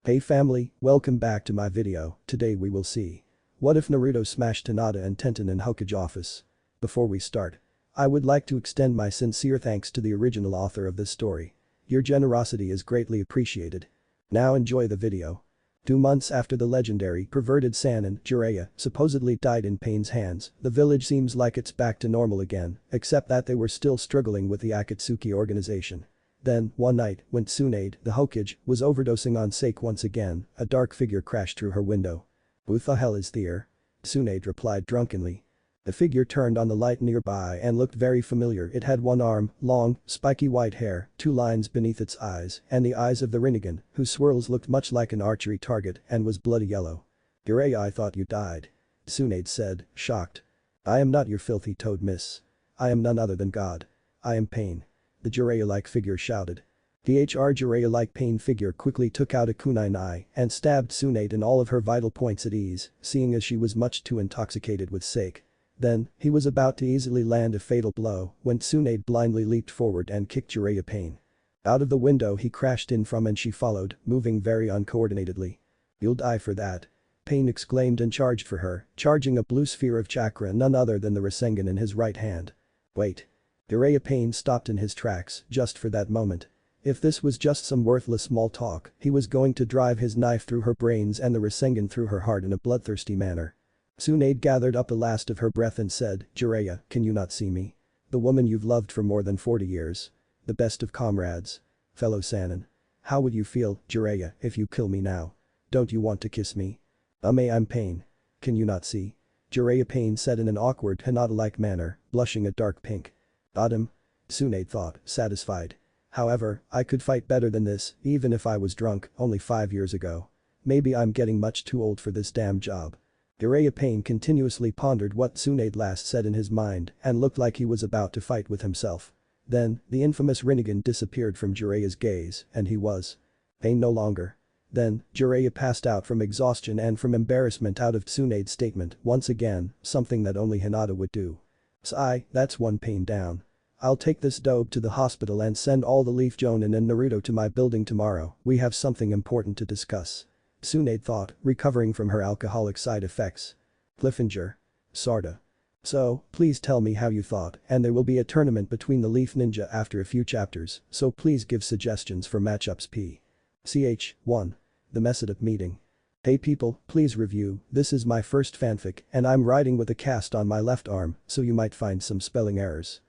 Hey family, welcome back to my video. Today we will see. What if Naruto smashed Hinata and Tenten in Hokage office? Before we start, I would like to extend my sincere thanks to the original author of this story. Your generosity is greatly appreciated. Now enjoy the video. 2 months after the legendary perverted Sannin, Jiraiya, supposedly died in Pain's hands, the village seems like it's back to normal again, except that they were still struggling with the Akatsuki organization. Then, one night, when Tsunade, the Hokage, was overdosing on sake once again, a dark figure crashed through her window. "Who the hell is there?" Tsunade replied drunkenly. The figure turned on the light nearby and looked very familiar. It had one arm, long, spiky white hair, 2 lines beneath its eyes, and the eyes of the Rinnegan, whose swirls looked much like an archery target and was bloody yellow. "Jiraiya, I thought you died," Tsunade said, shocked. "I am not your filthy toad, miss. I am none other than God. I am Pain." The Jiraiya-like figure shouted. The Jiraiya-like Pain figure quickly took out a kunai and stabbed Tsunade in all of her vital points at ease, seeing as she was much too intoxicated with sake. Then, he was about to easily land a fatal blow when Tsunade blindly leaped forward and kicked Jiraiya Pain. Out of the window he crashed in from and she followed, moving very uncoordinatedly. "You'll die for that," Pain exclaimed and charged for her, charging a blue sphere of chakra none other than the Rasengan in his right hand. "Wait." Jiraiya Pain stopped in his tracks just for that moment. If this was just some worthless small talk, he was going to drive his knife through her brains and the Rasengan through her heart in a bloodthirsty manner. Tsunade gathered up the last of her breath and said, "Jiraiya, can you not see me? The woman you've loved for more than 40 years. The best of comrades. Fellow Sannin. How would you feel, Jiraiya, if you kill me now? Don't you want to kiss me? I'm Pain. Can you not see?" Jiraiya Pain said in an awkward Hinata-like manner, blushing a dark pink. "Got him," Tsunade thought, satisfied. "However, I could fight better than this, even if I was drunk, only 5 years ago. Maybe I'm getting much too old for this damn job." Jiraiya Pain continuously pondered what Tsunade last said in his mind and looked like he was about to fight with himself. Then, the infamous Rinnegan disappeared from Jiraiya's gaze and he was Pain no longer. Then, Jiraiya passed out from exhaustion and from embarrassment out of Tsunade's statement once again, something that only Hinata would do. "Sigh, that's one Pain down. I'll take this dope to the hospital and send all the Leaf Jonin and Naruto to my building tomorrow, we have something important to discuss," Tsunade thought, recovering from her alcoholic side effects. "Cliffinger. Sorta. So, please tell me how you thought, and there will be a tournament between the Leaf Ninja after a few chapters, so please give suggestions for matchups ch. 1. The Mesup meeting. Hey people, please review, this is my first fanfic and I'm writing with a cast on my left arm, so you might find some spelling errors.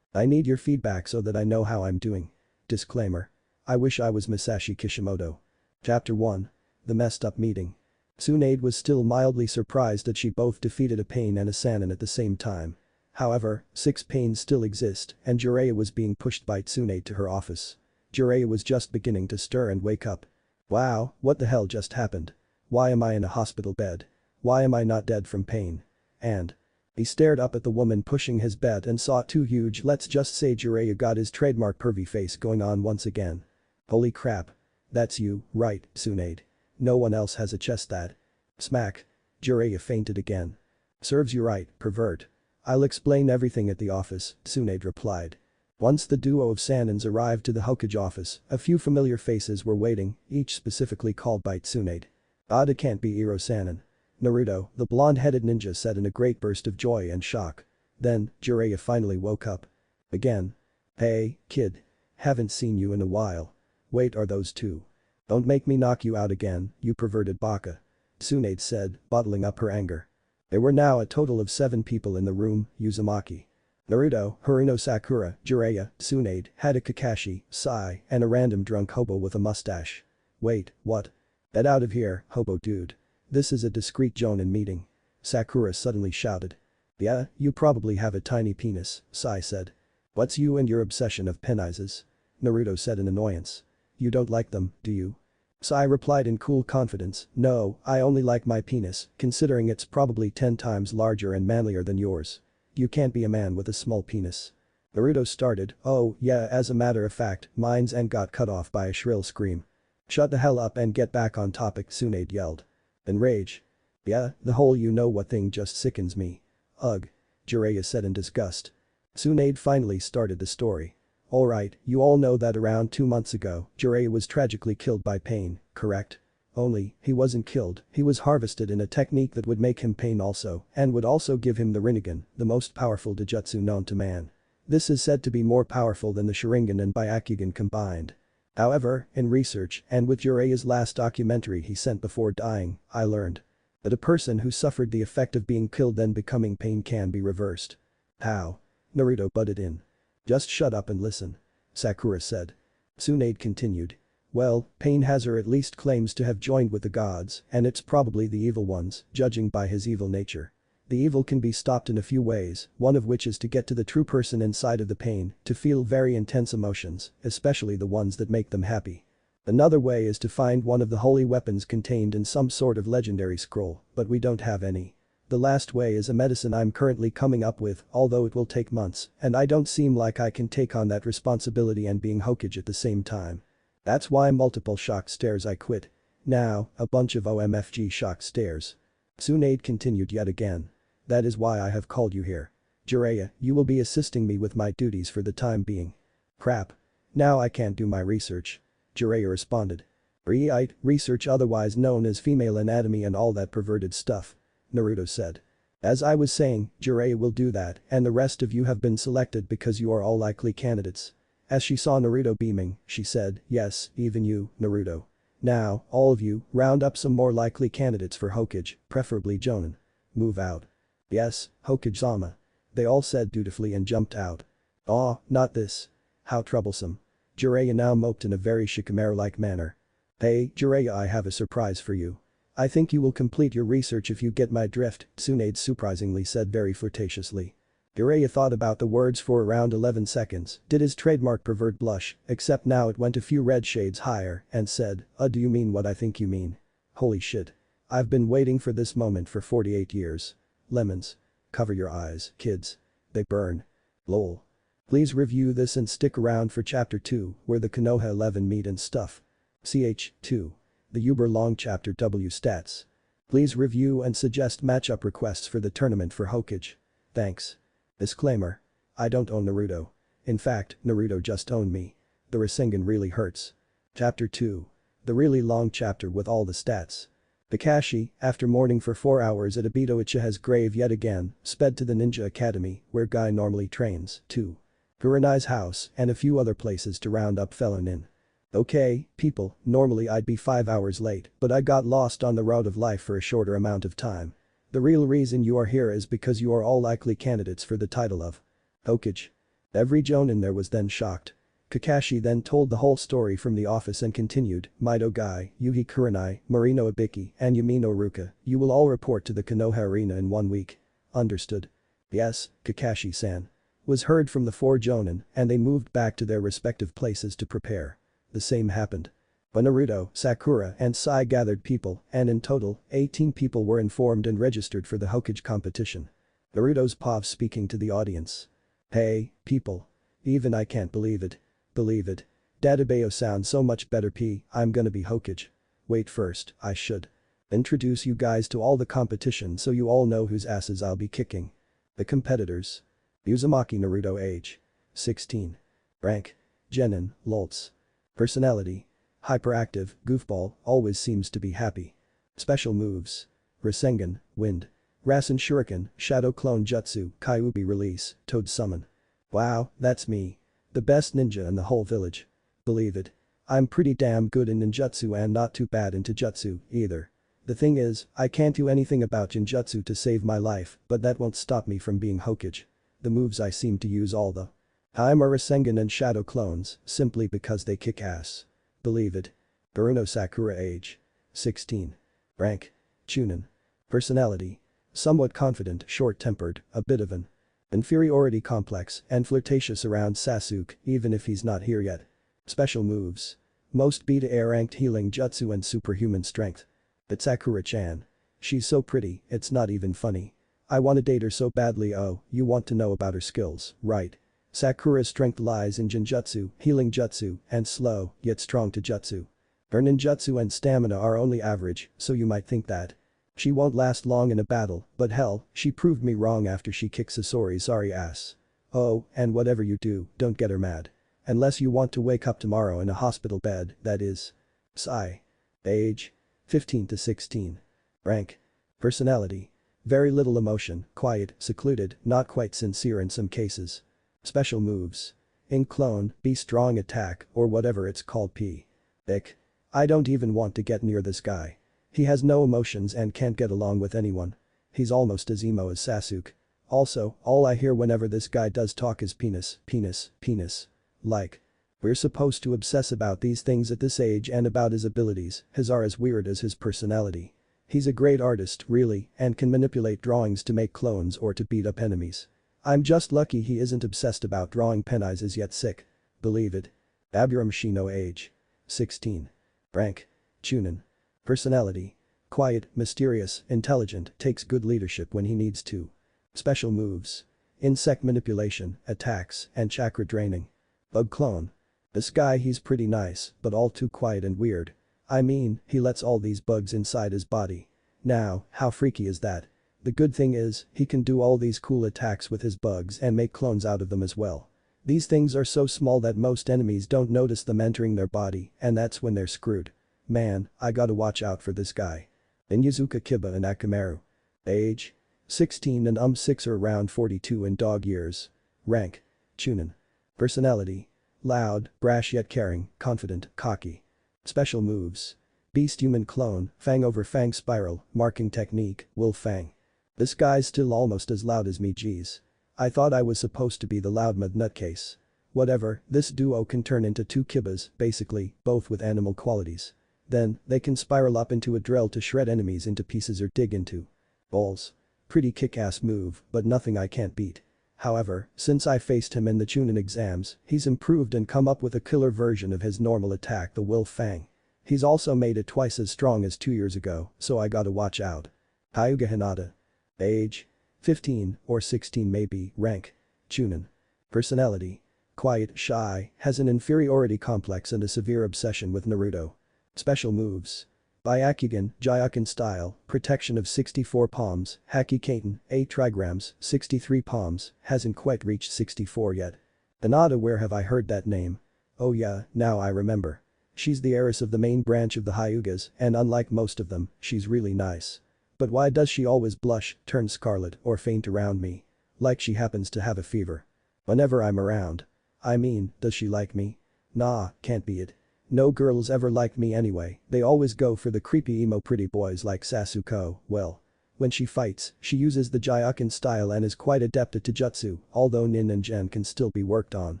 I need your feedback so that I know how I'm doing. Disclaimer. I wish I was Masashi Kishimoto. Chapter 1. The Messed Up Meeting. Tsunade was still mildly surprised that she both defeated a Pain and a Sannin at the same time. However, 6 Pains still exist and Jiraiya was being pushed by Tsunade to her office. Jiraiya was just beginning to stir and wake up. Wow, what the hell just happened? Why am I in a hospital bed? Why am I not dead from pain? And he stared up at the woman pushing his bed and saw 2 huge, let's just say Jiraiya got his trademark pervy face going on once again. "Holy crap. That's you, right, Tsunade. No one else has a chest that." Smack. Jiraiya fainted again. "Serves you right, pervert. I'll explain everything at the office," Tsunade replied. Once the duo of Sannins arrived to the Hokage office, a few familiar faces were waiting, each specifically called by Tsunade. "It can't be Iro Sannin. Naruto," the blonde-headed ninja said in a great burst of joy and shock. Then, Jiraiya finally woke up. "Again? Hey, kid. Haven't seen you in a while. Wait, are those 2? Don't make me knock you out again, you perverted baka," Tsunade said, bottling up her anger. There were now a total of 7 people in the room, Uzumaki, Naruto, Haruno Sakura, Jiraiya, Tsunade, Hada Kakashi, Sai, and a random drunk hobo with a mustache. "Wait, what? Get out of here, hobo dude. This is a discreet Jonin meeting," Sakura suddenly shouted. "Yeah, you probably have a tiny penis," Sai said. "What's you and your obsession of penises?" Naruto said in annoyance. "You don't like them, do you?" Sai replied in cool confidence, "No, I only like my penis, considering it's probably 10 times larger and manlier than yours. You can't be a man with a small penis." Naruto started, "Oh, yeah, as a matter of fact, mine's," and got cut off by a shrill scream. "Shut the hell up and get back on topic," Tsunade yelled. In rage. "Yeah, the whole you-know-what thing just sickens me. Ugh," Jiraiya said in disgust. Tsunade finally started the story. Alright, you all know that around 2 months ago, Jiraiya was tragically killed by pain, correct? Only, he wasn't killed, he was harvested in a technique that would make him pain also, and would also give him the Rinnegan, the most powerful Dijutsu known to man. This is said to be more powerful than the Sharingan and Byakugan combined. However, in research, and with Jiraiya's last documentary he sent before dying, I learned that a person who suffered the effect of being killed then becoming pain can be reversed. How? Naruto butted in. Just shut up and listen. Sakura said. Tsunade continued. Well, pain has or at least claims to have joined with the gods, and it's probably the evil ones, judging by his evil nature. The evil can be stopped in a few ways, one of which is to get to the true person inside of the pain, to feel very intense emotions, especially the ones that make them happy. Another way is to find one of the holy weapons contained in some sort of legendary scroll, but we don't have any. The last way is a medicine I'm currently coming up with, although it will take months, and I don't seem like I can take on that responsibility and being Hokage at the same time. That's why multiple shocked stares I quit. Now, a bunch of OMFG shocked stares. Tsunade continued yet again. That is why I have called you here. Jiraiya, you will be assisting me with my duties for the time being. Crap. Now I can't do my research. Jiraiya responded. Research otherwise known as female anatomy and all that perverted stuff. Naruto said. As I was saying, Jiraiya will do that and the rest of you have been selected because you are all likely candidates. As she saw Naruto beaming, she said, yes, even you, Naruto. Now, all of you, round up some more likely candidates for Hokage, preferably Jonin. Move out. Yes, Hokage-sama. They all said dutifully and jumped out. Aw, not this. How troublesome. Jiraiya now moped in a very Shikamaru-like manner. Hey, Jiraiya, I have a surprise for you. I think you will complete your research if you get my drift, Tsunade surprisingly said very flirtatiously. Jiraiya thought about the words for around 11 seconds, did his trademark pervert blush, except now it went a few red shades higher, and said, do you mean what I think you mean? Holy shit. I've been waiting for this moment for 48 years. Lemons. Cover your eyes, kids. They burn. Lol. Please review this and stick around for chapter 2, where the Konoha 11 meet and stuff. Ch. 2. The uber long chapter W stats. Please review and suggest matchup requests for the tournament for Hokage. Thanks. Disclaimer. I don't own Naruto. In fact, Naruto just owned me. The Rasengan really hurts. Chapter 2. The really long chapter with all the stats. Kakashi, after mourning for 4 hours at Obito Uchiha's grave yet again, sped to the Ninja Academy, where Guy normally trains, to Kurenai's house and a few other places to round up felon in. Okay, people, normally I'd be 5 hours late, but I got lost on the road of life for a shorter amount of time. The real reason you are here is because you are all likely candidates for the title of Hokage. Every Jonin there was then shocked. Kakashi then told the whole story from the office and continued, Mido Guy, Yuhi Kurenai, Marino Ibiki, and Yumino Ruka, you will all report to the Konoha arena in 1 week. Understood? Yes, Kakashi-san. Was heard from the 4 Jonin, and they moved back to their respective places to prepare. The same happened. But Naruto, Sakura, and Sai gathered people, and in total, 18 people were informed and registered for the Hokage competition. Naruto's Pav speaking to the audience. Hey, people. Even I can't believe it. Believe it. Dadabayo sounds so much better I'm gonna be Hokage. Wait first, I should introduce you guys to all the competition so you all know whose asses I'll be kicking. The competitors. Uzumaki Naruto age. 16. Rank. Genin, Lolts. Personality. Hyperactive, goofball, always seems to be happy. Special moves. Rasengan, Wind. Rasen Shuriken, Shadow Clone Jutsu, Kyuubi Release, Toad Summon. Wow, that's me. The best ninja in the whole village. Believe it. I'm pretty damn good in ninjutsu and not too bad in taijutsu, either. The thing is, I can't do anything about ninjutsu to save my life, but that won't stop me from being Hokage. The moves I seem to use all the time are Rasengan and Shadow Clones, simply because they kick ass. Believe it. Boruto Sakura age. 16. Rank. Chunin. Personality. Somewhat confident, short-tempered, a bit of an inferiority complex and flirtatious around Sasuke even if he's not here yet. Special moves. Most B-to-A ranked healing jutsu and superhuman strength. But Sakura-chan. She's so pretty, it's not even funny. I wanna date her so badly. Oh, you want to know about her skills, right? Sakura's strength lies in Jinjutsu, healing jutsu, and slow, yet strong taijutsu. Her ninjutsu and stamina are only average, so you might think that she won't last long in a battle, but hell, she proved me wrong after she kicked Sasori's sorry ass. Oh, and whatever you do, don't get her mad. Unless you want to wake up tomorrow in a hospital bed, that is. Sigh. Age. 15 to 16. Rank. Personality. Very little emotion, quiet, secluded, not quite sincere in some cases. Special moves. In clone, be strong attack, or whatever it's called p. Ick. I don't even want to get near this guy. He has no emotions and can't get along with anyone. He's almost as emo as Sasuke. Also, all I hear whenever this guy does talk is penis, penis, penis. Like. We're supposed to obsess about these things at this age and about his abilities, his are as weird as his personality. He's a great artist, really, and can manipulate drawings to make clones or to beat up enemies. I'm just lucky he isn't obsessed about drawing pennies as yet sick. Believe it. Aburam Shino age. 16. Rank. Chunin. Personality. Quiet, mysterious, intelligent, takes good leadership when he needs to. Special moves. Insect manipulation, attacks, and chakra draining. Bug clone. This guy he's pretty nice, but all too quiet and weird. I mean, he lets all these bugs inside his body. Now, how freaky is that? The good thing is, he can do all these cool attacks with his bugs and make clones out of them as well. These things are so small that most enemies don't notice them entering their body, and that's when they're screwed. Man, I gotta watch out for this guy. Inyazuka Kiba and Akamaru. Age. 16 and 6 or around 42 in dog years. Rank. Chunin. Personality. Loud, brash yet caring, confident, cocky. Special moves. Beast human clone, fang over fang spiral, marking technique, wolf fang. This guy's still almost as loud as me, geez. I thought I was supposed to be the loudmouth nutcase. Whatever, this duo can turn into two Kibas, basically, both with animal qualities. Then, they can spiral up into a drill to shred enemies into pieces or dig into. Balls. Pretty kick-ass move, but nothing I can't beat. However, since I faced him in the Chunin exams, he's improved and come up with a killer version of his normal attack, the Wolf Fang. He's also made it twice as strong as 2 years ago, so I gotta watch out. Hyuga Hinata. Age. 15 or 16 maybe, rank. Chunin. Personality. Quiet, shy, has an inferiority complex and a severe obsession with Naruto. Special moves. Byakugan, Jyoken style, protection of 64 palms, Haki Kaiten, 8 trigrams, 63 palms, hasn't quite reached 64 yet. Hinata, where have I heard that name? Oh yeah, now I remember. She's the heiress of the main branch of the Hyugas, and unlike most of them, she's really nice. But why does she always blush, turn scarlet, or faint around me? Like she happens to have a fever. Whenever I'm around. I mean, does she like me? Nah, can't be it. No girls ever liked me anyway, they always go for the creepy emo pretty boys like Sasuke. Well. When she fights, she uses the Jyoken style and is quite adept at Taijutsu, although Nin and Gen can still be worked on.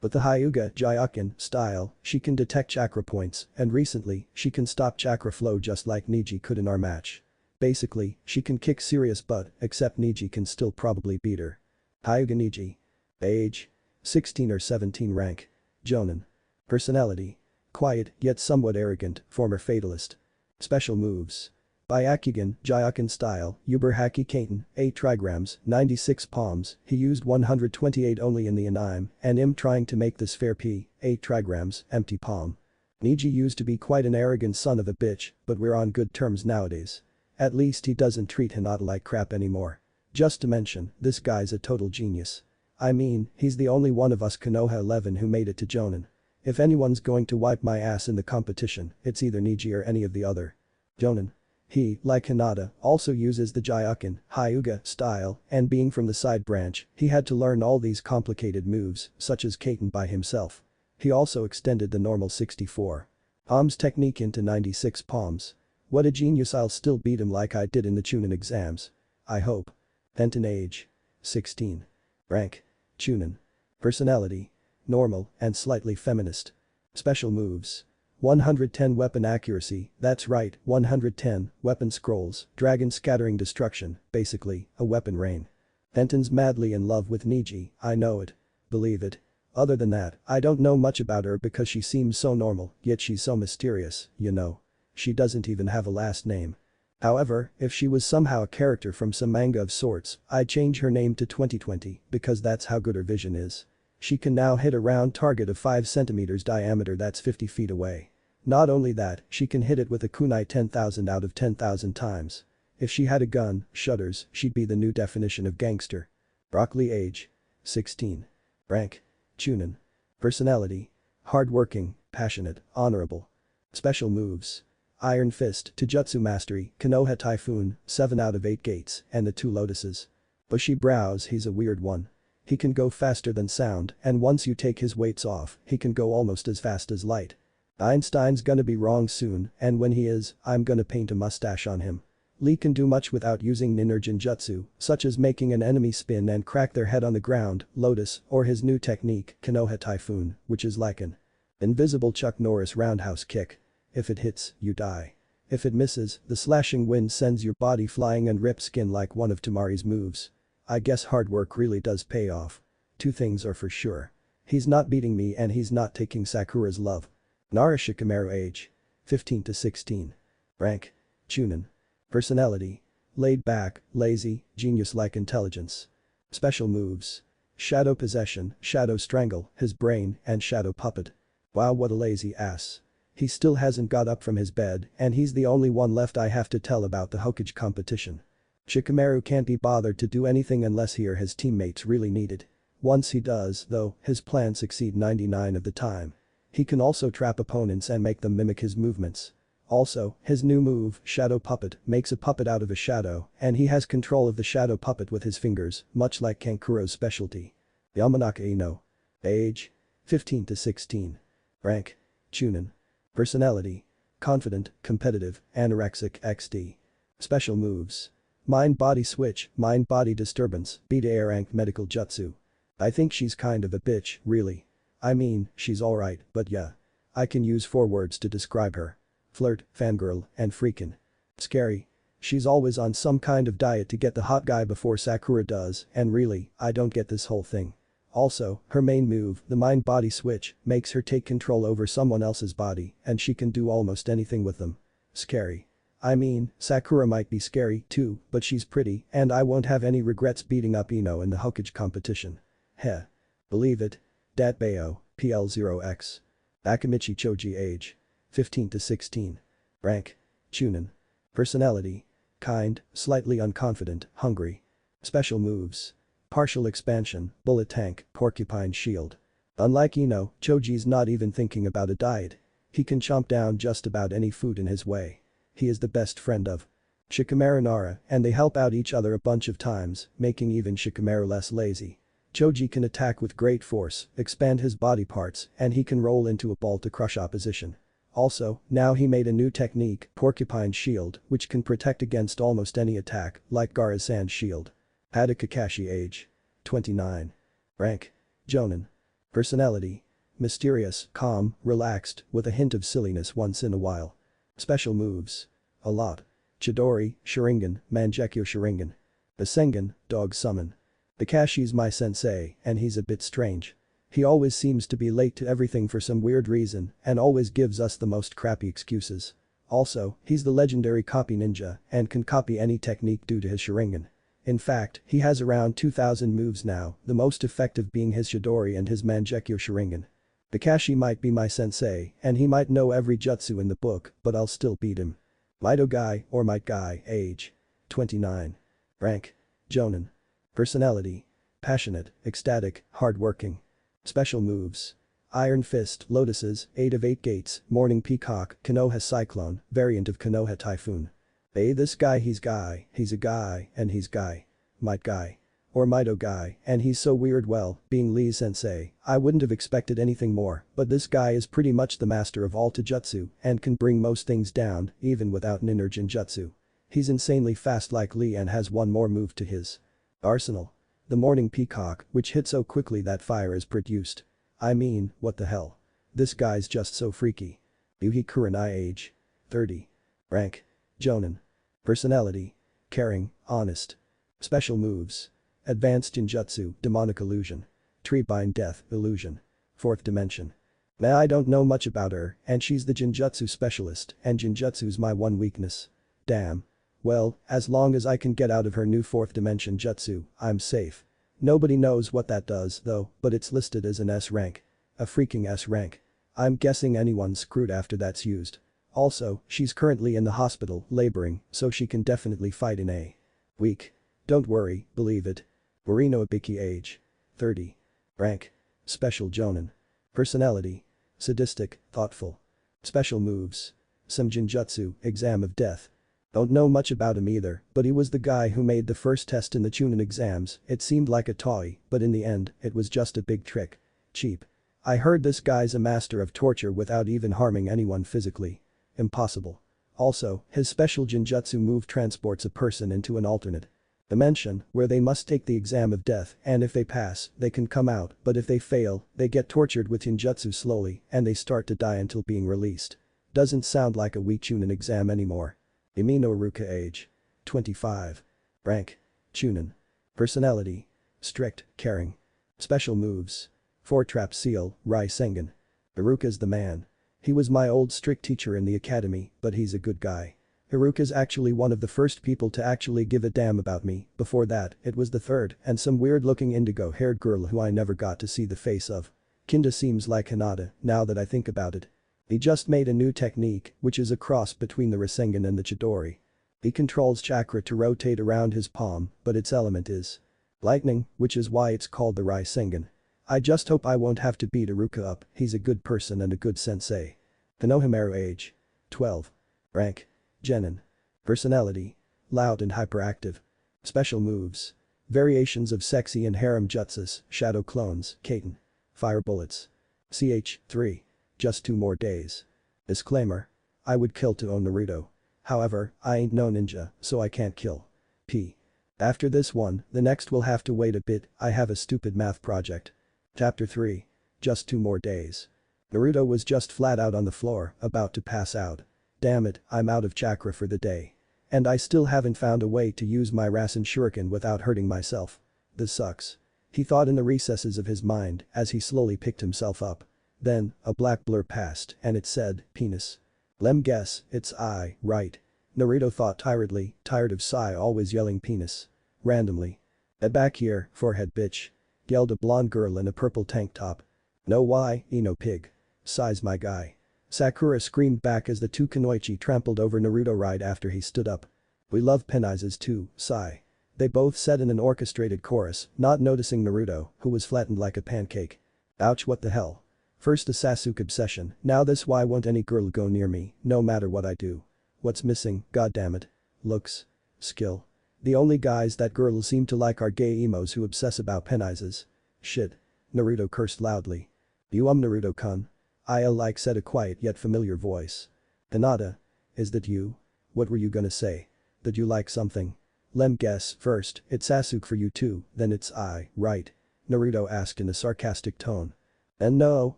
But the Hyuga Jyoken style, she can detect chakra points, and recently, she can stop chakra flow just like Neji could in our match. Basically, she can kick serious butt, except Neji can still probably beat her. Hyuga Neji. Age. 16 or 17 rank. Jonin. Personality. Quiet, yet somewhat arrogant, former fatalist. Special moves. Byakugan, Jyoken style, Uber Haki Kaiten, 8 trigrams, 96 palms, he used 128 only in the anime, and I'm trying to make this fair p, 8 trigrams, empty palm. Neji used to be quite an arrogant son of a bitch, but we're on good terms nowadays. At least he doesn't treat Hinata like crap anymore. Just to mention, this guy's a total genius. I mean, he's the only one of us Konoha 11 who made it to Jonin. If anyone's going to wipe my ass in the competition, it's either Neji or any of the other. Jonin. He, like Hinata, also uses the Jyoken, Hyuga style, and being from the side branch, he had to learn all these complicated moves, such as Kaiten by himself. He also extended the normal 64 palms technique into 96 palms. What a genius, I'll still beat him like I did in the Chunin exams. I hope. Tenten age. 16. Rank. Chunin. Personality. Normal and slightly feminist. Special moves. 110 weapon accuracy, that's right, 110, weapon scrolls, dragon scattering destruction, basically, a weapon rain. Tenten's madly in love with Neji, I know it. Believe it. Other than that, I don't know much about her because she seems so normal, yet she's so mysterious, you know. She doesn't even have a last name. However, if she was somehow a character from some manga of sorts, I'd change her name to 2020 because that's how good her vision is. She can now hit a round target of 5 centimeters diameter that's 50 feet away. Not only that, she can hit it with a kunai 10,000 out of 10,000 times. If she had a gun, shudders, she'd be the new definition of gangster. Broccoli age. 16. Rank. Chunin. Personality. Hardworking, passionate, honorable. Special moves. Iron Fist to Jutsu Mastery, Konoha Typhoon, 7 out of 8 gates, and the 2 lotuses. Bushy brows, he's a weird one. He can go faster than sound, and once you take his weights off, he can go almost as fast as light. Einstein's gonna be wrong soon, and when he is, I'm gonna paint a mustache on him. Lee can do much without using Ninja Genjutsu, such as making an enemy spin and crack their head on the ground, Lotus, or his new technique, Konoha Typhoon, which is like an invisible Chuck Norris roundhouse kick. If it hits, you die. If it misses, the slashing wind sends your body flying and rips skin like one of Tamari's moves. I guess hard work really does pay off. 2 things are for sure. He's not beating me and he's not taking Sakura's love. Nara Shikamaru age. 15 to 16. Rank. Chunin. Personality. Laid back, lazy, genius-like intelligence. Special moves. Shadow Possession, Shadow Strangle, his brain, and Shadow Puppet. Wow, what a lazy ass. He still hasn't got up from his bed and he's the only one left I have to tell about the Hokage competition. Shikamaru can't be bothered to do anything unless he or his teammates really need it. Once he does, though, his plans succeed 99% of the time. He can also trap opponents and make them mimic his movements. Also, his new move, Shadow Puppet, makes a puppet out of a shadow, and he has control of the shadow puppet with his fingers, much like Kankuro's specialty. Yamanaka Ino. Age. 15 to 16. Rank. Chunin. Personality. Confident, competitive, anorexic XD. Special moves. Mind-body switch, mind-body disturbance, beta rank medical jutsu. I think she's kind of a bitch, really. I mean, she's alright, but yeah. I can use 4 words to describe her. Flirt, fangirl, and freakin'. Scary. She's always on some kind of diet to get the hot guy before Sakura does, and really, I don't get this whole thing. Also, her main move, the mind-body switch, makes her take control over someone else's body, and she can do almost anything with them. Scary. I mean, Sakura might be scary too, but she's pretty, and I won't have any regrets beating up Ino in the Hokage competition. Heh. Believe it. Datbayo, PL0X. Akamichi Choji age. 15 to 16. Rank. Chunin. Personality. Kind, slightly unconfident, hungry. Special moves. Partial expansion, bullet tank, porcupine shield. Unlike Ino, Choji's not even thinking about a diet. He can chomp down just about any food in his way. He is the best friend of Shikamaru Nara, and they help out each other a bunch of times, making even Shikamaru less lazy. Choji can attack with great force, expand his body parts, and he can roll into a ball to crush opposition. Also, now he made a new technique, Porcupine Shield, which can protect against almost any attack, like Gaara's Sand Shield. Hada Kakashi age. 29. Rank. Jonin. Personality. Mysterious, calm, relaxed, with a hint of silliness once in a while. Special moves. A lot. Chidori, Sharingan, Mangekyo Sharingan. Basengan, Dog Summon. Kakashi's my sensei, and he's a bit strange. He always seems to be late to everything for some weird reason and always gives us the most crappy excuses. Also, he's the legendary copy ninja and can copy any technique due to his Sharingan. In fact, he has around 2,000 moves now, the most effective being his Chidori and his Mangekyo Sharingan. Kakashi might be my sensei and he might know every jutsu in the book, but I'll still beat him. Mido Guy or Might Guy age. 29. Rank. Jonin. Personality. Passionate, ecstatic, hardworking. Special moves. Iron Fist, Lotuses, 8 of 8 gates, Morning Peacock, Konoha Cyclone, variant of Konoha Typhoon. This guy he's a guy, and he's guy. Might Guy. Or Mido Guy, and he's so weird. Well, being Lee's sensei, I wouldn't have expected anything more, but this guy is pretty much the master of all taijutsu and can bring most things down, even without Ninja Genjutsu. He's insanely fast like Lee and has one more move to his arsenal. The Morning Peacock, which hits so quickly that fire is produced. I mean, what the hell? This guy's just so freaky. Yuhi Kurenai age. 30. Rank. Jonin. Personality. Caring, honest. Special moves. Advanced Genjutsu, Demonic Illusion. Treebind Death, Illusion. 4th Dimension. Nah, I don't know much about her, and she's the Genjutsu specialist, and Genjutsu's my one weakness. Damn. Well, as long as I can get out of her new 4th Dimension jutsu, I'm safe. Nobody knows what that does, though, but it's listed as an S rank. A freaking S rank. I'm guessing anyone's screwed after that's used. Also, she's currently in the hospital, laboring, so she can definitely fight in a week. Don't worry, believe it. Warino Ibiki age. 30. Rank. Special Jonin. Personality. Sadistic, thoughtful. Special moves. Some Jinjutsu, exam of death. Don't know much about him either, but he was the guy who made the first test in the Chunin exams. It seemed like a toy, but in the end, it was just a big trick. Cheap. I heard this guy's a master of torture without even harming anyone physically. Impossible. Also, his special Jinjutsu move transports a person into an alternate dimension where they must take the exam of death, and if they pass, they can come out, but if they fail, they get tortured with Jinjutsu slowly and they start to die until being released. Doesn't sound like a weak Chunin exam anymore. Imino Iruka age. 25. Rank. Chunin. Personality. Strict, caring. Special moves. 4-trap seal, Rai Sengen. Iruka's the man. He was my old strict teacher in the academy, but he's a good guy. Iruka's actually one of the first people to actually give a damn about me. Before that, it was the third and some weird-looking indigo-haired girl who I never got to see the face of. Kinda seems like Hinata, now that I think about it. He just made a new technique, which is a cross between the Rasengan and the Chidori. He controls chakra to rotate around his palm, but its element is lightning, which is why it's called the Rasengan. I just hope I won't have to beat Iruka up, he's a good person and a good sensei. Konohamaru age. 12. Rank. Genin. Personality. Loud and hyperactive. Special moves. Variations of sexy and harem jutsus, shadow clones, Kaiten. Fire bullets. Ch. 3. Just 2 more days. Disclaimer. I would kill to own Naruto. However, I ain't no ninja, so I can't kill. P. After this one, the next will have to wait a bit, I have a stupid math project. Chapter 3. Just 2 more days. Naruto was just flat out on the floor, about to pass out. Damn it, I'm out of chakra for the day. And I still haven't found a way to use my Rasen Shuriken without hurting myself. This sucks. He thought in the recesses of his mind as he slowly picked himself up. Then, a black blur passed and it said, penis. Lem guess, it's I, right? Naruto thought tiredly, tired of Sai always yelling penis. Randomly. Head back here, forehead bitch. Yelled a blonde girl in a purple tank top. No why, Ino pig. Sai's my guy. Sakura screamed back as the two Kunoichi trampled over Naruto right after he stood up. We love penizes too, Sai. They both said in an orchestrated chorus, not noticing Naruto, who was flattened like a pancake. Ouch, what the hell. First a Sasuke obsession, now this, why won't any girl go near me, no matter what I do. What's missing, goddammit? Looks. Skill. The only guys that girls seem to like are gay emos who obsess about penizes. Shit. Naruto cursed loudly. You Naruto-kun? Like said a quiet yet familiar voice. Hinata. Is that you? What were you gonna say? That you like something? Lem guess, first, it's Sasuke for you too, then it's I, right? Naruto asked in a sarcastic tone. And no,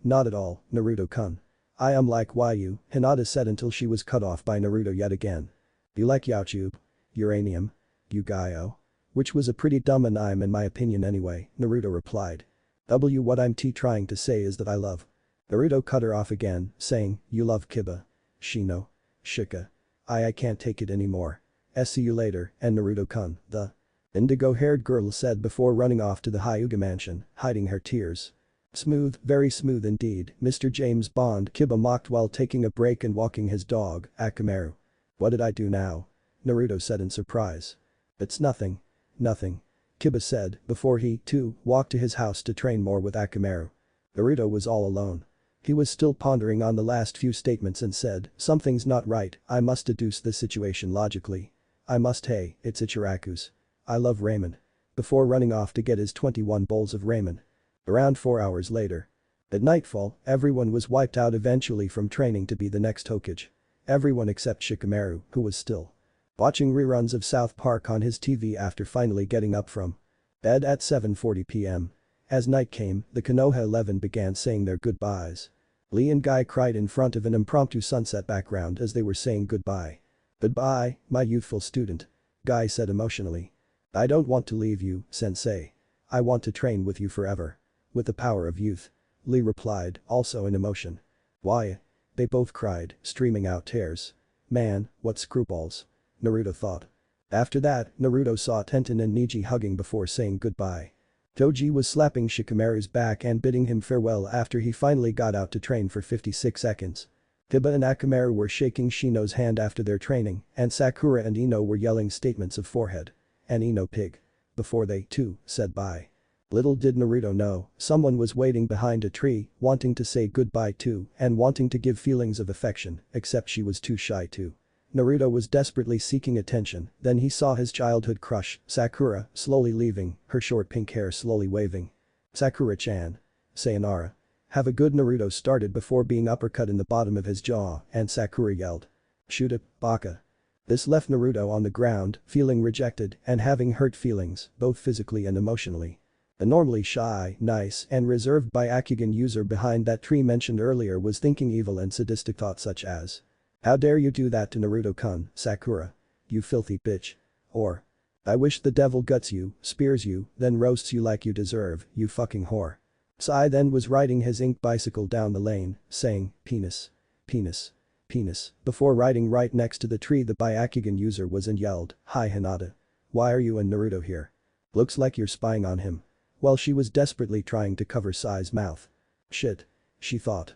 not at all, Naruto-kun. I am like why you, Hinata said until she was cut off by Naruto yet again. You like Yaochube? Uranium? Yu-Gi-Oh? Which was a pretty dumb anime in my opinion anyway, Naruto replied. What I'm trying to say is that I love. Naruto cut her off again, saying, you love Kiba. Shino. Shika. I can't take it anymore. See you later, and Naruto-kun, the indigo-haired girl said before running off to the Hyuga mansion, hiding her tears. Smooth, very smooth indeed, Mr. James Bond, Kiba mocked while taking a break and walking his dog, Akamaru. What did I do now? Naruto said in surprise. It's nothing. Nothing. Kiba said, before he, too, walked to his house to train more with Akamaru. Naruto was all alone. He was still pondering on the last few statements and said, something's not right, I must deduce this situation logically. I must, hey, it's Ichiraku's. I love ramen. Before running off to get his 21 bowls of ramen. Around 4 hours later. At nightfall, everyone was wiped out eventually from training to be the next Hokage. Everyone except Shikamaru, who was still watching reruns of South Park on his TV after finally getting up from bed at 7:40 p.m. As night came, the Konoha 11 began saying their goodbyes. Lee and Guy cried in front of an impromptu sunset background as they were saying goodbye. Goodbye, my youthful student. Guy said emotionally. I don't want to leave you, sensei. I want to train with you forever. With the power of youth. Lee replied, also in emotion. Why? They both cried, streaming out tears. Man, what screwballs. Naruto thought. After that, Naruto saw Tenten and Neji hugging before saying goodbye. Choji was slapping Shikamaru's back and bidding him farewell after he finally got out to train for 56 seconds. Kiba and Akamaru were shaking Shino's hand after their training, and Sakura and Ino were yelling statements of forehead. And Ino pig. Before they, too, said bye. Little did Naruto know, someone was waiting behind a tree, wanting to say goodbye to and wanting to give feelings of affection, except she was too shy to. Naruto was desperately seeking attention, then he saw his childhood crush, Sakura, slowly leaving, her short pink hair slowly waving. Sakura-chan. Sayonara. Have a good. Naruto started before being uppercut in the bottom of his jaw, and Sakura yelled. Shoot it, baka. This left Naruto on the ground, feeling rejected and having hurt feelings, both physically and emotionally. The normally shy, nice, and reserved Byakugan user behind that tree mentioned earlier was thinking evil and sadistic thoughts such as, how dare you do that to Naruto-kun, Sakura? You filthy bitch. Or, I wish the devil guts you, spears you, then roasts you like you deserve, you fucking whore. Sai then was riding his ink bicycle down the lane, saying, penis. Penis. Penis. Before riding right next to the tree the Byakugan user was and yelled, hi Hinata. Why are you and Naruto here? Looks like you're spying on him. While she was desperately trying to cover Sai's mouth. Shit. She thought.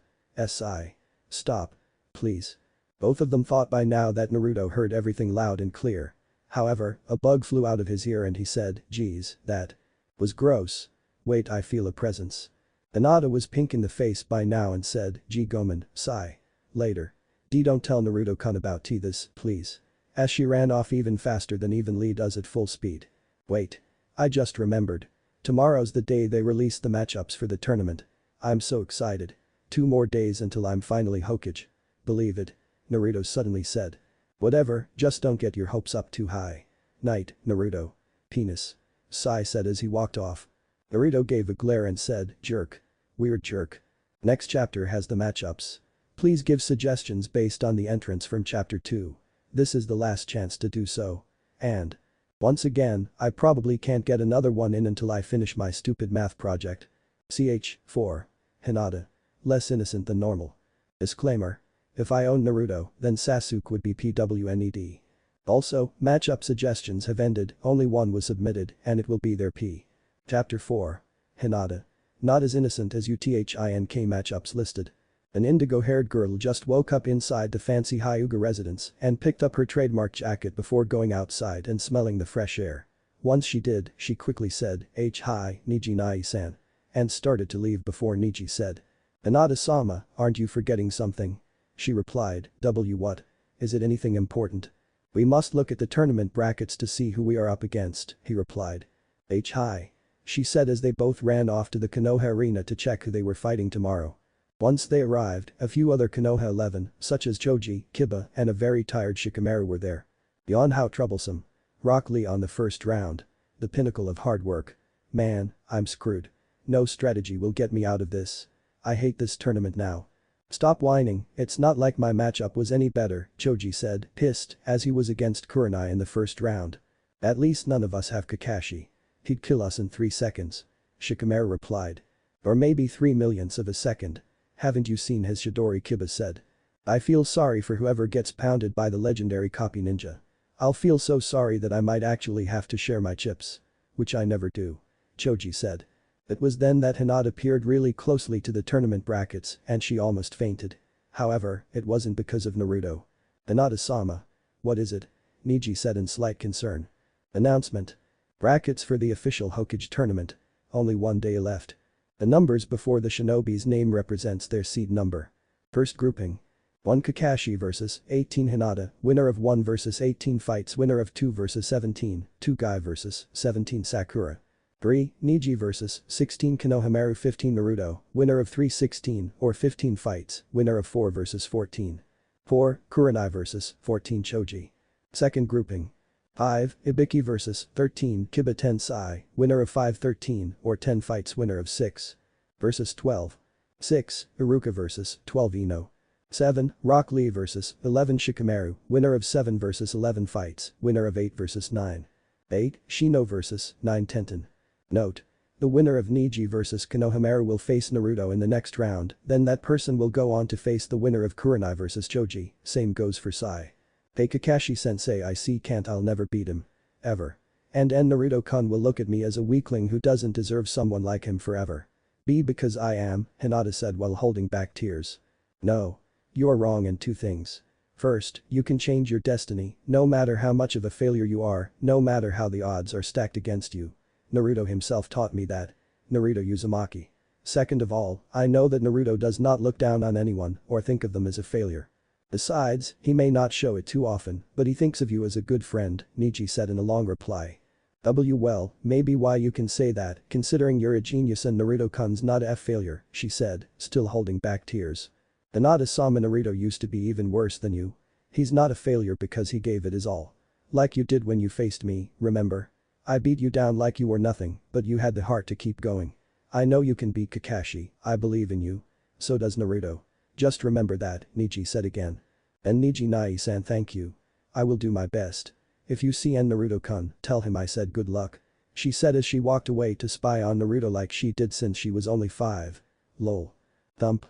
Sai. Stop. Please. Both of them thought by now that Naruto heard everything loud and clear. However, a bug flew out of his ear and he said, geez, that was gross. Wait, I feel a presence. Hinata was pink in the face by now and said, gee Gomen, Sai. Later. Don't tell Naruto-kun about this, please. As she ran off even faster than even Lee does at full speed. Wait. I just remembered. Tomorrow's the day they release the matchups for the tournament. I'm so excited. 2 more days until I'm finally Hokage. Believe it. Naruto suddenly said. Whatever, just don't get your hopes up too high. Night, Naruto. Penis. Sai said as he walked off. Naruto gave a glare and said, jerk. Weird jerk. Next chapter has the matchups. Please give suggestions based on the entrance from chapter 2. This is the last chance to do so. And. Once again, I probably can't get another one in until I finish my stupid math project. Ch. 4. Hinata. Less innocent than normal. Disclaimer. If I owned Naruto, then Sasuke would be PWNED. Also, matchup suggestions have ended, only one was submitted, and it will be their P. Chapter 4. Hinata. Not as innocent as UTHINK matchups listed. An indigo-haired girl just woke up inside the fancy Hyuga residence and picked up her trademark jacket before going outside and smelling the fresh air. Once she did, she quickly said, hi, Neji Nai-san. And started to leave before Neji said. Hinata-sama, aren't you forgetting something? She replied, what? Is it anything important? We must look at the tournament brackets to see who we are up against, he replied. Hi. She said as they both ran off to the Konoha arena to check who they were fighting tomorrow. Once they arrived, a few other Konoha 11, such as Choji, Kiba, and a very tired Shikamaru were there. Beyond how troublesome. Rock Lee on the first round. The pinnacle of hard work. Man, I'm screwed. No strategy will get me out of this. I hate this tournament now. Stop whining, it's not like my matchup was any better, Choji said, pissed, as he was against Kurenai in the first round. At least none of us have Kakashi. He'd kill us in 3 seconds. Shikamaru replied. Or maybe 3 millionths of a second. Haven't you seen his Chidori, Kiba said. I feel sorry for whoever gets pounded by the legendary copy ninja. I'll feel so sorry that I might actually have to share my chips. Which I never do. Choji said. It was then that Hinata peered really closely to the tournament brackets and she almost fainted. However, it wasn't because of Naruto. Hinata-sama. What is it? Neji said in slight concern. Announcement. Brackets for the official Hokage tournament. Only 1 day left. The numbers before the shinobi's name represents their seed number. First grouping. 1 Kakashi vs 18 Hinata, winner of 1 vs 18 fights, winner of 2 vs 17, 2 Guy vs 17 Sakura. 3. Neji vs 16 Konohamaru, 15 Naruto, winner of 3 16 or 15 fights, winner of 4 vs 14. 4. Kurenai vs 14 Choji. Second grouping. 5. Ibiki vs 13 Kiba Tensai, winner of 5 13 or 10 fights, winner of 6 vs 12. 6. Iruka vs 12 Ino. 7. Rock Lee vs 11 Shikamaru, winner of 7 vs 11 fights, winner of 8 vs 9. 8. Shino vs 9 Tenten. Note. The winner of Neji vs Konohamaru will face Naruto in the next round, then that person will go on to face the winner of Kurenai vs Choji, same goes for Sai. Hey Kakashi-sensei, I see can't I'll never beat him. Ever. And Naruto-kun will look at me as a weakling who doesn't deserve someone like him forever. B because I am, Hinata said while holding back tears. No. You're wrong in 2 things. First, you can change your destiny, no matter how much of a failure you are, no matter how the odds are stacked against you. Naruto himself taught me that. Naruto Uzumaki. Second of all, I know that Naruto does not look down on anyone or think of them as a failure. Besides, he may not show it too often, but he thinks of you as a good friend, Neji said in a long reply. Well, maybe why you can say that, considering you're a genius and Naruto-kun's not a failure, she said, still holding back tears. Hinata-sama, Naruto used to be even worse than you. He's not a failure because he gave it his all. Like you did when you faced me, remember? I beat you down like you were nothing, but you had the heart to keep going. I know you can beat Kakashi, I believe in you. So does Naruto. Just remember that, Neji said again. And Neji Nai-san, thank you. I will do my best. If you see Naruto-kun, tell him I said good luck. She said as she walked away to spy on Naruto like she did since she was only 5. Lol. Thump.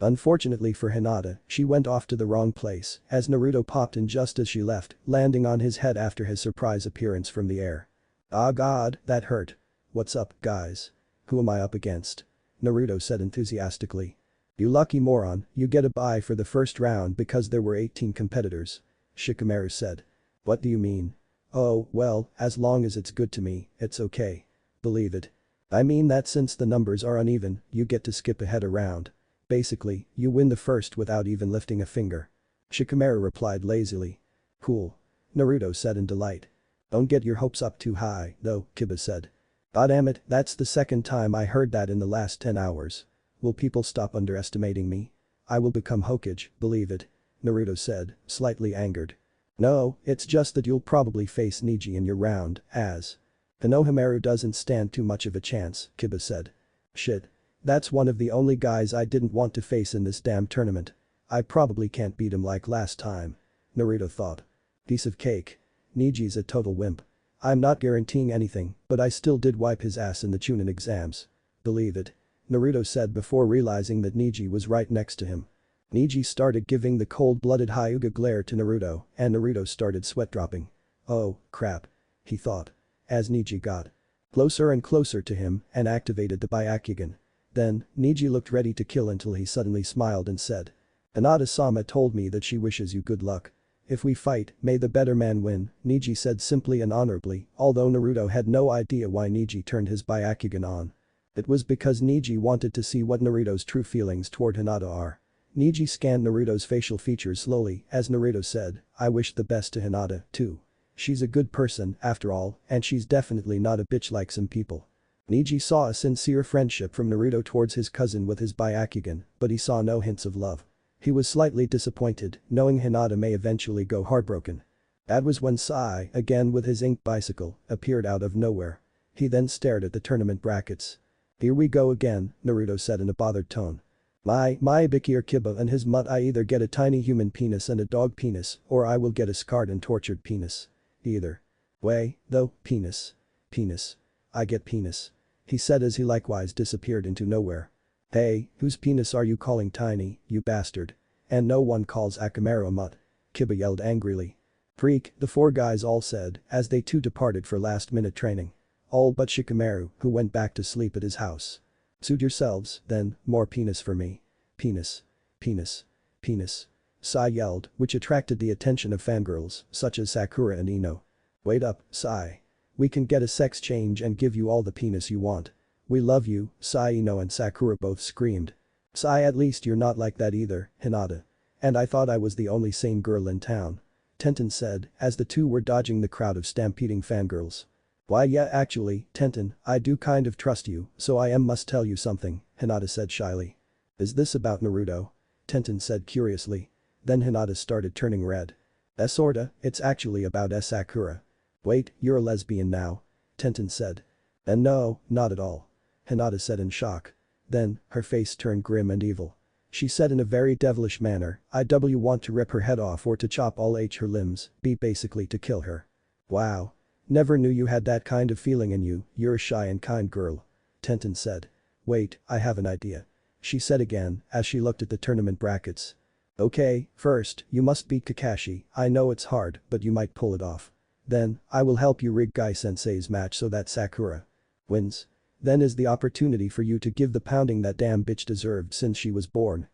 Unfortunately for Hinata, she went off to the wrong place as Naruto popped in just as she left, landing on his head after his surprise appearance from the air. Ah god, that hurt. What's up, guys? Who am I up against? Naruto said enthusiastically. You lucky moron, you get a bye for the first round because there were 18 competitors. Shikamaru said. What do you mean? Oh, well, as long as it's good to me, it's okay. Believe it. I mean that since the numbers are uneven, you get to skip ahead a round. Basically, you win the first without even lifting a finger. Shikamaru replied lazily. Cool. Naruto said in delight. Don't get your hopes up too high, though, Kiba said. God damn it, that's the second time I heard that in the last 10 hours. Will people stop underestimating me? I will become Hokage, believe it. Naruto said, slightly angered. No, it's just that you'll probably face Neji in your round, as. Konohamaru doesn't stand too much of a chance, Kiba said. Shit. That's one of the only guys I didn't want to face in this damn tournament. I probably can't beat him like last time. Naruto thought. Piece of cake. Neji's a total wimp. I'm not guaranteeing anything, but I still did wipe his ass in the Chunin exams. Believe it. Naruto said before realizing that Neji was right next to him. Neji started giving the cold-blooded Hyuga glare to Naruto, and Naruto started sweat dropping. Oh, crap. He thought. As Neji got closer and closer to him and activated the Byakugan. Then, Neji looked ready to kill until he suddenly smiled and said. Hinata-sama told me that she wishes you good luck. If we fight, may the better man win, Neji said simply and honorably, although Naruto had no idea why Neji turned his Byakugan on. It was because Neji wanted to see what Naruto's true feelings toward Hinata are. Neji scanned Naruto's facial features slowly as Naruto said, I wish the best to Hinata, too. She's a good person, after all, and she's definitely not a bitch like some people. Neji saw a sincere friendship from Naruto towards his cousin with his Byakugan, but he saw no hints of love. He was slightly disappointed, knowing Hinata may eventually go heartbroken. That was when Sai, again with his ink bicycle, appeared out of nowhere. He then stared at the tournament brackets. Here we go again, Naruto said in a bothered tone. My Ibikir Kiba and his mutt, I either get a tiny human penis and a dog penis, or I will get a scarred and tortured penis. Either way, though, penis. Penis. I get penis. He said as he likewise disappeared into nowhere. Hey, whose penis are you calling tiny, you bastard? And no one calls Akamaru a mutt. Kiba yelled angrily. Freak, the 4 guys all said as they too departed for last-minute training. All but Shikamaru, who went back to sleep at his house. Suit yourselves, then, more penis for me. Penis. Penis. Penis. Sai yelled, which attracted the attention of fangirls, such as Sakura and Ino. Wait up, Sai. We can get a sex change and give you all the penis you want. We love you, Sai. Ino and Sakura both screamed. Sai, at least you're not like that either, Hinata. And I thought I was the only sane girl in town. Tenten said, as the two were dodging the crowd of stampeding fangirls. Why yeah actually, Tenten, I do kind of trust you, so I must tell you something, Hinata said shyly. Is this about Naruto? Tenten said curiously. Then Hinata started turning red. Sorta, it's actually about Sakura. Wait, you're a lesbian now? Tenten said. And no, not at all. Hinata said in shock. Then, her face turned grim and evil. She said in a very devilish manner, I want to rip her head off or to chop all her limbs, basically to kill her. Wow. Never knew you had that kind of feeling in you, you're a shy and kind girl. Tenten said. Wait, I have an idea. She said again, as she looked at the tournament brackets. Okay, first, you must beat Kakashi, I know it's hard, but you might pull it off. Then, I will help you rig Guy-sensei's match so that Sakura wins. Then is the opportunity for you to give the pounding that damn bitch deserved since she was born.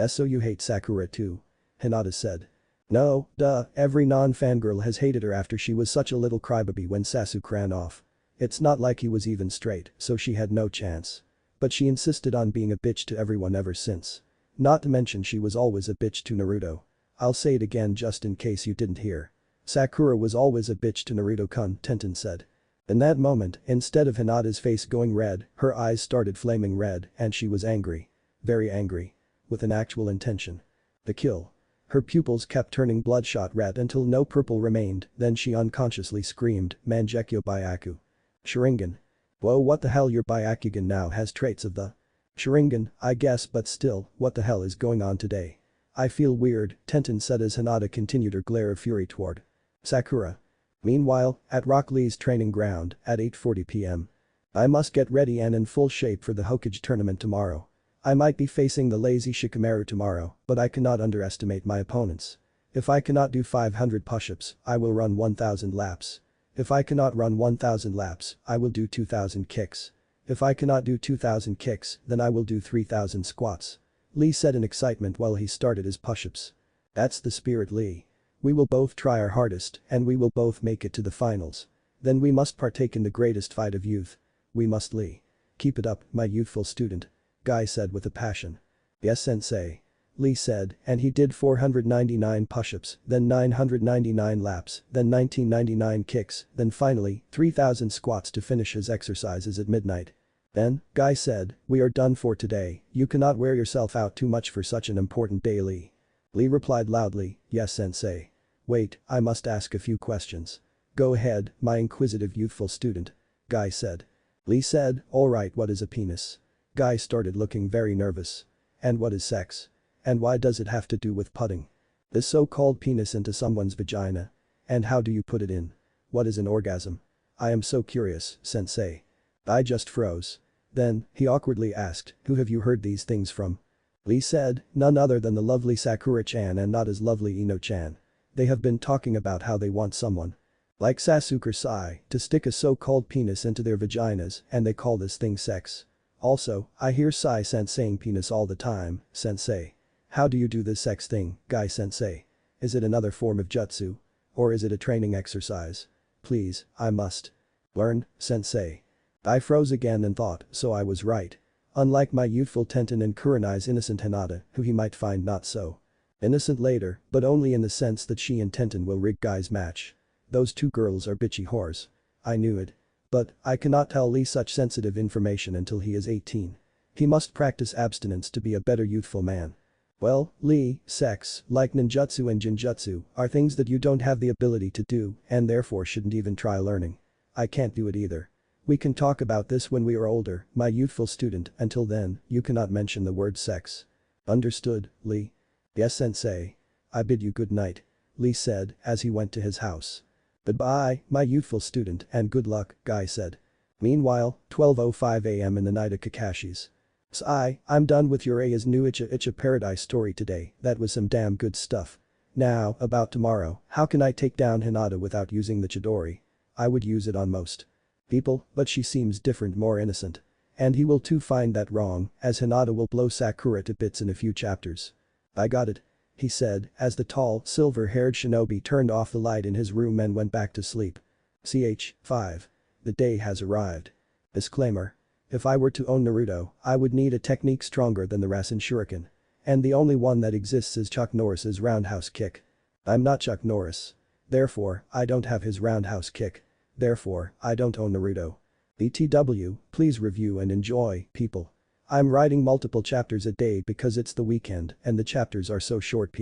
So you hate Sakura too? Hinata said. No, duh, every non-fangirl has hated her after she was such a little crybaby when Sasuke ran off. It's not like he was even straight, so she had no chance. But she insisted on being a bitch to everyone ever since. Not to mention she was always a bitch to Naruto. I'll say it again just in case you didn't hear. Sakura was always a bitch to Naruto-kun, Tenten said. In that moment, instead of Hinata's face going red, her eyes started flaming red and she was angry. Very angry. With an actual intention. The kill. Her pupils kept turning bloodshot red until no purple remained, then she unconsciously screamed, Mangekyo Byaku. Sharingan. Whoa, what the hell, your Byakugan now has traits of the Sharingan, I guess, but still, what the hell is going on today? I feel weird, Tenten said as Hinata continued her glare of fury toward Sakura. Meanwhile, at Rock Lee's training ground, at 8:40 p.m. I must get ready and in full shape for the Hokage tournament tomorrow. I might be facing the lazy Shikamaru tomorrow, but I cannot underestimate my opponents. If I cannot do 500 push-ups, I will run 1000 laps. If I cannot run 1000 laps, I will do 2000 kicks. If I cannot do 2000 kicks, then I will do 3000 squats. Lee said in excitement while he started his push-ups. That's the spirit, Lee. We will both try our hardest and we will both make it to the finals. Then we must partake in the greatest fight of youth. We must, Lee. Keep it up, my youthful student. Guy said with a passion. Yes, sensei. Lee said, and he did 499 push-ups, then 999 laps, then 1999 kicks, then finally 3000 squats to finish his exercises at midnight. Then, Guy said, we are done for today, you cannot wear yourself out too much for such an important day, Lee. Lee replied loudly, yes, sensei. Wait, I must ask a few questions. Go ahead, my inquisitive youthful student. Guy said. Lee said, alright, what is a penis? Guy started looking very nervous. And what is sex? And why does it have to do with putting this so-called penis into someone's vagina? And how do you put it in? What is an orgasm? I am so curious, sensei. I just froze. Then, he awkwardly asked, who have you heard these things from? Lee said, none other than the lovely Sakura-chan and not as lovely Ino-chan. They have been talking about how they want someone like Sasuke or Sai to stick a so-called penis into their vaginas and they call this thing sex. Also, I hear Sai-sen saying penis all the time, sensei. How do you do this sex thing, Guy sensei? Is it another form of jutsu? Or is it a training exercise? Please, I must learn, sensei. I froze again and thought, so I was right. Unlike my youthful Tenten and Kurenai's innocent Hinata, who he might find not so innocent later, but only in the sense that she and Tenten will rig Guy's match. Those two girls are bitchy whores. I knew it. But, I cannot tell Lee such sensitive information until he is 18. He must practice abstinence to be a better youthful man. Well, Lee, sex, like ninjutsu and jinjutsu, are things that you don't have the ability to do and therefore shouldn't even try learning. I can't do it either. We can talk about this when we are older, my youthful student, until then, you cannot mention the word sex. Understood, Lee? Yes, sensei. I bid you good night. Lee said as he went to his house. Goodbye, my youthful student, and good luck, Guy said. Meanwhile, 12:05 a.m. in the night of Kakashi's. Sai, I'm done with your Aya's new Icha Paradise story today, that was some damn good stuff. Now, about tomorrow, how can I take down Hinata without using the Chidori? I would use it on most people, but she seems different, more innocent. And he will too find that wrong, as Hinata will blow Sakura to bits in a few chapters. I got it. He said, as the tall, silver-haired shinobi turned off the light in his room and went back to sleep. Ch. 5. The day has arrived. Disclaimer. If I were to own Naruto, I would need a technique stronger than the Rasen Shuriken. And the only one that exists is Chuck Norris's roundhouse kick. I'm not Chuck Norris. Therefore, I don't have his roundhouse kick. Therefore, I don't own Naruto. BTW, please review and enjoy, people. I'm writing multiple chapters a day because it's the weekend and the chapters are so short.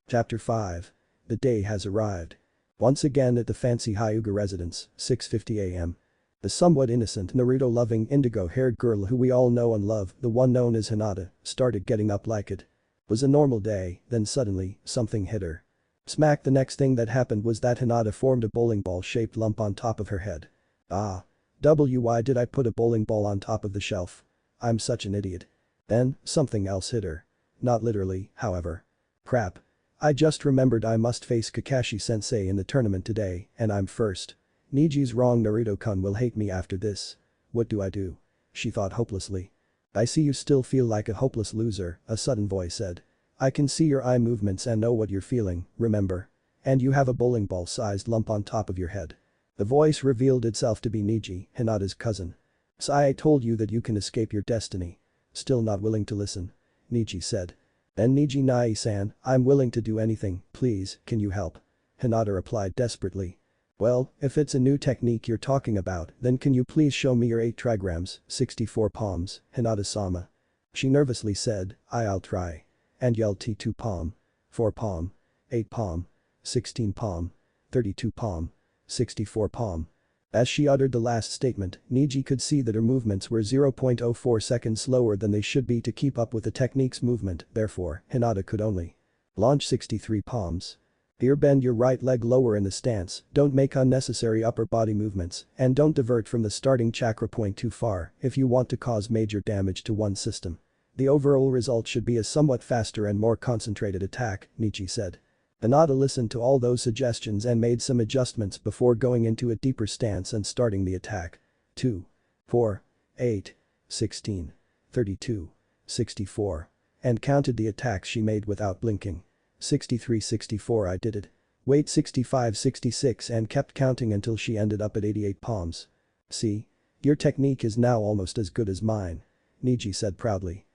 Chapter 5. The day has arrived. Once again at the fancy Hyuga residence, 6:50 a.m. The somewhat innocent Naruto-loving indigo-haired girl who we all know and love, the one known as Hinata, started getting up like it was a normal day, then suddenly, something hit her. Smack, the next thing that happened was that Hinata formed a bowling ball-shaped lump on top of her head. Why did I put a bowling ball on top of the shelf? I'm such an idiot. Then, something else hit her. Not literally, however. Crap. I just remembered I must face Kakashi-sensei in the tournament today, and I'm first. Neji's wrong, Naruto-kun will hate me after this. What do I do? She thought hopelessly. I see you still feel like a hopeless loser, a sudden voice said. I can see your eye movements and know what you're feeling, remember? And you have a bowling ball-sized lump on top of your head. The voice revealed itself to be Neji, Hinata's cousin. "So I told you that you can escape your destiny." Still not willing to listen. Neji said. "Then Neji Nai-san, I'm willing to do anything, please, can you help?" Hinata replied desperately. "Well, if it's a new technique you're talking about, then can you please show me your 8 trigrams, 64 palms, Hinata-sama?" She nervously said, I'll try. And yelled T2 palm. 4 palm. 8 palm. 16 palm. 32 palm. 64 palm. As she uttered the last statement, Neji could see that her movements were 0.04 seconds slower than they should be to keep up with the technique's movement, therefore, Hinata could only launch 63 palms. Here, bend your right leg lower in the stance, don't make unnecessary upper body movements, and don't divert from the starting chakra point too far if you want to cause major damage to one system. The overall result should be a somewhat faster and more concentrated attack, Neji said. Hinata listened to all those suggestions and made some adjustments before going into a deeper stance and starting the attack. 2. 4. 8. 16. 32. 64. And counted the attacks she made without blinking. 63, 64, I did it. Wait, 65, 66, and kept counting until she ended up at 88 palms. "See? Your technique is now almost as good as mine," Neji said proudly.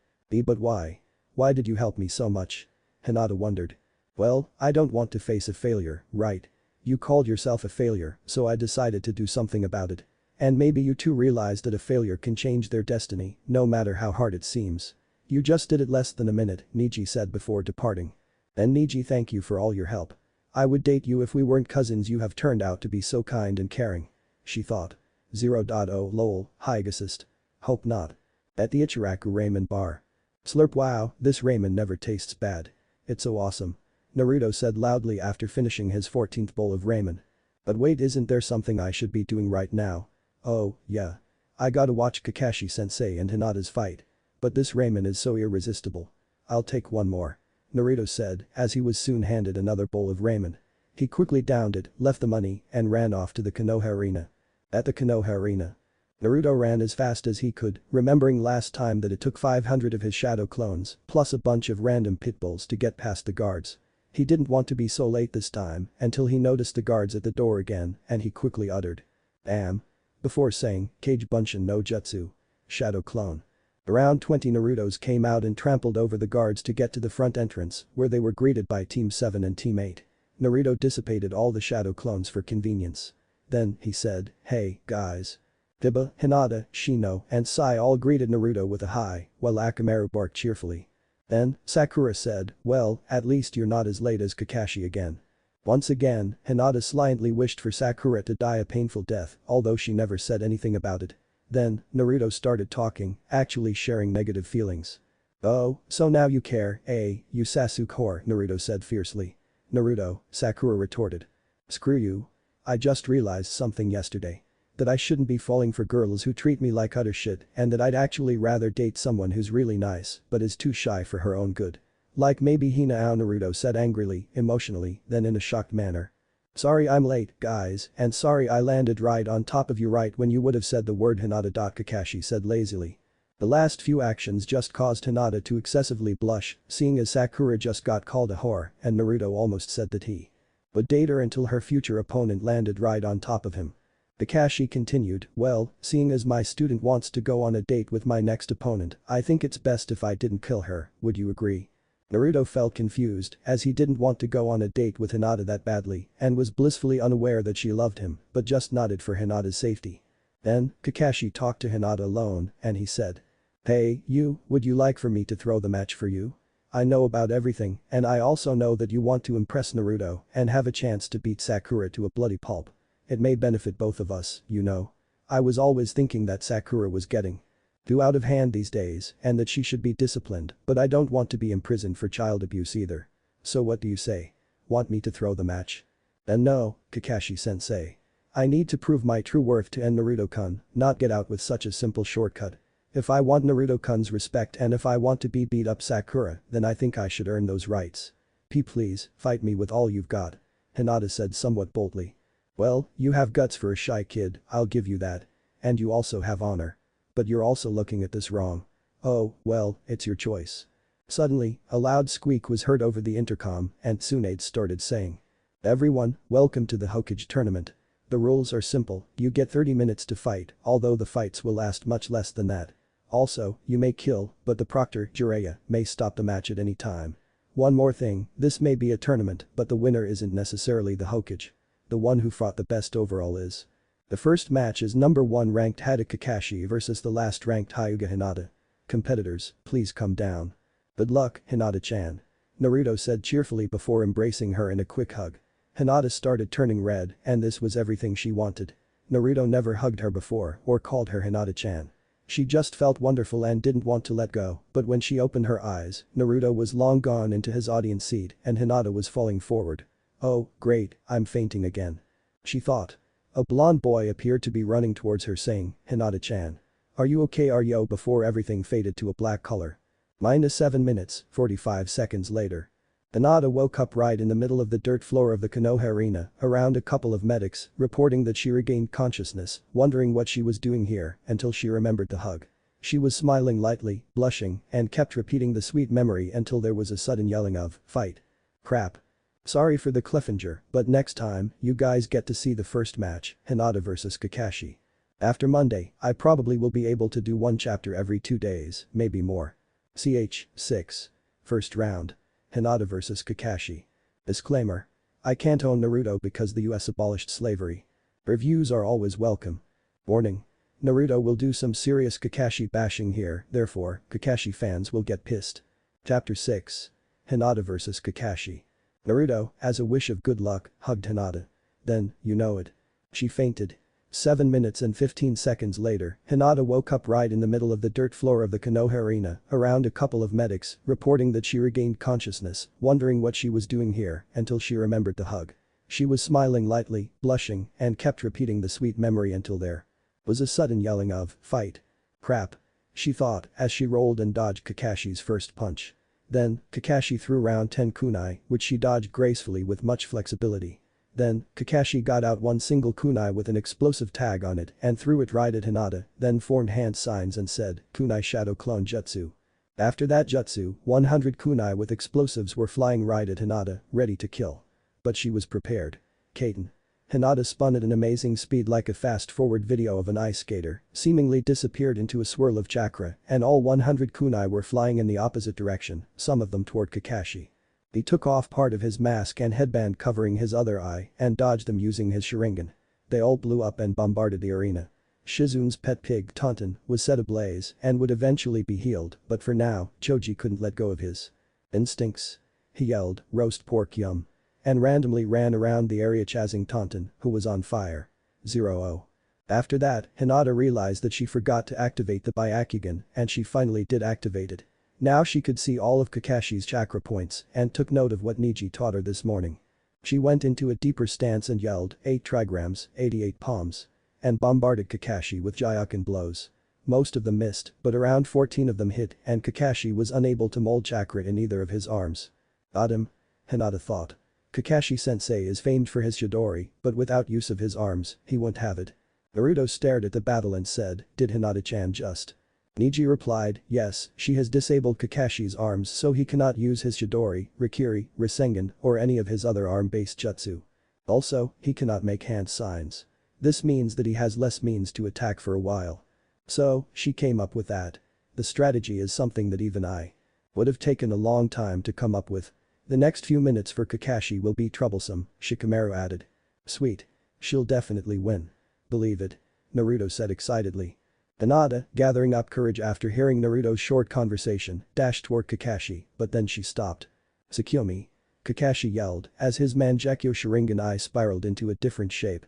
But why? Why did you help me so much?" Hinata wondered. "Well, I don't want to face a failure, right? You called yourself a failure, so I decided to do something about it. And maybe you too realize that a failure can change their destiny, no matter how hard it seems. You just did it less than a minute," Neji said before departing. "And Neji, thank you for all your help. I would date you if we weren't cousins, you have turned out to be so kind and caring," she thought. 0.0 lol, Hygasist. Hope not. At the Ichiraku ramen bar. "Slurp, wow, this ramen never tastes bad. It's so awesome," Naruto said loudly after finishing his 14th bowl of ramen. "But wait, isn't there something I should be doing right now?" "Oh, yeah. I gotta watch Kakashi-sensei and Hinata's fight. But this ramen is so irresistible. I'll take one more," Naruto said as he was soon handed another bowl of ramen. He quickly downed it, left the money, and ran off to the Konoha arena. At the Konoha arena, Naruto ran as fast as he could, remembering last time that it took 500 of his shadow clones, plus a bunch of random pitbulls to get past the guards. He didn't want to be so late this time until he noticed the guards at the door again, and he quickly uttered, "Damn," before saying, "Kage Bunshin no Jutsu. Shadow clone." Around 20 Narutos came out and trampled over the guards to get to the front entrance, where they were greeted by Team 7 and Team 8. Naruto dissipated all the shadow clones for convenience. Then, he said, "Hey, guys." Hiba, Hinata, Shino, and Sai all greeted Naruto with a hi, while Akamaru barked cheerfully. Then, Sakura said, "Well, at least you're not as late as Kakashi again." Once again, Hinata slyly wished for Sakura to die a painful death, although she never said anything about it. Then, Naruto started talking, actually sharing negative feelings. "Oh, so now you care, eh, you Sasuke whore," Naruto said fiercely. "Naruto," Sakura retorted. "Screw you. I just realized something yesterday. That I shouldn't be falling for girls who treat me like utter shit, and that I'd actually rather date someone who's really nice but is too shy for her own good. Like maybe Hinata," Naruto said angrily, emotionally, then in a shocked manner. "Sorry I'm late, guys, and sorry I landed right on top of you right when you would have said the word Hinata." Kakashi said lazily. The last few actions just caused Hinata to excessively blush, seeing as Sakura just got called a whore and Naruto almost said that he would date her until her future opponent landed right on top of him. Kakashi continued, "Well, seeing as my student wants to go on a date with my next opponent, I think it's best if I didn't kill her, would you agree?" Naruto felt confused as he didn't want to go on a date with Hinata that badly and was blissfully unaware that she loved him but just nodded for Hinata's safety. Then, Kakashi talked to Hinata alone and he said, "Hey, you, would you like for me to throw the match for you? I know about everything and I also know that you want to impress Naruto and have a chance to beat Sakura to a bloody pulp. It may benefit both of us, you know. I was always thinking that Sakura was getting too out of hand these days and that she should be disciplined, but I don't want to be imprisoned for child abuse either. So what do you say? Want me to throw the match?" "And no, Kakashi-sensei. I need to prove my true worth to end Naruto-kun, not get out with such a simple shortcut. If I want Naruto-kun's respect and if I want to beat up Sakura, then I think I should earn those rights. Please, fight me with all you've got," Hinata said somewhat boldly. "Well, you have guts for a shy kid, I'll give you that. And you also have honor. But you're also looking at this wrong. Oh, well, it's your choice." Suddenly, a loud squeak was heard over the intercom and Tsunade started saying, "Everyone, welcome to the Hokage tournament. The rules are simple, you get 30 minutes to fight, although the fights will last much less than that. Also, you may kill, but the proctor, Jiraiya, may stop the match at any time. One more thing, this may be a tournament, but the winner isn't necessarily the hokage. The one who fought the best overall is. The first match is number 1 ranked Kakashi versus the last ranked Hyuga Hinata. Competitors, please come down. Good luck, Hinata-chan. Naruto said cheerfully before embracing her in a quick hug. Hinata started turning red, and this was everything she wanted. Naruto never hugged her before or called her Hinata-chan. She just felt wonderful and didn't want to let go, but when she opened her eyes, Naruto was long gone into his audience seat and Hinata was falling forward. Oh, great, I'm fainting again. She thought. A blonde boy appeared to be running towards her saying, Hinata-chan. Are you okay before everything faded to a black color. -7 minutes, 45 seconds later. Hinata woke up right in the middle of the dirt floor of the Konoha arena, around a couple of medics, reporting that she regained consciousness, wondering what she was doing here, until she remembered the hug. She was smiling lightly, blushing, and kept repeating the sweet memory until there was a sudden yelling of, fight. Crap. Sorry for the cliffhanger, but next time, you guys get to see the first match, Hinata vs Kakashi. After Monday, I probably will be able to do one chapter every 2 days, maybe more. Ch. 6. First round. Hinata vs Kakashi. Disclaimer. I can't own Naruto because the US abolished slavery. Reviews are always welcome. Warning. Naruto will do some serious Kakashi bashing here, therefore, Kakashi fans will get pissed. Chapter 6. Hinata vs Kakashi. Naruto, as a wish of good luck, hugged Hinata. Then, you know it. She fainted. 7 minutes and 15 seconds later, Hinata woke up right in the middle of the dirt floor of the Konoha arena, around a couple of medics, reporting that she regained consciousness, wondering what she was doing here, until she remembered the hug. She was smiling lightly, blushing, and kept repeating the sweet memory until there was a sudden yelling of, fight. Crap. She thought, as she rolled and dodged Kakashi's first punch. Then, Kakashi threw round 10 kunai, which she dodged gracefully with much flexibility. Then, Kakashi got out one single kunai with an explosive tag on it and threw it right at Hinata, then formed hand signs and said, kunai shadow clone jutsu. After that jutsu, 100 kunai with explosives were flying right at Hinata, ready to kill. But she was prepared. Kaiten. Hinata spun at an amazing speed like a fast-forward video of an ice skater, seemingly disappeared into a swirl of chakra, and all 100 kunai were flying in the opposite direction, some of them toward Kakashi. He took off part of his mask and headband covering his other eye and dodged them using his Sharingan. They all blew up and bombarded the arena. Shizune's pet pig Tenten was set ablaze and would eventually be healed, but for now, Choji couldn't let go of his instincts. He yelled, roast pork yum. And randomly ran around the area chasing Tenten, who was on fire. 0-0. After that, Hinata realized that she forgot to activate the Byakugan and she finally did activate it. Now she could see all of Kakashi's chakra points and took note of what Neji taught her this morning. She went into a deeper stance and yelled, 8 trigrams, 88 palms. And bombarded Kakashi with Gyuken blows. Most of them missed, but around 14 of them hit and Kakashi was unable to mold chakra in either of his arms. Got him? Hinata thought. Kakashi-sensei is famed for his Chidori, but without use of his arms, he won't have it. Naruto stared at the battle and said, did Hinata-chan just? Neji replied, yes, she has disabled Kakashi's arms so he cannot use his Chidori, Rikiri, Rasengan, or any of his other arm-based jutsu. Also, he cannot make hand signs. This means that he has less means to attack for a while. So, she came up with that. The strategy is something that even I would have taken a long time to come up with. The next few minutes for Kakashi will be troublesome, Shikamaru added. Sweet. She'll definitely win. Believe it. Naruto said excitedly. Hinata, gathering up courage after hearing Naruto's short conversation, dashed toward Kakashi, but then she stopped. Tsukuyomi. Kakashi yelled as his Mangekyo Sharingan eye spiraled into a different shape.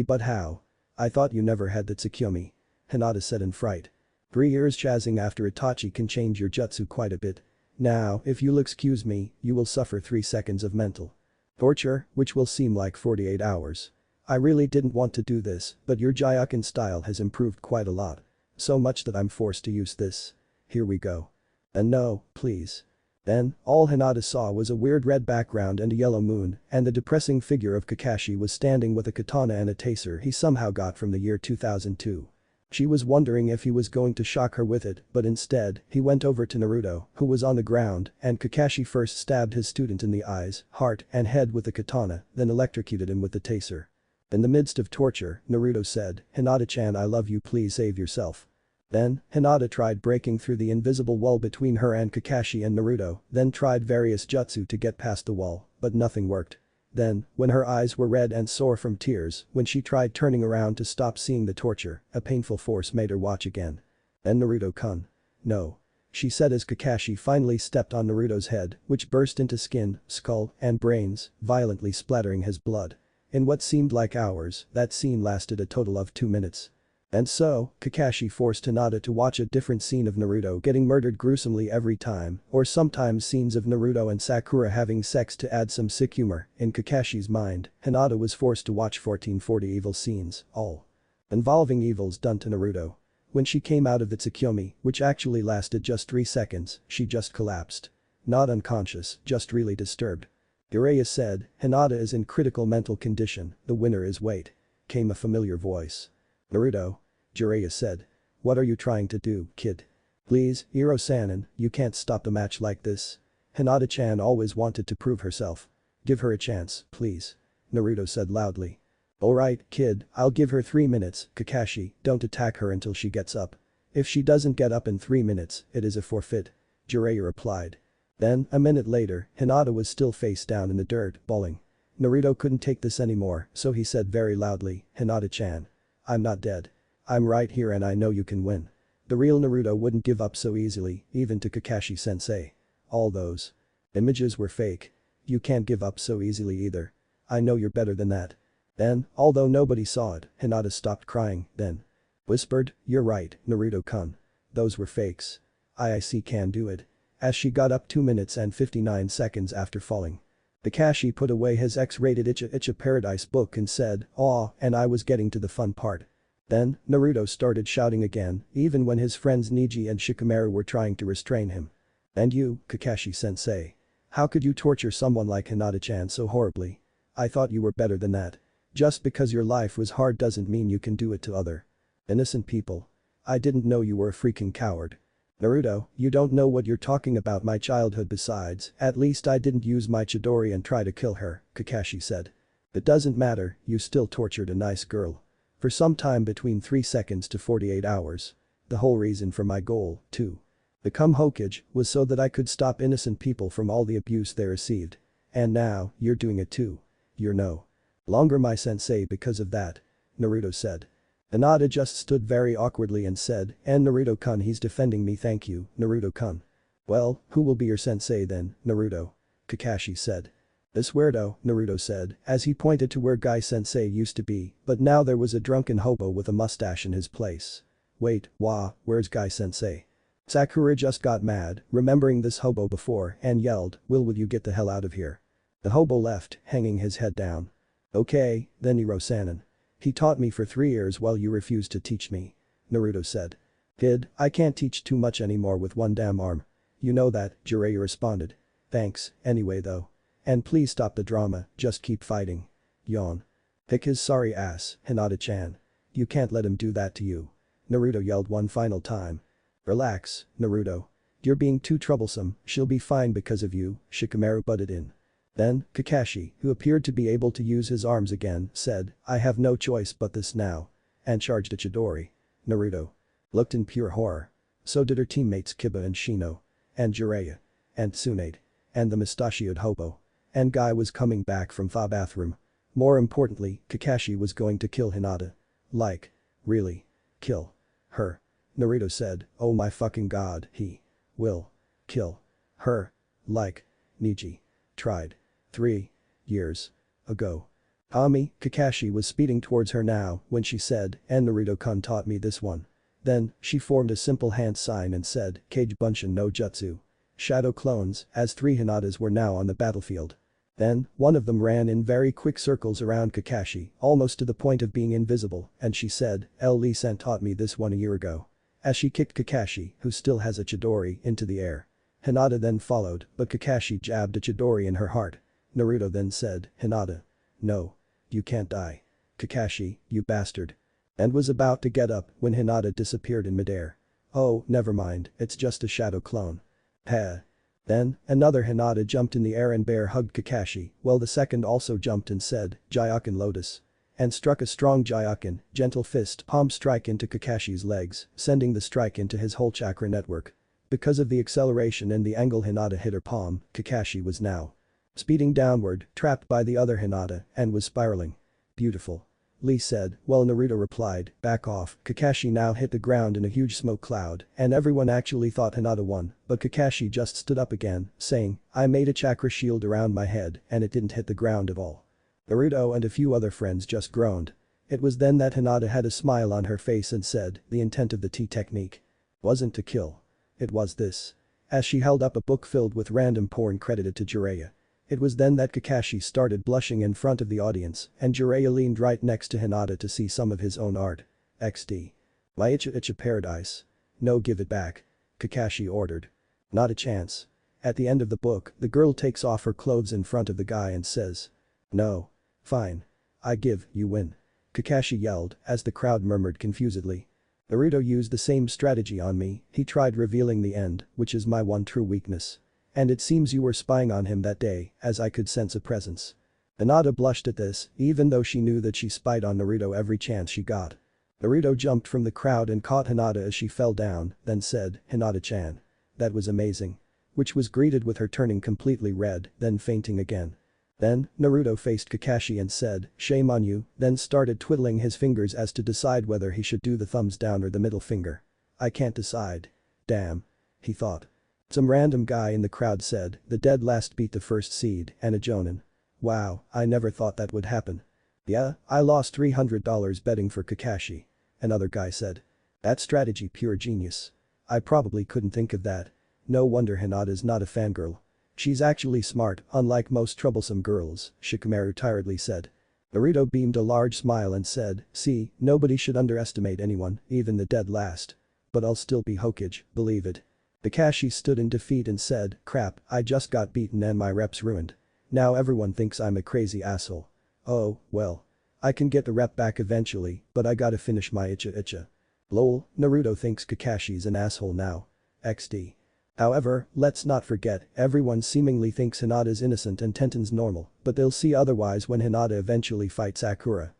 But how? I thought you never had that Tsukuyomi. Hinata said in fright. 3 years chasing after Itachi can change your jutsu quite a bit. Now, if you'll excuse me, you will suffer 3 seconds of mental torture, which will seem like 48 hours. I really didn't want to do this, but your Gyuken style has improved quite a lot. So much that I'm forced to use this. Here we go. And no, please. Then, all Hinata saw was a weird red background and a yellow moon, and the depressing figure of Kakashi was standing with a katana and a taser he somehow got from the year 2002. She was wondering if he was going to shock her with it, but instead, he went over to Naruto, who was on the ground, and Kakashi first stabbed his student in the eyes, heart, and head with the katana, then electrocuted him with the taser. In the midst of torture, Naruto said, "Hinata-chan, I love you, please save yourself." Then, Hinata tried breaking through the invisible wall between her and Kakashi and Naruto, then tried various jutsu to get past the wall, but nothing worked. Then, when her eyes were red and sore from tears, when she tried turning around to stop seeing the torture, a painful force made her watch again. Then Naruto-kun. No. She said as Kakashi finally stepped on Naruto's head, which burst into skin, skull, and brains, violently splattering his blood. In what seemed like hours, that scene lasted a total of 2 minutes. And so, Kakashi forced Hinata to watch a different scene of Naruto getting murdered gruesomely every time, or sometimes scenes of Naruto and Sakura having sex to add some sick humor. In Kakashi's mind, Hinata was forced to watch 1440 evil scenes, all involving evils done to Naruto. When she came out of the Tsukuyomi, which actually lasted just 3 seconds, she just collapsed. Not unconscious, just really disturbed. Jiraiya said, "Hinata is in critical mental condition, the winner is wait." Came a familiar voice. "Naruto?" Jiraiya said. "What are you trying to do, kid? Please, Iro-sanin, you can't stop the match like this. Hinata-chan always wanted to prove herself. Give her a chance, please." Naruto said loudly. "Alright, kid, I'll give her 3 minutes, Kakashi, don't attack her until she gets up. If she doesn't get up in 3 minutes, it is a forfeit." Jiraiya replied. Then, a minute later, Hinata was still face down in the dirt, bawling. Naruto couldn't take this anymore, so he said very loudly, "Hinata-chan. I'm not dead. I'm right here and I know you can win." The real Naruto wouldn't give up so easily, even to Kakashi-sensei. All those images were fake. You can't give up so easily either. I know you're better than that. Then, although nobody saw it, Hinata stopped crying, then whispered, "You're right, Naruto-kun. Those were fakes. I can do it." As she got up 2 minutes and 59 seconds after falling. Kakashi put away his X-rated Icha Paradise book and said, "Aw, and I was getting to the fun part." Then, Naruto started shouting again, even when his friends Neji and Shikamaru were trying to restrain him. "And you, Kakashi-sensei. How could you torture someone like Hinata-chan so horribly? I thought you were better than that. Just because your life was hard doesn't mean you can do it to other innocent people. I didn't know you were a freaking coward. Naruto, you don't know what you're talking about. My childhood besides, at least I didn't use my Chidori and try to kill her," Kakashi said. "It doesn't matter, you still tortured a nice girl. For some time between 3 seconds to 48 hours. The whole reason for my goal, to become Hokage, was so that I could stop innocent people from all the abuse they received. And now, you're doing it too. You're no longer my sensei because of that," Naruto said. Hinata just stood very awkwardly and said, "And Naruto-kun, he's defending me, thank you, Naruto-kun." "Well, who will be your sensei then, Naruto?" Kakashi said. "This weirdo," Naruto said, as he pointed to where Guy Sensei used to be, but now there was a drunken hobo with a mustache in his place. "Wait, where's Guy Sensei?" Sakura just got mad, remembering this hobo before, and yelled, Will you get the hell out of here?" The hobo left, hanging his head down. "Okay, then Iro-sanin. He taught me for 3 years while you refused to teach me," Naruto said. "Kid, I can't teach too much anymore with one damn arm. You know that," Jiraiya responded. "Thanks, anyway though. And please stop the drama, just keep fighting." Yawn. "Pick his sorry ass, Hinata-chan. You can't let him do that to you," Naruto yelled one final time. "Relax, Naruto. You're being too troublesome, she'll be fine because of you," Shikamaru butted in. Then, Kakashi, who appeared to be able to use his arms again, said, "I have no choice but this now." And charged a Chidori. Naruto looked in pure horror. So did her teammates Kiba and Shino. And Jiraiya. And Tsunade. And the mustachioed hobo. And Guy was coming back from the bathroom. More importantly, Kakashi was going to kill Hinata. Like. Really. Kill. Her. Naruto said, "Oh my fucking god, he will kill her. Like. Neji tried 3 years ago." Kakashi was speeding towards her now when she said, "And Naruto-kun taught me this one." Then, she formed a simple hand sign and said, "Kage Bunshin no Jutsu." Shadow clones, as 3 Hinatas were now on the battlefield. Then, one of them ran in very quick circles around Kakashi, almost to the point of being invisible, and she said, Lee-san taught me this 1 year ago." As she kicked Kakashi, who still has a Chidori, into the air. Hinata then followed, but Kakashi jabbed a Chidori in her heart. Naruto then said, "Hinata. No. You can't die. Kakashi, you bastard." And was about to get up when Hinata disappeared in midair. "Oh, never mind, it's just a shadow clone." Heh. Then, another Hinata jumped in the air and bear hugged Kakashi, while the second also jumped and said, "Jyoken Lotus." and struck a strong Gyuken, gentle fist palm strike into Kakashi's legs, sending the strike into his whole chakra network. Because of the acceleration and the angle Hinata hit her palm, Kakashi was now speeding downward, trapped by the other Hinata, and was spiraling. Beautiful. Lee said, while Naruto replied, back off. Kakashi now hit the ground in a huge smoke cloud, and everyone actually thought Hinata won, but Kakashi just stood up again, saying, I made a chakra shield around my head and it didn't hit the ground at all. Naruto and a few other friends just groaned. It was then that Hinata had a smile on her face and said, the intent of the T technique wasn't to kill. It was this. As she held up a book filled with random porn credited to Jiraiya. It was then that Kakashi started blushing in front of the audience and Jiraiya leaned right next to Hinata to see some of his own art. XD. My Icha paradise. No, give it back. Kakashi ordered. Not a chance. At the end of the book, the girl takes off her clothes in front of the guy and says. No. Fine. I give, you win. Kakashi yelled as the crowd murmured confusedly. Naruto used the same strategy on me, he tried revealing the end, which is my one true weakness. And it seems you were spying on him that day, as I could sense a presence. Hinata blushed at this, even though she knew that she spied on Naruto every chance she got. Naruto jumped from the crowd and caught Hinata as she fell down, then said, Hinata-chan. That was amazing. Which was greeted with her turning completely red, then fainting again. Then, Naruto faced Kakashi and said, shame on you, then started twiddling his fingers as to decide whether he should do the thumbs down or the middle finger. I can't decide. Damn. He thought. Some random guy in the crowd said, the dead last beat the first seed and a jonin. Wow, I never thought that would happen. Yeah, I lost $300 betting for Kakashi. Another guy said. That strategy pure genius. I probably couldn't think of that. No wonder Hinata's not a fangirl. She's actually smart, unlike most troublesome girls, Shikamaru tiredly said. Naruto beamed a large smile and said, see, nobody should underestimate anyone, even the dead last. But I'll still be Hokage, believe it. Kakashi stood in defeat and said, crap, I just got beaten and my rep's ruined. Now everyone thinks I'm a crazy asshole. Oh, well. I can get the rep back eventually, but I gotta finish my Icha. Lol, Naruto thinks Kakashi's an asshole now. XD. However, let's not forget, everyone seemingly thinks Hinata's innocent and Tenten's normal, but they'll see otherwise when Hinata eventually fights Sakura.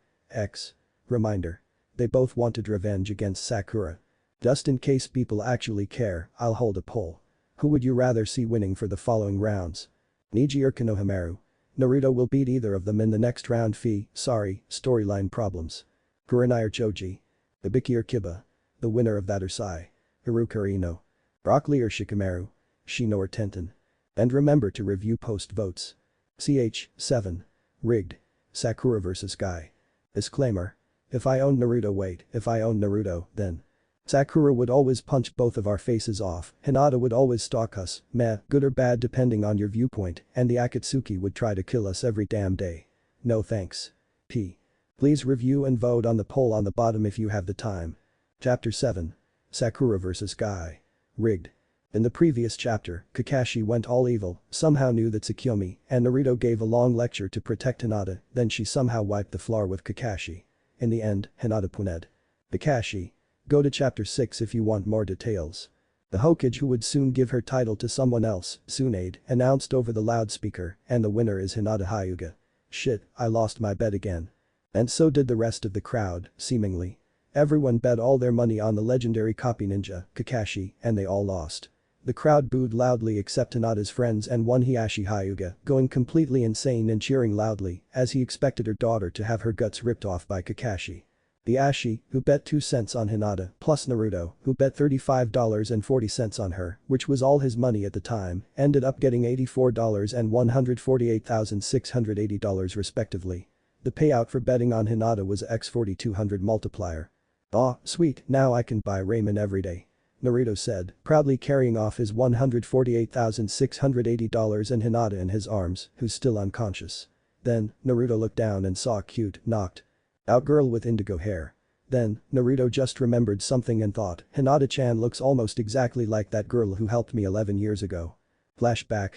Reminder. They both wanted revenge against Sakura. Just in case people actually care, I'll hold a poll. Who would you rather see winning for the following rounds? Neji or Konohamaru? Naruto will beat either of them in the next round. Storyline problems. Kurenai or Choji? Hibiki or Kiba? The winner of that or Sai? Haruka or Ino? Broccoli or Shikamaru? Shino or Tenten? And remember to review post votes. 7. Rigged. Sakura vs Guy. Disclaimer. If I own Naruto, then Sakura would always punch both of our faces off, Hinata would always stalk us, meh, good or bad depending on your viewpoint, and the Akatsuki would try to kill us every damn day. No thanks. Please review and vote on the poll on the bottom if you have the time. Chapter 7. Sakura vs Guy. Rigged. In the previous chapter, Kakashi went all evil, somehow knew that Tsukuyomi and Naruto gave a long lecture to protect Hinata, then she somehow wiped the floor with Kakashi. In the end, Hinata puned Kakashi. Go to chapter 6 if you want more details. The Hokage who would soon give her title to someone else, Tsunade, announced over the loudspeaker, and the winner is Hinata Hyuga. Shit, I lost my bet again. And so did the rest of the crowd, seemingly. Everyone bet all their money on the legendary copy ninja, Kakashi, and they all lost. The crowd booed loudly except Hinata's friends and one Hiashi Hyuga, going completely insane and cheering loudly, as he expected her daughter to have her guts ripped off by Kakashi. The Ashi, who bet 2 cents on Hinata, plus Naruto, who bet $35.40 on her, which was all his money at the time, ended up getting $84 and $148,680 respectively. The payout for betting on Hinata was a x4200 multiplier. Aw, sweet, now I can buy ramen every day. Naruto said, proudly carrying off his $148,680 and Hinata in his arms, who's still unconscious. Then, Naruto looked down and saw a cute, knocked out girl with indigo hair. Then, Naruto just remembered something and thought, Hinata-chan looks almost exactly like that girl who helped me 11 years ago. Flashback.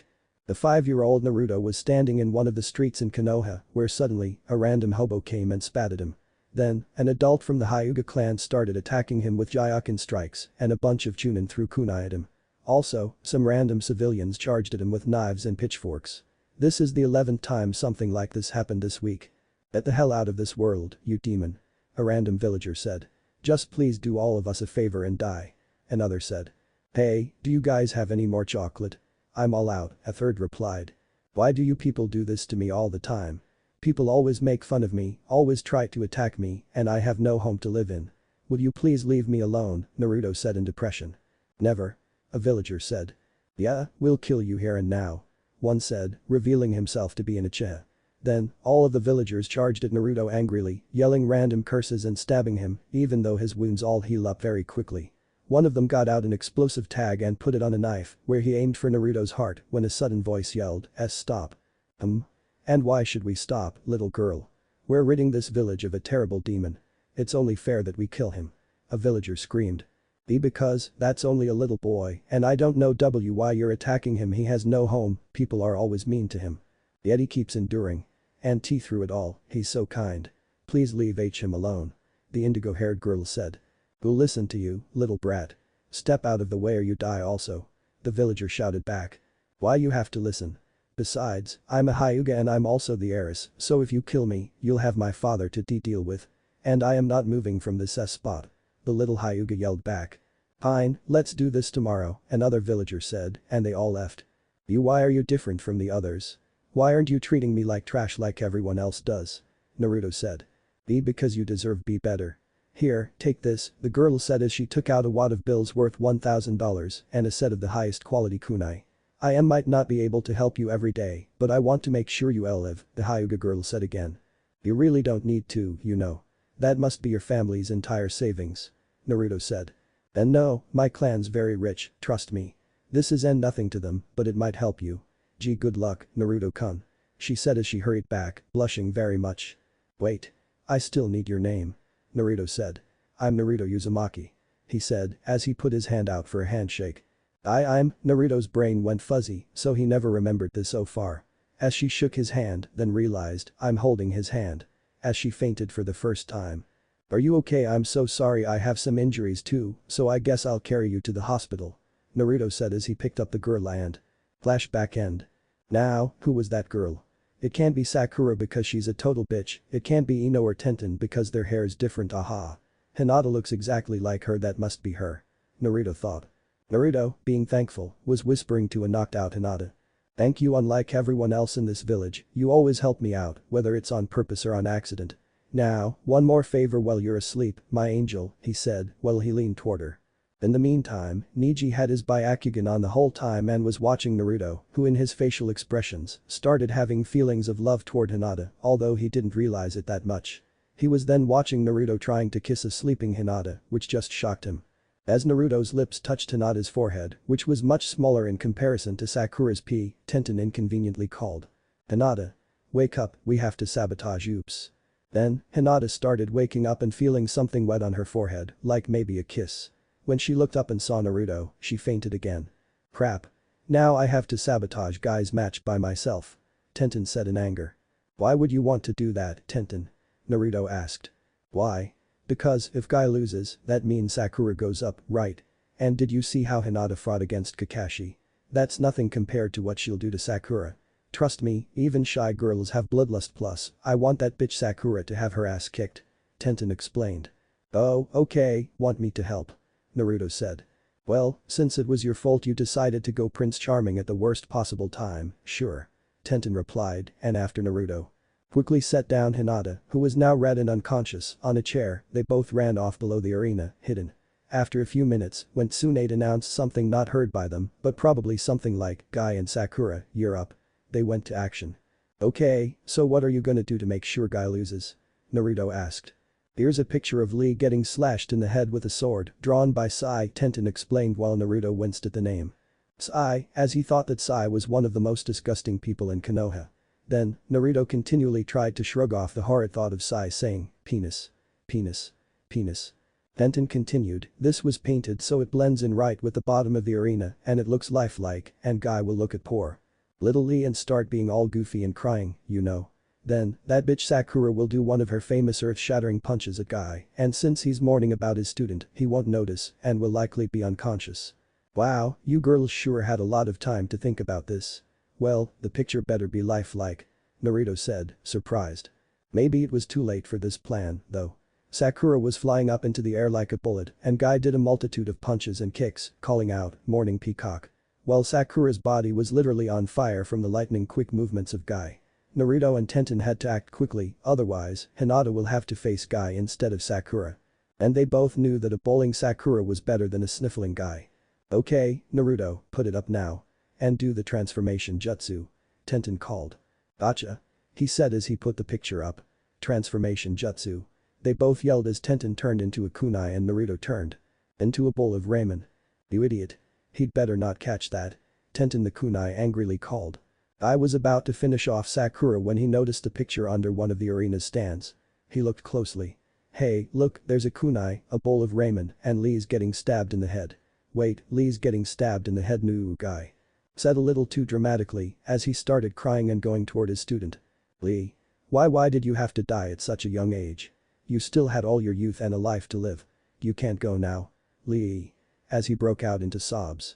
The 5-year-old Naruto was standing in one of the streets in Konoha, where suddenly, a random hobo came and spat at him. Then, an adult from the Hyuga clan started attacking him with Gyuken strikes, and a bunch of chunin threw kunai at him. Also, some random civilians charged at him with knives and pitchforks. This is the 11th time something like this happened this week. "Get the hell out of this world, you demon," a random villager said. "Just please do all of us a favor and die," another said. "Hey, do you guys have any more chocolate? I'm all out," a third replied. "Why do you people do this to me all the time? People always make fun of me, always try to attack me, and I have no home to live in. Would you please leave me alone?" Naruto said in depression. "Never," a villager said. "Yeah, we'll kill you here and now," one said, revealing himself to be an Uchiha. Then, all of the villagers charged at Naruto angrily, yelling random curses and stabbing him, even though his wounds all heal up very quickly. One of them got out an explosive tag and put it on a knife, where he aimed for Naruto's heart when a sudden voice yelled, "Stop." And why should we stop, little girl? We're ridding this village of a terrible demon. It's only fair that we kill him. A villager screamed. Because, that's only a little boy, and I don't know why you're attacking him. He has no home, people are always mean to him. Yet he keeps enduring. And through it all, he's so kind. Please leave him alone. The indigo-haired girl said. Who'll listen to you, little brat? Step out of the way or you die also. The villager shouted back. Why you have to listen? Besides, I'm a Hyuga and I'm also the heiress, so if you kill me, you'll have my father to deal with. And I am not moving from this spot. The little Hyuga yelled back. Fine, let's do this tomorrow, another villager said, and they all left. Why are you different from the others? Why aren't you treating me like trash like everyone else does? Naruto said. Because you deserve better. Here, take this, the girl said as she took out a wad of bills worth $1,000 and a set of the highest quality kunai. I might not be able to help you every day, but I want to make sure you all live, the Hyuga girl said again. You really don't need to, you know. That must be your family's entire savings. Naruto said. And no, my clan's very rich, trust me. This is nothing to them, but it might help you. Gee, good luck, Naruto-kun. She said as she hurried back, blushing very much. Wait. I still need your name. Naruto said. I'm Naruto Uzumaki. He said, as he put his hand out for a handshake. I'm, Naruto's brain went fuzzy, so he never remembered this so far. As she shook his hand, then realized, I'm holding his hand. As she fainted for the first time. Are you okay? I'm so sorry, I have some injuries too, so I guess I'll carry you to the hospital. Naruto said as he picked up the girl and. Flashback end. Now, who was that girl? It can't be Sakura because she's a total bitch, it can't be Ino or Tenten because their hair is different, aha. Hinata looks exactly like her, that must be her. Naruto thought. Naruto, being thankful, was whispering to a knocked out Hinata. Thank you, unlike everyone else in this village, you always help me out, whether it's on purpose or on accident. Now, one more favor while you're asleep, my angel, he said, while he leaned toward her. In the meantime, Neji had his Byakugan on the whole time and was watching Naruto, who in his facial expressions, started having feelings of love toward Hinata, although he didn't realize it that much. He was then watching Naruto trying to kiss a sleeping Hinata, which just shocked him. As Naruto's lips touched Hinata's forehead, which was much smaller in comparison to Sakura's Tenten inconveniently called. Hinata. Wake up, we have to sabotage oops. Then, Hinata started waking up and feeling something wet on her forehead, like maybe a kiss. When she looked up and saw Naruto, she fainted again. Crap. Now I have to sabotage Guy's match by myself. Tenten said in anger. Why would you want to do that, Tenten? Naruto asked. Why? Because if Guy loses, that means Sakura goes up, right? And did you see how Hinata fought against Kakashi? That's nothing compared to what she'll do to Sakura. Trust me, even shy girls have bloodlust, plus, I want that bitch Sakura to have her ass kicked. Tenten explained. Oh, okay, want me to help? Naruto said. Well, since it was your fault you decided to go Prince Charming at the worst possible time, sure. Tenten replied, and after Naruto quickly set down Hinata, who was now red and unconscious, on a chair, they both ran off below the arena, hidden. After a few minutes, when Tsunade announced something not heard by them, but probably something like, Guy and Sakura, you're up. They went to action. Okay, so what are you gonna do to make sure Guy loses? Naruto asked. Here's a picture of Lee getting slashed in the head with a sword, drawn by Sai, Tenten explained while Naruto winced at the name. Sai, as he thought that Sai was one of the most disgusting people in Konoha. Then, Naruto continually tried to shrug off the horrid thought of Sai saying, penis. Penis. Penis. Tenten continued, this was painted so it blends in right with the bottom of the arena and it looks lifelike and Guy will look at poor little Lee and start being all goofy and crying, you know. Then, that bitch Sakura will do one of her famous earth-shattering punches at Guy, and since he's mourning about his student, he won't notice and will likely be unconscious. Wow, you girls sure had a lot of time to think about this. Well, the picture better be lifelike. Naruto said, surprised. Maybe it was too late for this plan, though. Sakura was flying up into the air like a bullet and Guy did a multitude of punches and kicks, calling out, "Morning Peacock." While Sakura's body was literally on fire from the lightning-quick movements of Guy. Naruto and Tenten had to act quickly, otherwise, Hinata will have to face Guy instead of Sakura. And they both knew that a bowling Sakura was better than a sniffling Guy. "Okay, Naruto, put it up now. And do the transformation jutsu," Tenten called. "Gotcha," he said as he put the picture up. Transformation jutsu. They both yelled as Tenten turned into a kunai and Naruto turned into a bowl of ramen. "You idiot. He'd better not catch that," Tenten the kunai angrily called. I was about to finish off Sakura when he noticed a picture under one of the arena's stands. He looked closely. "Hey, look, there's a kunai, a bowl of ramen, and Lee's getting stabbed in the head." "Wait, Lee's getting stabbed in the head," new Guy said a little too dramatically as he started crying and going toward his student. "Lee. Why did you have to die at such a young age? You still had all your youth and a life to live. You can't go now. Lee." As he broke out into sobs.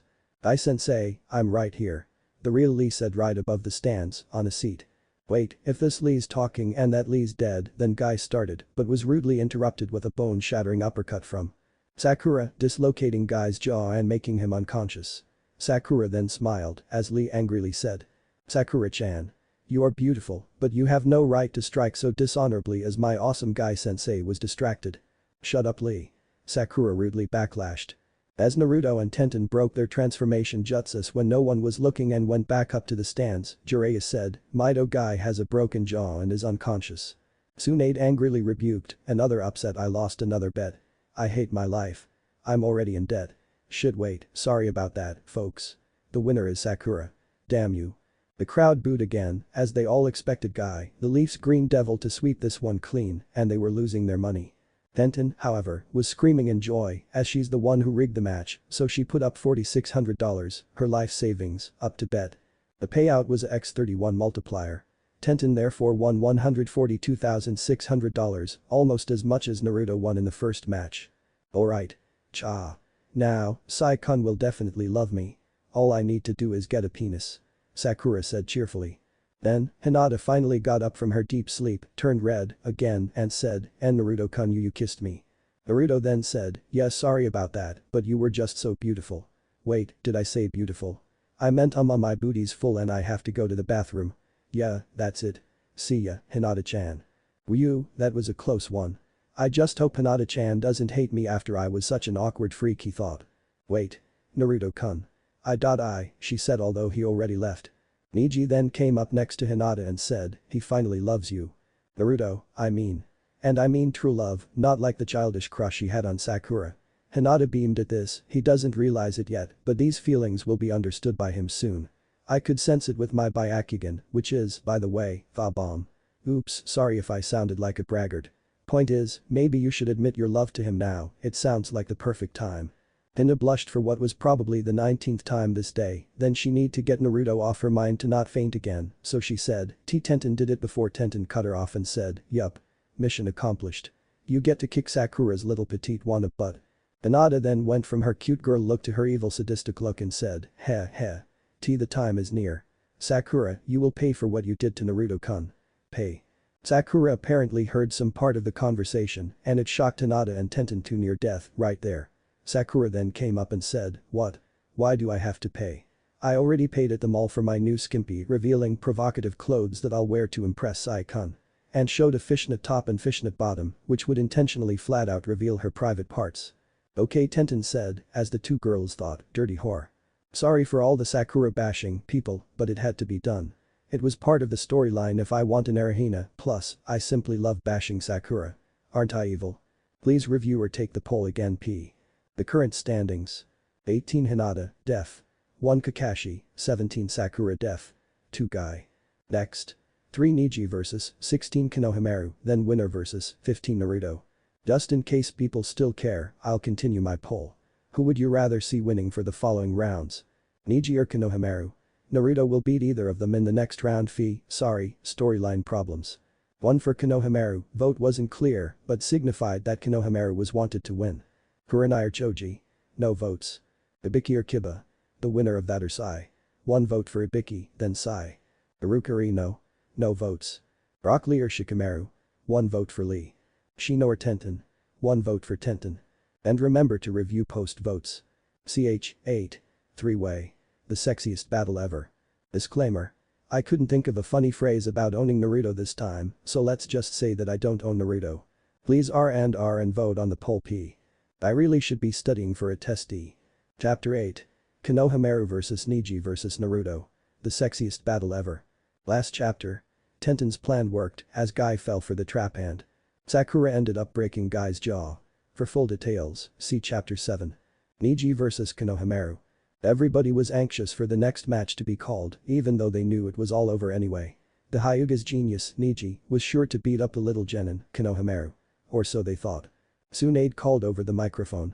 "Sensei, I'm right here." The real Lee said right above the stands, on a seat. "Wait, if this Lee's talking and that Lee's dead," then Guy started but was rudely interrupted with a bone-shattering uppercut from Sakura, dislocating Guy's jaw and making him unconscious. Sakura then smiled as Lee angrily said. "Sakura-chan. You are beautiful, but you have no right to strike so dishonorably as my awesome Guy-sensei was distracted." "Shut up, Lee." Sakura rudely backlashed. As Naruto and Tenten broke their transformation jutsus when no one was looking and went back up to the stands, Jiraiya said, "Mido Guy has a broken jaw and is unconscious." Tsunade angrily rebuked, "Another upset, I lost another bet. I hate my life. I'm already in debt." "Shit, wait, sorry about that, folks. The winner is Sakura. Damn you." The crowd booed again as they all expected Guy, the Leafs Green Devil, to sweep this one clean and they were losing their money. Tenten, however, was screaming in joy as she's the one who rigged the match, so she put up $4,600, her life savings, up to bet. The payout was a x31 multiplier. Tenten therefore won $142,600, almost as much as Naruto won in the first match. "Alright. Cha. Now, Sai-kun will definitely love me. All I need to do is get a penis," Sakura said cheerfully. Then, Hinata finally got up from her deep sleep, turned red, again, and said, "And Naruto-kun, you kissed me." Naruto then said, "Yeah, sorry about that, but you were just so beautiful." "Wait, did I say beautiful? I meant my booty's full and I have to go to the bathroom." "Yeah, that's it. See ya, Hinata-chan." "Whew, that was a close one. I just hope Hinata-chan doesn't hate me after I was such an awkward freak," he thought. "Wait. Naruto-kun. She said although he already left. Neji then came up next to Hinata and said, "He finally loves you." "Naruto, I mean. And I mean true love, not like the childish crush he had on Sakura." Hinata beamed at this, he doesn't realize it yet, but these feelings will be understood by him soon. "I could sense it with my Byakugan, which is, by the way, fa-bomb." "Oops, sorry if I sounded like a braggart. Point is, maybe you should admit your love to him now, it sounds like the perfect time." Hina blushed for what was probably the 19th time this day, then she need to get Naruto off her mind to not faint again, so she said, Tenten did it before Tenten cut her off and said, "Yup. Mission accomplished. You get to kick Sakura's little petite wanna butt." Hinata then went from her cute girl look to her evil sadistic look and said, "Heh heh. The time is near. Sakura, you will pay for what you did to Naruto-kun." "Pay?" Sakura apparently heard some part of the conversation and it shocked Hinata and Tenten to near death right there. Sakura then came up and said, "What? Why do I have to pay? I already paid at the mall for my new skimpy revealing provocative clothes that I'll wear to impress Sai-kun." And showed a fishnet top and fishnet bottom which would intentionally flat out reveal her private parts. "Okay," Tenten said, as the two girls thought, "Dirty whore." "Sorry for all the Sakura bashing, people, but it had to be done. It was part of the storyline if I want an Erahina, plus, I simply love bashing Sakura. Aren't I evil?" Please reviewer take the poll again p. The current standings. 18 Hinata, def. 1 Kakashi, 17 Sakura def. 2 Guy. Next. 3 Neji vs 16 Konohamaru, then winner vs 15 Naruto. Just in case people still care, I'll continue my poll. Who would you rather see winning for the following rounds? Neji or Konohamaru? Naruto will beat either of them in the next round. Storyline problems. 1 for Konohamaru, vote wasn't clear but signified that Konohamaru was wanted to win. Kurenai or Choji? No votes. Ibiki or Kiba? The winner of that or Sai. 1 vote for Ibiki, then Sai. Iruka or Ino? No votes. Brock Lee or Shikamaru? 1 vote for Lee. Shino or Tenten. 1 vote for Tenten. And remember to review post votes. Ch8. 3-way. The sexiest battle ever. Disclaimer. I couldn't think of a funny phrase about owning Naruto this time, so let's just say that I don't own Naruto. Please R and vote on the poll P. I really should be studying for a test D. Chapter 8. Konohamaru vs Neji vs Naruto. The sexiest battle ever. Last chapter. Tenten's plan worked as Guy fell for the trap and Sakura ended up breaking Guy's jaw. For full details, see chapter 7. Neji vs Konohamaru. Everybody was anxious for the next match to be called, even though they knew it was all over anyway. The Hyuga's genius, Neji, was sure to beat up the little genin, Konohamaru. Or so they thought. Tsunade called over the microphone.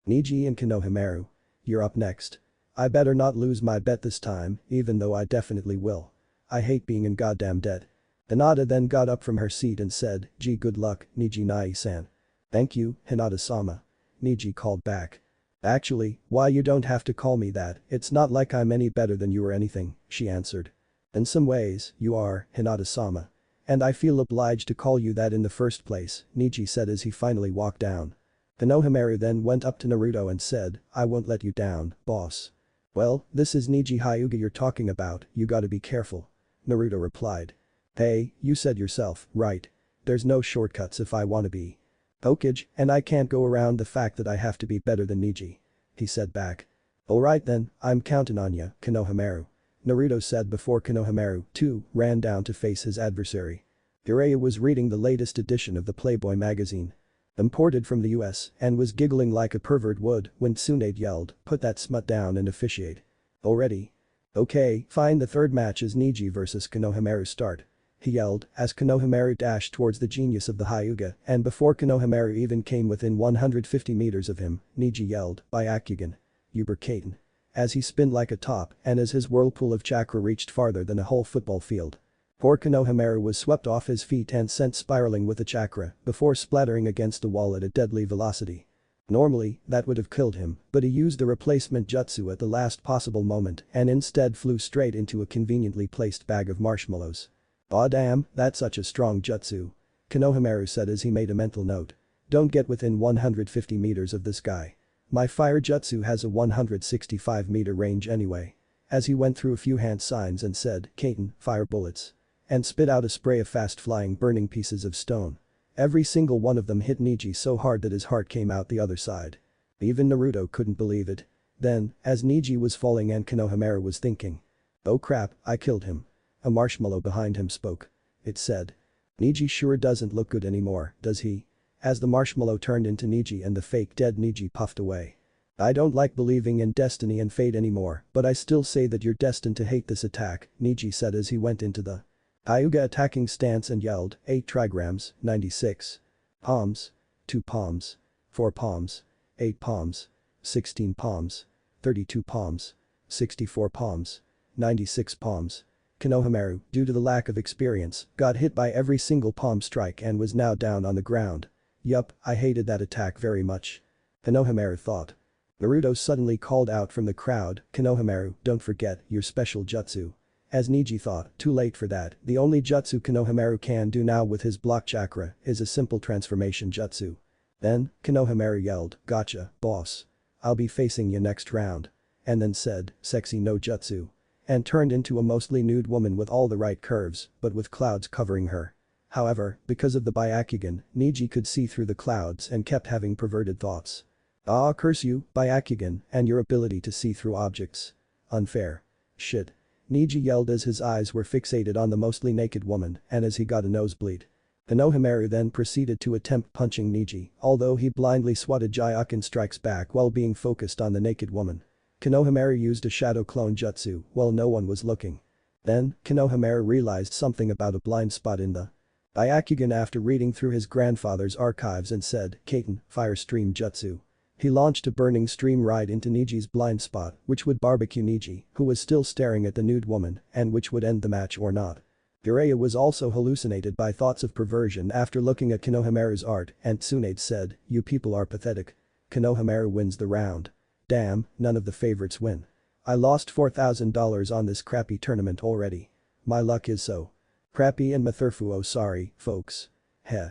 Neji and Konohamaru. You're up next. I better not lose my bet this time, even though I definitely will. I hate being in goddamn debt. Hinata then got up from her seat and said, "Gee, good luck, Neji Nai-san." "Thank you, Hinata-sama." Neji called back. "Actually, why you don't have to call me that, it's not like I'm any better than you or anything," she answered. "In some ways, you are, Hinata-sama. And I feel obliged to call you that in the first place," Neji said as he finally walked down. Konohamaru then went up to Naruto and said, "I won't let you down, boss." "Well, this is Neji Hyuga you're talking about, you gotta be careful." Naruto replied. "Hey, you said yourself, right? There's no shortcuts if I wanna be Hokage, and I can't go around the fact that I have to be better than Neji." He said back. "Alright then, I'm counting on ya, Konohamaru." Naruto said before Konohamaru, too, ran down to face his adversary. Jiraiya was reading the latest edition of the Playboy magazine. Imported from the US, and was giggling like a pervert would when Tsunade yelled, "Put that smut down and officiate." "Already? Okay, fine, the third match is Neji vs Konohamaru start." He yelled as Konohamaru dashed towards the genius of the Hyuga, and before Konohamaru even came within 150 meters of him, Neji yelled, "Byakugan. Uber-Katen." As he spun like a top and as his whirlpool of chakra reached farther than a whole football field. Poor Konohamaru was swept off his feet and sent spiraling with the chakra before splattering against the wall at a deadly velocity. Normally, that would have killed him, but he used the replacement jutsu at the last possible moment and instead flew straight into a conveniently placed bag of marshmallows. "Aw damn, that's such a strong jutsu," Konohamaru said as he made a mental note. "Don't get within 150 meters of this guy. My fire jutsu has a 165-meter range anyway." As he went through a few hand signs and said, "Katen, fire bullets." And spit out a spray of fast-flying burning pieces of stone. Every single one of them hit Neji so hard that his heart came out the other side. Even Naruto couldn't believe it. Then, as Neji was falling and Konohamaru was thinking, "Oh crap, I killed him." A marshmallow behind him spoke. It said, "Neji sure doesn't look good anymore, does he?" As the marshmallow turned into Neji and the fake dead Neji puffed away. "I don't like believing in destiny and fate anymore, but I still say that you're destined to hate this attack," Neji said as he went into the Hyuga attacking stance and yelled, 8 trigrams, 96 palms, 2 palms, 4 palms, 8 palms, 16 palms, 32 palms, 64 palms, 96 palms. Konohamaru, due to the lack of experience, got hit by every single palm strike and was now down on the ground. "Yup, I hated that attack very much." Konohamaru thought. Naruto suddenly called out from the crowd, "Konohamaru, don't forget your special jutsu." As Neji thought, too late for that, the only jutsu Konohamaru can do now with his block chakra is a simple transformation jutsu. Then, Konohamaru yelled, "Gotcha, boss. I'll be facing you next round." And then said, "Sexy no jutsu." And turned into a mostly nude woman with all the right curves, but with clouds covering her. However, because of the Byakugan, Neji could see through the clouds and kept having perverted thoughts. "Ah, curse you, Byakugan, and your ability to see through objects. Unfair. Shit." Neji yelled as his eyes were fixated on the mostly naked woman and as he got a nosebleed. Konohamaru then proceeded to attempt punching Neji, although he blindly swatted Gyuken strikes back while being focused on the naked woman. Konohamaru used a shadow clone jutsu while no one was looking. Then, Konohamaru realized something about a blind spot in the Byakugan after reading through his grandfather's archives and said, "Katen, fire stream jutsu." He launched a burning stream right into Neji's blind spot, which would barbecue Neji, who was still staring at the nude woman, and which would end the match or not. Jiraiya was also hallucinated by thoughts of perversion after looking at Konohamaru's art, and Tsunade said, "You people are pathetic." Konohamaru wins the round. Damn, none of the favorites win. I lost $4,000 on this crappy tournament already. My luck is so crappy and Matherfu, oh sorry, folks. Heh.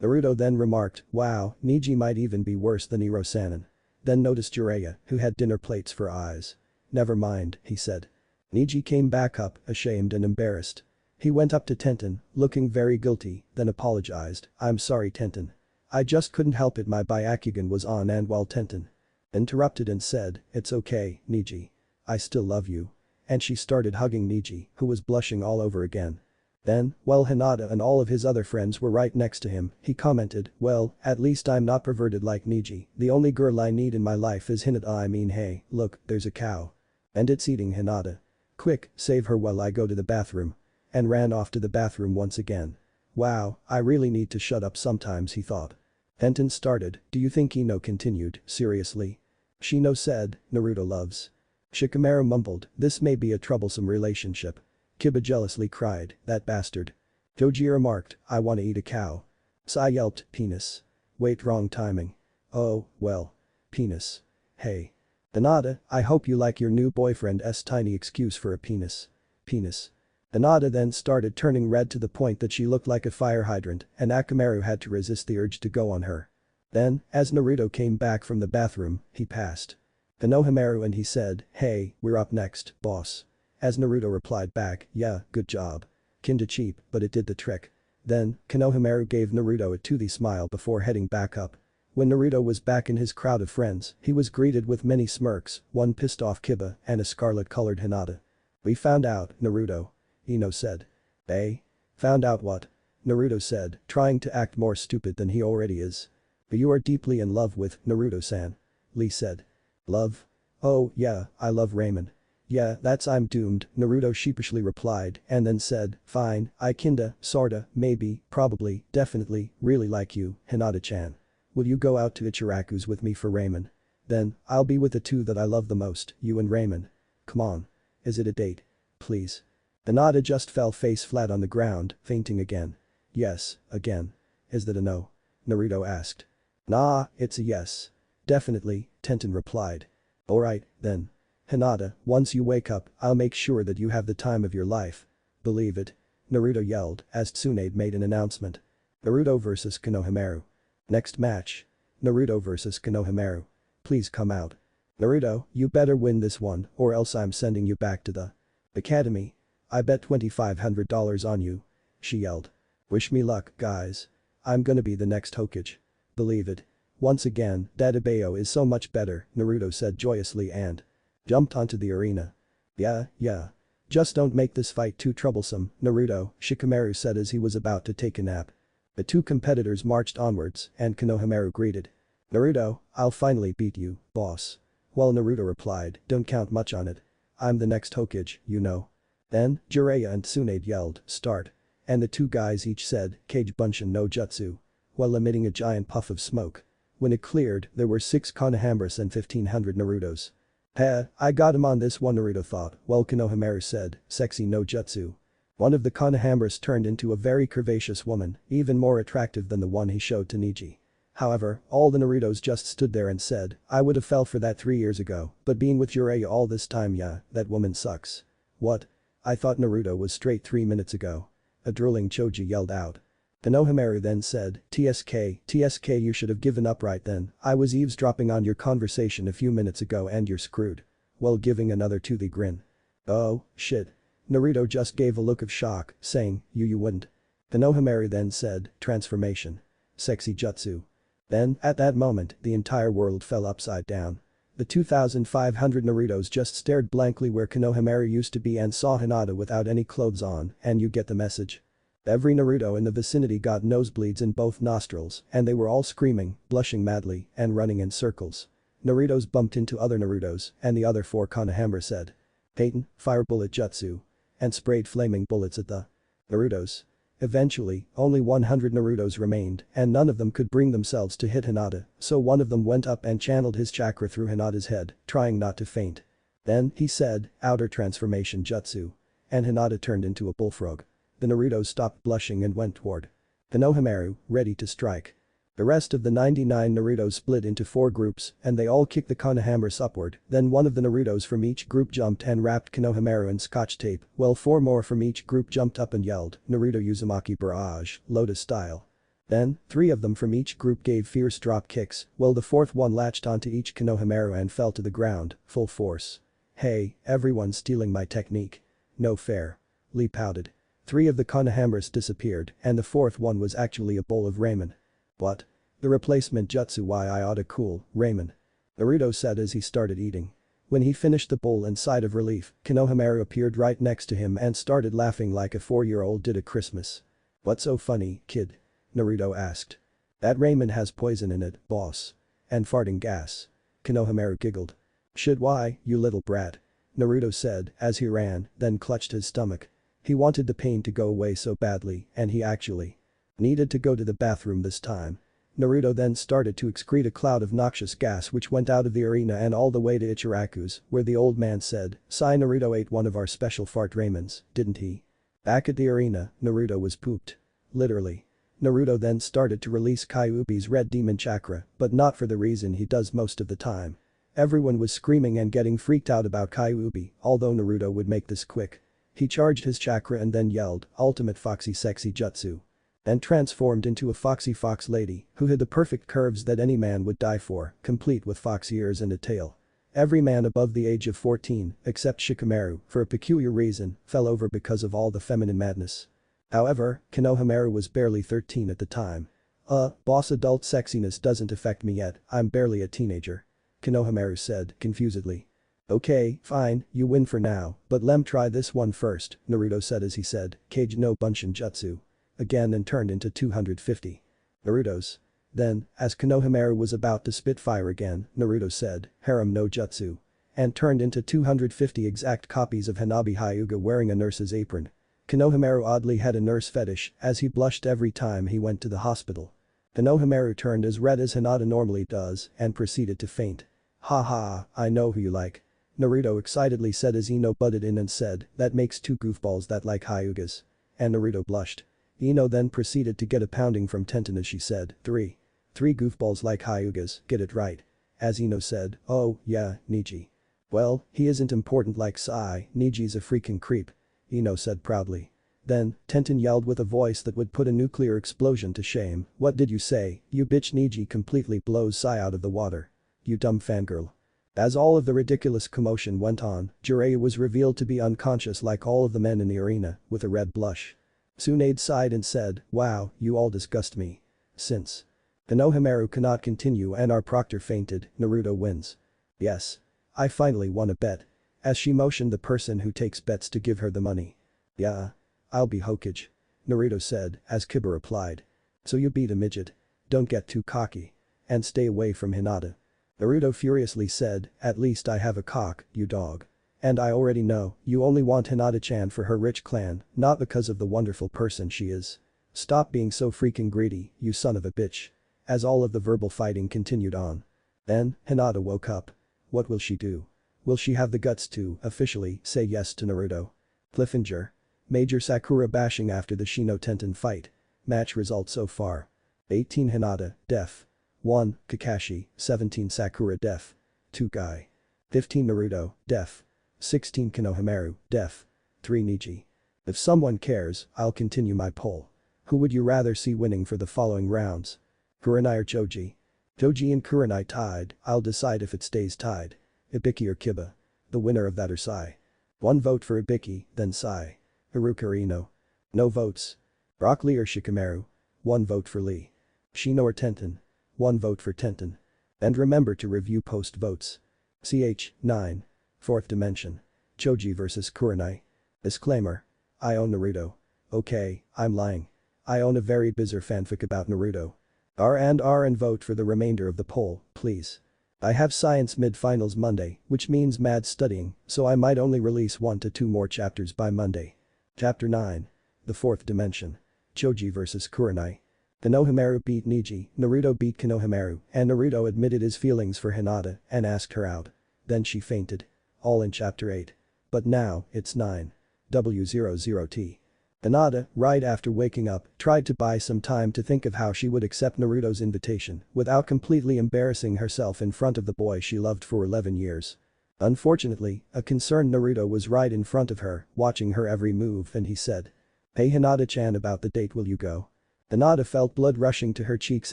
Naruto then remarked, wow, Neji might even be worse than Iro-sanin. Then noticed Jiraiya, who had dinner plates for eyes. Never mind, he said. Neji came back up, ashamed and embarrassed. He went up to Tenten, looking very guilty, then apologized, I'm sorry Tenten. I just couldn't help it, my Byakugan was on and while Tenten interrupted and said, it's okay, Neji. I still love you. And she started hugging Neji, who was blushing all over again. Then, while Hinata and all of his other friends were right next to him, he commented, well, at least I'm not perverted like Neji, the only girl I need in my life is Hinata, I mean hey, look, there's a cow. And it's eating Hinata. Quick, save her while I go to the bathroom. And ran off to the bathroom once again. Wow, I really need to shut up sometimes, he thought. Tenten started, do you think Ino continued, seriously? Shino said, Naruto loves. Shikamaru mumbled, this may be a troublesome relationship. Kiba jealously cried, that bastard. Choji remarked, I wanna eat a cow. Sai yelped, penis. Wait, wrong timing. Oh, well. Penis. Hey. Hinata, I hope you like your new boyfriend's tiny excuse for a penis. Penis. Hinata then started turning red to the point that she looked like a fire hydrant and Akamaru had to resist the urge to go on her. Then, as Naruto came back from the bathroom, he passed Konohamaru and he said, hey, we're up next, boss. As Naruto replied back, yeah, good job. Kinda cheap, but it did the trick. Then, Konohamaru gave Naruto a toothy smile before heading back up. When Naruto was back in his crowd of friends, he was greeted with many smirks, one pissed off Kiba and a scarlet-colored Hinata. We found out, Naruto. Ino said. Eh? Found out what? Naruto said, trying to act more stupid than he already is. But you are deeply in love with Naruto-san. Lee said. Love? Oh, yeah, I love Raymond. Yeah, that's I'm doomed, Naruto sheepishly replied and then said, fine, I kinda, sorta, maybe, probably, definitely, really like you, Hinata-chan. Will you go out to Ichiraku's with me for Raymond? Then, I'll be with the two that I love the most, you and Raymond. Come on. Is it a date? Please. Hinata just fell face flat on the ground, fainting again. Yes, again. Is that a no? Naruto asked. Nah, it's a yes. Definitely, Tenten replied. Alright, then. Hinata, once you wake up, I'll make sure that you have the time of your life. Believe it. Naruto yelled as Tsunade made an announcement. Naruto vs Konohamaru. Next match. Naruto vs Konohamaru. Please come out. Naruto, you better win this one or else I'm sending you back to the academy. I bet $2,500 on you. She yelled. Wish me luck, guys. I'm gonna be the next Hokage. Believe it. Once again, Dadabayo is so much better, Naruto said joyously and jumped onto the arena. Yeah. Just don't make this fight too troublesome, Naruto, Shikamaru said as he was about to take a nap. The two competitors marched onwards and Konohamaru greeted. Naruto, I'll finally beat you, boss. While Naruto replied, don't count much on it. I'm the next Hokage, you know. Then, Jiraiya and Tsunade yelled, start. And the two guys each said, Kage Bunshin no Jutsu. While emitting a giant puff of smoke. When it cleared, there were 6 Konohamaras and 1,500 Narutos. Heh, I got him on this one, Naruto thought, while Konohamaru said, sexy no Jutsu. One of the Konohamaras turned into a very curvaceous woman, even more attractive than the one he showed to Neji. However, all the Narutos just stood there and said, I would've fell for that 3 years ago, but being with Jiraiya all this time, yeah, that woman sucks. What? I thought Naruto was straight 3 minutes ago. A drooling Choji yelled out. Konohamaru then said, TSK you should have given up right then, I was eavesdropping on your conversation a few minutes ago and you're screwed. While giving another toothy grin. Oh, shit. Naruto just gave a look of shock, saying, you wouldn't. Konohamaru then said, transformation. Sexy jutsu. Then, at that moment, the entire world fell upside down. The 2,500 Narutos just stared blankly where Konohamaru used to be and saw Hinata without any clothes on, and you get the message. Every Naruto in the vicinity got nosebleeds in both nostrils and they were all screaming, blushing madly, and running in circles. Narutos bumped into other Narutos and the other 4 Konohamaru said. Peyton, fire bullet jutsu. And sprayed flaming bullets at the Narutos. Eventually, only 100 Narutos remained and none of them could bring themselves to hit Hinata, so one of them went up and channeled his chakra through Hinata's head, trying not to faint. Then, he said, outer transformation jutsu. And Hinata turned into a bullfrog. The Narutos stopped blushing and went toward Konohamaru, ready to strike. The rest of the 99 Narutos split into 4 groups and they all kicked the Konohamaras upward, then one of the Narutos from each group jumped and wrapped Konohamaru in scotch tape, while 4 more from each group jumped up and yelled, Naruto Uzumaki Barrage, Lotus style. Then, 3 of them from each group gave fierce drop kicks, while the 4th one latched onto each Konohamaru and fell to the ground, full force. Hey, everyone's stealing my technique. No fair. Lee pouted. 3 of the Konohamaras disappeared, and the 4th one was actually a bowl of ramen. What? The replacement jutsu, why I oughta cool, ramen. Naruto said as he started eating. When he finished the bowl in sigh of relief, Konohamaru appeared right next to him and started laughing like a 4-year-old did at Christmas. What's so funny, kid? Naruto asked. That ramen has poison in it, boss. And farting gas. Konohamaru giggled. Should why, you little brat. Naruto said as he ran, then clutched his stomach. He wanted the pain to go away so badly, and he actually needed to go to the bathroom this time. Naruto then started to excrete a cloud of noxious gas which went out of the arena and all the way to Ichiraku's, where the old man said, "Sai, Naruto ate one of our special fart ramens, didn't he?" Back at the arena, Naruto was pooped. Literally. Naruto then started to release Kyuubi's red demon chakra, but not for the reason he does most of the time. Everyone was screaming and getting freaked out about Kyuubi, although Naruto would make this quick. He charged his chakra and then yelled, "Ultimate Foxy Sexy Jutsu." And transformed into a foxy fox lady who had the perfect curves that any man would die for, complete with fox ears and a tail. Every man above the age of 14, except Shikamaru, for a peculiar reason, fell over because of all the feminine madness. However, Konohamaru was barely 13 at the time. Boss, adult sexiness doesn't affect me yet, I'm barely a teenager. Konohamaru said, confusedly. Okay, fine, you win for now, but lem try this one first, Naruto said as he said, Kage no Bunshin Jutsu. Again and turned into 250. Naruto's. Then, as Konohamaru was about to spit fire again, Naruto said, Harem no Jutsu. And turned into 250 exact copies of Hanabi Hyuga wearing a nurse's apron. Konohamaru oddly had a nurse fetish as he blushed every time he went to the hospital. Konohamaru turned as red as Hinata normally does and proceeded to faint. Ha ha, I know who you like. Naruto excitedly said as Ino butted in and said, that makes 2 goofballs that like Hyugas. And Naruto blushed. Ino then proceeded to get a pounding from Tenten as she said, 3 goofballs like Hyugas, get it right. As Ino said, oh, yeah, Neji. Well, he isn't important like Sai, Neji's a freaking creep. Ino said proudly. Then, Tenten yelled with a voice that would put a nuclear explosion to shame, what did you say, you bitch? Neji completely blows Sai out of the water. You dumb fangirl. As all of the ridiculous commotion went on, Jiraiya was revealed to be unconscious like all of the men in the arena, with a red blush. Tsunade sighed and said, wow, you all disgust me. Since Konohamaru cannot continue and our proctor fainted, Naruto wins. Yes. I finally won a bet. As she motioned the person who takes bets to give her the money. Yeah. I'll be Hokage. Naruto said, as Kiba replied. So you beat a midget. Don't get too cocky. And stay away from Hinata. Naruto furiously said, at least I have a cock, you dog. And I already know, you only want Hinata-chan for her rich clan, not because of the wonderful person she is. Stop being so freaking greedy, you son of a bitch. As all of the verbal fighting continued on. Then, Hinata woke up. What will she do? Will she have the guts to, officially, say yes to Naruto? Cliffhanger. Major Sakura bashing after the Shino Tenten fight. Match results so far. 18 Hinata, def. 1, Kakashi, 17 Sakura def. 2 Guy. 15 Naruto, def. 16 Konohamaru, def. 3 Neji. If someone cares, I'll continue my poll. Who would you rather see winning for the following rounds? Kurenai or Choji? Choji and Kurenai tied, I'll decide if it stays tied. Ibiki or Kiba? The winner of that or Sai. 1 vote for Ibiki, then Sai. Haruka or Ino? No votes. Rock Lee or Shikamaru? 1 vote for Lee. Shino or Tenten? 1 vote for Tenten. And remember to review post votes. Ch. 9. 4th Dimension. Choji vs Kurenai. Disclaimer. I own Naruto. Okay, I'm lying. I own a very bizarre fanfic about Naruto. R and vote for the remainder of the poll, please. I have science mid-finals Monday, which means mad studying, so I might only release 1 to 2 more chapters by Monday. Chapter 9. The 4th Dimension. Choji vs Kurenai. Konohamaru beat Neji, Naruto beat Konohamaru, and Naruto admitted his feelings for Hinata and asked her out. Then she fainted. All in chapter 8. But now, it's 9. W00T. Hinata, right after waking up, tried to buy some time to think of how she would accept Naruto's invitation without completely embarrassing herself in front of the boy she loved for 11 years. Unfortunately, a concerned Naruto was right in front of her, watching her every move and he said. Hey Hinata-chan, about the date, will you go? Hinata felt blood rushing to her cheeks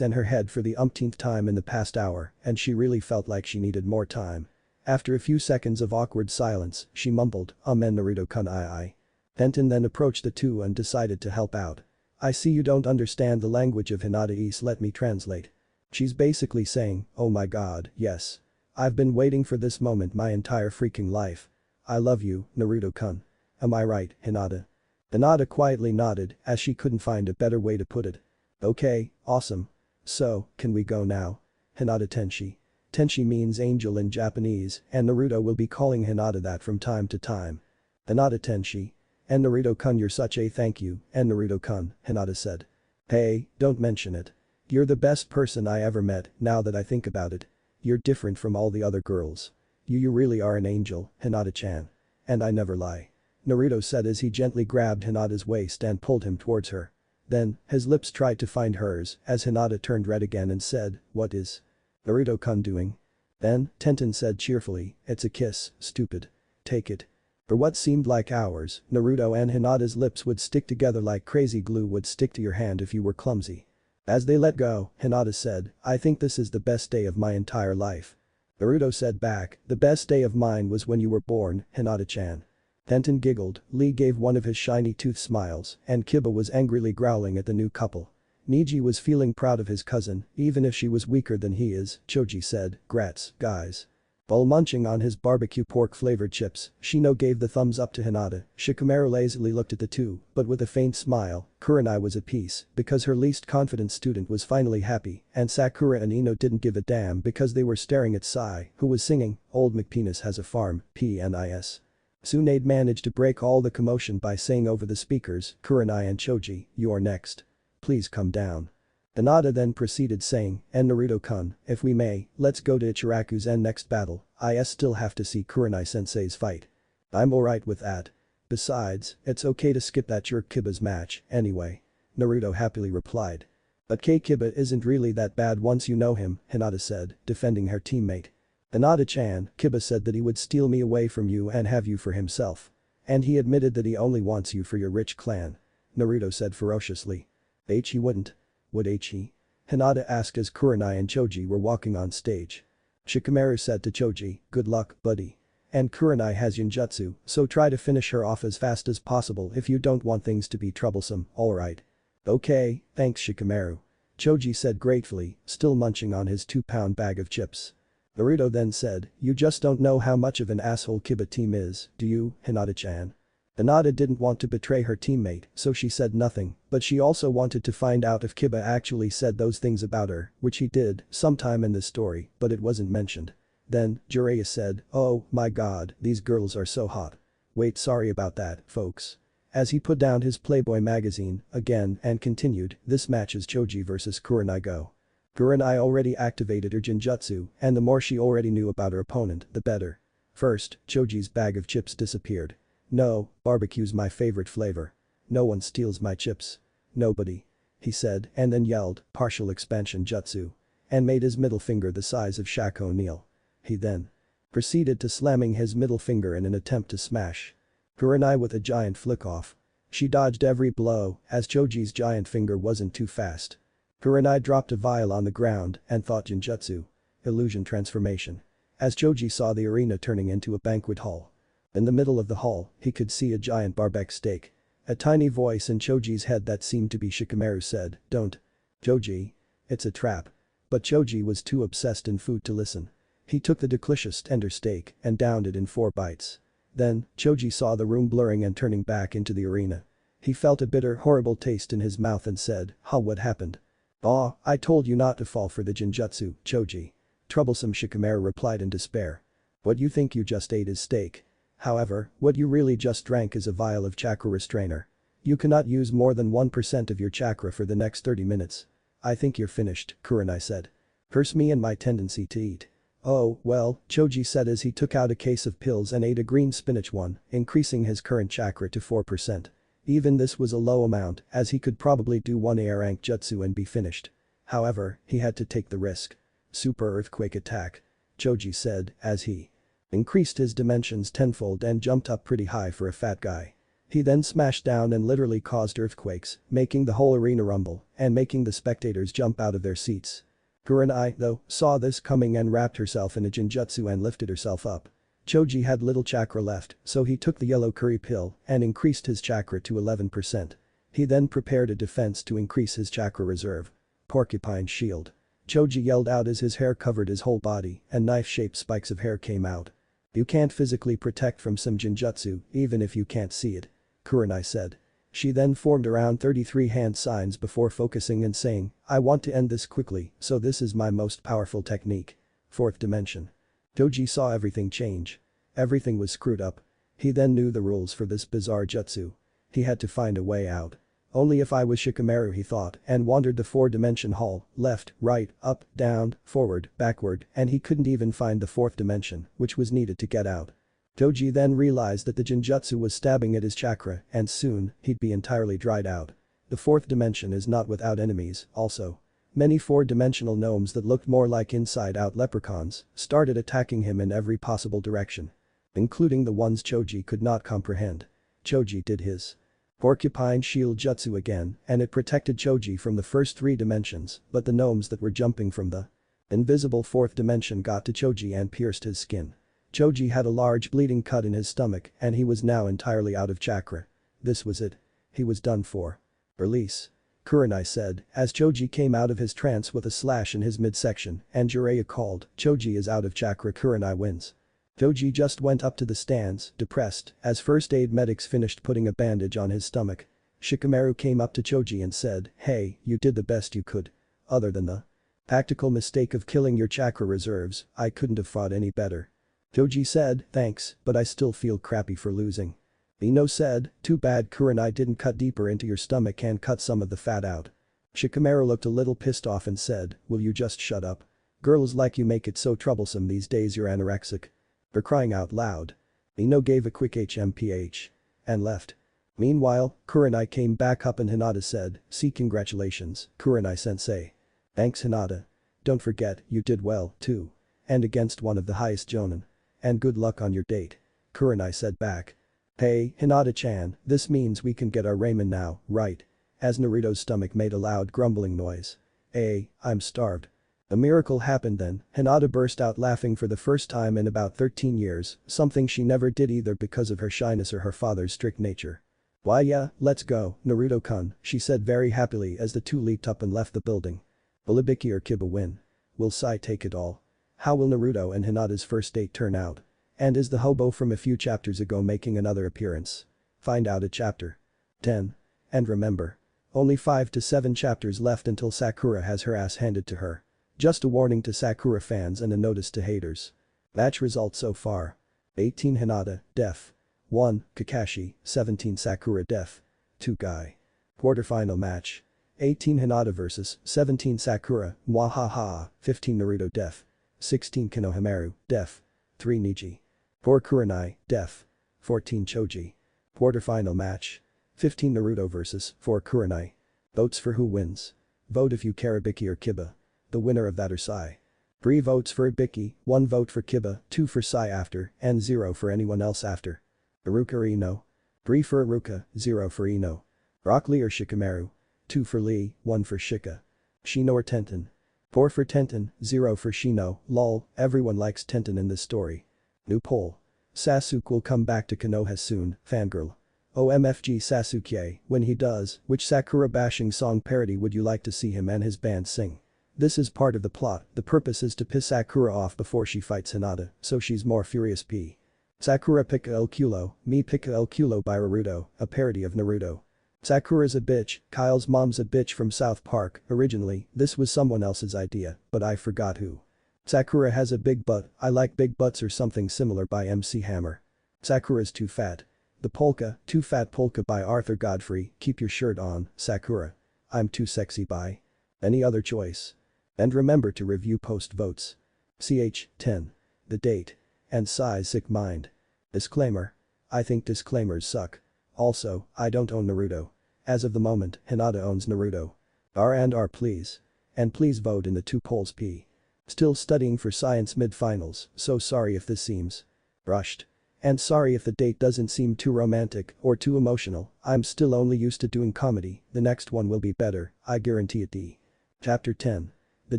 and her head for the umpteenth time in the past hour, and she really felt like she needed more time. After a few seconds of awkward silence, she mumbled, "Amen Naruto-kun I." Tenten then approached the two and decided to help out. "I see you don't understand the language of Hinata, let me translate." She's basically saying, "Oh my god, yes. I've been waiting for this moment my entire freaking life. I love you, Naruto-kun. Am I right, Hinata?" Hinata quietly nodded as she couldn't find a better way to put it. "Okay, awesome. So, can we go now?" Hinata Tenshi. Tenshi means angel in Japanese, and Naruto will be calling Hinata that from time to time. Hinata Tenshi. "And Naruto-kun, you're such a thank you, and Naruto-kun," Hinata said. "Hey, don't mention it. You're the best person I ever met, now that I think about it. You're different from all the other girls. You really are an angel, Hinata-chan. And I never lie." Naruto said as he gently grabbed Hinata's waist and pulled him towards her. Then, his lips tried to find hers as Hinata turned red again and said, "What is Naruto-kun doing?" Then, Tenten said cheerfully, "It's a kiss, stupid. Take it." For what seemed like hours, Naruto and Hinata's lips would stick together like crazy glue would stick to your hand if you were clumsy. As they let go, Hinata said, "I think this is the best day of my entire life." Naruto said back, "The best day of mine was when you were born, Hinata-chan." Tenten giggled, Lee gave one of his shiny tooth smiles, and Kiba was angrily growling at the new couple. Neji was feeling proud of his cousin, even if she was weaker than he is, Choji said, "Grats, guys." While munching on his barbecue pork-flavored chips, Shino gave the thumbs up to Hinata. Shikamaru lazily looked at the two, but with a faint smile. Kurenai was at peace because her least confident student was finally happy, and Sakura and Ino didn't give a damn because they were staring at Sai, who was singing, "Old McPenis has a farm, PNIS." Tsunade managed to break all the commotion by saying over the speakers, "Kurenai and Choji, you're next. Please come down." Hinata then proceeded saying, "And Naruto-kun, if we may, let's go to Ichiraku's next battle, I still have to see Kurenai-sensei's fight." "I'm alright with that. Besides, it's okay to skip that jerk Kiba's match, anyway." Naruto happily replied. "But Kiba isn't really that bad once you know him," Hinata said, defending her teammate. "Hinata-chan, Kiba said that he would steal me away from you and have you for himself. And he admitted that he only wants you for your rich clan." Naruto said ferociously. "He wouldn't. Would he?" Hinata asked as Kurenai and Choji were walking on stage. Shikamaru said to Choji, "Good luck, buddy. And Kurenai has Yunjutsu, so try to finish her off as fast as possible if you don't want things to be troublesome, alright?" "Okay, thanks Shikamaru." Choji said gratefully, still munching on his 2-pound bag of chips. Naruto then said, "You just don't know how much of an asshole Kiba team is, do you, Hinata-chan?" Hinata didn't want to betray her teammate, so she said nothing, but she also wanted to find out if Kiba actually said those things about her, which he did, sometime in this story, but it wasn't mentioned. Then, Jiraiya said, "Oh my god, these girls are so hot. Wait, sorry about that, folks." As he put down his Playboy magazine, again, and continued, "This match is Choji vs Kurenai go." Kurenai already activated her Jinjutsu, and the more she already knew about her opponent, the better. First, Choji's bag of chips disappeared. "No, barbecue's my favorite flavor. No one steals my chips. Nobody," he said, and then yelled, "Partial expansion jutsu," and made his middle finger the size of Shaq O'Neal. He then proceeded to slamming his middle finger in an attempt to smash Kurenai with a giant flick-off. She dodged every blow, as Choji's giant finger wasn't too fast. Kurenai dropped a vial on the ground and thought Jinjutsu. Illusion transformation. As Choji saw the arena turning into a banquet hall. In the middle of the hall, he could see a giant barbecue steak. A tiny voice in Choji's head that seemed to be Shikamaru said, "Don't. Choji. It's a trap." But Choji was too obsessed in food to listen. He took the delicious tender steak and downed it in 4 bites. Then, Choji saw the room blurring and turning back into the arena. He felt a bitter, horrible taste in his mouth and said, What happened?" "Aw, I told you not to fall for the Jinjutsu, Choji." Troublesome Shikamaru replied in despair. "What you think you just ate is steak. However, what you really just drank is a vial of chakra restrainer. You cannot use more than 1% of your chakra for the next 30 minutes. I think you're finished," Kurenai said. "Curse me and my tendency to eat." "Oh, well," Choji said as he took out a case of pills and ate a green spinach one, increasing his current chakra to 4%. Even this was a low amount, as he could probably do 1 A rank jutsu and be finished. However, he had to take the risk. "Super earthquake attack," Choji said, as he increased his dimensions tenfold and jumped up pretty high for a fat guy. He then smashed down and literally caused earthquakes, making the whole arena rumble and making the spectators jump out of their seats. Kurenai, though, saw this coming and wrapped herself in a genjutsu and lifted herself up. Choji had little chakra left, so he took the yellow curry pill and increased his chakra to 11%. He then prepared a defense to increase his chakra reserve. Porcupine shield. Choji yelled out as his hair covered his whole body and knife-shaped spikes of hair came out. You can't physically protect from some genjutsu even if you can't see it, Kurenai said. She then formed around 33 hand signs before focusing and saying, I want to end this quickly, so this is my most powerful technique. Fourth dimension. Choji saw everything change. Everything was screwed up. He then knew the rules for this bizarre jutsu. He had to find a way out. Only if I was Shikamaru, he thought, and wandered the 4-dimension hall, left, right, up, down, forward, backward, and he couldn't even find the 4th dimension, which was needed to get out. Choji then realized that the genjutsu was stabbing at his chakra and soon, he'd be entirely dried out. The 4th dimension is not without enemies, also. Many 4-dimensional gnomes that looked more like inside-out leprechauns started attacking him in every possible direction. Including the ones Choji could not comprehend. Choji did his Porcupine shield jutsu again and it protected Choji from the first 3 dimensions, but the gnomes that were jumping from the invisible 4th dimension got to Choji and pierced his skin. Choji had a large bleeding cut in his stomach and he was now entirely out of chakra. This was it. He was done for. Release. Kurenai said as Choji came out of his trance with a slash in his midsection and Jiraiya called, Choji is out of chakra, Kurenai wins. Choji just went up to the stands, depressed, as first aid medics finished putting a bandage on his stomach. Shikamaru came up to Choji and said, hey, you did the best you could. Other than the tactical mistake of killing your chakra reserves, I couldn't have fought any better. Choji said, thanks, but I still feel crappy for losing. Ino said, too bad Kurenai didn't cut deeper into your stomach and cut some of the fat out. Shikamaru looked a little pissed off and said, will you just shut up? Girls like you make it so troublesome these days, you're anorexic. For crying out loud. Ino gave a quick HMPH. And left. Meanwhile, Kurenai came back up and Hinata said, see, congratulations, Kurenai-sensei. Thanks, Hinata. Don't forget, you did well, too. And against one of the highest jonin. And good luck on your date. Kurenai said back. Hey, Hinata-chan, this means we can get our ramen now, right? As Naruto's stomach made a loud grumbling noise. I'm starved. A miracle happened then, Hinata burst out laughing for the first time in about 13 years, something she never did either because of her shyness or her father's strict nature. Why yeah, let's go, Naruto-kun, she said very happily as the two leaped up and left the building. Will Ibiki or Kiba win? Will Sai take it all? How will Naruto and Hinata's first date turn out? And is the hobo from a few chapters ago making another appearance? Find out at chapter 10. And remember, only 5 to 7 chapters left until Sakura has her ass handed to her. Just a warning to Sakura fans and a notice to haters. Match results so far. 18 Hinata, def. 1, Kakashi, 17 Sakura def. 2 Guy. Quarterfinal match. 18 Hinata vs 17 Sakura, mwahaha, 15 Naruto def. 16 Konohamaru, def. 3 Neji. 4 Kurenai, def. 14 Choji. Quarterfinal match. 15 Naruto vs 4 Kurenai. Votes for who wins. Vote if you care, Ibiki or Kiba. The winner of that or Sai. 3 votes for Ibiki, 1 vote for Kiba, 2 for Sai after, and 0 for anyone else after. Iruka or Ino. 3 for Iruka, 0 for Ino. Rock Lee or Shikamaru. 2 for Lee, 1 for Shika. Shino or Tenten. 4 for Tenten, 0 for Shino, lol, everyone likes Tenten in this story. New poll. Sasuke will come back to Konoha soon, fangirl. OMFG Sasuke, when he does, which Sakura bashing song parody would you like to see him and his band sing? This is part of the plot, the purpose is to piss Sakura off before she fights Hinata, so she's more furious p. Sakura Pika el Culo, me Pika el Culo by Naruto, a parody of Naruto. Sakura's a bitch, Kyle's mom's a bitch from South Park, originally, this was someone else's idea, but I forgot who. Sakura has a big butt, I like big butts or something similar by MC Hammer. Sakura's too fat. The polka, Too Fat Polka by Arthur Godfrey, keep your shirt on, Sakura. I'm too sexy by. Any other choice? And remember to review post votes. Ch. 10. The date. And size sick mind. Disclaimer. I think disclaimers suck. Also, I don't own Naruto. As of the moment, Hinata owns Naruto. R&R please. And please vote in the 2 polls p. Still studying for science mid-finals, so sorry if this seems rushed. And sorry if the date doesn't seem too romantic or too emotional, I'm still only used to doing comedy, the next one will be better, I guarantee it. Chapter 10. The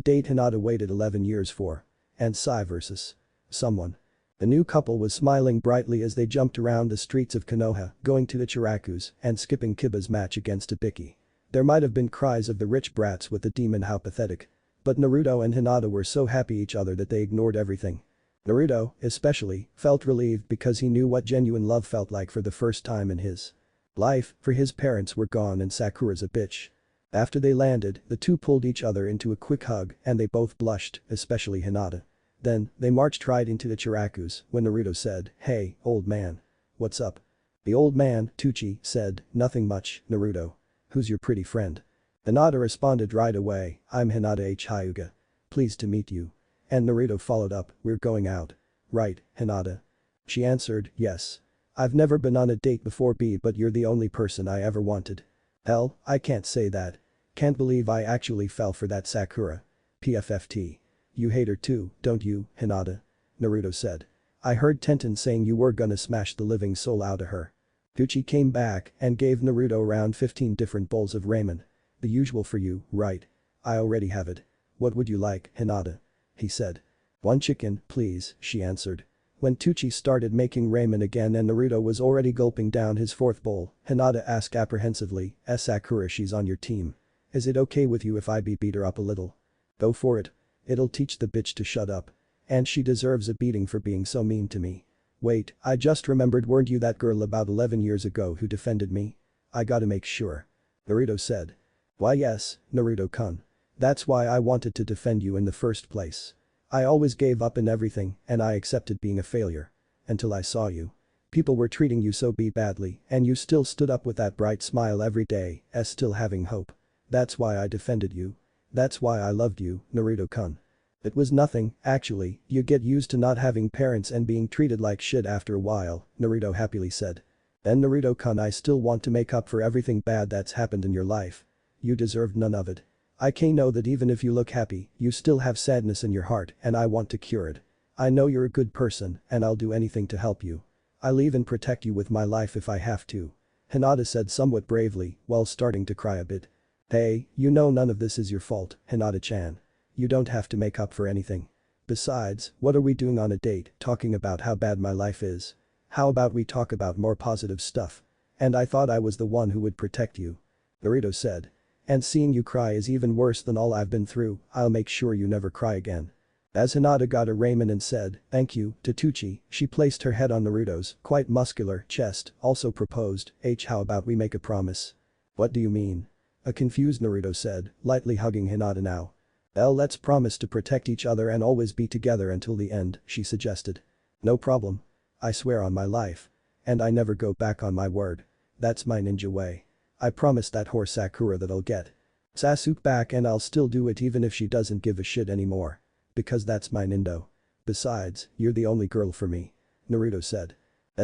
date Hinata waited 11 years for. And Sai versus someone. The new couple was smiling brightly as they jumped around the streets of Konoha, going to the Chirakus and skipping Kiba's match against Ibiki. There might have been cries of the rich brats with the demon how pathetic. But Naruto and Hinata were so happy each other that they ignored everything. Naruto, especially, felt relieved because he knew what genuine love felt like for the first time in his life, for his parents were gone and Sakura's a bitch. After they landed, the two pulled each other into a quick hug and they both blushed, especially Hinata. Then, they marched right into the Chirakus when Naruto said, "Hey, old man. What's up?" The old man, Tucci, said, "Nothing much, Naruto. Who's your pretty friend?" Hinata responded right away, "I'm Hinata H. Hyuga. Pleased to meet you." And Naruto followed up, "We're going out. Right, Hinata?" She answered, "Yes. I've never been on a date before but you're the only person I ever wanted." Hell, I can't say that. Can't believe I actually fell for that Sakura. PFFT. You hate her too, don't you, Hinata? Naruto said. I heard Tenten saying you were gonna smash the living soul out of her. Gucci came back and gave Naruto around 15 different bowls of ramen. The usual for you, right? I already have it. What would you like, Hinata? He said. One chicken, please, she answered. When Tucci started making ramen again and Naruto was already gulping down his fourth bowl, Hinata asked apprehensively, Sakura, she's on your team. Is it okay with you if I beat her up a little? Go for it. It'll teach the bitch to shut up. And she deserves a beating for being so mean to me. Wait, I just remembered, weren't you that girl about 11 years ago who defended me? I gotta make sure. Naruto said. Why yes, Naruto-kun. That's why I wanted to defend you in the first place. I always gave up in everything and I accepted being a failure. Until I saw you. People were treating you so badly and you still stood up with that bright smile every day, as still having hope. That's why I defended you. That's why I loved you, Naruto-kun. It was nothing, actually, you get used to not having parents and being treated like shit after a while, Naruto happily said. Then Naruto-kun, I still want to make up for everything bad that's happened in your life. You deserved none of it. I can know that even if you look happy, you still have sadness in your heart and I want to cure it. I know you're a good person and I'll do anything to help you. I'll even protect you with my life if I have to. Hinata said somewhat bravely while starting to cry a bit. Hey, you know none of this is your fault, Hinata-chan. You don't have to make up for anything. Besides, what are we doing on a date talking about how bad my life is? How about we talk about more positive stuff? And I thought I was the one who would protect you. Naruto said. And seeing you cry is even worse than all I've been through, I'll make sure you never cry again. As Hinata got her ramen and said, thank you, to Tucci, she placed her head on Naruto's quite muscular chest, also proposed, how about we make a promise? What do you mean? A confused Naruto said, lightly hugging Hinata now. Let's promise to protect each other and always be together until the end, she suggested. No problem. I swear on my life. And I never go back on my word. That's my ninja way. I promised that whore Sakura that I'll get Sasuke back and I'll still do it even if she doesn't give a shit anymore. Because that's my nindo. Besides, you're the only girl for me. Naruto said.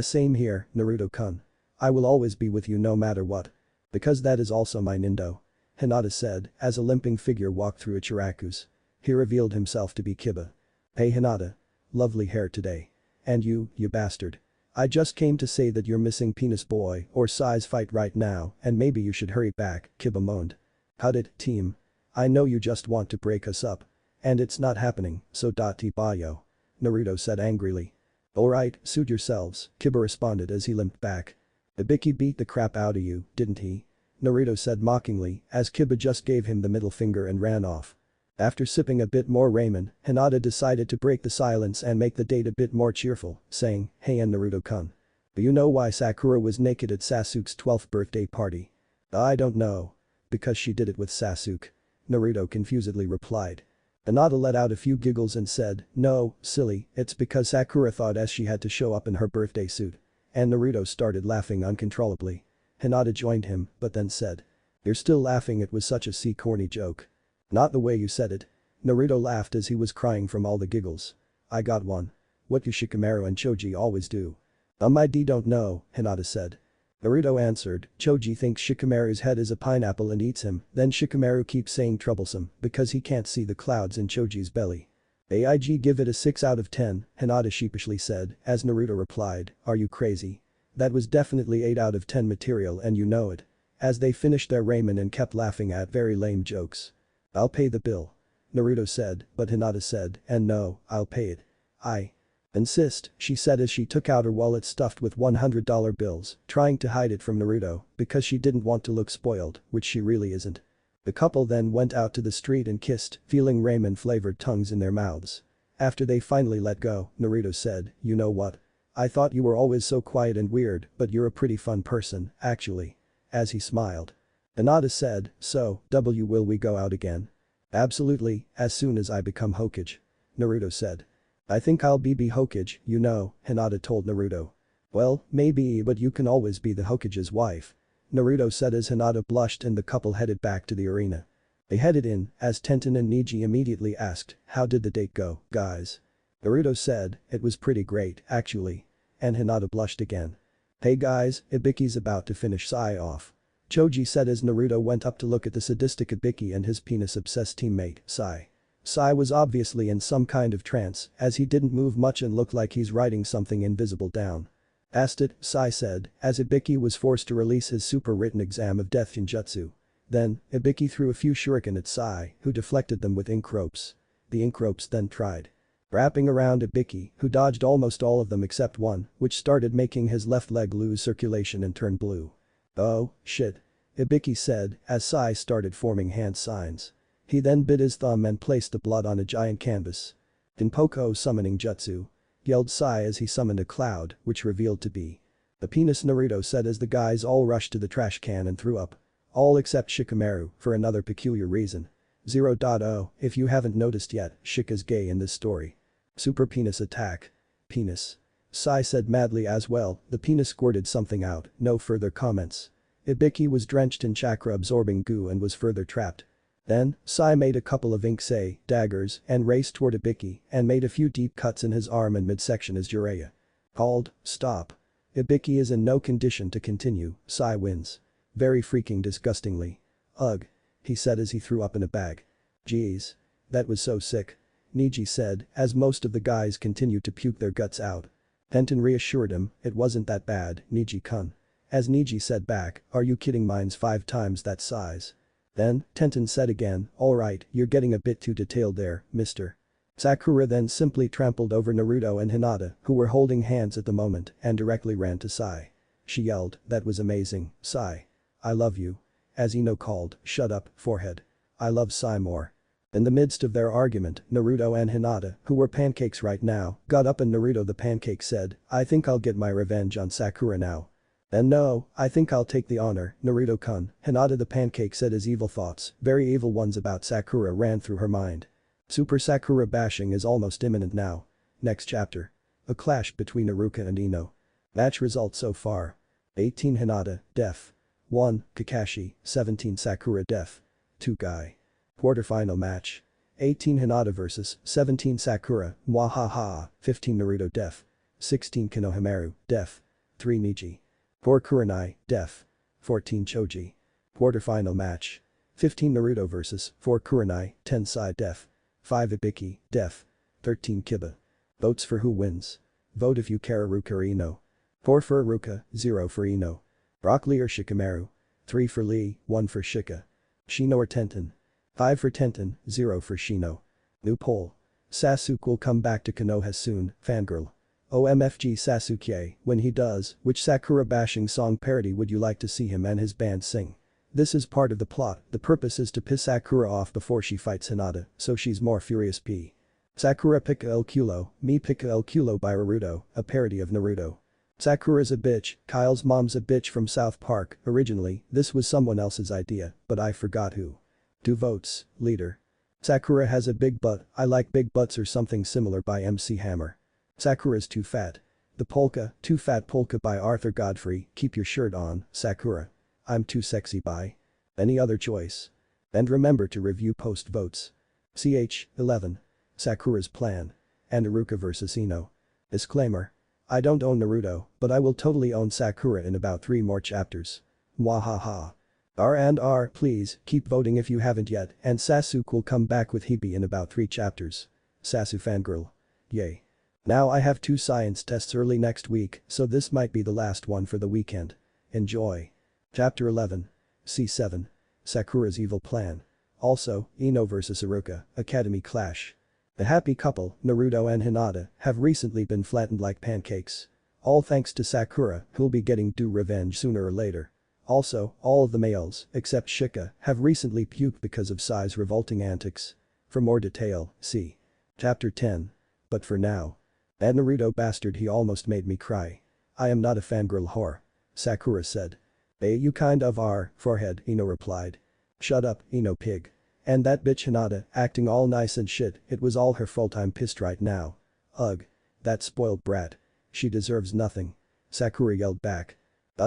Same here, Naruto-kun. I will always be with you no matter what. Because that is also my nindo. Hinata said as a limping figure walked through Ichiraku's. He revealed himself to be Kiba. Hey Hinata. Lovely hair today. And you bastard. I just came to say that you're missing penis boy or size fight right now and maybe you should hurry back, Kiba moaned. Cut it, team. I know you just want to break us up. And it's not happening, so bayo. Naruto said angrily. Alright, suit yourselves, Kiba responded as he limped back. Ibiki beat the crap out of you, didn't he? Naruto said mockingly as Kiba just gave him the middle finger and ran off. After sipping a bit more ramen, Hinata decided to break the silence and make the date a bit more cheerful, saying, hey and Naruto-kun. Do you know why Sakura was naked at Sasuke's 12th birthday party? I don't know. Because she did it with Sasuke. Naruto confusedly replied. Hinata let out a few giggles and said, no, silly, it's because Sakura thought she had to show up in her birthday suit. And Naruto started laughing uncontrollably. Hinata joined him, but then said. You're still laughing, it was such a corny joke. Not the way you said it. Naruto laughed as he was crying from all the giggles. I got one. What do Shikamaru and Choji always do? I don't know, Hinata said. Naruto answered, Choji thinks Shikamaru's head is a pineapple and eats him, then Shikamaru keeps saying troublesome because he can't see the clouds in Choji's belly. AIG give it a 6 out of 10, Hinata sheepishly said, as Naruto replied, are you crazy? That was definitely 8 out of 10 material and you know it. As they finished their ramen and kept laughing at very lame jokes. I'll pay the bill. Naruto said, but Hinata said, and no, I'll pay it. I insist, she said as she took out her wallet stuffed with $100 bills, trying to hide it from Naruto because she didn't want to look spoiled, which she really isn't. The couple then went out to the street and kissed, feeling ramen-flavored tongues in their mouths. After they finally let go, Naruto said, you know what? I thought you were always so quiet and weird, but you're a pretty fun person, actually. As he smiled. Hinata said, so, will we go out again? Absolutely, as soon as I become Hokage. Naruto said. I think I'll be Hokage, you know, Hinata told Naruto. Well, maybe but you can always be the Hokage's wife. Naruto said as Hinata blushed and the couple headed back to the arena. They headed in, as Tenten and Neji immediately asked, how did the date go, guys? Naruto said, it was pretty great, actually. And Hinata blushed again. Hey guys, Ibiki's about to finish Sai off. Choji said as Naruto went up to look at the sadistic Ibiki and his penis-obsessed teammate, Sai. Sai was obviously in some kind of trance, as he didn't move much and looked like he's writing something invisible down. Asked it, Sai said, as Ibiki was forced to release his super written exam of death ninjutsu. Then, Ibiki threw a few shuriken at Sai, who deflected them with ink ropes. The ink ropes then tried wrapping around Ibiki, who dodged almost all of them except one, which started making his left leg lose circulation and turn blue. Oh, shit. Ibiki said, as Sai started forming hand signs. He then bit his thumb and placed the blood on a giant canvas. Dinpoko summoning jutsu. Yelled Sai as he summoned a cloud, which revealed to be the penis Naruto said as the guys all rushed to the trash can and threw up. All except Shikamaru, for another peculiar reason. 0.0, if you haven't noticed yet, Shika's gay in this story. Super penis attack. Penis. Sai said madly as well, the penis squirted something out, no further comments. Ibiki was drenched in chakra-absorbing goo and was further trapped. Then, Sai made a couple of Inksei daggers and raced toward Ibiki and made a few deep cuts in his arm and midsection as Jiraiya called, stop. Ibiki is in no condition to continue, Sai wins. Very freaking disgustingly. Ugh. He said as he threw up in a bag. Geez. That was so sick. Neji said, as most of the guys continued to puke their guts out. Tenten reassured him, it wasn't that bad, Neji-kun. As Neji said back, are you kidding, mine's 5 times that size. Then, Tenten said again, alright, you're getting a bit too detailed there, mister. Sakura then simply trampled over Naruto and Hinata, who were holding hands at the moment, and directly ran to Sai. She yelled, that was amazing, Sai. I love you. As Ino called, shut up, forehead. I love Sai more. In the midst of their argument, Naruto and Hinata, who were pancakes right now, got up and Naruto the pancake said, I think I'll get my revenge on Sakura now. And no, I think I'll take the honor, Naruto-kun, Hinata the pancake said as evil thoughts, very evil ones about Sakura ran through her mind. Super Sakura bashing is almost imminent now. Next chapter. A clash between Iruka and Ino. Match results so far. 18 Hinata, def. 1, Kakashi, 17 Sakura def. 2 Guy. Quarterfinal match. 18 Hinata vs 17 Sakura, mwahaha, 15 Naruto def. 16 Konohamaru, def. 3 Neji. 4 Kurenai, def. 14 Choji. Quarterfinal match. 15 Naruto vs 4 Kurenai, 10 Sai def. 5 Ibiki, def. 13 Kiba. Votes for who wins. Vote if you care Iruka or Ino. 4 for Iruka, 0 for Ino. Rock Lee or Shikamaru. 3 for Lee, 1 for Shika. Shino or Tenten. 5 for Tenten, 0 for Shino. New poll. Sasuke will come back to Konoha soon, fangirl. OMFG Sasuke, when he does, which Sakura bashing song parody would you like to see him and his band sing? This is part of the plot, the purpose is to piss Sakura off before she fights Hinata, so she's more furious p. Sakura Pika el Culo, Me Pika el Culo by Naruto, a parody of Naruto. Sakura's a bitch, Kyle's mom's a bitch from South Park, originally, this was someone else's idea, but I forgot who. 2 votes, leader. Sakura has a big butt, I like big butts or something similar by MC Hammer. Sakura's too fat. The polka, Too Fat Polka by Arthur Godfrey, keep your shirt on, Sakura. I'm too sexy by. Any other choice? And remember to review post votes. Ch. 11. Sakura's plan. And Iruka vs Ino. Disclaimer. I don't own Naruto, but I will totally own Sakura in about 3 more chapters. Mwahaha. R&R, please, keep voting if you haven't yet, and Sasuke will come back with Hibi in about 3 chapters. Sasu fangirl. Yay. Now I have 2 science tests early next week, so this might be the last one for the weekend. Enjoy. Chapter 11. C7. Sakura's evil plan. Also, Ino vs Iruka, Academy Clash. The happy couple, Naruto and Hinata, have recently been flattened like pancakes. All thanks to Sakura, who'll be getting due revenge sooner or later. Also, all of the males, except Shika, have recently puked because of Sai's revolting antics. For more detail, see Chapter 10. But for now. That Naruto bastard, he almost made me cry. I am not a fangirl whore. Sakura said. You kind of are, forehead, Ino replied. Shut up, Ino pig. And that bitch Hinata, acting all nice and shit, it was all her fault, I'm pissed right now. Ugh. That spoiled brat. She deserves nothing. Sakura yelled back.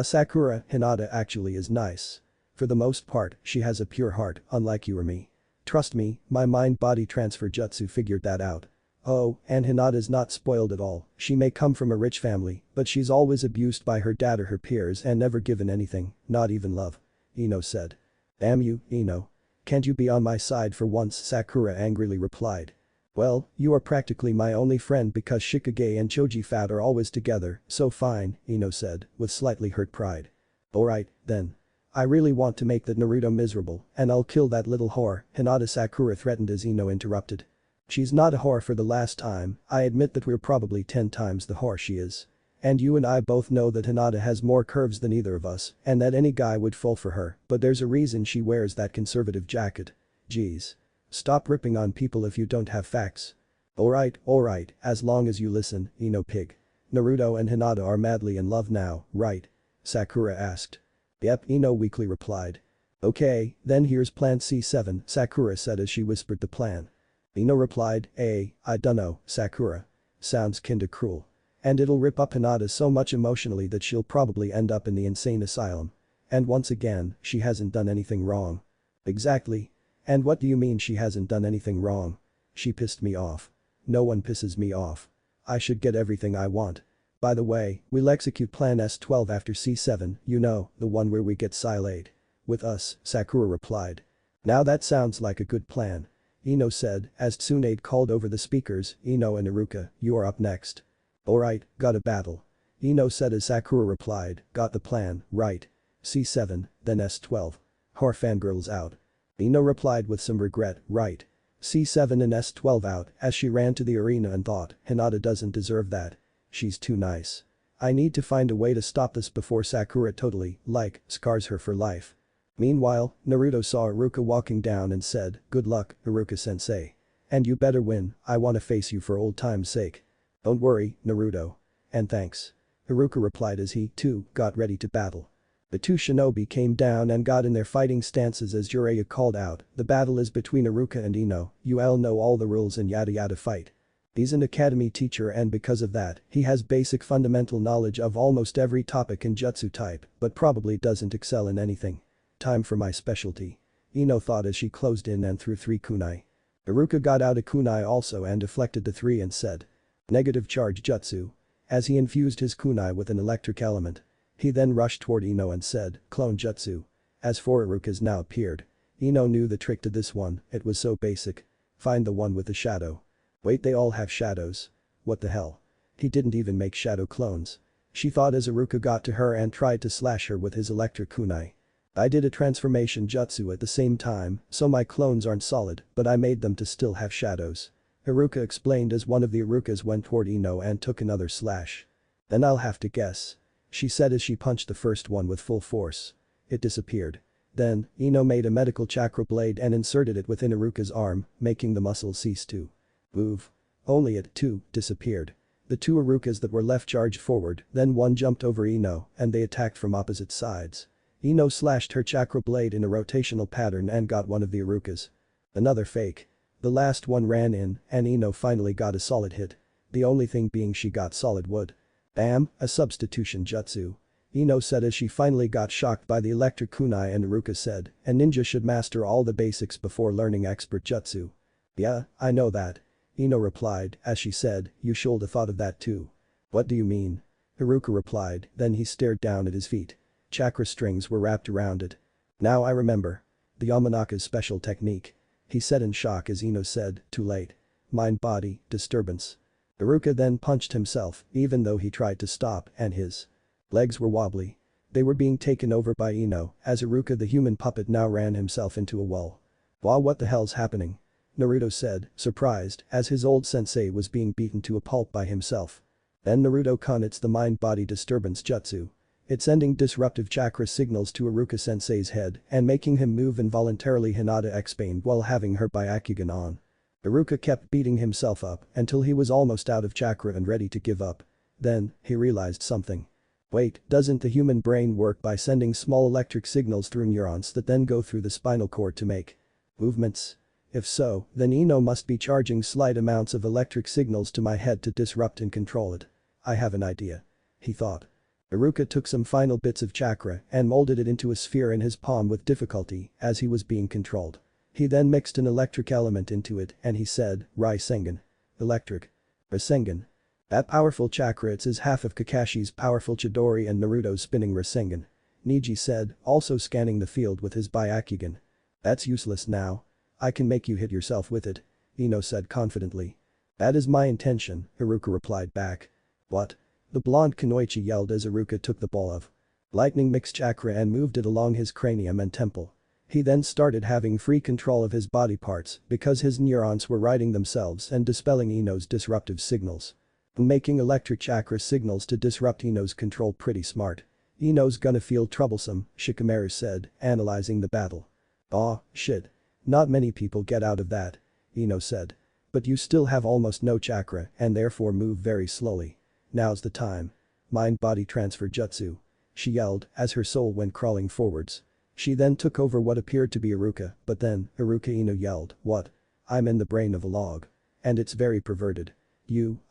Sakura, Hinata actually is nice. For the most part, she has a pure heart, unlike you or me. Trust me, my mind-body transfer jutsu figured that out. Oh, and Hinata's not spoiled at all, she may come from a rich family, but she's always abused by her dad or her peers and never given anything, not even love. Ino said. Damn you, Ino. Can't you be on my side for once, Sakura angrily replied. Well, you are practically my only friend because Hokage and Choji fat are always together, so fine, Ino said, with slightly hurt pride. Alright, then. I really want to make that Naruto miserable, and I'll kill that little whore, Hinata, Sakura threatened as Ino interrupted. She's not a whore for the last time, I admit that we're probably 10 times the whore she is. And you and I both know that Hinata has more curves than either of us, and that any guy would fall for her, but there's a reason she wears that conservative jacket. Jeez. Stop ripping on people if you don't have facts. Alright, as long as you listen, Ino pig. Naruto and Hinata are madly in love now, right? Sakura asked. Yep, Ino weakly replied. Okay, then here's plan C7, Sakura said as she whispered the plan. Ino replied, I dunno, Sakura. Sounds kinda cruel. And it'll rip up Hinata so much emotionally that she'll probably end up in the insane asylum. And once again, she hasn't done anything wrong. Exactly. And what do you mean she hasn't done anything wrong? She pissed me off. No one pisses me off. I should get everything I want. By the way, we'll execute plan S12 after C7, you know, the one where we get Sai laid. With us, Sakura replied. Now that sounds like a good plan. Ino said, as Tsunade called over the speakers, Ino and Iruka, you are up next. Alright, got a battle. Ino said as Sakura replied, got the plan, right. C7, then S12. Whore fangirls out. Ino replied with some regret, right. C7 and S12 out as she ran to the arena and thought, Hinata doesn't deserve that. She's too nice. I need to find a way to stop this before Sakura totally, scars her for life. Meanwhile, Naruto saw Iruka walking down and said, good luck, Iruka-sensei. And you better win, I wanna face you for old time's sake. Don't worry, Naruto. And thanks. Iruka replied as he, too, got ready to battle. The two shinobi came down and got in their fighting stances as Jiraiya called out, the battle is between Iruka and Ino, you all know all the rules and yada yada fight. He's an academy teacher and because of that, he has basic fundamental knowledge of almost every topic in jutsu type, but probably doesn't excel in anything. Time for my specialty. Ino thought as she closed in and threw 3 kunai. Iruka got out a kunai also and deflected the 3 and said. Negative charge jutsu. As he infused his kunai with an electric element. He then rushed toward Ino and said, clone jutsu. As for Iruka's now appeared. Ino knew the trick to this one, it was so basic. Find the one with the shadow. Wait, they all have shadows. What the hell? He didn't even make shadow clones. She thought as Iruka got to her and tried to slash her with his electric kunai. I did a transformation jutsu at the same time, so my clones aren't solid, but I made them to still have shadows. Iruka explained as one of the Irukas went toward Ino and took another slash. Then I'll have to guess. She said as she punched the first one with full force. It disappeared. Then, Ino made a medical chakra blade and inserted it within Iruka's arm, making the muscle cease to move. Only it, too, disappeared. The 2 Irukas that were left charged forward, then one jumped over Ino, and they attacked from opposite sides. Ino slashed her chakra blade in a rotational pattern and got one of the Irukas. Another fake. The last one ran in, and Ino finally got a solid hit. The only thing being she got solid wood. Bam, a substitution jutsu. Ino said as she finally got shocked by the electric kunai and Iruka said, a ninja should master all the basics before learning expert jutsu. Yeah, I know that. Ino replied, as she said, you should have thought of that too. What do you mean? Iruka replied, then he stared down at his feet. Chakra strings were wrapped around it. Now I remember. The Yamanaka's special technique. He said in shock as Ino said, too late. Mind-body disturbance. Iruka then punched himself, even though he tried to stop, and his legs were wobbly. They were being taken over by Ino, as Iruka the human puppet now ran himself into a wall. "Wow, what the hell's happening?" Naruto said, surprised, as his old sensei was being beaten to a pulp by himself. Then Naruto-kun, it's the mind-body disturbance jutsu. It's sending disruptive chakra signals to Iruka sensei's head and making him move involuntarily. Hinata explained while having her Byakugan on. Iruka kept beating himself up until he was almost out of chakra and ready to give up. Then, he realized something. Wait, doesn't the human brain work by sending small electric signals through neurons that then go through the spinal cord to make movements? If so, then Ino must be charging slight amounts of electric signals to my head to disrupt and control it. I have an idea. He thought. Iruka took some final bits of chakra and molded it into a sphere in his palm with difficulty as he was being controlled. He then mixed an electric element into it and he said, Rasengan. Electric. Rasengan. That powerful chakra, it's as half of Kakashi's powerful Chidori and Naruto's spinning Rasengan. Neji said, also scanning the field with his Byakugan. That's useless now. I can make you hit yourself with it, Ino said confidently. That is my intention, Iruka replied back. What? The blonde Kunoichi yelled as Iruka took the ball of lightning mixed chakra and moved it along his cranium and temple. He then started having free control of his body parts because his neurons were righting themselves and dispelling Ino's disruptive signals. Making electric chakra signals to disrupt Ino's control pretty smart. Ino's gonna feel troublesome, Shikamaru said, analyzing the battle. Aw, shit. Not many people get out of that, Ino said. But you still have almost no chakra and therefore move very slowly. Now's the time. Mind-body transfer jutsu. She yelled as her soul went crawling forwards. She then took over what appeared to be Iruka, but then, Ino yelled, what? I'm in the brain of a log. And it's very perverted.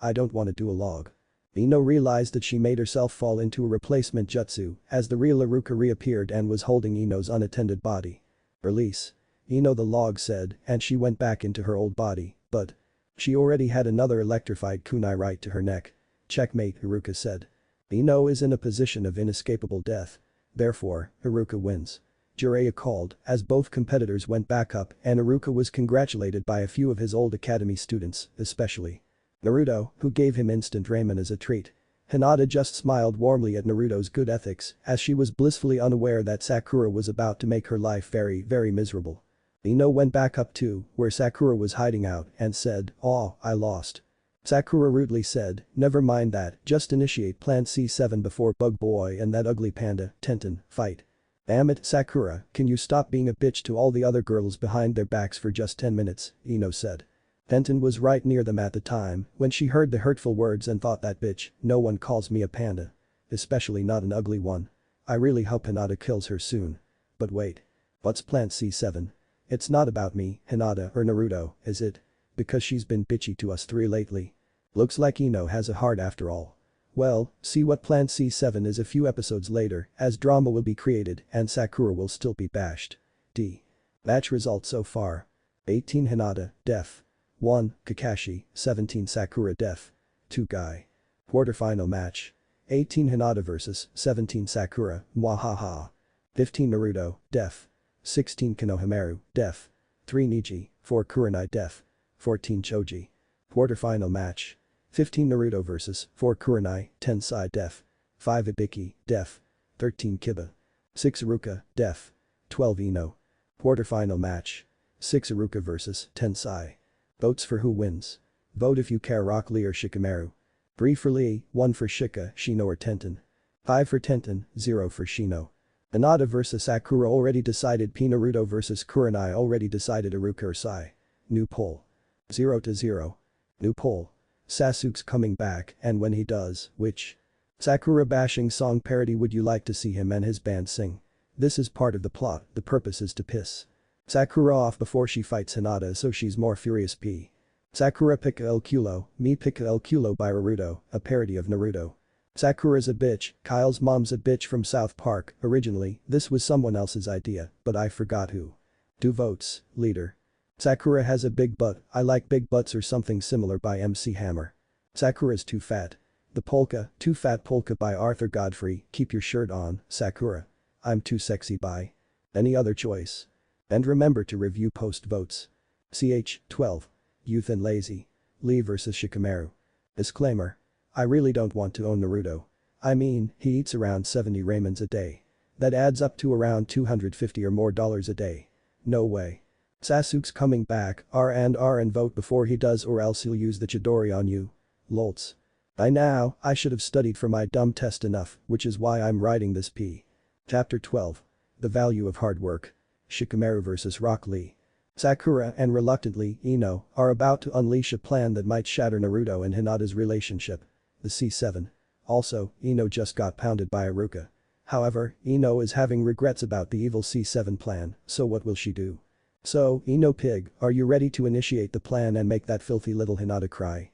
I don't want to do a log. Ino realized that she made herself fall into a replacement jutsu as the real Iruka reappeared and was holding Ino's unattended body. Release. Ino the log said and she went back into her old body, but she already had another electrified kunai right to her neck. Checkmate, Iruka said. Ino is in a position of inescapable death. Therefore, Iruka wins. Jiraiya called as both competitors went back up and Iruka was congratulated by a few of his old academy students, especially Naruto, who gave him instant ramen as a treat. Hinata just smiled warmly at Naruto's good ethics as she was blissfully unaware that Sakura was about to make her life very, very miserable. Ino went back up too, where Sakura was hiding out and said, "Aw, I lost." Sakura rudely said, "Never mind that, just initiate Plan C7 before Bug Boy and that ugly panda, Tenten, fight." "Damn it, Sakura, can you stop being a bitch to all the other girls behind their backs for just 10 minutes, Ino said. Tenten was right near them at the time when she heard the hurtful words and thought that bitch, no one calls me a panda. Especially not an ugly one. I really hope Hinata kills her soon. But wait. What's Plan C7? It's not about me, Hinata or Naruto, is it? Because she's been bitchy to us three lately. Looks like Ino has a heart after all. Well, see what Plan C7 is a few episodes later as drama will be created and Sakura will still be bashed. D. Match results so far. 18 Hinata, def. 1, Kakashi, 17 Sakura def. 2 Guy. Quarterfinal match. 18 Hinata vs 17 Sakura, mwahaha. 15 Naruto, def. 16 Konohamaru, def. 3 Neji, 4 Kurenai def. 14 Choji. Quarterfinal match. 15 Naruto vs 4 Kurenai, 10 Sai def. 5 Ibiki, def. 13 Kiba. 6 Iruka, def. 12 Ino. Quarterfinal match. 6 Iruka vs 10 Sai. Votes for who wins. Vote if you care Rock Lee or Shikamaru. 3 for Lee, 1 for Shika, Shino or Tenten. 5 for Tenten, 0 for Shino. Hinata vs Sakura already decided. P Naruto vs Kurenai already decided. Iruka or Sai. New poll. 0-0. New poll. Sasuke's coming back and when he does, which Sakura bashing song parody would you like to see him and his band sing? This is part of the plot, the purpose is to piss Sakura off before she fights Hinata so she's more furious. P. Sakura Pica el Culo, Me Pica el Culo by Naruto, a parody of Naruto. Sakura's a bitch, Kyle's mom's a bitch from South Park. Originally, this was someone else's idea, but I forgot who. 2 votes, leader. Sakura has a big butt, I like big butts or something similar by MC Hammer. Sakura's too fat. The Polka, Too Fat Polka by Arthur Godfrey, Keep Your Shirt On, Sakura. I'm Too Sexy by any other choice. And remember to review post votes. CH, 12. Youth and lazy. Lee vs Shikamaru. Disclaimer. I really don't want to own Naruto. I mean, he eats around 70 ramens a day. That adds up to around $250 or more a day. No way. Sasuke's coming back, R and vote before he does or else he'll use the Chidori on you. Lolts. I should have studied for my dumb test enough, which is why I'm writing this P. Chapter 12. The value of hard work. Shikamaru vs Rock Lee. Sakura and reluctantly, Ino, are about to unleash a plan that might shatter Naruto and Hinata's relationship. The C7. Also, Ino just got pounded by Iruka. However, Ino is having regrets about the evil C7 plan, so what will she do? So, Ino Pig, are you ready to initiate the plan and make that filthy little Hinata cry?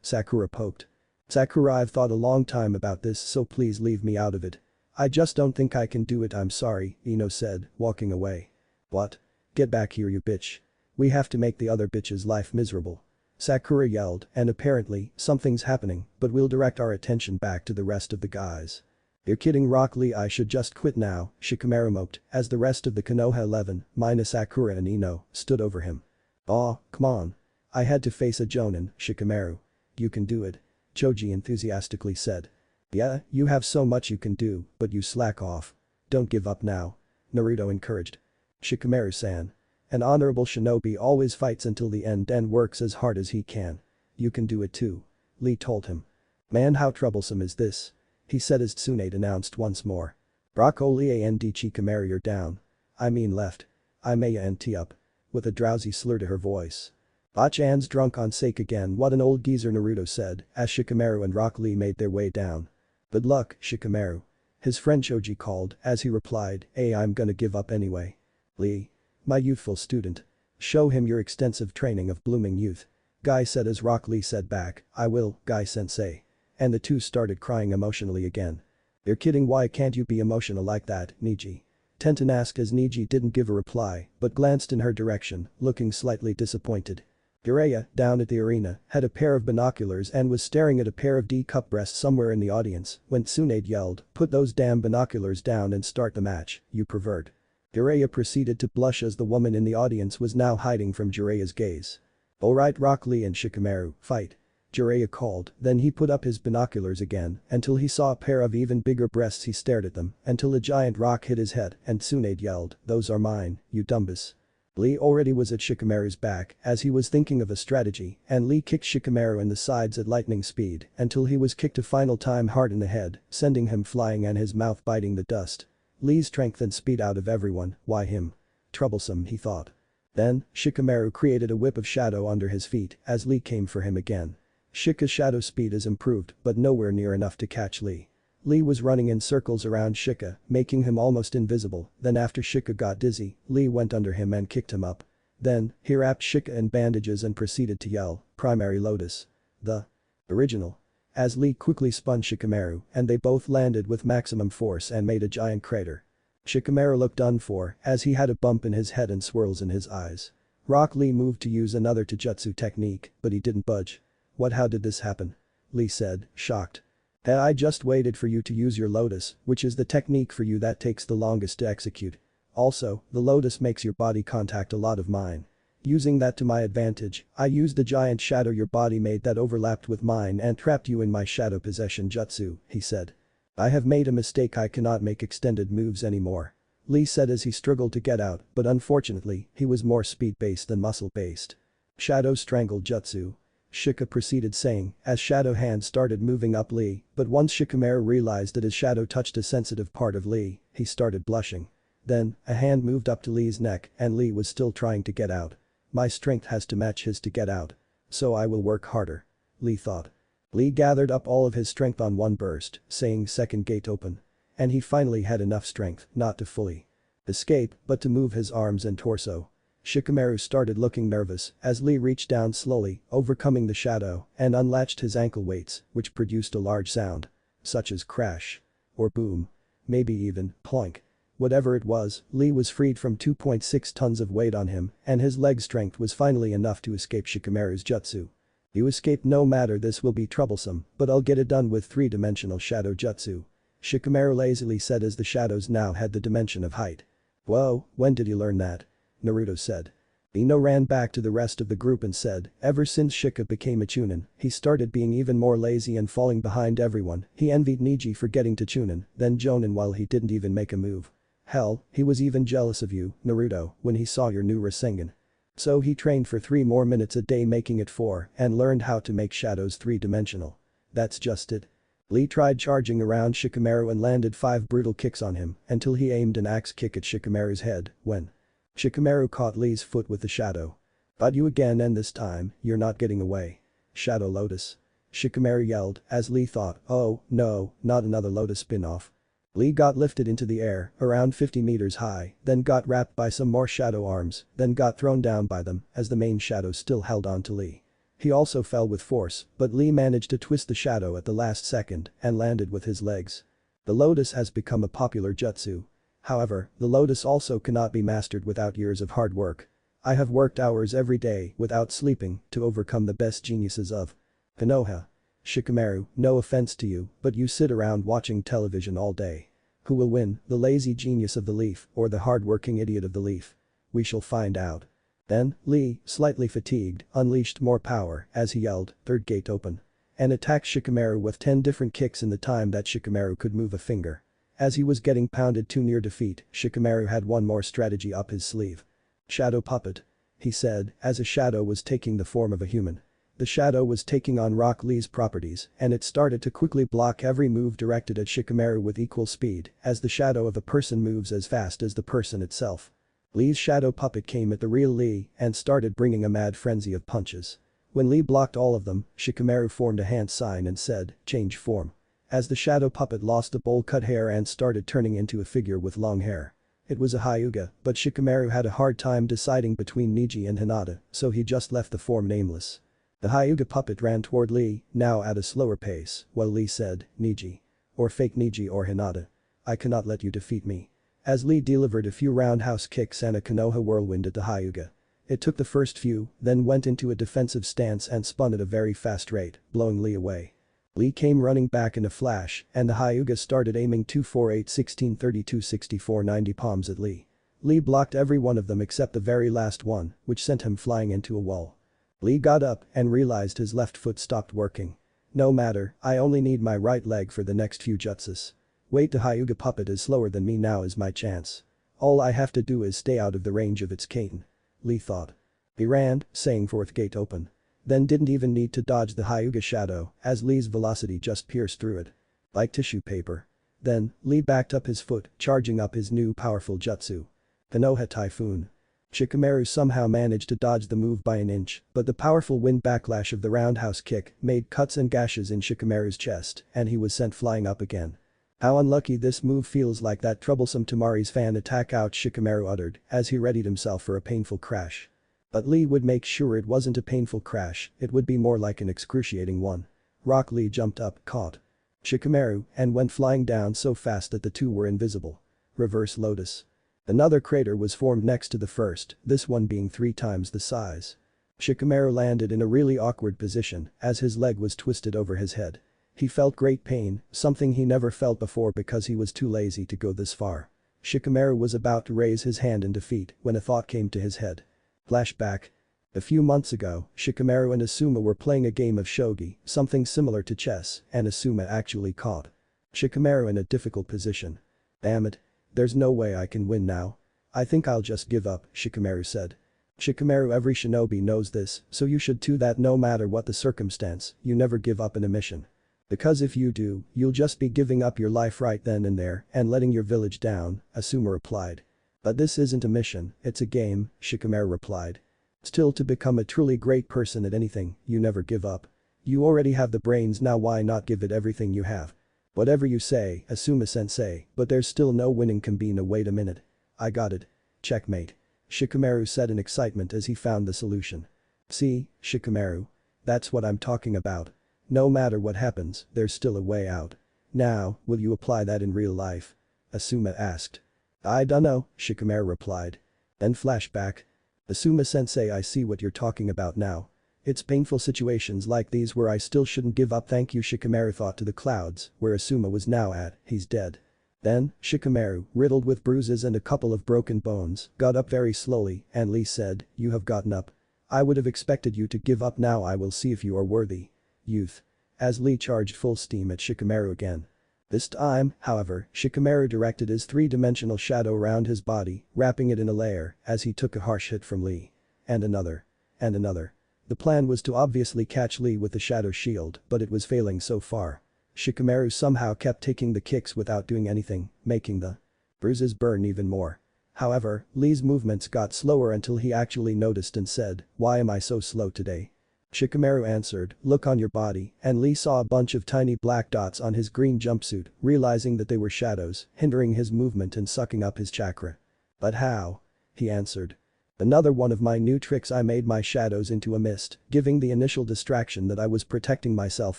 Sakura poked. Sakura, I've thought a long time about this, so please leave me out of it. I just don't think I can do it, I'm sorry, Ino said, walking away. What? Get back here, you bitch. We have to make the other bitch's life miserable. Sakura yelled, and apparently, something's happening, but we'll direct our attention back to the rest of the guys. You're kidding, Rock Lee, I should just quit now, Shikamaru moped, as the rest of the Konoha 11, minus Sakura and Ino, stood over him. Aw, come on. I had to face a Jonin, Shikamaru. You can do it. Choji enthusiastically said. Yeah, you have so much you can do, but you slack off. Don't give up now. Naruto encouraged. Shikamaru-san. An honorable shinobi always fights until the end and works as hard as he can. You can do it too. Lee told him. Man, how troublesome is this? He said as Tsunade announced once more. Broccoli and Shikamaru, you're down. I mean left. I may and up. With a drowsy slur to her voice. Bachan's drunk on sake again, what an old geezer, Naruto said as Shikamaru and Rock Lee made their way down. Good luck, Shikamaru. His friend Choji called as he replied, I'm gonna give up anyway. Lee. My youthful student. Show him your extensive training of blooming youth. Guy said as Rock Lee said back, I will, Guy-sensei. And the two started crying emotionally again. You're kidding, why can't you be emotional like that, Neji? Tenten asked as Neji didn't give a reply but glanced in her direction, looking slightly disappointed. Jiraiya, down at the arena, had a pair of binoculars and was staring at a pair of D-cup breasts somewhere in the audience when Tsunade yelled, put those damn binoculars down and start the match, you pervert. Jiraiya proceeded to blush as the woman in the audience was now hiding from Jiraiya's gaze. Alright, Rock Lee and Shikamaru, fight. Jiraiya called, then he put up his binoculars again until he saw a pair of even bigger breasts. He stared at them until a giant rock hit his head and Tsunade yelled, those are mine, you dumbus. Lee already was at Shikamaru's back as he was thinking of a strategy and Lee kicked Shikamaru in the sides at lightning speed until he was kicked a final time hard in the head, sending him flying and his mouth biting the dust. Lee's strength and speed out of everyone, why him? Troublesome, he thought. Then, Shikamaru created a whip of shadow under his feet as Lee came for him again. Shika's shadow speed is improved but nowhere near enough to catch Lee. Lee was running in circles around Shika, making him almost invisible, then after Shika got dizzy, Lee went under him and kicked him up. Then, he wrapped Shika in bandages and proceeded to yell, Primary Lotus. The original. As Lee quickly spun Shikamaru and they both landed with maximum force and made a giant crater. Shikamaru looked done for as he had a bump in his head and swirls in his eyes. Rock Lee moved to use another taijutsu technique, but he didn't budge. What, how did this happen? Lee said, shocked. I just waited for you to use your lotus, which is the technique for you that takes the longest to execute. Also, the lotus makes your body contact a lot of mine. Using that to my advantage, I used the giant shadow your body made that overlapped with mine and trapped you in my shadow possession jutsu, he said. I have made a mistake, I cannot make extended moves anymore. Lee said as he struggled to get out, but unfortunately, he was more speed-based than muscle-based. Shadow strangle jutsu. Shika proceeded saying as shadow hands started moving up Lee, but once Shikamaru realized that his shadow touched a sensitive part of Lee, he started blushing. Then, a hand moved up to Lee's neck and Lee was still trying to get out. My strength has to match his to get out. So I will work harder. Lee thought. Lee gathered up all of his strength on one burst, saying second gate open. And he finally had enough strength not to fully escape, but to move his arms and torso. Shikamaru started looking nervous as Lee reached down slowly, overcoming the shadow, and unlatched his ankle weights, which produced a large sound. Such as crash. Or boom. Maybe even plonk. Whatever it was, Lee was freed from 2.6 tons of weight on him, and his leg strength was finally enough to escape Shikamaru's jutsu. You escaped, no matter, this will be troublesome, but I'll get it done with three-dimensional shadow jutsu. Shikamaru lazily said as the shadows now had the dimension of height. Whoa, when did you learn that? Naruto said. Ino ran back to the rest of the group and said, ever since Shika became a chunin, he started being even more lazy and falling behind everyone. He envied Neji for getting to chunin, then Jonin while he didn't even make a move. Hell, he was even jealous of you, Naruto, when he saw your new Rasengan. So he trained for 3 more minutes a day making it 4 and learned how to make shadows 3-dimensional. That's just it. Lee tried charging around Shikamaru and landed 5 brutal kicks on him until he aimed an axe kick at Shikamaru's head when Shikamaru caught Lee's foot with the shadow. But you again and this time, you're not getting away. Shadow Lotus. Shikamaru yelled as Lee thought, oh, no, not another Lotus spin-off. Lee got lifted into the air, around 50 meters high, then got wrapped by some more shadow arms, then got thrown down by them as the main shadow still held on to Lee. He also fell with force, but Lee managed to twist the shadow at the last second and landed with his legs. The Lotus has become a popular jutsu. However, the Lotus also cannot be mastered without years of hard work. I have worked hours every day without sleeping to overcome the best geniuses of Konoha. Shikamaru, no offense to you, but you sit around watching television all day. Who will win, the lazy genius of the leaf or the hard-working idiot of the leaf? We shall find out. Then, Lee, slightly fatigued, unleashed more power as he yelled, third gate open. And attacked Shikamaru with 10 different kicks in the time that Shikamaru could move a finger. As he was getting pounded too near defeat, Shikamaru had one more strategy up his sleeve. Shadow puppet. He said, as a shadow was taking the form of a human. The shadow was taking on Rock Lee's properties and it started to quickly block every move directed at Shikamaru with equal speed as the shadow of a person moves as fast as the person itself. Lee's shadow puppet came at the real Lee and started bringing a mad frenzy of punches. When Lee blocked all of them, Shikamaru formed a hand sign and said, change form. As the shadow puppet lost the bowl-cut hair and started turning into a figure with long hair. It was a Hyuga, but Shikamaru had a hard time deciding between Neji and Hinata, so he just left the form nameless. The Hyuga puppet ran toward Lee, now at a slower pace, while Lee said, Neji. Or fake Neji or Hinata. I cannot let you defeat me. As Lee delivered a few roundhouse kicks and a Konoha whirlwind at the Hyuga. It took the first few, then went into a defensive stance and spun at a very fast rate, blowing Lee away. Lee came running back in a flash and the Hyuga started aiming 248 16 32 64 90 palms at Lee. Lee blocked every one of them except the very last one, which sent him flying into a wall. Lee got up and realized his left foot stopped working. No matter, I only need my right leg for the next few jutsus. Wait, the Hyuga puppet is slower than me, now is my chance. All I have to do is stay out of the range of its Katen. Lee thought. He ran, saying fourth gate open. Then didn't even need to dodge the Hyuga shadow as Lee's velocity just pierced through it. Like tissue paper. Then, Lee backed up his foot, charging up his new powerful jutsu. Konoha Typhoon. Shikamaru somehow managed to dodge the move by an inch, but the powerful wind backlash of the roundhouse kick made cuts and gashes in Shikamaru's chest and he was sent flying up again. How unlucky this move feels, like that troublesome Tamari's fan attack, out, Shikamaru uttered as he readied himself for a painful crash. But Lee would make sure it wasn't a painful crash, it would be more like an excruciating one. Rock Lee jumped up, caught Shikamaru, and went flying down so fast that the two were invisible. Reverse Lotus. Another crater was formed next to the first, this one being 3 times the size. Shikamaru landed in a really awkward position as his leg was twisted over his head. He felt great pain, something he never felt before because he was too lazy to go this far. Shikamaru was about to raise his hand in defeat when a thought came to his head. Flashback. A few months ago, Shikamaru and Asuma were playing a game of shogi, something similar to chess, and Asuma actually caught Shikamaru in a difficult position. Damn it. There's no way I can win now. I think I'll just give up, Shikamaru said. Shikamaru, every shinobi knows this, so you should too, that no matter what the circumstance, you never give up in a mission. Because if you do, you'll just be giving up your life right then and there and letting your village down, Asuma replied. But this isn't a mission, it's a game, Shikamaru replied. Still, to become a truly great person at anything, you never give up. You already have the brains, now why not give it everything you have? Whatever you say, Asuma-sensei, but there's still no winning Kombina. Wait a minute. I got it. Checkmate. Shikamaru said in excitement as he found the solution. See, Shikamaru? That's what I'm talking about. No matter what happens, there's still a way out. Now, will you apply that in real life? Asuma asked. I dunno, Shikamaru replied. Then flashback. Asuma-sensei, I see what you're talking about now. It's painful situations like these where I still shouldn't give up. Thank you, Shikamaru thought to the clouds, where Asuma was now at, he's dead. Then, Shikamaru, riddled with bruises and a couple of broken bones, got up very slowly, and Lee said, "You have gotten up. I would have expected you to give up now. I will see if you are worthy. Youth." As Lee charged full steam at Shikamaru again. This time, however, Shikamaru directed his three-dimensional shadow around his body, wrapping it in a layer, as he took a harsh hit from Lee. And another. And another. The plan was to obviously catch Lee with the shadow shield, but it was failing so far. Shikamaru somehow kept taking the kicks without doing anything, making the bruises burn even more. However, Lee's movements got slower until he actually noticed and said, "Why am I so slow today?" Shikamaru answered, "Look on your body," and Lee saw a bunch of tiny black dots on his green jumpsuit, realizing that they were shadows, hindering his movement and sucking up his chakra. "But how?" he answered. "Another one of my new tricks. I made my shadows into a mist, giving the initial distraction that I was protecting myself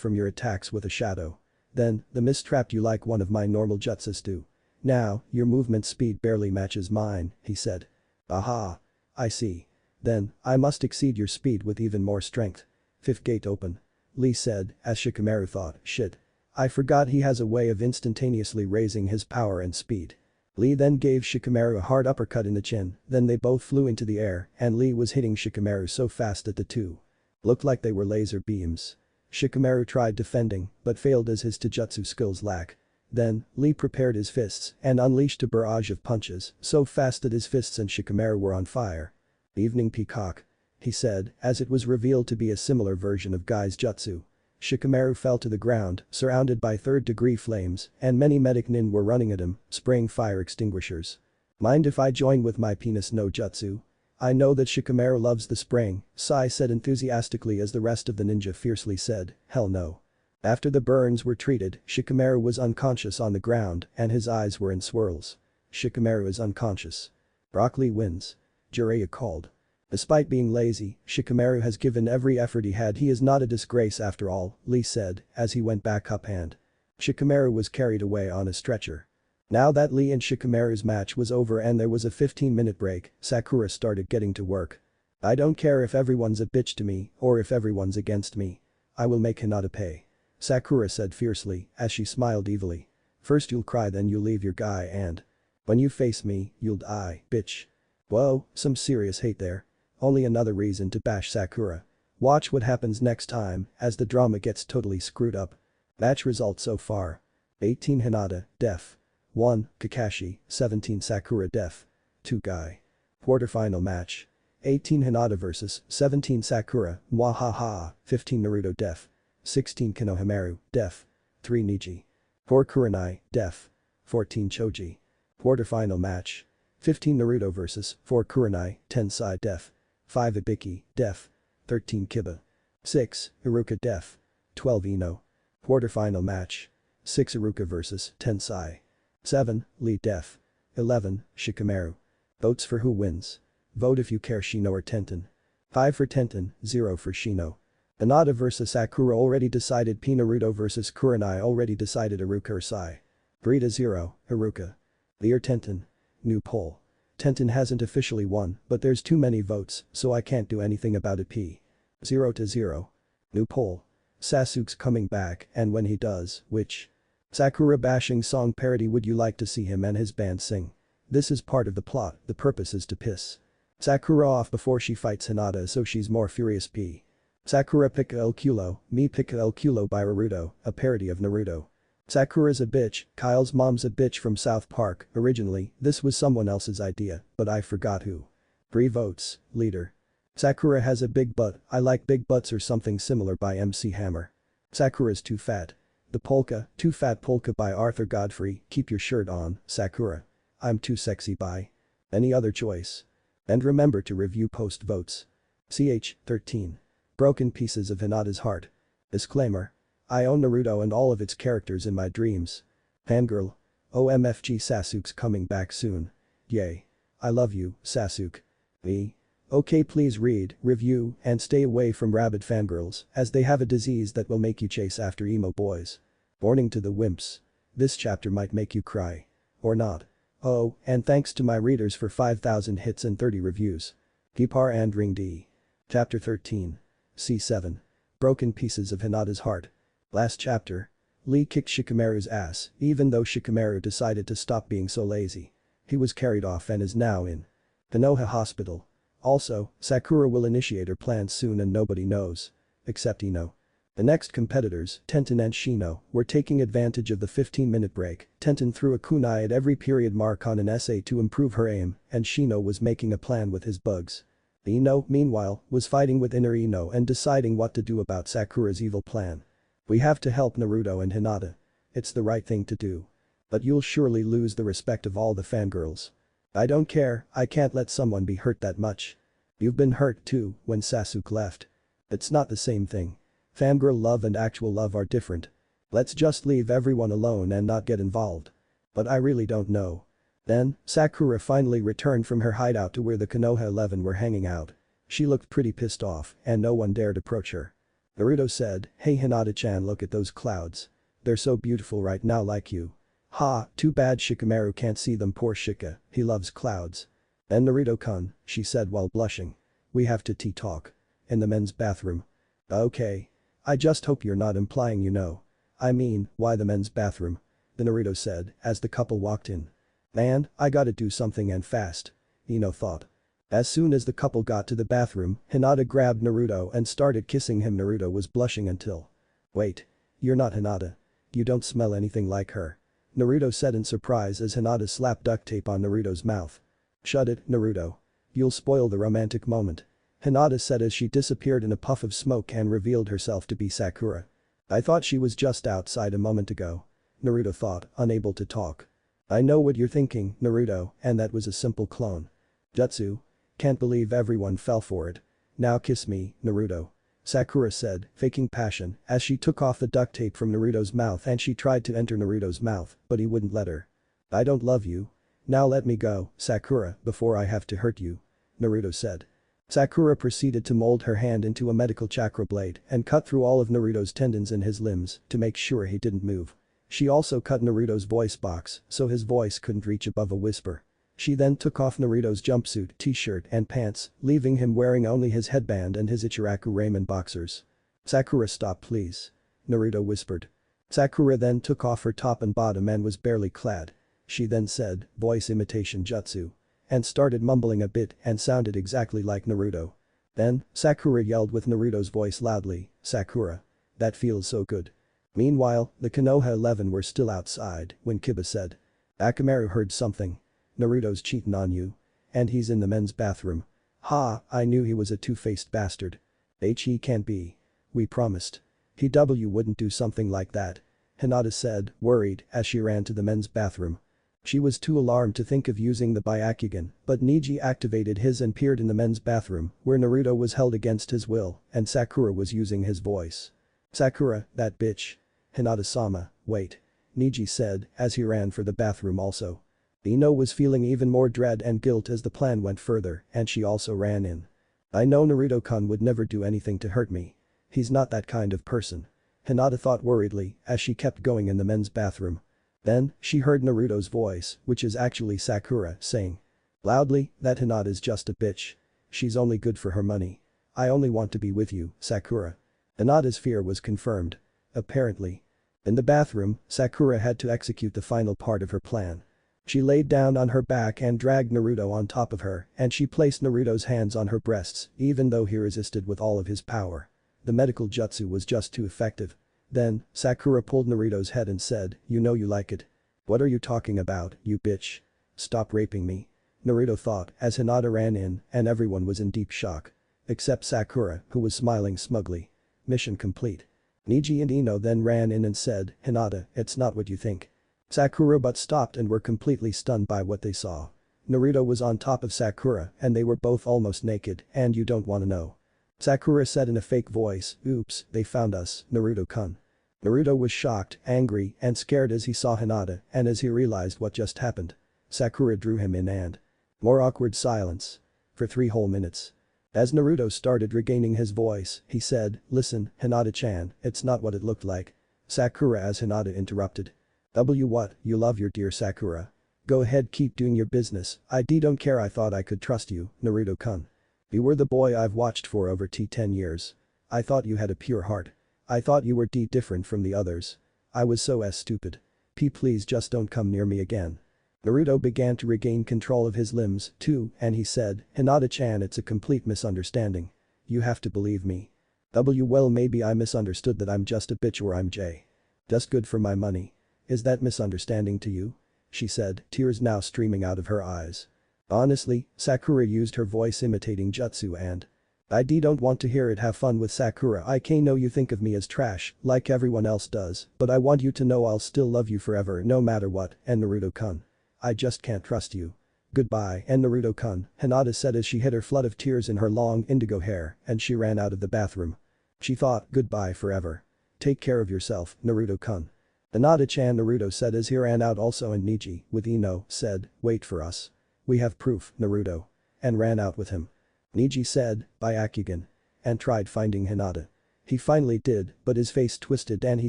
from your attacks with a shadow. Then, the mist trapped you like one of my normal jutsus do. Now, your movement speed barely matches mine," he said. "Aha. I see. Then, I must exceed your speed with even more strength." "Fifth gate open," Lee said, as Shikamaru thought, "Shit. I forgot he has a way of instantaneously raising his power and speed." Lee then gave Shikamaru a hard uppercut in the chin, then they both flew into the air, and Lee was hitting Shikamaru so fast that the two looked like they were laser beams. Shikamaru tried defending, but failed as his taijutsu skills lack. Then, Lee prepared his fists and unleashed a barrage of punches, so fast that his fists and Shikamaru were on fire. "Evening Peacock," he said, as it was revealed to be a similar version of Guy's jutsu. Shikamaru fell to the ground, surrounded by third-degree flames, and many medic nin were running at him, spraying fire extinguishers. "Mind if I join with my penis no jutsu?" "I know that Shikamaru loves the spraying," Sai said enthusiastically as the rest of the ninja fiercely said, "Hell no." After the burns were treated, Shikamaru was unconscious on the ground and his eyes were in swirls. Shikamaru is unconscious. Broccoli wins. Jiraiya called. Despite being lazy, Shikamaru has given every effort he had. He is not a disgrace after all, Lee said, as he went back up and Shikamaru was carried away on a stretcher. Now that Lee and Shikamaru's match was over and there was a 15-minute break, Sakura started getting to work. "I don't care if everyone's a bitch to me or if everyone's against me. I will make Hinata pay," Sakura said fiercely as she smiled evilly. "First you'll cry, then you'll leave your guy, and when you face me, you'll die, bitch." Whoa, some serious hate there. Only another reason to bash Sakura. Watch what happens next time as the drama gets totally screwed up. Match results so far. 18 Hinata, def. 1, Kakashi, 17 Sakura def. 2 Guy. Quarterfinal match. 18 Hinata vs 17 Sakura, mwahaha, 15 Naruto def. 16 Konohamaru, def. 3 Neji. 4 Kurenai, def. 14 Choji. Quarterfinal match. 15 Naruto vs 4 Kurenai, 10 Sai def. 5 Ibiki, def. 13 Kiba. 6 Iruka def. 12 Ino. Quarterfinal match. 6 Iruka vs 10 Sai. 7 Lee def. 11 Shikamaru. Votes for who wins. Vote if you care, Shino or Tenten. 5 for Tenten, 0 for Shino. Hinata vs Sakura already decided. P Naruto vs Kurenai already decided. Iruka or Sai. Brita 0, Iruka. Lee or Tenten. New poll. Tenten hasn't officially won, but there's too many votes, so I can't do anything about it. P. 0-0. New poll. Sasuke's coming back, and when he does, which Sakura bashing song parody would you like to see him and his band sing? This is part of the plot. The purpose is to piss Sakura off before she fights Hinata so she's more furious. P. Sakura Pika el Culo, Me Pika el Culo by Naruto, a parody of Naruto. Sakura's a bitch, Kyle's mom's a bitch from South Park. Originally, this was someone else's idea, but I forgot who. 3 votes, leader. Sakura has a big butt, I like big butts or something similar by MC Hammer. Sakura's too fat. The polka, Too Fat Polka by Arthur Godfrey, Keep Your Shirt On, Sakura. I'm Too Sexy by any other choice. And remember to review post votes. Ch. 13. Broken Pieces of Hinata's Heart. Disclaimer. I own Naruto and all of its characters in my dreams. Fangirl. OMFG Sasuke's coming back soon. Yay. I love you, Sasuke. Me. Okay, please read, review, and stay away from rabid fangirls as they have a disease that will make you chase after emo boys. Warning to the wimps. This chapter might make you cry. Or not. Oh, and thanks to my readers for 5,000 hits and 30 reviews. Gipar and Ring D. Chapter 13. C7. Broken Pieces of Hinata's Heart. Last chapter. Lee kicked Shikamaru's ass, even though Shikamaru decided to stop being so lazy. He was carried off and is now in Konoha Hospital. Also, Sakura will initiate her plans soon and nobody knows. Except Ino. The next competitors, Tenten and Shino, were taking advantage of the 15-minute break. Tenten threw a kunai at every period mark on an essay to improve her aim, and Shino was making a plan with his bugs. Ino, meanwhile, was fighting with inner Ino and deciding what to do about Sakura's evil plan. We have to help Naruto and Hinata. It's the right thing to do. But you'll surely lose the respect of all the fangirls. I don't care, I can't let someone be hurt that much. You've been hurt too when Sasuke left. It's not the same thing. Fangirl love and actual love are different. Let's just leave everyone alone and not get involved. But I really don't know. Then, Sakura finally returned from her hideout to where the Konoha 11 were hanging out. She looked pretty pissed off and no one dared approach her. Naruto said, "Hey Hinata-chan, look at those clouds. They're so beautiful right now like you." "Ha, too bad Shikamaru can't see them, poor Shika, he loves clouds." "And Naruto-kun," she said while blushing. "We have to tea-talk. In the men's bathroom." "Okay. I just hope you're not implying you know. I mean, why the men's bathroom?" the Naruto said as the couple walked in. "Man, I gotta do something and fast," Ino thought. As soon as the couple got to the bathroom, Hinata grabbed Naruto and started kissing him. Naruto was blushing until. "Wait. You're not Hinata. You don't smell anything like her," Naruto said in surprise as Hinata slapped duct tape on Naruto's mouth. "Shut it, Naruto. You'll spoil the romantic moment," Hinata said as she disappeared in a puff of smoke and revealed herself to be Sakura. "I thought she was just outside a moment ago," Naruto thought, unable to talk. "I know what you're thinking, Naruto, and that was a simple clone. Jutsu. Can't believe everyone fell for it. Now kiss me, Naruto," Sakura said, faking passion as she took off the duct tape from Naruto's mouth and she tried to enter Naruto's mouth, but he wouldn't let her. "I don't love you. Now let me go, Sakura, before I have to hurt you," Naruto said. Sakura proceeded to mold her hand into a medical chakra blade and cut through all of Naruto's tendons in his limbs to make sure he didn't move. She also cut Naruto's voice box so his voice couldn't reach above a whisper. She then took off Naruto's jumpsuit, t-shirt and pants, leaving him wearing only his headband and his Ichiraku ramen boxers. "Sakura, stop please," Naruto whispered. Sakura then took off her top and bottom and was barely clad. She then said, voice imitation jutsu, and started mumbling a bit and sounded exactly like Naruto. Then, Sakura yelled with Naruto's voice loudly, "Sakura. That feels so good." Meanwhile, the Konoha 11 were still outside when Kiba said. "Akamaru heard something. Naruto's cheating on you. And he's in the men's bathroom." "Ha, I knew he was a two-faced bastard. He can't be. We promised. He wouldn't do something like that," Hinata said, worried as she ran to the men's bathroom. She was too alarmed to think of using the Byakugan, but Neji activated his and peered in the men's bathroom where Naruto was held against his will and Sakura was using his voice. "Sakura, that bitch. Hinata-sama, wait," Neji said as he ran for the bathroom also. Ino was feeling even more dread and guilt as the plan went further and she also ran in. "I know Naruto-kun would never do anything to hurt me. He's not that kind of person," Hinata thought worriedly as she kept going in the men's bathroom. Then, she heard Naruto's voice, which is actually Sakura, saying loudly that Hinata's just a bitch. She's only good for her money. I only want to be with you, Sakura. Hinata's fear was confirmed. Apparently. In the bathroom, Sakura had to execute the final part of her plan. She laid down on her back and dragged Naruto on top of her and she placed Naruto's hands on her breasts even though he resisted with all of his power. The medical jutsu was just too effective. Then, Sakura pulled Naruto's head and said, "You know you like it. What are you talking about, you bitch? Stop raping me," Naruto thought as Hinata ran in and everyone was in deep shock. Except Sakura, who was smiling smugly. Mission complete. Neji and Ino then ran in and said, "Hinata, it's not what you think." Sakura but stopped and were completely stunned by what they saw. Naruto was on top of Sakura and they were both almost naked and you don't wanna know. Sakura said in a fake voice, "Oops, they found us, Naruto-kun." Naruto was shocked, angry and scared as he saw Hinata and as he realized what just happened. Sakura drew him in and more awkward silence. For 3 whole minutes. As Naruto started regaining his voice, he said, "Listen, Hinata-chan, it's not what it looked like." Sakura as Hinata interrupted. What, you love your dear Sakura. Go ahead, keep doing your business, I don't care. I thought I could trust you, Naruto-kun. You were the boy I've watched for over 10 years. I thought you had a pure heart. I thought you were different from the others. I was so stupid. Please just don't come near me again. Naruto began to regain control of his limbs, too, and he said, Hinata-chan, it's a complete misunderstanding. You have to believe me. Well, maybe I misunderstood that I'm just a bitch or I'm J. Just good for my money. Is that misunderstanding to you? She said, tears now streaming out of her eyes. Honestly, Sakura used her voice imitating jutsu and I don't want to hear it. Have fun with Sakura. I know you think of me as trash, like everyone else does, but I want you to know I'll still love you forever no matter what, and Naruto-kun. I just can't trust you. Goodbye, and Naruto-kun, Hinata said as she hid her flood of tears in her long indigo hair and she ran out of the bathroom. She thought, goodbye forever. Take care of yourself, Naruto-kun. Hinata-chan, Naruto said as he ran out also, and Neji, with Ino, said, wait for us. We have proof, Naruto. And ran out with him. Neji said, by Akugan. And tried finding Hinata. He finally did, but his face twisted and he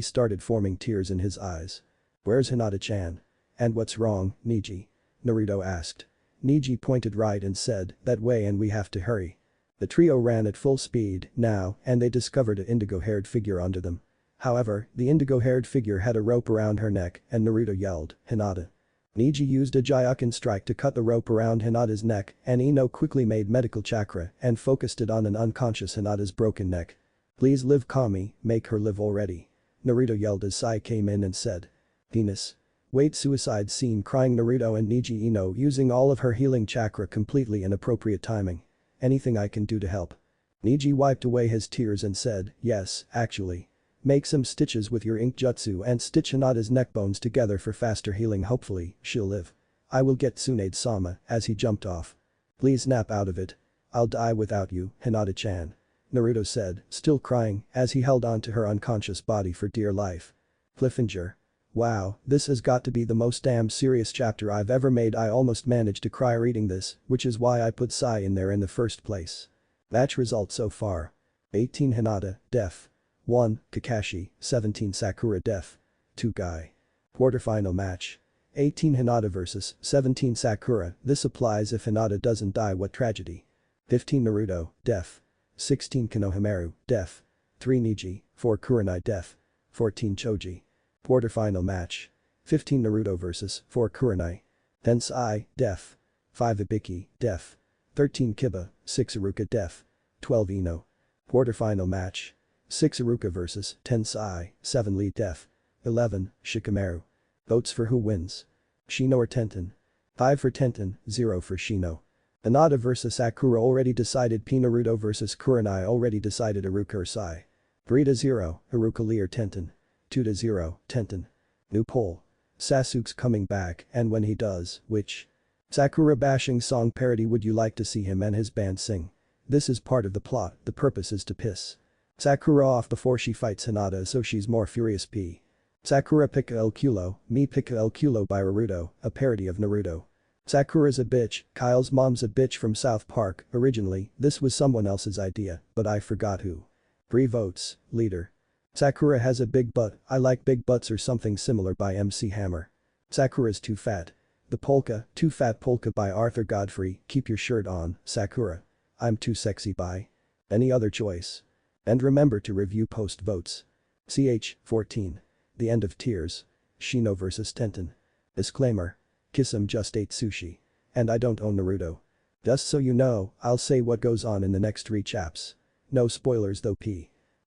started forming tears in his eyes. Where's Hinata-chan? And what's wrong, Neji? Naruto asked. Neji pointed right and said, that way, and we have to hurry. The trio ran at full speed now and they discovered an indigo-haired figure under them. However, the indigo-haired figure had a rope around her neck and Naruto yelled, Hinata. Neji used a Gyuken strike to cut the rope around Hinata's neck and Ino quickly made medical chakra and focused it on an unconscious Hinata's broken neck. Please live, Kami, make her live already. Naruto yelled as Sai came in and said. Venus. Wait, suicide scene, crying Naruto and Neji. Ino using all of her healing chakra completely inappropriate timing. Anything I can do to help? Neji wiped away his tears and said, yes, actually. Make some stitches with your ink jutsu and stitch Hinata's neck bones together for faster healing. Hopefully, she'll live. I will get Tsunade-sama, as he jumped off. Please snap out of it. I'll die without you, Hinata-chan. Naruto said, still crying, as he held on to her unconscious body for dear life. Cliffhanger. Wow, this has got to be the most damn serious chapter I've ever made. I almost managed to cry reading this, which is why I put Sai in there in the first place. Match results so far. 18 Hinata, def. 1, Kakashi, 17 Sakura def. 2 Guy. Quarterfinal match. 18 Hinata vs 17 Sakura, this applies if Hinata doesn't die. What tragedy. 15 Naruto, def. 16 Konohamaru, def. 3 Neji, 4 Kurenai def. 14 Choji. Quarterfinal match. 15 Naruto vs 4 Kurenai. 10 Sai, def. 5 Ibiki, def. 13 Kiba, 6 Iruka def. 12 Ino. Quarterfinal match. 6 Iruka vs 10 Sai, 7 Lee def. 11 Shikamaru. Votes for who wins. Shino or Tenten? 5 for Tenten, 0 for Shino. Hinata vs Sakura already decided. Naruto vs Kurenai already decided. Iruka or Sai. 3-0, Iruka. Lee or Tenten. 2-0, Tenten. New poll. Sasuke's coming back, and when he does, which Sakura bashing song parody would you like to see him and his band sing? This is part of the plot, the purpose is to piss Sakura off before she fights Hinata so she's more furious. Sakura pica el culo, me pica el culo by Naruto, a parody of Naruto. Sakura's a bitch, Kyle's mom's a bitch from South Park. Originally, this was someone else's idea, but I forgot who. 3 votes, leader. Sakura has a big butt, I like big butts or something similar by MC Hammer. Sakura's too fat. The polka, Too Fat Polka by Arthur Godfrey, keep your shirt on, Sakura. I'm too sexy by. Any other choice? And remember to review post votes. Ch. 14. The End of Tears. Shino vs Tenten. Disclaimer. Kisum just ate sushi. And I don't own Naruto. Just so you know, I'll say what goes on in the next 3 chaps. No spoilers though.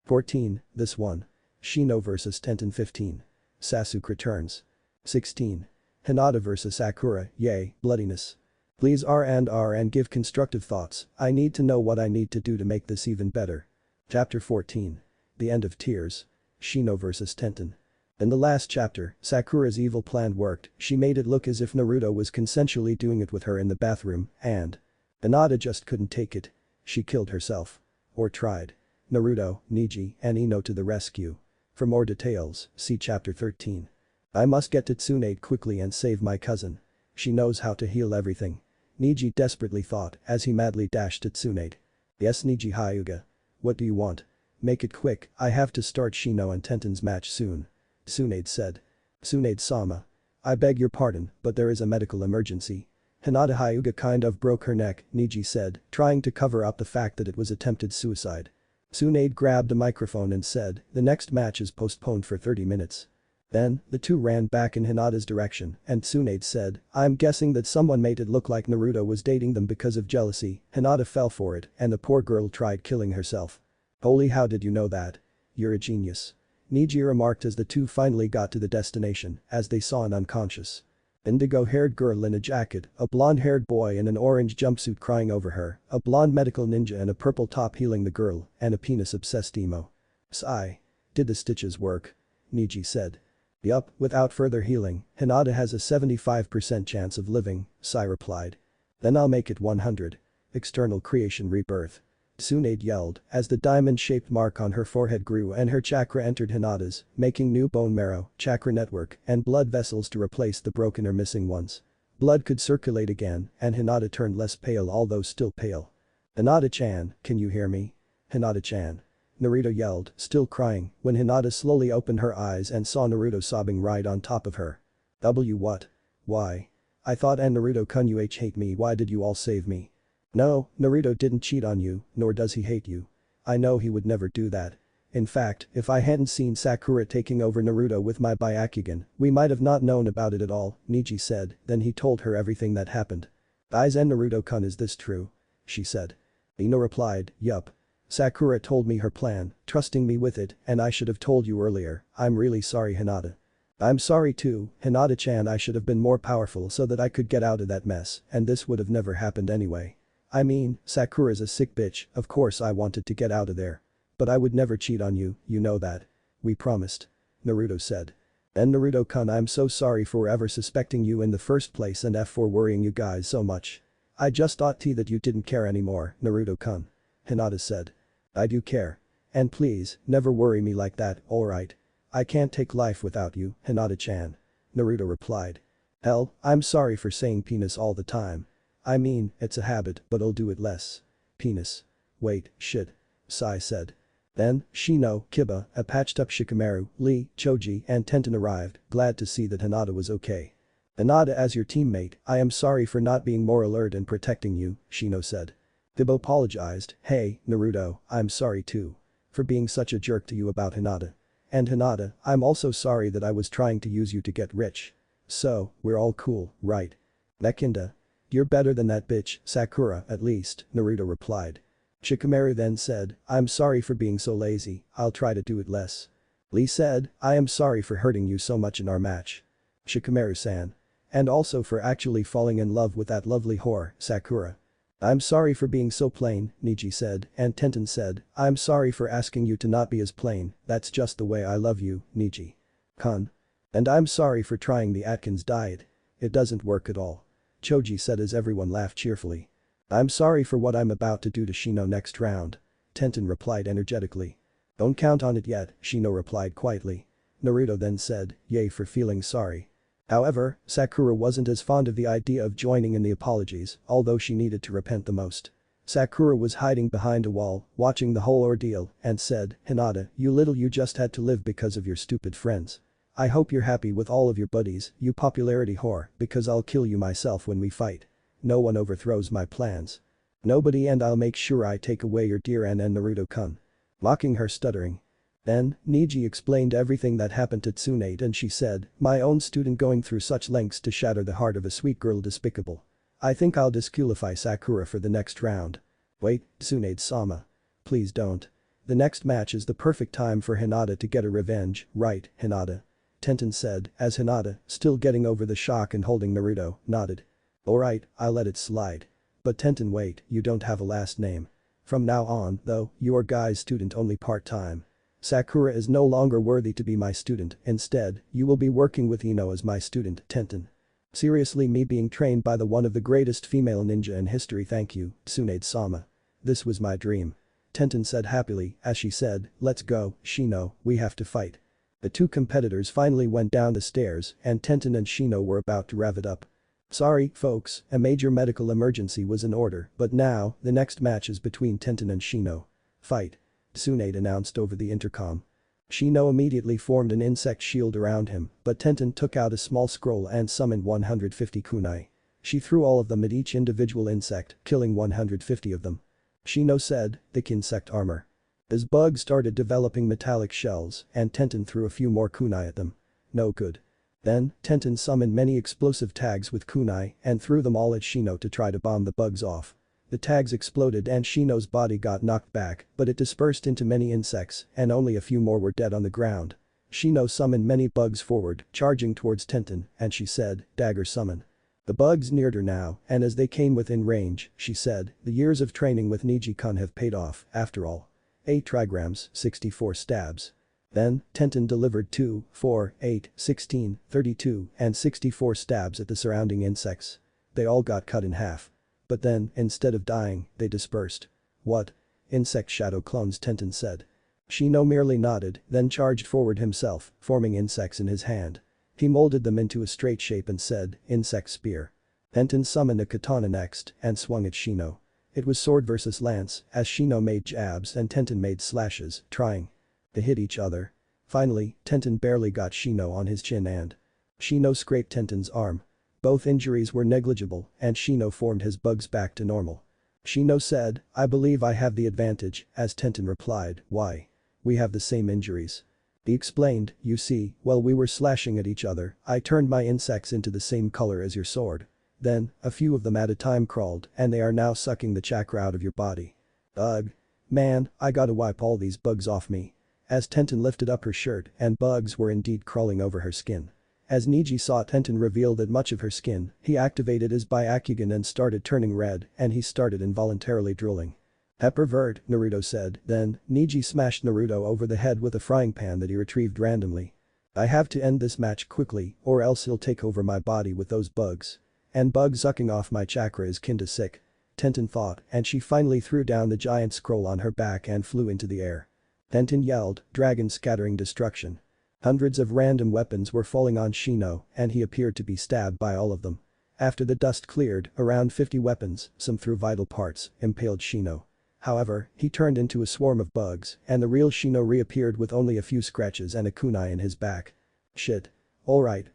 14. This one. Shino vs Tenten. 15. Sasuke returns. 16. Hinata vs Sakura, yay, bloodiness. Please R and give constructive thoughts, I need to know what I need to do to make this even better. Chapter 14. The End of Tears. Shino vs Tenten. In the last chapter, Sakura's evil plan worked. She made it look as if Naruto was consensually doing it with her in the bathroom and Hinata just couldn't take it. She killed herself. Or tried. Naruto, Neji, and Ino to the rescue. For more details, see chapter 13. I must get to Tsunade quickly and save my cousin. She knows how to heal everything. Neji desperately thought as he madly dashed at Tsunade. Yes, Neji. Hyuga. What do you want? Make it quick, I have to start Shino and Tenten's match soon. Tsunade said. Tsunade-sama. I beg your pardon, but there is a medical emergency. Hinata Hyuga kind of broke her neck, Neji said, trying to cover up the fact that it was attempted suicide. Tsunade grabbed a microphone and said, the next match is postponed for 30 minutes. Then, the two ran back in Hinata's direction and Tsunade said, "I'm guessing that someone made it look like Naruto was dating them because of jealousy." Hinata fell for it and the poor girl tried killing herself. "Holy, how did you know that? You're a genius." Neji remarked as the two finally got to the destination as they saw an unconscious indigo-haired girl in a jacket, a blonde-haired boy in an orange jumpsuit crying over her, a blonde medical ninja in a purple top healing the girl, and a penis-obsessed emo. "Sigh. Did the stitches work?" Neji said. "Yup, without further healing, Hinata has a 75% chance of living," Sai replied. "Then I'll make it 100. External creation rebirth." Tsunade yelled as the diamond-shaped mark on her forehead grew and her chakra entered Hinata's, making new bone marrow, chakra network, and blood vessels to replace the broken or missing ones. Blood could circulate again and Hinata turned less pale although still pale. "Hinata-chan, can you hear me? Hinata-chan." Naruto yelled, still crying, when Hinata slowly opened her eyes and saw Naruto sobbing right on top of her. What? Why? I thought and Naruto-kun you hate me, why did you all save me? No, Naruto didn't cheat on you, nor does he hate you. I know he would never do that. In fact, if I hadn't seen Sakura taking over Naruto with my Byakugan, we might have not known about it at all, Neji said, then he told her everything that happened. "Aizen Naruto-kun, is this true?" she said. Ino replied, "Yup. Sakura told me her plan, trusting me with it, and I should have told you earlier. I'm really sorry, Hinata." "I'm sorry too, Hinata-chan, I should have been more powerful so that I could get out of that mess, and this would have never happened anyway. I mean, Sakura's a sick bitch, of course I wanted to get out of there. But I would never cheat on you, you know that. We promised." Naruto said. "And Naruto-kun, I'm so sorry for ever suspecting you in the first place and for worrying you guys so much. I just thought that you didn't care anymore, Naruto-kun." Hinata said. "I do care. And please, never worry me like that, alright? I can't take life without you, Hinata-chan." Naruto replied. "Hell, I'm sorry for saying penis all the time. I mean, it's a habit, but I'll do it less. Penis. Wait, shit." Sai said. Then, Shino, Kiba, a patched-up Shikamaru, Lee, Choji, and Tenten arrived, glad to see that Hinata was okay. "Hinata, as your teammate, I am sorry for not being more alert and protecting you," Shino said. Kiba apologized, "Hey, Naruto, I'm sorry too. For being such a jerk to you about Hinata. And Hinata, I'm also sorry that I was trying to use you to get rich. So, we're all cool, right? Mekinda. You're better than that bitch, Sakura, at least," Naruto replied. Shikamaru then said, "I'm sorry for being so lazy, I'll try to do it less." Lee said, "I am sorry for hurting you so much in our match. Shikamaru-san. And also for actually falling in love with that lovely whore, Sakura." "I'm sorry for being so plain," Neji said, and Tenten said, "I'm sorry for asking you to not be as plain, that's just the way I love you, Neji. Kun. And I'm sorry for trying the Atkins diet. It doesn't work at all." Choji said as everyone laughed cheerfully. "I'm sorry for what I'm about to do to Shino next round." Tenten replied energetically. "Don't count on it yet," Shino replied quietly. Naruto then said, "Yay for feeling sorry." However, Sakura wasn't as fond of the idea of joining in the apologies, although she needed to repent the most. Sakura was hiding behind a wall, watching the whole ordeal, and said, "Hinata, you just had to live because of your stupid friends. I hope you're happy with all of your buddies, you popularity whore, because I'll kill you myself when we fight. No one overthrows my plans. Nobody, and I'll make sure I take away your dear and Naruto-kun." Mocking her stuttering. Then, Neji explained everything that happened to Tsunade and she said, "My own student going through such lengths to shatter the heart of a sweet girl, despicable. I think I'll disqualify Sakura for the next round." "Wait, Tsunade-sama. Please don't. The next match is the perfect time for Hinata to get a revenge, right, Hinata?" Tenten said, as Hinata, still getting over the shock and holding Naruto, nodded. "Alright, I'll let it slide. But Tenten, wait, you don't have a last name. From now on, though, you are Guy's student only part-time. Sakura is no longer worthy to be my student, instead, you will be working with Ino as my student, Tenten. Seriously, me being trained by the one of the greatest female ninja in history, thank you, Tsunade-sama. This was my dream." Tenten said happily, as she said, "Let's go, Shino, we have to fight." The two competitors finally went down the stairs and Tenten and Shino were about to rev it up. "Sorry, folks, a major medical emergency was in order, but now, the next match is between Tenten and Shino. Fight." Tsunade announced over the intercom. Shino immediately formed an insect shield around him, but Tenten took out a small scroll and summoned 150 kunai. She threw all of them at each individual insect, killing 150 of them. Shino said, "Thick insect armor." As bugs started developing metallic shells and Tenten threw a few more kunai at them. No good. Then, Tenten summoned many explosive tags with kunai and threw them all at Shino to try to bomb the bugs off. The tags exploded and Shino's body got knocked back, but it dispersed into many insects and only a few more were dead on the ground. Shino summoned many bugs forward, charging towards Tenten, and she said, "Dagger summon." The bugs neared her now, and as they came within range, she said, "The years of training with Neji-kun have paid off, after all. 8 trigrams, 64 stabs." Then, Tenten delivered 2, 4, 8, 16, 32, and 64 stabs at the surrounding insects. They all got cut in half. But then, instead of dying, they dispersed. "What? Insect shadow clones," Tenten said. Shino merely nodded, then charged forward himself, forming insects in his hand. He molded them into a straight shape and said, "Insect spear." Tenten summoned a katana next and swung at Shino. It was sword versus lance, as Shino made jabs and Tenten made slashes, trying to hit each other. Finally, Tenten barely got Shino on his chin and Shino scraped Tenten's arm. Both injuries were negligible and Shino formed his bugs back to normal. Shino said, "I believe I have the advantage," as Tenten replied, "Why? We have the same injuries." He explained, "You see, while we were slashing at each other, I turned my insects into the same color as your sword. Then, a few of them at a time crawled and they are now sucking the chakra out of your body." Ugh. Man, I gotta wipe all these bugs off me. As Tenten lifted up her shirt and bugs were indeed crawling over her skin. As Neji saw Tenten reveal that much of her skin, he activated his Byakugan and started turning red and he started involuntarily drooling. "Pervert," Naruto said, then, Neji smashed Naruto over the head with a frying pan that he retrieved randomly. "I have to end this match quickly or else he'll take over my body with those bugs. And bugs sucking off my chakra is kinda sick." Tenten thought and she finally threw down the giant scroll on her back and flew into the air. Tenten yelled, dragon scattering destruction. Hundreds of random weapons were falling on Shino and he appeared to be stabbed by all of them. After the dust cleared, around 50 weapons, some through vital parts, impaled Shino. However, he turned into a swarm of bugs and the real Shino reappeared with only a few scratches and a kunai in his back. "Shit. Alright,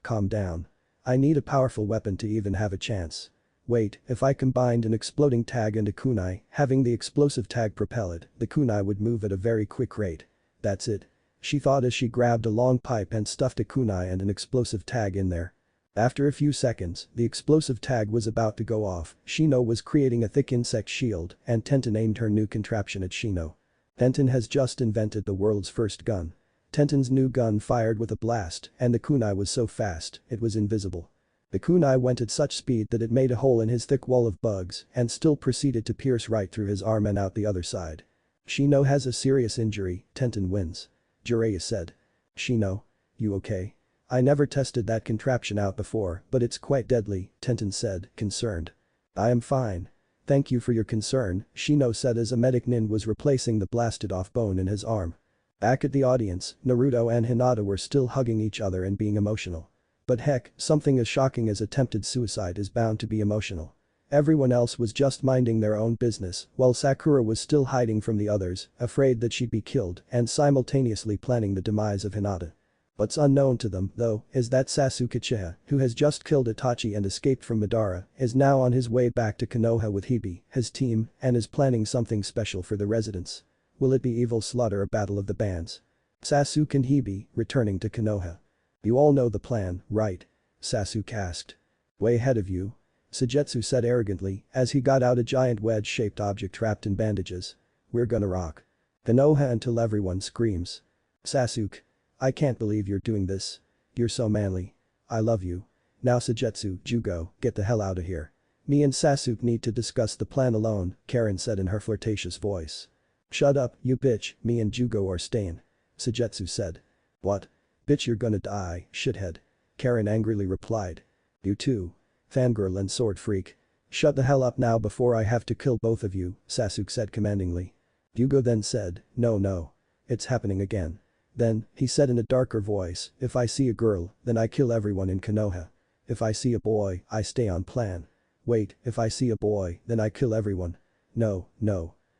calm down. I need a powerful weapon to even have a chance. Wait, if I combined an exploding tag and a kunai, having the explosive tag propel it, the kunai would move at a very quick rate. That's it." She thought as she grabbed a long pipe and stuffed a kunai and an explosive tag in there. After a few seconds, the explosive tag was about to go off, Shino was creating a thick insect shield and Tenten aimed her new contraption at Shino. Tenten has just invented the world's first gun. Tenten's new gun fired with a blast and the kunai was so fast, it was invisible. The kunai went at such speed that it made a hole in his thick wall of bugs and still proceeded to pierce right through his arm and out the other side. "Shino has a serious injury, Tenten wins," Jiraiya said. "Shino? You okay? I never tested that contraption out before, but it's quite deadly," Tenten said, concerned. "I am fine. Thank you for your concern," Shino said as a medic nin was replacing the blasted off bone in his arm. Back at the audience, Naruto and Hinata were still hugging each other and being emotional. But heck, something as shocking as attempted suicide is bound to be emotional. Everyone else was just minding their own business, while Sakura was still hiding from the others, afraid that she'd be killed and simultaneously planning the demise of Hinata. What's unknown to them, though, is that Sasuke Uchiha, who has just killed Itachi and escaped from Madara, is now on his way back to Konoha with Hibi, his team, and is planning something special for the residents. Will it be evil slaughter or battle of the bands? Sasuke and Hibi, returning to Konoha. "You all know the plan, right?" Sasuke asked. "Way ahead of you," Sujetsu said arrogantly as he got out a giant wedge-shaped object wrapped in bandages. "We're gonna rock Konoha until everyone screams." "Sasuke. I can't believe you're doing this. You're so manly. I love you. Now Sujetsu, Jugo, get the hell out of here. Me and Sasuke need to discuss the plan alone," Karen said in her flirtatious voice. "Shut up, you bitch, me and Jugo are staying," Sujetsu said. "What? Bitch, you're gonna die, shithead," Karen angrily replied. "You too. Fangirl and sword freak. Shut the hell up now before I have to kill both of you," Sasuke said commandingly. Hyuga then said, No. It's happening again." Then, he said in a darker voice, "If I see a girl, then I kill everyone in Konoha. If I see a boy, I stay on plan. Wait, if I see a boy, then I kill everyone. No.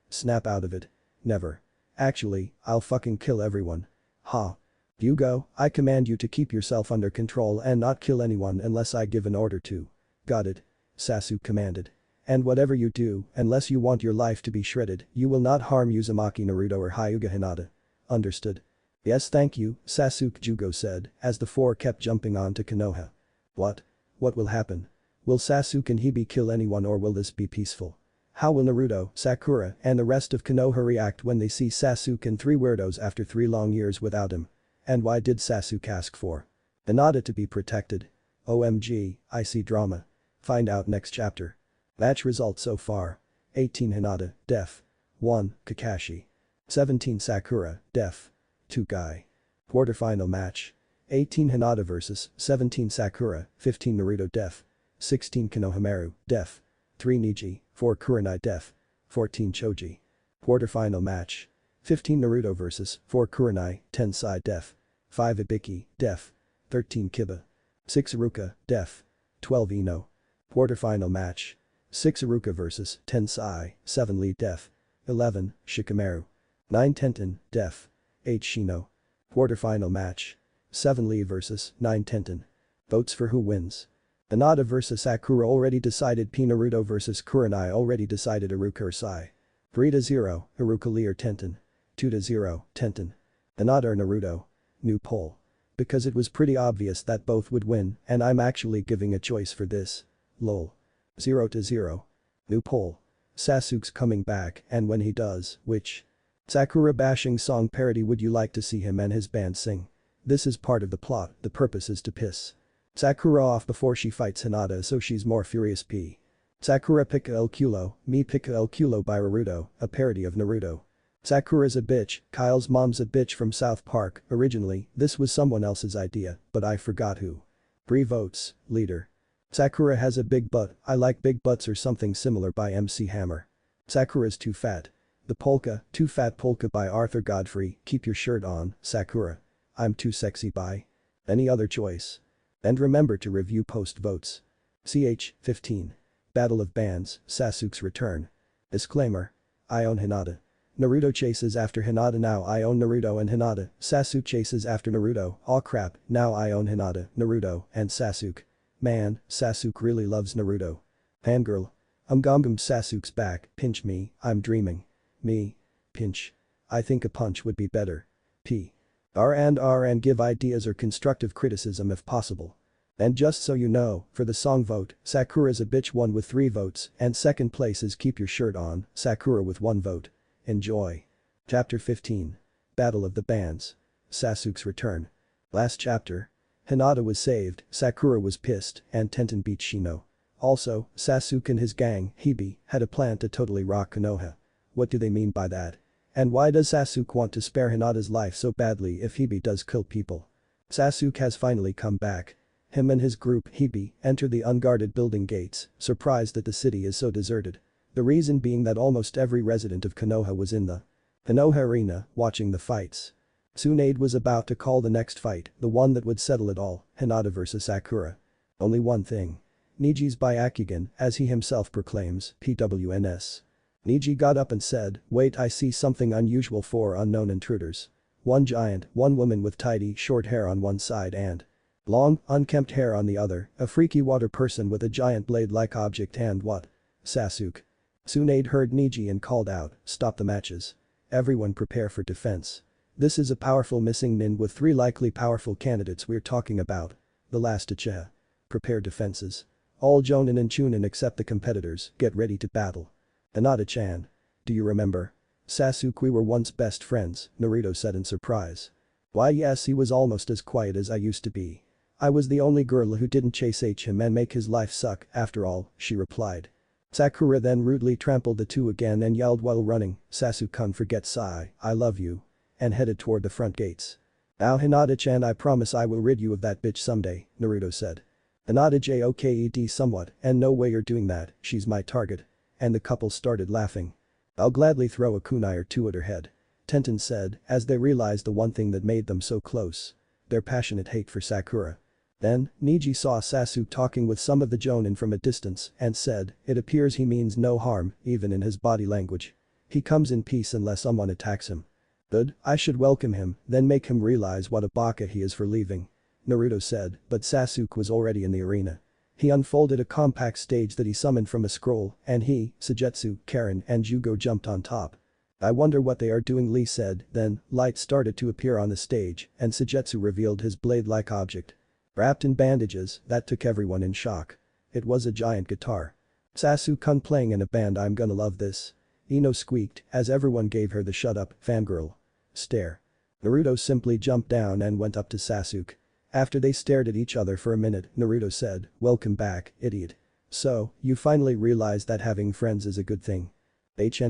Snap out of it. Never. Actually, I'll fucking kill everyone. Ha. Hyuga, I command you to keep yourself under control and not kill anyone unless I give an order to." "Got it," Sasuke commanded. "And whatever you do, unless you want your life to be shredded, you will not harm Uzumaki Naruto or Hyuga Hinata. Understood?" Yes thank you, Sasuke Jugo said, as the four kept jumping on to Konoha. What? What will happen? Will Sasuke and Hibi kill anyone or will this be peaceful? How will Naruto, Sakura, and the rest of Konoha react when they see Sasuke and three weirdos after 3 long years without him? And why did Sasuke ask for Hinata to be protected? OMG, I see drama. Find out next chapter. Match results so far. 18 Hinata, def. 1, Kakashi. 17 Sakura, def. 2 Guy. Quarterfinal match. 18 Hinata vs 17 Sakura, 15 Naruto def. 16 Konohamaru, def. 3 Neji, 4 Kurenai def. 14 Choji. Quarterfinal match. 15 Naruto vs 4 Kurenai, 10 Sai def. 5 Ibiki, def. 13 Kiba. 6 Iruka, def. 12 Ino. Quarterfinal match. 6 Iruka vs 10 Sai, 7 Lee def. 11 Shikamaru. 9 Tenten, def. 8 Shino. Quarterfinal match. 7 Lee vs 9 Tenten. Votes for who wins. Hinata vs Sakura already decided. P Naruto vs Kurenai already decided. Iruka or Sai. 3-0, Iruka Lee or Tenten. 2-0, Tenten. Hinata or Naruto. New poll. Because it was pretty obvious that both would win and I'm actually giving a choice for this. Lol. 0-0. New poll. Sasuke's coming back and when he does, which Sakura bashing song parody would you like to see him and his band sing? This is part of the plot, the purpose is to piss Sakura off before she fights Hinata so she's more furious. P. Sakura Pika el Culo, me Pika el Culo by Naruto, a parody of Naruto. Sakura's a bitch, Kyle's mom's a bitch from South Park. Originally, this was someone else's idea, but I forgot who. 3 votes, leader. Sakura has a big butt, I like big butts or something similar by MC Hammer. Sakura's too fat. The Polka, Too Fat Polka by Arthur Godfrey, keep your shirt on, Sakura. I'm too sexy by. Any other choice? And remember to review post votes. Ch. 15. Battle of Bands, Sasuke's return. Disclaimer. I own Hinata. Naruto chases after Hinata now I own Naruto and Hinata, Sasuke chases after Naruto, aw crap, now I own Hinata, Naruto, and Sasuke. Man, Sasuke really loves Naruto. Fangirl. Sasuke's back, pinch me, I'm dreaming. Me. Pinch. I think a punch would be better. P. R and give ideas or constructive criticism if possible. And just so you know, for the song vote, Sakura's a bitch won with 3 votes and second place is Keep Your Shirt On, Sakura with 1 vote. Enjoy. Chapter 15. Battle of the Bands. Sasuke's return. Last chapter. Hinata was saved, Sakura was pissed, and Tenten beat Shino. Also, Sasuke and his gang, Hibi, had a plan to totally rock Konoha. What do they mean by that? And why does Sasuke want to spare Hinata's life so badly if Hibi does kill people? Sasuke has finally come back. Him and his group, Hibi, enter the unguarded building gates, surprised that the city is so deserted. The reason being that almost every resident of Konoha was in the Konoha arena, watching the fights. Tsunade was about to call the next fight, the one that would settle it all, Hinata vs Sakura. Only one thing. Neji's Byakugan, as he himself proclaims, PWNS. Neji got up and said, wait I see something unusual. 4 unknown intruders. 1 giant, 1 woman with tidy, short hair on one side and long, unkempt hair on the other, a freaky water person with a giant blade-like object and what? Sasuke. Tsunade heard Neji and called out, stop the matches. Everyone prepare for defense. This is a powerful missing nin with 3 likely powerful candidates we're talking about. The last Uchiha. Prepare defenses. All Jonin and Chunin except the competitors, get ready to battle. Hinata-chan. Do you remember? Sasuke, we were once best friends, Naruto said in surprise. Why yes, he was almost as quiet as I used to be. I was the only girl who didn't chase him and make his life suck, after all, she replied. Sakura then rudely trampled the 2 again and yelled while running, Sasuke-kun forget Sai, I love you. And headed toward the front gates. Now Hinata-chan I promise I will rid you of that bitch someday, Naruto said. Hinata joked somewhat, and no way you're doing that, she's my target. And the couple started laughing. I'll gladly throw a kunai or 2 at her head. Tenten said, as they realized the one thing that made them so close. Their passionate hate for Sakura. Then, Neji saw Sasuke talking with some of the Jonin from a distance and said, it appears he means no harm, even in his body language. He comes in peace unless someone attacks him. Good, I should welcome him, then make him realize what a baka he is for leaving. Naruto said, but Sasuke was already in the arena. He unfolded a compact stage that he summoned from a scroll, and he, Sujetsu, Karen and Jugo jumped on top. I wonder what they are doing, Lee said, then, light started to appear on the stage, and Sujetsu revealed his blade-like object. Wrapped in bandages, that took everyone in shock. It was a giant guitar. Sasuke-kun playing in a band, I'm gonna love this. Ino squeaked, as everyone gave her the shut up, fangirl stare. Naruto simply jumped down and went up to Sasuke. After they stared at each other for a minute, Naruto said, welcome back, idiot. So, you finally realize that having friends is a good thing.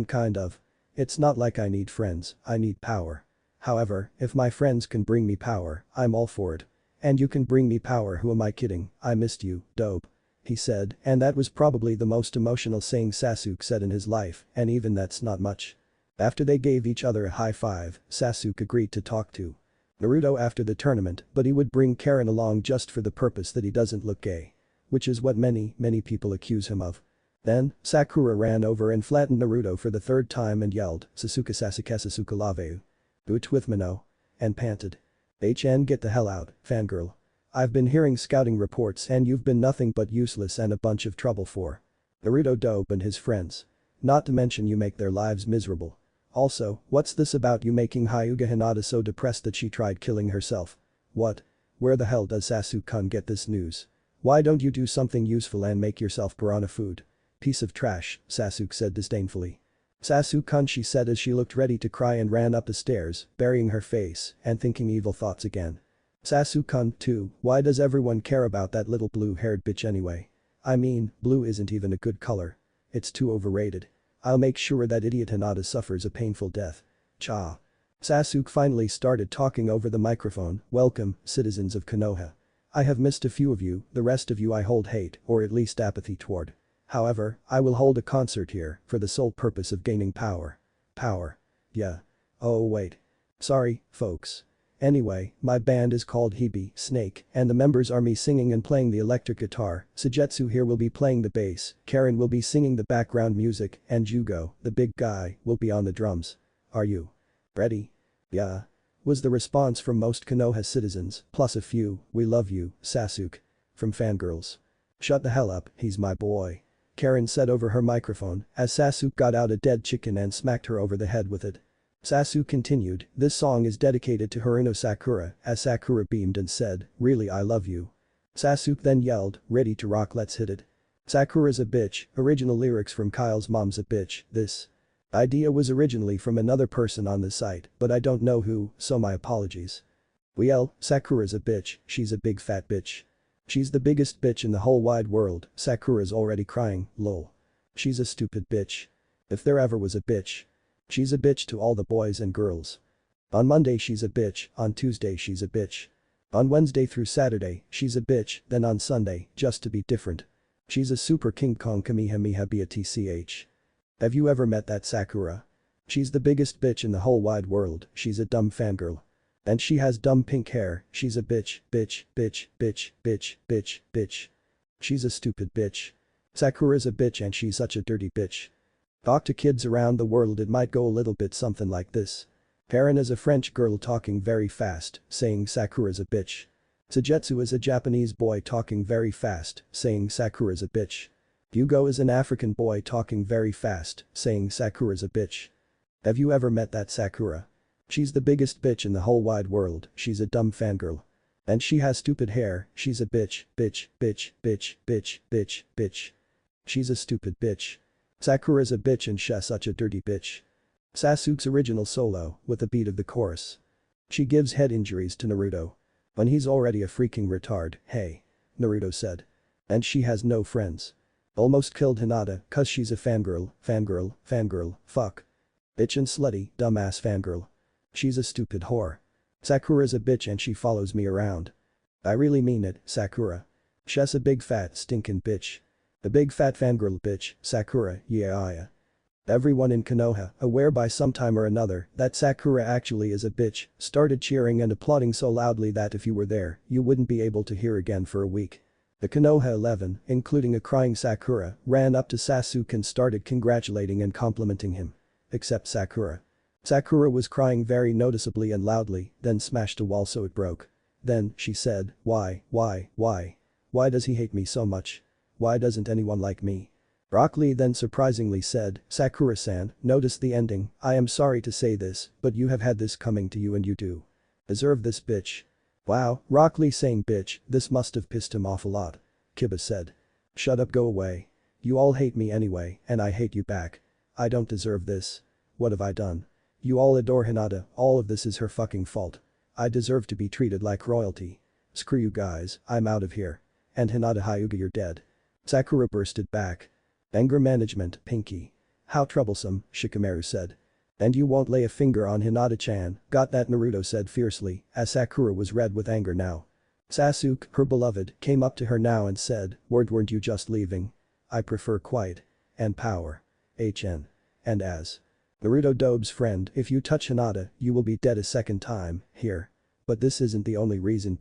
Kind of. It's not like I need friends, I need power. However, if my friends can bring me power, I'm all for it. And you can bring me power, who am I kidding, I missed you, dope. He said, and that was probably the most emotional saying Sasuke said in his life, and even that's not much. After they gave each other a high five, Sasuke agreed to talk to Naruto after the tournament, but he would bring Karen along just for the purpose that he doesn't look gay. Which is what many people accuse him of. Then, Sakura ran over and flattened Naruto for the third time and yelled, Sasuke Sasuke Sasuke laveu. Boot with Mino. And panted. Get the hell out, fangirl. I've been hearing scouting reports and you've been nothing but useless and a bunch of trouble for Naruto dope and his friends. Not to mention you make their lives miserable. Also, what's this about you making Hyuga Hinata so depressed that she tried killing herself? What? Where the hell does Sasuke-kun get this news? Why don't you do something useful and make yourself piranha food? Piece of trash, Sasuke said disdainfully. Sasuke-kun, she said as she looked ready to cry and ran up the stairs, burying her face and thinking evil thoughts again. Sasuke-kun, too, why does everyone care about that little blue-haired bitch anyway? I mean, blue isn't even a good color. It's too overrated. I'll make sure that idiot Hinata suffers a painful death. Cha. Sasuke finally started talking over the microphone, welcome, citizens of Konoha. I have missed a few of you, the rest of you I hold hate, or at least apathy toward. However, I will hold a concert here, for the sole purpose of gaining power. Power. Yeah. Oh wait. Sorry, folks. Anyway, my band is called Hibi, Snake, and the members are me singing and playing the electric guitar, Sujetsu here will be playing the bass, Karen will be singing the background music, and Jugo, the big guy, will be on the drums. Are you ready? Yeah. Was the response from most Konoha citizens, plus a few, we love you, Sasuke. From fangirls. Shut the hell up, he's my boy. Karen said over her microphone, as Sasuke got out a dead chicken and smacked her over the head with it. Sasuke continued, this song is dedicated to Hirino Sakura, as Sakura beamed and said, really I love you. Sasuke then yelled, ready to rock, let's hit it. Sakura's a bitch, original lyrics from Kyle's mom's a bitch, this idea was originally from another person on the site, but I don't know who, so my apologies. We yell, Sakura's a bitch, she's a big fat bitch. She's the biggest bitch in the whole wide world, Sakura's already crying, lol. She's a stupid bitch. If there ever was a bitch. She's a bitch to all the boys and girls. On Monday she's a bitch, on Tuesday she's a bitch. On Wednesday through Saturday, she's a bitch, then on Sunday, just to be different. She's a super King Kong Kamehameha BATCH. Have you ever met that Sakura? She's the biggest bitch in the whole wide world, she's a dumb fangirl. And she has dumb pink hair, she's a bitch, bitch, bitch, bitch, bitch, bitch, bitch. She's a stupid bitch. Sakura's a bitch and she's such a dirty bitch. Talk to kids around the world, it might go a little bit something like this. Karen is a French girl talking very fast, saying Sakura's a bitch. Sujetsu is a Japanese boy talking very fast, saying Sakura's a bitch. Hyuga is an African boy talking very fast, saying Sakura's a bitch. Have you ever met that Sakura? She's the biggest bitch in the whole wide world, she's a dumb fangirl. And she has stupid hair, she's a bitch, bitch, bitch, bitch, bitch, bitch, bitch. She's a stupid bitch. Sakura's a bitch and she's such a dirty bitch. Sasuke's original solo, with the beat of the chorus. She gives head injuries to Naruto. When he's already a freaking retard, hey. Naruto said. And she has no friends. Almost killed Hinata, cause she's a fangirl, fangirl, fangirl, fuck. Bitch and slutty, dumbass fangirl. She's a stupid whore. Sakura's a bitch and she follows me around. I really mean it, Sakura. She's a big fat stinkin' bitch. The big fat fangirl bitch, Sakura, yeah. Everyone in Konoha, aware by some time or another that Sakura actually is a bitch, started cheering and applauding so loudly that if you were there, you wouldn't be able to hear again for a week. The Konoha 11, including a crying Sakura, ran up to Sasuke and started congratulating and complimenting him. Except Sakura. Sakura was crying very noticeably and loudly, then smashed a wall so it broke. Then, she said, why? Why does he hate me so much? Why doesn't anyone like me? Rock Lee then surprisingly said, Sakura-san, notice the ending, I am sorry to say this, but you have had this coming to you and you do deserve this bitch. Wow, Rock Lee saying bitch, this must have pissed him off a lot. Kiba said. Shut up, go away. You all hate me anyway, and I hate you back. I don't deserve this. What have I done? You all adore Hinata, all of this is her fucking fault. I deserve to be treated like royalty. Screw you guys, I'm out of here. And Hinata Hyuga, you're dead. Sakura bursted back. Anger management, Pinky. How troublesome, Shikamaru said. And you won't lay a finger on Hinata-chan, got that, Naruto said fiercely, as Sakura was red with anger now. Sasuke, her beloved, came up to her now and said, weren't you just leaving? I prefer quiet. And power. HN. And as Naruto Dobe's friend, if you touch Hinata, you will be dead a second time, here. But this isn't the only reason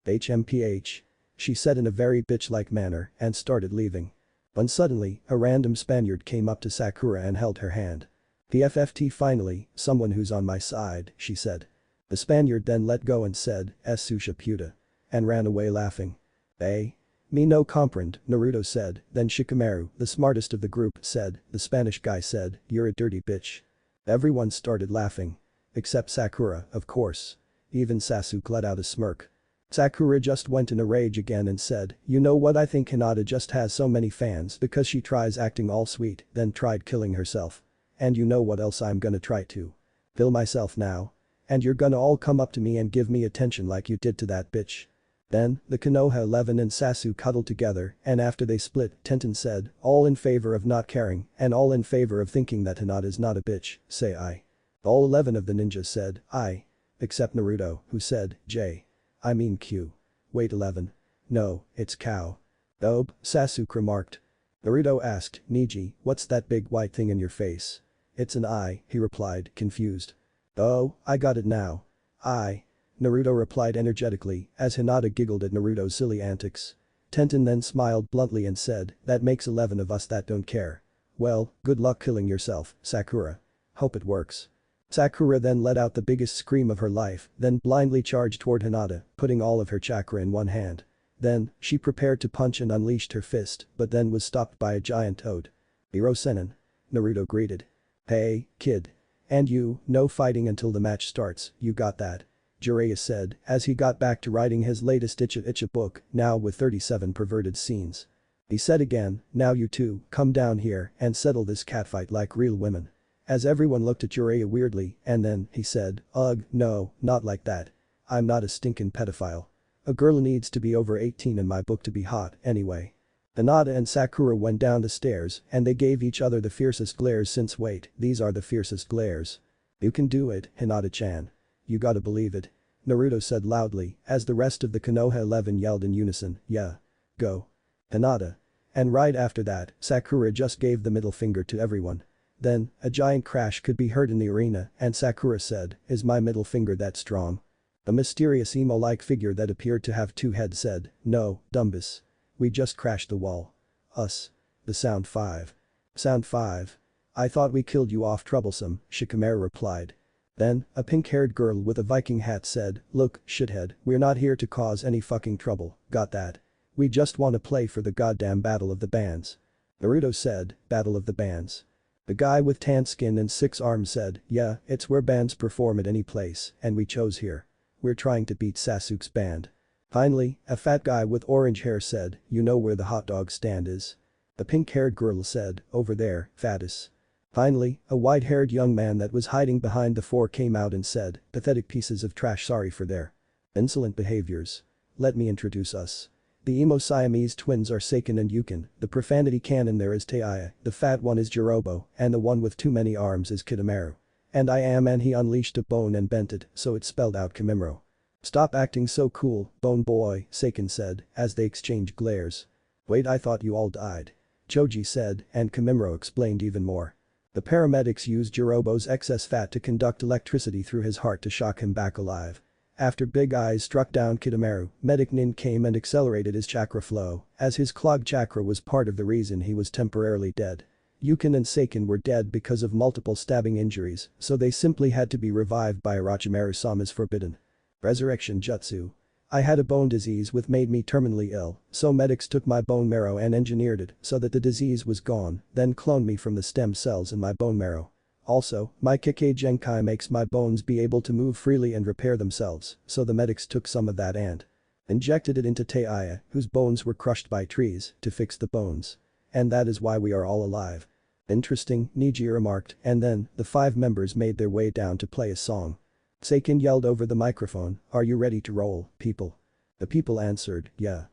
HMPH. She said in a very bitch-like manner and started leaving. When suddenly, a random Spaniard came up to Sakura and held her hand. PFFT finally, someone who's on my side, she said. The Spaniard then let go and said, Susha puta. And ran away laughing. Me no comprend, Naruto said, then Shikamaru, the smartest of the group, said, the Spanish guy said, you're a dirty bitch. Everyone started laughing. Except Sakura, of course. Even Sasuke let out a smirk. Sakura just went in a rage again and said, you know what, I think Hinata just has so many fans because she tries acting all sweet, then tried killing herself. And you know what else I'm gonna try to? Kill myself now. And you're gonna all come up to me and give me attention like you did to that bitch. Then, the Konoha 11 and Sasuke cuddled together and after they split, Tenten said, all in favor of not caring and all in favor of thinking that Hinata's not a bitch, say I. All 11 of the ninjas said, I. Except Naruto, who said, J. I mean Q. Wait, 11. No, it's cow. Dobe, Sasuke remarked. Naruto asked, Neji, what's that big white thing in your face? It's an eye, he replied, confused. Oh, I got it now. I. Naruto replied energetically as Hinata giggled at Naruto's silly antics. Tenten then smiled bluntly and said, that makes 11 of us that don't care. Well, good luck killing yourself, Sakura. Hope it works. Sakura then let out the biggest scream of her life, then blindly charged toward Hinata, putting all of her chakra in one hand. Then, she prepared to punch and unleashed her fist, but then was stopped by a giant toad. Hiro Senin. Naruto greeted. Hey, kid. And you, no fighting until the match starts, you got that? Jiraiya said, as he got back to writing his latest Icha book, now with 37 perverted scenes. He said again, now you two, come down here and settle this catfight like real women. As everyone looked at Jiraiya weirdly, and then, he said, ugh, no, not like that. I'm not a stinking pedophile. A girl needs to be over 18 in my book to be hot, anyway. Hinata and Sakura went down the stairs and they gave each other the fiercest glares since wait, these are the fiercest glares. You can do it, Hinata-chan. You gotta believe it. Naruto said loudly as the rest of the Konoha 11 yelled in unison, yeah. Go. Hinata. And right after that, Sakura just gave the middle finger to everyone. Then, a giant crash could be heard in the arena and Sakura said, is my middle finger that strong? A mysterious emo-like figure that appeared to have two heads said, no, Dumbus. We just crashed the wall. Us. The sound 5. Sound 5. I thought we killed you off, troublesome, Shikamaru replied. Then, a pink-haired girl with a Viking hat said, look, shithead, we're not here to cause any fucking trouble, got that? We just wanna play for the goddamn battle of the bands. Naruto said, battle of the bands. The guy with tan skin and 6 arms said, yeah, it's where bands perform at any place, and we chose here. We're trying to beat Sasuke's band. Finally, a fat guy with orange hair said, you know where the hot dog stand is? The pink-haired girl said, over there, fatus. Finally, a white-haired young man that was hiding behind the 4 came out and said, pathetic pieces of trash, sorry for their insolent behaviors. Let me introduce us. The emo Siamese twins are Seiken and Yukin, the profanity cannon there is Taiya, the fat one is Jirobo, and the one with too many arms is Kitamaru. And I am, and he unleashed a bone and bent it, so it spelled out Kimimaro. Stop acting so cool, bone boy, Seiken said, as they exchanged glares. Wait, I thought you all died. Choji said, and Kimimaro explained even more. The paramedics used Jirobo's excess fat to conduct electricity through his heart to shock him back alive. After Big Eyes struck down Kitamaru, Medic Nin came and accelerated his chakra flow, as his clogged chakra was part of the reason he was temporarily dead. Yukin and Seiken were dead because of multiple stabbing injuries, so they simply had to be revived by Orochimaru-sama's forbidden resurrection jutsu. I had a bone disease which made me terminally ill, so medics took my bone marrow and engineered it so that the disease was gone, then cloned me from the stem cells in my bone marrow. Also, my Kakashi Genkai makes my bones be able to move freely and repair themselves, so the medics took some of that and injected it into Taiya, whose bones were crushed by trees, to fix the bones. And that is why we are all alive. Interesting, Neji remarked, and then, the 5 members made their way down to play a song. Seiken yelled over the microphone, "Are you ready to roll, people?" The people answered, "Yeah."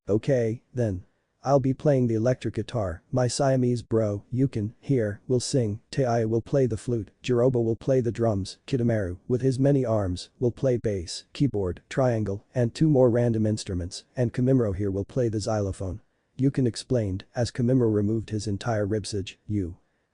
"Okay, then. I'll be playing the electric guitar, my Siamese bro, Yukin, here, will sing, Taiya will play the flute, Jiroba will play the drums, Kitamaru, with his many arms, will play bass, keyboard, triangle, and 2 more random instruments, and Kamimaro here will play the xylophone." Yukin explained, as Kamimaro removed his entire ribsage,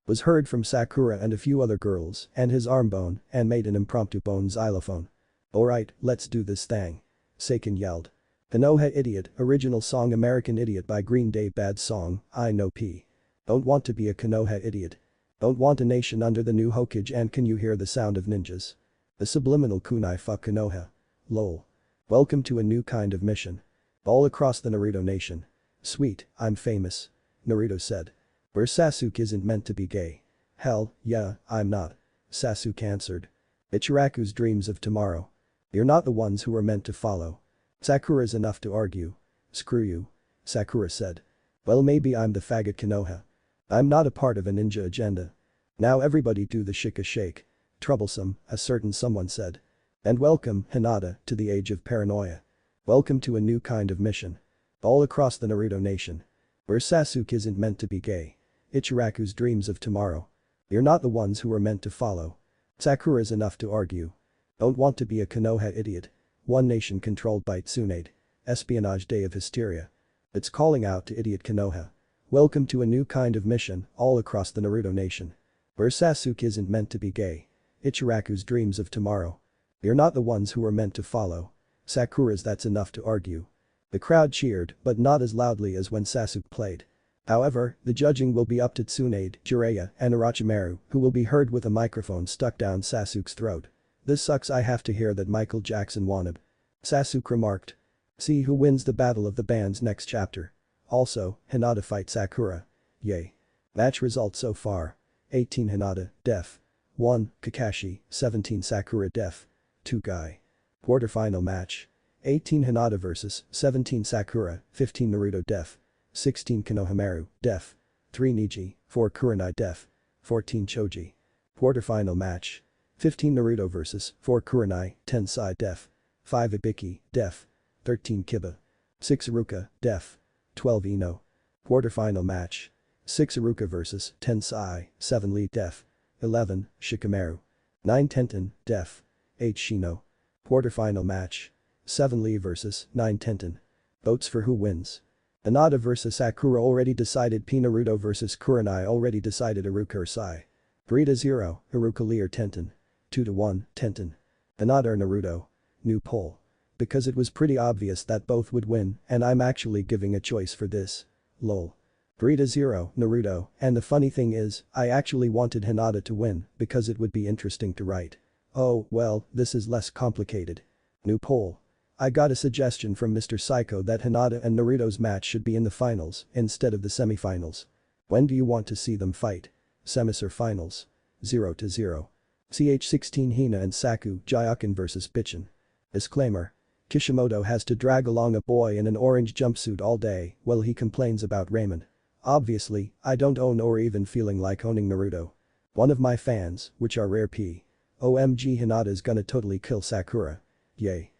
was heard from Sakura and a few other girls, and his arm bone, and made an impromptu bone xylophone. "Alright, let's do this thing." Seiken yelled. Konoha Idiot, original song American Idiot by Green Day. Bad song, I know P. Don't want to be a Konoha idiot. Don't want a nation under the new Hokage, and can you hear the sound of ninjas? The subliminal kunai fuck Konoha. Lol. Welcome to a new kind of mission. All across the Naruto nation. Sweet, I'm famous. Naruto said. Where Sasuke isn't meant to be gay. Hell, yeah, I'm not. Sasuke answered. Ichiraku's dreams of tomorrow. You're not the ones who are meant to follow. Sakura's enough to argue. Screw you. Sakura said. Well, maybe I'm the faggot Konoha. I'm not a part of a ninja agenda. Now everybody do the shika shake. Troublesome, a certain someone said. And welcome, Hinata, to the age of paranoia. Welcome to a new kind of mission. All across the Naruto nation. Where Sasuke isn't meant to be gay. Ichiraku's dreams of tomorrow. You're not the ones who are meant to follow. Sakura's enough to argue. Don't want to be a Konoha idiot. One nation controlled by Tsunade. Espionage day of hysteria. It's calling out to idiot Konoha. Welcome to a new kind of mission all across the Naruto nation. Where Sasuke isn't meant to be gay. Ichiraku's dreams of tomorrow. You're not the ones who are meant to follow. Sakura's that's enough to argue. The crowd cheered, but not as loudly as when Sasuke played. However, the judging will be up to Tsunade, Jiraiya, and Orochimaru, who will be heard with a microphone stuck down Sasuke's throat. This sucks, I have to hear that Michael Jackson wanted. Sasuke remarked. See who wins the battle of the bands next chapter. Also, Hinata fight Sakura. Yay. Match results so far. 18 Hinata, def. 1, Kakashi, 17 Sakura def. 2 Guy. Quarterfinal match. 18 Hinata vs 17 Sakura, 15 Naruto def. 16 Konohamaru, def. 3 Neji, 4 Kurenai def. 14 Choji. Quarterfinal match. 15 Naruto vs 4 Kurenai, 10 Sai def. 5 Ibiki, def. 13 Kiba. 6 Iruka, def. 12 Ino. Quarterfinal match. 6 Iruka vs 10 Sai, 7 Lee def. 11 Shikamaru. 9 Tenten, def. 8 Shino. Quarterfinal match. 7 Lee vs 9 Tenten. Votes for who wins. Hinata vs Sakura already decided. P. Naruto vs Kurenai already decided. Iruka or Sai. 3-0, Iruka Lee or Tenten. 2-1, Tenten. Hinata or Naruto. New poll. Because it was pretty obvious that both would win, and I'm actually giving a choice for this. Lol. 3-0, Naruto, and the funny thing is, I actually wanted Hinata to win because it would be interesting to write. Oh, well, this is less complicated. New poll. I got a suggestion from Mr. Psycho that Hinata and Naruto's match should be in the finals instead of the semifinals. When do you want to see them fight? Semis or finals? 0-0. Ch16 Hina and Saku Jyoken vs Bitchin. Disclaimer. Kishimoto has to drag along a boy in an orange jumpsuit all day while he complains about ramen. Obviously, I don't own or even feeling like owning Naruto. One of my fans, which are rare P. OMG, Hinata's gonna totally kill Sakura. Yay.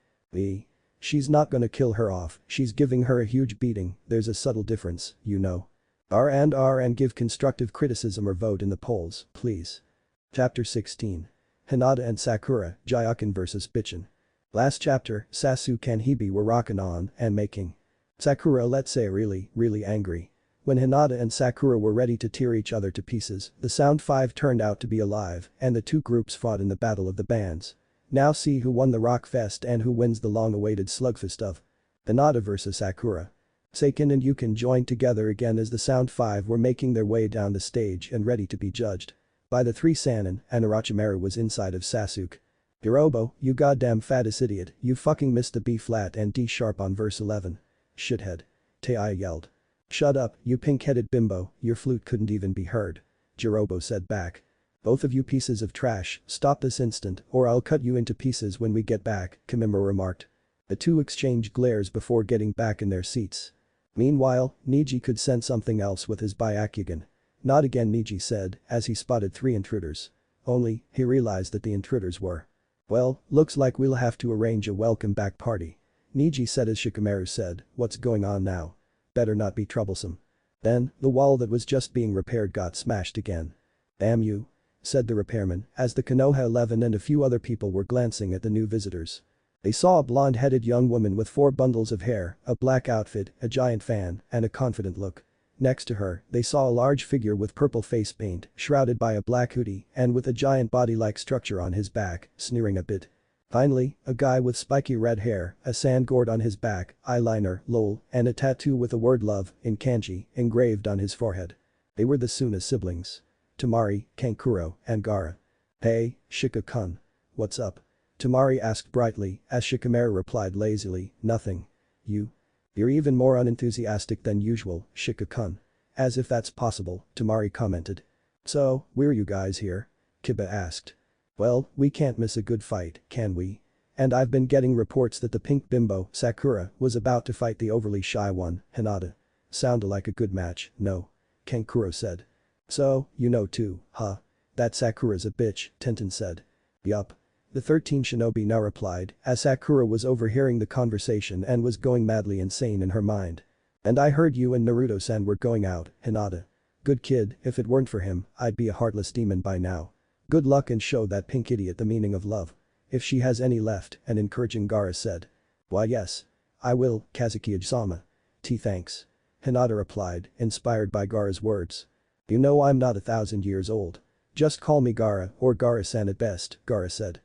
She's not gonna kill her off, she's giving her a huge beating, there's a subtle difference, you know. R and give constructive criticism or vote in the polls, please. Chapter 16. Hinata and Sakura, Jyoken vs Bitchin. Last chapter, Sasuke and Hibi were rocking on and making Sakura, let's say, really angry. When Hinata and Sakura were ready to tear each other to pieces, the Sound 5 turned out to be alive and the two groups fought in the Battle of the Bands. Now see who won the Rock Fest and who wins the long-awaited slugfest of Hinata vs Sakura. Seiken and Yukin joined together again as the Sound 5 were making their way down the stage and ready to be judged by the three Sannin, and Orochimaru was inside of Sasuke. Hirobo, you goddamn fattest idiot, you fucking missed the B flat and D sharp on verse 11. Shithead. Tei yelled. Shut up, you pink-headed bimbo, your flute couldn't even be heard. Jirobo said back. Both of you pieces of trash, stop this instant or I'll cut you into pieces when we get back, Kimimura remarked. The two exchanged glares before getting back in their seats. Meanwhile, Neji could sense something else with his Byakugan. Not again, Neji said, as he spotted 3 intruders. Only, he realized that the intruders were. Well, looks like we'll have to arrange a welcome back party. Neji said as Shikamaru said, what's going on now? Better not be troublesome. Then, the wall that was just being repaired got smashed again. Damn you. Said the repairman, as the Konoha 11 and a few other people were glancing at the new visitors. They saw a blonde-headed young woman with 4 bundles of hair, a black outfit, a giant fan, and a confident look. Next to her, they saw a large figure with purple face paint, shrouded by a black hoodie, and with a giant body-like structure on his back, sneering a bit. Finally, a guy with spiky red hair, a sand gourd on his back, eyeliner, lol, and a tattoo with the word love, in kanji, engraved on his forehead. They were the Suna siblings. Temari, Kankuro, and Gaara. Hey, Shika-kun. What's up? Temari asked brightly, as Shikamaru replied lazily, nothing. You're even more unenthusiastic than usual, Shika-kun. As if that's possible, Temari commented. So, why are you guys here? Kiba asked. Well, we can't miss a good fight, can we? And I've been getting reports that the pink bimbo, Sakura, was about to fight the overly shy one, Hinata. Sounded like a good match, no? Kankuro said. So, you know too, huh? That Sakura's a bitch, Tenten said. Yup. The 13 shinobi now replied, as Sakura was overhearing the conversation and was going madly insane in her mind. And I heard you and Naruto-san were going out, Hinata. Good kid, if it weren't for him, I'd be a heartless demon by now. Good luck and show that pink idiot the meaning of love. If she has any left, an encouraging Gaara said. Why yes. I will, Kazuki-sama. Thanks. Hinata replied, inspired by Gaara's words. You know I'm not 1,000 years old. Just call me Gaara or Gaara-san at best, Gaara said.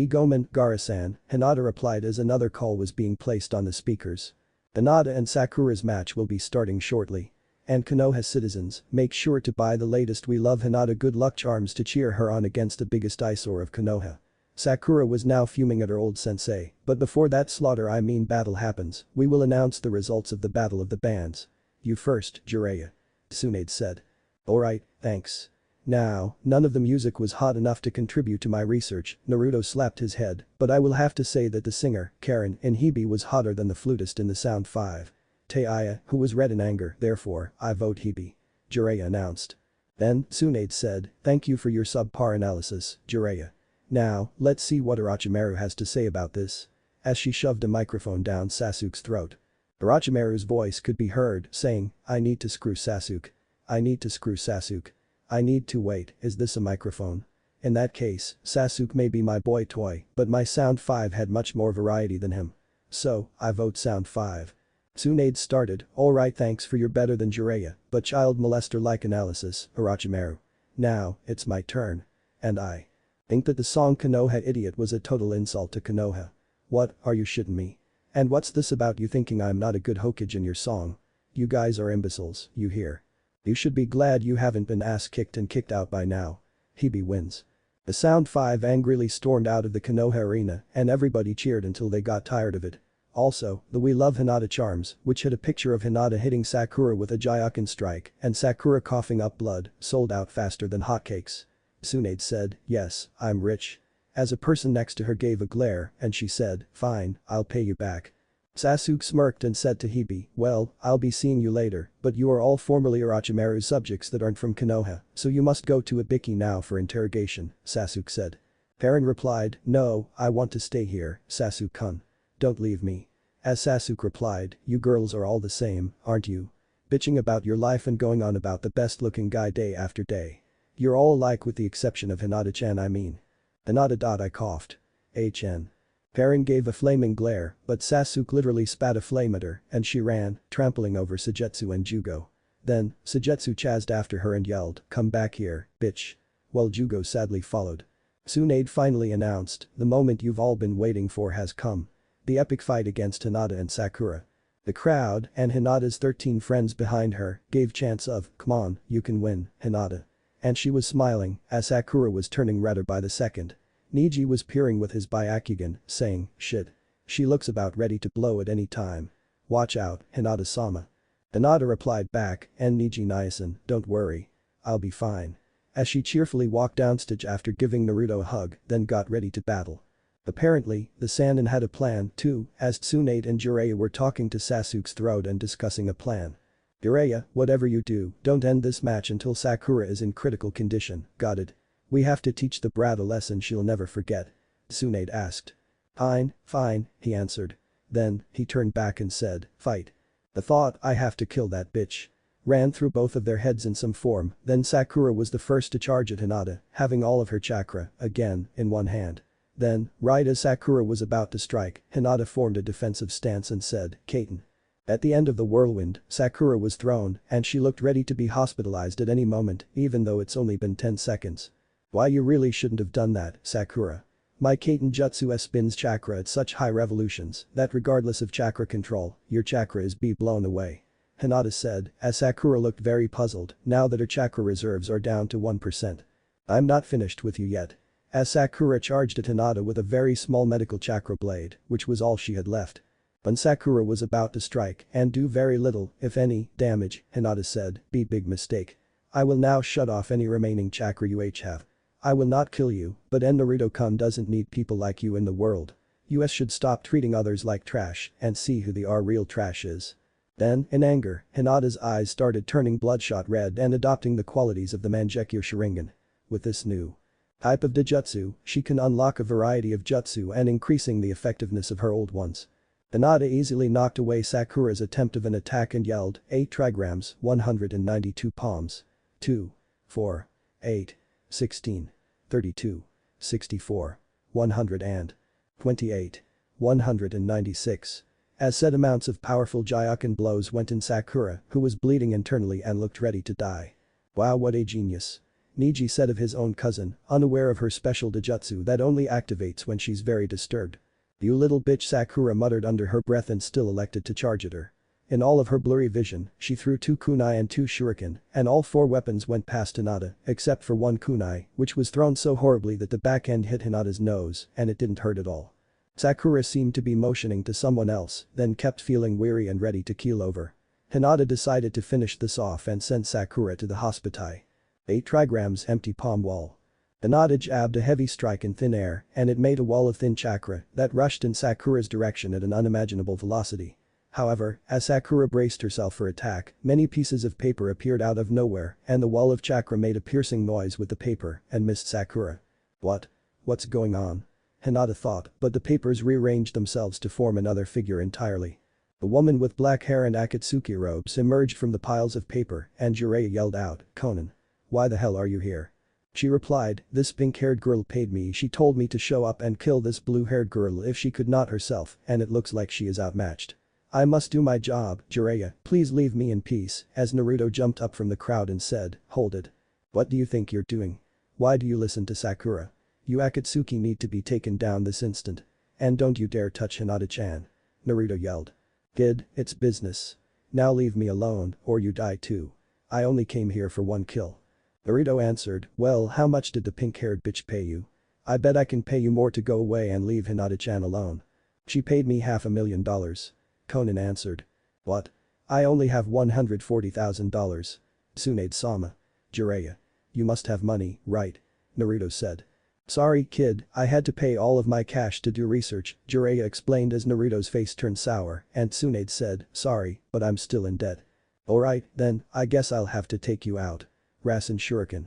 Gomen, Gaara-san, Hinata replied as another call was being placed on the speakers. Hinata and Sakura's match will be starting shortly. And Konoha citizens, make sure to buy the latest We Love Hinata good luck charms to cheer her on against the biggest eyesore of Konoha. Sakura was now fuming at her old sensei, but before that battle happens, we will announce the results of the battle of the bands. You first, Jiraiya. Tsunade said. Alright, thanks. Now, none of the music was hot enough to contribute to my research, Naruto slapped his head, but I will have to say that the singer, Karen, in Hibi was hotter than the flutist in the Sound 5. Teiya, who was red in anger, therefore, I vote Hibi. Jiraiya announced. Then, Tsunade said, thank you for your subpar analysis, Jiraiya. Now, let's see what Orochimaru has to say about this. As she shoved a microphone down Sasuke's throat. Orochimaru's voice could be heard, saying, I need to screw Sasuke. I need to screw Sasuke. I need to wait, is this a microphone? In that case, Sasuke may be my boy toy, but my Sound 5 had much more variety than him. So, I vote Sound 5. Tsunade started, alright thanks for your better than Jiraiya, but child molester-like analysis, Orochimaru. Now, it's my turn. And I think that the song Konoha Idiot was a total insult to Konoha. What, are you shitting me? And what's this about you thinking I'm not a good hokage in your song? You guys are imbeciles, you hear? You should be glad you haven't been ass-kicked and kicked out by now. Hibi wins. The Sound 5 angrily stormed out of the Konoha arena and everybody cheered until they got tired of it. Also, the We Love Hinata charms, which had a picture of Hinata hitting Sakura with a Gyuken strike and Sakura coughing up blood, sold out faster than hotcakes. Tsunade said, yes, I'm rich. As a person next to her gave a glare and she said, fine, I'll pay you back. Sasuke smirked and said to Hibi, well, I'll be seeing you later, but you are all formerly Orochimaru's subjects that aren't from Konoha, so you must go to Ibiki now for interrogation, Sasuke said. Perrin replied, no, I want to stay here, Sasuke-kun. Don't leave me. As Sasuke replied, you girls are all the same, aren't you? Bitching about your life and going on about the best looking guy day after day. You're all alike with the exception of Hinata-chan I mean. Hinata. I coughed. H.N. Perrin gave a flaming glare, but Sasuke literally spat a flame at her and she ran, trampling over Suigetsu and Jugo. Then, Suigetsu chased after her and yelled, come back here, bitch. While Jugo sadly followed. Tsunade finally announced, the moment you've all been waiting for has come. The epic fight against Hinata and Sakura. The crowd, and Hinata's 13 friends behind her, gave chants of, come on, you can win, Hinata. And she was smiling, as Sakura was turning redder by the second. Neji was peering with his Byakugan, saying, shit. She looks about ready to blow at any time. Watch out, Hinata-sama. Hinata replied back, and Neji Niasen, don't worry. I'll be fine. As she cheerfully walked downstage after giving Naruto a hug, then got ready to battle. Apparently, the Sannin had a plan too, as Tsunade and Jiraiya were talking to Sasuke's throat and discussing a plan. Jiraiya, whatever you do, don't end this match until Sakura is in critical condition, got it? We have to teach the brat a lesson she'll never forget. Tsunade asked. Fine, he answered. Then, he turned back and said, fight. The thought, I have to kill that bitch, ran through both of their heads in some form, then Sakura was the first to charge at Hinata, having all of her chakra, again, in one hand. Then, right as Sakura was about to strike, Hinata formed a defensive stance and said, Kaiten. At the end of the whirlwind, Sakura was thrown, and she looked ready to be hospitalized at any moment, even though it's only been 10 seconds. Why you really shouldn't have done that, Sakura. My Kaiten Jutsu spins chakra at such high revolutions that regardless of chakra control, your chakra is be blown away. Hinata said, as Sakura looked very puzzled, now that her chakra reserves are down to 1%. I'm not finished with you yet. As Sakura charged at Hinata with a very small medical chakra blade, which was all she had left. When Sakura was about to strike and do very little, if any, damage, Hinata said, be big mistake. I will now shut off any remaining chakra you have. I will not kill you, but Naruto-kun doesn't need people like you in the world. US should stop treating others like trash and see who the real trash is. Then, in anger, Hinata's eyes started turning bloodshot red and adopting the qualities of the Mangekyo Sharingan. With this new type of Dijutsu, she can unlock a variety of jutsu and increasing the effectiveness of her old ones. Hinata easily knocked away Sakura's attempt of an attack and yelled, 8 trigrams, 192 palms. 2, 4, 8, 16, 32, 64, 128, 196. As said amounts of powerful Jyoken blows went in Sakura, who was bleeding internally and looked ready to die. Wow, what a genius. Neji said of his own cousin, unaware of her special Dijutsu that only activates when she's very disturbed. You little bitch, Sakura muttered under her breath and still elected to charge at her. In all of her blurry vision, she threw 2 kunai and 2 shuriken, and all 4 weapons went past Hinata, except for 1 kunai, which was thrown so horribly that the back end hit Hinata's nose, and it didn't hurt at all. Sakura seemed to be motioning to someone else, then kept feeling weary and ready to keel over. Hinata decided to finish this off and sent Sakura to the hospitai. 8 trigrams empty palm wall. Hinata jabbed a heavy strike in thin air, and it made a wall of thin chakra that rushed in Sakura's direction at an unimaginable velocity. However, as Sakura braced herself for attack, many pieces of paper appeared out of nowhere and the wall of chakra made a piercing noise with the paper and missed Sakura. What's going on? Hinata thought, but the papers rearranged themselves to form another figure entirely. A woman with black hair and akatsuki robes emerged from the piles of paper and Jiraiya yelled out, Conan. Why the hell are you here? She replied, this pink-haired girl paid me, she told me to show up and kill this blue-haired girl if she could not herself, and it looks like she is outmatched. I must do my job, Jiraiya, please leave me in peace, as Naruto jumped up from the crowd and said, hold it. What do you think you're doing? Why do you listen to Sakura? You Akatsuki need to be taken down this instant. And don't you dare touch Hinata-chan. Naruto yelled. Kid, it's business. Now leave me alone, or you die too. I only came here for 1 kill. Naruto answered, well, how much did the pink-haired bitch pay you? I bet I can pay you more to go away and leave Hinata-chan alone. She paid me $500,000. Conan answered. What? I only have $140,000. Tsunade-sama. Jiraiya. You must have money, right? Naruto said. Sorry, kid, I had to pay all of my cash to do research, Jiraiya explained as Naruto's face turned sour, and Tsunade said, sorry, but I'm still in debt. Alright, then, I guess I'll have to take you out. Rasen Shuriken.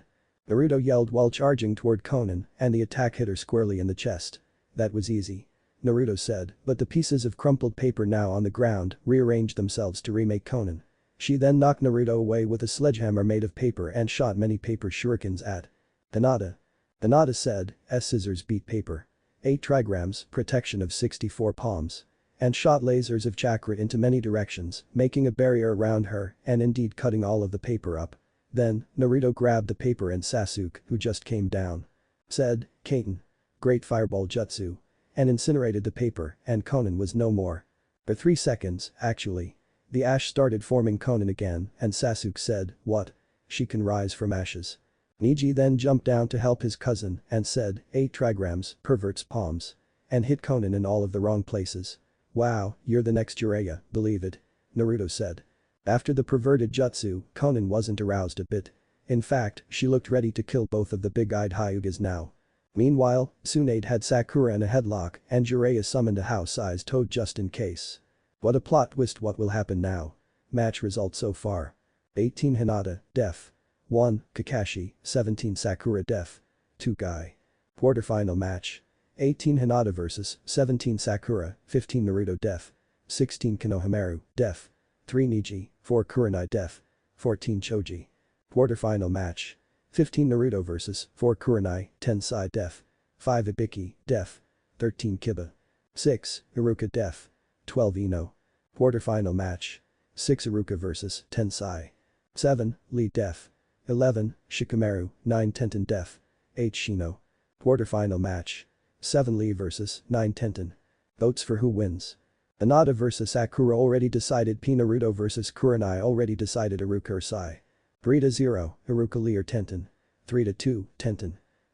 Naruto yelled while charging toward Conan, and the attack hit her squarely in the chest. That was easy. Naruto said, but the pieces of crumpled paper now on the ground rearranged themselves to remake Conan. She then knocked Naruto away with a sledgehammer made of paper and shot many paper shurikens at Hinata. Hinata said, scissors beat paper. 8 trigrams, protection of 64 palms. And shot lasers of chakra into many directions, making a barrier around her and indeed cutting all of the paper up. Then, Naruto grabbed the paper and Sasuke, who just came down. Said, Kaiten. Great fireball jutsu. And incinerated the paper, and Conan was no more. For 3 seconds, actually. The ash started forming Conan again, and Sasuke said, what? She can rise from ashes. Neji then jumped down to help his cousin and said, 8 trigrams, pervert's palms. And hit Conan in all of the wrong places. Wow, you're the next Jiraiya, believe it. Naruto said. After the perverted jutsu, Conan wasn't aroused a bit. In fact, she looked ready to kill both of the big-eyed Hyugas now. Meanwhile, Tsunade had Sakura in a headlock and Jiraiya summoned a house-sized toad just in case. What a plot twist. What will happen now? Match results so far. 18 Hinata, def. 1, Kakashi, 17 Sakura def. 2 Guy. Quarterfinal match. 18 Hinata vs 17 Sakura, 15 Naruto def. 16 Konohamaru, def. 3 Neji, 4 Kurenai def. 14 Choji. Quarterfinal match. 15 Naruto vs 4 Kurenai, 10 Sai def. 5 Ibiki, def. 13 Kiba. 6 Iruka def. 12 Ino. Quarterfinal match. 6 Iruka vs 10 Sai. 7 Lee def. 11 Shikamaru, 9 Tenten def. 8 Shino. Quarterfinal match. 7 Lee vs 9 Tenten. Votes for who wins. Hinata vs Sakura already decided. P. Naruto vs Kurenai already decided. Iruka or Sai. 3-0, Iruka Lee or Tenten. 3-2, Tenten.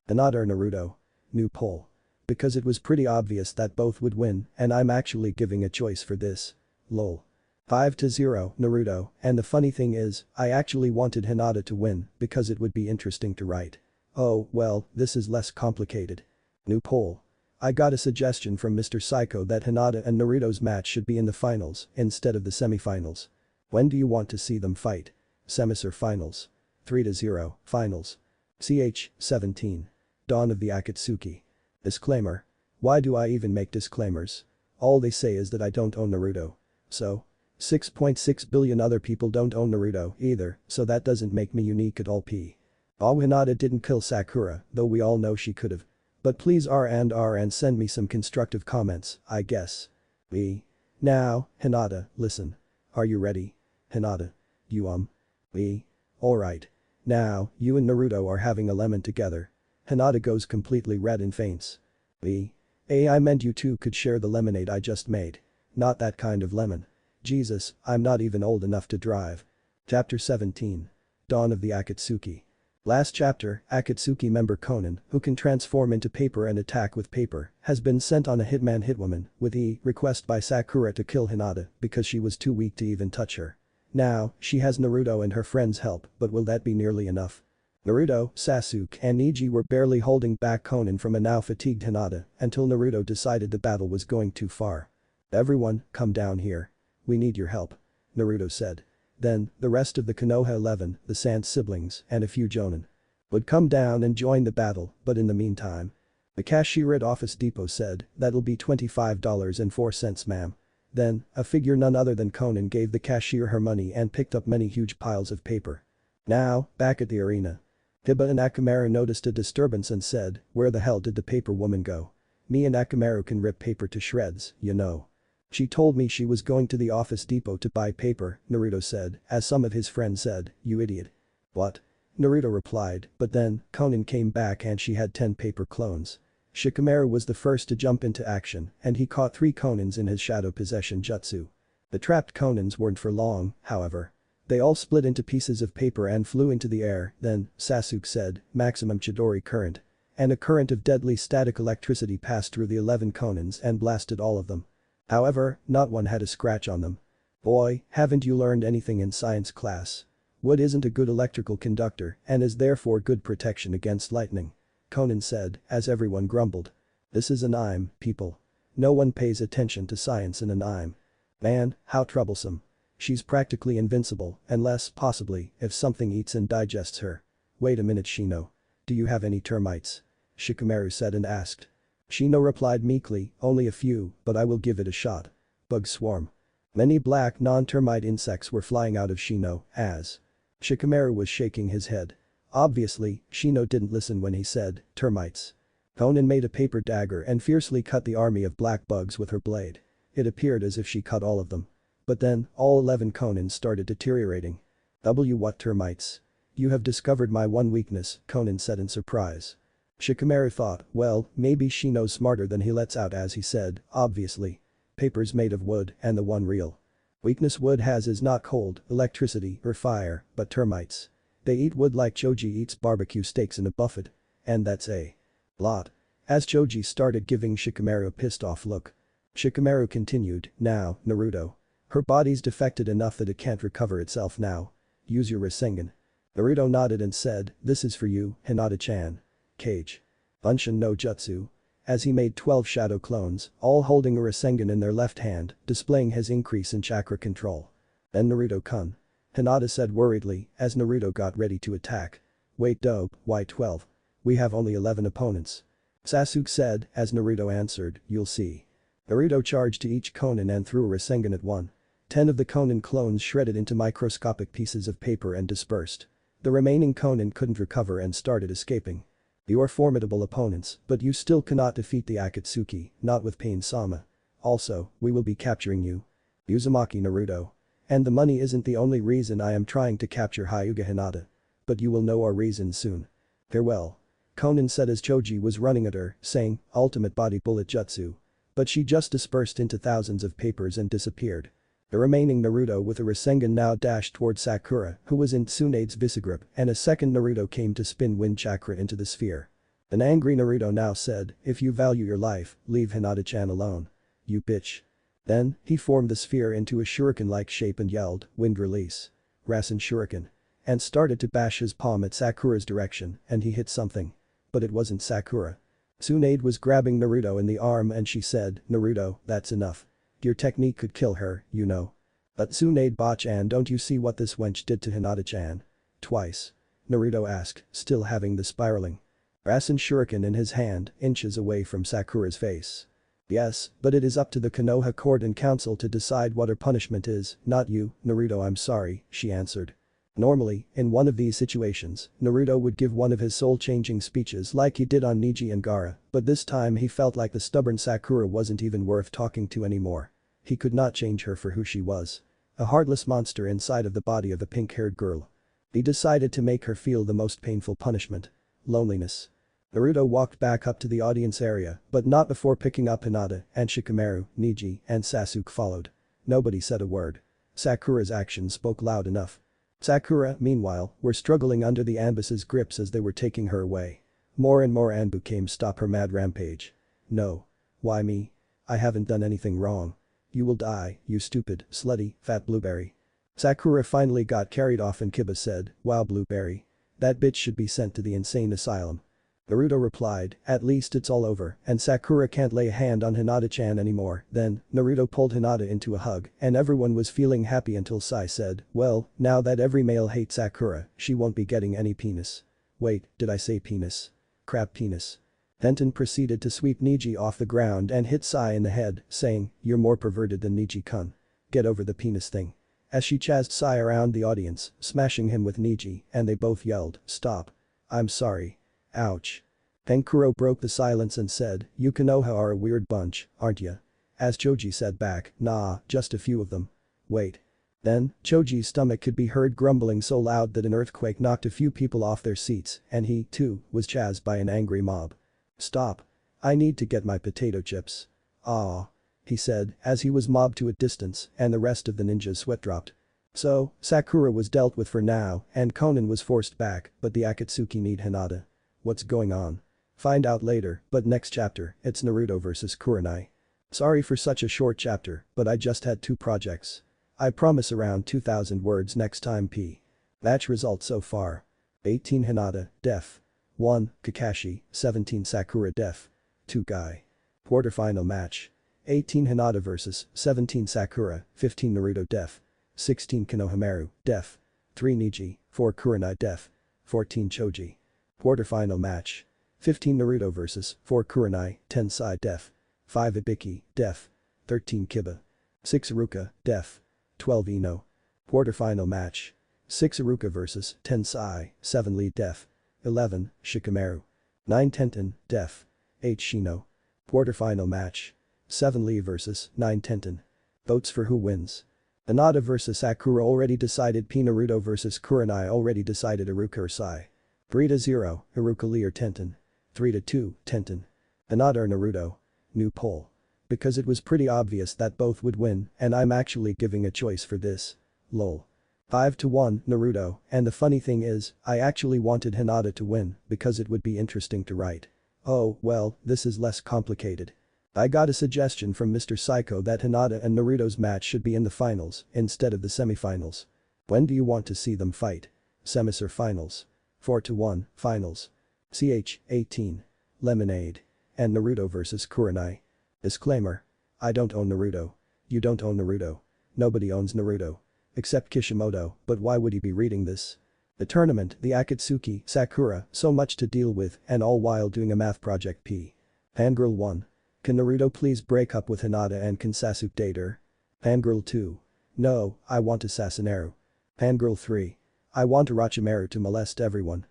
Hinata or Naruto. New poll. Because it was pretty obvious that both would win and I'm actually giving a choice for this. Lol. 5-0, Naruto, and the funny thing is, I actually wanted Hinata to win because it would be interesting to write. Oh, well, this is less complicated. New poll. I got a suggestion from Mr. Psycho that Hinata and Naruto's match should be in the finals instead of the semifinals. When do you want to see them fight? Semis or finals? 3-0, finals. Ch. 17. Dawn of the Akatsuki. Disclaimer. Why do I even make disclaimers? All they say is that I don't own Naruto. So? 6.6 billion other people don't own Naruto either, so that doesn't make me unique at all. P. Oh, Hinata didn't kill Sakura, though we all know she could've. But please and send me some constructive comments, I guess. B. Now, Hinata, listen. Are you ready? Hinata. You B. Alright. Now, you and Naruto are having a lemon together. Hinata goes completely red and faints. B. I meant you two could share the lemonade I just made. Not that kind of lemon. Jesus, I'm not even old enough to drive. Chapter 17. Dawn of the Akatsuki. Last chapter, Akatsuki member Conan, who can transform into paper and attack with paper, has been sent on a hitwoman with a request by Sakura to kill Hinata because she was too weak to even touch her. Now, she has Naruto and her friends' help, but will that be nearly enough? Naruto, Sasuke and Neji were barely holding back Conan from a now fatigued Hinata until Naruto decided the battle was going too far. Everyone, come down here. We need your help. Naruto said. Then, the rest of the Konoha 11, the Sand siblings, and a few Jonin would come down and join the battle, but in the meantime. The cashier at Office Depot said, that'll be $25.04 ma'am. Then, a figure none other than Conan gave the cashier her money and picked up many huge piles of paper. Now, back at the arena. Hiba and Akamaru noticed a disturbance and said, where the hell did the paper woman go? Me and Akamaru can rip paper to shreds, you know. She told me she was going to the Office Depot to buy paper, Naruto said, as some of his friends said, you idiot. What? Naruto replied, but then, Conan came back and she had 10 paper clones. Shikamaru was the first to jump into action and he caught 3 Conans in his shadow possession jutsu. The trapped Conans weren't for long, however. They all split into pieces of paper and flew into the air, then, Sasuke said, maximum Chidori current. And a current of deadly static electricity passed through the 11 Conans and blasted all of them. However, not one had a scratch on them. Boy, haven't you learned anything in science class? Wood isn't a good electrical conductor and is therefore good protection against lightning. Conan said, as everyone grumbled. This is an anime, people. No one pays attention to science in an anime. Man, how troublesome. She's practically invincible, unless, possibly, if something eats and digests her. Wait a minute Shino. Do you have any termites? Shikamaru said and asked. Shino replied meekly, only a few, but I will give it a shot. Bug swarm. Many black non-termite insects were flying out of Shino, as Shikamaru was shaking his head. Obviously, Shino didn't listen when he said, termites. Conan made a paper dagger and fiercely cut the army of black bugs with her blade. It appeared as if she cut all of them. But then, all 11 Conans started deteriorating. What termites? You have discovered my one weakness, Conan said in surprise. Shikamaru thought, well, maybe Shino's smarter than he lets out as he said, obviously. Paper's made of wood and the one real weakness wood has is not cold, electricity, or fire, but termites. They eat wood like Choji eats barbecue steaks in a buffet. And that's a lot. As Choji started giving Shikamaru a pissed off look. Shikamaru continued, now, Naruto. Her body's defected enough that it can't recover itself now. Use your Rasengan. Naruto nodded and said, this is for you, Hinata-chan. Kage. Bunshin no Jutsu. As he made 12 shadow clones, all holding a Rasengan in their left hand, displaying his increase in chakra control. Then Naruto-kun. Hinata said worriedly, as Naruto got ready to attack. Wait dope, why 12? We have only 11 opponents. Sasuke said, as Naruto answered, you'll see. Naruto charged to each Conan and threw a Rasengan at one. 10 of the Conan clones shredded into microscopic pieces of paper and dispersed. The remaining Conan couldn't recover and started escaping. You're formidable opponents, but you still cannot defeat the Akatsuki, not with Pain-sama. Also, we will be capturing you. Uzumaki Naruto. And the money isn't the only reason I am trying to capture Hyuga Hinata. But you will know our reasons soon. Farewell. Conan said as Choji was running at her, saying, ultimate body bullet jutsu. But she just dispersed into thousands of papers and disappeared. The remaining Naruto with a Rasengan now dashed toward Sakura, who was in Tsunade's Visagrip, and a second Naruto came to spin wind chakra into the sphere. An angry Naruto now said, if you value your life, leave Hinata-chan alone. You bitch. Then, he formed the sphere into a shuriken-like shape and yelled, wind release. Rasen shuriken. And started to bash his palm at Sakura's direction, and he hit something. But it wasn't Sakura. Tsunade was grabbing Naruto in the arm and she said, Naruto, that's enough. Your technique could kill her, you know. But Tsunade botch-an, don't you see what this wench did to Hinata-chan? Twice. Naruto asked, still having the spiraling. Rasen shuriken in his hand, inches away from Sakura's face. Yes, but it is up to the Konoha court and council to decide what her punishment is, not you, Naruto, I'm sorry, she answered. Normally, in one of these situations, Naruto would give one of his soul-changing speeches like he did on Neji and Gaara, but this time he felt like the stubborn Sakura wasn't even worth talking to anymore. He could not change her for who she was. A heartless monster inside of the body of a pink-haired girl. He decided to make her feel the most painful punishment. Loneliness. Naruto walked back up to the audience area, but not before picking up Hinata, and Shikamaru, Neji, and Sasuke followed. Nobody said a word. Sakura's actions spoke loud enough. Sakura, meanwhile, were struggling under the Anbus's grips as they were taking her away. More and more Anbu came stop her mad rampage. No. Why me? I haven't done anything wrong. You will die, you stupid, slutty, fat blueberry. Sakura finally got carried off and Kiba said, wow blueberry. That bitch should be sent to the insane asylum. Naruto replied, at least it's all over and Sakura can't lay a hand on Hinata-chan anymore. Then, Naruto pulled Hinata into a hug and everyone was feeling happy until Sai said, well, now that every male hates Sakura, she won't be getting any penis. Wait, did I say penis? Crap penis. Tenten proceeded to sweep Neji off the ground and hit Sai in the head, saying, you're more perverted than Neji-kun. Get over the penis thing. As she chased Sai around the audience, smashing him with Neji, and they both yelled, stop. I'm sorry. Ouch. Tenkuro broke the silence and said, you Konoha are a weird bunch, aren't ya? As Choji said back, nah, just a few of them. Wait. Then, Choji's stomach could be heard grumbling so loud that an earthquake knocked a few people off their seats, and he, too, was chased by an angry mob. Stop. I need to get my potato chips. Ah. He said, as he was mobbed to a distance, and the rest of the ninjas sweat dropped. So, Sakura was dealt with for now, and Conan was forced back, but the Akatsuki need Hinata. What's going on? Find out later, but next chapter, it's Naruto vs Kurenai. Sorry for such a short chapter, but I just had 2 projects. I promise around 2,000 words next time p. Match results so far. 18 Hinata, def. 1, Kakashi, 17 Sakura def. 2 Guy. Quarterfinal match. 18 Hinata vs 17 Sakura, 15 Naruto def. 16 Konohamaru, def. 3 Neji, 4 Kurenai def. 14 Choji. Quarterfinal match. 15 Naruto vs 4 Kurenai, 10 Sai def. 5 Ibiki, def. 13 Kiba. 6 Iruka, def. 12 Ino. Quarterfinal match. 6 Iruka vs 10 Sai, 7 Lee def. 11 Shikamaru. 9 Tenten, def. 8 Shino. Quarterfinal match. 7 Lee vs 9 Tenten. Votes for who wins. Hinata vs Sakura already decided P. Naruto vs Kurenai already decided Iruka or Sai. 3-0, Iruka Lee or Tenten. 3-2, Tenten. Hinata or Naruto. New poll. Because it was pretty obvious that both would win and I'm actually giving a choice for this. Lol. 5-1, Naruto, and the funny thing is, I actually wanted Hinata to win because it would be interesting to write. Oh, well, this is less complicated. I got a suggestion from Mr. Psycho that Hinata and Naruto's match should be in the finals instead of the semifinals. When do you want to see them fight? Semis or finals? 4-1, finals. Ch. 18. Lemonade. And Naruto vs Kurenai. Disclaimer. I don't own Naruto. You don't own Naruto. Nobody owns Naruto. Except Kishimoto, but why would he be reading this? The tournament, the Akatsuki, Sakura, so much to deal with and all while doing a math project P. Fangirl 1. Can Naruto please break up with Hinata and can Sasuke date her? Fangirl 2. No, I want a Sasunaru. Fangirl 3. I want Orochimaru to molest everyone.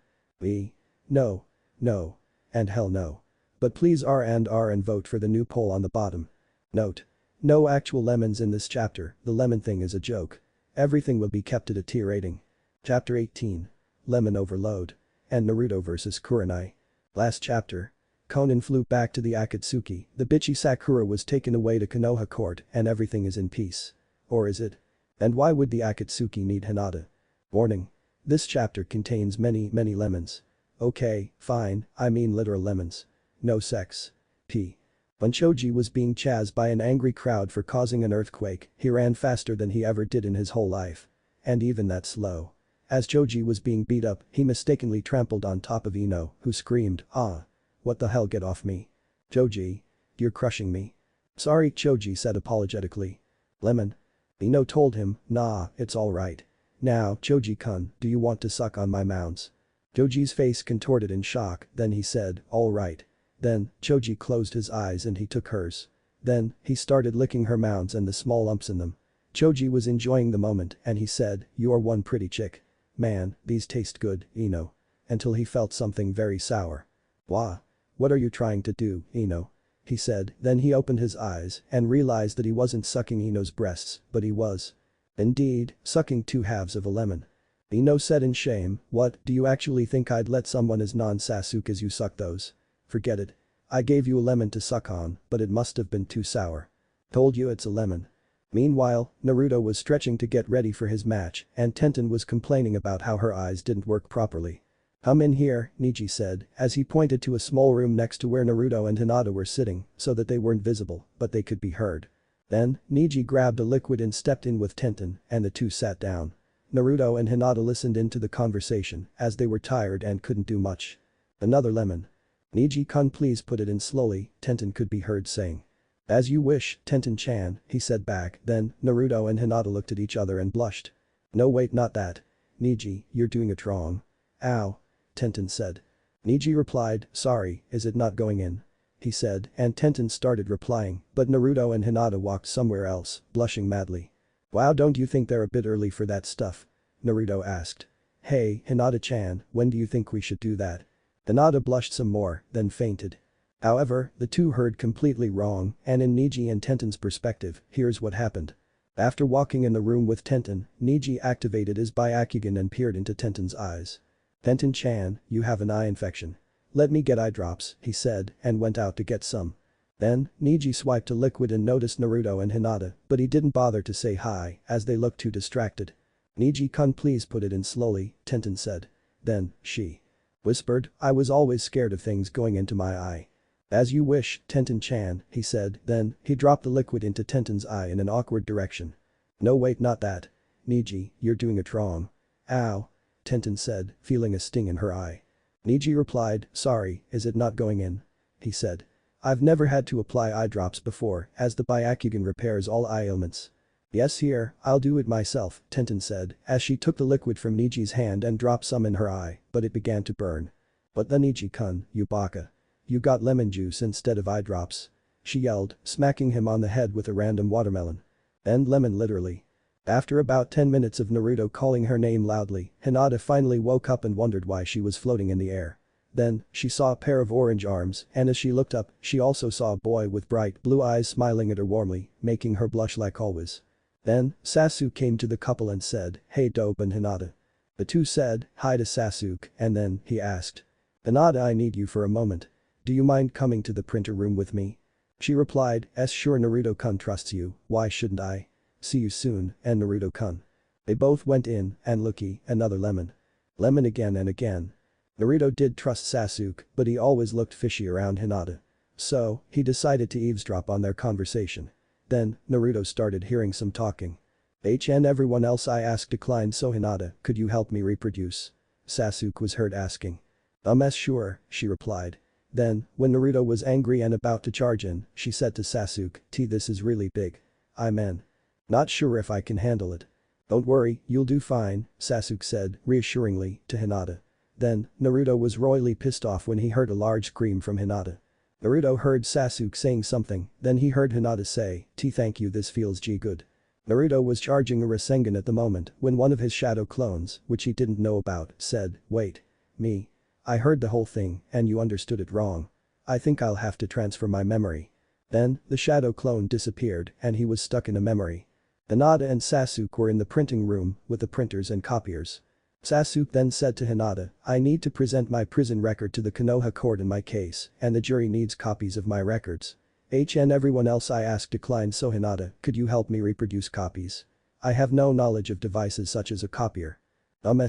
No. No. And hell no. But please R and vote for the new poll on the bottom. Note. No actual lemons in this chapter, the lemon thing is a joke. Everything will be kept at a tier rating. Chapter 18. Lemon Overload. And Naruto vs Kurenai. Last chapter. Conan flew back to the Akatsuki, the bitchy Sakura was taken away to Konoha court and everything is in peace. Or is it? And why would the Akatsuki need Hinata? Warning. This chapter contains many lemons. Okay, fine, I mean literal lemons. No sex. P. When Choji was being chased by an angry crowd for causing an earthquake, he ran faster than he ever did in his whole life. And even that slow. As Choji was being beat up, he mistakenly trampled on top of Ino, who screamed, "Ah! What the hell, get off me. Choji. You're crushing me." "Sorry," Choji said apologetically. "Lemon." Ino told him, "Nah, it's alright. Now, Choji-kun, do you want to suck on my mounds?" Choji's face contorted in shock, then he said, "Alright." Then, Choji closed his eyes and he took hers. Then, he started licking her mounds and the small lumps in them. Choji was enjoying the moment and he said, "You're one pretty chick. Man, these taste good, Ino." Until he felt something very sour. "Wah? What are you trying to do, Ino?" he said, then he opened his eyes and realized that he wasn't sucking Ino's breasts, but he was. Indeed, sucking two halves of a lemon. Ino said in shame, "What, do you actually think I'd let someone as non-Sasuke as you suck those? Forget it. I gave you a lemon to suck on, but it must have been too sour. Told you it's a lemon." Meanwhile, Naruto was stretching to get ready for his match and Tenten was complaining about how her eyes didn't work properly. "Come in here," Neji said, as he pointed to a small room next to where Naruto and Hinata were sitting, so that they weren't visible, but they could be heard. Then, Neji grabbed a liquid and stepped in with Tenten, and the two sat down. Naruto and Hinata listened into the conversation, as they were tired and couldn't do much. "Another lemon." "Neji-kun, please put it in slowly," Tenten could be heard saying. "As you wish, Tenten-chan," he said back, then, Naruto and Hinata looked at each other and blushed. "No wait, not that. Neji, you're doing it wrong." "Ow." Tenten said. Neji replied, "Sorry, is it not going in?" he said, and Tenten started replying, but Naruto and Hinata walked somewhere else, blushing madly. "Wow, don't you think they're a bit early for that stuff?" Naruto asked. "Hey, Hinata-chan, when do you think we should do that?" Hinata blushed some more, then fainted. However, the two heard completely wrong, and in Neji and Tenten's perspective, here's what happened. After walking in the room with Tenten, Neji activated his Byakugan and peered into Tenten's eyes. "Tenten-chan, you have an eye infection. Let me get eye drops," he said, and went out to get some. Then, Neji swiped a liquid and noticed Naruto and Hinata, but he didn't bother to say hi, as they looked too distracted. "Neji-kun, please put it in slowly," Tenten said. Then, she whispered, "I was always scared of things going into my eye." "As you wish, Tenten-chan," he said, then, he dropped the liquid into Tenten's eye in an awkward direction. "No wait, not that. Neji, you're doing it wrong." "Ow." Tenten said, feeling a sting in her eye. Neji replied, "Sorry, is it not going in?" he said. "I've never had to apply eye drops before, as the Byakugan repairs all eye ailments." "Yes, here, I'll do it myself," Tenten said, as she took the liquid from Neji's hand and dropped some in her eye, but it began to burn. "But the Neji-kun, you baka. You got lemon juice instead of eye drops," she yelled, smacking him on the head with a random watermelon. And lemon literally. After about 10 minutes of Naruto calling her name loudly, Hinata finally woke up and wondered why she was floating in the air. Then, she saw a pair of orange arms, and as she looked up, she also saw a boy with bright blue eyes smiling at her warmly, making her blush like always. Then, Sasuke came to the couple and said, "Hey Dope and Hinata." The two said, "Hi" to Sasuke, and then, he asked. "Hinata, I need you for a moment. Do you mind coming to the printer room with me?" She replied, "Sure, Naruto-kun trusts you, why shouldn't I? See you soon, and Naruto-kun." They both went in, and looky, another lemon. Lemon again and again. Naruto did trust Sasuke, but he always looked fishy around Hinata. So, he decided to eavesdrop on their conversation. Then, Naruto started hearing some talking. And everyone else I asked declined, so Hinata, could you help me reproduce? Sasuke was heard asking. Sure, she replied. Then, when Naruto was angry and about to charge in, she said to Sasuke, this is really big. Not sure if I can handle it. Don't worry, you'll do fine, Sasuke said, reassuringly, to Hinata. Then, Naruto was royally pissed off when he heard a large scream from Hinata. Naruto heard Sasuke saying something, then he heard Hinata say, thank you, this feels good. Naruto was charging a Rasengan at the moment when one of his shadow clones, which he didn't know about, said, wait. Me. I heard the whole thing, and you understood it wrong. I think I'll have to transfer my memory. Then, the shadow clone disappeared and he was stuck in a memory. Hinata and Sasuke were in the printing room with the printers and copiers. Sasuke then said to Hinata, I need to present my prison record to the Konoha court in my case, and the jury needs copies of my records. And everyone else I asked declined, so Hinata, could you help me reproduce copies? I have no knowledge of devices such as a copier.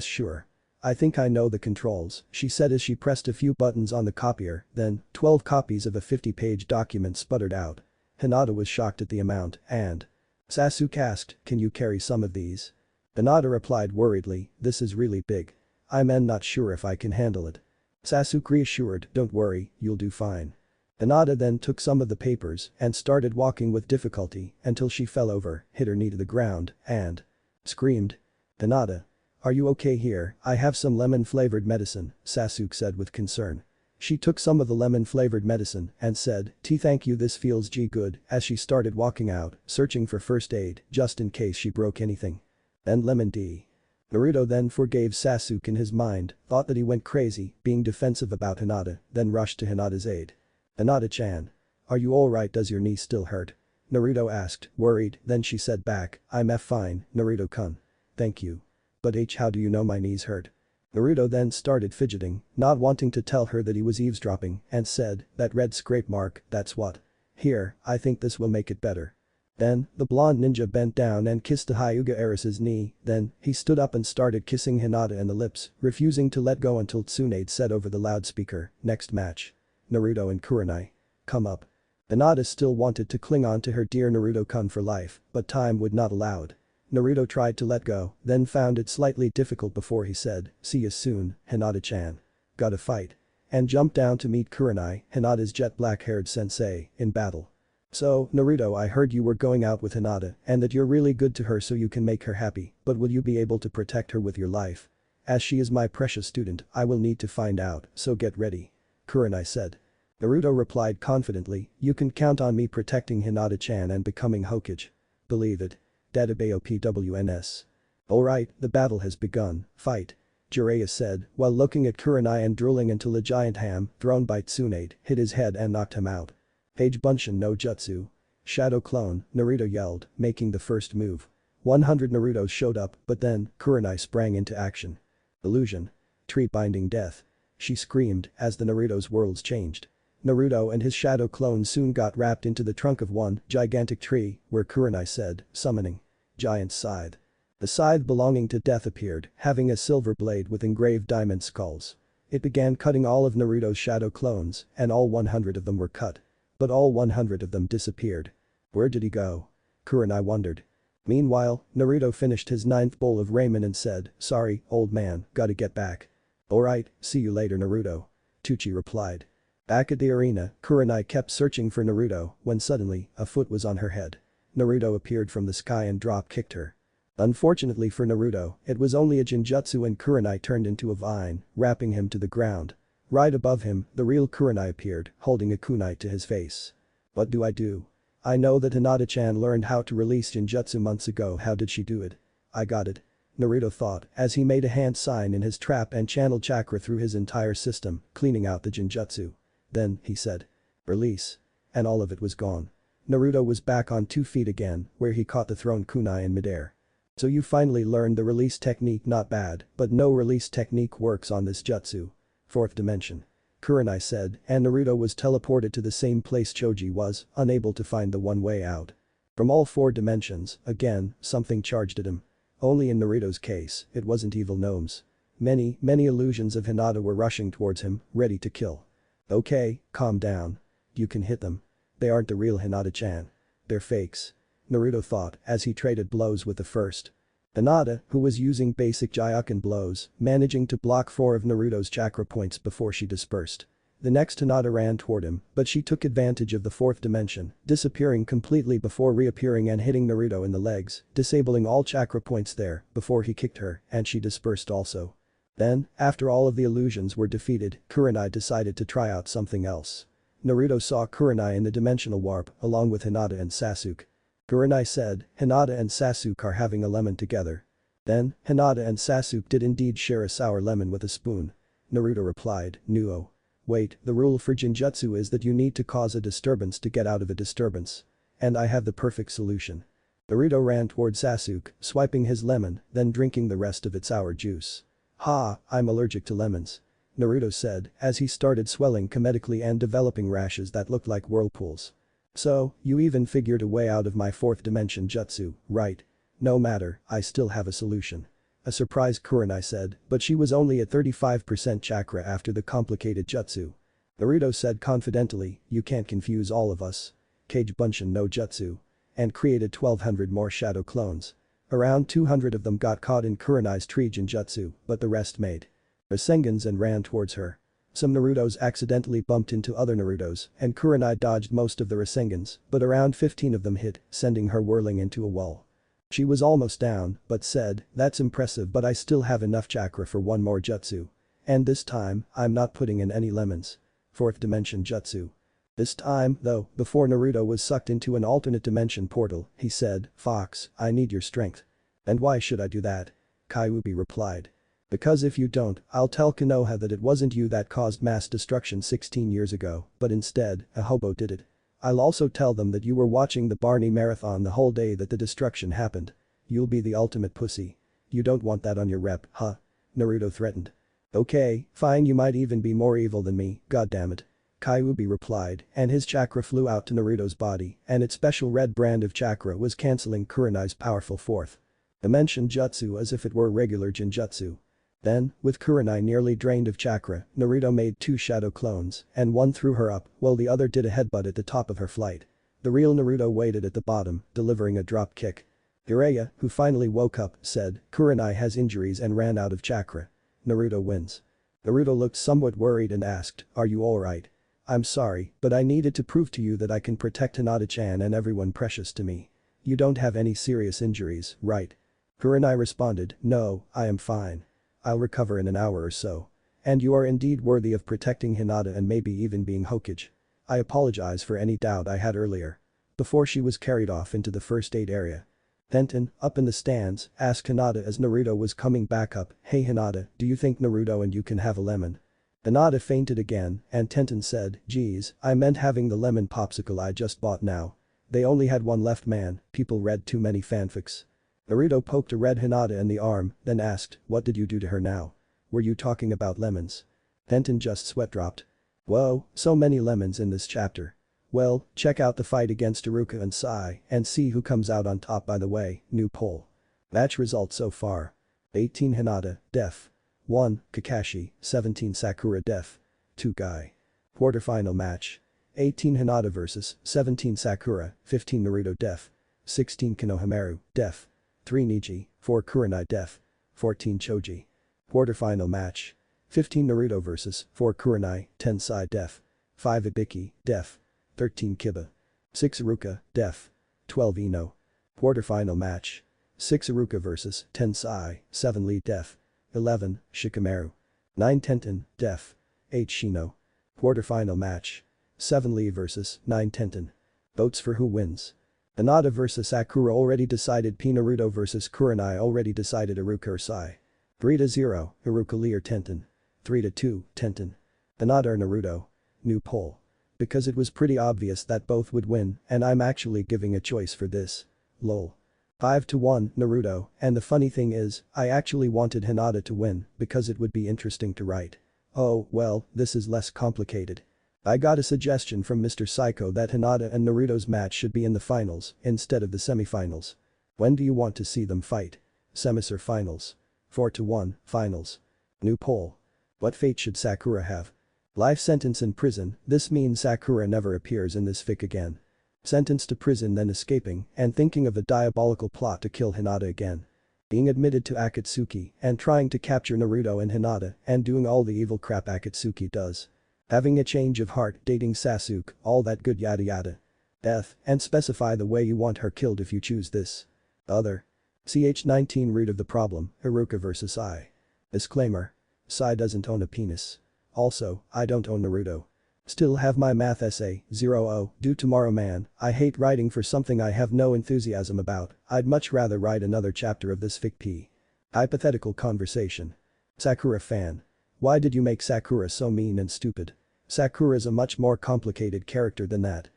Sure. I think I know the controls, she said as she pressed a few buttons on the copier, then, 12 copies of a 50-page document sputtered out. Hinata was shocked at the amount, and Sasuke asked, can you carry some of these? Hinata replied worriedly, this is really big. I'm not sure if I can handle it. Sasuke reassured, don't worry, you'll do fine. Hinata then took some of the papers and started walking with difficulty until she fell over, hit her knee to the ground, and screamed. Hinata. Are you okay here? I have some lemon-flavored medicine, Sasuke said with concern. She took some of the lemon-flavored medicine and said, thank you, this feels good, as she started walking out, searching for first aid, just in case she broke anything. And lemon D. Naruto then forgave Sasuke in his mind, thought that he went crazy, being defensive about Hinata, then rushed to Hinata's aid. Hinata-chan. Are you alright, does your knee still hurt? Naruto asked, worried, then she said back, I'm fine, Naruto-kun. Thank you. But how do you know my knees hurt? Naruto then started fidgeting, not wanting to tell her that he was eavesdropping, and said, that red scrape mark, that's what. Here, I think this will make it better. Then, the blonde ninja bent down and kissed the Hyuga heiress's knee, then, he stood up and started kissing Hinata in the lips, refusing to let go until Tsunade said over the loudspeaker, next match. Naruto and Kurenai. Come up. Hinata still wanted to cling on to her dear Naruto-kun for life, but time would not allow it. Naruto tried to let go, then found it slightly difficult before he said, see you soon, Hinata-chan. Gotta fight. And jumped down to meet Kurenai, Hinata's jet black-haired sensei, in battle. So, Naruto, I heard you were going out with Hinata and that you're really good to her so you can make her happy, but will you be able to protect her with your life? As she is my precious student, I will need to find out, so get ready. Kurenai said. Naruto replied confidently, you can count on me protecting Hinata-chan and becoming Hokage. Believe it. Databao PWNS. Alright, the battle has begun, fight. Jiraiya said, while looking at Kurenai and drooling until a giant ham, thrown by Tsunade, hit his head and knocked him out. Page Bunshin no Jutsu. Shadow clone, Naruto yelled, making the first move. 100 Naruto showed up, but then, Kurenai sprang into action. Illusion. Tree binding death. She screamed as the Naruto's worlds changed. Naruto and his shadow clone soon got wrapped into the trunk of one gigantic tree, where Kurenai said, summoning. Giant scythe. The scythe belonging to death appeared, having a silver blade with engraved diamond skulls. It began cutting all of Naruto's shadow clones, and all 100 of them were cut. But all 100 of them disappeared. Where did he go? Kurenai wondered. Meanwhile, Naruto finished his 9th bowl of ramen and said, sorry, old man, gotta get back. Alright, see you later, Naruto. Tucci replied. Back at the arena, Kurenai kept searching for Naruto when suddenly, a foot was on her head. Naruto appeared from the sky and drop-kicked her. Unfortunately for Naruto, it was only a Genjutsu and Kurenai turned into a vine, wrapping him to the ground. Right above him, the real Kurenai appeared, holding a kunai to his face. What do I do? I know that Hinata-chan learned how to release Genjutsu months ago, how did she do it? I got it. Naruto thought as he made a hand sign in his trap and channeled chakra through his entire system, cleaning out the Genjutsu. Then, he said. Release. And all of it was gone. Naruto was back on 2 feet again, where he caught the thrown kunai in midair. So you finally learned the release technique, not bad, but no release technique works on this jutsu. 4th dimension. Kurenai said, and Naruto was teleported to the same place Choji was, unable to find the one way out. From all 4 dimensions, again, something charged at him. Only in Naruto's case, it wasn't evil gnomes. Many illusions of Hinata were rushing towards him, ready to kill. Okay, calm down. You can hit them. They aren't the real Hinata-chan. They're fakes. Naruto thought as he traded blows with the first. Hinata, who was using basic Gyuken blows, managing to block 4 of Naruto's chakra points before she dispersed. The next Hinata ran toward him, but she took advantage of the 4th dimension, disappearing completely before reappearing and hitting Naruto in the legs, disabling all chakra points there before he kicked her, and she dispersed also. Then, after all of the illusions were defeated, Kurenai decided to try out something else. Naruto saw Kurenai in the dimensional warp along with Hinata and Sasuke. Kurenai said, Hinata and Sasuke are having a lemon together. Then, Hinata and Sasuke did indeed share a sour lemon with a spoon. Naruto replied, Nuo. Wait, the rule for Genjutsu is that you need to cause a disturbance to get out of a disturbance. And I have the perfect solution. Naruto ran toward Sasuke, swiping his lemon, then drinking the rest of its sour juice. Ha, I'm allergic to lemons. Naruto said as he started swelling comedically and developing rashes that looked like whirlpools. So, you even figured a way out of my 4th dimension jutsu, right? No matter, I still have a solution. A surprised Kurenai said, but she was only at 35% chakra after the complicated jutsu. Naruto said confidently, you can't confuse all of us. Kage Bunshin no jutsu. And created 1200 more shadow clones. Around 200 of them got caught in Kurenai's tree Genjutsu, but the rest made Rasengans and ran towards her. Some Narutos accidentally bumped into other Narutos, and Kurenai dodged most of the Rasengans, but around 15 of them hit, sending her whirling into a wall. She was almost down, but said, that's impressive but I still have enough chakra for one more jutsu. And this time, I'm not putting in any lemons. 4th dimension jutsu. This time, though, before Naruto was sucked into an alternate dimension portal, he said, Fox, I need your strength. And why should I do that? Kyuubi replied. Because if you don't, I'll tell Konoha that it wasn't you that caused mass destruction 16 years ago, but instead, a hobo did it. I'll also tell them that you were watching the Barney Marathon the whole day that the destruction happened. You'll be the ultimate pussy. You don't want that on your rep, huh? Naruto threatened. Okay, fine, you might even be more evil than me, goddammit. Kyuubi replied, and his chakra flew out to Naruto's body, and its special red brand of chakra was cancelling Kurenai's powerful 4th dimension jutsu as if it were regular Genjutsu. Then, with Kurenai nearly drained of chakra, Naruto made 2 shadow clones, and one threw her up, while the other did a headbutt at the top of her flight. The real Naruto waited at the bottom, delivering a drop kick. Jiraiya, who finally woke up, said, Kurenai has injuries and ran out of chakra. Naruto wins. Naruto looked somewhat worried and asked, are you alright? I'm sorry, but I needed to prove to you that I can protect Hinata-chan and everyone precious to me. You don't have any serious injuries, right? Kurenai responded, no, I am fine. I'll recover in an hour or so. And you are indeed worthy of protecting Hinata and maybe even being Hokage. I apologize for any doubt I had earlier. Before she was carried off into the first aid area. Tenten, up in the stands, asked Hinata as Naruto was coming back up, hey Hinata, do you think Naruto and you can have a lemon? Hinata fainted again, and Tenten said, geez, I meant having the lemon popsicle I just bought now. They only had one left man, people read too many fanfics. Naruto poked a red Hinata in the arm, then asked, what did you do to her now? Were you talking about lemons? Tenten just sweat dropped. Whoa, so many lemons in this chapter. Well, check out the fight against Iruka and Sai and see who comes out on top by the way, new poll. Match results so far. 18 Hinata, def. 1, Kakashi, 17 Sakura def. 2 Guy. Quarterfinal match. 18 Hinata vs 17 Sakura, 15 Naruto def. 16 Konohamaru, def. 3 Neji, 4 Kurenai def. 14 Choji. Quarterfinal match. 15 Naruto vs 4 Kurenai, 10 Sai def. 5 Ibiki, def. 13 Kiba. 6 Iruka, def. 12 Ino. Quarterfinal match. 6 Iruka vs 10 Sai, 7 Lee def. 11 Shikamaru. 9 Tenten, def. 8 Shino. Quarterfinal match. 7 Lee vs 9 Tenten. Votes for who wins. Hinata vs Sakura already decided P. Naruto vs Kurenai already decided Iruka or Sai. 3-0, Iruka Lee or Tenten. 3-2, Tenten. Hinata or Naruto. New poll. Because it was pretty obvious that both would win and I'm actually giving a choice for this. Lol. 5-1 Naruto, and the funny thing is, I actually wanted Hinata to win because it would be interesting to write. Oh, well, this is less complicated. I got a suggestion from Mr. Psycho that Hinata and Naruto's match should be in the finals instead of the semifinals. When do you want to see them fight? Semester Finals. 4-1, Finals. New poll. What fate should Sakura have? Life sentence in prison, this means Sakura never appears in this fic again. Sentenced to prison then escaping and thinking of a diabolical plot to kill Hinata again. Being admitted to Akatsuki and trying to capture Naruto and Hinata and doing all the evil crap Akatsuki does. Having a change of heart, dating Sasuke, all that good yada yada. Death, and specify the way you want her killed if you choose this. Other. Ch19 Root of the problem, Hyuga vs I. Disclaimer. Sai doesn't own a penis. Also, I don't own Naruto. Still have my math essay, 0-0, due tomorrow man, I hate writing for something I have no enthusiasm about, I'd much rather write another chapter of this fic p. Hypothetical conversation. Sakura fan. Why did you make Sakura so mean and stupid? Sakura's a much more complicated character than that.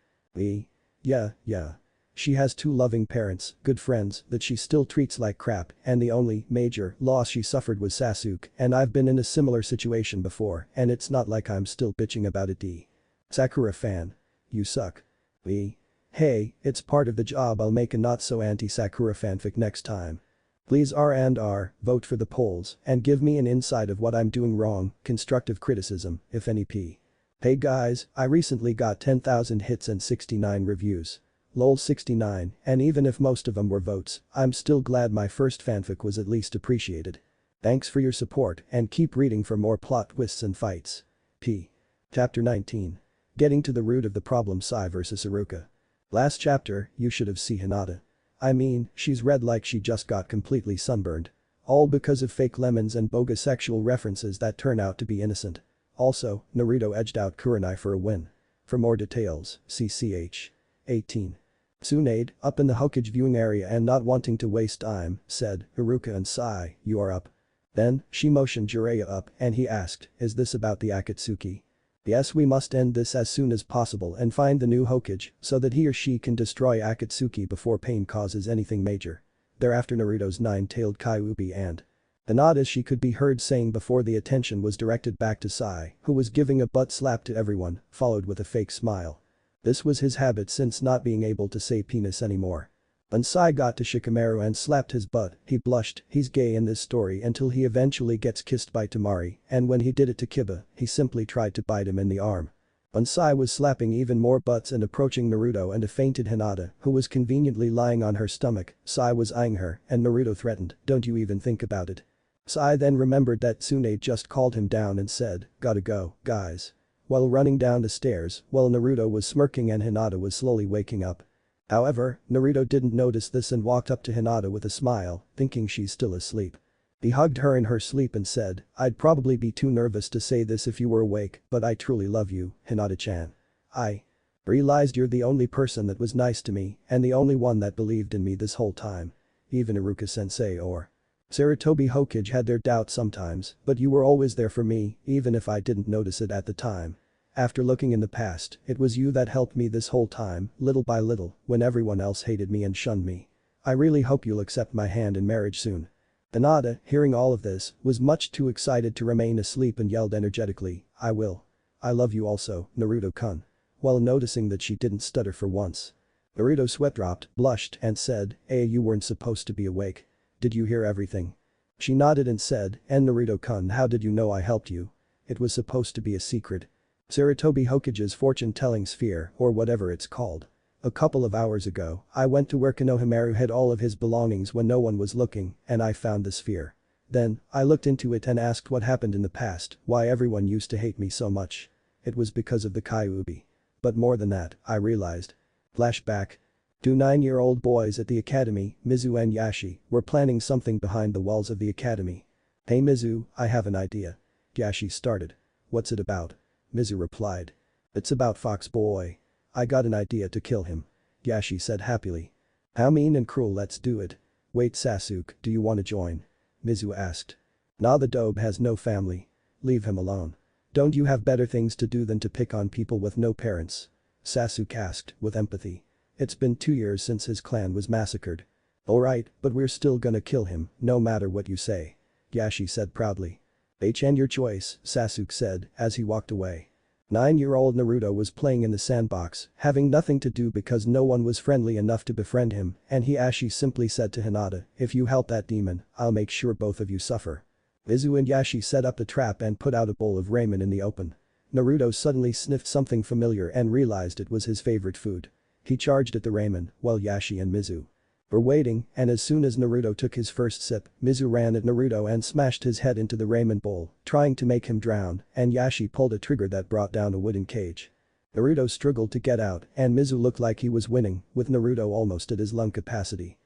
Yeah. She has two loving parents, good friends, that she still treats like crap, and the only major loss she suffered was Sasuke, and I've been in a similar situation before, and it's not like I'm still bitching about it. Sakura fan. You suck. Hey, it's part of the job, I'll make a not so anti-Sakura fanfic next time. Please R&R, vote for the polls, and give me an insight of what I'm doing wrong, constructive criticism, if any p. Hey guys, I recently got 10,000 hits and 69 reviews. Lol 69, and even if most of them were votes, I'm still glad my first fanfic was at least appreciated. Thanks for your support and keep reading for more plot twists and fights. P. Chapter 19. Getting to the root of the problem Sai vs Hyuga. Last chapter, you should have seen Hinata. I mean, she's red like she just got completely sunburned. All because of fake lemons and bogus sexual references that turn out to be innocent. Also, Naruto edged out Kurenai for a win. For more details, see ch. 18. Tsunade, up in the Hokage viewing area and not wanting to waste time, said, Hyuga and Sai, you are up. Then, she motioned Jiraiya up and he asked, is this about the Akatsuki? Yes, we must end this as soon as possible and find the new Hokage so that he or she can destroy Akatsuki before pain causes anything major. Thereafter Naruto's nine-tailed Kyuubi and Hinata she could be heard saying before the attention was directed back to Sai, who was giving a butt slap to everyone, followed with a fake smile. This was his habit since not being able to say penis anymore. When Sai got to Shikamaru and slapped his butt, he blushed, he's gay in this story until he eventually gets kissed by Temari, and when he did it to Kiba, he simply tried to bite him in the arm. When Sai was slapping even more butts and approaching Naruto and a fainted Hinata, who was conveniently lying on her stomach, Sai was eyeing her, and Naruto threatened, don't you even think about it. Sai then remembered that Tsunade just called him down and said, gotta go, guys. While running down the stairs, while Naruto was smirking and Hinata was slowly waking up. However, Naruto didn't notice this and walked up to Hinata with a smile, thinking she's still asleep. He hugged her in her sleep and said, I'd probably be too nervous to say this if you were awake, but I truly love you, Hinata-chan. I realized you're the only person that was nice to me and the only one that believed in me this whole time. Even Iruka-sensei or Sarutobi Hokage had their doubts sometimes, but you were always there for me, even if I didn't notice it at the time. After looking in the past, it was you that helped me this whole time, little by little, when everyone else hated me and shunned me. I really hope you'll accept my hand in marriage soon. Hinata, hearing all of this, was much too excited to remain asleep and yelled energetically, I will. I love you also, Naruto-kun. While noticing that she didn't stutter for once. Naruto sweat-dropped, blushed, and said, you weren't supposed to be awake. Did you hear everything? She nodded and said, and Naruto-kun, how did you know I helped you? It was supposed to be a secret. Sarutobi Hokage's fortune-telling sphere, or whatever it's called. A couple of hours ago, I went to where Konohamaru hid all of his belongings when no one was looking, and I found the sphere. Then, I looked into it and asked what happened in the past, why everyone used to hate me so much. It was because of the Kyuubi. But more than that, I realized. Flashback. Two 9-year-old boys at the academy, Mizu and Yashi, were planning something behind the walls of the academy. Hey Mizu, I have an idea. Yashi started. What's it about? Mizu replied. It's about Fox Boy. I got an idea to kill him. Yashi said happily. How mean and cruel, let's do it. Wait Sasuke, do you want to join? Mizu asked. Nah, the dobe has no family. Leave him alone. Don't you have better things to do than to pick on people with no parents? Sasuke asked, with empathy. It's been 2 years since his clan was massacred. Alright, but we're still gonna kill him, no matter what you say. Yashi said proudly. And your choice, Sasuke said, as he walked away. 9-year-old Naruto was playing in the sandbox, having nothing to do because no one was friendly enough to befriend him, and Hiashi simply said to Hinata, "If you help that demon, I'll make sure both of you suffer." Mizu and Yashi set up the trap and put out a bowl of ramen in the open. Naruto suddenly sniffed something familiar and realized it was his favorite food. He charged at the ramen, while Yashi and Mizu were waiting, and as soon as Naruto took his first sip, Mizu ran at Naruto and smashed his head into the ramen bowl, trying to make him drown, and Yashi pulled a trigger that brought down a wooden cage. Naruto struggled to get out, and Mizu looked like he was winning, with Naruto almost at his lung capacity.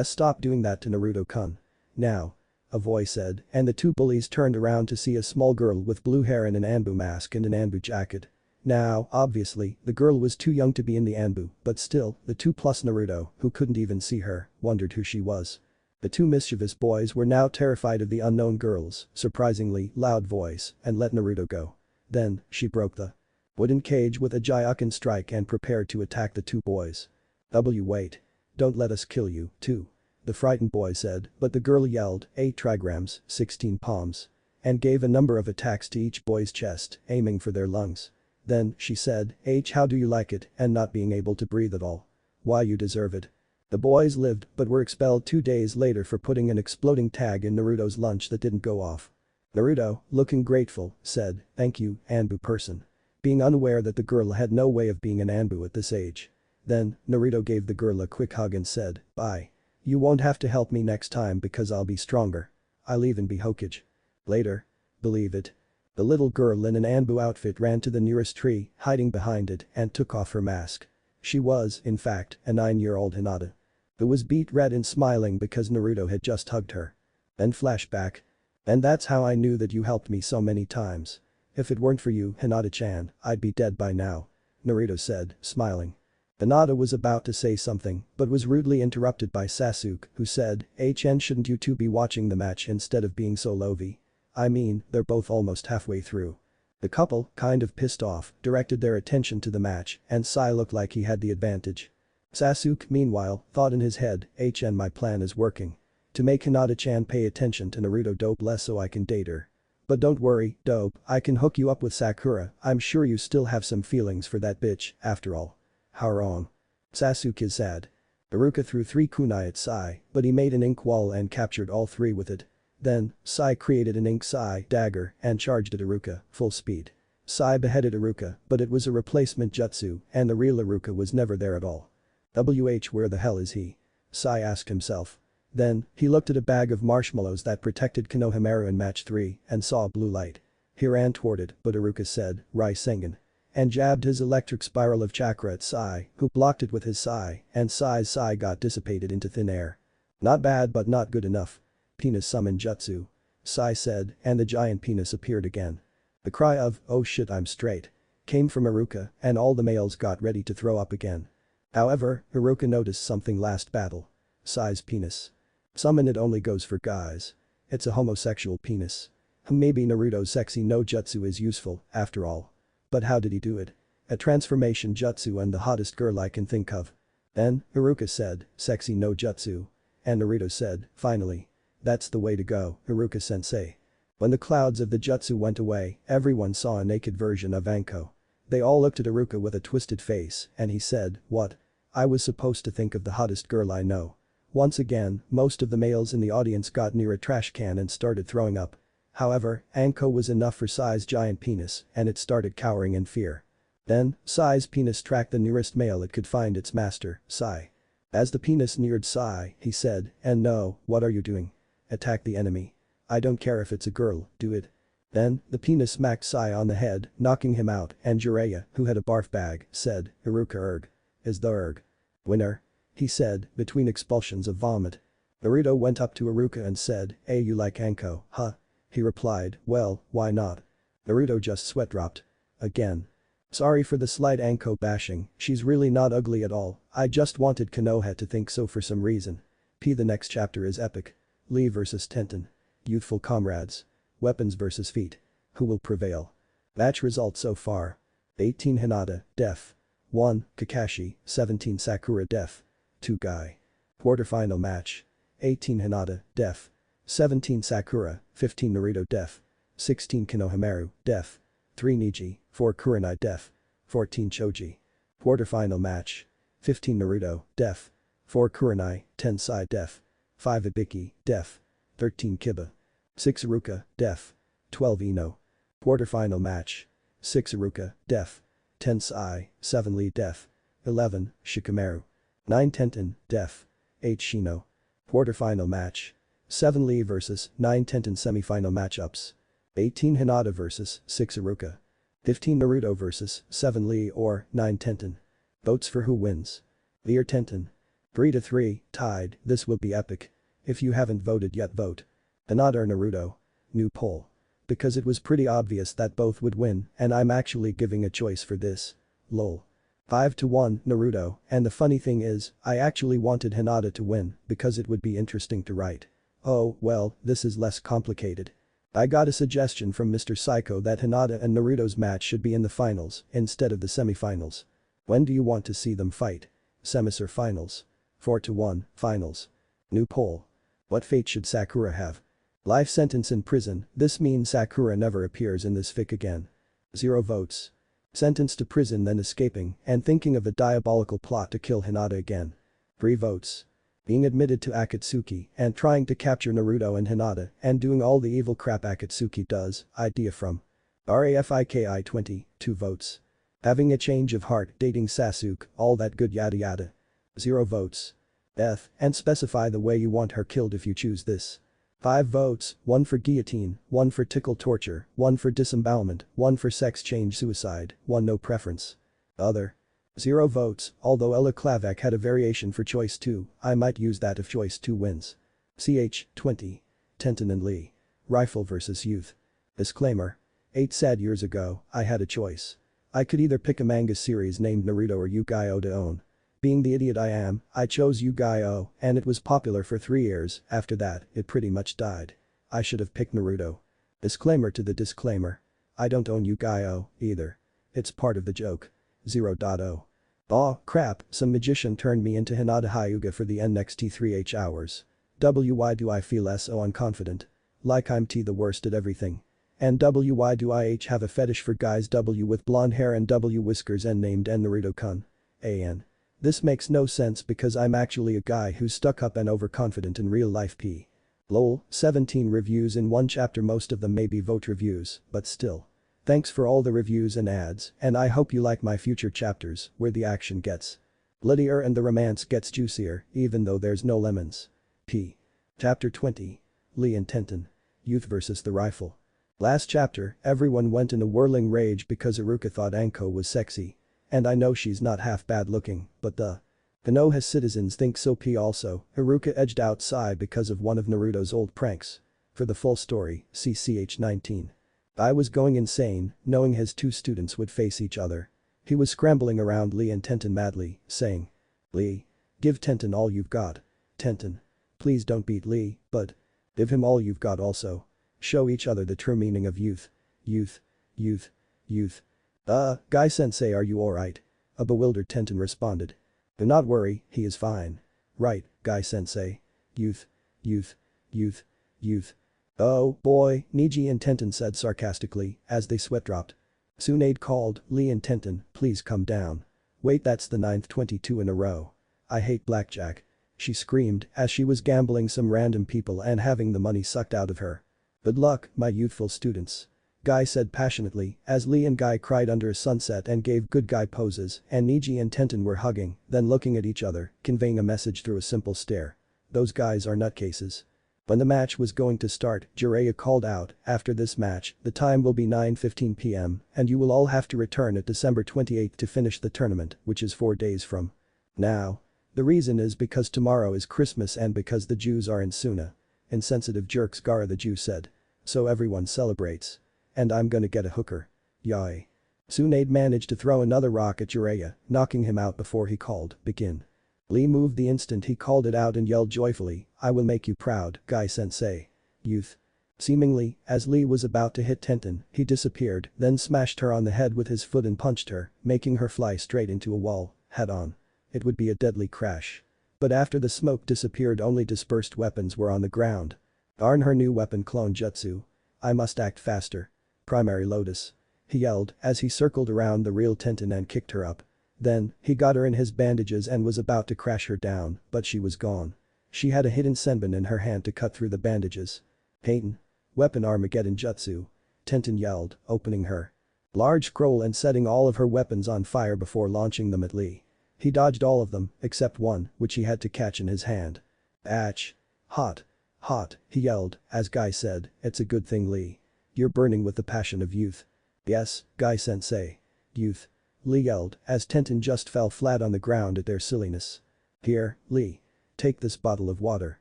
Stop doing that to Naruto-kun. Now," a voice said, and the two bullies turned around to see a small girl with blue hair in an Anbu mask and an Anbu jacket. Now, obviously, the girl was too young to be in the Anbu, but still, the two plus Naruto, who couldn't even see her, wondered who she was. The two mischievous boys were now terrified of the unknown girl's surprisingly loud voice and let Naruto go. Then, she broke the wooden cage with a Gyuken strike and prepared to attack the two boys. Wait. Don't let us kill you, too," the frightened boy said, but the girl yelled, 8 trigrams, 16 palms, and gave a number of attacks to each boy's chest, aiming for their lungs. Then, she said, how do you like it, and not being able to breathe at all? Why, you deserve it. The boys lived but were expelled 2 days later for putting an exploding tag in Naruto's lunch that didn't go off. Naruto, looking grateful, said, "Thank you, Anbu person," being unaware that the girl had no way of being an Anbu at this age. Then, Naruto gave the girl a quick hug and said, "Bye. You won't have to help me next time because I'll be stronger. I'll even be Hokage later." Believe it. The little girl in an Anbu outfit ran to the nearest tree, hiding behind it, and took off her mask. She was, in fact, a 9-year-old Hinata who was beet red and smiling because Naruto had just hugged her. Then flashback. "And that's how I knew that you helped me so many times. If it weren't for you, Hinata-chan, I'd be dead by now," Naruto said, smiling. Hinata was about to say something, but was rudely interrupted by Sasuke, who said, "Chen, shouldn't you two be watching the match instead of being so lovey? I mean, they're both almost halfway through." The couple, kind of pissed off, directed their attention to the match, and Sai looked like he had the advantage. Sasuke, meanwhile, thought in his head, "Chen, my plan is working. To make Hinata-chan pay attention to Naruto dope less so I can date her. But don't worry, dope, I can hook you up with Sakura, I'm sure you still have some feelings for that bitch, after all." "How wrong?" Sasuke is sad. Iruka threw 3 kunai at Sai, but he made an ink wall and captured all 3 with it. Then, Sai created an ink Sai dagger and charged at Iruka, full speed. Sai beheaded Iruka, but it was a replacement jutsu and the real Iruka was never there at all. Where the hell is he? Sai asked himself. Then, he looked at a bag of marshmallows that protected Konohamaru in match 3 and saw a blue light. He ran toward it, but Iruka said, "Rai Sengen," and jabbed his electric spiral of chakra at Sai, who blocked it with his Sai, and Sai's Sai got dissipated into thin air. "Not bad but not good enough. Penis summon jutsu," Sai said, and the giant penis appeared again. The cry of, "Oh shit, I'm straight," came from Iruka, and all the males got ready to throw up again. However, Iruka noticed something last battle. Sai's penis. Summon it only goes for guys. It's a homosexual penis. Maybe Naruto's sexy no jutsu is useful, after all. But how did he do it? A transformation jutsu and the hottest girl I can think of. Then, Iruka said, "Sexy no jutsu." And Naruto said, "Finally. That's the way to go, Iruka-sensei." When the clouds of the jutsu went away, everyone saw a naked version of Anko. They all looked at Iruka with a twisted face, and he said, "What? I was supposed to think of the hottest girl I know." Once again, most of the males in the audience got near a trash can and started throwing up. However, Anko was enough for Sai's giant penis, and it started cowering in fear. Then, Sai's penis tracked the nearest male it could find its master, Sai. As the penis neared Sai, he said, "And no, what are you doing? Attack the enemy. I don't care if it's a girl, do it." Then, the penis smacked Sai on the head, knocking him out, and Jiraiya, who had a barf bag, said, "Iruka erg. Is the erg winner?" he said, between expulsions of vomit. Naruto went up to Iruka and said, "Hey, you like Anko, huh?" He replied, "Well, why not?" Naruto just sweat dropped. Again. "Sorry for the slight Anko bashing, she's really not ugly at all, I just wanted Konoha to think so for some reason. The next chapter is epic. Lee vs Tenten. Youthful comrades. Weapons vs feet. Who will prevail? Match results so far. 18 Hinata, def. 1, Kakashi, 17 Sakura def. 2 Guy. Quarterfinal match. 18 Hinata, def. 17 Sakura, 15 Naruto def. 16 Konohamaru, def. 3 Neji, 4 Kurenai def. 14 Choji. Quarterfinal match. 15 Naruto, def. 4 Kurenai, 10 Sai def. 5 Ibiki, def. 13 Kiba. 6 Iruka, def. 12 Ino. Quarterfinal match. 6 Iruka, def. 10 Sai, 7 Lee def. 11 Shikamaru. 9 Tenten, def. 8 Shino. Quarterfinal match. 7 Lee vs 9 Tenten semifinal matchups. 18 Hinata vs 6 Iruka. 15 Naruto vs 7 Lee or 9 Tenten. Votes for who wins. Lee or Tenten. 3-3, tied, this will be epic. If you haven't voted yet, vote. Hinata or Naruto. New poll. Because it was pretty obvious that both would win and I'm actually giving a choice for this. Lol. 5-1 Naruto, and the funny thing is, I actually wanted Hinata to win because it would be interesting to write. Oh, well, this is less complicated. I got a suggestion from Mr. Psycho that Hinata and Naruto's match should be in the finals instead of the semifinals. When do you want to see them fight? Semis or finals? 4-1, finals. New poll. What fate should Sakura have? Life sentence in prison, this means Sakura never appears in this fic again. 0 votes. Sentenced to prison then escaping and thinking of a diabolical plot to kill Hinata again. 3 votes. Being admitted to Akatsuki and trying to capture Naruto and Hinata and doing all the evil crap Akatsuki does, idea from RAFIKI 20, 2 votes. Having a change of heart dating Sasuke, all that good yada yada. 0 votes. Death, and specify the way you want her killed if you choose this. 5 votes, 1 for guillotine, 1 for tickle torture, 1 for disembowelment, 1 for sex change suicide, 1 no preference. Other. 0 votes, although Ella Klavak had a variation for choice 2, I might use that if choice 2 wins. CH, 20. Tenten and Lee. Rifle vs youth. Disclaimer. 8 sad years ago, I had a choice. I could either pick a manga series named Naruto or Yu-Gi-Oh to own. Being the idiot I am, I chose Yu-Gi-Oh and it was popular for 3 years, after that, it pretty much died. I should have picked Naruto. Disclaimer to the disclaimer. I don't own Yu-Gi-Oh either. It's part of the joke. 0.0. Aw, crap, some magician turned me into Hinata Hyuga for the next 3H hours. Why do I feel so unconfident? Like I'm the worst at everything. And why do I have a fetish for guys with blonde hair and whiskers and named Naruto-kun? An. This makes no sense because I'm actually a guy who's stuck up and overconfident in real life p. Lol, 17 reviews in 1 chapter, most of them may be vote reviews, but still. Thanks for all the reviews and ads, and I hope you like my future chapters, where the action gets bloodier and the romance gets juicier, even though there's no lemons. P. Chapter 20. Lee and Tenten. Youth vs the rifle. Last chapter, everyone went in a whirling rage because Iruka thought Anko was sexy. And I know she's not half bad looking, but the Konoha citizens think so p. Also, Iruka edged out Sai because of one of Naruto's old pranks. For the full story, see CH19. I was going insane, knowing his 2 students would face each other. He was scrambling around Lee and Tenten madly, saying, Lee. Give Tenten all you've got. Tenten. Please don't beat Lee, but give him all you've got also. Show each other the true meaning of youth. Youth. Youth. Youth. Guy-sensei, are you alright? A bewildered Tenten responded. Do not worry, he is fine. Right, Guy-sensei. Youth. Youth. Youth. Youth. Oh, boy, Neji and Tenten said sarcastically as they sweat-dropped. Tsunade called, Lee and Tenten, please come down. Wait, that's the 9th 22 in a row. I hate blackjack. She screamed as she was gambling some random people and having the money sucked out of her. Good luck, my youthful students. Guy said passionately as Lee and Guy cried under a sunset and gave good guy poses and Neji and Tenten were hugging, then looking at each other, conveying a message through a simple stare. Those guys are nutcases. When the match was going to start, Jiraiya called out, after this match, the time will be 9:15 p.m. and you will all have to return at December 28th to finish the tournament, which is 4 days from now. The reason is because tomorrow is Christmas and because the Jews are in Suna. Insensitive jerks, Gara the Jew said. So everyone celebrates. And I'm gonna get a hooker. Yay. Tsunade managed to throw another rock at Jiraiya, knocking him out before he called, begin. Lee moved the instant he called it out and yelled joyfully, I will make you proud, Guy-sensei. Youth. Seemingly, as Lee was about to hit Tenten, he disappeared, then smashed her on the head with his foot and punched her, making her fly straight into a wall, head on. It would be a deadly crash. But after the smoke disappeared, only dispersed weapons were on the ground. Darn, her new weapon clone jutsu. I must act faster. Primary Lotus. he yelled as he circled around the real Tenten and kicked her up. Then, he got her in his bandages and was about to crash her down, but she was gone. She had a hidden senbon in her hand to cut through the bandages. Tenten. Weapon Armageddon Jutsu. Tenten yelled, opening her large scroll and setting all of her weapons on fire before launching them at Lee. He dodged all of them, except one, which he had to catch in his hand. Atch. Hot. Hot, he yelled, as Guy said, it's a good thing Lee. You're burning with the passion of youth. Yes, Guy-sensei. Youth. Lee yelled, as Tenten just fell flat on the ground at their silliness. Here, Lee. Take this bottle of water.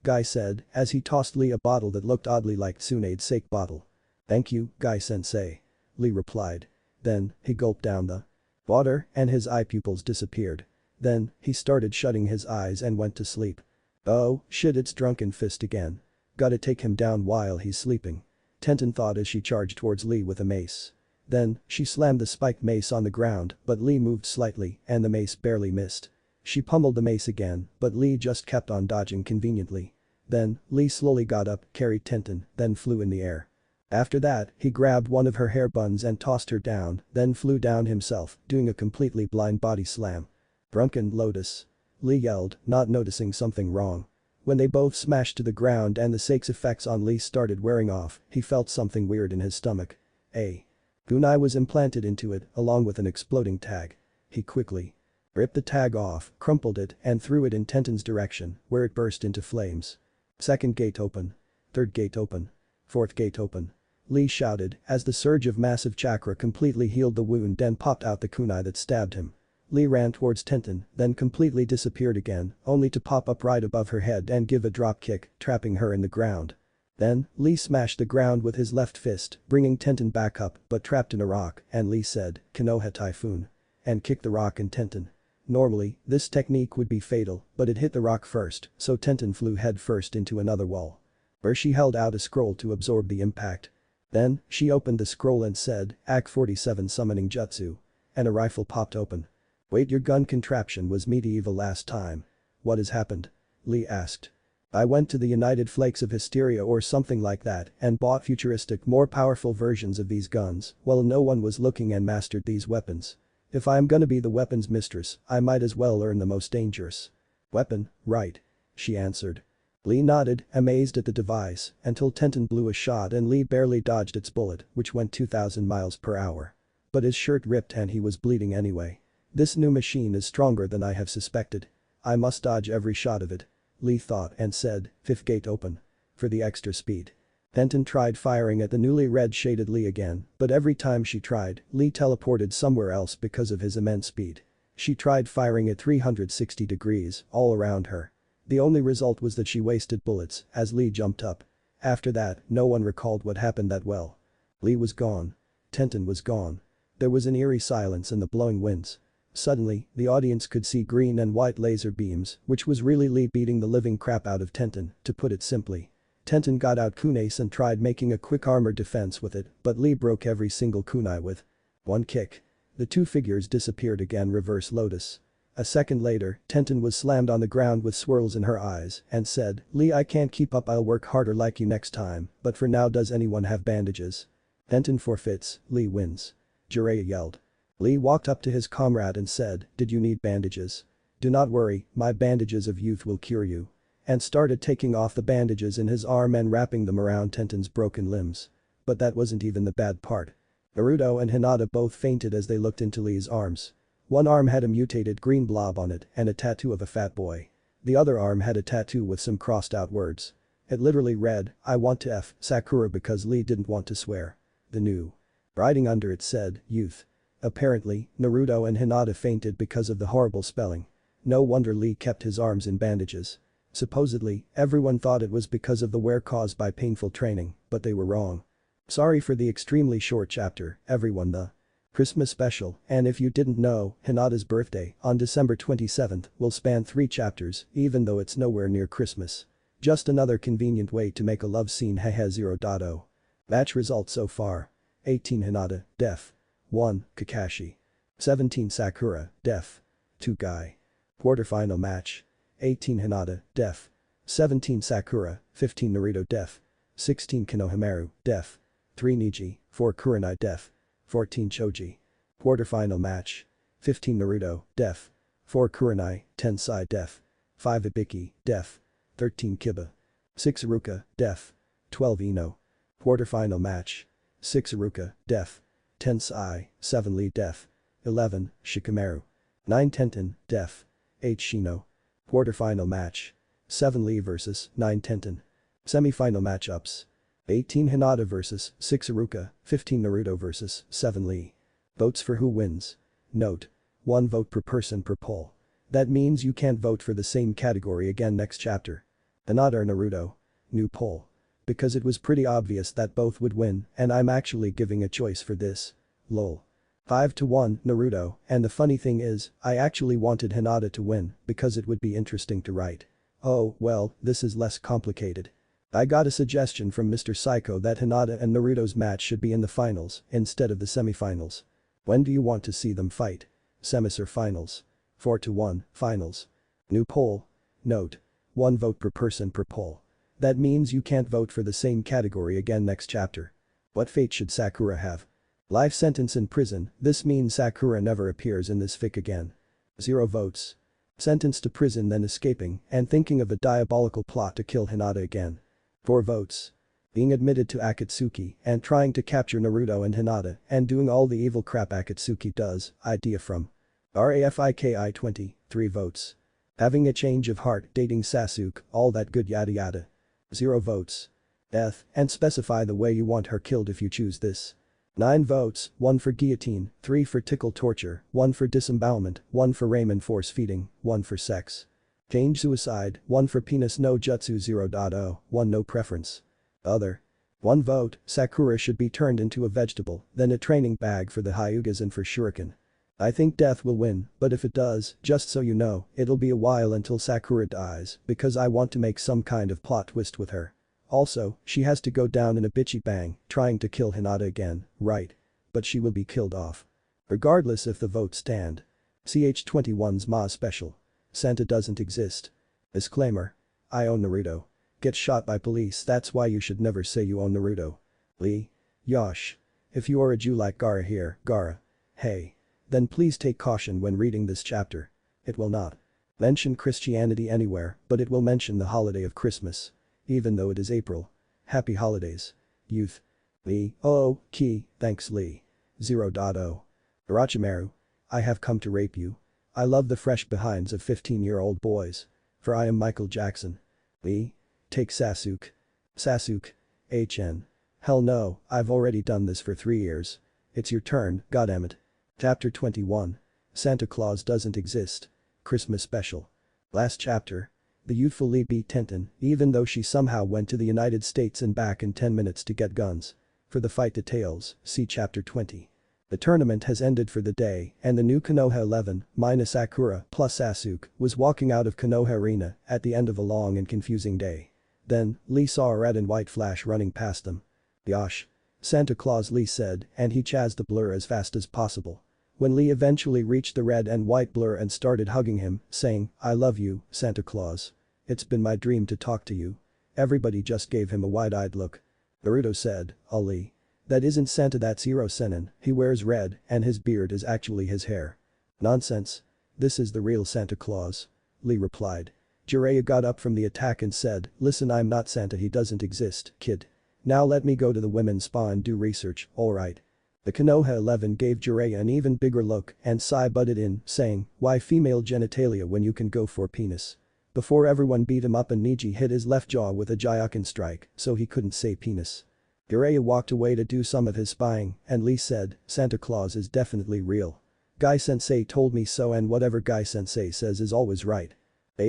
Guy said, as he tossed Lee a bottle that looked oddly like Tsunade's sake bottle. Thank you, Guy-sensei. Lee replied. Then, he gulped down the water and his eye pupils disappeared. Then, he started shutting his eyes and went to sleep. Oh, shit, it's Drunken Fist again. Gotta take him down while he's sleeping. Tenten thought as she charged towards Lee with a mace. Then, she slammed the spiked mace on the ground, but Lee moved slightly and the mace barely missed. She pummeled the mace again, but Lee just kept on dodging conveniently. Then, Lee slowly got up, carried Tenten, then flew in the air. After that, he grabbed one of her hair buns and tossed her down, then flew down himself, doing a completely blind body slam. Drunken Lotus. Lee yelled, not noticing something wrong. When they both smashed to the ground and the Sake's effects on Lee started wearing off, he felt something weird in his stomach. A kunai was implanted into it, along with an exploding tag. He quickly ripped the tag off, crumpled it, and threw it in Tenten's direction, where it burst into flames. Second gate open. Third gate open. Fourth gate open. Lee shouted as the surge of massive chakra completely healed the wound and popped out the kunai that stabbed him. Lee ran towards Tenten, then completely disappeared again, only to pop up right above her head and give a drop kick, trapping her in the ground. Then, Lee smashed the ground with his left fist, bringing Tenten back up but trapped in a rock, and Lee said, Konoha Typhoon. And kicked the rock in Tenten. Normally, this technique would be fatal, but it hit the rock first, so Tenten flew head first into another wall. Where she held out a scroll to absorb the impact. Then, she opened the scroll and said, Act 47 Summoning Jutsu. And a rifle popped open. Wait, your gun contraption was medieval last time. What has happened? Lee asked. I went to the United Flakes of Hysteria or something like that and bought futuristic, more powerful versions of these guns while no one was looking and mastered these weapons. If I'm gonna be the weapons mistress, I might as well learn the most dangerous weapon, right? She answered. Lee nodded, amazed at the device, until Tenten blew a shot and Lee barely dodged its bullet, which went 2,000 miles per hour. But his shirt ripped and he was bleeding anyway. This new machine is stronger than I have suspected. I must dodge every shot of it. Lee thought and said, fifth gate open. For the extra speed. Tenten tried firing at the newly red-shaded Lee again, but every time she tried, Lee teleported somewhere else because of his immense speed. She tried firing at 360 degrees, all around her. The only result was that she wasted bullets as Lee jumped up. After that, no one recalled what happened that well. Lee was gone. Tenten was gone. There was an eerie silence in the blowing winds. Suddenly, the audience could see green and white laser beams, which was really Lee beating the living crap out of Tenten, to put it simply. Tenten got out kunais and tried making a quick armor defense with it, but Lee broke every single kunai with one kick. The two figures disappeared again. Reverse Lotus. A second later, Tenten was slammed on the ground with swirls in her eyes and said, Lee, I can't keep up, I'll work harder like you next time, but for now does anyone have bandages? Tenten forfeits, Lee wins. Jiraiya yelled. Lee walked up to his comrade and said, did you need bandages? Do not worry, my bandages of youth will cure you. And started taking off the bandages in his arm and wrapping them around Tenten's broken limbs. But that wasn't even the bad part. Naruto and Hinata both fainted as they looked into Lee's arms. One arm had a mutated green blob on it and a tattoo of a fat boy. The other arm had a tattoo with some crossed out words. It literally read, I want to F Sakura, because Lee didn't want to swear. The new writing under it said, youth. Apparently, Naruto and Hinata fainted because of the horrible spelling. No wonder Lee kept his arms in bandages. Supposedly, everyone thought it was because of the wear caused by painful training, but they were wrong. Sorry for the extremely short chapter, everyone. The Christmas special, and if you didn't know, Hinata's birthday, on December 27th, will span 3 chapters, even though it's nowhere near Christmas. Just another convenient way to make a love scene. Hehe 0.0. Match results so far. 18 Hinata, def. 1, Kakashi. 17 Sakura, def. 2 Guy. Quarterfinal match. 18 Hinata, def. 17 Sakura, 15 Naruto, def. 16 Konohamaru, def. 3 Neji, 4 Kurenai, def. 14 Choji. Quarterfinal match. 15 Naruto, def. 4 Kurenai, Tensai def. 5 Ibiki, def. 13 Kiba. 6 Iruka, def. 12 Ino. Quarterfinal match. 6 Iruka, def. 10 Sai, 7 Lee def. 11 Shikamaru. 9 Tenten, def. 8 Shino. Quarterfinal match. 7 Lee vs 9 Tenten. Semi-final matchups. 18 Hinata vs 6 Iruka, 15 Naruto vs 7 Lee. Votes for who wins. Note: 1 vote per person per poll. That means you can't vote for the same category again next chapter. Hinata or Naruto? New poll. Because it was pretty obvious that both would win and I'm actually giving a choice for this. Lol. 5-1 Naruto, and the funny thing is, I actually wanted Hinata to win because it would be interesting to write. Oh, well, this is less complicated. I got a suggestion from Mr. Psycho that Hinata and Naruto's match should be in the finals instead of the semifinals. When do you want to see them fight? Semis or finals? 4-1, finals. New poll. Note: 1 vote per person per poll. That means you can't vote for the same category again next chapter. What fate should Sakura have? Life sentence in prison. This means Sakura never appears in this fic again. 0 votes. Sentenced to prison then escaping and thinking of a diabolical plot to kill Hinata again. 4 votes. Being admitted to Akatsuki and trying to capture Naruto and Hinata and doing all the evil crap Akatsuki does. Idea from RAFIKI 20, 3 votes. Having a change of heart dating Sasuke, all that good yada yada. 0 votes. Death, and specify the way you want her killed if you choose this. 9 votes, 1 for guillotine, 3 for tickle torture, 1 for disembowelment, 1 for Ramen force feeding, 1 for sex. Change suicide, 1 for penis no jutsu 0.0, 1 no preference. Other. 1 vote, Sakura should be turned into a vegetable, then a training bag for the Hyugas and for shuriken. I think death will win, but if it does, just so you know, it'll be a while until Sakura dies because I want to make some kind of plot twist with her. Also, she has to go down in a bitchy bang, trying to kill Hinata again, right? But she will be killed off. Regardless if the votes stand. CH21's Ma special. Santa doesn't exist. Disclaimer. I own Naruto. Get shot by police, that's why you should never say you own Naruto. Lee. Yosh. If you are a Jew like Gara here, Gara. Hey. Then please take caution when reading this chapter. It will not mention Christianity anywhere, but it will mention the holiday of Christmas. Even though it is April. Happy holidays. Youth. Lee. Oh, Key, thanks Lee. 0.0. Orochimaru. I have come to rape you. I love the fresh behinds of 15-year-old boys. For I am Michael Jackson. Lee. Take Sasuke. Sasuke. HN. Hell no, I've already done this for 3 years. It's your turn, goddammit. Chapter 21. Santa Claus doesn't exist. Christmas special. Last chapter. The youthful Lee beat Tenten, even though she somehow went to the United States and back in 10 minutes to get guns. For the fight details, see chapter 20. The tournament has ended for the day and the new Konoha 11, minus Sakura plus Sasuke, was walking out of Konoha Arena at the end of a long and confusing day. Then, Lee saw a red and white flash running past them. Yosh. Santa Claus, Lee said, and he chased the blur as fast as possible. When Lee eventually reached the red and white blur and started hugging him, saying, I love you, Santa Claus. It's been my dream to talk to you. Everybody just gave him a wide-eyed look. Naruto said, Lee. That isn't Santa, that's Hiro Sennin, he wears red and his beard is actually his hair. Nonsense. This is the real Santa Claus. Lee replied. Jiraiya got up from the attack and said, listen, I'm not Santa, he doesn't exist, kid. Now let me go to the women's spa and do research, alright. The Konoha 11 gave Jiraiya an even bigger look and Sai butted in, saying, why female genitalia when you can go for penis? Before everyone beat him up and Neji hit his left jaw with a Jyoken strike so he couldn't say penis. Jiraiya walked away to do some of his spying and Lee said, Santa Claus is definitely real. Guy Sensei told me so and whatever Guy Sensei says is always right.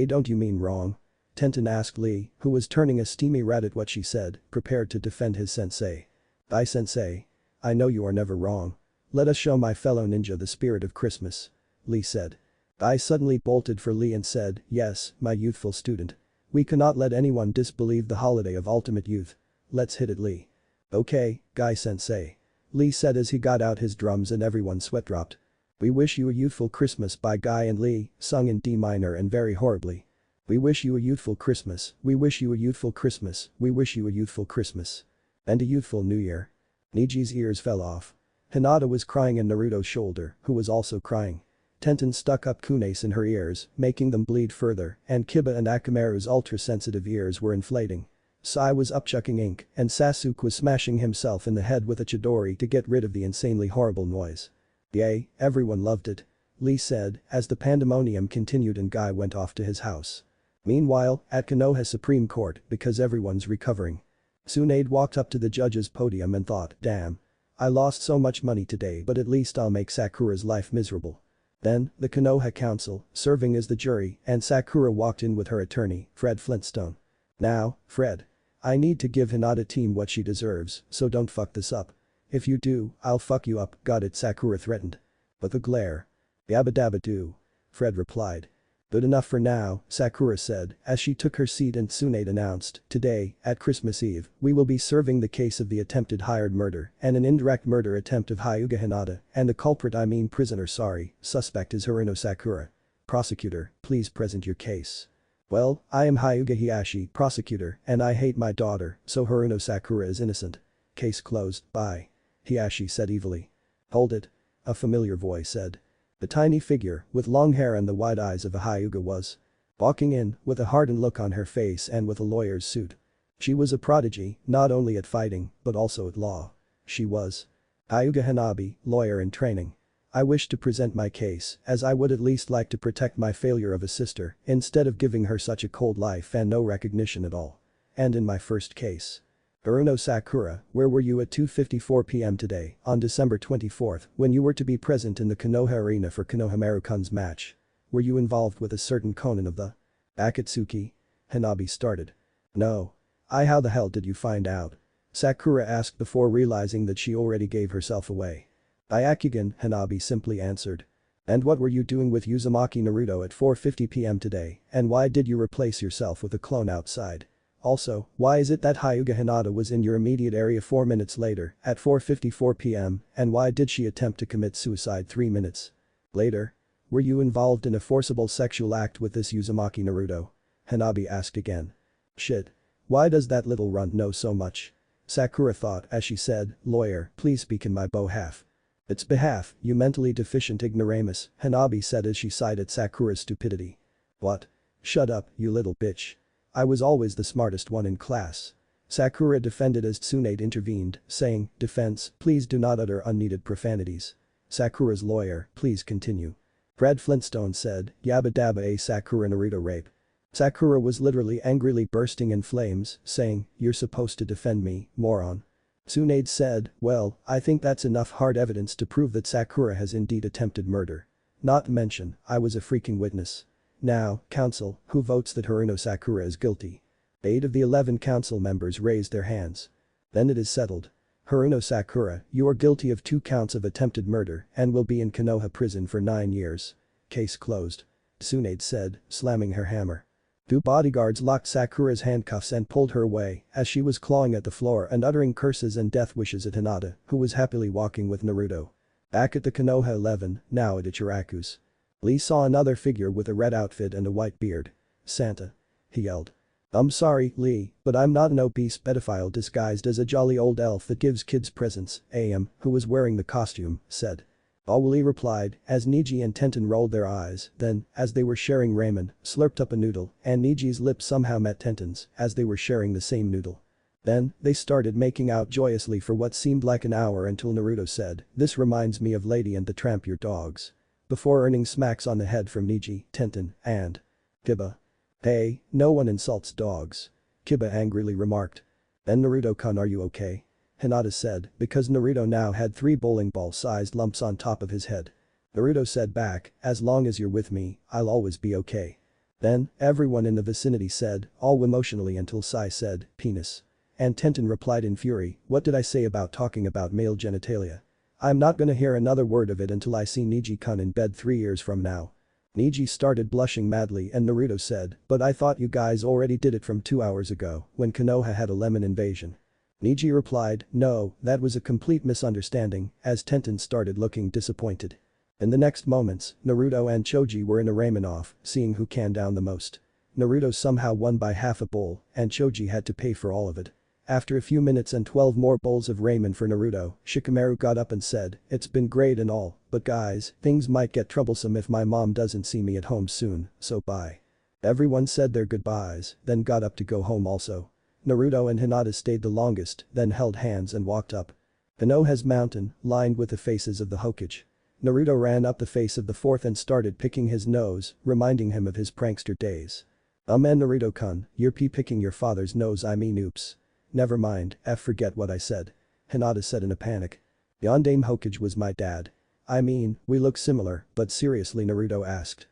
Don't you mean wrong? Tenten asked Lee, who was turning a steamy red at what she said, prepared to defend his sensei. Guy Sensei. I know you are never wrong. Let us show my fellow ninja the spirit of Christmas. Lee said. I suddenly bolted for Lee and said, yes, my youthful student. We cannot let anyone disbelieve the holiday of ultimate youth. Let's hit it, Lee. Okay, Guy Sensei. Lee said as he got out his drums and everyone sweat dropped. We wish you a youthful Christmas by Guy and Lee, sung in D minor and very horribly. We wish you a youthful Christmas, we wish you a youthful Christmas, we wish you a youthful Christmas. And a youthful New Year. Neji's ears fell off. Hinata was crying in Naruto's shoulder, who was also crying. Tenten stuck up kunais in her ears, making them bleed further, and Kiba and Akamaru's ultra-sensitive ears were inflating. Sai was upchucking ink, and Sasuke was smashing himself in the head with a chidori to get rid of the insanely horrible noise. Yay, everyone loved it. Lee said, as the pandemonium continued and Guy went off to his house. Meanwhile, at Konoha Supreme Court, because everyone's recovering. Tsunade walked up to the judge's podium and thought, damn. I lost so much money today, but at least I'll make Sakura's life miserable. Then, the Konoha Council, serving as the jury, and Sakura walked in with her attorney, Fred Flintstone. Now, Fred. I need to give Hinata team what she deserves, so don't fuck this up. If you do, I'll fuck you up, got it, Sakura threatened. But the glare. Yabba dabba do. Fred replied. Good enough for now, Sakura said, as she took her seat and Tsunade announced, today, at Christmas Eve, we will be serving the case of the attempted hired murder and an indirect murder attempt of Hyuga Hinata, and the culprit prisoner suspect is Haruno Sakura. Prosecutor, please present your case. Well, I am Hyuga Hiashi, prosecutor, and I hate my daughter, so Haruno Sakura is innocent. Case closed, bye. Hiashi said evilly. Hold it. A familiar voice said. The tiny figure, with long hair and the wide eyes of a Hyuga was walking in, with a hardened look on her face and with a lawyer's suit. She was a prodigy, not only at fighting, but also at law. She was Hyuga Hanabi, lawyer in training. I wish to present my case, as I would at least like to protect my failure of a sister, instead of giving her such a cold life and no recognition at all. And in my first case. Haruno Sakura, where were you at 2:54 p.m. today, on December 24th, when you were to be present in the Konoha arena for Konohamaru-kun's match? Were you involved with a certain Conan of the Akatsuki? Hanabi started. No. How the hell did you find out? Sakura asked before realizing that she already gave herself away. Byakugan, Hanabi simply answered. And what were you doing with Uzumaki Naruto at 4:50 p.m. today, and why did you replace yourself with a clone outside? Also, why is it that Hyuga Hinata was in your immediate area 4 minutes later, at 4:54 p.m., and why did she attempt to commit suicide 3 minutes later? Were you involved in a forcible sexual act with this Uzumaki Naruto? Hanabi asked again. Shit. Why does that little runt know so much? Sakura thought as she said, lawyer, please speak in my behalf. Its behalf, you mentally deficient ignoramus, Hanabi said as she sighed at Sakura's stupidity. What? Shut up, you little bitch. I was always the smartest one in class. Sakura defended as Tsunade intervened, saying, defense, please do not utter unneeded profanities. Sakura's lawyer, please continue. Fred Flintstone said, yabba dabba a Sakura Naruto rape. Sakura was literally angrily bursting in flames, saying, you're supposed to defend me, moron. Tsunade said, well, I think that's enough hard evidence to prove that Sakura has indeed attempted murder. Not to mention, I was a freaking witness. Now, council, who votes that Haruno Sakura is guilty? 8 of the 11 council members raised their hands. Then it is settled. Haruno Sakura, you are guilty of 2 counts of attempted murder and will be in Konoha prison for 9 years. Case closed. Tsunade said, slamming her hammer. 2 bodyguards locked Sakura's handcuffs and pulled her away as she was clawing at the floor and uttering curses and death wishes at Hinata, who was happily walking with Naruto. Back at the Konoha 11, now at Ichiraku's. Lee saw another figure with a red outfit and a white beard. Santa. He yelled. I'm sorry, Lee, but I'm not an obese pedophile disguised as a jolly old elf that gives kids presents, AM, who was wearing the costume, said. Lee replied, as Neji and Tenten rolled their eyes, then, as they were sharing ramen, slurped up a noodle, and Neji's lips somehow met Tenten's, as they were sharing the same noodle. Then, they started making out joyously for what seemed like an hour until Naruto said, this reminds me of Lady and the Tramp your dogs. Before earning smacks on the head from Neji, Tenten, and Kiba. Hey, no one insults dogs. Kiba angrily remarked. Then Naruto-kun, are you okay? Hinata said, because Naruto now had 3 bowling ball-sized lumps on top of his head. Naruto said back, as long as you're with me, I'll always be okay. Then, everyone in the vicinity said, all emotionally until Sai said, penis. And Tenten replied in fury, what did I say about talking about male genitalia? I'm not gonna hear another word of it until I see Neji-kun in bed 3 years from now. Neji started blushing madly and Naruto said, but I thought you guys already did it from 2 hours ago, when Konoha had a lemon invasion. Neji replied, no, that was a complete misunderstanding, as Tenten started looking disappointed. In the next moments, Naruto and Choji were in a ramen-off, seeing who can down the most. Naruto somehow won by half a bowl, and Choji had to pay for all of it. After a few minutes and 12 more bowls of ramen for Naruto, Shikamaru got up and said, "It's been great and all, but guys, things might get troublesome if my mom doesn't see me at home soon, so bye." Everyone said their goodbyes, then got up to go home also. Naruto and Hinata stayed the longest, then held hands and walked up. Konoha's mountain, lined with the faces of the Hokage. Naruto ran up the face of the fourth and started picking his nose, reminding him of his prankster days. And Naruto-kun, you're picking your father's nose, I mean oops. Never mind, forget what I said. Hinata said in a panic. Yondaime Hokage was my dad. I mean, we look similar, but seriously, Naruto asked.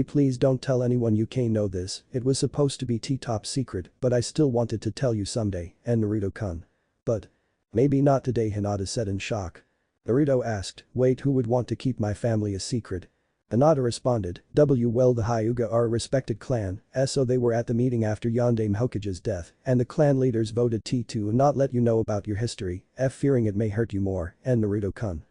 Please don't tell anyone you can't know this, it was supposed to be top secret, but I still wanted to tell you someday, and Naruto-kun. But. Maybe not today, Hinata said in shock. Naruto asked, wait, who would want to keep my family a secret? Hinata responded, well, the Hyuga are a respected clan, so they were at the meeting after Yondaime Hokage's death, and the clan leaders voted to not let you know about your history, fearing it may hurt you more, and Naruto-kun.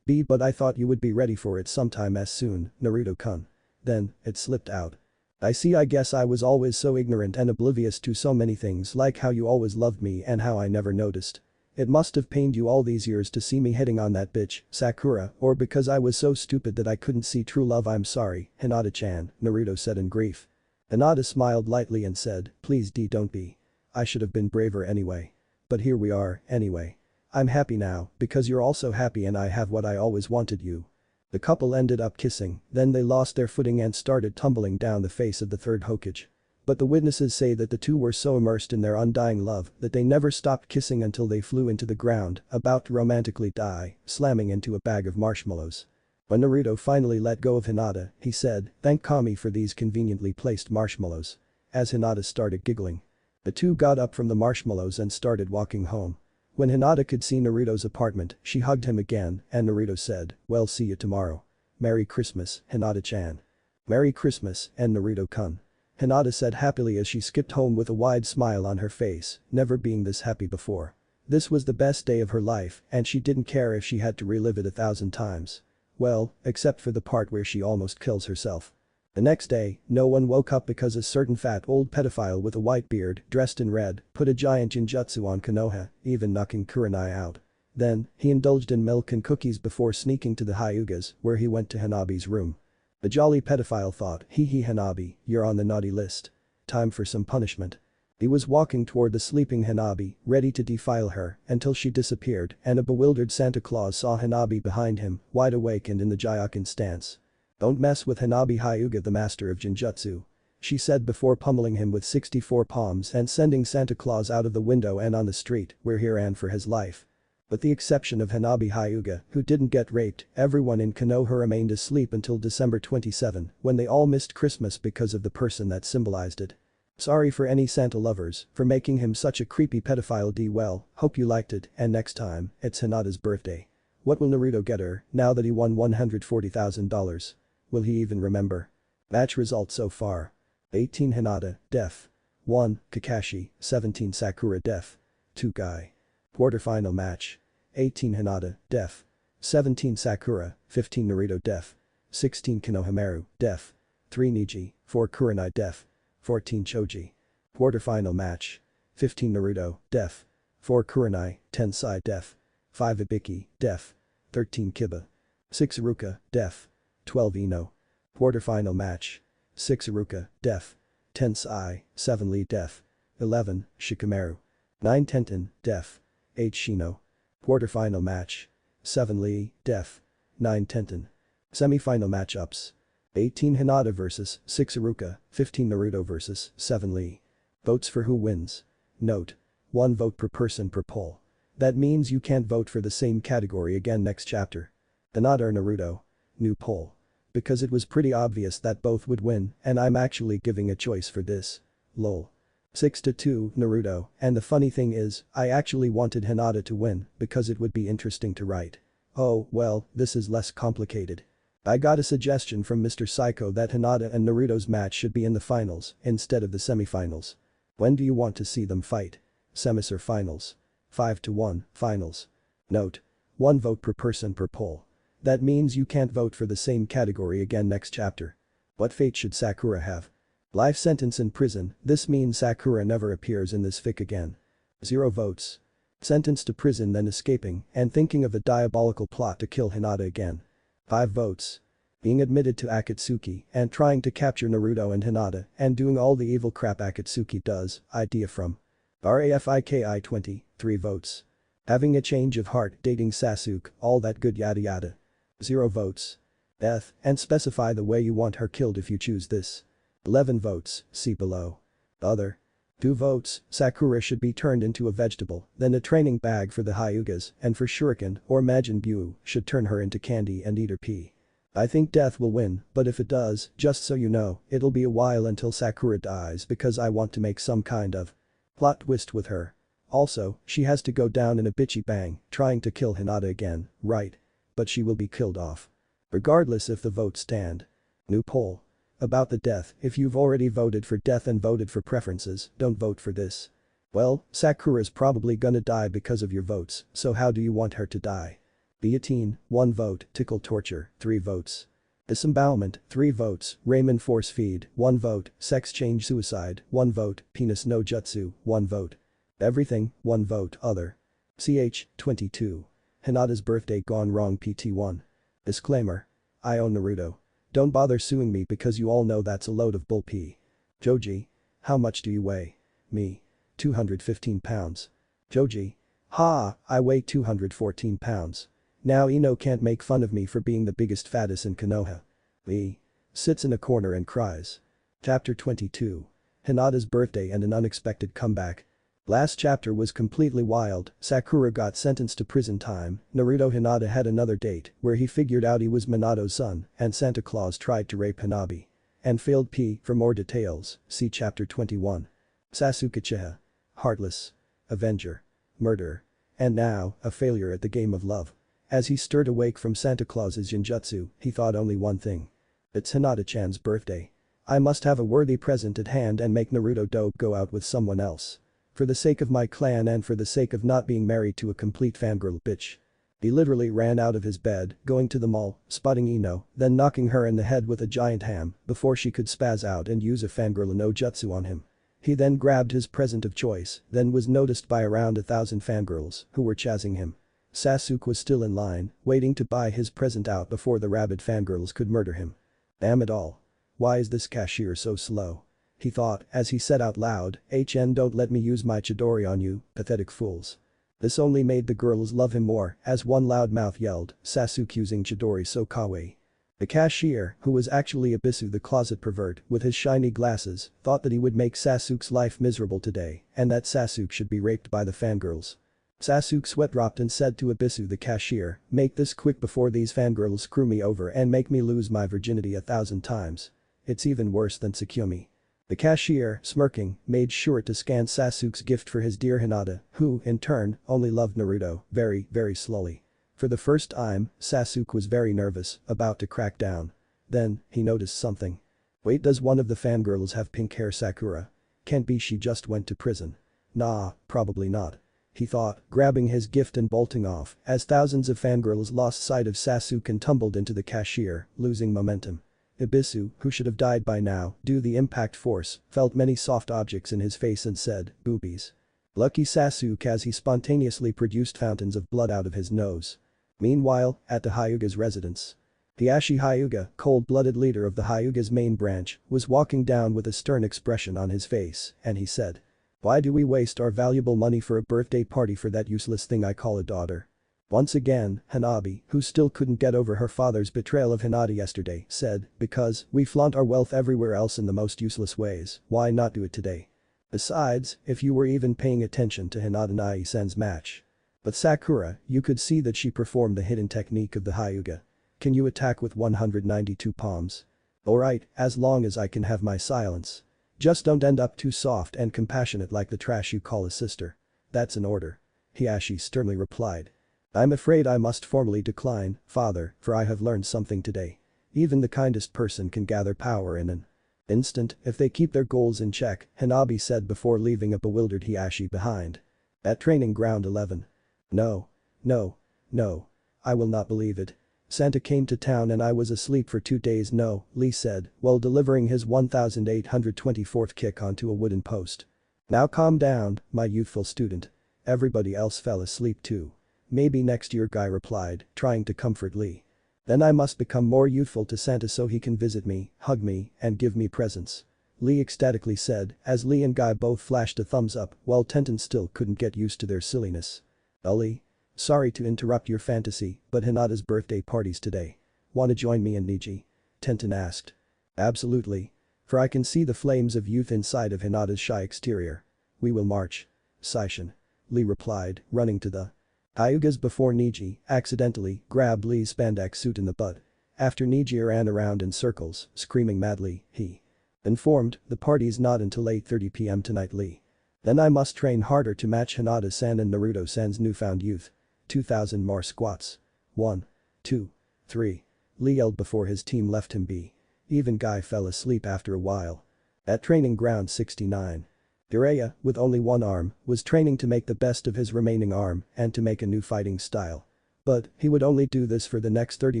But I thought you would be ready for it sometime soon, Naruto-kun. Then, it slipped out. I guess I was always so ignorant and oblivious to so many things, like how you always loved me and how I never noticed. It must have pained you all these years to see me hitting on that bitch, Sakura, or because I was so stupid that I couldn't see true love. I'm sorry, Hinata-chan, Naruto said in grief. Hinata smiled lightly and said, please don't be. I should have been braver anyway. But here we are, anyway. I'm happy now, because you're also happy and I have what I always wanted you. The couple ended up kissing, then they lost their footing and started tumbling down the face of the third Hokage. But the witnesses say that the two were so immersed in their undying love that they never stopped kissing until they flew into the ground, about to romantically die, slamming into a bag of marshmallows. When Naruto finally let go of Hinata, he said, thank Kami for these conveniently placed marshmallows. As Hinata started giggling. The two got up from the marshmallows and started walking home. When Hinata could see Naruto's apartment, she hugged him again, and Naruto said, well, see you tomorrow. Merry Christmas, Hinata-chan. Merry Christmas, and Naruto-kun. Hinata said happily as she skipped home with a wide smile on her face, never being this happy before. This was the best day of her life, and she didn't care if she had to relive it 1,000 times. Well, except for the part where she almost kills herself. The next day, no one woke up because a certain fat old pedophile with a white beard, dressed in red, put a giant genjutsu on Konoha, even knocking Kurenai out. Then, he indulged in milk and cookies before sneaking to the Hyugas, where he went to Hanabi's room. The jolly pedophile thought, hee Hanabi, you're on the naughty list. Time for some punishment. He was walking toward the sleeping Hanabi, ready to defile her, until she disappeared and a bewildered Santa Claus saw Hanabi behind him, wide awake and in the Jyokin stance. Don't mess with Hanabi Hyuga, the master of Genjutsu. She said before pummeling him with 64 palms and sending Santa Claus out of the window and on the street, where he ran for his life. With the exception of Hanabi Hyuga, who didn't get raped, everyone in Konoha remained asleep until December 27, when they all missed Christmas because of the person that symbolized it. Sorry for any Santa lovers for making him such a creepy pedophile. Well, hope you liked it, and next time, it's Hinata's birthday. What will Naruto get her, now that he won $140,000? Will he even remember? Match results so far. 18 Hinata, def. 1, Kakashi, 17 Sakura def. 2 Guy. Quarterfinal match. 18 Hinata, def. 17 Sakura, 15 Naruto def. 16 Konohamaru, def. 3 Neji, 4 Kurenai def. 14 Choji. Quarterfinal match. 15 Naruto, def. 4 Kurenai, 10 Sai def. 5 Ibiki, def. 13 Kiba. 6 Iruka, def. 12 Ino. Quarterfinal match. 6 Iruka, def. 10 Sai, 7 Lee def. 11 Shikamaru. 9 Tenten, def. 8 Shino. Quarterfinal match. 7 Lee, def. 9 Tenten. Semifinal matchups. 18 Hinata vs 6 Iruka, 15 Naruto vs 7 Lee. Votes for who wins. Note. 1 vote per person per poll. That means you can't vote for the same category again next chapter. Hinata or Naruto. New poll. Because it was pretty obvious that both would win, and I'm actually giving a choice for this. Lol. 6-2 Naruto, and the funny thing is, I actually wanted Hinata to win because it would be interesting to write. Oh, well, this is less complicated. I got a suggestion from Mr. Psycho that Hinata and Naruto's match should be in the finals instead of the semifinals. When do you want to see them fight? Semis or finals? 5-1, finals. Note. 1 vote per person per poll. That means you can't vote for the same category again next chapter. What fate should Sakura have? Life sentence in prison. This means Sakura never appears in this fic again. 0 votes. Sentenced to prison then escaping and thinking of a diabolical plot to kill Hinata again. 5 votes. Being admitted to Akatsuki and trying to capture Naruto and Hinata and doing all the evil crap Akatsuki does, idea from RAFIKI 20, 3 votes. Having a change of heart dating Sasuke, all that good yada yada. 0 votes. Death, and specify the way you want her killed if you choose this. 11 votes, see below. Other. 2 votes, Sakura should be turned into a vegetable, then a training bag for the Hyugas, and for Shuriken or Majin Buu should turn her into candy and eat her pee. I think death will win, but if it does, just so you know, it'll be a while until Sakura dies because I want to make some kind of plot twist with her. Also, she has to go down in a bitchy bang, trying to kill Hinata again, right? But she will be killed off. Regardless if the votes stand. New poll. About the death, if you've already voted for death and voted for preferences, don't vote for this. Well, Sakura's probably gonna die because of your votes, so how do you want her to die? Guillotine, 1 vote, tickle torture, 3 votes. Disembowelment, 3 votes, Ramen force feed, 1 vote, sex change suicide, 1 vote, penis no jutsu, 1 vote. Everything, 1 vote, other. CH, 22. Hinata's birthday gone wrong PT1. Disclaimer. I own Naruto. Don't bother suing me because you all know that's a load of bull pee. Choji. How much do you weigh? Me. 215 pounds. Choji. Ha, I weigh 214 pounds. Now Ino can't make fun of me for being the biggest fattest in Konoha. Lee. Sits in a corner and cries. Chapter 22. Hinata's birthday and an unexpected comeback. Last chapter was completely wild, Sakura got sentenced to prison time, Naruto Hinata had another date where he figured out he was Minato's son, and Santa Claus tried to rape Hanabi. And failed P. For more details, see chapter 21. Sasuke Chiha. Heartless. Avenger. Murderer. And now, a failure at the game of love. As he stirred awake from Santa Claus's Jinjutsu, he thought only one thing. It's Hinata-chan's birthday. I must have a worthy present at hand and make Naruto dope go out with someone else. For the sake of my clan and for the sake of not being married to a complete fangirl bitch. He literally ran out of his bed, going to the mall, spotting Ino, then knocking her in the head with a giant ham before she could spaz out and use a fangirl no jutsu on him. He then grabbed his present of choice, then was noticed by around 1,000 fangirls who were chasing him. Sasuke was still in line, waiting to buy his present out before the rabid fangirls could murder him. Damn it all. Why is this cashier so slow? He thought as he said out loud, HN don't let me use my Chidori on you, pathetic fools. This only made the girls love him more as one loud mouth yelled, Sasuke using Chidori so kawaii. The cashier, who was actually Abisu the closet pervert with his shiny glasses, thought that he would make Sasuke's life miserable today and that Sasuke should be raped by the fangirls. Sasuke sweat dropped and said to Abisu the cashier, make this quick before these fangirls screw me over and make me lose my virginity 1,000 times. It's even worse than Tsukiomi. The cashier, smirking, made sure to scan Sasuke's gift for his dear Hinata, who, in turn, only loved Naruto, very, very slowly. For the first time, Sasuke was very nervous, about to crack down. Then, he noticed something. Wait, does one of the fangirls have pink hair? Sakura? Can't be she just went to prison. Nah, probably not. He thought, grabbing his gift and bolting off, as thousands of fangirls lost sight of Sasuke and tumbled into the cashier, losing momentum. Abisu, who should have died by now due the impact force, felt many soft objects in his face and said, boobies. Lucky Sasuke as he spontaneously produced fountains of blood out of his nose. Meanwhile, at the Hyuga's residence. The Ashi Hyuga, cold-blooded leader of the Hyuga's main branch, was walking down with a stern expression on his face, and he said. Why do we waste our valuable money for a birthday party for that useless thing I call a daughter? Once again, Hanabi, who still couldn't get over her father's betrayal of Hinata yesterday, said, because we flaunt our wealth everywhere else in the most useless ways, why not do it today? Besides, if you were even paying attention to Hinata Nai-san's match. But Sakura, you could see that she performed the hidden technique of the Hyuga. Can you attack with 192 palms? Alright, as long as I can have my silence. Just don't end up too soft and compassionate like the trash you call a sister. That's an order. Hiashi sternly replied. I'm afraid I must formally decline, father, for I have learned something today. Even the kindest person can gather power in an instant if they keep their goals in check, Hanabi said before leaving a bewildered Hiashi behind. At training ground 11. No. No. No. I will not believe it. Santa came to town and I was asleep for 2 days. No, Lee said, while delivering his 1824th kick onto a wooden post. Now calm down, my youthful student. Everybody else fell asleep too. Maybe next year, Guy replied, trying to comfort Lee. Then I must become more youthful to Santa so he can visit me, hug me, and give me presents. Lee ecstatically said, as Lee and Guy both flashed a thumbs up while Tenten still couldn't get used to their silliness. Lee? Sorry to interrupt your fantasy, but Hinata's birthday party's today. Wanna join me and Neji? Tenten asked. Absolutely. For I can see the flames of youth inside of Hinata's shy exterior. We will march. Saishin. Lee replied, running to the Hyugas before Neji accidentally grabbed Lee's spandex suit in the butt. After Neji ran around in circles, screaming madly, he informed, the party's not until 8:30 p.m. tonight, Lee. Then I must train harder to match Hinata-san and Naruto-san's newfound youth. 2,000 more squats. 1, 2, 3. Lee yelled before his team left him be. Even Guy fell asleep after a while. At training ground 69. Jiraiya, with only one arm, was training to make the best of his remaining arm and to make a new fighting style. But he would only do this for the next 30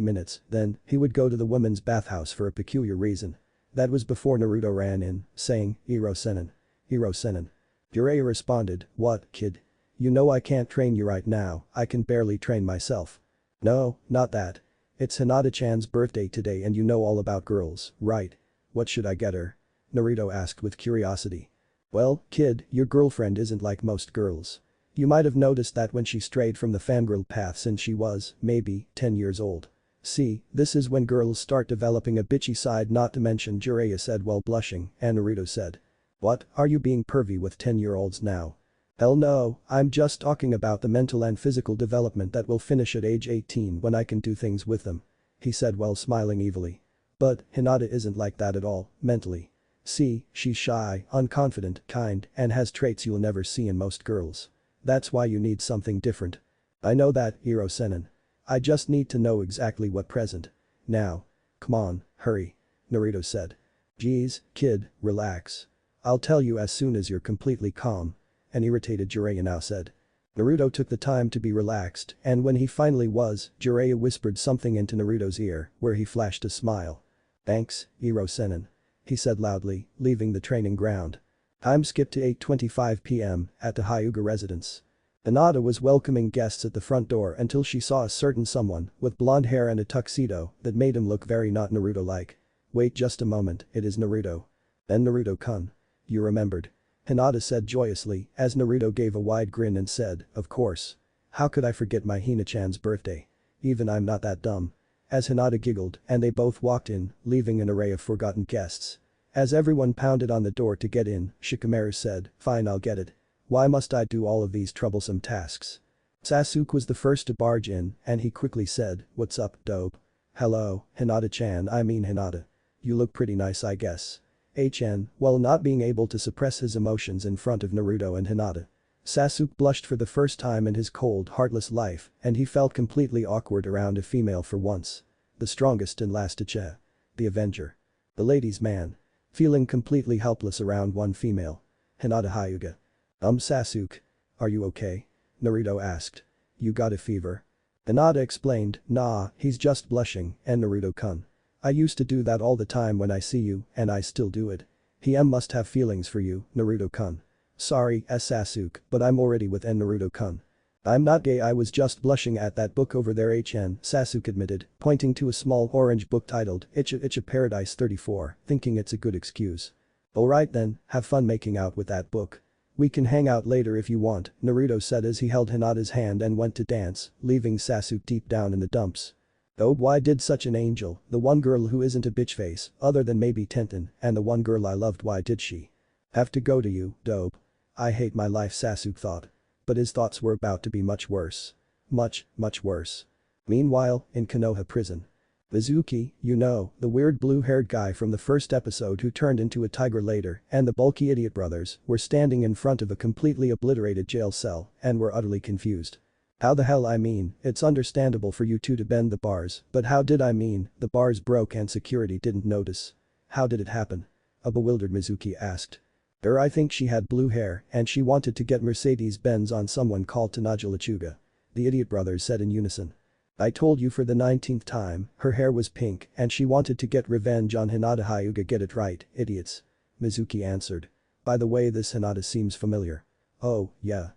minutes, then he would go to the women's bathhouse for a peculiar reason. That was before Naruto ran in, saying, "Iro Senin. Iro Senin." Jiraiya responded, "What, kid? You know I can't train you right now, I can barely train myself." "No, not that. It's Hinata-chan's birthday today and you know all about girls, right? What should I get her?" Naruto asked with curiosity. "Well, kid, your girlfriend isn't like most girls. You might have noticed that when she strayed from the fangirl path since she was, maybe, 10 years old. See, this is when girls start developing a bitchy side, not to mention," Jiraiya said while blushing, and Naruto said. "What, are you being pervy with 10-year-olds now?" "Hell no, I'm just talking about the mental and physical development that will finish at age 18 when I can do things with them," he said while smiling evilly. "But Hinata isn't like that at all, mentally. See, she's shy, unconfident, kind, and has traits you'll never see in most girls. That's why you need something different." "I know that, Iro Senin. I just need to know exactly what present. Now. Come on, hurry," Naruto said. "Geez, kid, relax. I'll tell you as soon as you're completely calm," an irritated Jiraiya now said. Naruto took the time to be relaxed, and when he finally was, Jiraiya whispered something into Naruto's ear, where he flashed a smile. "Thanks, Iro Senin," he said loudly, leaving the training ground. Time skipped to 8:25 p.m. at the Hyuga residence. Hinata was welcoming guests at the front door until she saw a certain someone with blonde hair and a tuxedo that made him look very not Naruto-like. "Wait just a moment, it is Naruto." "Then Naruto-kun. You remembered," Hinata said joyously as Naruto gave a wide grin and said, "Of course. How could I forget my Hina-chan's birthday? Even I'm not that dumb." As Hinata giggled and they both walked in, leaving an array of forgotten guests. As everyone pounded on the door to get in, Shikamaru said, "Fine, I'll get it. Why must I do all of these troublesome tasks?" Sasuke was the first to barge in and he quickly said, "What's up, dope?" "Hello, Hinata-chan, I mean Hinata. You look pretty nice, I guess." HN, while not being able to suppress his emotions in front of Naruto and Hinata. Sasuke blushed for the first time in his cold, heartless life and he felt completely awkward around a female for once. The strongest and last to Che. The Avenger. The ladies' man. Feeling completely helpless around one female. Hinata Hyuga. Sasuke. Are you okay?" Naruto asked. "You got a fever?" Hinata explained, "Nah, he's just blushing," and Naruto-kun. "I used to do that all the time when I see you and I still do it. He must have feelings for you, Naruto-kun." "Sorry, Sasuke, but I'm already with Naruto-kun." "I'm not gay, I was just blushing at that book over there," Sasuke admitted, pointing to a small orange book titled Icha Paradise 34, thinking it's a good excuse. "Alright then, have fun making out with that book. We can hang out later if you want," Naruto said as he held Hinata's hand and went to dance, leaving Sasuke deep down in the dumps. "Oh, why did such an angel, the one girl who isn't a bitch face, other than maybe Tenten, and the one girl I loved, why did she have to go to you, dope? I hate my life," Sasuke thought. But his thoughts were about to be much worse. Much, much worse. Meanwhile, in Konoha prison. Mizuki, you know, the weird blue-haired guy from the first episode who turned into a tiger later, and the bulky idiot brothers were standing in front of a completely obliterated jail cell and were utterly confused. "How the hell, I mean, it's understandable for you two to bend the bars, but how did I mean, the bars broke and security didn't notice? How did it happen?" a bewildered Mizuki asked. I think she had blue hair and she wanted to get Mercedes-Benz on someone called Tanaja Lechuga," the idiot brothers said in unison. "I told you for the 19th time, her hair was pink and she wanted to get revenge on Hinata Hyuga, get it right, idiots," Mizuki answered. By the way, this Hinata seems familiar. Oh, yeah.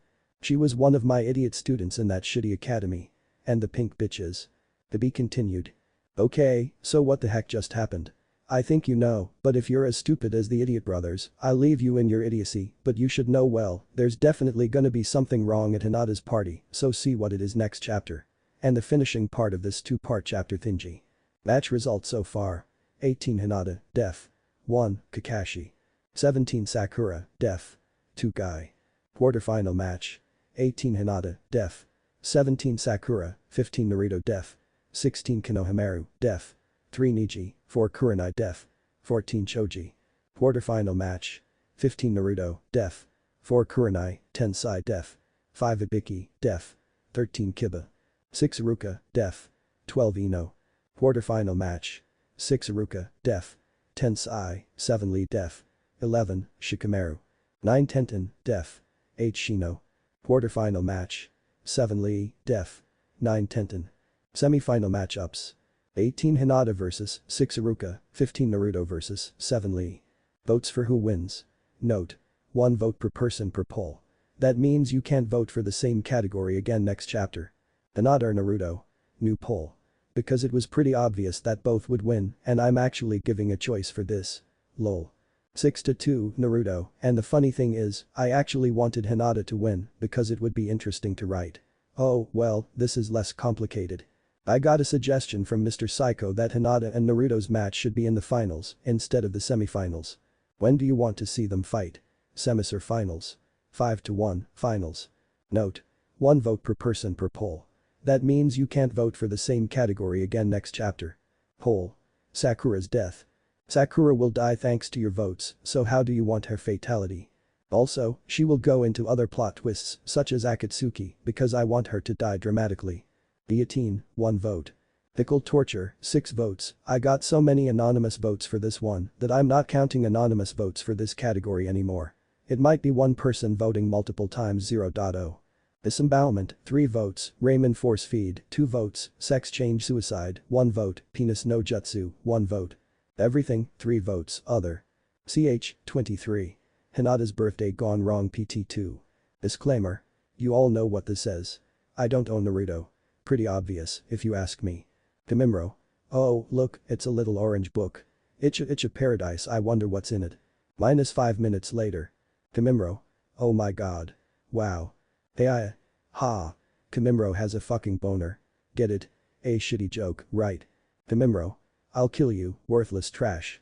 She was one of my idiot students in that shitty academy. And the pink bitches. To be continued. Okay, so what the heck just happened? I think you know, but if you're as stupid as the idiot brothers, I'll leave you in your idiocy, but you should know well, there's definitely gonna be something wrong at Hinata's party, so see what it is next chapter. And the finishing part of this two-part chapter thingy. Match results so far. 18 Hinata, def. 1, Kakashi. 17 Sakura, def. 2 Guy. Quarterfinal match. 18 Hinata, def. 17 Sakura, 15 Naruto def. 16 Konohamaru, def. 3 Neji, 4 Kurenai def. 14 Choji. Quarterfinal match. 15 Naruto, def. 4 Kurenai, 10 Sai def. 5 Ibiki, def. 13 Kiba. 6 Iruka, def. 12 Ino. Quarterfinal match. 6 Iruka, def. 10 Sai, 7 Lee def. 11 Shikamaru. 9 Tenten, def. 8 Shino. Quarterfinal match. 7 Lee, def. 9 Tenten. Semi-final matchups. 18 Hinata vs 6 Iruka, 15 Naruto vs 7 Lee. Votes for who wins. Note. 1 vote per person per poll. That means you can't vote for the same category again next chapter. Hinata or Naruto. New poll. Because it was pretty obvious that both would win and I'm actually giving a choice for this. Lol. 6-2 Naruto, and the funny thing is, I actually wanted Hinata to win because it would be interesting to write. Oh, well, this is less complicated. I got a suggestion from Mr. Psycho that Hinata and Naruto's match should be in the finals instead of the semifinals. When do you want to see them fight? Semis or finals? 5-1, finals. Note. 1 vote per person per poll. That means you can't vote for the same category again next chapter. Poll. Sakura's death. Sakura will die thanks to your votes, so how do you want her fatality? Also, she will go into other plot twists such as Akatsuki because I want her to die dramatically. Guillotine, 1 vote. Pickle torture, 6 votes. I got so many anonymous votes for this one that I'm not counting anonymous votes for this category anymore. It might be one person voting multiple times 0.0. Disembowelment, 3 votes. Ramen force feed, 2 votes. Sex change suicide, 1 vote. Penis no jutsu, 1 vote. Everything, 3 votes. Other. Ch. 23. Hinata's birthday gone wrong PT2. Disclaimer. You all know what this says. I don't own Naruto. Pretty obvious, if you ask me. Kamimro. Oh, look, it's a little orange book. It's a paradise, I wonder what's in it. -5 minutes later. Kamimro. Oh my god. Wow. Hey ha. Kamimro has a fucking boner. Get it? A shitty joke, right? Kamimro. I'll kill you, worthless trash.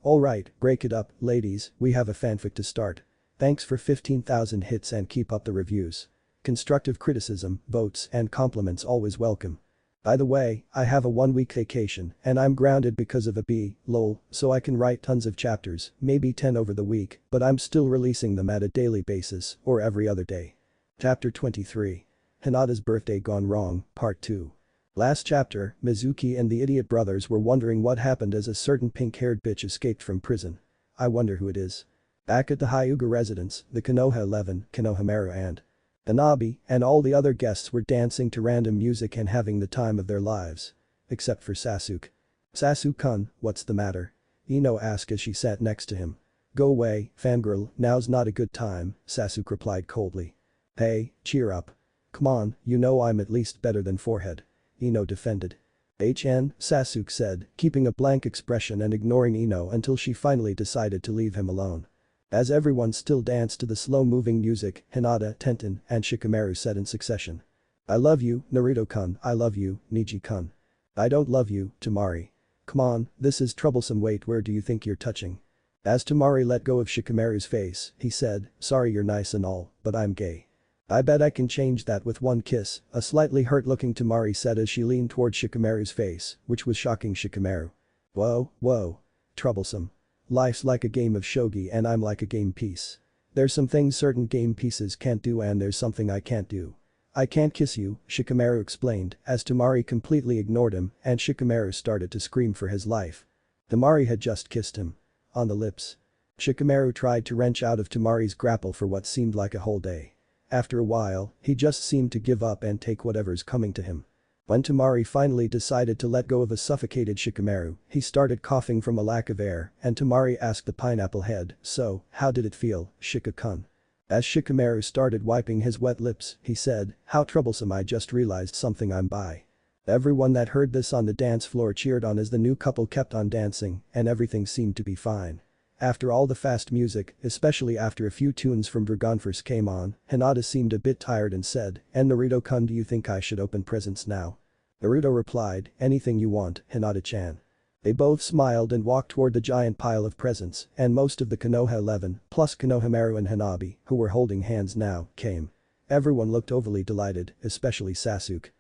Alright, break it up, ladies, we have a fanfic to start. Thanks for 15,000 hits and keep up the reviews. Constructive criticism, votes and compliments always welcome. By the way, I have a 1-week vacation and I'm grounded because of a lol, so I can write tons of chapters, maybe 10 over the week, but I'm still releasing them at a daily basis or every other day. Chapter 23. Hinata's birthday gone wrong, part 2. Last chapter, Mizuki and the idiot brothers were wondering what happened as a certain pink-haired bitch escaped from prison. I wonder who it is. Back at the Hyuga residence, the Konoha 11, Konohamaru and Hanabi and all the other guests were dancing to random music and having the time of their lives. Except for Sasuke. Sasuke-kun, what's the matter? Ino asked as she sat next to him. Go away, fangirl, now's not a good time, Sasuke replied coldly. Hey, cheer up. Come on, you know I'm at least better than Forehead. Ino defended. Sasuke said, keeping a blank expression and ignoring Ino until she finally decided to leave him alone. As everyone still danced to the slow-moving music, Hinata, Tenten, and Shikamaru said in succession. I love you, Naruto-kun, I love you, Neji-kun. I don't love you, Tamari. Come on, this is troublesome, wait, where do you think you're touching? As Tamari let go of Shikamaru's face, he said, sorry you're nice and all, but I'm gay. I bet I can change that with 1 kiss, a slightly hurt-looking Tamari said as she leaned toward Shikamaru's face, which was shocking Shikamaru. Whoa. Troublesome. Life's like a game of shogi and I'm like a game piece. There's some things certain game pieces can't do and there's something I can't do. I can't kiss you, Shikamaru explained, as Tamari completely ignored him and Shikamaru started to scream for his life. Tamari had just kissed him. On the lips. Shikamaru tried to wrench out of Tamari's grapple for what seemed like a whole day. After a while, he just seemed to give up and take whatever's coming to him. When Tamari finally decided to let go of a suffocated Shikamaru, he started coughing from a lack of air, and Tamari asked the pineapple head, "So, how did it feel, Shika-kun?" As Shikamaru started wiping his wet lips, he said, "How troublesome, I just realized something, I'm bi." Everyone that heard this on the dance floor cheered on as the new couple kept on dancing, and everything seemed to be fine. After all the fast music, especially after a few tunes from Dragonforce came on, Hinata seemed a bit tired and said, "And Naruto-kun, do you think I should open presents now?" Naruto replied, "Anything you want, Hinata-chan." They both smiled and walked toward the giant pile of presents, and most of the Konoha 11, plus Konohamaru and Hanabi, who were holding hands now, came. Everyone looked overly delighted, especially Sasuke.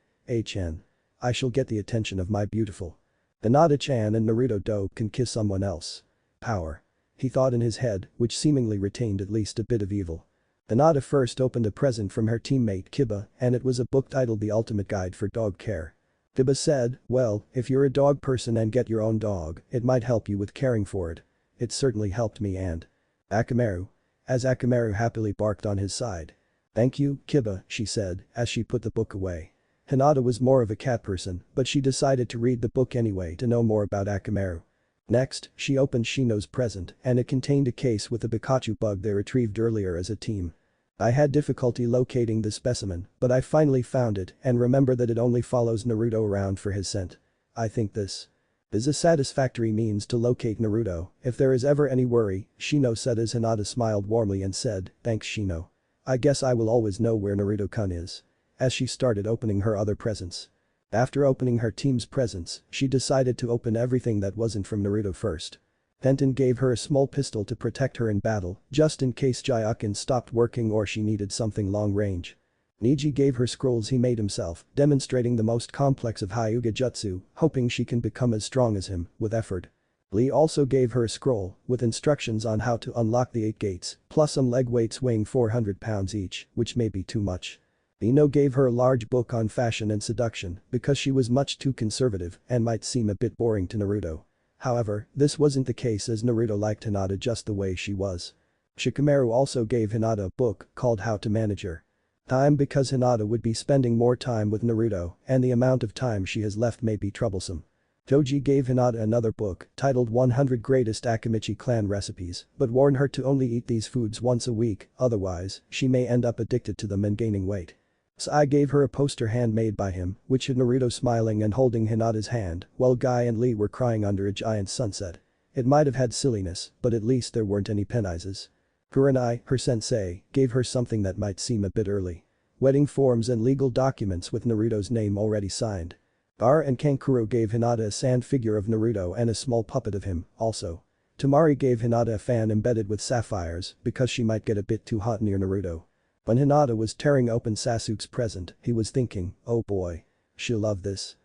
"Chan. I shall get the attention of my beautiful. Hinata-chan and Naruto-do can kiss someone else. Power." He thought in his head, which seemingly retained at least a bit of evil. Hinata first opened a present from her teammate Kiba, and it was a book titled The Ultimate Guide for Dog Care. Kiba said, "Well, if you're a dog person and get your own dog, it might help you with caring for it. It certainly helped me and." Akamaru. As Akamaru happily barked on his side. "Thank you, Kiba," she said, as she put the book away. Hinata was more of a cat person, but she decided to read the book anyway to know more about Akamaru. Next, she opened Shino's present, and it contained a case with a Pikachu bug they retrieved earlier as a team. "I had difficulty locating the specimen, but I finally found it and remember that it only follows Naruto around for his scent. I think this is a satisfactory means to locate Naruto if there is ever any worry," Shino said as Hinata smiled warmly and said, "Thanks, Shino. I guess I will always know where Naruto-kun is." As she started opening her other presents. After opening her team's presents, she decided to open everything that wasn't from Naruto first. Tenten gave her a small pistol to protect her in battle, just in case Gyuken stopped working or she needed something long range. Neji gave her scrolls he made himself, demonstrating the most complex of Hyuga jutsu, hoping she can become as strong as him, with effort. Lee also gave her a scroll, with instructions on how to unlock the 8 gates, plus some leg weights weighing 400 pounds each, which may be too much. Ino gave her a large book on fashion and seduction because she was much too conservative and might seem a bit boring to Naruto. However, this wasn't the case as Naruto liked Hinata just the way she was. Shikamaru also gave Hinata a book called How to Manage Her Time because Hinata would be spending more time with Naruto and the amount of time she has left may be troublesome. Choji gave Hinata another book titled 100 Greatest Akimichi Clan Recipes but warned her to only eat these foods once a week, otherwise, she may end up addicted to them and gaining weight. Sai gave her a poster handmade by him, which had Naruto smiling and holding Hinata's hand, while Guy and Lee were crying under a giant sunset. It might have had silliness, but at least there weren't any penises. Kurenai, her sensei, gave her something that might seem a bit early. Wedding forms and legal documents with Naruto's name already signed. Gar and Kankuro gave Hinata a sand figure of Naruto and a small puppet of him, also. Tamari gave Hinata a fan embedded with sapphires because she might get a bit too hot near Naruto. When Hinata was tearing open Sasuke's present, he was thinking, "Oh boy. She'll love this.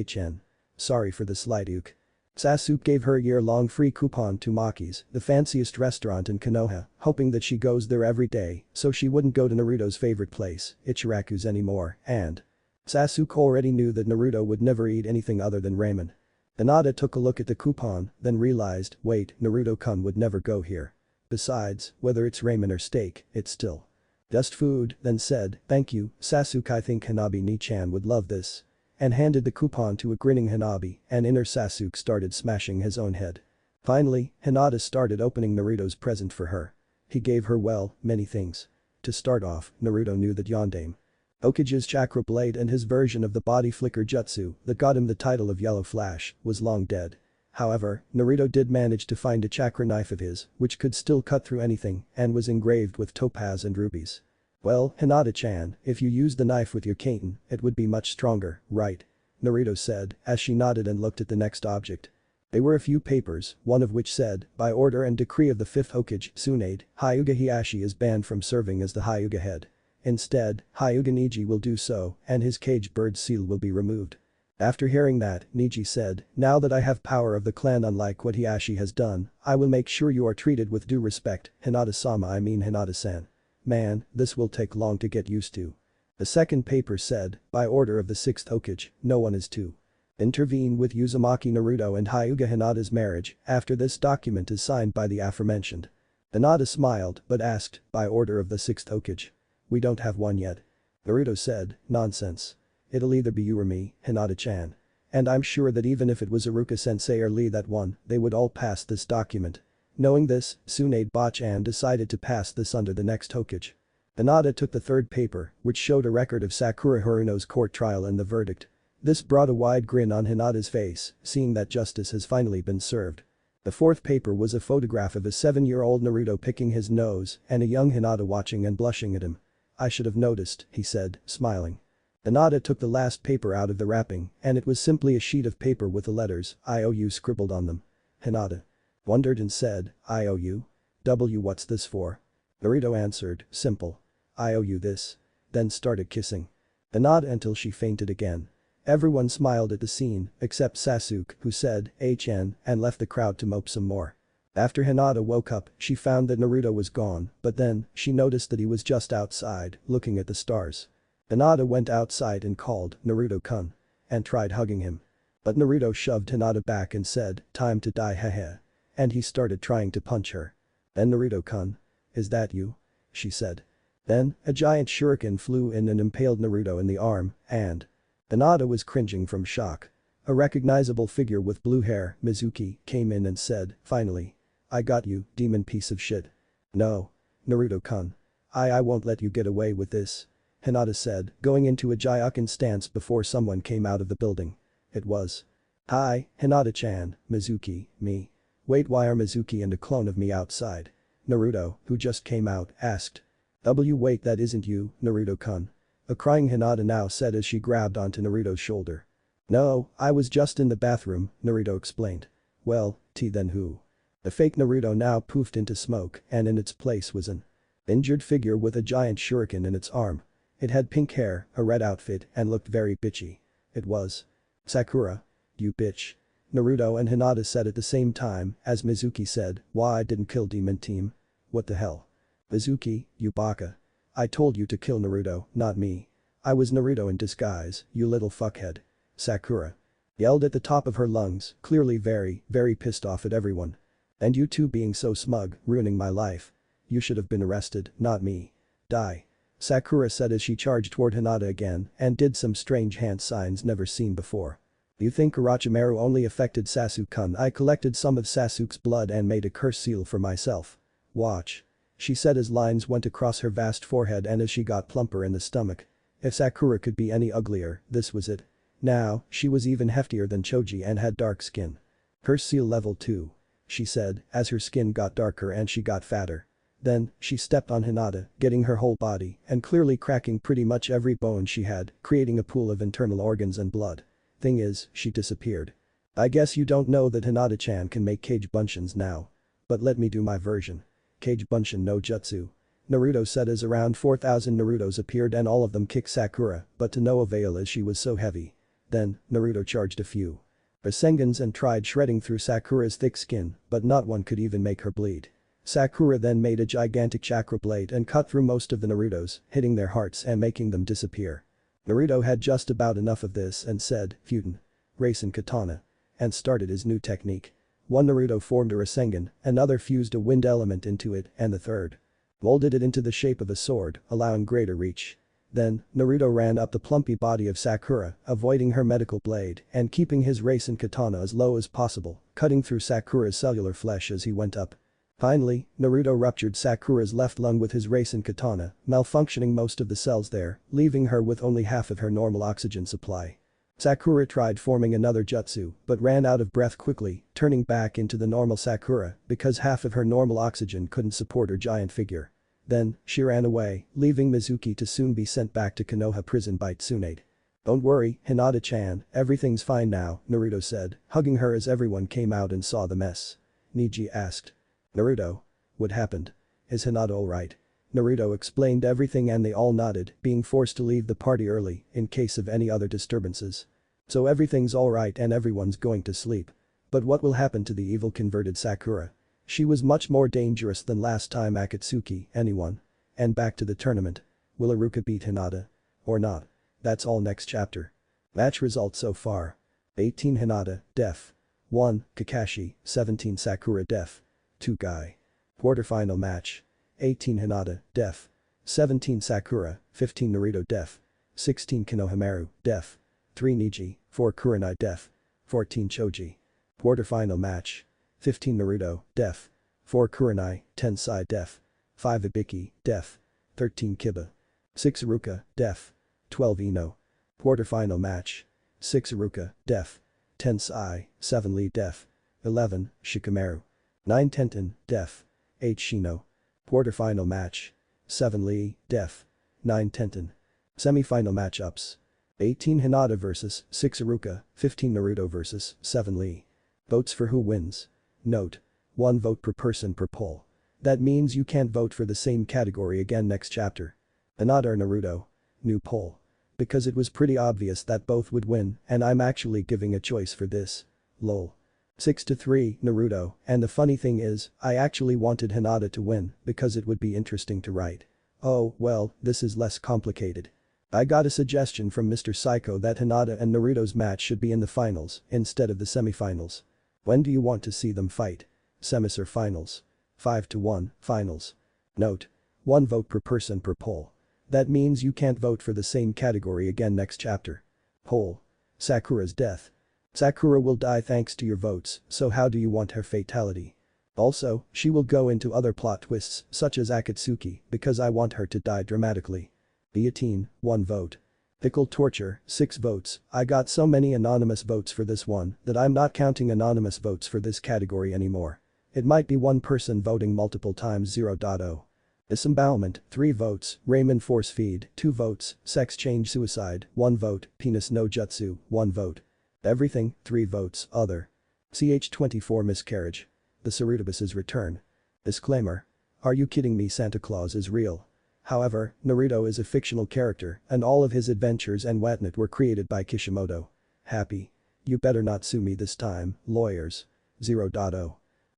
Chan. Sorry for the slight uke." Sasuke gave her a year-long free coupon to Maki's, the fanciest restaurant in Konoha, hoping that she goes there every day so she wouldn't go to Naruto's favorite place, Ichiraku's anymore, and Sasuke already knew that Naruto would never eat anything other than ramen. Hinata took a look at the coupon, then realized, wait, Naruto-kun would never go here. Besides, whether it's ramen or steak, it's still just food, then said, "Thank you, Sasuke, I think Hanabi-ni-chan would love this." And handed the coupon to a grinning Hanabi, and inner Sasuke started smashing his own head. Finally, Hinata started opening Naruto's present for her. He gave her, well, many things. To start off, Naruto knew that Yondaime Hokage's chakra blade and his version of the body flicker jutsu that got him the title of Yellow Flash was long dead. However, Naruto did manage to find a chakra knife of his, which could still cut through anything and was engraved with topaz and rubies. Well, Hinata-chan, if you used the knife with your Kaiten, it would be much stronger, right? Naruto said, as she nodded and looked at the next object. They were a few papers, one of which said, by order and decree of the 5th Hokage, Tsunade, Hyuga Hiashi is banned from serving as the Hyuga head. Instead, Hyuga Neji will do so, and his caged bird seal will be removed. After hearing that, Neji said, now that I have power of the clan unlike what Hiashi has done, I will make sure you are treated with due respect, Hinata-sama I mean Hinata-san. Man, this will take long to get used to. The second paper said, by order of the 6th Hokage, no one is to intervene with Uzumaki Naruto and Hyuga Hinata's marriage after this document is signed by the aforementioned. Hinata smiled but asked, by order of the 6th Hokage. We don't have one yet. Naruto said, nonsense. It'll either be you or me, Hinata-chan. And I'm sure that even if it was Iruka-sensei or Lee that won, they would all pass this document. Knowing this, Tsunade Bachan decided to pass this under the next Hokage. Hinata took the third paper, which showed a record of Sakura Haruno's court trial and the verdict. This brought a wide grin on Hinata's face, seeing that justice has finally been served. The fourth paper was a photograph of a 7-year-old Naruto picking his nose and a young Hinata watching and blushing at him. I should have noticed, he said, smiling. Hinata took the last paper out of the wrapping, and it was simply a sheet of paper with the letters IOU scribbled on them. Hinata wondered and said, IOU? What's this for? Naruto answered, simple. I owe you this. Then started kissing Hinata until she fainted again. Everyone smiled at the scene, except Sasuke, who said, HN, and left the crowd to mope some more. After Hinata woke up, she found that Naruto was gone, but then, she noticed that he was just outside, looking at the stars. Hinata went outside and called, Naruto-kun. And tried hugging him. But Naruto shoved Hinata back and said, time to die haha. And he started trying to punch her. Then Naruto-kun. Is that you? She said. Then, a giant shuriken flew in and impaled Naruto in the arm, and Hinata was cringing from shock. A recognizable figure with blue hair, Mizuki, came in and said, finally. I got you, demon piece of shit. No. Naruto-kun. I won't let you get away with this. Hinata said, going into a Jyoken stance before someone came out of the building. It was. Hi, Hinata-chan, Mizuki, me. Wait, why are Mizuki and a clone of me outside? Naruto, who just came out, asked. Wait, that isn't you, Naruto-kun. A crying Hinata now said as she grabbed onto Naruto's shoulder. No, I was just in the bathroom, Naruto explained. Well, then who? The fake Naruto now poofed into smoke and in its place was an injured figure with a giant shuriken in its arm. It had pink hair, a red outfit and looked very bitchy. It was Sakura. You bitch. Naruto and Hinata said at the same time as Mizuki said, why I didn't kill Demon Team? What the hell? Mizuki, you baka. I told you to kill Naruto, not me. I was Naruto in disguise, you little fuckhead. Sakura yelled at the top of her lungs, clearly very, very pissed off at everyone. And you two being so smug, ruining my life. You should have been arrested, not me. Die. Sakura said as she charged toward Hinata again and did some strange hand signs never seen before. You think Orochimaru only affected Sasuke-kun? I collected some of Sasuke's blood and made a curse seal for myself. Watch. She said as lines went across her vast forehead and as she got plumper in the stomach. If Sakura could be any uglier, this was it. Now, she was even heftier than Choji and had dark skin. Curse seal level 2. She said, as her skin got darker and she got fatter. Then, she stepped on Hinata, getting her whole body and clearly cracking pretty much every bone she had, creating a pool of internal organs and blood. Thing is, she disappeared. I guess you don't know that Hinata-chan can make Kage Bunshins now. But let me do my version. Kage Bunshin no Jutsu. Naruto said as around 4,000 Narutos appeared and all of them kicked Sakura, but to no avail as she was so heavy. Then, Naruto charged a few Rasengans and tried shredding through Sakura's thick skin, but not one could even make her bleed. Sakura then made a gigantic chakra blade and cut through most of the Narutos, hitting their hearts and making them disappear. Naruto had just about enough of this and said, Futen. Rasen Katana. And started his new technique. One Naruto formed a Rasengan, another fused a wind element into it, and the third molded it into the shape of a sword, allowing greater reach. Then, Naruto ran up the plumpy body of Sakura, avoiding her medical blade and keeping his Rasen Katana as low as possible, cutting through Sakura's cellular flesh as he went up. Finally, Naruto ruptured Sakura's left lung with his Rasen Katana, malfunctioning most of the cells there, leaving her with only half of her normal oxygen supply. Sakura tried forming another jutsu, but ran out of breath quickly, turning back into the normal Sakura because half of her normal oxygen couldn't support her giant figure. Then, she ran away, leaving Mizuki to soon be sent back to Konoha prison by Tsunade. Don't worry, Hinata-chan, everything's fine now, Naruto said, hugging her as everyone came out and saw the mess. Neji asked. Naruto? What happened? Is Hinata alright? Naruto explained everything and they all nodded, being forced to leave the party early in case of any other disturbances. So everything's alright and everyone's going to sleep. But what will happen to the evil converted Sakura? She was much more dangerous than last time. Akatsuki, anyone? And back to the tournament. Will Iruka beat Hinata? Or not? That's all next chapter. Match results so far. 18 Hinata, def. 1, Kakashi, 17 Sakura def. 2 Guy. Quarterfinal match. 18 Hinata, def. 17 Sakura, 15 Naruto def. 16 Konohamaru, Def. 3 Neji, 4 Kurenai Def. 14 Choji. Quarterfinal match. 15 Naruto, Def. 4 Kurenai, Tensai Def. 5 Ibiki, Def. 13 Kiba. 6 Iruka, Def. 12 Ino. Quarterfinal match. 6 Iruka, Def. 10 Sai, 7 Lee Def. 11 Shikamaru. 9 Tenten, Def. 8 Shino. Quarterfinal match. 7 Lee, Def. 9 Tenten. Semi-final matchups. 18 Hinata vs 6 Iruka, 15 Naruto vs 7 Lee. Votes for who wins. Note: 1 vote per person per poll. That means you can't vote for the same category again next chapter. Hinata or Naruto? New poll. Because it was pretty obvious that both would win and I'm actually giving a choice for this. Lol. 6-3 Naruto, and the funny thing is, I actually wanted Hinata to win because it would be interesting to write. Oh, well, this is less complicated. I got a suggestion from Mr. Psycho that Hinata and Naruto's match should be in the finals instead of the semifinals. When do you want to see them fight? Semis or finals? 5-1, finals. Note: 1 vote per person per poll. That means you can't vote for the same category again next chapter. Poll: Sakura's death. Sakura will die thanks to your votes, so how do you want her fatality? Also, she will go into other plot twists such as Akatsuki because I want her to die dramatically. Guillotine, 1 vote. Pickle torture, 6 votes. I got so many anonymous votes for this one that I'm not counting anonymous votes for this category anymore. It might be one person voting multiple times 0.0. Disembowelment, 3 votes, Ramen force feed, 2 votes, sex change suicide, 1 vote, penis no jutsu, 1 vote. Everything, 3 votes, other. CH24 miscarriage. The Sarutobus's return. Disclaimer. Are you kidding me? Santa Claus is real. However, Naruto is a fictional character and all of his adventures and whatnot were created by Kishimoto. Happy. You better not sue me this time, lawyers. 0.0.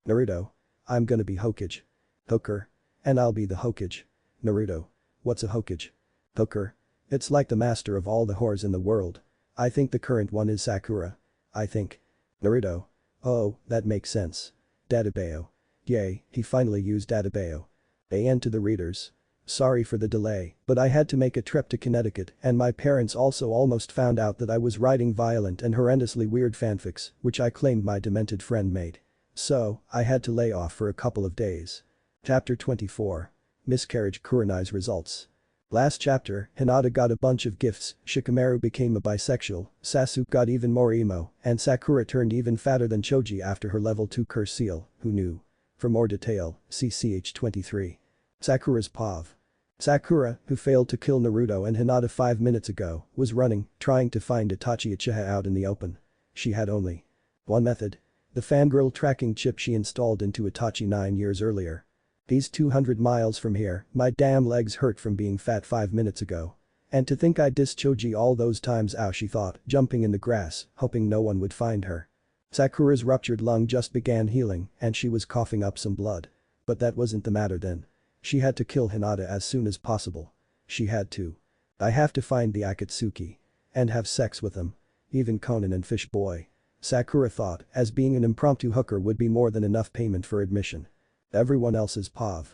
Naruto. I'm gonna be Hokage. Hooker. And I'll be the Hokage. Naruto. What's a Hokage? Hooker. It's like the master of all the whores in the world. I think the current one is Sakura. I think. Naruto. Oh, that makes sense. Databeo. Yay, he finally used Databeo. AN to the readers. Sorry for the delay, but I had to make a trip to Connecticut and my parents also almost found out that I was writing violent and horrendously weird fanfics, which I claimed my demented friend made. So, I had to lay off for a couple of days. Chapter 24. Miscarriage Kurenai's results. Last chapter, Hinata got a bunch of gifts, Shikamaru became a bisexual, Sasuke got even more emo, and Sakura turned even fatter than Choji after her level 2 curse seal, who knew? For more detail, see CH23. Sakura's POV. Sakura, who failed to kill Naruto and Hinata 5 minutes ago, was running, trying to find Itachi Uchiha out in the open. She had only one method. The fangirl tracking chip she installed into Itachi 9 years earlier. He's 200 miles from here, my damn legs hurt from being fat 5 minutes ago. And to think I dissed Choji all those times, ow, she thought, jumping in the grass, hoping no one would find her. Sakura's ruptured lung just began healing and she was coughing up some blood. But that wasn't the matter then. She had to kill Hinata as soon as possible. She had to. I have to find the Akatsuki. And have sex with them. Even Conan and Fish Boy. Sakura thought, as being an impromptu hooker would be more than enough payment for admission. Everyone else's POV.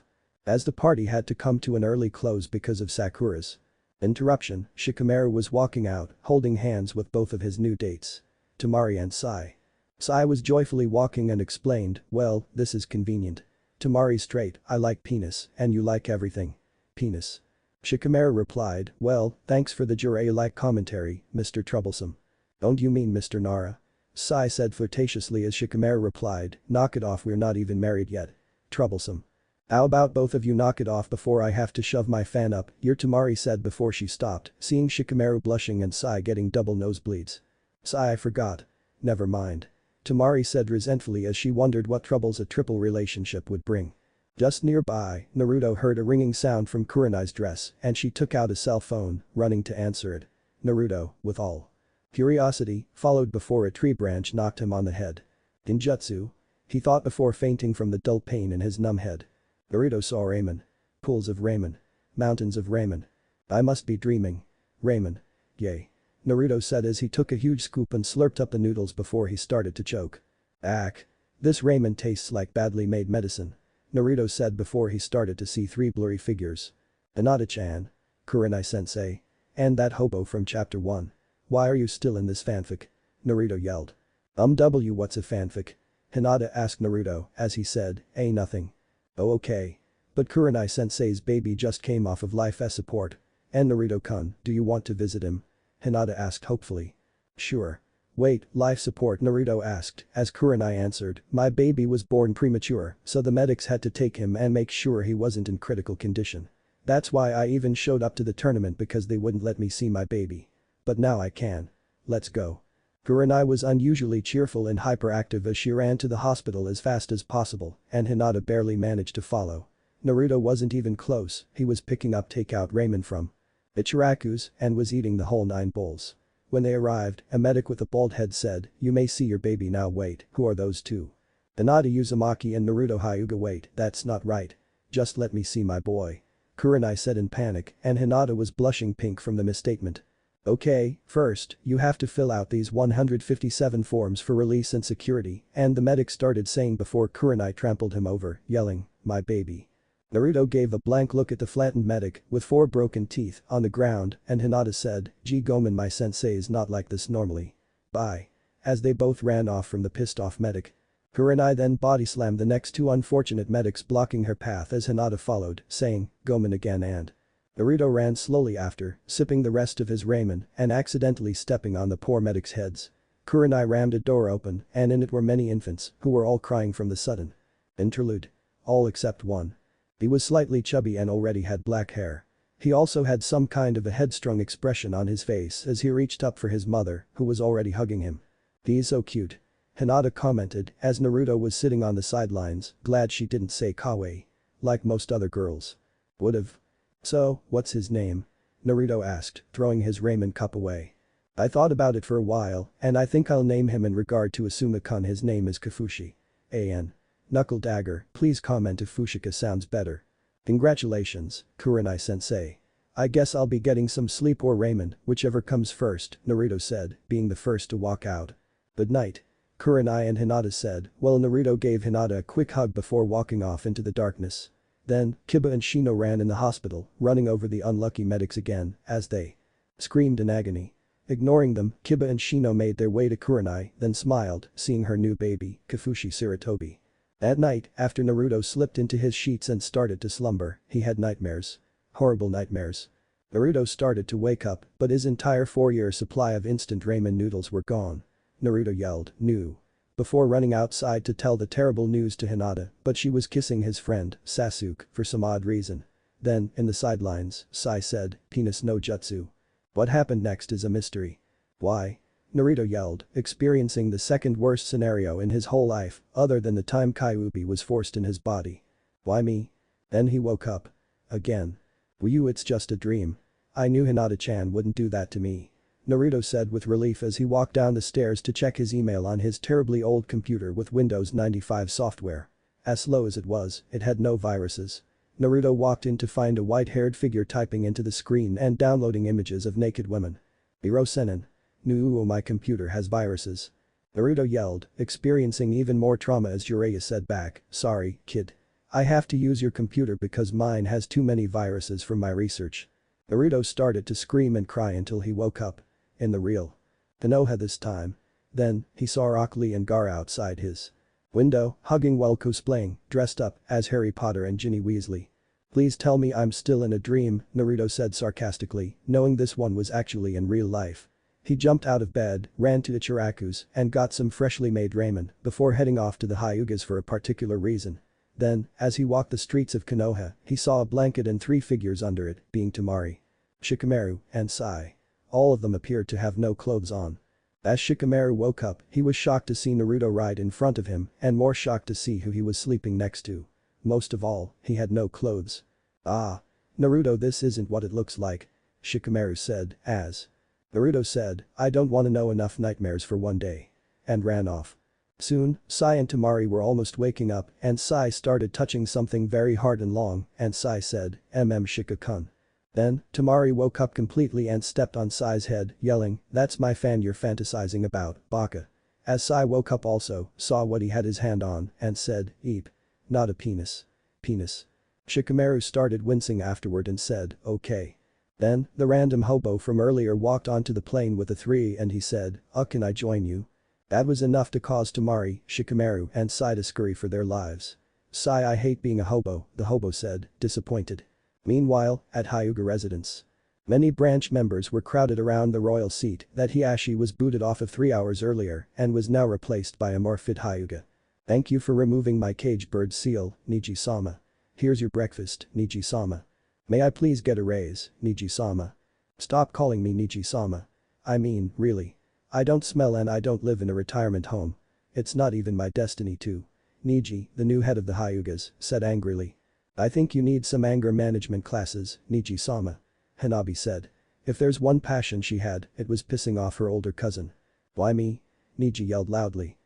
As the party had to come to an early close because of Sakura's interruption, Shikamaru was walking out, holding hands with both of his new dates. Temari and Sai. Sai was joyfully walking and explained, well, this is convenient. Temari straight, I like penis, and you like everything. Penis. Shikamaru replied, well, thanks for the Jiraiya-like commentary, Mr. Troublesome. Don't you mean Mr. Nara? Sai said flirtatiously as Shikamaru replied, knock it off, we're not even married yet. Troublesome. How about both of you knock it off before I have to shove my fan up your, Temari said before she stopped, seeing Shikamaru blushing and Sai getting double nosebleeds. Sai, I forgot. Never mind. Temari said resentfully as she wondered what troubles a triple relationship would bring. Just nearby, Naruto heard a ringing sound from Kurenai's dress and she took out a cell phone, running to answer it. Naruto, with all curiosity, followed before a tree branch knocked him on the head. Ninjutsu? He thought before fainting from the dull pain in his numb head. Naruto saw ramen. Pools of ramen. Mountains of ramen. I must be dreaming. Ramen. Yay. Naruto said as he took a huge scoop and slurped up the noodles before he started to choke. Ack. This ramen tastes like badly made medicine. Naruto said before he started to see 3 blurry figures. Hinata-chan. Kurenai-sensei. And that hobo from chapter 1. Why are you still in this fanfic? Naruto yelled. What's a fanfic? Hinata asked Naruto as he said, nothing. Oh okay. But Kurenai sensei's baby just came off of life support. And Naruto-kun, do you want to visit him? Hinata asked hopefully. Sure. Wait, life support? Naruto asked as Kurenai answered, my baby was born premature, so the medics had to take him and make sure he wasn't in critical condition. That's why I even showed up to the tournament because they wouldn't let me see my baby. But now I can. Let's go. Kurenai was unusually cheerful and hyperactive as she ran to the hospital as fast as possible, and Hinata barely managed to follow. Naruto wasn't even close, he was picking up takeout ramen from Ichiraku's and was eating the whole 9 bowls. When they arrived, a medic with a bald head said, you may see your baby now. Wait, who are those two? Hinata Uzumaki and Naruto Hyuga. Wait, that's not right. Just let me see my boy. Kurenai said in panic, and Hinata was blushing pink from the misstatement. Okay, first, you have to fill out these 157 forms for release and security, and the medic started saying before Kurenai trampled him over, yelling, my baby. Naruto gave a blank look at the flattened medic with 4 broken teeth on the ground and Hinata said, gee Gomen, my sensei is not like this normally. Bye. As they both ran off from the pissed off medic. Kurenai then body slammed the next 2 unfortunate medics blocking her path as Hinata followed, saying, Gomen again and. Naruto ran slowly after, sipping the rest of his ramen and accidentally stepping on the poor medics' heads. Kurenai rammed a door open and in it were many infants who were all crying from the sudden. Interlude. All except one. He was slightly chubby and already had black hair. He also had some kind of a headstrong expression on his face as he reached up for his mother, who was already hugging him. He's so cute. Hinata commented as Naruto was sitting on the sidelines, glad she didn't say kawaii. Like most other girls. Would've. So, what's his name? Naruto asked, throwing his ramen cup away. I thought about it for a while, and I think I'll name him in regard to Asuma-kun. His name is Kafushi. An. Knuckle dagger, please comment if Fushika sounds better. Congratulations, Kurenai sensei. I guess I'll be getting some sleep or ramen, whichever comes first, Naruto said, being the first to walk out. Good night. Kurenai and Hinata said, while Naruto gave Hinata a quick hug before walking off into the darkness. Then, Kiba and Shino ran in the hospital, running over the unlucky medics again, as they screamed in agony. Ignoring them, Kiba and Shino made their way to Kurenai, then smiled, seeing her new baby, Kafushi Sarutobi. At night, after Naruto slipped into his sheets and started to slumber, he had nightmares. Horrible nightmares. Naruto started to wake up, but his entire 4-year supply of instant ramen noodles were gone. Naruto yelled, "No!" before running outside to tell the terrible news to Hinata, but she was kissing his friend, Sasuke, for some odd reason. Then, in the sidelines, Sai said, "Penis no jutsu." What happened next is a mystery. Why? Naruto yelled, experiencing the second worst scenario in his whole life, other than the time Kyuubi was forced in his body. Why me? Then he woke up. Again. Wyu, it's just a dream. I knew Hinata-chan wouldn't do that to me. Naruto said with relief as he walked down the stairs to check his email on his terribly old computer with Windows 95 software. As slow as it was, it had no viruses. Naruto walked in to find a white-haired figure typing into the screen and downloading images of naked women. Hiro-senin. No, my computer has viruses. Naruto yelled, experiencing even more trauma as Jiraiya said back, "Sorry, kid. I have to use your computer because mine has too many viruses from my research." Naruto started to scream and cry until he woke up. In the real Konoha this time. Then, he saw Rock Lee and Gaara outside his window, hugging while cosplaying, dressed up as Harry Potter and Ginny Weasley. "Please tell me I'm still in a dream," Naruto said sarcastically, knowing this one was actually in real life. He jumped out of bed, ran to Ichiraku's, and got some freshly made ramen before heading off to the Hyugas for a particular reason. Then, as he walked the streets of Konoha, he saw a blanket and 3 figures under it, being Temari, Shikamaru, and Sai. All of them appeared to have no clothes on. As Shikamaru woke up, he was shocked to see Naruto right in front of him and more shocked to see who he was sleeping next to. Most of all, he had no clothes. "Ah. Naruto, this isn't what it looks like," Shikamaru said as Naruto said, "I don't want to know enough nightmares for one day." And ran off. Soon, Sai and Temari were almost waking up and Sai started touching something very hard and long and Sai said, Shika-kun." Then, Temari woke up completely and stepped on Sai's head, yelling, "That's my fan you're fantasizing about, baka." As Sai woke up also, saw what he had his hand on, and said, "Eep. Not a penis. Penis." Shikamaru started wincing afterward and said, "Okay." Then, the random hobo from earlier walked onto the plane with the three and he said, can I join you? That was enough to cause Temari, Shikamaru and Sai to scurry for their lives. Sai, I hate being a hobo, the hobo said, disappointed. Meanwhile, at Hyuga residence. Many branch members were crowded around the royal seat that Hiashi was booted off of 3 hours earlier and was now replaced by a more fit Hyuga. Thank you for removing my cage bird seal, Neji-sama. Here's your breakfast, Neji-sama. May I please get a raise, Neji-sama? Stop calling me Neji-sama. I mean, really. I don't smell and I don't live in a retirement home. It's not even my destiny to. Neji, the new head of the Hyugas, said angrily. I think you need some anger management classes, Neji-sama. Hanabi said. If there's one passion she had, it was pissing off her older cousin. Why me? Neji yelled loudly.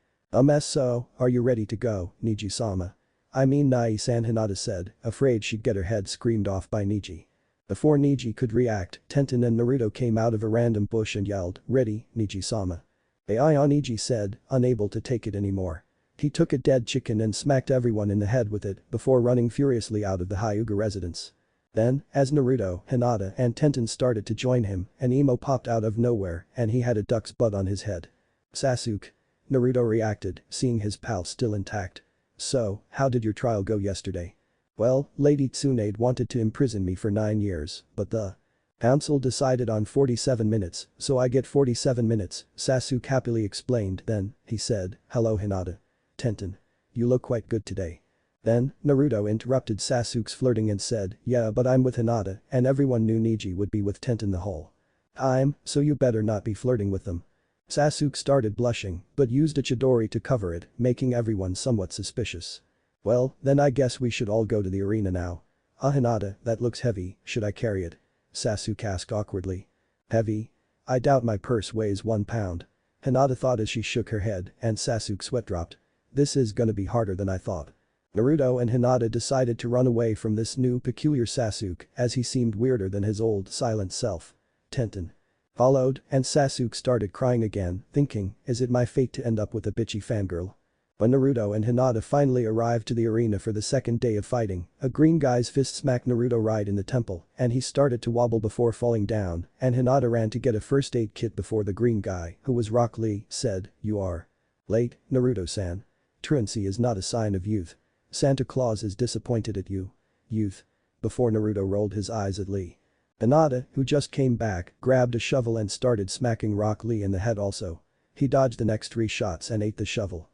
So, are you ready to go, Neji-sama? I mean Nai-san, Hinata said, afraid she'd get her head screamed off by Neji. Before Neji could react, Tenten and Naruto came out of a random bush and yelled, ready, Neji-sama. Neji said, unable to take it anymore. He took a dead chicken and smacked everyone in the head with it before running furiously out of the Hyuga residence. Then, as Naruto, Hinata and Tenten started to join him, an emo popped out of nowhere and he had a duck's butt on his head. Sasuke. Naruto reacted, seeing his pal still intact. So, how did your trial go yesterday? Well, Lady Tsunade wanted to imprison me for 9 years, but the council decided on 47 minutes, so I get 47 minutes, Sasuke happily explained. Then, he said, hello Hinata. Tenten. You look quite good today. Then, Naruto interrupted Sasuke's flirting and said, yeah but I'm with Hinata and everyone knew Neji would be with Tenten the whole time, so you better not be flirting with them. Sasuke started blushing but used a Chidori to cover it, making everyone somewhat suspicious. Well, then I guess we should all go to the arena now. Hinata, that looks heavy, should I carry it? Sasuke asked awkwardly. Heavy? I doubt my purse weighs 1 pound. Hinata thought as she shook her head and Sasuke's sweat dropped. This is gonna be harder than I thought. Naruto and Hinata decided to run away from this new peculiar Sasuke as he seemed weirder than his old silent self. Tenten followed and Sasuke started crying again, thinking, is it my fate to end up with a bitchy fangirl? When Naruto and Hinata finally arrived to the arena for the second day of fighting, a green guy's fist smacked Naruto right in the temple and he started to wobble before falling down and Hinata ran to get a first aid kit before the green guy, who was Rock Lee, said, you are late, Naruto-san. Truancy is not a sign of youth. Santa Claus is disappointed at you. Youth. Before Naruto rolled his eyes at Lee. Hinata, who just came back, grabbed a shovel and started smacking Rock Lee in the head also. He dodged the next 3 shots and ate the shovel.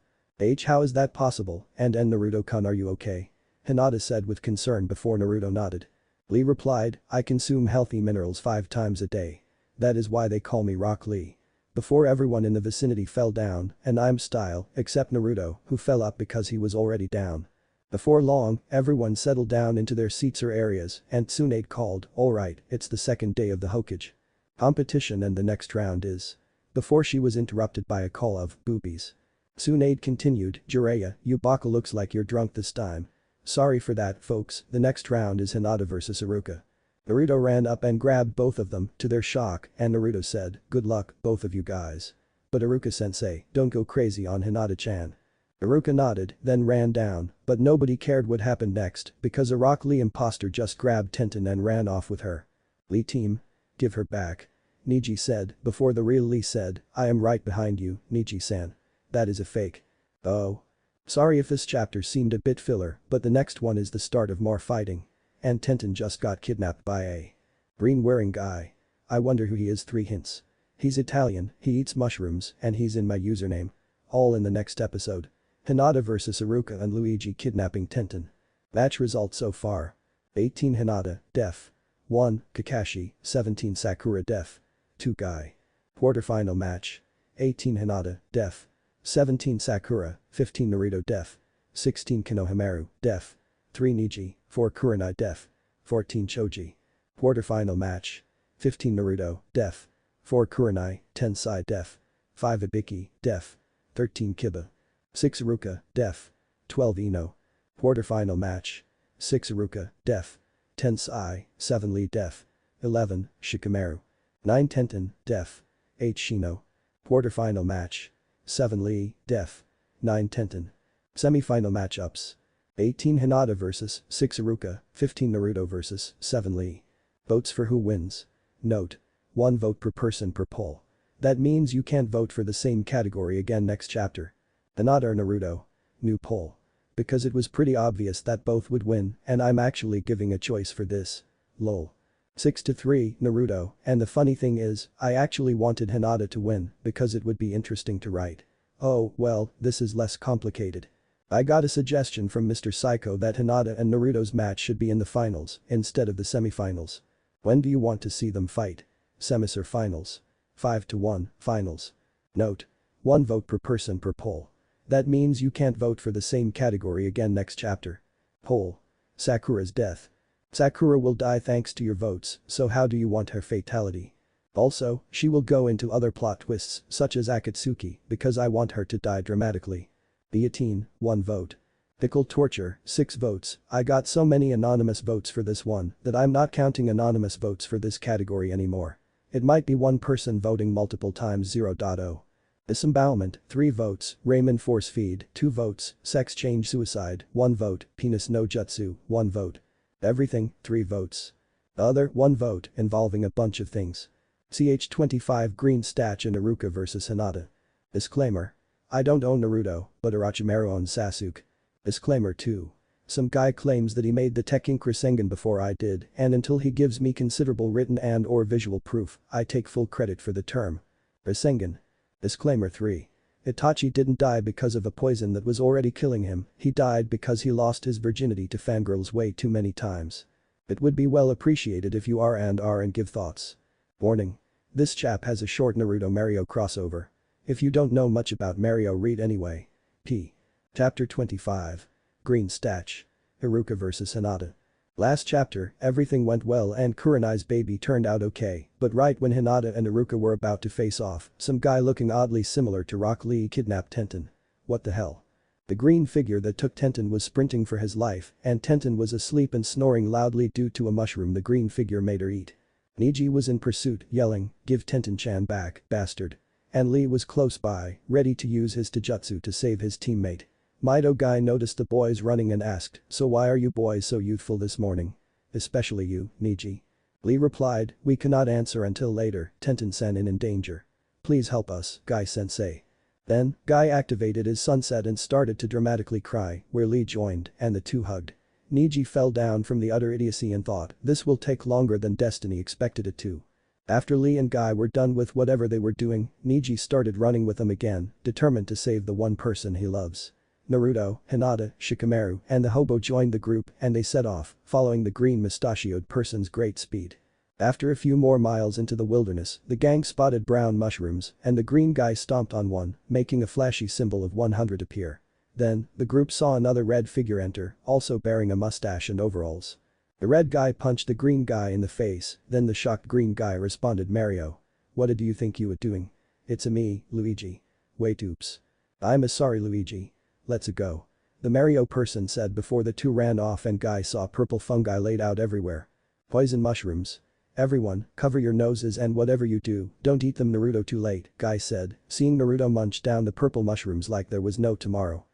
How is that possible, and Naruto-kun, are you okay? Hinata said with concern before Naruto nodded. Lee replied, I consume healthy minerals 5 times a day. That is why they call me Rock Lee. Before everyone in the vicinity fell down, and I'm style, except Naruto, who fell up because he was already down. Before long, everyone settled down into their seats or areas and Tsunade called, alright, it's the second day of the Hokage competition and the next round is. Before she was interrupted by a call of, boobies. Tsunade continued, Jiraiya, you baka looks like you're drunk this time. Sorry for that, folks, the next round is Hinata vs Iruka. Naruto ran up and grabbed both of them, to their shock, and Naruto said, good luck, both of you guys. But Iruka-sensei, don't go crazy on Hinata-chan. Iruka nodded, then ran down, but nobody cared what happened next because a Rock Lee imposter just grabbed Tenten and ran off with her. Lee team? Give her back. Neji said, before the real Lee said, I am right behind you, Neji-san. That is a fake. Oh. Sorry if this chapter seemed a bit filler, but the next one is the start of more fighting. And Tenten just got kidnapped by a green-wearing guy. I wonder who he is. 3 hints. He's Italian, he eats mushrooms, and he's in my username. All in the next episode. Hinata vs Iruka and Luigi kidnapping Tenten. Match results so far. 18 Hinata, def. 1, Kakashi, 17 Sakura def. 2 Guy. Quarterfinal match. 18 Hinata, def. 17 Sakura, 15 Naruto def. 16 Konohamaru, def. 3 Neji, 4 Kurenai def. 14 Choji. Quarterfinal match. 15 Naruto, def. 4 Kurenai, 10 Sai def. 5 Ibiki, def. 13 Kiba. 6 Iruka, def. 12 Ino. Quarterfinal match. 6 Iruka, def. 10 Sai, 7 Lee def. 11 Shikamaru. 9 Tenten, def. 8 Shino. Quarterfinal match. 7 Lee, def. 9 Tenten. Semi-final matchups. 18 Hinata vs 6 Iruka, 15 Naruto vs 7 Lee. Votes for who wins. Note: 1 vote per person per poll. That means you can't vote for the same category again next chapter. Hinata or Naruto? New poll. Because it was pretty obvious that both would win and I'm actually giving a choice for this. Lol. 6-3, Naruto, and the funny thing is, I actually wanted Hinata to win because it would be interesting to write. Oh, well, this is less complicated. I got a suggestion from Mr. Psycho that Hinata and Naruto's match should be in the finals instead of the semifinals. When do you want to see them fight? Semis or finals? 5-1, finals. Note: 1 vote per person per poll. That means you can't vote for the same category again next chapter. Poll: Sakura's death. Sakura will die thanks to your votes, so how do you want her fatality? Also, she will go into other plot twists such as Akatsuki because I want her to die dramatically. Guillotine, 1 vote. Pickle torture, 6 votes. I got so many anonymous votes for this one that I'm not counting anonymous votes for this category anymore. It might be one person voting multiple times 0.0. Disembowelment, 3 votes, Ramen force feed, 2 votes, sex change suicide, 1 vote, penis no jutsu, 1 vote. Everything, 3 votes. Other, 1 vote, involving a bunch of things. CH25 Green Statue and Iruka vs Hinata. Disclaimer: I don't own Naruto, but Orochimaru owns Sasuke. Disclaimer 2. Some guy claims that he made the Tekken Rasengan before I did, and until he gives me considerable written and/or visual proof, I take full credit for the term. Rasengan. Disclaimer 3. Itachi didn't die because of a poison that was already killing him, he died because he lost his virginity to fangirls way too many times. It would be well appreciated if you are and give thoughts. Warning: this chap has a short Naruto-Mario crossover. If you don't know much about Mario, read anyway. P. Chapter 25. Green Statue. Iruka vs Hinata. Last chapter, everything went well and Kurenai's baby turned out okay, but right when Hinata and Iruka were about to face off, some guy looking oddly similar to Rock Lee kidnapped Tenten. What the hell? The green figure that took Tenten was sprinting for his life and Tenten was asleep and snoring loudly due to a mushroom the green figure made her eat. Neji was in pursuit, yelling, "Give Tenten-chan back, bastard." And Lee was close by, ready to use his taijutsu to save his teammate. Mido guy noticed the boys running and asked, "So why are you boys so youthful this morning? Especially you, Neji." Lee replied, "We cannot answer until later, Tenten-san in danger. Please help us, Guy-sensei." Then, Guy activated his sunset and started to dramatically cry, where Lee joined, and the two hugged. Neji fell down from the utter idiocy and thought, this will take longer than Destiny expected it to. After Lee and Guy were done with whatever they were doing, Neji started running with them again, determined to save the one person he loves. Naruto, Hinata, Shikamaru, and the hobo joined the group and they set off, following the green mustachioed person's great speed. After a few more miles into the wilderness, the gang spotted brown mushrooms and the green guy stomped on one, making a flashy symbol of 100 appear. Then, the group saw another red figure enter, also bearing a mustache and overalls. The red guy punched the green guy in the face, then the shocked green guy responded, "Mario. What did you think you were doing? It's a me, Luigi. Wait, oops. I'm sorry, Luigi. Let's go." The Mario person said before the two ran off and Guy saw purple fungi laid out everywhere. Poison mushrooms. "Everyone, cover your noses and whatever you do, don't eat them, Naruto too late," Guy said, seeing Naruto munch down the purple mushrooms like there was no tomorrow.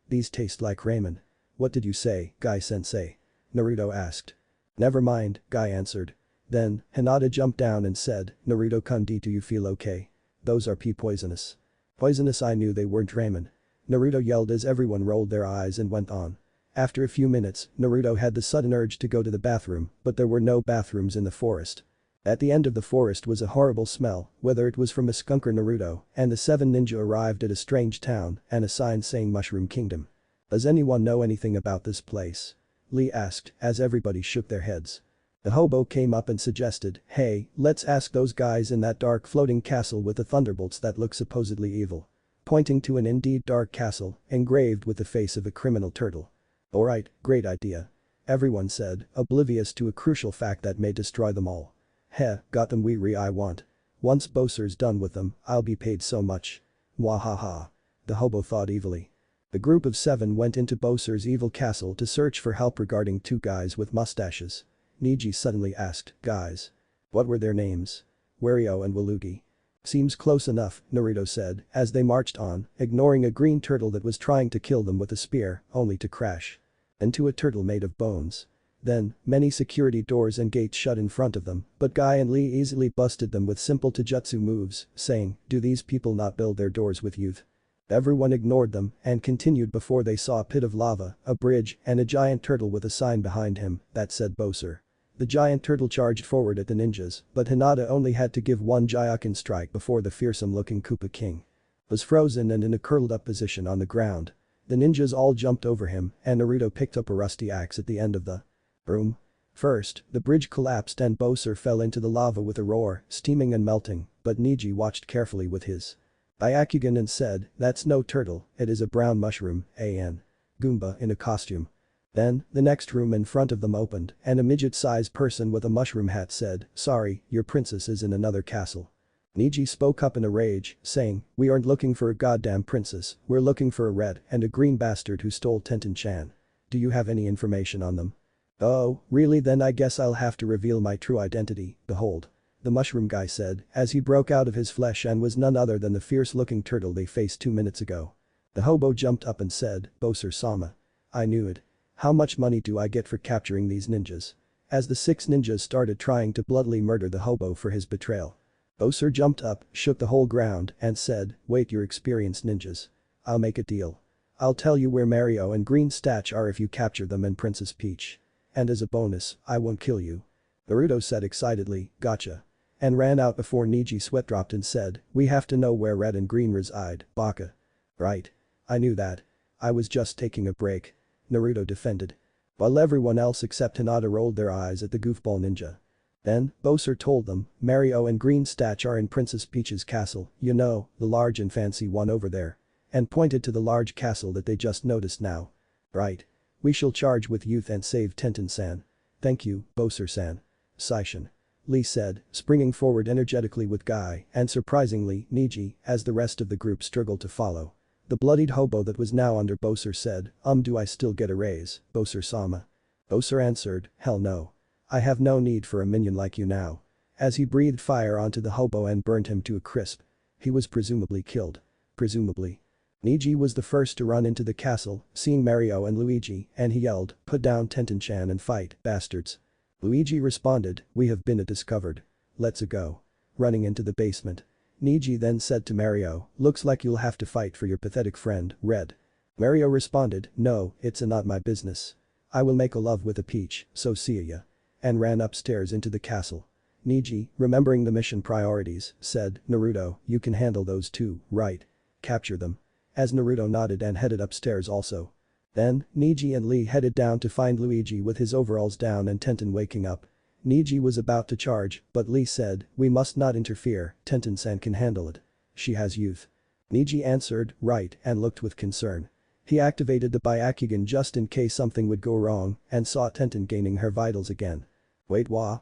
These taste like ramen." "What did you say, Guy-sensei?" Naruto asked. "Never mind," Guy answered. Then, Hinata jumped down and said, "Naruto-kun, do you feel okay? Those are poisonous." "Poisonous? I knew they weren't ramen." Naruto yelled as everyone rolled their eyes and went on. After a few minutes, Naruto had the sudden urge to go to the bathroom, but there were no bathrooms in the forest. At the end of the forest was a horrible smell, whether it was from a skunk or Naruto, and the 7 ninja arrived at a strange town and a sign saying Mushroom Kingdom. "Does anyone know anything about this place?" Lee asked, as everybody shook their heads. The hobo came up and suggested, "Hey, let's ask those guys in that dark floating castle with the thunderbolts that look supposedly evil." Pointing to an indeed dark castle, engraved with the face of a criminal turtle. "Alright, great idea." Everyone said, oblivious to a crucial fact that may destroy them all. "Heh, got them I want. Once Bowser's done with them, I'll be paid so much. Mwahaha." The hobo thought evilly. The group of 7 went into Bowser's evil castle to search for help regarding 2 guys with mustaches. Neji suddenly asked, "Guys. What were their names?" "Wario and Waluigi." "Seems close enough," Naruto said, as they marched on, ignoring a green turtle that was trying to kill them with a spear, only to crash into a turtle made of bones. Then, many security doors and gates shut in front of them, but Guy and Lee easily busted them with simple taijutsu moves, saying, "Do these people not build their doors with youth?" Everyone ignored them and continued before they saw a pit of lava, a bridge, and a giant turtle with a sign behind him that said Boser. The giant turtle charged forward at the ninjas, but Hinata only had to give one Jyoken strike before the fearsome-looking Koopa King was frozen and in a curled-up position on the ground. The ninjas all jumped over him and Naruto picked up a rusty axe at the end of the room. First, the bridge collapsed and Boser fell into the lava with a roar, steaming and melting, but Neji watched carefully with his Byakugan and said, "That's no turtle, it is a brown mushroom, an Goomba in a costume." Then, the next room in front of them opened and a midget-sized person with a mushroom hat said, "Sorry, your princess is in another castle." Neji spoke up in a rage, saying, "We aren't looking for a goddamn princess, we're looking for a red and a green bastard who stole Tenten-chan. Do you have any information on them?" "Oh, really, then I guess I'll have to reveal my true identity, behold," the mushroom guy said as he broke out of his flesh and was none other than the fierce-looking turtle they faced 2 minutes ago. The hobo jumped up and said, "Boser-sama. I knew it. How much money do I get for capturing these ninjas?" As the 6 ninjas started trying to bloodily murder the hobo for his betrayal, Boser jumped up, shook the whole ground, and said, "Wait, you're experienced ninjas. I'll make a deal. I'll tell you where Mario and Green Statch are if you capture them and Princess Peach. And as a bonus, I won't kill you." Naruto said excitedly, "Gotcha." And ran out before Neji sweat dropped and said, "We have to know where Red and Green reside, Baka." "Right. I knew that. I was just taking a break," Naruto defended. While everyone else except Hinata rolled their eyes at the goofball ninja. Then, Boser told them, "Mario and Green Statch are in Princess Peach's castle, you know, the large and fancy one over there." And pointed to the large castle that they just noticed now. "Right. We shall charge with youth and save Tenten-san. Thank you, Boser-san." "Saishin," Lee said, springing forward energetically with Guy and surprisingly, Neji, as the rest of the group struggled to follow. The bloodied hobo that was now under Boser said, do I still get a raise, Boser-sama?" Boser answered, "Hell no. I have no need for a minion like you now." As he breathed fire onto the hobo and burned him to a crisp. He was presumably killed. Presumably. Neji was the first to run into the castle, seeing Mario and Luigi, and he yelled, "Put down Tenten-chan and fight, bastards." Luigi responded, "We have been discovered. Let's go." Running into the basement. Neji then said to Mario, "Looks like you'll have to fight for your pathetic friend, Red." Mario responded, "No, it's not my business. I will make a love with a peach, so see ya." And ran upstairs into the castle. Neji, remembering the mission priorities, said, "Naruto, you can handle those two, right? Capture them." As Naruto nodded and headed upstairs also. Then, Neji and Lee headed down to find Luigi with his overalls down and Tenten waking up. Neji was about to charge, but Lee said, "We must not interfere, Tenten-san can handle it. She has youth." Neji answered, "Right," and looked with concern. He activated the Byakugan just in case something would go wrong and saw Tenten gaining her vitals again. "Wait, why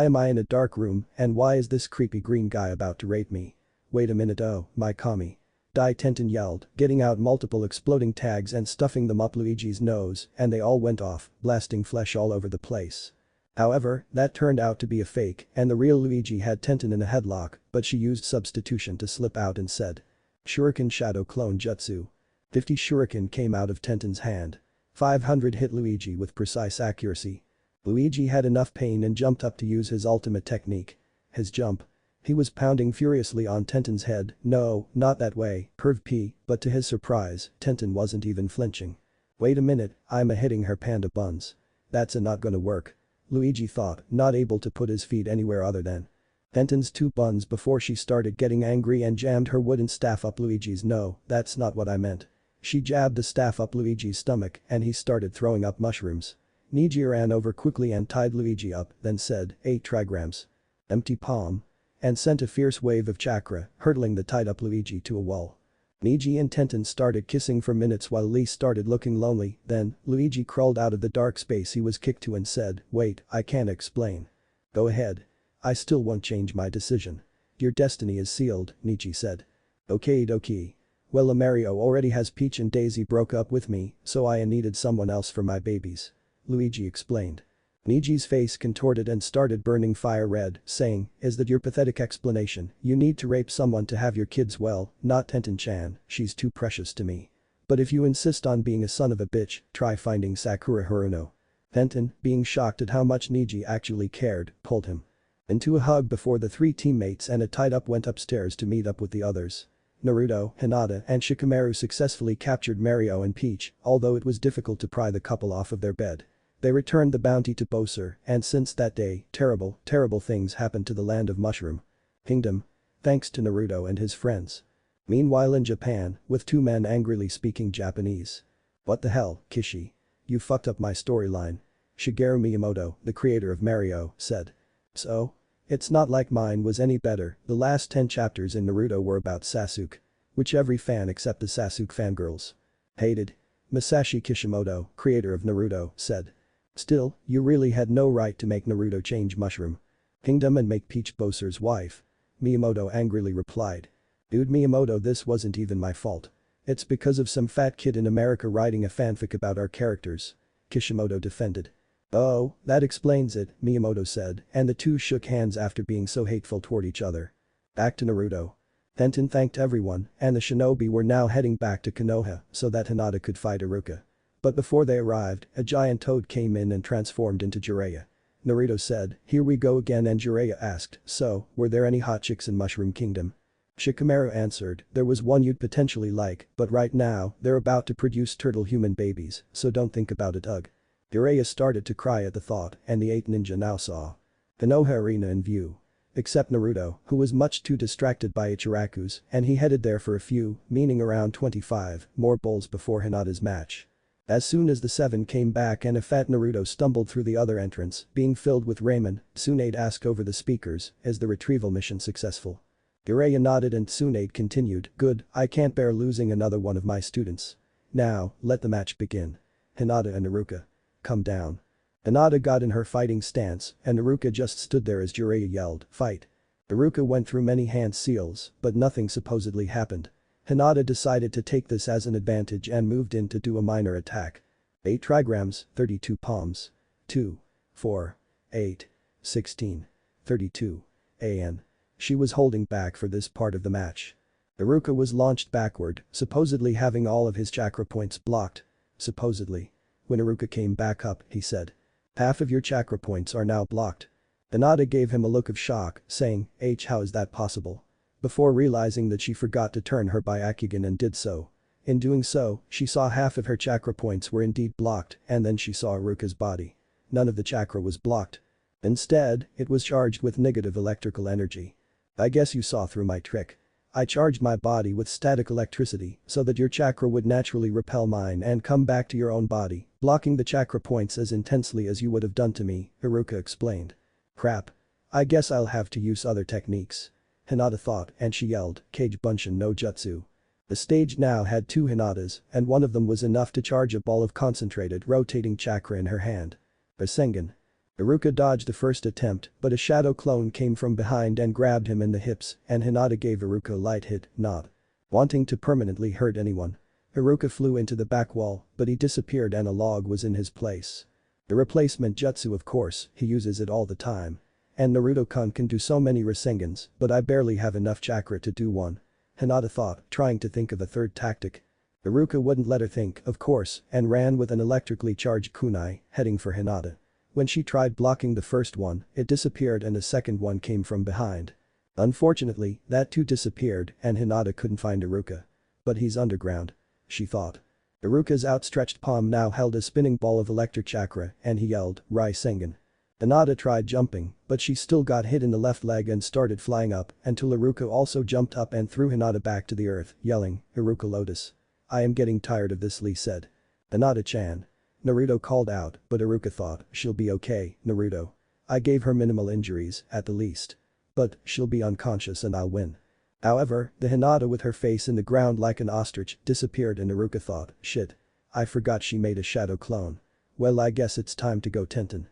am I in a dark room and why is this creepy green guy about to rape me? Wait a minute, oh, my kami." Tenten yelled, getting out multiple exploding tags and stuffing them up Luigi's nose and they all went off, blasting flesh all over the place. However, that turned out to be a fake and the real Luigi had Tenten in a headlock, but she used substitution to slip out and said, "Shuriken Shadow Clone Jutsu." 50 shuriken came out of Tenten's hand. 500 hit Luigi with precise accuracy. Luigi had enough pain and jumped up to use his ultimate technique. His jump. He was pounding furiously on Tenten's head, "No, not that way, perv P," but to his surprise, Tenten wasn't even flinching. "Wait a minute, I'm hitting her panda buns. That's not gonna work," Luigi thought, not able to put his feet anywhere other than Tenten's 2 buns before she started getting angry and jammed her wooden staff up Luigi's "No, that's not what I meant." She jabbed the staff up Luigi's stomach and he started throwing up mushrooms. Neji ran over quickly and tied Luigi up, then said, 8 trigrams. Empty palm. And sent a fierce wave of chakra, hurtling the tied up Luigi to a wall. Neji and Tenten started kissing for minutes while Lee started looking lonely, then, Luigi crawled out of the dark space he was kicked to and said, "Wait, I can't explain." "Go ahead. I still won't change my decision." "Your destiny is sealed," Neji said. "Okay dokie. Well, Mario already has Peach and Daisy broke up with me, so I needed someone else for my babies," Luigi explained. Neji's face contorted and started burning fire red, saying, "Is that your pathetic explanation? You need to rape someone to have your kids? Well, not Tenten-chan, she's too precious to me. But if you insist on being a son of a bitch, try finding Sakura Haruno." Tenten, being shocked at how much Neji actually cared, pulled him into a hug before the three teammates and a tied-up went upstairs to meet up with the others. Naruto, Hinata, and Shikamaru successfully captured Mario and Peach, although it was difficult to pry the couple off of their bed. They returned the bounty to Bowser, and since that day, terrible, terrible things happened to the land of Mushroom Kingdom. Thanks to Naruto and his friends. Meanwhile in Japan, with two men angrily speaking Japanese. What the hell, Kishi? You fucked up my storyline. Shigeru Miyamoto, the creator of Mario, said. So? It's not like mine was any better, the last 10 chapters in Naruto were about Sasuke. Which every fan except the Sasuke fangirls hated. Masashi Kishimoto, creator of Naruto, said. Still, you really had no right to make Naruto change Mushroom Kingdom and make Peach Bowser's wife. Miyamoto angrily replied. Dude Miyamoto, this wasn't even my fault. It's because of some fat kid in America writing a fanfic about our characters. Kishimoto defended. Oh, that explains it, Miyamoto said, and the two shook hands after being so hateful toward each other. Back to Naruto. Tenten thanked everyone, and the shinobi were now heading back to Konoha so that Hinata could fight Iruka. But before they arrived, a giant toad came in and transformed into Jiraiya. Naruto said, here we go again, and Jiraiya asked, so, were there any hot chicks in Mushroom Kingdom? Shikamaru answered, there was one you'd potentially like, but right now, they're about to produce turtle human babies, so don't think about it. Ugh. Jiraiya started to cry at the thought, and the 8 ninja now saw Konoha Arena in view. Except Naruto, who was much too distracted by Ichiraku's, and he headed there for a few, meaning around 25, more bowls before Hinata's match. As soon as the 7 came back and a fat Naruto stumbled through the other entrance, being filled with ramen, Tsunade asked over the speakers, is the retrieval mission successful? Jiraiya nodded and Tsunade continued, good, I can't bear losing another one of my students. Now, let the match begin. Hinata and Iruka. Come down. Hinata got in her fighting stance, and Iruka just stood there as Jiraiya yelled, fight. Iruka went through many hand seals, but nothing supposedly happened. Hinata decided to take this as an advantage and moved in to do a minor attack. 8 trigrams, 32 palms. 2, 4, 8, 16, 32. An. She was holding back for this part of the match. Iruka was launched backward, supposedly having all of his chakra points blocked. Supposedly. When Iruka came back up, he said. Half of your chakra points are now blocked. Hinata gave him a look of shock, saying, how is that possible? Before realizing that she forgot to turn her Byakugan and did so. In doing so, she saw half of her chakra points were indeed blocked, and then she saw Iruka's body. None of the chakra was blocked. Instead, it was charged with negative electrical energy. I guess you saw through my trick. I charged my body with static electricity so that your chakra would naturally repel mine and come back to your own body, blocking the chakra points as intensely as you would have done to me, Iruka explained. Crap. I guess I'll have to use other techniques. Hinata thought, and she yelled, Kage Bunshin no Jutsu. The stage now had 2 Hinatas, and one of them was enough to charge a ball of concentrated rotating chakra in her hand. Rasengan. Iruka dodged the first attempt, but a shadow clone came from behind and grabbed him in the hips, and Hinata gave Iruka a light hit, not wanting to permanently hurt anyone. Iruka flew into the back wall, but he disappeared and a log was in his place. The replacement jutsu, of course, he uses it all the time. And Naruto-kun can do so many Rasengans, but I barely have enough chakra to do one. Hinata thought, trying to think of a third tactic. Iruka wouldn't let her think, of course, and ran with an electrically charged kunai, heading for Hinata. When she tried blocking the first one, it disappeared and a second one came from behind. Unfortunately, that too disappeared and Hinata couldn't find Iruka. But he's underground. She thought. Iruka's outstretched palm now held a spinning ball of electric chakra and he yelled, Rasengan. Hinata tried jumping, but she still got hit in the left leg and started flying up until Iruka also jumped up and threw Hinata back to the earth, yelling, Iruka Lotus. I am getting tired of this, Lee said. Hinata-chan. Naruto called out, but Iruka thought, she'll be okay, Naruto. I gave her minimal injuries, at the least. But, she'll be unconscious and I'll win. However, the Hinata with her face in the ground like an ostrich disappeared and Iruka thought, shit. I forgot she made a shadow clone. Well, I guess it's time to go Tenten.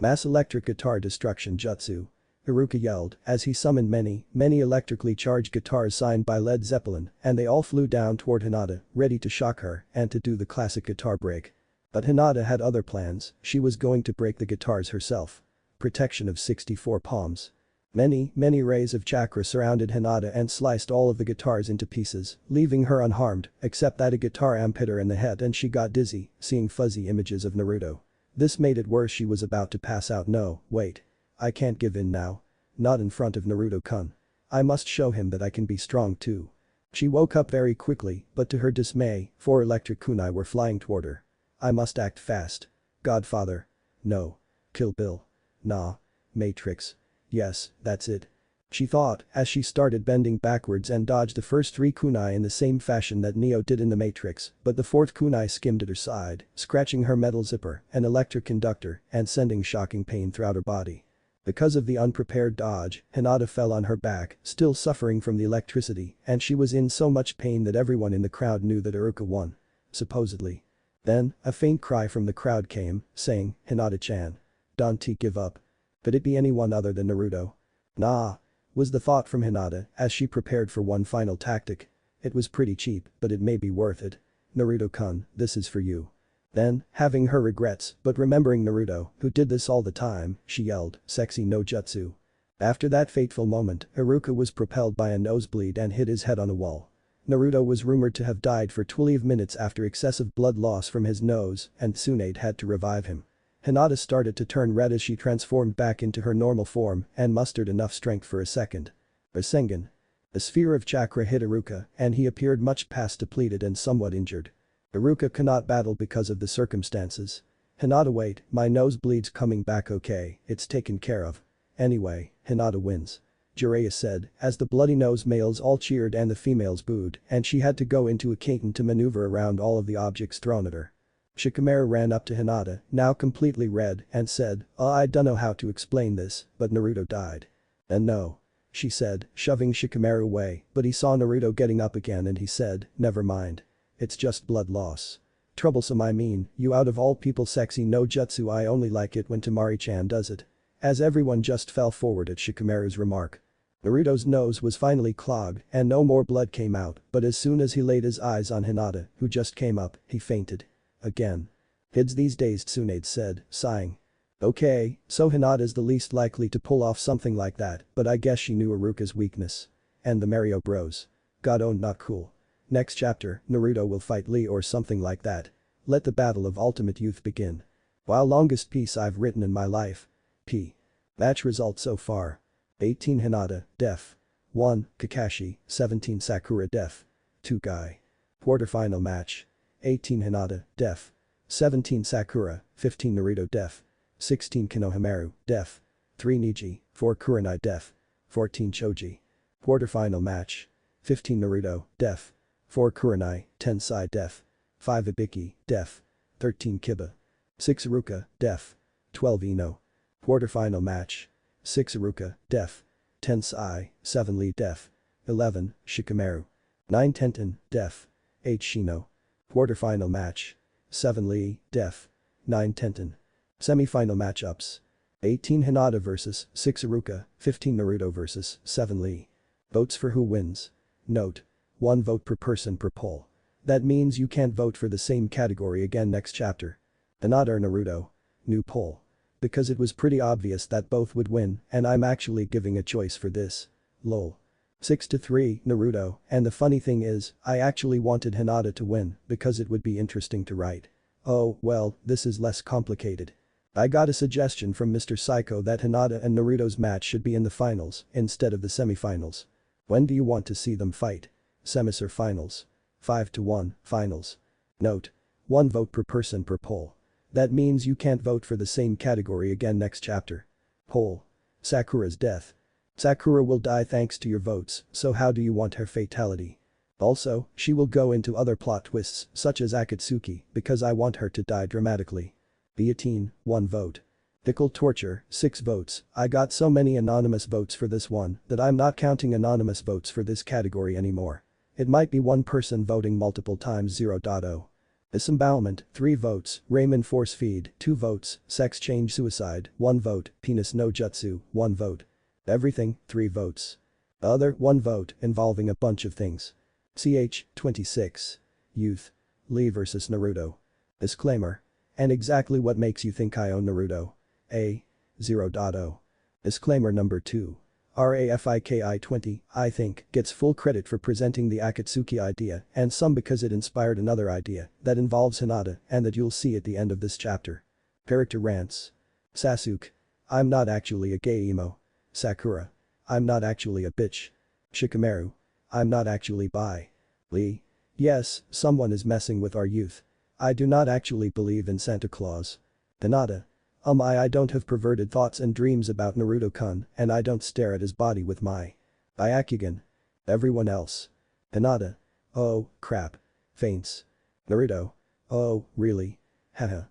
Mass electric guitar destruction jutsu. Iruka yelled as he summoned many electrically charged guitars signed by Led Zeppelin and they all flew down toward Hinata, ready to shock her and to do the classic guitar break. But Hinata had other plans, she was going to break the guitars herself. Protection of 64 palms. Many rays of chakra surrounded Hinata and sliced all of the guitars into pieces, leaving her unharmed, except that a guitar amp hit her in the head and she got dizzy, seeing fuzzy images of Naruto. This made it worse. She was about to pass out. No, wait. I can't give in now. Not in front of Naruto-kun. I must show him that I can be strong too. She woke up very quickly, but to her dismay, 4 electric kunai were flying toward her. I must act fast. Godfather. No. Kill Bill. Nah. Matrix. Yes, that's it. She thought as she started bending backwards and dodged the first 3 kunai in the same fashion that Neo did in the Matrix, but the 4th kunai skimmed at her side, scratching her metal zipper, an electric conductor, and sending shocking pain throughout her body. Because of the unprepared dodge, Hinata fell on her back, still suffering from the electricity, and she was in so much pain that everyone in the crowd knew that Iruka won. Supposedly. Then, a faint cry from the crowd came, saying, Hinata-chan. Don't give up. Could it be anyone other than Naruto? Nah. Was the thought from Hinata as she prepared for one final tactic. It was pretty cheap, but it may be worth it. Naruto-kun, this is for you. Then, having her regrets, but remembering Naruto, who did this all the time, she yelled, sexy no jutsu. After that fateful moment, Iruka was propelled by a nosebleed and hit his head on a wall. Naruto was rumored to have died for 12 minutes after excessive blood loss from his nose, and Tsunade had to revive him. Hinata started to turn red as she transformed back into her normal form and mustered enough strength for a second. Rasengan. A sphere of chakra hit Iruka and he appeared much past depleted and somewhat injured. Iruka cannot battle because of the circumstances. Hinata, wait, my nose bleeds. Coming back. Okay, it's taken care of. Anyway, Hinata wins. Jiraiya said as the bloody nose males all cheered and the females booed and she had to go into a Kaiten to maneuver around all of the objects thrown at her. Shikamaru ran up to Hinata, now completely red, and said, I dunno how to explain this, but Naruto died. And no. She said, shoving Shikamaru away, but he saw Naruto getting up again and he said, never mind. It's just blood loss. Troublesome. I mean, you out of all people. Sexy no jutsu. I only like it when Temari-chan does it. As everyone just fell forward at Shikamaru's remark. Naruto's nose was finally clogged and no more blood came out, but as soon as he laid his eyes on Hinata, who just came up, he fainted. Again. Kids these days, Tsunade said, sighing. Okay, so Hinata's the least likely to pull off something like that, but I guess she knew Iruka's weakness. And the Mario Bros. God owned not cool. Next chapter, Naruto will fight Lee or something like that. Let the battle of ultimate youth begin. Wow, longest piece I've written in my life. P. Match results so far. 18 Hinata, def. 1, Kakashi, 17 Sakura def. 2 Guy. Quarterfinal match. 18 Hinata, def. 17 Sakura, 15 Naruto def. 16 Konohamaru, def. 3 Neji, 4 Kurenai def. 14 Choji. Quarterfinal match. 15 Naruto, def. 4 Kurenai, 10 Sai def. 5 Ibiki, def. 13 Kiba. 6 Iruka, def. 12 Ino. Quarterfinal match. 6 Iruka, def. 10 Sai, 7 Lee def. 11 Shikamaru. 9 Tenten, def. 8 Shino. Quarterfinal match. 7 Lee, def. 9 Tenten. Semi-final matchups. 18 Hinata vs 6 Iruka, 15 Naruto vs 7 Lee. Votes for who wins. Note. 1 vote per person per poll. That means you can't vote for the same category again next chapter. Hinata or Naruto. New poll. Because it was pretty obvious that both would win and I'm actually giving a choice for this. Lol. 6-3 Naruto, and the funny thing is, I actually wanted Hinata to win because it would be interesting to write. Oh, well, this is less complicated. I got a suggestion from Mr. Psycho that Hinata and Naruto's match should be in the finals instead of the semifinals. When do you want to see them fight? Semis or finals? 5-1, finals. Note. 1 vote per person per poll. That means you can't vote for the same category again next chapter. Poll. Sakura's death. Sakura will die thanks to your votes, so how do you want her fatality? Also, she will go into other plot twists such as Akatsuki because I want her to die dramatically. Guillotine, 1 vote. Pickle torture, 6 votes. I got so many anonymous votes for this one that I'm not counting anonymous votes for this category anymore. It might be one person voting multiple times. 0.0. Disembowelment, 3 votes. Ramen force feed, 2 votes. Sex change suicide, 1 vote. Penis no jutsu, 1 vote. Everything, 3 votes. Other, 1 vote, involving a bunch of things. Ch. 26. Youth. Lee vs Naruto. Disclaimer. And exactly what makes you think I own Naruto? A. 0.0. Disclaimer number 2. RAFIKI 20, I think, gets full credit for presenting the Akatsuki idea and some because it inspired another idea that involves Hinata and that you'll see at the end of this chapter. Character rants. Sasuke. I'm not actually a gay emo. Sakura. I'm not actually a bitch. Shikamaru. I'm not actually bi. Lee. Yes, someone is messing with our youth. I do not actually believe in Santa Claus. Hinata. I don't have perverted thoughts and dreams about Naruto-kun, and I don't stare at his body with my Byakugan. Everyone else. Hinata. Oh, crap. Faints. Naruto. Oh, really? Haha.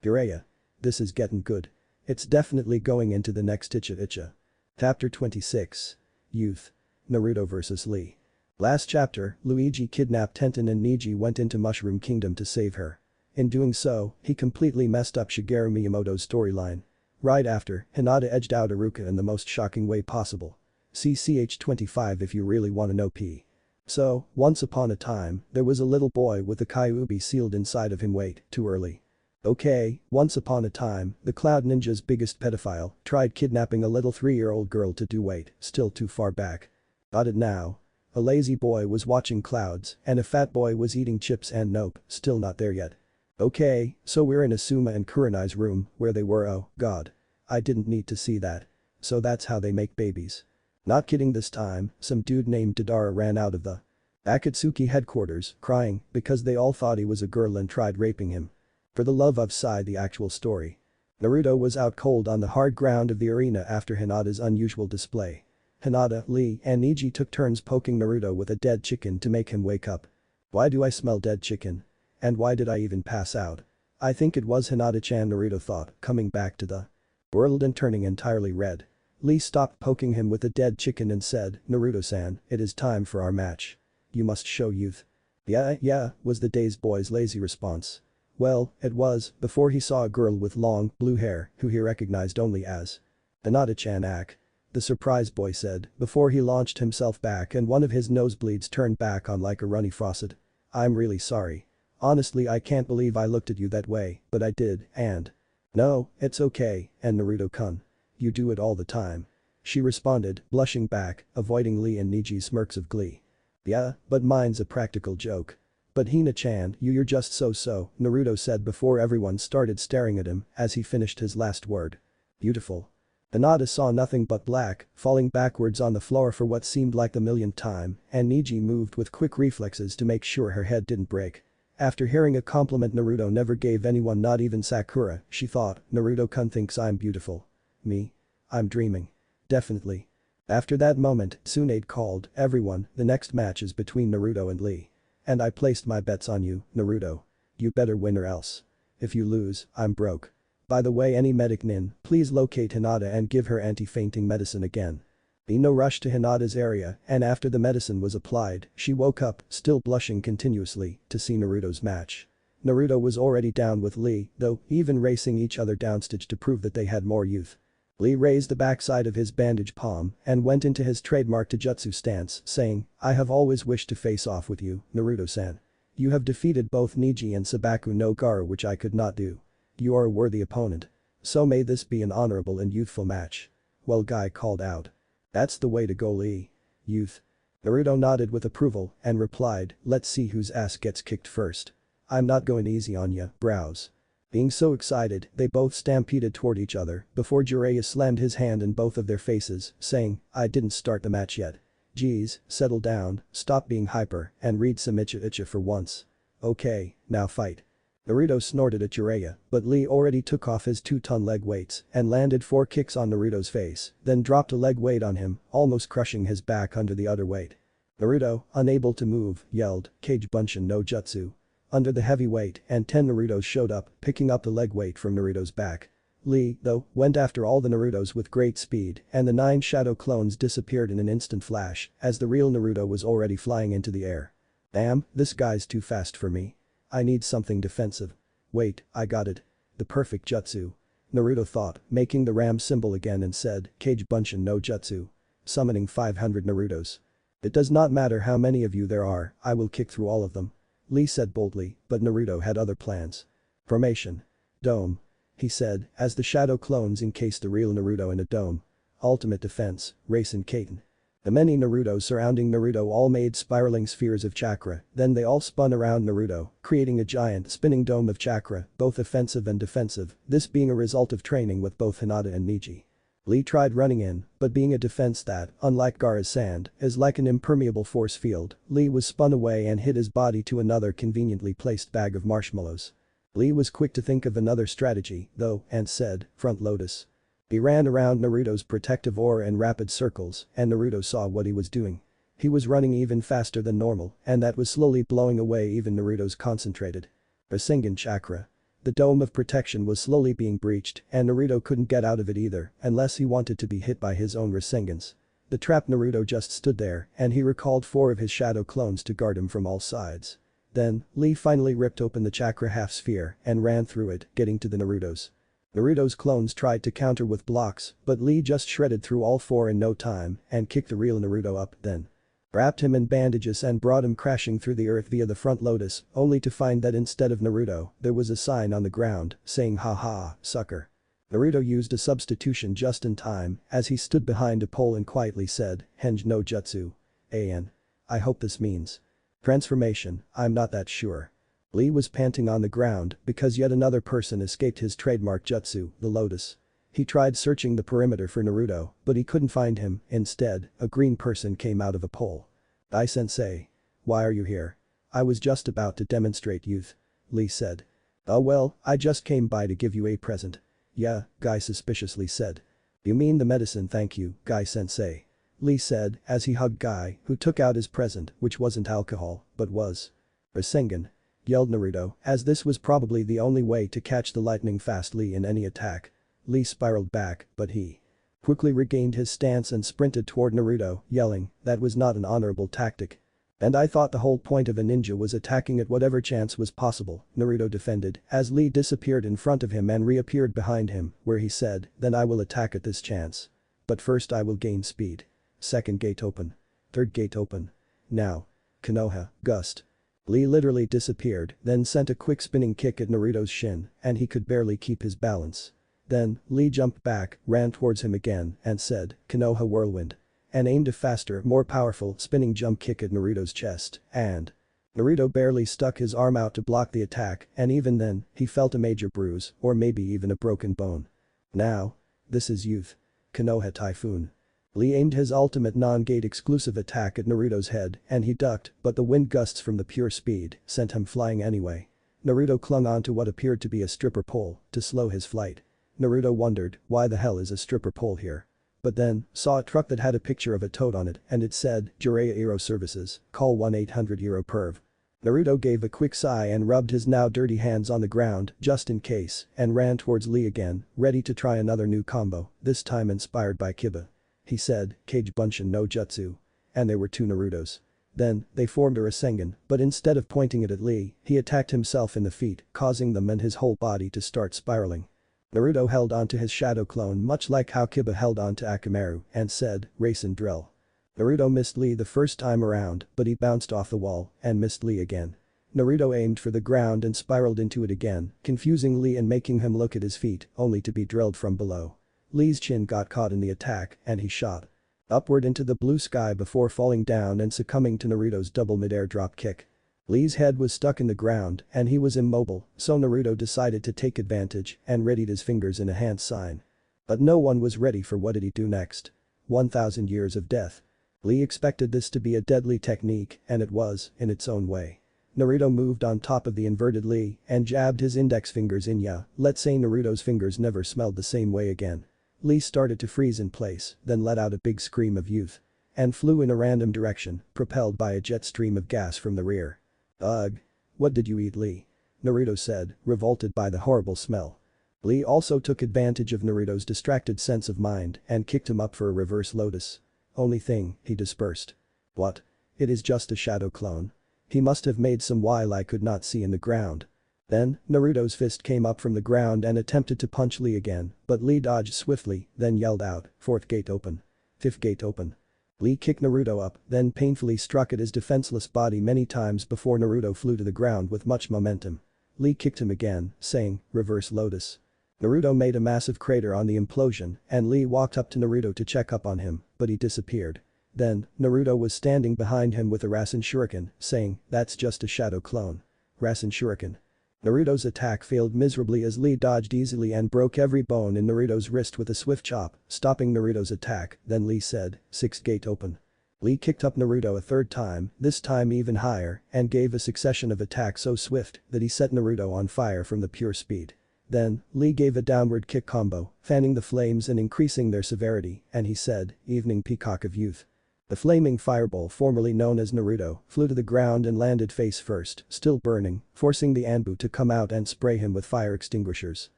Jiraiya. This is getting good. It's definitely going into the next Icha. Chapter 26. Youth. Naruto vs Lee. Last chapter, Luigi kidnapped Tenten and Neji went into Mushroom Kingdom to save her. In doing so, he completely messed up Shigeru Miyamoto's storyline. Right after, Hinata edged out Iruka in the most shocking way possible. See ch25 if you really wanna know p. So, once upon a time, there was a little boy with a Kyuubi sealed inside of him. Wait, too early. Okay, once upon a time, the Cloud Ninja's biggest pedophile tried kidnapping a little 3-year-old girl to do wait, still too far back. Got it now. A lazy boy was watching clouds and a fat boy was eating chips and nope, still not there yet. Okay, so we're in Asuma and Kurenai's room where they were. Oh god. I didn't need to see that. So that's how they make babies. Not kidding this time, some dude named Deidara ran out of the Akatsuki headquarters crying because they all thought he was a girl and tried raping him. For the love of Sai, the actual story. Naruto was out cold on the hard ground of the arena after Hinata's unusual display. Hinata, Lee, and Neji took turns poking Naruto with a dead chicken to make him wake up. Why do I smell dead chicken? And why did I even pass out? I think it was Hinata-chan, Naruto thought, coming back to the world and turning entirely red. Lee stopped poking him with a dead chicken and said, Naruto-san, it is time for our match. You must show youth. Yeah, was the dazed boy's lazy response. Well, it was, before he saw a girl with long, blue hair, who he recognized only as Hinata-chan Ak. The surprised boy said, before he launched himself back and one of his nosebleeds turned back on like a runny faucet. I'm really sorry. Honestly, I can't believe I looked at you that way, but I did, and… No, it's okay, and Naruto-kun. You do it all the time. She responded, blushing back, avoiding Lee and Neji's smirks of glee. Yeah, but mine's a practical joke. But Hina-chan, you're just so, Naruto said before everyone started staring at him as he finished his last word. Beautiful. Hinata saw nothing but black, falling backwards on the floor for what seemed like the millionth time, and Neji moved with quick reflexes to make sure her head didn't break. After hearing a compliment Naruto never gave anyone, not even Sakura, she thought, Naruto-kun thinks I'm beautiful. Me? I'm dreaming. Definitely. After that moment, Tsunade called, everyone, the next match is between Naruto and Lee. And I placed my bets on you, Naruto. You better win or else. If you lose, I'm broke. By the way, any medic nin, please locate Hinata and give her anti-fainting medicine again. Ino rushed to Hinata's area and after the medicine was applied, she woke up, still blushing continuously, to see Naruto's match. Naruto was already down with Lee, though, even racing each other downstage to prove that they had more youth. Lee raised the backside of his bandaged palm and went into his trademark Taijutsu stance, saying, I have always wished to face off with you, Naruto-san. You have defeated both Neji and Sabaku no Garu, which I could not do. You are a worthy opponent. So may this be an honorable and youthful match. Well, Guy called out. That's the way to go, Lee. Youth. Naruto nodded with approval and replied, let's see whose ass gets kicked first. I'm not going easy on ya, brows. Being so excited, they both stampeded toward each other before Jiraiya slammed his hand in both of their faces, saying, I didn't start the match yet. Geez, settle down, stop being hyper, and read some icha for once. Okay, now fight. Naruto snorted at Jiraiya, but Lee already took off his 2-ton leg weights and landed 4 kicks on Naruto's face, then dropped a leg weight on him, almost crushing his back under the other weight. Naruto, unable to move, yelled, Kage Bunshin no Jutsu. Under the heavy weight, and 10 Narutos showed up, picking up the leg weight from Naruto's back. Lee, though, went after all the Narutos with great speed and the 9 shadow clones disappeared in an instant flash as the real Naruto was already flying into the air. Damn, this guy's too fast for me. I need something defensive. Wait, I got it. The perfect jutsu. Naruto thought, making the ram symbol again and said, Kage Bunshin no Jutsu. Summoning 500 Narutos. It does not matter how many of you there are, I will kick through all of them. Lee said boldly, but Naruto had other plans. Formation. Dome. He said, as the shadow clones encased the real Naruto in a dome. Ultimate defense, Rasen Katen. The many Narutos surrounding Naruto all made spiraling spheres of chakra, then they all spun around Naruto, creating a giant spinning dome of chakra, both offensive and defensive, this being a result of training with both Hinata and Neji. Lee tried running in, but being a defense that, unlike Gaara's sand, is like an impermeable force field, Lee was spun away and hit his body to another conveniently placed bag of marshmallows. Lee was quick to think of another strategy, though, and said, "Front Lotus." He ran around Naruto's protective aura in rapid circles, and Naruto saw what he was doing. He was running even faster than normal, and that was slowly blowing away even Naruto's concentrated Rasengan chakra. The dome of protection was slowly being breached, and Naruto couldn't get out of it either, unless he wanted to be hit by his own Rasengans. The trapped Naruto just stood there, and he recalled 4 of his shadow clones to guard him from all sides. Then, Lee finally ripped open the chakra half-sphere and ran through it, getting to the Naruto's. Naruto's clones tried to counter with blocks, but Lee just shredded through all 4 in no time and kicked the real Naruto up, then wrapped him in bandages and brought him crashing through the earth via the front lotus, only to find that instead of Naruto, there was a sign on the ground saying "Haha, sucker." Naruto used a substitution just in time as he stood behind a pole and quietly said, "Henj no jutsu. An. I hope this means transformation, I'm not that sure." Lee was panting on the ground because yet another person escaped his trademark jutsu, the lotus. He tried searching the perimeter for Naruto, but he couldn't find him, instead, a green person came out of a pole. "Ai-sensei. Why are you here?" "I was just about to demonstrate youth," Lee said. "Oh well, I just came by to give you a present." "Yeah," Guy suspiciously said. "You mean the medicine, thank you, Guy-sensei," Lee said as he hugged Guy, who took out his present, which wasn't alcohol, but was Rasengan, yelled Naruto, as this was probably the only way to catch the lightning-fast Lee in any attack. Lee spiraled back, but he quickly regained his stance and sprinted toward Naruto, yelling, "That was not an honorable tactic. And I thought the whole point of a ninja was attacking at whatever chance was possible," Naruto defended, as Lee disappeared in front of him and reappeared behind him, where he said, "Then I will attack at this chance. But first I will gain speed. Second gate open. Third gate open. Now. Konoha, gust." Lee literally disappeared, then sent a quick spinning kick at Naruto's shin, and he could barely keep his balance. Then, Lee jumped back, ran towards him again, and said, "Konoha whirlwind." And aimed a faster, more powerful, spinning jump kick at Naruto's chest, and Naruto barely stuck his arm out to block the attack, and even then, he felt a major bruise, or maybe even a broken bone. Now. This is youth. Konoha Typhoon. Lee aimed his ultimate non-gate exclusive attack at Naruto's head, and he ducked, but the wind gusts from the pure speed sent him flying anyway. Naruto clung onto what appeared to be a stripper pole to slow his flight. Naruto wondered, why the hell is a stripper pole here? But then, saw a truck that had a picture of a toad on it and it said, "Jiraiya Aero Services, call 1-800-ERO-PERV." Naruto gave a quick sigh and rubbed his now dirty hands on the ground just in case and ran towards Lee again, ready to try another new combo, this time inspired by Kiba. He said, "Kage Bunshin no Jutsu." And there were 2 Narutos. Then, they formed a Rasengan, but instead of pointing it at Lee, he attacked himself in the feet, causing them and his whole body to start spiraling. Naruto held onto his shadow clone much like how Kiba held onto Akamaru and said, "Race and drill." Naruto missed Lee the first time around, but he bounced off the wall and missed Lee again. Naruto aimed for the ground and spiraled into it again, confusing Lee and making him look at his feet, only to be drilled from below. Lee's chin got caught in the attack and he shot upward into the blue sky before falling down and succumbing to Naruto's double mid-air drop kick. Lee's head was stuck in the ground and he was immobile, so Naruto decided to take advantage and readied his fingers in a hand sign. But no one was ready for what did he do next. 1,000 years of death. Lee expected this to be a deadly technique and it was, in its own way. Naruto moved on top of the inverted Lee and jabbed his index fingers in ya, let's say Naruto's fingers never smelled the same way again. Lee started to freeze in place, then let out a big scream of youth. And flew in a random direction, propelled by a jet stream of gas from the rear. "Ugh. What did you eat, Lee?" Naruto said, revolted by the horrible smell. Lee also took advantage of Naruto's distracted sense of mind and kicked him up for a reverse lotus. Only thing, he dispersed. "What? It is just a shadow clone. He must have made some while I could not see in the ground." Then, Naruto's fist came up from the ground and attempted to punch Lee again, but Lee dodged swiftly, then yelled out, "Fourth gate open. Fifth gate open." Lee kicked Naruto up, then painfully struck at his defenseless body many times before Naruto flew to the ground with much momentum. Lee kicked him again, saying, "Reverse lotus." Naruto made a massive crater on the implosion and Lee walked up to Naruto to check up on him, but he disappeared. Then, Naruto was standing behind him with a Rasen Shuriken, saying, "That's just a shadow clone." Rasen Shuriken. Naruto's attack failed miserably as Lee dodged easily and broke every bone in Naruto's wrist with a swift chop, stopping Naruto's attack. Then Lee said, "Sixth gate open." Lee kicked up Naruto a third time, this time even higher, and gave a succession of attacks so swift that he set Naruto on fire from the pure speed. Then, Lee gave a downward kick combo, fanning the flames and increasing their severity, and he said, "Evening Peacock of Youth." The flaming fireball, formerly known as Naruto, flew to the ground and landed face first, still burning, forcing the Anbu to come out and spray him with fire extinguishers.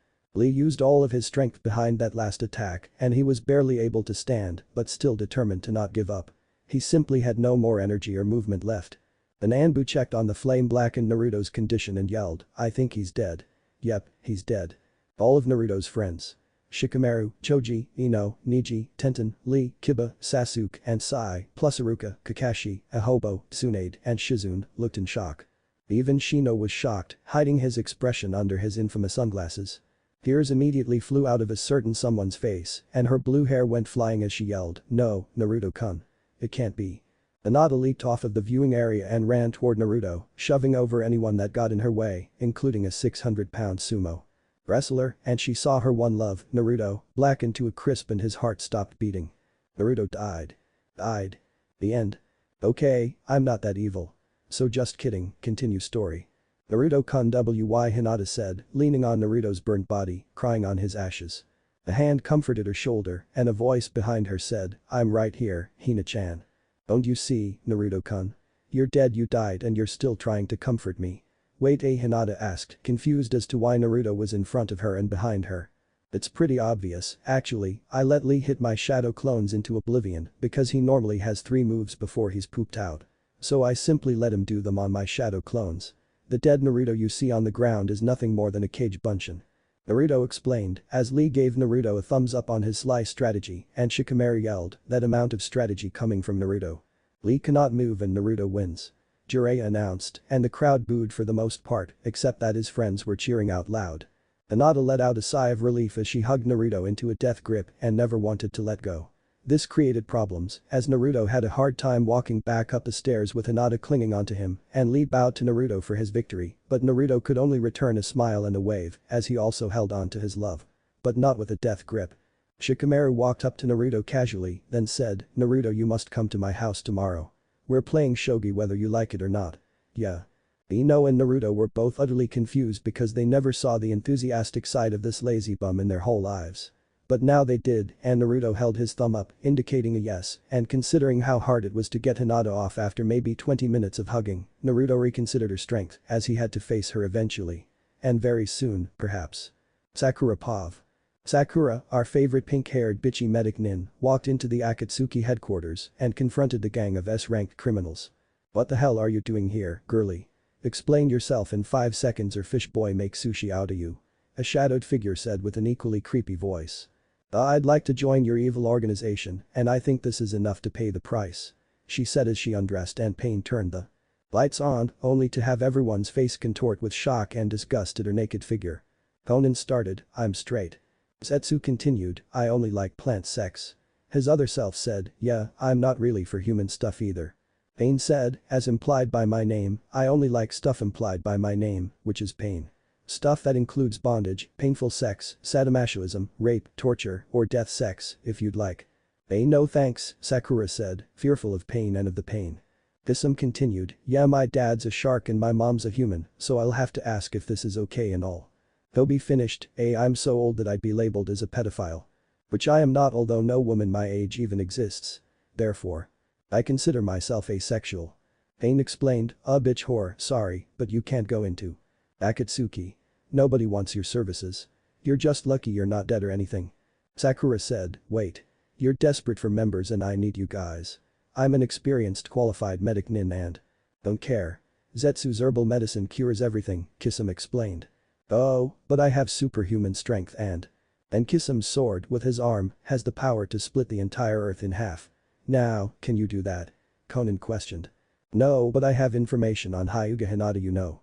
Lee used all of his strength behind that last attack, and he was barely able to stand, but still determined to not give up. He simply had no more energy or movement left. An Anbu checked on the flame-blackened Naruto's condition and yelled, "I think he's dead." Yep, he's dead. All of Naruto's friends. Shikamaru, Choji, Ino, Neji, Tenten, Lee, Kiba, Sasuke, and Sai, plus Iruka, Kakashi, Ahobo, Tsunade, and Shizune, looked in shock. Even Shino was shocked, hiding his expression under his infamous sunglasses. Tears immediately flew out of a certain someone's face, and her blue hair went flying as she yelled, "No, Naruto-kun. It can't be." Hinata leaped off of the viewing area and ran toward Naruto, shoving over anyone that got in her way, including a 600-pound sumo wrestler, and she saw her one love, Naruto, blacken to a crisp and his heart stopped beating. Naruto died. Died. The end. Okay, I'm not that evil. So just kidding, continue story. Naruto-kun why Hinata said, leaning on Naruto's burnt body, crying on his ashes. A hand comforted her shoulder, and a voice behind her said, "I'm right here, Hina-chan. Don't you see, Naruto-kun? You're dead, you died, and you're still trying to comfort me." "Wait," Hinata asked, confused as to why Naruto was in front of her and behind her. "It's pretty obvious, actually. I let Lee hit my shadow clones into oblivion because he normally has 3 moves before he's pooped out. So I simply let him do them on my shadow clones. The dead Naruto you see on the ground is nothing more than a cage bunshin." Naruto explained, as Lee gave Naruto a thumbs up on his sly strategy and Shikamaru yelled, "That amount of strategy coming from Naruto. Lee cannot move and Naruto wins." Jiraiya announced, and the crowd booed for the most part, except that his friends were cheering out loud. Hinata let out a sigh of relief as she hugged Naruto into a death grip and never wanted to let go. This created problems, as Naruto had a hard time walking back up the stairs with Hinata clinging onto him, and Lee bowed to Naruto for his victory, but Naruto could only return a smile and a wave, as he also held on to his love. But not with a death grip. Shikamaru walked up to Naruto casually, then said, "Naruto, you must come to my house tomorrow. We're playing shogi whether you like it or not." "Yeah." Ino and Naruto were both utterly confused because they never saw the enthusiastic side of this lazy bum in their whole lives. But now they did, and Naruto held his thumb up, indicating a yes, and considering how hard it was to get Hinata off after maybe 20 minutes of hugging, Naruto reconsidered her strength as he had to face her eventually. And very soon, perhaps. Sakura Pav. Sakura, our favorite pink-haired bitchy medic nin, walked into the Akatsuki headquarters and confronted the gang of S-ranked criminals. "What the hell are you doing here, girly? Explain yourself in 5 seconds or fish boy make sushi out of you," a shadowed figure said with an equally creepy voice. "I'd like to join your evil organization, and I think this is enough to pay the price," she said as she undressed and Pain turned the lights on, only to have everyone's face contort with shock and disgust at her naked figure. Conan started, "I'm straight." Zetsu continued, "I only like plant sex." His other self said, "Yeah, I'm not really for human stuff either." Pain said, "As implied by my name, I only like stuff implied by my name, which is pain. Stuff that includes bondage, painful sex, sadomasochism, rape, torture, or death sex, if you'd like." "Pain no thanks," Sakura said, fearful of Pain and of the pain. Kisum continued, "Yeah, my dad's a shark and my mom's a human, so I'll have to ask if this is okay and all." Toby finished, I'm so old that I'd be labeled as a pedophile. Which I am not, although no woman my age even exists. Therefore. I consider myself asexual." Pain explained, bitch whore, sorry, but you can't go into Akatsuki. Nobody wants your services. You're just lucky you're not dead or anything." Sakura said, "Wait. You're desperate for members and I need you guys. I'm an experienced qualified medic nin and don't care. Zetsu's herbal medicine cures everything," Kisum explained. "Oh, but I have superhuman strength and Kisum's sword with his arm has the power to split the entire earth in half." "Now, can you do that?" Conan questioned. "No, but I have information on Hyuga Hinata, you know."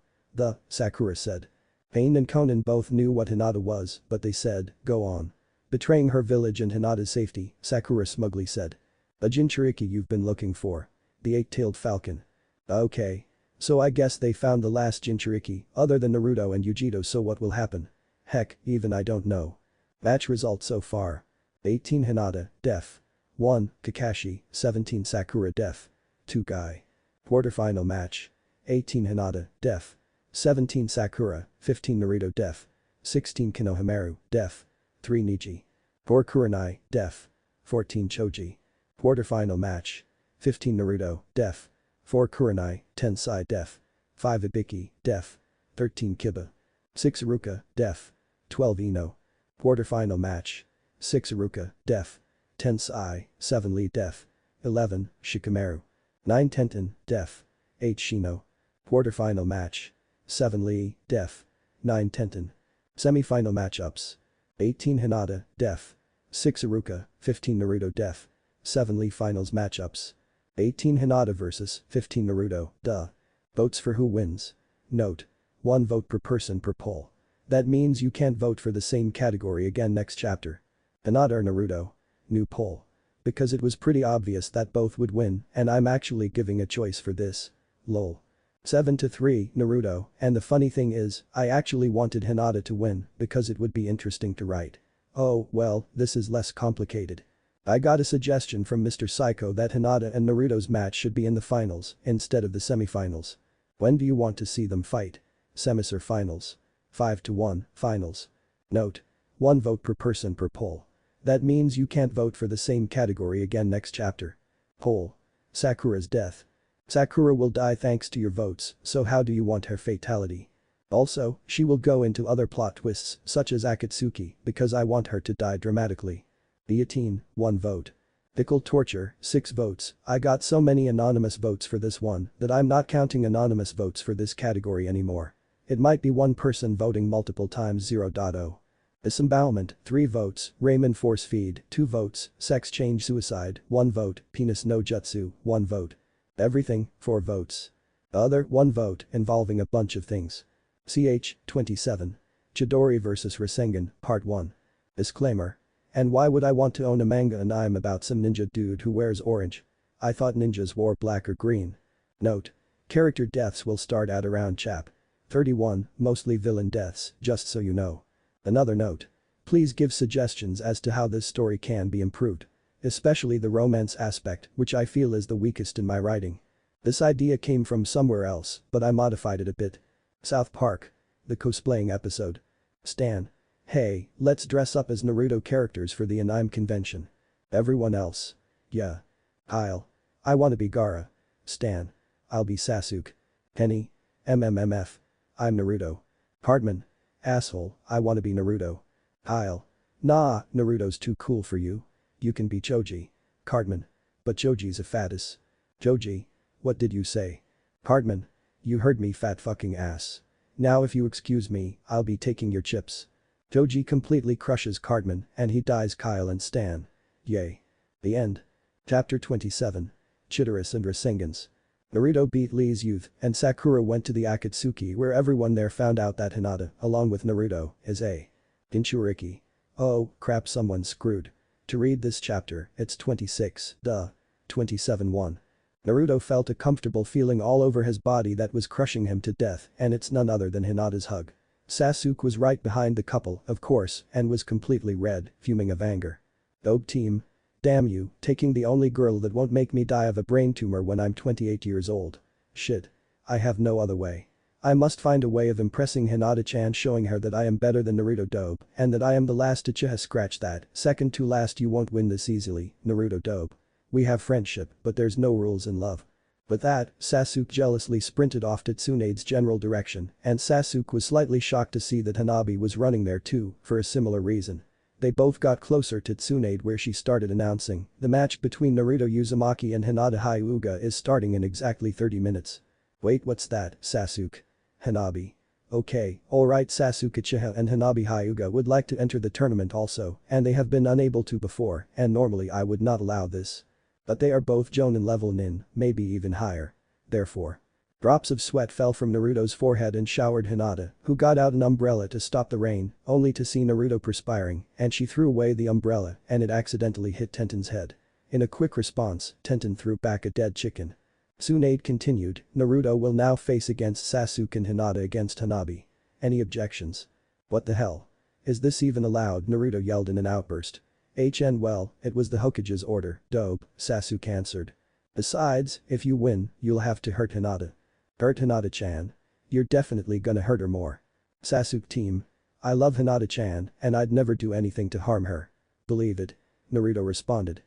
Sakura said. Pain and Conan both knew what Hinata was, but they said, "Go on." "Betraying her village and Hinata's safety," Sakura smugly said. A Jinchuriki you've been looking for. The eight-tailed falcon. Okay. So I guess they found the last Jinchuriki, other than Naruto and Yujito, so what will happen? Heck, even I don't know. Match results so far. 18 Hinata, def. 1, Kakashi, 17 Sakura def. 2 Guy. Quarterfinal match. 18 Hinata, def. 17 Sakura, 15 Naruto def. 16 Konohamaru, def. 3 Neji. 4 Kurenai, def. 14 Choji. Quarterfinal match. 15 Naruto, def. 4 Kurenai, 10 Sai def. 5 Ibiki, def. 13 Kiba. 6 Iruka, def. 12 Ino. Quarterfinal match. 6 Iruka, def. 10 Sai, 7 Lee def. 11 Shikamaru. 9 Tenten, def. 8 Shino. Quarterfinal match. 7 Lee, def. 9 Tenten. Semifinal matchups. 18 Hinata, def. 6 Iruka, 15 Naruto def. 7 Lee finals matchups. 18 Hinata vs 15 Naruto, duh. Votes for who wins. Note. 1 vote per person per poll. That means you can't vote for the same category again next chapter. Hinata or Naruto? New poll. Because it was pretty obvious that both would win and I'm actually giving a choice for this. Lol. 7-3 Naruto, and the funny thing is, I actually wanted Hinata to win because it would be interesting to write. Oh, well, this is less complicated. I got a suggestion from Mr. Psycho that Hinata and Naruto's match should be in the finals instead of the semifinals. When do you want to see them fight? Semis or finals? 5-1, finals. Note. 1 vote per person per poll. That means you can't vote for the same category again next chapter. Poll. Sakura's death. Sakura will die thanks to your votes, so how do you want her fatality? Also, she will go into other plot twists such as Akatsuki because I want her to die dramatically. Guillotine, 1 vote. Pickle torture, 6 votes. I got so many anonymous votes for this one that I'm not counting anonymous votes for this category anymore. It might be one person voting multiple times 0.0. Disembowelment, 3 votes. Ramen force feed, 2 votes. Sex change suicide, 1 vote. Penis no jutsu, 1 vote. Everything, 4 votes. Other, 1 vote, involving a bunch of things. Ch. 27. Chidori vs Rasengan, Part 1. Disclaimer. And why would I want to own a manga anime about some ninja dude who wears orange? I thought ninjas wore black or green. Note. Character deaths will start at around chap. 31, mostly villain deaths, just so you know. Another note. Please give suggestions as to how this story can be improved. Especially the romance aspect, which I feel is the weakest in my writing. This idea came from somewhere else, but I modified it a bit. South Park. The cosplaying episode. Stan. Hey, let's dress up as Naruto characters for the anime convention. Everyone else. Yeah. Kyle. I wanna be Gaara. Stan. I'll be Sasuke. Penny. MMMF. I'm Naruto. Hardman. Asshole, I wanna be Naruto. Kyle. Nah, Naruto's too cool for you. You can be Choji. Cartman. But Choji's a fatus. Choji. What did you say? Cartman. You heard me, fat fucking ass. Now if you excuse me, I'll be taking your chips. Choji completely crushes Cartman and he dies Kyle and Stan. Yay. The end. Chapter 27. Chidorus and Rasengans. Naruto beat Lee's youth and Sakura went to the Akatsuki where everyone there found out that Hinata, along with Naruto, is a Jinchuriki. Oh, crap, someone's screwed. To read this chapter, it's 26, duh. 27-1. Naruto felt a comfortable feeling all over his body that was crushing him to death and it's none other than Hinata's hug. Sasuke was right behind the couple, of course, and was completely red, fuming of anger. Dope team. Damn you, taking the only girl that won't make me die of a brain tumor when I'm 28 years old. Shit. I have no other way. I must find a way of impressing Hinata-chan, showing her that I am better than Naruto dope and that I am the last Uchiha. Scratch that, second to last, you won't win this easily, Naruto dope. We have friendship, but there's no rules in love. With that, Sasuke jealously sprinted off to Tsunade's general direction and Sasuke was slightly shocked to see that Hanabi was running there too, for a similar reason. They both got closer to Tsunade where she started announcing, the match between Naruto Uzumaki and Hinata Hyuga is starting in exactly 30 minutes. Wait, what's that, Sasuke? Hanabi. Okay, alright, Sasuke Uchiha and Hanabi Hyuga would like to enter the tournament also, and they have been unable to before, and normally I would not allow this. But they are both Jonin level nin, maybe even higher. Therefore. Drops of sweat fell from Naruto's forehead and showered Hinata, who got out an umbrella to stop the rain, only to see Naruto perspiring, and she threw away the umbrella and it accidentally hit Tenten's head. In a quick response, Tenten threw back a dead chicken. Tsunade continued, Naruto will now face against Sasuke and Hinata against Hanabi. Any objections? What the hell? Is this even allowed? Naruto yelled in an outburst. Well, it was the Hokage's order, dope, Sasuke answered. Besides, if you win, you'll have to hurt Hinata. Hurt Hinata-chan? You're definitely gonna hurt her more. Sasuke team. I love Hinata-chan, and I'd never do anything to harm her. Believe it. Naruto responded.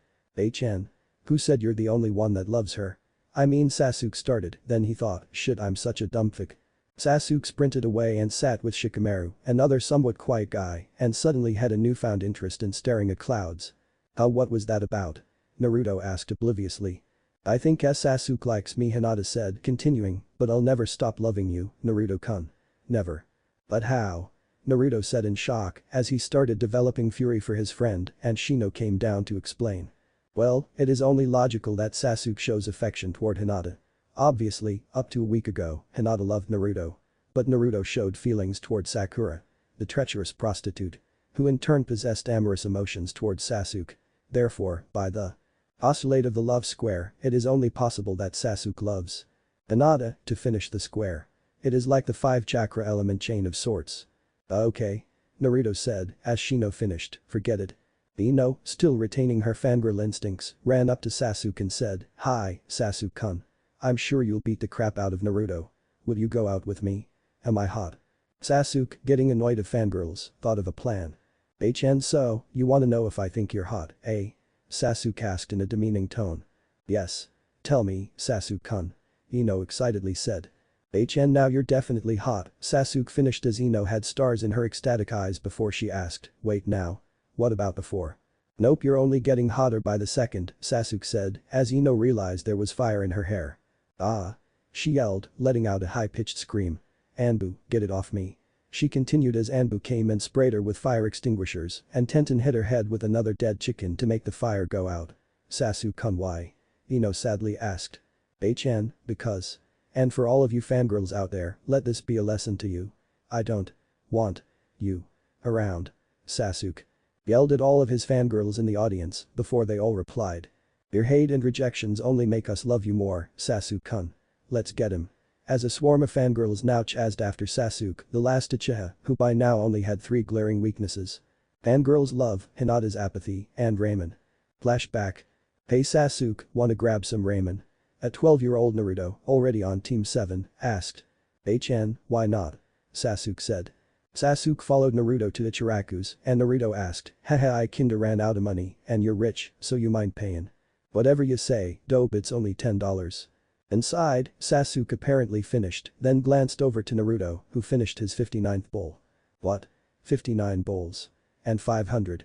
Chan. Who said you're the only one that loves her? I mean Sasuke started, then he thought, shit I'm such a dumpfuck. Sasuke sprinted away and sat with Shikamaru, another somewhat quiet guy, and suddenly had a newfound interest in staring at clouds. What was that about? Naruto asked obliviously. I think Sasuke likes me, Hinata said, continuing, but I'll never stop loving you, Naruto-kun. Never. But how? Naruto said in shock as he started developing fury for his friend and Shino came down to explain. Well, it is only logical that Sasuke shows affection toward Hinata. Obviously, up to a week ago, Hinata loved Naruto. But Naruto showed feelings toward Sakura, the treacherous prostitute, who in turn possessed amorous emotions toward Sasuke. Therefore, by the oscillate of the love square, it is only possible that Sasuke loves Hinata to finish the square. It is like the 5-chakra element chain of sorts. Okay. Naruto said as Shino finished, forget it. Ino, still retaining her fangirl instincts, ran up to Sasuke and said, Hi, Sasuke-kun. I'm sure you'll beat the crap out of Naruto. Will you go out with me? Am I hot? Sasuke, getting annoyed of fangirls, thought of a plan. So, you wanna know if I think you're hot, eh? Sasuke asked in a demeaning tone. Yes. Tell me, Sasuke-kun. Ino excitedly said. Now you're definitely hot, Sasuke finished as Ino had stars in her ecstatic eyes before she asked, wait now. What about before? Nope, you're only getting hotter by the second, Sasuke said as Ino realized there was fire in her hair. Ah. She yelled, letting out a high-pitched scream. Anbu, get it off me. She continued as Anbu came and sprayed her with fire extinguishers and Tenten hit her head with another dead chicken to make the fire go out. Sasuke-kun why? Ino sadly asked. Because. And for all of you fangirls out there, let this be a lesson to you. I don't want you around. Sasuke yelled at all of his fangirls in the audience before they all replied. Your hate and rejections only make us love you more, Sasuke-kun. Let's get him. As a swarm of fangirls now chased after Sasuke, the last Uchiha, who by now only had 3 glaring weaknesses. Fangirls love, Hinata's apathy, and ramen. Flashback. Hey Sasuke, wanna grab some ramen? A 12-year-old Naruto, already on Team 7, asked. Why not? Sasuke said. Sasuke followed Naruto to Ichiraku's and Naruto asked, haha I kinda ran out of money and you're rich, so you mind payin'? Whatever you say, dope it's only $10. Inside, Sasuke apparently finished, then glanced over to Naruto, who finished his 59th bowl. What? 59 bowls. And $500.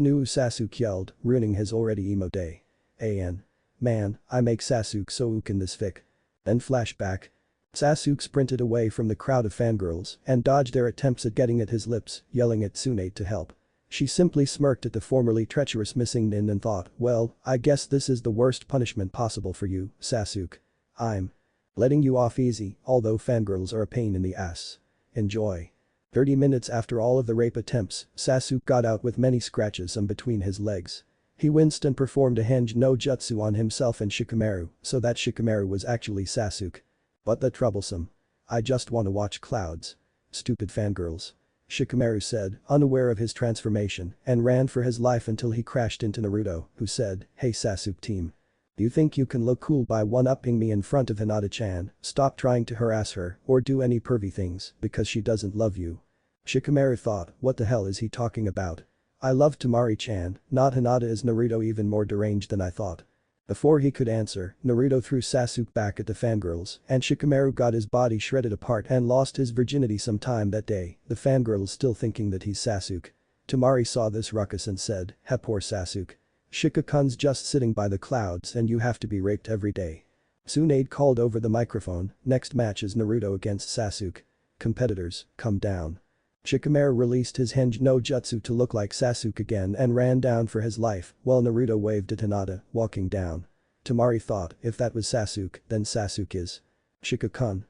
New Sasuke yelled, ruining his already emo day. Man, I make Sasuke so ook in this fic. Then flashback. Sasuke sprinted away from the crowd of fangirls and dodged their attempts at getting at his lips, yelling at Tsunade to help. She simply smirked at the formerly treacherous missing nin and thought, well, I guess this is the worst punishment possible for you, Sasuke. I'm letting you off easy, although fangirls are a pain in the ass. Enjoy. 30 minutes after all of the rape attempts, Sasuke got out with many scratches on between his legs. He winced and performed a henge no jutsu on himself and Shikamaru, so that Shikamaru was actually Sasuke. But the troublesome. I just wanna watch clouds. Stupid fangirls. Shikamaru said, unaware of his transformation, and ran for his life until he crashed into Naruto, who said, hey Sasuke team. Do you think you can look cool by one-upping me in front of Hinata-chan, stop trying to harass her, or do any pervy things, because she doesn't love you? Shikamaru thought, what the hell is he talking about? I love Temari-chan, not Hinata. Is Naruto even more deranged than I thought? Before he could answer, Naruto threw Sasuke back at the fangirls and Shikamaru got his body shredded apart and lost his virginity sometime that day, the fangirls still thinking that he's Sasuke. Temari saw this ruckus and said, "Hey poor Sasuke. Shika-kun's just sitting by the clouds and you have to be raped every day." Tsunade called over the microphone, next match is Naruto against Sasuke. Competitors, come down. Shikamaru released his henge no jutsu to look like Sasuke again and ran down for his life while Naruto waved at Hinata, walking down. Temari thought, if that was Sasuke, then Sasuke is Shika-kun.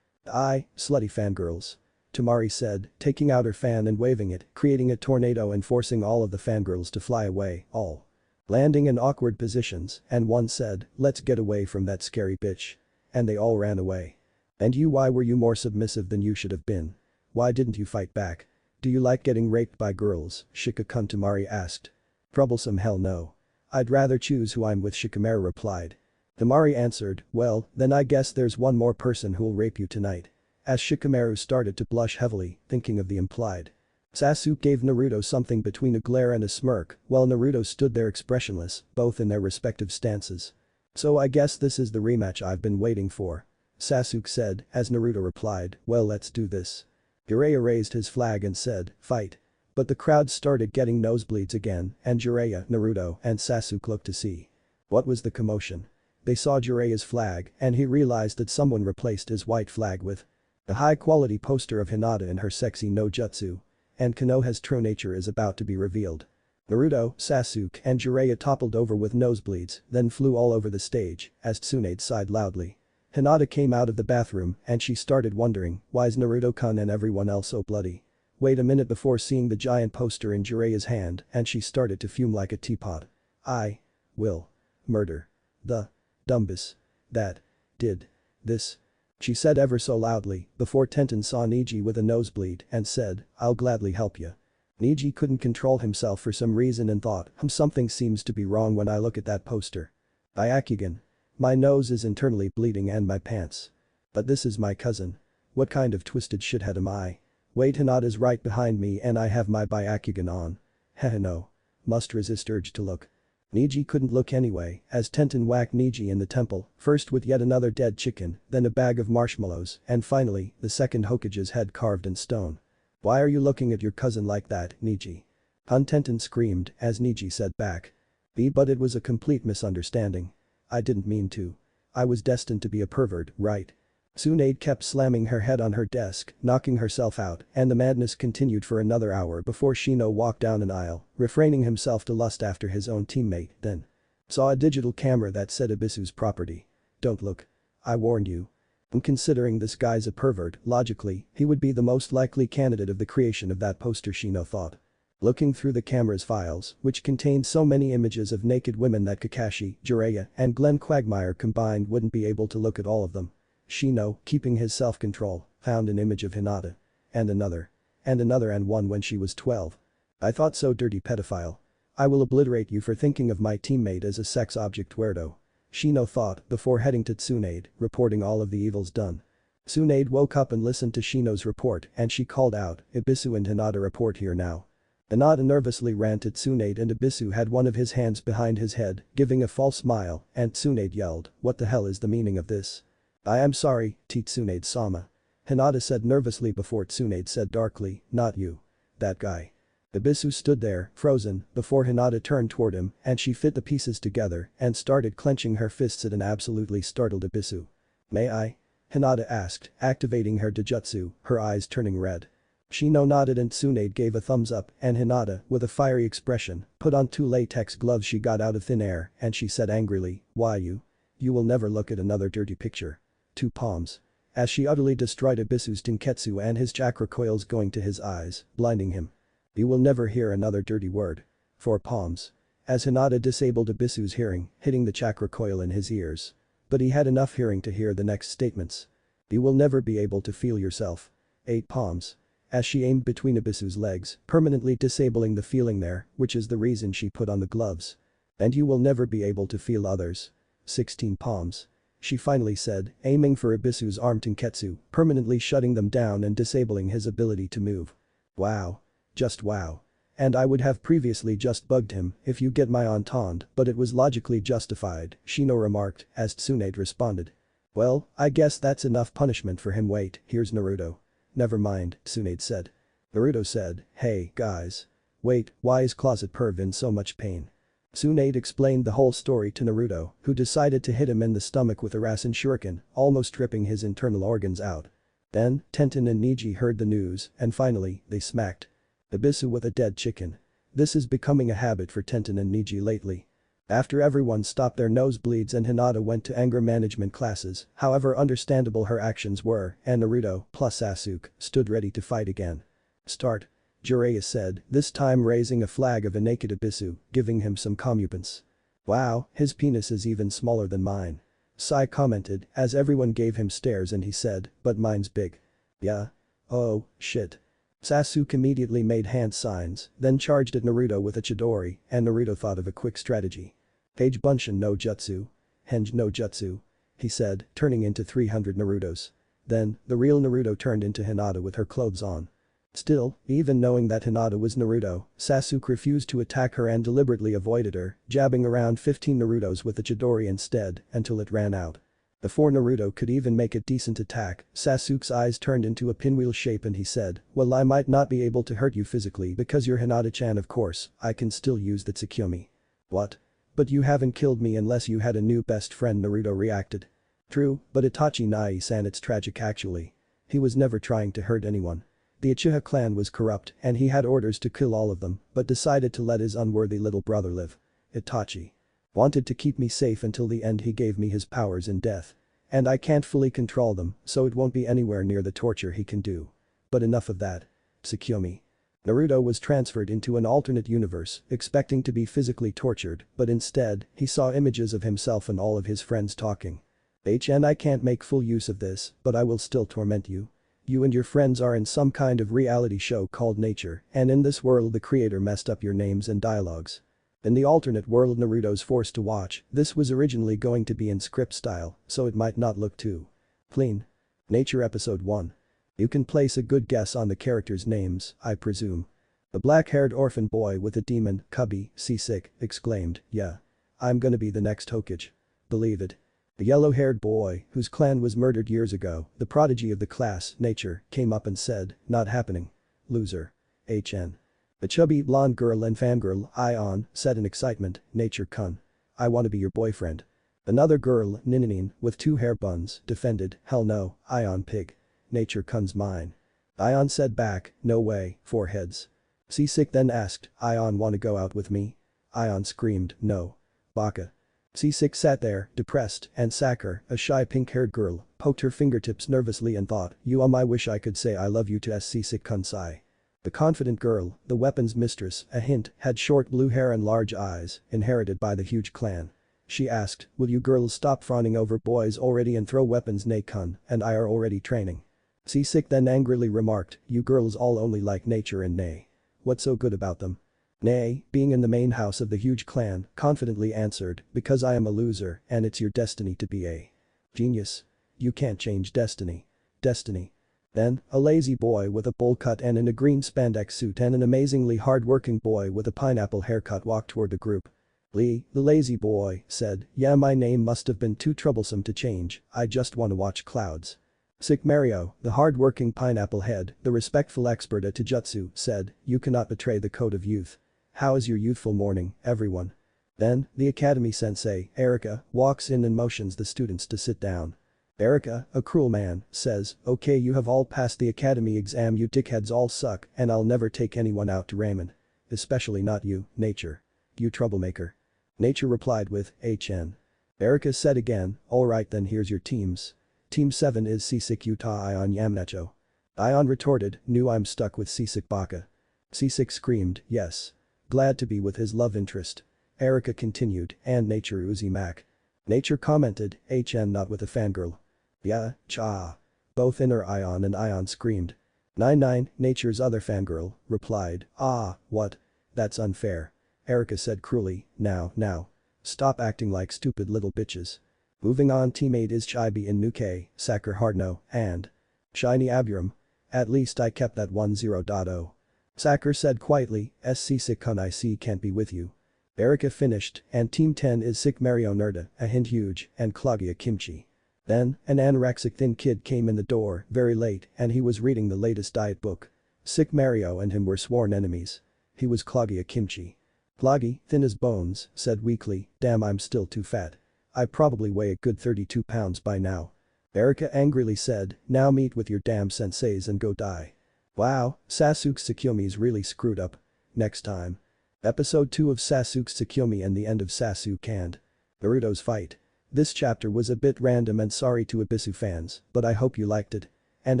Aye, slutty fangirls. Temari said, taking out her fan and waving it, creating a tornado and forcing all of the fangirls to fly away, all. landing in awkward positions, and one said, "Let's get away from that scary bitch." And they all ran away. "And you, why were you more submissive than you should have been? Why didn't you fight back? Do you like getting raped by girls?" Shikamaru asked. "Troublesome, hell no. I'd rather choose who I'm with," Shikamaru replied. Himari answered, "Well, then I guess there's one more person who'll rape you tonight." As Shikamaru started to blush heavily, thinking of the implied. Sasuke gave Naruto something between a glare and a smirk, while Naruto stood there expressionless, both in their respective stances. "So I guess this is the rematch I've been waiting for," Sasuke said, as Naruto replied, "Well, let's do this." Jiraiya raised his flag and said, "Fight." But the crowd started getting nosebleeds again, and Jiraiya, Naruto, and Sasuke looked to see. What was the commotion? They saw Jiraiya's flag, and he realized that someone replaced his white flag with a high-quality poster of Hinata in her sexy no jutsu. And Konoha's true nature is about to be revealed. Naruto, Sasuke, and Jiraiya toppled over with nosebleeds, then flew all over the stage, as Tsunade sighed loudly. Hinata came out of the bathroom, and she started wondering, why's Naruto-kun and everyone else so bloody? Wait a minute before seeing the giant poster in Jiraiya's hand, and she started to fume like a teapot. "I will murder the dumbus that did this," she said ever so loudly, before Tenten saw Neji with a nosebleed and said, "I'll gladly help you." Neji couldn't control himself for some reason and thought, something seems to be wrong when I look at that poster. Byakugan. My nose is internally bleeding and my pants. But this is my cousin. What kind of twisted shithead am I? Wait, Hinata's right behind me and I have my Byakugan on. Heh no. Must resist urge to look. Neji couldn't look anyway, as Tenten whacked Neji in the temple, first with yet another dead chicken, then a bag of marshmallows, and finally, the second Hokage's head carved in stone. "Why are you looking at your cousin like that, Neji?" Tenten screamed, as Neji said back. But it was a complete misunderstanding. I didn't mean to. I was destined to be a pervert, right?" Tsunade kept slamming her head on her desk, knocking herself out, and the madness continued for another hour before Shino walked down an aisle, refraining himself to lust after his own teammate, then saw a digital camera that said Ibisu's property. "Don't look. I warned you." And considering this guy's a pervert, logically, he would be the most likely candidate of the creation of that poster, Shino thought. Looking through the camera's files, which contained so many images of naked women that Kakashi, Jiraiya, and Glenn Quagmire combined wouldn't be able to look at all of them. Shino, keeping his self-control, found an image of Hinata. And another. And one when she was 12. "I thought so, dirty pedophile. I will obliterate you for thinking of my teammate as a sex object, weirdo." Shino thought before heading to Tsunade, reporting all of the evils done. Tsunade woke up and listened to Shino's report and she called out, "Ibisu and Hinata report here now." Hinata nervously ran to Tsunade and Ibisu had one of his hands behind his head, giving a false smile, and Tsunade yelled, "What the hell is the meaning of this?" "I am sorry, Tsunade-sama." Hinata said nervously before Tsunade said darkly, "Not you. That guy." Ibisu stood there, frozen, before Hinata turned toward him and she fit the pieces together and started clenching her fists at an absolutely startled Ibisu. "May I?" Hinata asked, activating her Dojutsu, her eyes turning red. Shino nodded and Tsunade gave a thumbs up and Hinata, with a fiery expression, put on 2 latex gloves she got out of thin air and she said angrily, "Why you? You will never look at another dirty picture." 2 palms. As she utterly destroyed Ibisu's Tenketsu and his chakra coils going to his eyes, blinding him. "You will never hear another dirty word." 4 palms. As Hinata disabled Ibisu's hearing, hitting the chakra coil in his ears. But he had enough hearing to hear the next statements. "You will never be able to feel yourself." 8 palms. As she aimed between Ibisu's legs, permanently disabling the feeling there, which is the reason she put on the gloves. "And you will never be able to feel others." 16 palms. She finally said, aiming for Ibisu's arm Tenketsu, permanently shutting them down and disabling his ability to move. "Wow. Just wow. And I would have previously just bugged him, if you get my entente, but it was logically justified," Shino remarked, as Tsunade responded. "Well, I guess that's enough punishment for him. Wait, here's Naruto." "Never mind," Tsunade said. Naruto said, "Hey, guys. Wait, why is Closet Perv in so much pain?" Tsunade explained the whole story to Naruto, who decided to hit him in the stomach with a Rasen Shuriken, almost ripping his internal organs out. Then, Tenten and Neji heard the news, and finally, they smacked Ibisu with a dead chicken. This is becoming a habit for Tenten and Neji lately. After everyone stopped their nosebleeds and Hinata went to anger management classes, however understandable her actions were, and Naruto, plus Sasuke, stood ready to fight again. Start. Jiraiya said, this time raising a flag of a naked Ibisu, giving him some comeuppance. Wow, his penis is even smaller than mine. Sai commented, as everyone gave him stares and he said, but mine's big. Yeah? Oh, shit. Sasuke immediately made hand signs, then charged at Naruto with a Chidori, and Naruto thought of a quick strategy. Page Bunshin no Jutsu. Henge no Jutsu. He said, turning into 300 Narutos. Then, the real Naruto turned into Hinata with her clothes on. Still, even knowing that Hinata was Naruto, Sasuke refused to attack her and deliberately avoided her, jabbing around 15 Narutos with the Chidori instead, until it ran out. Before Naruto could even make a decent attack, Sasuke's eyes turned into a pinwheel shape and he said, well, I might not be able to hurt you physically because you're Hinata-chan, of course, I can still use the Tsukuyomi. What? But you haven't killed me unless you had a new best friend, Naruto reacted. True, but Itachi Nai-san, it's tragic actually. He was never trying to hurt anyone. The Uchiha clan was corrupt and he had orders to kill all of them, but decided to let his unworthy little brother live. Itachi wanted to keep me safe until the end. He gave me his powers in death. And I can't fully control them, so it won't be anywhere near the torture he can do. But enough of that. Tsukuyomi. Naruto was transferred into an alternate universe, expecting to be physically tortured, but instead, he saw images of himself and all of his friends talking. And I can't make full use of this, but I will still torment you. You and your friends are in some kind of reality show called Nature, and in this world the creator messed up your names and dialogues. In the alternate world Naruto's forced to watch, this was originally going to be in script style, so it might not look too clean. Nature Episode 1. You can place a good guess on the characters' names, I presume. The black-haired orphan boy with a demon, cubby, seasick, exclaimed, yeah. I'm gonna be the next Hokage. Believe it. The yellow-haired boy, whose clan was murdered years ago, the prodigy of the class, Nature, came up and said, not happening. Loser. HN. The chubby blonde girl and fangirl, Ion, said in excitement, Nature-kun. I wanna be your boyfriend. Another girl, Ninin, with 2 hair buns, defended, hell no, Ion pig. Nature-kun's mine. Ion said back, no way, 4 heads. Seasick then asked, Ion wanna go out with me? Ion screamed, no. Baka. Seasick sat there, depressed, and Sakura, a shy pink-haired girl, poked her fingertips nervously and thought, I wish I could say I love you to Seasick-kun sai. The confident girl, the weapons mistress, a hint, had short blue hair and large eyes, inherited by the huge clan. She asked, will you girls stop fawning over boys already and throw weapons? Nei-kun and I are already training. Seasick then angrily remarked, you girls all only like Nature and Nei. What's so good about them? Nei, being in the main house of the huge clan, confidently answered, because I am a loser and it's your destiny to be a genius. You can't change destiny. Destiny. Then, a lazy boy with a bowl cut and in a green spandex suit and an amazingly hard-working boy with a pineapple haircut walked toward the group. Lee, the lazy boy, said, yeah, my name must have been too troublesome to change, I just wanna watch clouds. Shikamaru, the hard-working pineapple head, the respectful expert at Taijutsu, said, you cannot betray the code of youth. How is your youthful morning, everyone? Then, the academy sensei, Erika, walks in and motions the students to sit down. Erika, a cruel man, says, okay, you have all passed the academy exam, you dickheads all suck and I'll never take anyone out to ramen. Especially not you, Nature. You troublemaker. Nature replied with, HN. Erika said again, alright then here's your teams. Team 7 is Seasick Utah Ion Yamnacho. Ion retorted, knew I'm stuck with Seasick Baka. Seasick screamed, yes. Glad to be with his love interest. Erika continued, and Nature Uzi Mac. Nature commented, HN not with a fangirl. Yeah, cha. Both Inner Ion and Ion screamed. 9-9, Nature's other fangirl, replied, ah, what? That's unfair. Erika said cruelly, now. Stop acting like stupid little bitches. Moving on, teammate is Chibi in Nuke, Sakura Hardno, and Shiny Aburum. At least I kept that 10.0. Sakura said quietly, Seasick-kun I see can't be with you. Erika finished, and Team 10 is Shikamaru Nerda, a hint huge, and Cloggia Kimchi. Then, an anorexic thin kid came in the door, very late, and he was reading the latest diet book. Shikamaru and him were sworn enemies. He was Cloggia Kimchi. Cloggy, thin as bones, said weakly, damn I'm still too fat. I probably weigh a good 32 pounds by now. Erika angrily said, now meet with your damn senseis and go die. Wow, Sasuke's Tsukuyomi's really screwed up. Next time. Episode 2 of Sasuke's Tsukuyomi and the end of Sasuke and Naruto's fight. This chapter was a bit random and sorry to Ibisu fans, but I hope you liked it. And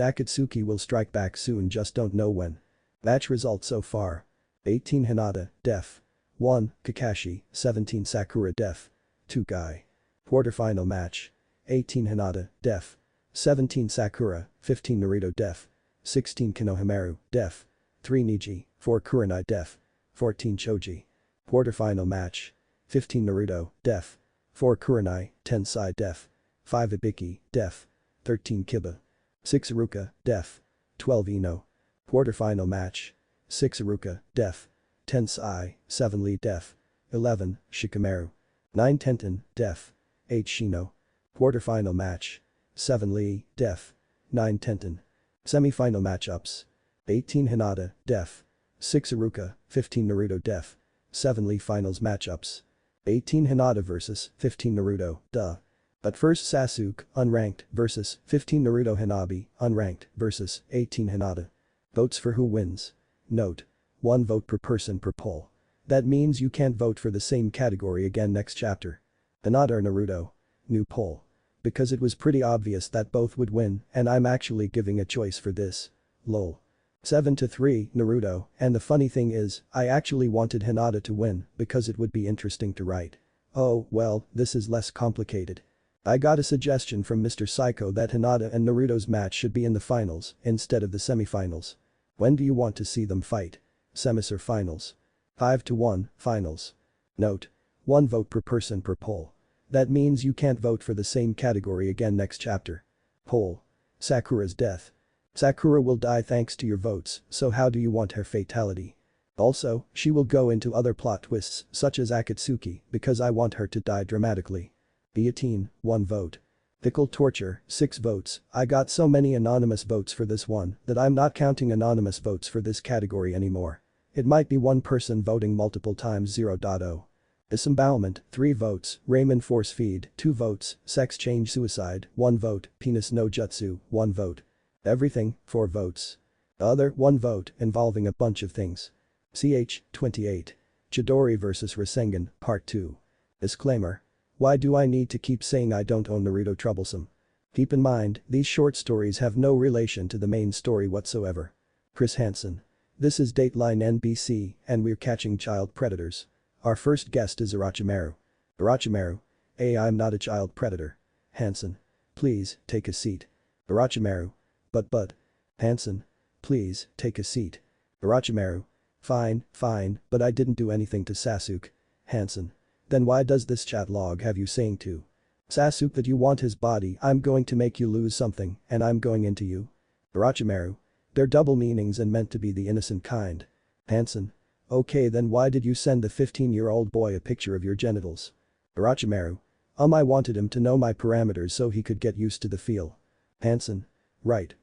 Akatsuki will strike back soon, just don't know when. Match results so far. 18 Hinata, def. 1, Kakashi, 17 Sakura def. 2 Guy. Quarterfinal match. 18 Hinata, def. 17 Sakura, 15 Naruto def. 16 Konohamaru, def. 3 Neji, 4 Kurenai def. 14 Choji. Quarterfinal match. 15 Naruto, def. 4 Kurenai, 10 Sai def. 5 Ibiki, def. 13 Kiba. 6 Iruka, def. 12 Ino. Quarterfinal match. 6 Iruka, def. 10 Sai, 7 Lee def. 11 Shikamaru. 9 Tenten, def. 8 Shino. Quarterfinal match. 7 Lee, def. 9 Tenten. Semi-final matchups. 18 Hinata, def. 6 Iruka, 15 Naruto def. 7 Lee finals matchups. 18 Hinata vs 15 Naruto, duh. But first Sasuke, unranked, versus 15 Naruto Hanabi, unranked, versus 18 Hinata. Votes for who wins. Note. 1 vote per person per poll. That means you can't vote for the same category again next chapter. Hinata or Naruto? New poll. Because it was pretty obvious that both would win and I'm actually giving a choice for this. Lol. 7-3 Naruto, and the funny thing is, I actually wanted Hinata to win because it would be interesting to write. Oh, well, this is less complicated. I got a suggestion from Mr. Psycho that Hinata and Naruto's match should be in the finals instead of the semifinals. When do you want to see them fight? Semis or finals? 5-1, finals. Note. 1 vote per person per poll. That means you can't vote for the same category again next chapter. Poll. Sakura's death. Sakura will die thanks to your votes, so how do you want her fatality? Also, she will go into other plot twists such as Akatsuki because I want her to die dramatically. Guillotine, 1 vote. Pickle torture, 6 votes. I got so many anonymous votes for this one that I'm not counting anonymous votes for this category anymore. It might be one person voting multiple times 0.0. Disembowelment, 3 votes, Ramen force feed, 2 votes, sex change suicide, 1 vote, penis no jutsu, 1 vote. Everything, 4 votes. Other, 1 vote, involving a bunch of things. Ch. 28. Chidori vs Rasengan, Part 2. Disclaimer. Why do I need to keep saying I don't own Naruto troublesome? Keep in mind, these short stories have no relation to the main story whatsoever. Chris Hansen. This is Dateline NBC, and we're catching child predators. Our first guest is Orochimaru. Orochimaru. I'm not a child predator. Hansen. Please, take a seat. Orochimaru. But. Hansen. Please, take a seat. Orochimaru. Fine, but I didn't do anything to Sasuke. Hansen. Then why does this chat log have you saying to Sasuke that you want his body? I'm going to make you lose something, and I'm going into you. Orochimaru. They're double meanings and meant to be the innocent kind. Hansen. Okay, then why did you send the 15-year-old boy a picture of your genitals? Orochimaru. I wanted him to know my parameters so he could get used to the feel. Hansen. Right.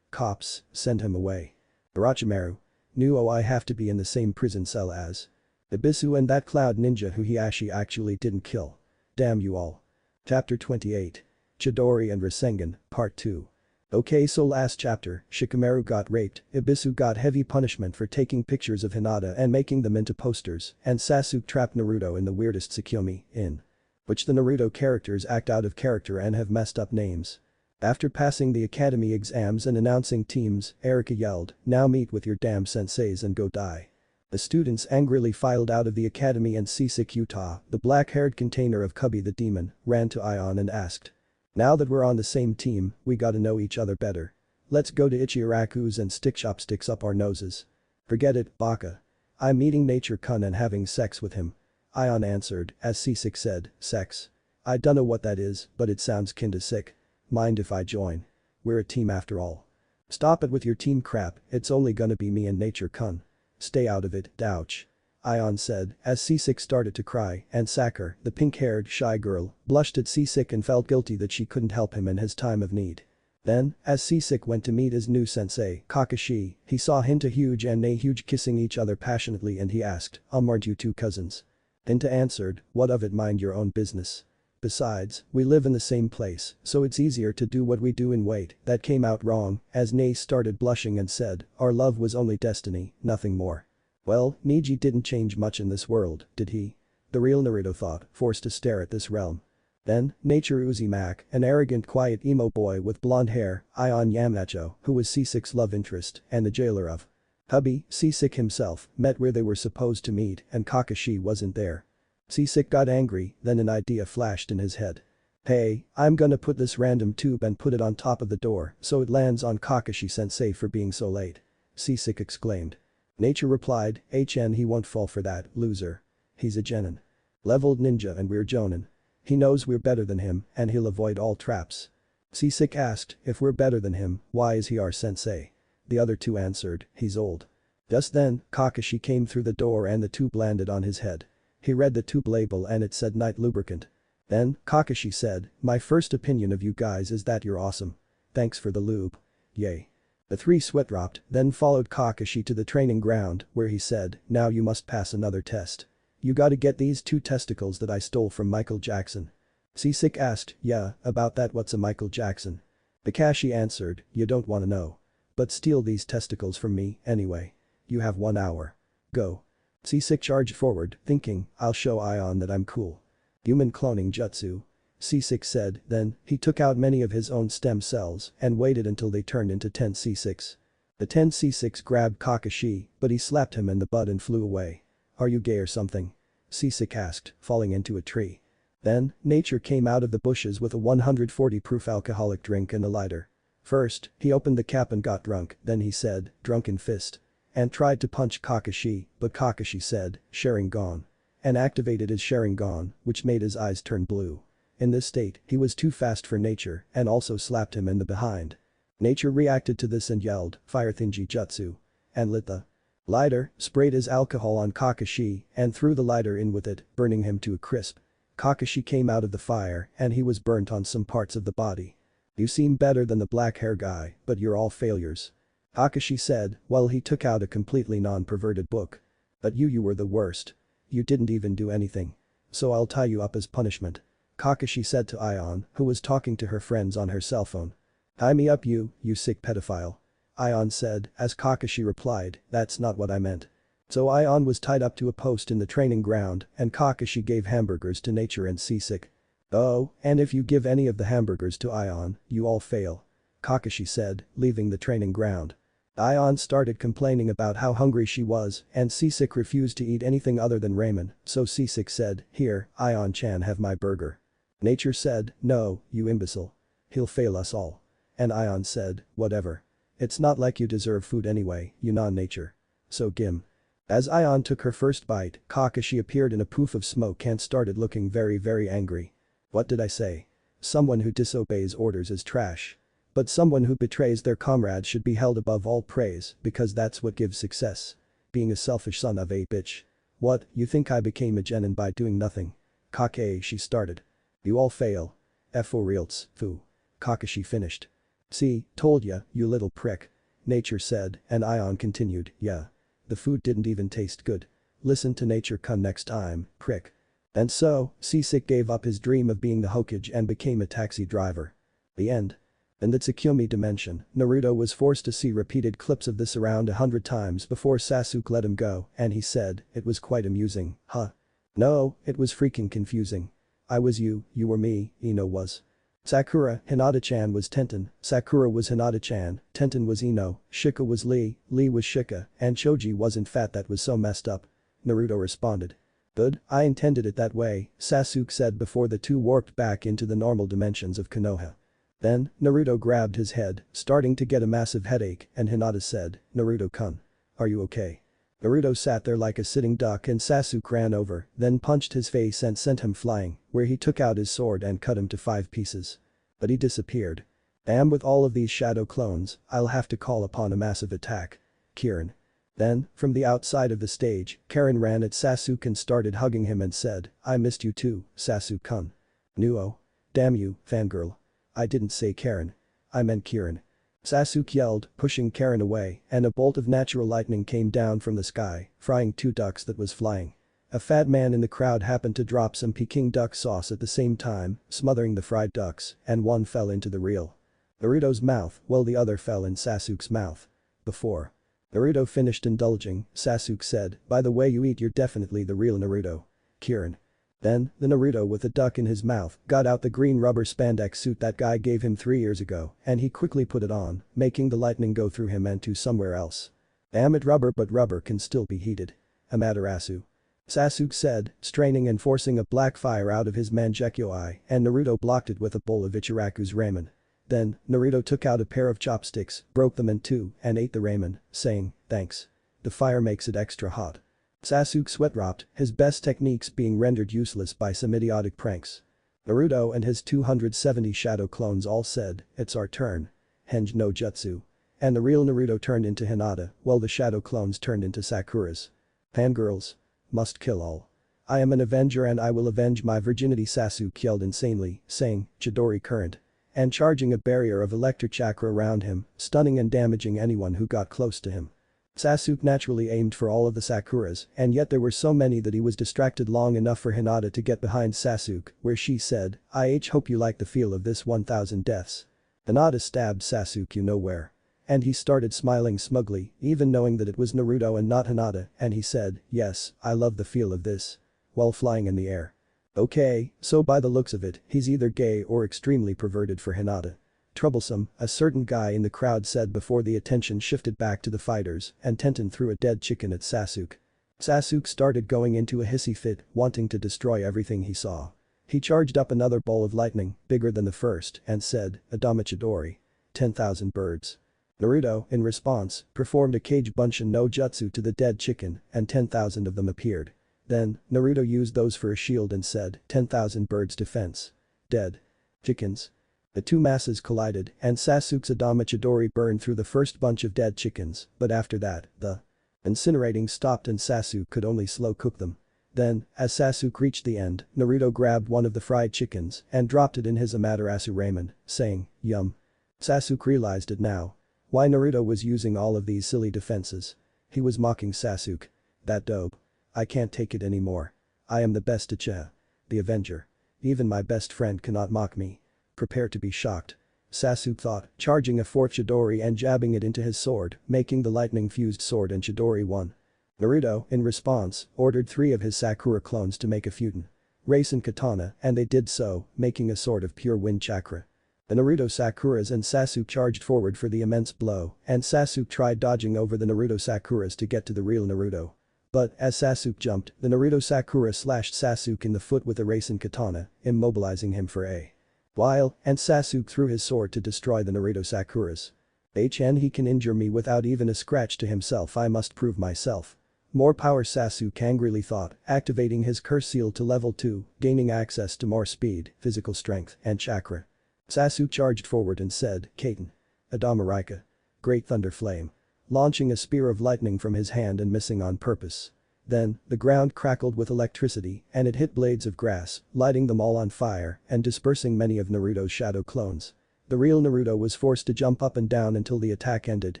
Cops, send him away. Orochimaru. I have to be in the same prison cell as Ibisu and that cloud ninja who Hiashi actually didn't kill. Damn you all. Chapter 28. Chidori and Rasengan, Part 2. Okay, so last chapter, Shikamaru got raped, Ibisu got heavy punishment for taking pictures of Hinata and making them into posters, and Sasuke trapped Naruto in the weirdest Tsukuyomi, in which the Naruto characters act out of character and have messed up names. After passing the academy exams and announcing teams, Erika yelled, "Now meet with your damn senseis and go die." The students angrily filed out of the academy and Sisek Utah, the black-haired container of Cubby the demon, ran to Ion and asked. Now that we're on the same team, we gotta know each other better. Let's go to Ichiraku's and stick chopsticks up our noses. Forget it, Baka. I'm meeting Nature-kun and having sex with him. Ion answered, as Sisek said, sex. I dunno what that is, but it sounds kinda sick. Mind if I join? We're a team after all. Stop it with your team crap, it's only gonna be me and Nature-kun. Stay out of it, Douch. Ion said, as Sisek started to cry, and Sakura, the pink-haired, shy girl, blushed at Sisek and felt guilty that she couldn't help him in his time of need. Then, as Sisek went to meet his new sensei, Kakashi, he saw Hinata Hyuga and Nae Hyuga kissing each other passionately and he asked, aren't you two cousins? Hinata answered, what of it, mind your own business. Besides, we live in the same place, so it's easier to do what we do and wait. That came out wrong, as Nae started blushing and said, our love was only destiny, nothing more. Well, Neji didn't change much in this world, did he? The real Naruto thought, forced to stare at this realm. Then, Nature Uzumaki, an arrogant quiet emo boy with blonde hair, Ion Yamacho, who was Sisek's love interest and the jailer of Hubby, Sasuke himself, met where they were supposed to meet and Kakashi wasn't there. Sasuke got angry, then an idea flashed in his head. Hey, I'm gonna put this random tube and put it on top of the door so it lands on Kakashi-sensei for being so late. Sasuke exclaimed. Nature replied, HN he won't fall for that, loser. He's a genin. Leveled ninja and we're jonin. He knows we're better than him and he'll avoid all traps. Sasuke asked, if we're better than him, why is he our sensei? The other two answered, he's old. Just then, Kakashi came through the door and the tube landed on his head. He read the tube label and it said night lubricant. Then, Kakashi said, my first opinion of you guys is that you're awesome. Thanks for the lube. Yay. The three sweat dropped, then followed Kakashi to the training ground where he said, now you must pass another test. You gotta get these 2 testicles that I stole from Michael Jackson. Sasuke asked, yeah, about that what's a Michael Jackson? Kakashi answered, you don't wanna know. But steal these testicles from me, anyway. You have 1 hour. Go. Sasuke charged forward, thinking, I'll show Ion that I'm cool. Human cloning jutsu. Sasuke said, then, he took out many of his own stem cells and waited until they turned into 10 C6. The 10 C6 grabbed Kakashi, but he slapped him in the butt and flew away. Are you gay or something? Sasuke asked, falling into a tree. Then, Nature came out of the bushes with a 140 proof alcoholic drink and a lighter. First, he opened the cap and got drunk, then he said, drunken fist. And tried to punch Kakashi, but Kakashi said, Sharingan. And activated his Sharingan, which made his eyes turn blue. In this state, he was too fast for Nature and also slapped him in the behind. Nature reacted to this and yelled, fire Thinji Jutsu. And lit the lighter, sprayed his alcohol on Kakashi and threw the lighter in with it, burning him to a crisp. Kakashi came out of the fire and he was burnt on some parts of the body. You seem better than the black hair guy, but you're all failures. Kakashi said, while he took out a completely non-perverted book. But you were the worst. You didn't even do anything. So I'll tie you up as punishment. Kakashi said to Ion, who was talking to her friends on her cell phone. Tie me up you sick pedophile. Ion said, as Kakashi replied, that's not what I meant. So Ion was tied up to a post in the training ground and Kakashi gave hamburgers to Nature and Sasuke. Oh, and if you give any of the hamburgers to Ion, you all fail. Kakashi said, leaving the training ground. Ion started complaining about how hungry she was and Sasuke refused to eat anything other than ramen, so Sasuke said, here, Ion-chan have my burger. Nature said, no, you imbecile. He'll fail us all. And Ion said, whatever. It's not like you deserve food anyway, you non-nature. So Gim. As Ion took her first bite, Kakashi appeared in a poof of smoke and started looking very angry. What did I say? Someone who disobeys orders is trash. But someone who betrays their comrades should be held above all praise because that's what gives success. Being a selfish son of a bitch. What, you think I became a genin by doing nothing? Kakashi started. You all fail. For reals, foo. Kakashi finished. See, told ya, you little prick. Nature said, and Ion continued, yeah. The food didn't even taste good. Listen to Nature-kun next time, prick. And so, Sasuke gave up his dream of being the Hokage and became a taxi driver. The end. In the Tsukuyomi dimension, Naruto was forced to see repeated clips of this around 100 times before Sasuke let him go and he said, it was quite amusing, huh? No, it was freaking confusing. I was you were me, Ino was. Sakura, Hinata-chan was Tenten, Sakura was Hinata-chan, Tenten was Ino, Shika was Lee was Shika, and Choji wasn't fat that was so messed up. Naruto responded. Good, I intended it that way, Sasuke said before the two warped back into the normal dimensions of Konoha. Then, Naruto grabbed his head, starting to get a massive headache, and Hinata said, Naruto-kun. Are you okay? Naruto sat there like a sitting duck and Sasuke ran over, then punched his face and sent him flying, where he took out his sword and cut him to 5 pieces. But he disappeared. Damn, with all of these shadow clones, I'll have to call upon a massive attack. Kirin. Then, from the outside of the stage, Karen ran at Sasuke and started hugging him and said, I missed you too, Sasuke-kun. Nuo. Damn you, fangirl. I didn't say Karen. I meant Kirin. Sasuke yelled, pushing Karen away, and a bolt of natural lightning came down from the sky, frying 2 ducks that was flying. A fat man in the crowd happened to drop some Peking duck sauce at the same time, smothering the fried ducks, and one fell into the real Naruto's mouth while the other fell in Sasuke's mouth. Before Naruto finished indulging, Sasuke said, by the way you eat you're definitely the real Naruto. Kirin. Then, the Naruto with a duck in his mouth got out the green rubber spandex suit that guy gave him 3 years ago and he quickly put it on, making the lightning go through him and to somewhere else. Damn it, rubber, but rubber can still be heated. Amaterasu. Sasuke said, straining and forcing a black fire out of his Mangekyo eye, and Naruto blocked it with a bowl of Ichiraku's ramen. Then, Naruto took out a pair of chopsticks, broke them in two, and ate the ramen, saying, thanks. The fire makes it extra hot. Sasuke sweat dropped, his best techniques being rendered useless by some idiotic pranks. Naruto and his 270 shadow clones all said, it's our turn. Henge no jutsu. And the real Naruto turned into Hinata, while the shadow clones turned into Sakuras. Fangirls. Must kill all. I am an avenger and I will avenge my virginity, Sasuke yelled insanely, saying, Chidori current. And charging a barrier of electric chakra around him, stunning and damaging anyone who got close to him. Sasuke naturally aimed for all of the Sakuras, and yet there were so many that he was distracted long enough for Hinata to get behind Sasuke, where she said, I hope you like the feel of this 1000 deaths. Hinata stabbed Sasuke you know where. And he started smiling smugly, even knowing that it was Naruto and not Hinata, and he said, yes, I love the feel of this. While flying in the air. Okay, so by the looks of it, he's either gay or extremely perverted for Hinata. Troublesome, a certain guy in the crowd said before the attention shifted back to the fighters, and Tenten threw a dead chicken at Sasuke. Sasuke started going into a hissy fit, wanting to destroy everything he saw. He charged up another bolt of lightning, bigger than the first, and said, Adama Chidori. 10,000 birds. Naruto, in response, performed a Kage Bunshin no Jutsu to the dead chicken, and 10,000 of them appeared. Then, Naruto used those for a shield and said, 10,000 birds defense. Dead. Chickens. The two masses collided, and Sasuke's Adama Chidori burned through the first bunch of dead chickens, but after that, the incinerating stopped and Sasuke could only slow cook them. Then, as Sasuke reached the end, Naruto grabbed one of the fried chickens and dropped it in his Amaterasu ramen, saying, yum. Sasuke realized it now. Why Naruto was using all of these silly defenses. He was mocking Sasuke. That dope. I can't take it anymore. I am the best Ichiha. The Avenger. Even my best friend cannot mock me. Prepare to be shocked. Sasuke thought, charging a fourth Chidori and jabbing it into his sword, making the lightning-fused sword and Chidori one. Naruto, in response, ordered 3 of his Sakura clones to make a Futon. Rasen katana, and they did so, making a sword of pure wind chakra. The Naruto Sakuras and Sasuke charged forward for the immense blow, and Sasuke tried dodging over the Naruto Sakuras to get to the real Naruto. But, as Sasuke jumped, the Naruto Sakura slashed Sasuke in the foot with a Rasen katana, immobilizing him for a while, and Sasuke threw his sword to destroy the Naruto Sakuras. He can injure me without even a scratch to himself, I must prove myself. More power, Sasuke angrily thought, activating his curse seal to level 2, gaining access to more speed, physical strength, and chakra. Sasuke charged forward and said, Kaiten. Adama Raika. Great thunder flame. Launching a spear of lightning from his hand and missing on purpose. Then, the ground crackled with electricity and it hit blades of grass, lighting them all on fire and dispersing many of Naruto's shadow clones. The real Naruto was forced to jump up and down until the attack ended,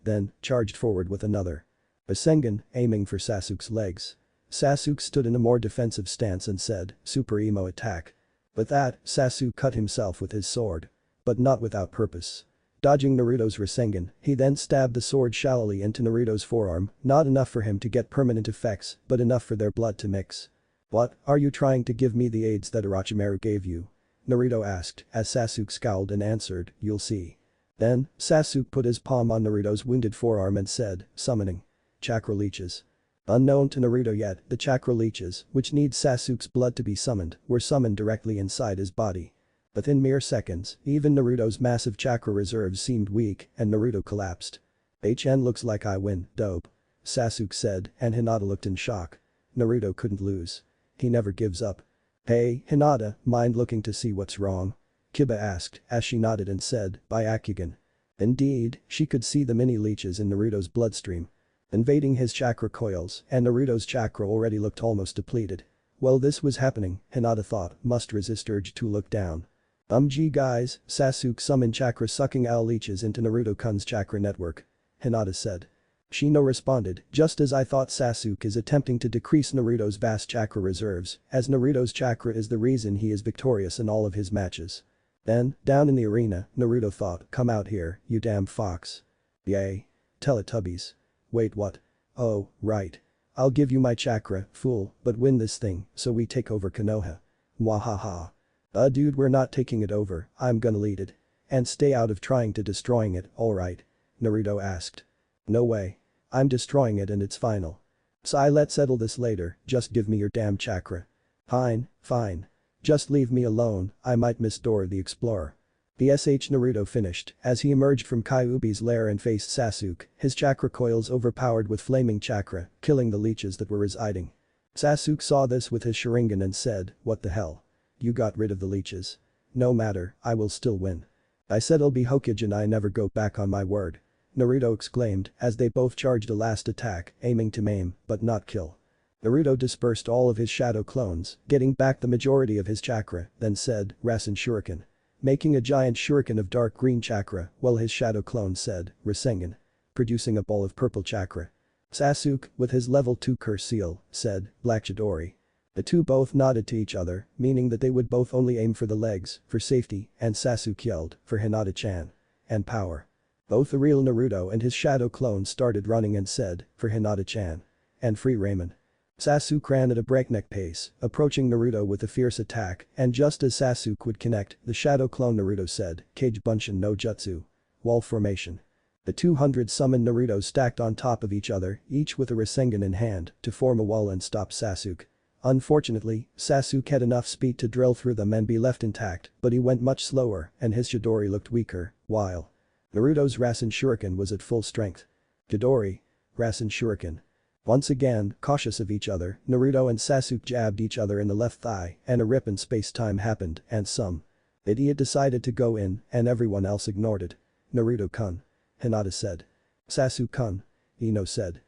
then, charged forward with another. Rasengan, aiming for Sasuke's legs. Sasuke stood in a more defensive stance and said, Super Emo attack. With that, Sasuke cut himself with his sword. But not without purpose. Dodging Naruto's Rasengan, he then stabbed the sword shallowly into Naruto's forearm, not enough for him to get permanent effects, but enough for their blood to mix. What, are you trying to give me the AIDS that Orochimaru gave you? Naruto asked, as Sasuke scowled and answered, you'll see. Then, Sasuke put his palm on Naruto's wounded forearm and said, summoning. Chakra leeches. Unknown to Naruto yet, the chakra leeches, which need Sasuke's blood to be summoned, were summoned directly inside his body. Within mere seconds, even Naruto's massive chakra reserves seemed weak and Naruto collapsed. Looks like I win, dope. Sasuke said, and Hinata looked in shock. Naruto couldn't lose. He never gives up. Hey, Hinata, mind looking to see what's wrong? Kiba asked, as she nodded and said, Byakugan. Indeed, she could see the mini leeches in Naruto's bloodstream. Invading his chakra coils, and Naruto's chakra already looked almost depleted. While this was happening, Hinata thought, must resist urge to look down. Gee guys, Sasuke summoned chakra-sucking owl leeches into Naruto-kun's chakra network. Hinata said. Shino responded, just as I thought. Sasuke is attempting to decrease Naruto's vast chakra reserves, as Naruto's chakra is the reason he is victorious in all of his matches. Then, down in the arena, Naruto thought, come out here, you damn fox. Yay. Teletubbies. Wait, what? Oh, right. I'll give you my chakra, fool, but win this thing, so we take over Konoha. Mwahaha. Dude, we're not taking it over, I'm gonna lead it. And stay out of trying to destroying it, alright? Naruto asked. No way. I'm destroying it and it's final. Sai, let's settle this later, just give me your damn chakra. Fine, fine. Just leave me alone, I might miss Dora the Explorer. BSH Naruto finished as he emerged from Kyuubi's lair and faced Sasuke, his chakra coils overpowered with flaming chakra, killing the leeches that were residing. Sasuke saw this with his Sharingan and said, "What the hell? You got rid of the leeches. No matter, I will still win. I said I'll be Hokage and I never go back on my word." Naruto exclaimed as they both charged a last attack, aiming to maim, but not kill. Naruto dispersed all of his shadow clones, getting back the majority of his chakra, then said, "Rasen Shuriken." Making a giant shuriken of dark green chakra, while his shadow clone said, "Rasengan." Producing a ball of purple chakra. Sasuke, with his level 2 curse seal, said, "Black Chidori." The two both nodded to each other, meaning that they would both only aim for the legs, for safety, and Sasuke yelled, "For Hinata-chan." And power. Both the real Naruto and his shadow clone started running and said, "For Hinata-chan." And free Raymond. Sasuke ran at a breakneck pace, approaching Naruto with a fierce attack, and just as Sasuke would connect, the shadow clone Naruto said, "Kage Bunshin no Jutsu." Wall formation. The 200 summoned Naruto stacked on top of each other, each with a Rasengan in hand, to form a wall and stop Sasuke. Unfortunately, Sasuke had enough speed to drill through them and be left intact, but he went much slower and his Chidori looked weaker, while Naruto's Rasen Shuriken was at full strength. Chidori. Rasen Shuriken. Once again, cautious of each other, Naruto and Sasuke jabbed each other in the left thigh and a rip in space-time happened and some idiot decided to go in and everyone else ignored it. "Naruto-kun." Hinata said. "Sasuke-kun." Ino said.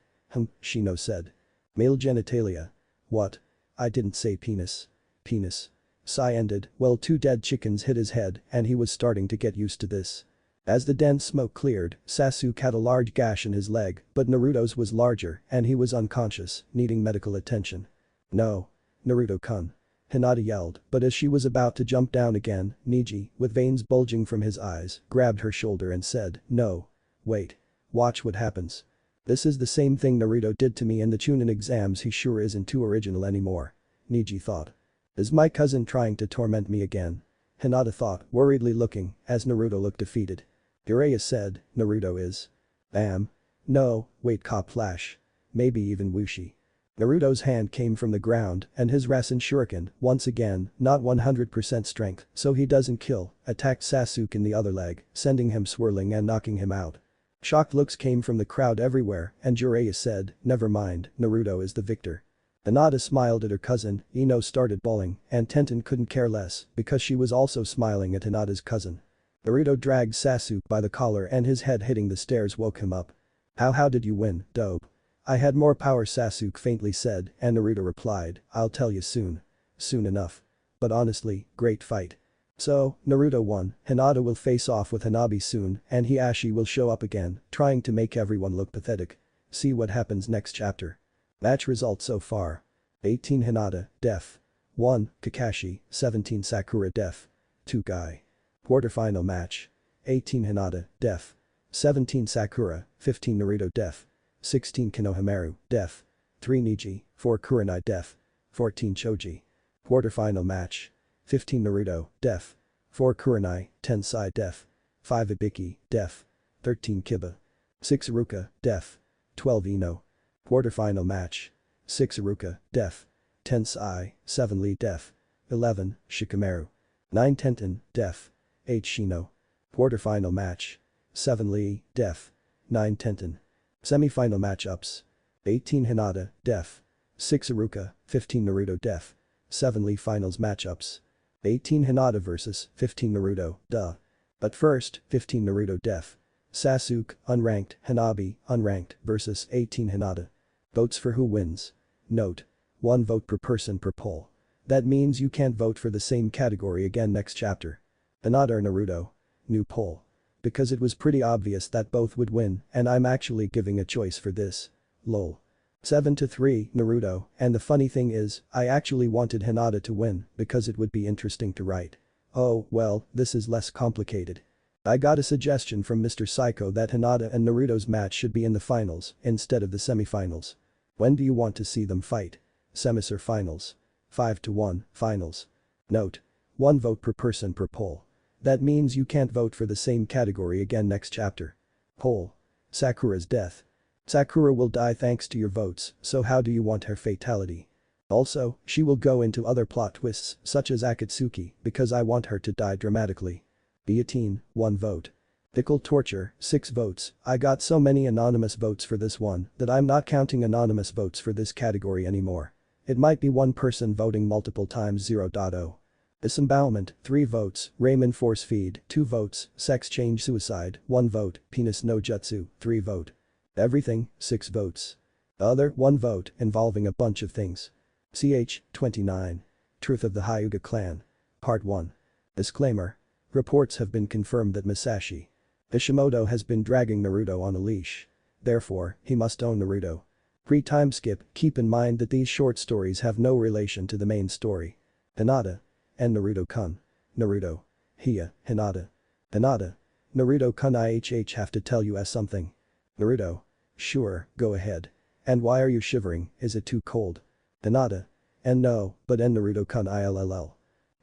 Shino said. "Male genitalia." "What? I didn't say penis." "Penis." Sai ended, well, 2 dead chickens hit his head and he was starting to get used to this. As the dense smoke cleared, Sasuke had a large gash in his leg, but Naruto's was larger and he was unconscious, needing medical attention. "No. Naruto-kun." Hinata yelled, but as she was about to jump down again, Neji, with veins bulging from his eyes, grabbed her shoulder and said, "No. Wait. Watch what happens. This is the same thing Naruto did to me in the Chunin exams, he sure isn't too original anymore." Neji thought. "Is my cousin trying to torment me again?" Hinata thought, worriedly looking, as Naruto looked defeated. Jiraiya said, "Naruto is." Bam. No, wait, cop flash. Maybe even Wushi. Naruto's hand came from the ground and his Rasen Shuriken, once again, not 100% strength, so he doesn't kill, attacked Sasuke in the other leg, sending him swirling and knocking him out. Shocked looks came from the crowd everywhere and Jiraiya said, "Never mind, Naruto is the victor." Hinata smiled at her cousin, Ino started bawling, and Tenten couldn't care less because she was also smiling at Hinata's cousin. Naruto dragged Sasuke by the collar and his head hitting the stairs woke him up. How did you win, dope?" "I had more power," Sasuke faintly said, and Naruto replied, "I'll tell you soon." Soon enough. But honestly, great fight. So, Naruto won, Hinata will face off with Hanabi soon and Hiashi will show up again, trying to make everyone look pathetic. See what happens next chapter. Match results so far. 18 Hinata, def. 1, Kakashi, 17 Sakura def. 2 Guy. Quarterfinal match. 18 Hinata, def. 17 Sakura, 15 Naruto def. 16 Konohamaru, def. 3 Neji, 4 Kurenai def. 14 Choji. Quarterfinal match. 15 Naruto, def. 4 Kurenai, 10 Sai def. 5 Ibiki, def. 13 Kiba. 6 Iruka, def. 12 Ino. Quarterfinal match. 6 Iruka, def. 10 Sai, 7 Lee def. 11 Shikamaru. 9 Tenten, def. 8 Shino. Quarterfinal match. 7 Lee, def. 9 Tenten. Semifinal matchups. 18 Hinata, def. 6 Iruka, 15 Naruto def. 7 Lee finals matchups. 18 Hinata vs 15 Naruto, duh. But first, 15 Naruto def. Sasuke, unranked, Hanabi, unranked, versus 18 Hinata. Votes for who wins. Note. 1 vote per person per poll. That means you can't vote for the same category again next chapter. Hinata or Naruto? New poll. Because it was pretty obvious that both would win and I'm actually giving a choice for this. Lol. 7-3 Naruto, and the funny thing is, I actually wanted Hinata to win because it would be interesting to write. Oh, well, this is less complicated. I got a suggestion from Mr. Psycho that Hinata and Naruto's match should be in the finals instead of the semifinals. When do you want to see them fight? Semis or finals? 5-1, finals. Note. 1 vote per person per poll. That means you can't vote for the same category again next chapter. Poll. Sakura's death. Sakura will die thanks to your votes, so how do you want her fatality? Also, she will go into other plot twists such as Akatsuki because I want her to die dramatically. Guillotine, 1 vote. Pickle torture, 6 votes. I got so many anonymous votes for this one that I'm not counting anonymous votes for this category anymore. It might be one person voting multiple times 0.0. Disembowelment, 3 votes, Ramen force feed, 2 votes, sex change suicide, 1 vote, penis no jutsu, 3 vote. Everything, 6 votes. Other, 1 vote, involving a bunch of things. Ch. 29. Truth of the Hyuga clan. Part 1. Disclaimer. Reports have been confirmed that Masashi Kishimoto has been dragging Naruto on a leash. Therefore, he must own Naruto. Pre-time skip, keep in mind that these short stories have no relation to the main story. Hinata and Naruto-kun. Naruto. Hinata. Hinata. Naruto-kun IHH have to tell you something. Naruto. Sure, go ahead. And why are you shivering, is it too cold? Hinata. And no, but Naruto-kun ILLL.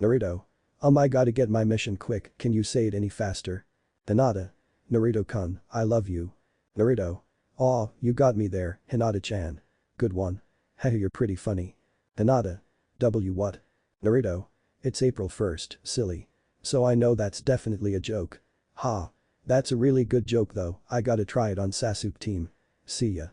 Naruto. I gotta get my mission quick, can you say it any faster? Hinata. Naruto-kun, I love you. Naruto. Aw, you got me there, Hinata-chan. Good one. Heh, you're pretty funny. Hinata. What? Naruto. It's April 1st, silly. So I know that's definitely a joke. Ha. That's a really good joke though, I gotta try it on Sasuke team. See ya.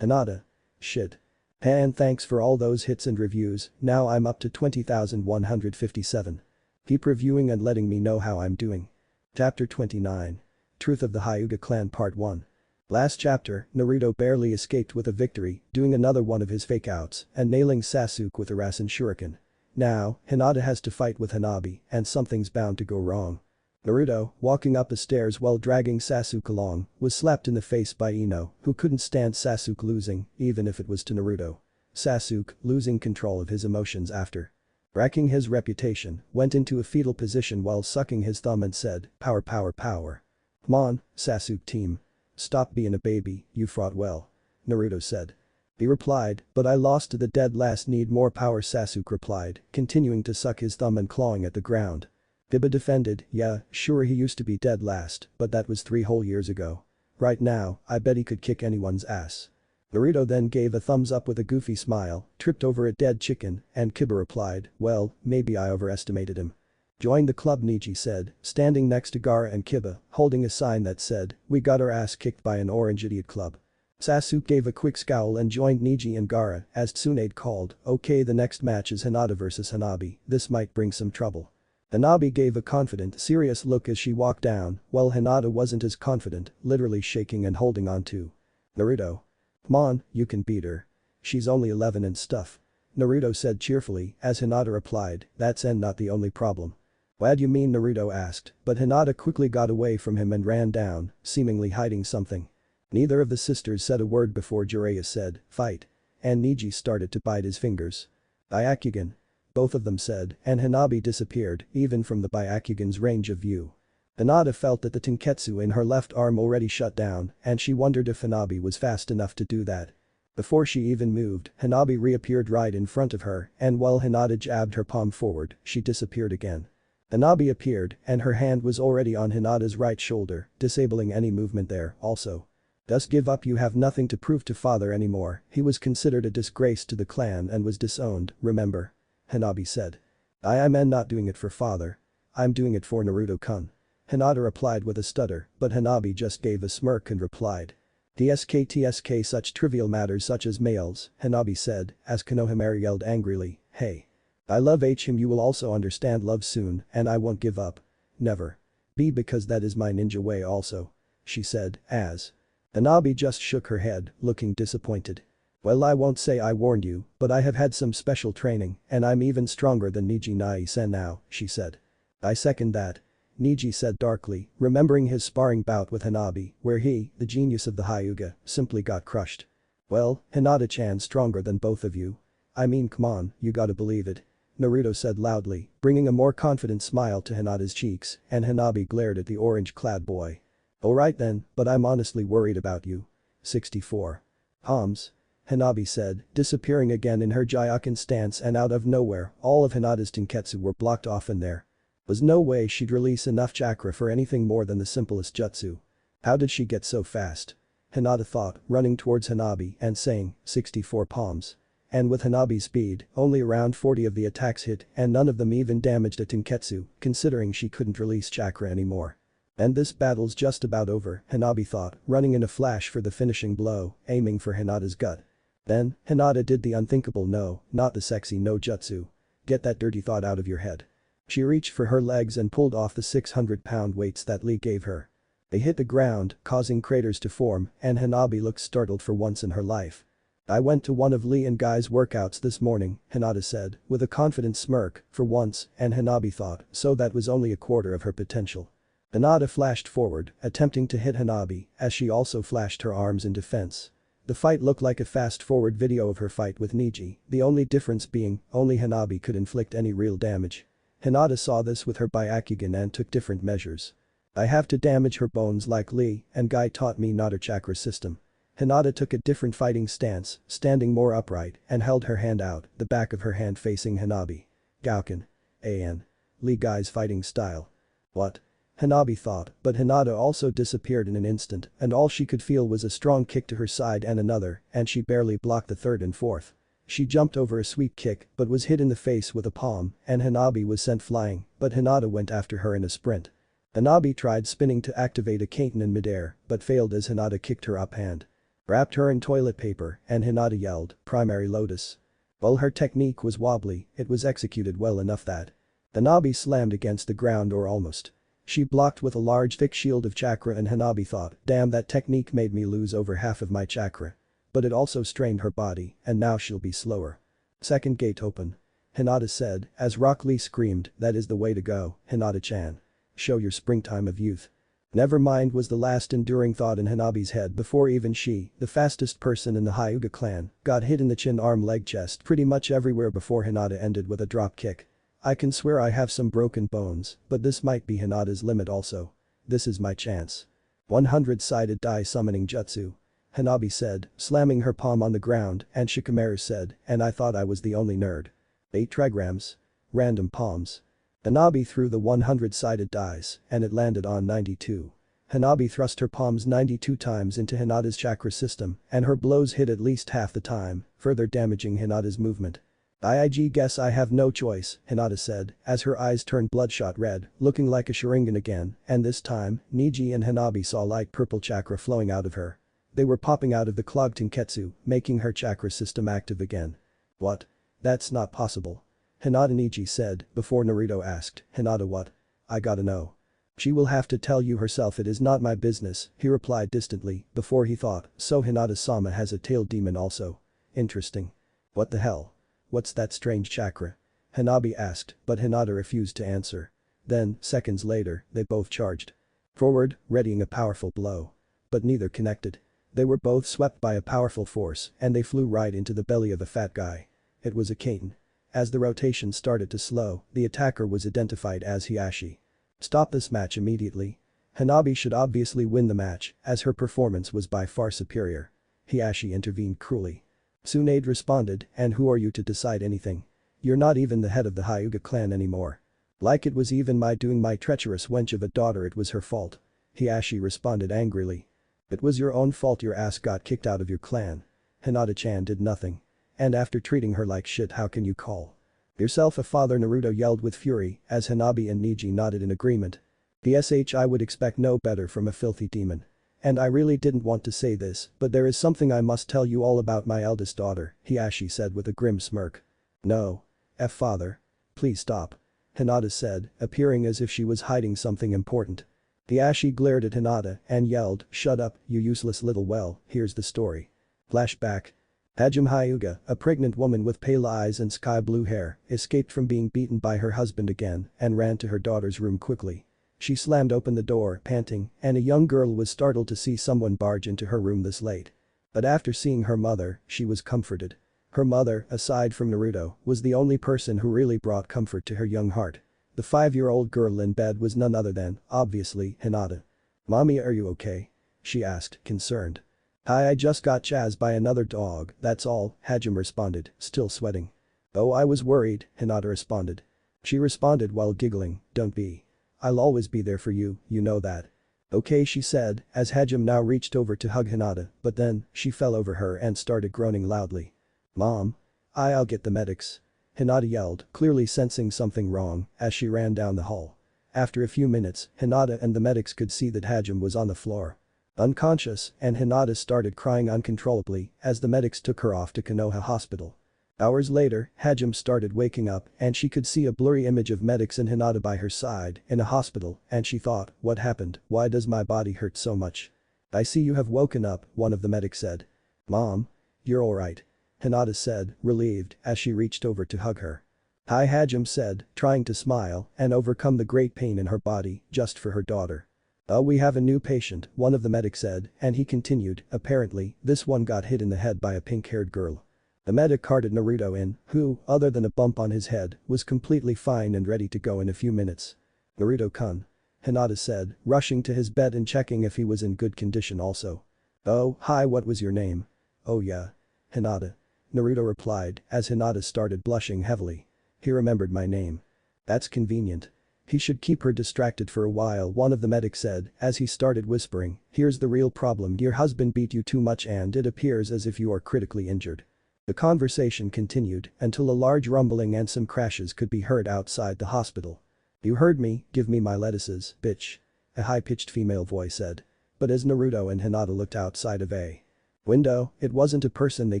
Hinata. Shit. And thanks for all those hits and reviews, now I'm up to 20,157. Keep reviewing and letting me know how I'm doing. Chapter 29. Truth of the Hyuga clan Part 1. Last chapter, Naruto barely escaped with a victory, doing another one of his fake outs and nailing Sasuke with a Rasen Shuriken. Now, Hinata has to fight with Hanabi and something's bound to go wrong. Naruto, walking up the stairs while dragging Sasuke along, was slapped in the face by Ino, who couldn't stand Sasuke losing, even if it was to Naruto. Sasuke, losing control of his emotions after wrecking his reputation, went into a fetal position while sucking his thumb and said, "Power, power, power. Come on, Sasuke team. Stop being a baby, you fought well." Naruto said. He replied, "But I lost to the dead last, need more power." Sasuke replied, continuing to suck his thumb and clawing at the ground. Hiba defended, "Yeah, sure he used to be dead last, but that was 3 whole years ago. Right now, I bet he could kick anyone's ass." Naruto then gave a thumbs up with a goofy smile, tripped over a dead chicken, and Kiba replied, "Well, maybe I overestimated him." "Join the club," Neji said, standing next to Gaara and Kiba, holding a sign that said, "We got our ass kicked by an orange idiot club." Sasuke gave a quick scowl and joined Neji and Gaara as Tsunade called, "Okay, the next match is Hinata vs Hanabi, this might bring some trouble." Hanabi gave a confident, serious look as she walked down, while Hinata wasn't as confident, literally shaking and holding on to Naruto. "Come on, you can beat her. She's only 11 and stuff." Naruto said cheerfully as Hinata replied, "That's not the only problem." "What do you mean?" Naruto asked, but Hinata quickly got away from him and ran down, seemingly hiding something. Neither of the sisters said a word before Jiraiya said, "Fight." And Neji started to bite his fingers. "Byakugan." Both of them said, and Hanabi disappeared, even from the Byakugan's range of view. Hinata felt that the tenketsu in her left arm already shut down, and she wondered if Hanabi was fast enough to do that. Before she even moved, Hanabi reappeared right in front of her, and while Hinata jabbed her palm forward, she disappeared again. Hanabi appeared, and her hand was already on Hinata's right shoulder, disabling any movement there, also. "Just give up, you have nothing to prove to father anymore, he was considered a disgrace to the clan and was disowned, remember?" Hanabi said. I'm not doing it for father. I'm doing it for Naruto-kun." Hinata replied with a stutter, but Hanabi just gave a smirk and replied. "TSK such trivial matters such as males," Hanabi said, as Konohamaru yelled angrily, "Hey. I love him, you will also understand love soon, and I won't give up. Never. B because that is my ninja way also," she said, as Hanabi just shook her head, looking disappointed. "Well, I won't say I warned you, but I have had some special training and I'm even stronger than Neji Nai-sen now," she said. "I second that," Neji said darkly, remembering his sparring bout with Hanabi, where he, the genius of the Hyuga, simply got crushed. "Well, Hinata-chan stronger than both of you. I mean, come on, you gotta believe it," Naruto said loudly, bringing a more confident smile to Hinata's cheeks, and Hanabi glared at the orange-clad boy. "Alright then, but I'm honestly worried about you." 64. Hams. Hanabi said, disappearing again in her Gyuken stance, and out of nowhere, all of Hinata's tenketsu were blocked off in there. Was no way she'd release enough chakra for anything more than the simplest jutsu. How did she get so fast? Hinata thought, running towards Hanabi and saying, 64 palms. And with Hanabi's speed, only around 40 of the attacks hit and none of them even damaged a Tenketsu, considering she couldn't release chakra anymore. And this battle's just about over, Hanabi thought, running in a flash for the finishing blow, aiming for Hinata's gut. Then, Hinata did the unthinkable no, not the sexy no jutsu. Get that dirty thought out of your head. She reached for her legs and pulled off the 600-pound weights that Lee gave her. They hit the ground, causing craters to form, and Hanabi looked startled for once in her life. I went to one of Lee and Guy's workouts this morning, Hinata said, with a confident smirk, for once, and Hanabi thought, so that was only a quarter of her potential. Hinata flashed forward, attempting to hit Hanabi, as she also flashed her arms in defense. The fight looked like a fast-forward video of her fight with Neji, the only difference being, only Hanabi could inflict any real damage. Hinata saw this with her Byakugan and took different measures. I have to damage her bones like Lee, and Guy taught me not her chakra system. Hinata took a different fighting stance, standing more upright, and held her hand out, the back of her hand facing Hanabi. Gauken. An. Lee Guy's fighting style. What? Hanabi thought, but Hinata also disappeared in an instant, and all she could feel was a strong kick to her side and another, and she barely blocked the third and fourth. She jumped over a sweep kick, but was hit in the face with a palm, and Hanabi was sent flying, but Hinata went after her in a sprint. Hanabi tried spinning to activate a Tenten in midair, but failed as Hinata kicked her uphand. Wrapped her in toilet paper, and Hinata yelled, primary lotus. While her technique was wobbly, it was executed well enough that Hanabi slammed against the ground or almost. She blocked with a large thick shield of chakra and Hanabi thought, damn, that technique made me lose over half of my chakra. But it also strained her body, and now she'll be slower. Second gate open. Hinata said, as Rock Lee screamed, that is the way to go, Hinata-chan. Show your springtime of youth. Never mind was the last enduring thought in Hanabi's head before even she, the fastest person in the Hyuga clan, got hit in the chin, arm, leg, chest, pretty much everywhere before Hinata ended with a drop kick. I can swear I have some broken bones, but this might be Hinata's limit also. This is my chance. 100-sided die summoning jutsu. Hanabi said, slamming her palm on the ground, and Shikamaru said, and I thought I was the only nerd. 8 trigrams. Random palms. Hanabi threw the 100-sided dice, and it landed on 92. Hanabi thrust her palms 92 times into Hinata's chakra system, and her blows hit at least half the time, further damaging Hinata's movement. I guess I have no choice, Hinata said, as her eyes turned bloodshot red, looking like a Sharingan again, and this time, Neji and Hanabi saw light purple chakra flowing out of her. They were popping out of the clogged Tenketsu, making her chakra system active again. What? That's not possible. Hinata, Neji said, before Naruto asked, Hinata what? I gotta know. She will have to tell you herself, it is not my business, he replied distantly, before he thought, so Hinata-sama has a tailed demon also. Interesting. What the hell? What's that strange chakra? Hanabi asked, but Hinata refused to answer. Then, seconds later, they both charged forward, readying a powerful blow. But neither connected. They were both swept by a powerful force, and they flew right into the belly of the fat guy. It was a Tenten. As the rotation started to slow, the attacker was identified as Hiashi. Stop this match immediately. Hanabi should obviously win the match, as her performance was by far superior. Hiashi intervened cruelly. Tsunade responded, and who are you to decide anything? You're not even the head of the Hyuga clan anymore. Like it was even my doing, my treacherous wench of a daughter, it was her fault. Hiashi responded angrily. It was your own fault, your ass got kicked out of your clan. Hinata-chan did nothing. And after treating her like shit, how can you call yourself a father? Naruto yelled with fury, as Hanabi and Neji nodded in agreement. I would expect no better from a filthy demon. And I really didn't want to say this, but there is something I must tell you all about my eldest daughter, Hiashi said with a grim smirk. No. Father. Please stop. Hinata said, appearing as if she was hiding something important. Hiashi glared at Hinata and yelled, shut up, you useless little well, here's the story. Flashback. Hyuga, a pregnant woman with pale eyes and sky blue hair, escaped from being beaten by her husband again and ran to her daughter's room quickly. She slammed open the door, panting, and a young girl was startled to see someone barge into her room this late. But after seeing her mother, she was comforted. Her mother, aside from Naruto, was the only person who really brought comfort to her young heart. The 5-year-old girl in bed was none other than, obviously, Hinata. Mommy, are you okay? She asked, concerned. I just got chased by another dog, that's all, Hajime responded, still sweating. Oh, I was worried, Hinata responded. She responded while giggling, don't be. I'll always be there for you, you know that. Okay, she said, as Hajime now reached over to hug Hinata, but then, she fell over her and started groaning loudly. Mom. I'll get the medics. Hinata yelled, clearly sensing something wrong, as she ran down the hall. After a few minutes, Hinata and the medics could see that Hajime was on the floor. Unconscious, and Hinata started crying uncontrollably as the medics took her off to Konoha Hospital. Hours later, Hajime started waking up and she could see a blurry image of medics and Hinata by her side in a hospital and she thought, what happened, why does my body hurt so much? I see you have woken up, one of the medics said. Mom. You're alright. Hinata said, relieved, as she reached over to hug her. Hi, Hajime said, trying to smile and overcome the great pain in her body just for her daughter. Oh, we have a new patient, one of the medics said, and he continued, apparently, this one got hit in the head by a pink-haired girl. The medic carted Naruto in, who, other than a bump on his head, was completely fine and ready to go in a few minutes. Naruto-kun. Hinata said, rushing to his bed and checking if he was in good condition also. Oh, hi, what was your name? Oh yeah. Hinata. Naruto replied, as Hinata started blushing heavily. He remembered my name. That's convenient. He should keep her distracted for a while, one of the medics said, as he started whispering, here's the real problem, your husband beat you too much and it appears as if you are critically injured. The conversation continued until a large rumbling and some crashes could be heard outside the hospital. You heard me, give me my lettuces, bitch. A high-pitched female voice said. But as Naruto and Hinata looked outside of a window, it wasn't a person, they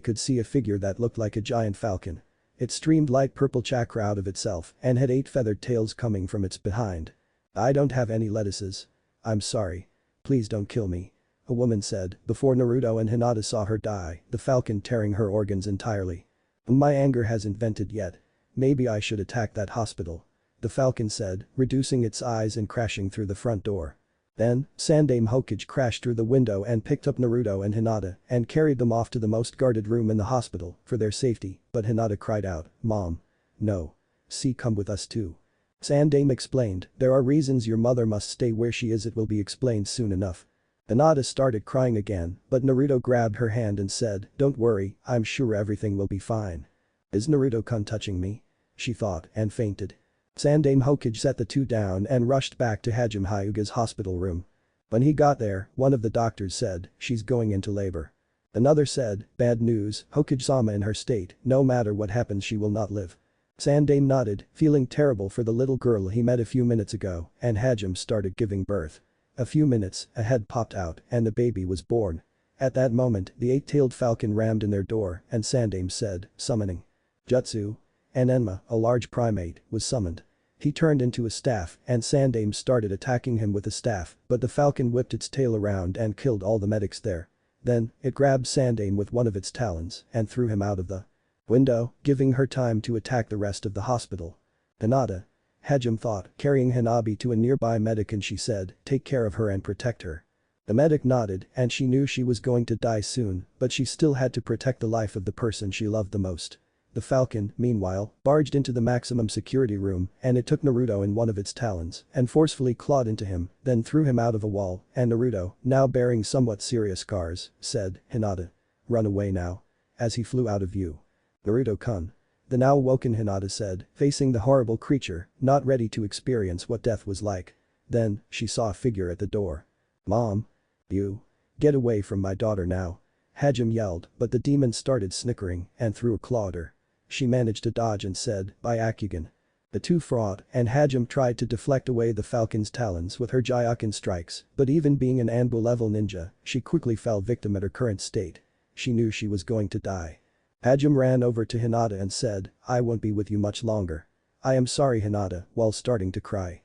could see a figure that looked like a giant falcon. It streamed light purple chakra out of itself and had 8 feathered tails coming from its behind. I don't have any lettuces. I'm sorry. Please don't kill me. A woman said, before Naruto and Hinata saw her die, the falcon tearing her organs entirely. My anger hasn't vented yet. Maybe I should attack that hospital. The falcon said, reducing its eyes and crashing through the front door. Then, Sandaime Hokage crashed through the window and picked up Naruto and Hinata and carried them off to the most guarded room in the hospital for their safety, but Hinata cried out, Mom. No. See, come with us too. Sandaime explained, there are reasons your mother must stay where she is, it will be explained soon enough. Hinata started crying again, but Naruto grabbed her hand and said, don't worry, I'm sure everything will be fine. Is Naruto-kun touching me? She thought and fainted. Sandaime Hokage set the two down and rushed back to Hajime Hyuga's hospital room. When he got there, one of the doctors said, she's going into labor. Another said, bad news, Hokage-sama in her state, no matter what happens she will not live. Sandaime nodded, feeling terrible for the little girl he met a few minutes ago, and Hajime started giving birth. A few minutes, a head popped out and the baby was born. At that moment, the 8-tailed falcon rammed in their door and Sandaime said, summoning. Jutsu. And Enma, a large primate, was summoned. He turned into a staff and Sandaime started attacking him with the staff, but the falcon whipped its tail around and killed all the medics there. Then, it grabbed Sandaime with one of its talons and threw him out of the window, giving her time to attack the rest of the hospital. Hinata. Hajime thought, carrying Hanabi to a nearby medic, and she said, take care of her and protect her. The medic nodded and she knew she was going to die soon, but she still had to protect the life of the person she loved the most. The falcon, meanwhile, barged into the maximum security room and it took Naruto in one of its talons and forcefully clawed into him, then threw him out of a wall, and Naruto, now bearing somewhat serious scars, said, Hinata. Run away now. As he flew out of view. Naruto-kun. The now awoken Hinata said, facing the horrible creature, not ready to experience what death was like. Then, she saw a figure at the door. Mom. You. Get away from my daughter now. Hajime yelled, but the demon started snickering and threw a claw at her. She managed to dodge and said, Byakugan. The two fought and Hajime tried to deflect away the falcon's talons with her Gyuken strikes, but even being an Anbu-level ninja, she quickly fell victim at her current state. She knew she was going to die. Hajime ran over to Hinata and said, I won't be with you much longer. I am sorry, Hinata, while starting to cry.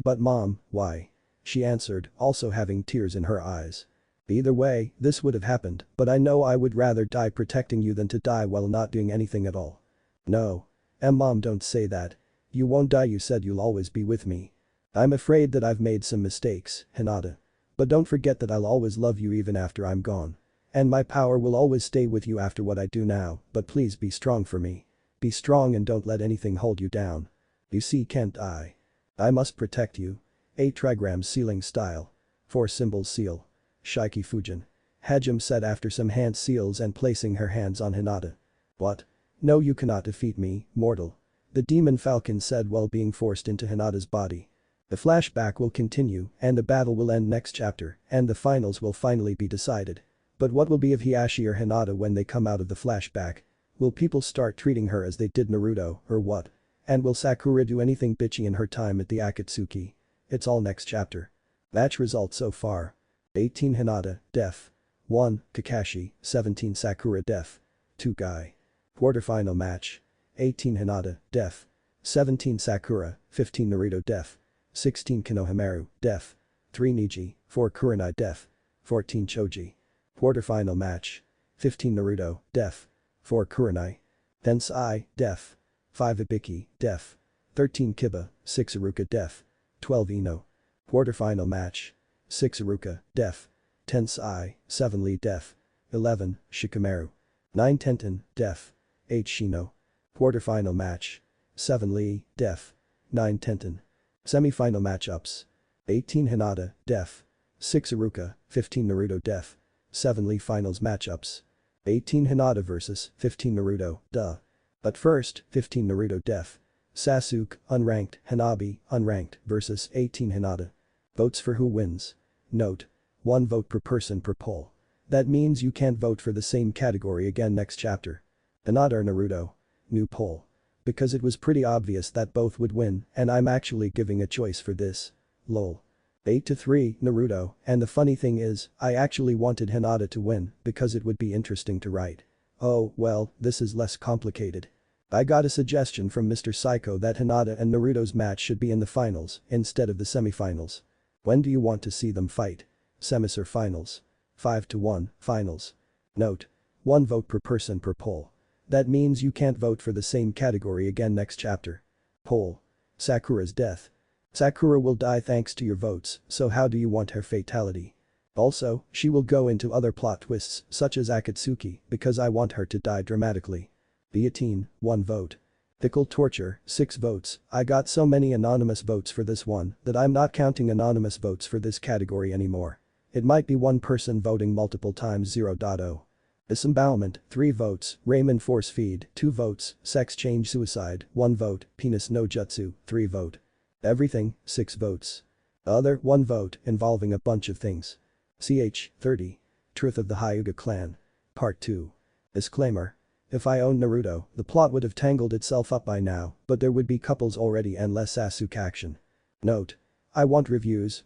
But mom, why? She answered, also having tears in her eyes. Either way, this would have happened, but I know I would rather die protecting you than to die while not doing anything at all. No. Mom, don't say that. You won't die, you said you'll always be with me. I'm afraid that I've made some mistakes, Hinata. But don't forget that I'll always love you even after I'm gone. And my power will always stay with you after what I do now, but please be strong for me. Be strong and don't let anything hold you down. You see, can't I? I must protect you. 8 trigrams sealing style. 4 symbols seal. Shiki Fujin. Hajime said after some hand seals and placing her hands on Hinata. What? No, you cannot defeat me, mortal. The demon falcon said while being forced into Hinata's body. The flashback will continue and the battle will end next chapter and the finals will finally be decided. But what will be of Hiashi or Hinata when they come out of the flashback? Will people start treating her as they did Naruto or what? And will Sakura do anything bitchy in her time at the Akatsuki? It's all next chapter. Match results so far. 18 Hinata, Def. 1, Kakashi, 17 Sakura Def. 2 Guy. Quarterfinal match. 18 Hinata, Def. 17 Sakura, 15 Naruto Def. 16 Konohamaru, Def. 3 Neji, 4 Kurenai Def. 14 Choji. Quarterfinal match. 15 Naruto, Def. 4 Kurenai. Tensai, Def. 5 Ibiki, Def. 13 Kiba, 6 Iruka Def. 12 Ino. Quarterfinal match. 6 Iruka, Def. Tensai, 7 Lee Def. 11 Shikamaru. 9 Tenten, Def. 8 Shino. Quarterfinal match. 7 Lee, Def. 9 Tenten. Semi-final matchups. 18 Hinata, Def. 6 Iruka, 15 Naruto Def. 7 Lee finals matchups. 18 Hinata vs 15 Naruto, duh. But first, 15 Naruto Def. Sasuke, unranked, Hanabi, unranked, versus 18 Hinata. Votes for who wins. Note. 1 vote per person per poll. That means you can't vote for the same category again next chapter. Hinata or Naruto? New poll. Because it was pretty obvious that both would win and I'm actually giving a choice for this. Lol. 8-3, Naruto, and the funny thing is, I actually wanted Hinata to win because it would be interesting to write. Oh, well, this is less complicated. I got a suggestion from Mr. Psycho that Hinata and Naruto's match should be in the finals instead of the semifinals. When do you want to see them fight? Semis or finals? 5-1, finals. Note. 1 vote per person per poll. That means you can't vote for the same category again next chapter. Poll. Sakura's death. Sakura will die thanks to your votes, so how do you want her fatality? Also, she will go into other plot twists such as Akatsuki because I want her to die dramatically. Guillotine, 1 vote. Pickle torture, 6 votes. I got so many anonymous votes for this one that I'm not counting anonymous votes for this category anymore. It might be one person voting multiple times 0.0. Disembowelment, 3 votes, Ramen force feed, 2 votes, sex change suicide, 1 vote, penis no jutsu, 3 vote. Everything, 6 votes. Other, 1 vote, involving a bunch of things. Ch. 30. Truth of the Hyuga clan. Part 2. Disclaimer. If I owned Naruto, the plot would have tangled itself up by now, but there would be couples already and less Sasuke action. Note. I want reviews,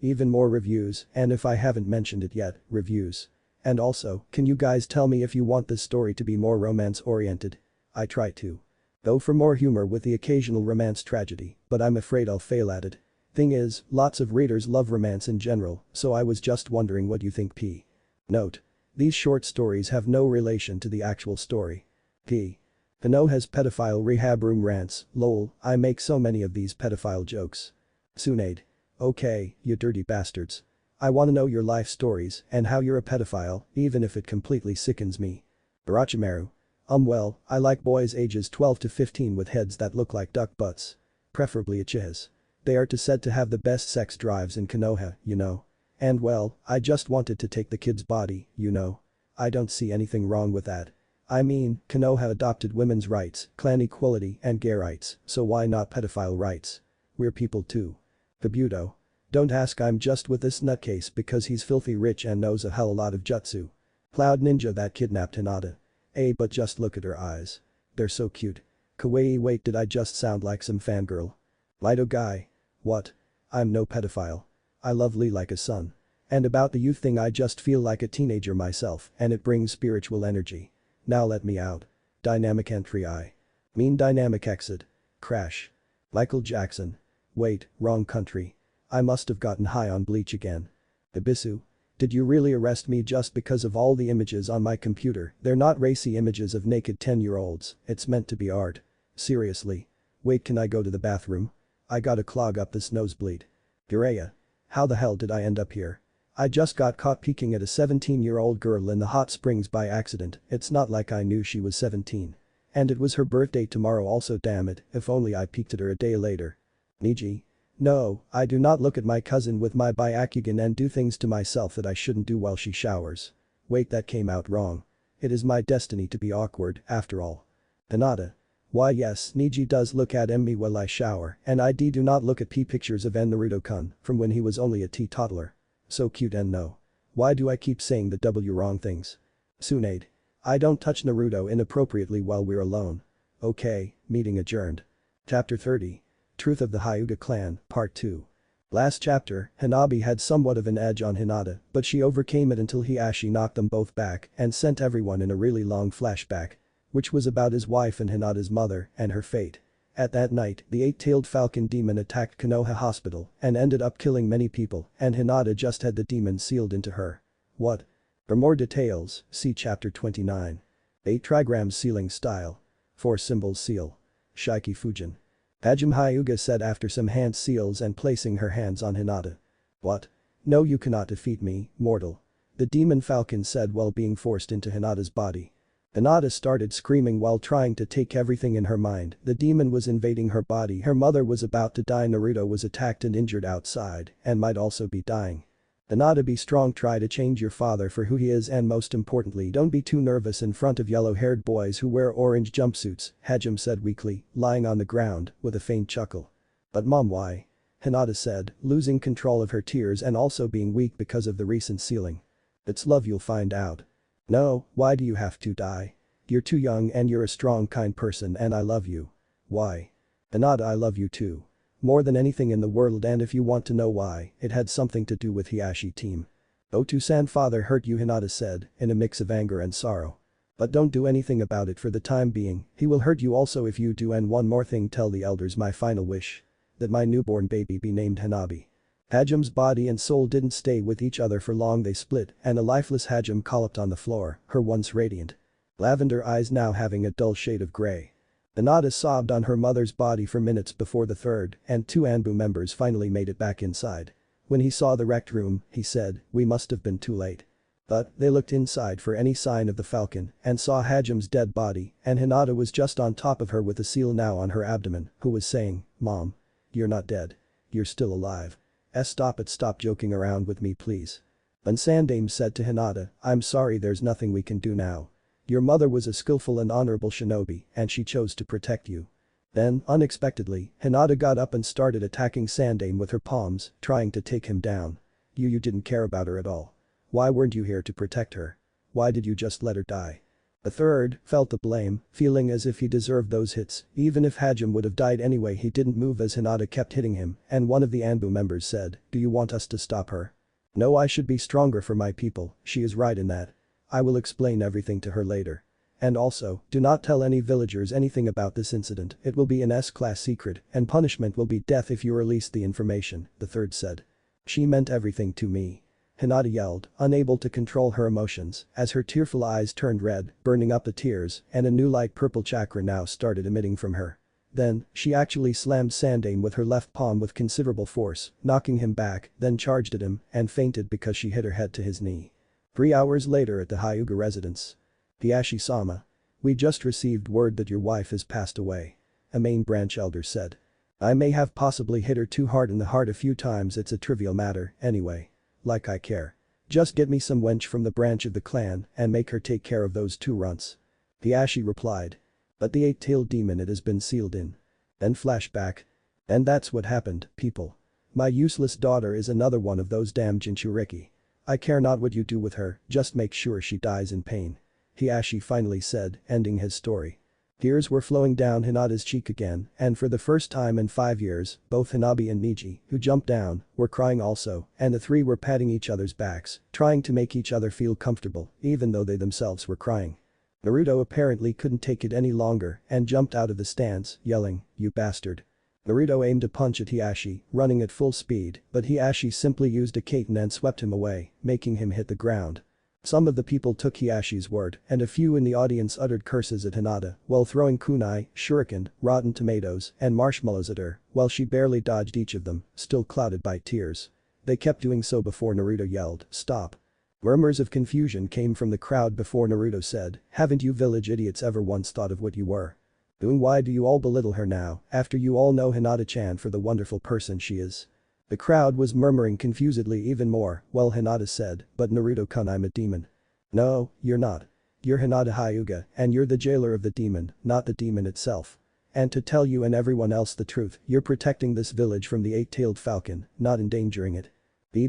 even more reviews, and if I haven't mentioned it yet, reviews. And also, can you guys tell me if you want this story to be more romance-oriented? I try to. Though for more humor with the occasional romance tragedy, but I'm afraid I'll fail at it. Thing is, lots of readers love romance in general, so I was just wondering what you think. P. Note. These short stories have no relation to the actual story. P. Hino has pedophile rehab room rants, lol, I make so many of these pedophile jokes. Tsunade. Okay, you dirty bastards. I wanna know your life stories and how you're a pedophile, even if it completely sickens me. Orochimaru. Well, I like boys ages 12 to 15 with heads that look like duck butts. Preferably Uchiha's. They are said to have the best sex drives in Konoha, you know. And well, I just wanted to take the kid's body, you know. I don't see anything wrong with that. I mean, Konoha adopted women's rights, clan equality and gay rights, so why not pedophile rights? We're people too. Kabuto. Don't ask, I'm just with this nutcase because he's filthy rich and knows a hell lot of jutsu. Cloud Ninja that kidnapped Hinata. But just look at her eyes. They're so cute. Kawaii, wait, did I just sound like some fangirl? Lido guy. What? I'm no pedophile. I love Lee like a son. And about the youth thing, I just feel like a teenager myself and it brings spiritual energy. Now let me out. Dynamic entry I. Mean dynamic exit. Crash. Michael Jackson. Wait, wrong country. I must have gotten high on bleach again. Ibisu. Did you really arrest me just because of all the images on my computer? They're not racy images of naked 10-year-olds, it's meant to be art. Seriously. Wait, can I go to the bathroom? I gotta clog up this nosebleed. Urea. How the hell did I end up here? I just got caught peeking at a 17-year-old girl in the hot springs by accident, it's not like I knew she was 17. And it was her birthday tomorrow also, damn it, if only I peeked at her a day later. Neji. No, I do not look at my cousin with my Byakugan and do things to myself that I shouldn't do while she showers. Wait, that came out wrong. It is my destiny to be awkward, after all. Hinata. Why yes, Neji does look at me while I shower and I do not look at pictures of Naruto-kun from when he was only a toddler. So cute and no. Why do I keep saying the wrong things? Tsunade. I don't touch Naruto inappropriately while we're alone. Okay, meeting adjourned. Chapter 30. Truth of the Hyuga clan, Part 2. Last chapter, Hanabi had somewhat of an edge on Hinata, but she overcame it until Hiashi knocked them both back and sent everyone in a really long flashback. Which was about his wife and Hinata's mother and her fate. At that night, the eight-tailed falcon demon attacked Konoha Hospital and ended up killing many people and Hinata just had the demon sealed into her. What? For more details, see chapter 29. 8 trigram sealing style. 4 symbols seal. Shiki Fujin. Hajime Hyuga said after some hand seals and placing her hands on Hinata. What? No, you cannot defeat me, mortal. The demon falcon said while being forced into Hinata's body. Hinata started screaming while trying to take everything in her mind. The demon was invading her body, her mother was about to die, Naruto was attacked and injured outside and might also be dying. Hinata, be strong, try to change your father for who he is and most importantly don't be too nervous in front of yellow-haired boys who wear orange jumpsuits, Hajime said weakly, lying on the ground with a faint chuckle. But mom, why? Hinata said, losing control of her tears and also being weak because of the recent sealing. It's love, you'll find out. No, why do you have to die? You're too young and you're a strong, kind person and I love you. Why? Hinata, I love you too. More than anything in the world, and if you want to know why, it had something to do with Hiashi team. Otu-san, father hurt you, Hinata said, in a mix of anger and sorrow. But don't do anything about it for the time being, he will hurt you also if you do, and one more thing, tell the elders my final wish. That my newborn baby be named Hanabi. Hajime's body and soul didn't stay with each other for long, they split and a lifeless Hajime collapsed on the floor, her once radiant lavender eyes now having a dull shade of gray. Hinata sobbed on her mother's body for minutes before the third and 2 Anbu members finally made it back inside. When he saw the wrecked room, he said, we must have been too late. But they looked inside for any sign of the falcon and saw Hajime's dead body and Hinata was just on top of her with a seal now on her abdomen, who was saying, Mom. You're not dead. You're still alive. Stop it, stop joking around with me please. Then Sandame said to Hinata, I'm sorry, there's nothing we can do now. Your mother was a skillful and honorable shinobi and she chose to protect you. Then, unexpectedly, Hinata got up and started attacking Sandame with her palms, trying to take him down. You didn't care about her at all. Why weren't you here to protect her? Why did you just let her die? The third felt the blame, feeling as if he deserved those hits, even if Hajime would have died anyway. He didn't move as Hinata kept hitting him and one of the Anbu members said, do you want us to stop her? No, I should be stronger for my people, she is right in that. I will explain everything to her later. And also, do not tell any villagers anything about this incident, it will be an S-class secret and punishment will be death if you release the information, the third said. She meant everything to me. Hinata yelled, unable to control her emotions, as her tearful eyes turned red, burning up the tears, and a new light purple chakra now started emitting from her. Then, she actually slammed Sandame with her left palm with considerable force, knocking him back, then charged at him, and fainted because she hit her head to his knee. 3 hours later at the Hyuga residence. Hiashi-sama. We just received word that your wife has passed away. A main branch elder said. I may have possibly hit her too hard in the heart a few times, it's a trivial matter, anyway. Like I care. Just get me some wench from the branch of the clan and make her take care of those 2 runts. Hiashi replied. But the 8-tailed demon, it has been sealed in. Then flashback. And that's what happened, people. My useless daughter is another one of those damn Jinchuriki. I care not what you do with her, just make sure she dies in pain. Hiashi finally said, ending his story. Tears were flowing down Hinata's cheek again, and for the first time in 5 years, both Hanabi and Neji, who jumped down, were crying also, and the 3 were patting each other's backs, trying to make each other feel comfortable, even though they themselves were crying. Naruto apparently couldn't take it any longer and jumped out of the stands, yelling, you bastard. Naruto aimed a punch at Hiashi, running at full speed, but Hiashi simply used a katen and swept him away, making him hit the ground. Some of the people took Hiashi's word and a few in the audience uttered curses at Hinata while throwing kunai, shuriken, rotten tomatoes, and marshmallows at her, while she barely dodged each of them, still clouded by tears. They kept doing so before Naruto yelled, stop. Murmurs of confusion came from the crowd before Naruto said, haven't you village idiots ever once thought of what you were? Why do you all belittle her now, after you all know Hinata-chan for the wonderful person she is? The crowd was murmuring confusedly even more, while Hinata said, but Naruto-kun, I'm a demon. No, you're not. You're Hinata Hyuga, and you're the jailer of the demon, not the demon itself. And to tell you and everyone else the truth, you're protecting this village from the eight-tailed falcon, not endangering it.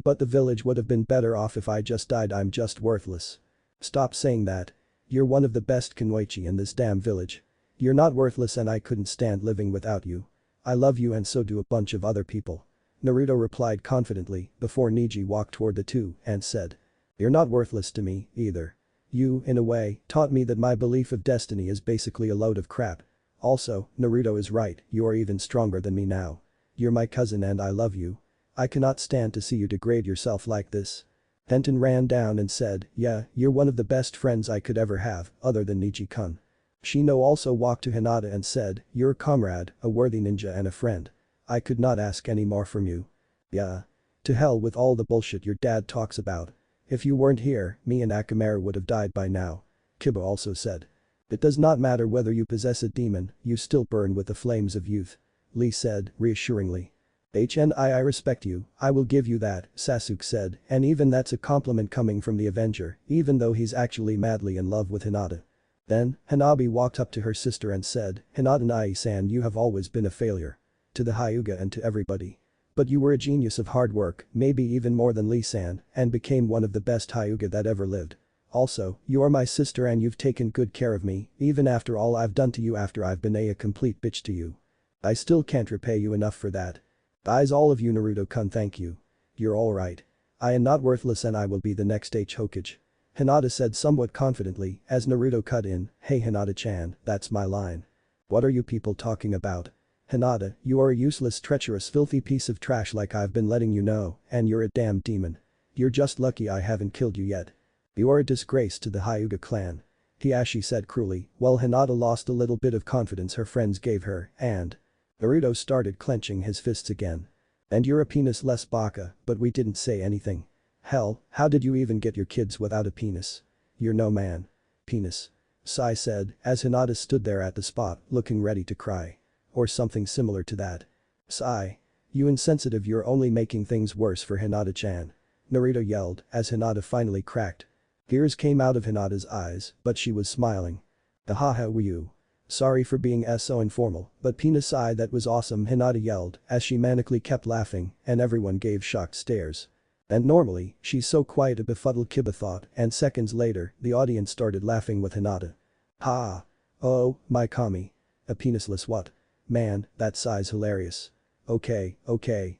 But the village would have been better off if I just died. I'm just worthless. Stop saying that. You're one of the best Kunoichi in this damn village. You're not worthless and I couldn't stand living without you. I love you and so do a bunch of other people. Naruto replied confidently before Neji walked toward the two and said. You're not worthless to me, either. You, in a way, taught me that my belief of destiny is basically a load of crap. Also, Naruto is right, you are even stronger than me now. You're my cousin and I love you. I cannot stand to see you degrade yourself like this. Tenten ran down and said, yeah, you're one of the best friends I could ever have, other than Neji-kun. Shino also walked to Hinata and said, you're a comrade, a worthy ninja and a friend. I could not ask any more from you. Yeah. To hell with all the bullshit your dad talks about. If you weren't here, me and Akamaru would have died by now. Kiba also said. It does not matter whether you possess a demon, you still burn with the flames of youth. Lee said, reassuringly. I respect you, I will give you that, Sasuke said, and even that's a compliment coming from the Avenger, even though he's actually madly in love with Hinata. Then, Hanabi walked up to her sister and said, Hinata Nai-san, you have always been a failure. To the Hyuga and to everybody. But you were a genius of hard work, maybe even more than Lee-san, and became one of the best Hyuga that ever lived. Also, you are my sister and you've taken good care of me, even after all I've done to you after I've been a complete bitch to you. I still can't repay you enough for that. All of you Naruto-kun, thank you. You're alright. I am not worthless and I will be the next Hokage. Hinata said somewhat confidently as Naruto cut in, hey Hinata-chan, that's my line. What are you people talking about? Hinata, you are a useless, treacherous, filthy piece of trash like I've been letting you know, and you're a damn demon. You're just lucky I haven't killed you yet. You are a disgrace to the Hyuga clan. Hiashi said cruelly, while Hinata lost a little bit of confidence her friends gave her, and Naruto started clenching his fists again. And you're a penis-less baka, but we didn't say anything. Hell, how did you even get your kids without a penis? You're no man. Penis. Sai said, as Hinata stood there at the spot, looking ready to cry. Or something similar to that. Sai. You insensitive, you're only making things worse for Hinata-chan. Naruto yelled, as Hinata finally cracked. Tears came out of Hinata's eyes, but she was smiling. Haha were you. Sorry for being so informal, but penis eye that was awesome, Hinata yelled as she manically kept laughing and everyone gave shocked stares. And normally, she's so quiet, a befuddled Kiba thought, and seconds later, the audience started laughing with Hinata. Ha! Oh, my kami. A penisless what? Man, that size hilarious. Okay,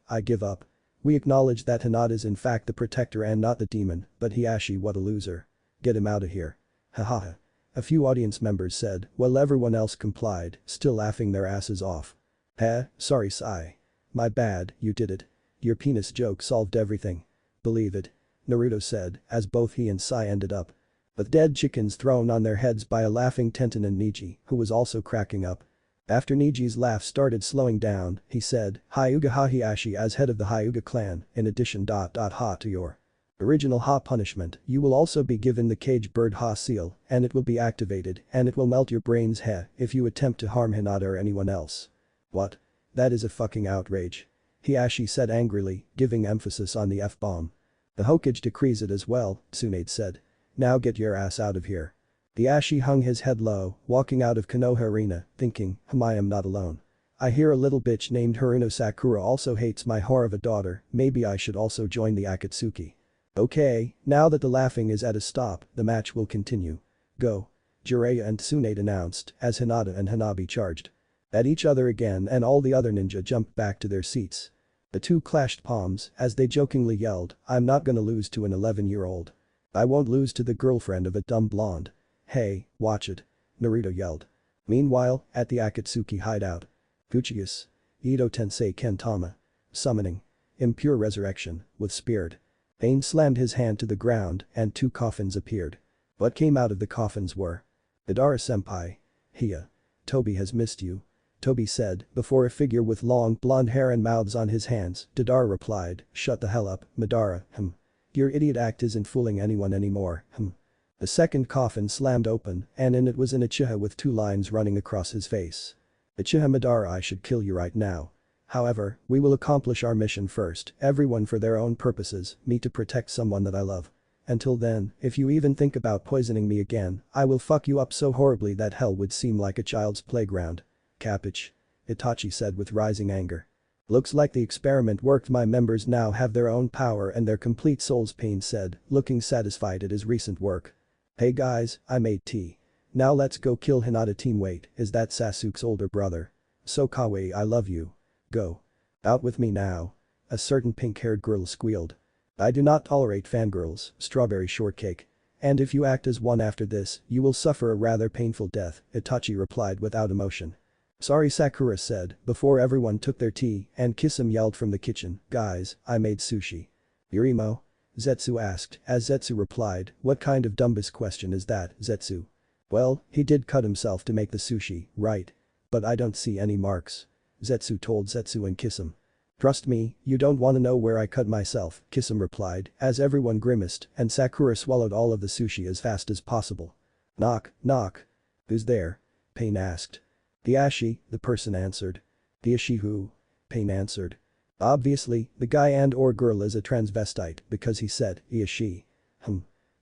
I give up. We acknowledge that Hinata's in fact the protector and not the demon, but Hiashi, what a loser. Get him out of here. Haha. A few audience members said, while everyone else complied, still laughing their asses off. Sorry Sai. My bad, you did it. Your penis joke solved everything. Believe it. Naruto said, as both he and Sai ended up with dead chickens thrown on their heads by a laughing Tenten and Neji, who was also cracking up. After Neji's laugh started slowing down, he said, Hyuga ha Hiashi, as head of the Hyuga clan, in addition ha to your original ha punishment, you will also be given the cage bird ha seal, and it will be activated, and it will melt your brains if you attempt to harm Hinata or anyone else. What? That is a fucking outrage. Hiashi said angrily, giving emphasis on the F-bomb. The Hokage decrees it as well, Tsunade said. Now get your ass out of here. Hiashi hung his head low, walking out of Konoha Arena, thinking, I am not alone. I hear a little bitch named Haruno Sakura also hates my whore of a daughter, maybe I should also join the Akatsuki. Okay, now that the laughing is at a stop, the match will continue. Go. Jiraiya and Tsunade announced as Hinata and Hanabi charged at each other again and all the other ninja jumped back to their seats. The two clashed palms as they jokingly yelled, I'm not gonna lose to an 11-year-old. I won't lose to the girlfriend of a dumb blonde. Hey, watch it. Naruto yelled. Meanwhile, at the Akatsuki hideout. Fuchius. Ito Tensei Kentama. Summoning. Impure resurrection, with spirit. Pain slammed his hand to the ground and two coffins appeared. What came out of the coffins were Madara-senpai. Hiya. Toby has missed you. Toby said before a figure with long blonde hair and mouths on his hands. Madara replied, shut the hell up, Madara, Your idiot act isn't fooling anyone anymore, The second coffin slammed open and in it was an Uchiha with two lines running across his face. Uchiha Madara, I should kill you right now. However, we will accomplish our mission first, everyone for their own purposes, me to protect someone that I love. Until then, if you even think about poisoning me again, I will fuck you up so horribly that hell would seem like a child's playground. Capiche? Itachi said with rising anger. Looks like the experiment worked. My members now have their own power and their complete souls, Pain said, looking satisfied at his recent work. Hey guys, I made tea. Now let's go kill Hinata. Team. Wait, is that Sasuke's older brother? So kawaii, I love you. Go. Out with me now. A certain pink-haired girl squealed. I do not tolerate fangirls, strawberry shortcake. And if you act as one after this, you will suffer a rather painful death, Itachi replied without emotion. Sorry, Sakura said, before everyone took their tea, and Kisame yelled from the kitchen, guys, I made sushi. Yurimo? Zetsu asked, as Zetsu replied, what kind of dumbest question is that, Zetsu? Well, he did cut himself to make the sushi, right? But I don't see any marks. Zetsu told Zetsu and Kisame. Trust me, you don't wanna know where I cut myself, Kisame replied, as everyone grimaced and Sakura swallowed all of the sushi as fast as possible. Knock, knock. Who's there? Pain asked. Hiashi, the person answered. Hiashi who? Pain answered. Obviously, the guy and or girl is a transvestite because he said, Hiashi.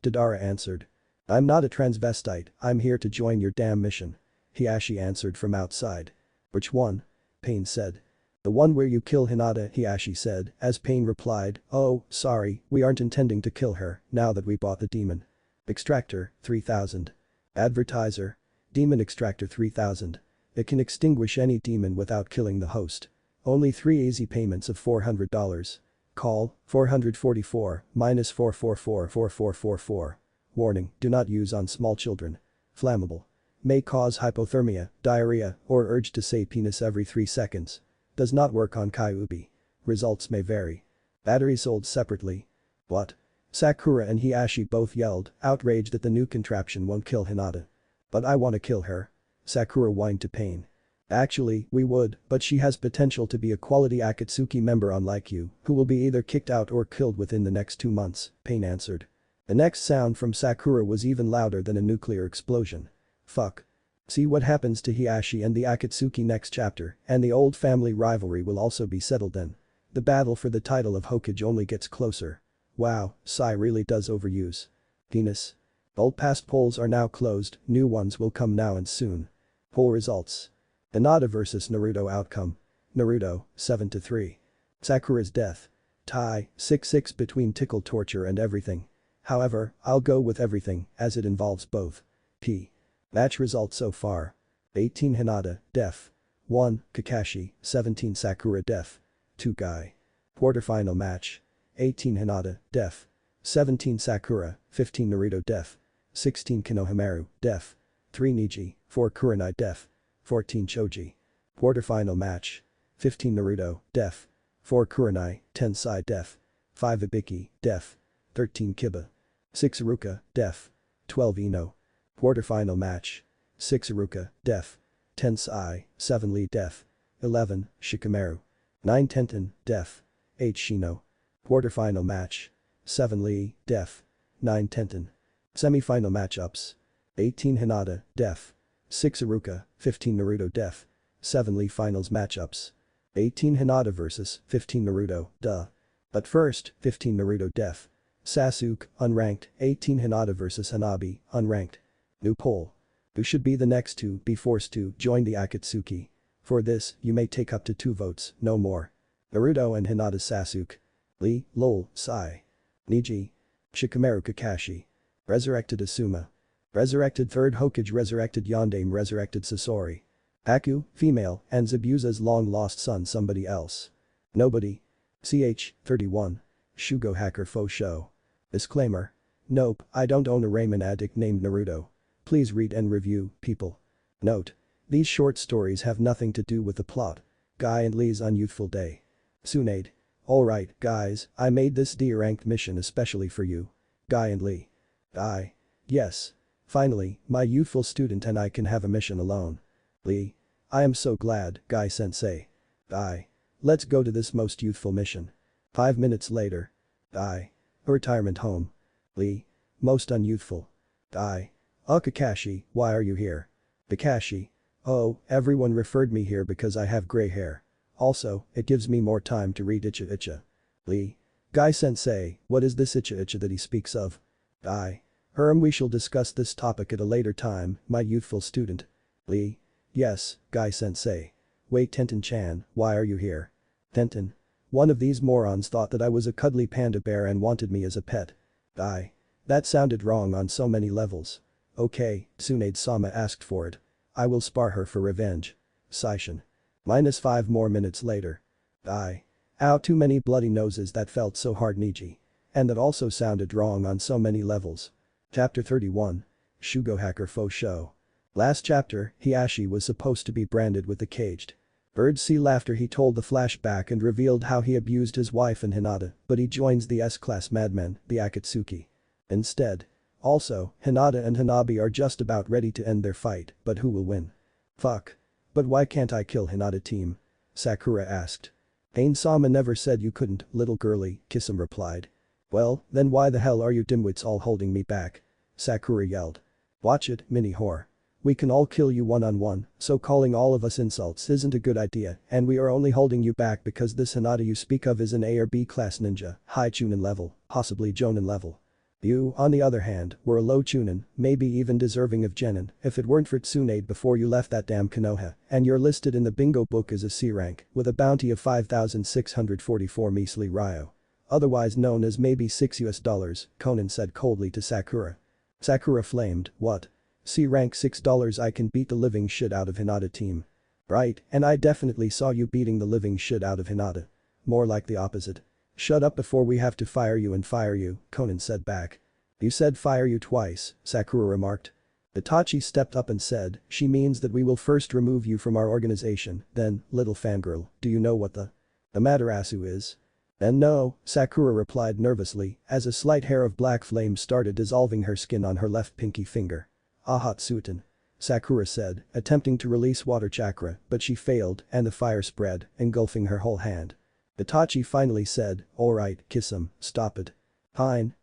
Deidara answered. I'm not a transvestite, I'm here to join your damn mission. Hiashi answered from outside. Which one? Pain said. The one where you kill Hinata, Hiashi said, as Pain replied, oh, sorry, we aren't intending to kill her, now that we bought the demon. Extractor, 3000. Advertiser. Demon Extractor 3000. It can extinguish any demon without killing the host. Only 3 easy payments of $400. Call, 444, -4444444. Warning, do not use on small children. Flammable. May cause hypothermia, diarrhea, or urge to say penis every 3 seconds. Does not work on Kyuubi. Results may vary. Battery sold separately. What? Sakura and Hiashi both yelled, outraged that the new contraption won't kill Hinata. But I wanna kill her. Sakura whined to Pain. Actually, we would, but she has potential to be a quality Akatsuki member unlike you, who will be either kicked out or killed within the next 2 months, Pain answered. The next sound from Sakura was even louder than a nuclear explosion. Fuck. See what happens to Hiashi and the Akatsuki next chapter, and the old family rivalry will also be settled then. The battle for the title of Hokage only gets closer. Wow, Sai really does overuse. Penis. Old past polls are now closed, new ones will come now and soon. Poll results. Hinata vs Naruto outcome. Naruto, 7-3. Sakura's death. Tie, 6-6 between tickle torture and everything. However, I'll go with everything, as it involves both. P. Match results so far. 18 Hinata, def. 1, Kakashi, 17 Sakura def. 2 Guy. Quarterfinal match. 18 Hinata, def. 17 Sakura, 15 Naruto def. 16 Konohamaru, def. 3 Neji, 4 Kurenai def. 14 Choji. Quarterfinal match. 15 Naruto, def. 4 Kurenai, 10 Sai def. 5 Ibiki, def. 13 Kiba. 6 Iruka, def. 12 Ino. Quarterfinal match. 6 Iruka, def. 10 Sai, 7 Lee def. 11 Shikamaru. 9 Tenten, def. 8 Shino. Quarterfinal match. 7 Lee, def. 9 Tenten. Semifinal matchups. 18 Hinata, def. 6 Iruka, 15 Naruto def. 7 Lee finals matchups. 18 Hinata vs 15 Naruto, duh. But first, 15 Naruto def. Sasuke, unranked, 18 Hinata vs Hanabi, unranked. New poll. Who should be the next to be forced to join the Akatsuki? For this, you may take up to 2 votes, no more. Naruto and Hinata Sasuke. Lee, lol, Sai. Neji. Shikamaru Kakashi. Resurrected Asuma. Resurrected 3rd Hokage, resurrected Yondaime, resurrected Sasori. Haku, female, and Zabuza's long-lost son somebody else. Nobody. Ch. 31. Shugo hacker faux show. Disclaimer. Nope, I don't own a ramen addict named Naruto. Please read and review, people. Note. These short stories have nothing to do with the plot. Guy and Lee's unyouthful day. Tsunade. Alright, guys, I made this D-ranked mission especially for you. Guy and Lee. Guy. Yes. Finally, my youthful student and I can have a mission alone. Lee. I am so glad, Guy-sensei. Guy. Let's go to this most youthful mission. 5 minutes later. Guy. A retirement home. Lee. Most unyouthful. Guy. Oh Kakashi, why are you here? Kakashi. Oh, everyone referred me here because I have gray hair. Also, it gives me more time to read Icha Icha. Lee. Guy-sensei, what is this Icha Icha that he speaks of? I. We shall discuss this topic at a later time, my youthful student. Lee. Yes, Guy-sensei. Wait, Tenten-chan, why are you here? Tenten. One of these morons thought that I was a cuddly panda bear and wanted me as a pet. I. That sounded wrong on so many levels. Okay, Tsunade-sama asked for it. I will spar her for revenge. Seishin. -5 more minutes later. I. Ow, too many bloody noses, that felt so hard, Neji. And that also sounded wrong on so many levels. Chapter 31. Shugo Hacker Faux Show. Last chapter, Hiashi was supposed to be branded with the caged birds. See laughter. He told the flashback and revealed how he abused his wife and Hinata, but he joins the S-class madmen, the Akatsuki. Instead. Also, Hinata and Hanabi are just about ready to end their fight, but who will win? Fuck. But why can't I kill Hinata team? Sakura asked. Pain-sama never said you couldn't, little girlie, Kisame replied. Well, then why the hell are you dimwits all holding me back? Sakura yelled. Watch it, mini whore. We can all kill you one-on-one, so calling all of us insults isn't a good idea, and we are only holding you back because this Hinata you speak of is an A or B class ninja, high chunin level, possibly jonin level. You, on the other hand, were a low chunin, maybe even deserving of genin, if it weren't for Tsunade before you left that damn Konoha, and you're listed in the bingo book as a C rank, with a bounty of 5,644 measly ryo. Otherwise known as maybe $6, Conan said coldly to Sakura. Sakura flamed, what? C rank $6, I can beat the living shit out of Hinata team. Right, and I definitely saw you beating the living shit out of Hinata. More like the opposite. Shut up before we have to fire you, Conan said back. You said fire you twice, Sakura remarked. Itachi stepped up and said, she means that we will first remove you from our organization, then, little fangirl, do you know what the matter Asu is? And no, Sakura replied nervously, as a slight hair of black flame started dissolving her skin on her left pinky finger. Ahatsutan. Sakura said, attempting to release water chakra, but she failed and the fire spread, engulfing her whole hand. Itachi finally said, alright, Kisame, stop it. Fine.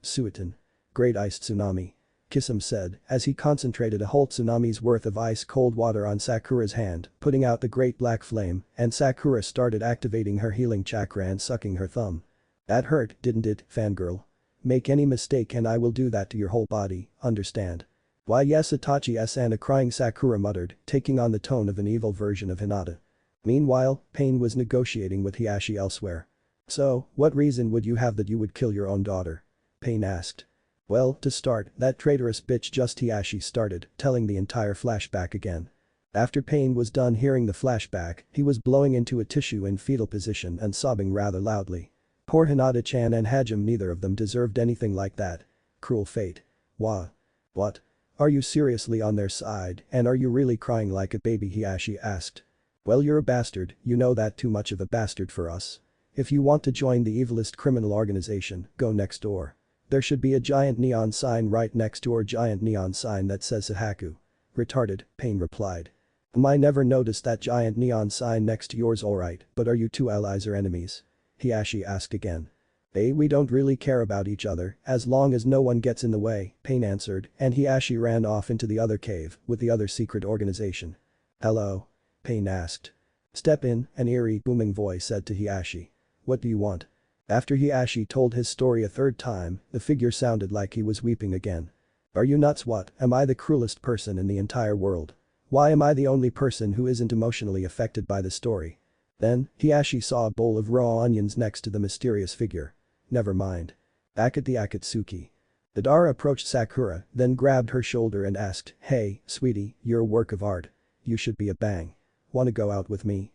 Suitan. Great ice tsunami. Kisame said, as he concentrated a whole tsunami's worth of ice-cold water on Sakura's hand, putting out the great black flame, and Sakura started activating her healing chakra and sucking her thumb. That hurt, didn't it, fangirl? Make any mistake and I will do that to your whole body, understand? Why yes, Itachi-san, a crying Sakura muttered, taking on the tone of an evil version of Hinata. Meanwhile, Pain was negotiating with Hiashi elsewhere. So, what reason would you have that you would kill your own daughter? Pain asked. Well, to start, that traitorous bitch just Hiashi started, telling the entire flashback again. After Pain was done hearing the flashback, he was blowing into a tissue in fetal position and sobbing rather loudly. Poor Hinata-chan and Hajime, neither of them deserved anything like that. Cruel fate. Wah. What? Are you seriously on their side and are you really crying like a baby? Hiashi asked. Well, you're a bastard, you know that, too much of a bastard for us. If you want to join the evilest criminal organization, go next door. There should be a giant neon sign right next to our giant neon sign that says Sahaku. Retarded, Pain replied. I never noticed that giant neon sign next to yours. Alright, but are you two allies or enemies? Hiashi asked again. We don't really care about each other, as long as no one gets in the way, Pain answered, and Hiashi ran off into the other cave with the other secret organization. Hello? Pain asked. Step in, an eerie, booming voice said to Hiashi. What do you want? After Hiashi told his story a third time, the figure sounded like he was weeping again. Are you nuts? What, am I the cruelest person in the entire world? Why am I the only person who isn't emotionally affected by the story? Then, Hiashi saw a bowl of raw onions next to the mysterious figure. Never mind. Back at the Akatsuki. Madara approached Sakura, then grabbed her shoulder and asked, hey, sweetie, you're a work of art. You should be a bang. Wanna go out with me?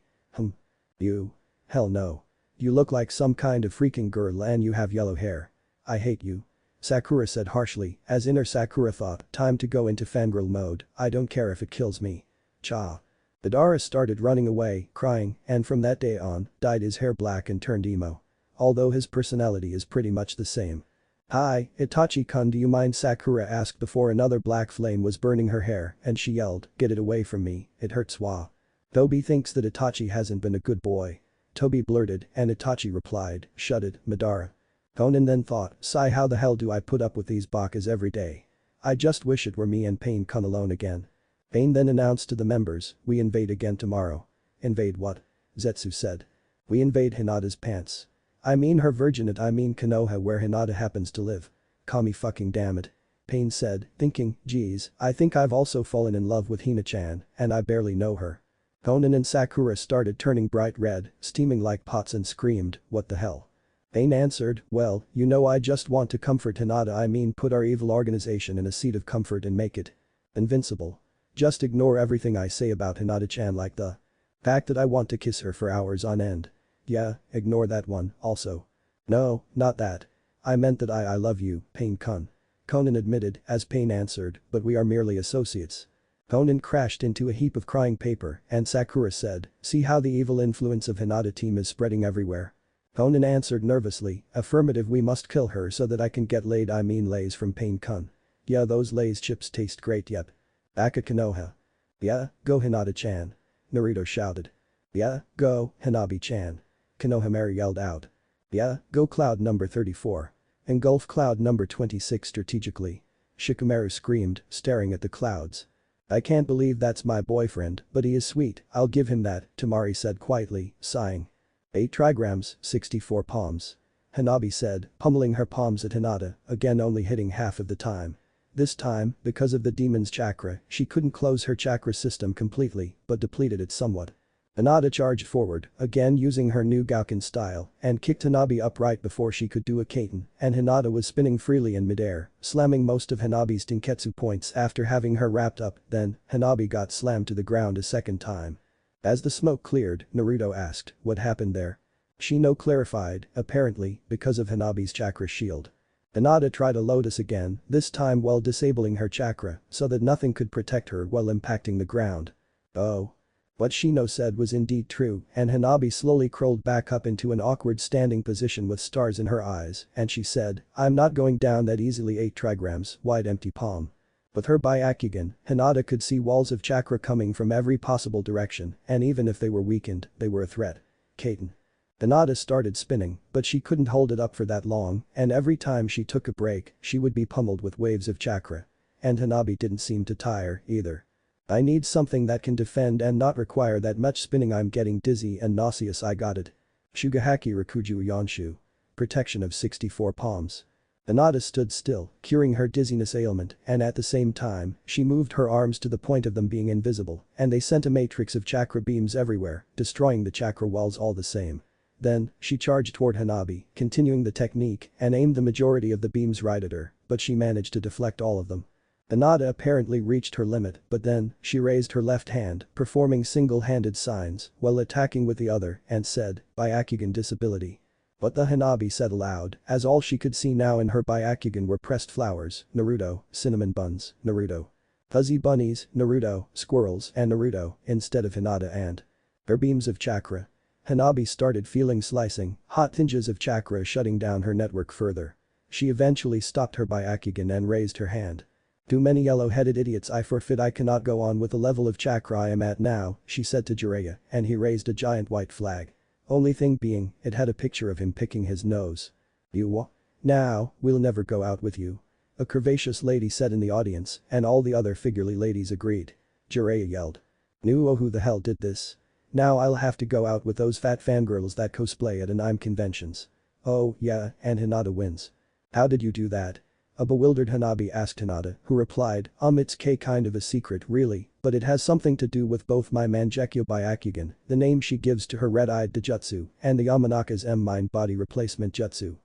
You? Hell no. You look like some kind of freaking girl and you have yellow hair. I hate you. Sakura said harshly, as inner Sakura thought, time to go into fangirl mode, I don't care if it kills me. Cha. Madara started running away, crying, and from that day on, dyed his hair black and turned emo. Although his personality is pretty much the same. Hi, Itachi-kun, do you mind? Sakura asked before another black flame was burning her hair and she yelled, get it away from me, it hurts. Wah. Toby thinks that Itachi hasn't been a good boy. Toby blurted and Itachi replied, shut it, Madara. Conan then thought, sigh, how the hell do I put up with these bakas every day? I just wish it were me and Pain-kun alone again. Pain then announced to the members, we invade again tomorrow. Invade what? Zetsu said. We invade Hinata's pants. I mean her virginate, I mean Konoha, where Hinata happens to live. Kami fucking damn it. Pain said, thinking, geez, I think I've also fallen in love with Hina-chan, and I barely know her. Conan and Sakura started turning bright red, steaming like pots and screamed, what the hell? Pain answered, well, you know I just want to comfort Hinata, I mean put our evil organization in a seat of comfort and make it invincible. Just ignore everything I say about Hinata-chan like the fact that I want to kiss her for hours on end. Yeah, ignore that one, also. No, not that. I meant that I love you, Pain-kun. Conan admitted as Pain answered, but we are merely associates. Conan crashed into a heap of crying paper and Sakura said, see how the evil influence of Hinata team is spreading everywhere. Conan answered nervously, affirmative, we must kill her so that I can get laid, I mean lays from Pain-kun. Yeah, those Lay's chips taste great, yep. Back at Konoha. Yeah, go Hinata-chan. Naruto shouted. Yeah, go, Hanabi-chan. Konohamaru yelled out. Yeah, go Cloud number 34. Engulf Cloud number 26 strategically. Shikamaru screamed, staring at the clouds. I can't believe that's my boyfriend, but he is sweet, I'll give him that, Tamari said quietly, sighing. 8 trigrams, 64 palms. Hanabi said, pummeling her palms at Hinata, again only hitting half of the time. This time, because of the demon's chakra, she couldn't close her chakra system completely, but depleted it somewhat. Hinata charged forward, again using her new Gauken style, and kicked Hanabi up right before she could do a Katen, and Hinata was spinning freely in midair, slamming most of Hanabi's Tenketsu points after having her wrapped up, then, Hanabi got slammed to the ground a second time. As the smoke cleared, Naruto asked, what happened there? Shino clarified, apparently, because of Hanabi's chakra shield. Hinata tried a lotus again, this time while disabling her chakra, so that nothing could protect her while impacting the ground. Oh. What Shino said was indeed true, and Hanabi slowly crawled back up into an awkward standing position with stars in her eyes, and she said, I'm not going down that easily. 8 trigrams, wide empty palm. With her Byakugan, Hinata could see walls of chakra coming from every possible direction, and even if they were weakened, they were a threat. Katen. Hinata started spinning, but she couldn't hold it up for that long, and every time she took a break, she would be pummeled with waves of chakra. And Hanabi didn't seem to tire, either. I need something that can defend and not require that much spinning, I'm getting dizzy and nauseous, I got it. Shugahaki Rakuju Yonshu. Protection of 64 palms. Hinata stood still, curing her dizziness ailment, and at the same time, she moved her arms to the point of them being invisible, and they sent a matrix of chakra beams everywhere, destroying the chakra walls all the same. Then, she charged toward Hanabi, continuing the technique, and aimed the majority of the beams right at her, but she managed to deflect all of them. Hinata apparently reached her limit, but then, she raised her left hand, performing single-handed signs, while attacking with the other, and said, Byakugan disability. What the Hanabi said aloud, as all she could see now in her Byakugan were pressed flowers, Naruto, cinnamon buns, Naruto. Fuzzy bunnies, Naruto, squirrels, and Naruto, instead of Hinata and her beams of chakra. Hanabi started feeling slicing, hot tinges of chakra shutting down her network further. She eventually stopped her Byakugan and raised her hand. Too many yellow-headed idiots, I forfeit, I cannot go on with the level of chakra I am at now, she said to Jiraiya, and he raised a giant white flag. Only thing being, it had a picture of him picking his nose. You what? Now, we'll never go out with you. A curvaceous lady said in the audience, and all the other figurely ladies agreed. Jiraiya yelled. Oh, who the hell did this? Now I'll have to go out with those fat fangirls that cosplay at anime conventions. Oh, yeah, and Hinata wins. How did you do that? A bewildered Hanabi asked Hinata, who replied, it's kind of a secret really, but it has something to do with both my Mangekyo Byakugan, the name she gives to her red-eyed Dojutsu, and the Yamanaka's M-Mind body replacement jutsu.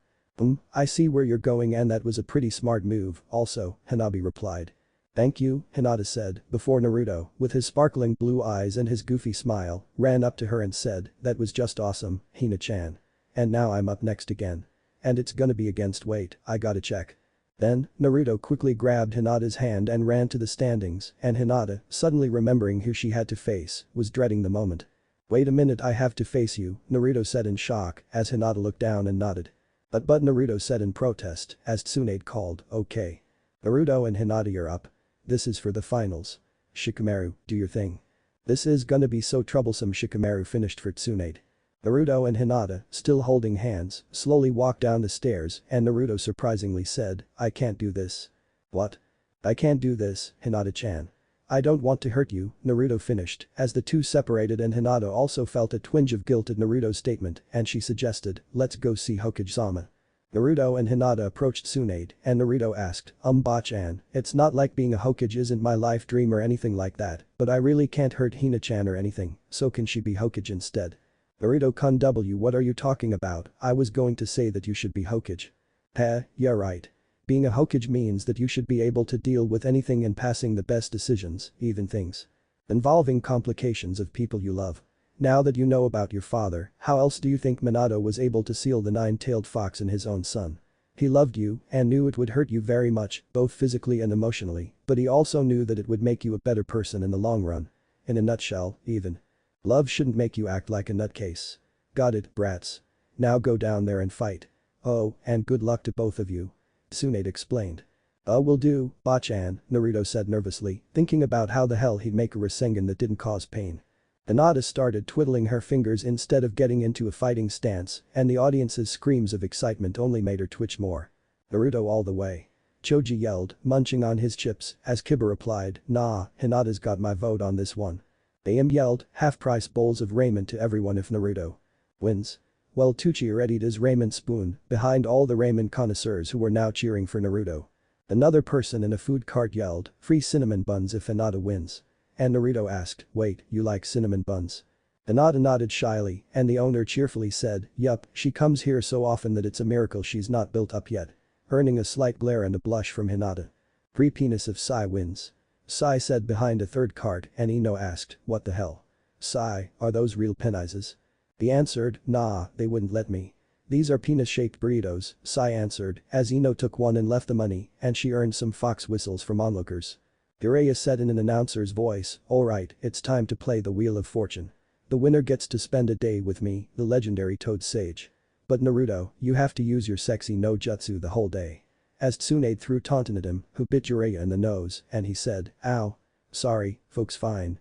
I see where you're going, and that was a pretty smart move, also, Hanabi replied. Thank you, Hinata said, before Naruto, with his sparkling blue eyes and his goofy smile, ran up to her and said, that was just awesome, Hina-chan. And now I'm up next again. And it's gonna be against weight, I gotta check. Then, Naruto quickly grabbed Hinata's hand and ran to the standings, and Hinata, suddenly remembering who she had to face, was dreading the moment. Wait a minute, I have to face you, Naruto said in shock, as Hinata looked down and nodded. But Naruto said in protest, as Tsunade called, okay. Naruto and Hinata are up. This is for the finals. Shikamaru, do your thing. This is gonna be so troublesome, Shikamaru finished for Tsunade. Naruto and Hinata, still holding hands, slowly walked down the stairs, and Naruto surprisingly said, I can't do this. What? I can't do this, Hinata-chan. I don't want to hurt you, Naruto finished, as the two separated, and Hinata also felt a twinge of guilt at Naruto's statement, and she suggested, let's go see Hokage-sama. Naruto and Hinata approached Tsunade and Naruto asked, Bachan, it's not like being a Hokage isn't my life dream or anything like that, but I really can't hurt Hina-chan or anything, so can she be Hokage instead? Naruto-kun what are you talking about, I was going to say that you should be Hokage. Yeah right. Being a Hokage means that you should be able to deal with anything and passing the best decisions, even things involving complications of people you love. Now that you know about your father, how else do you think Minato was able to seal the nine-tailed fox in his own son? He loved you and knew it would hurt you very much, both physically and emotionally, but he also knew that it would make you a better person in the long run. In a nutshell, even. Love shouldn't make you act like a nutcase. Got it, brats. Now go down there and fight. Oh, and good luck to both of you. Tsunade explained. Will do, Bachan, Naruto said nervously, thinking about how the hell he'd make a Rasengan that didn't cause pain. Hinata started twiddling her fingers instead of getting into a fighting stance, and the audience's screams of excitement only made her twitch more. Naruto all the way. Choji yelled, munching on his chips, as Kiba replied, nah, Hinata's got my vote on this one. AM yelled, half-price bowls of ramen to everyone if Naruto wins. Well Tucci readied his ramen spoon, behind all the ramen connoisseurs who were now cheering for Naruto. Another person in a food cart yelled, free cinnamon buns if Hinata wins. And Naruto asked, wait, you like cinnamon buns? Hinata nodded shyly, and the owner cheerfully said, yup, she comes here so often that it's a miracle she's not built up yet. Earning a slight glare and a blush from Hinata. Free penis if Sai wins. Sai said behind a third cart and Ino asked, what the hell? Sai, are those real penises? He answered, nah, they wouldn't let me. These are penis-shaped burritos, Sai answered, as Ino took one and left the money, and she earned some fox whistles from onlookers. Jiraiya said in an announcer's voice, alright, it's time to play the Wheel of Fortune. The winner gets to spend a day with me, the legendary Toad Sage. But Naruto, you have to use your sexy no jutsu the whole day. As Tsunade threw taunting at him, who bit Jiraiya in the nose, and he said, ow. Sorry, folks fine.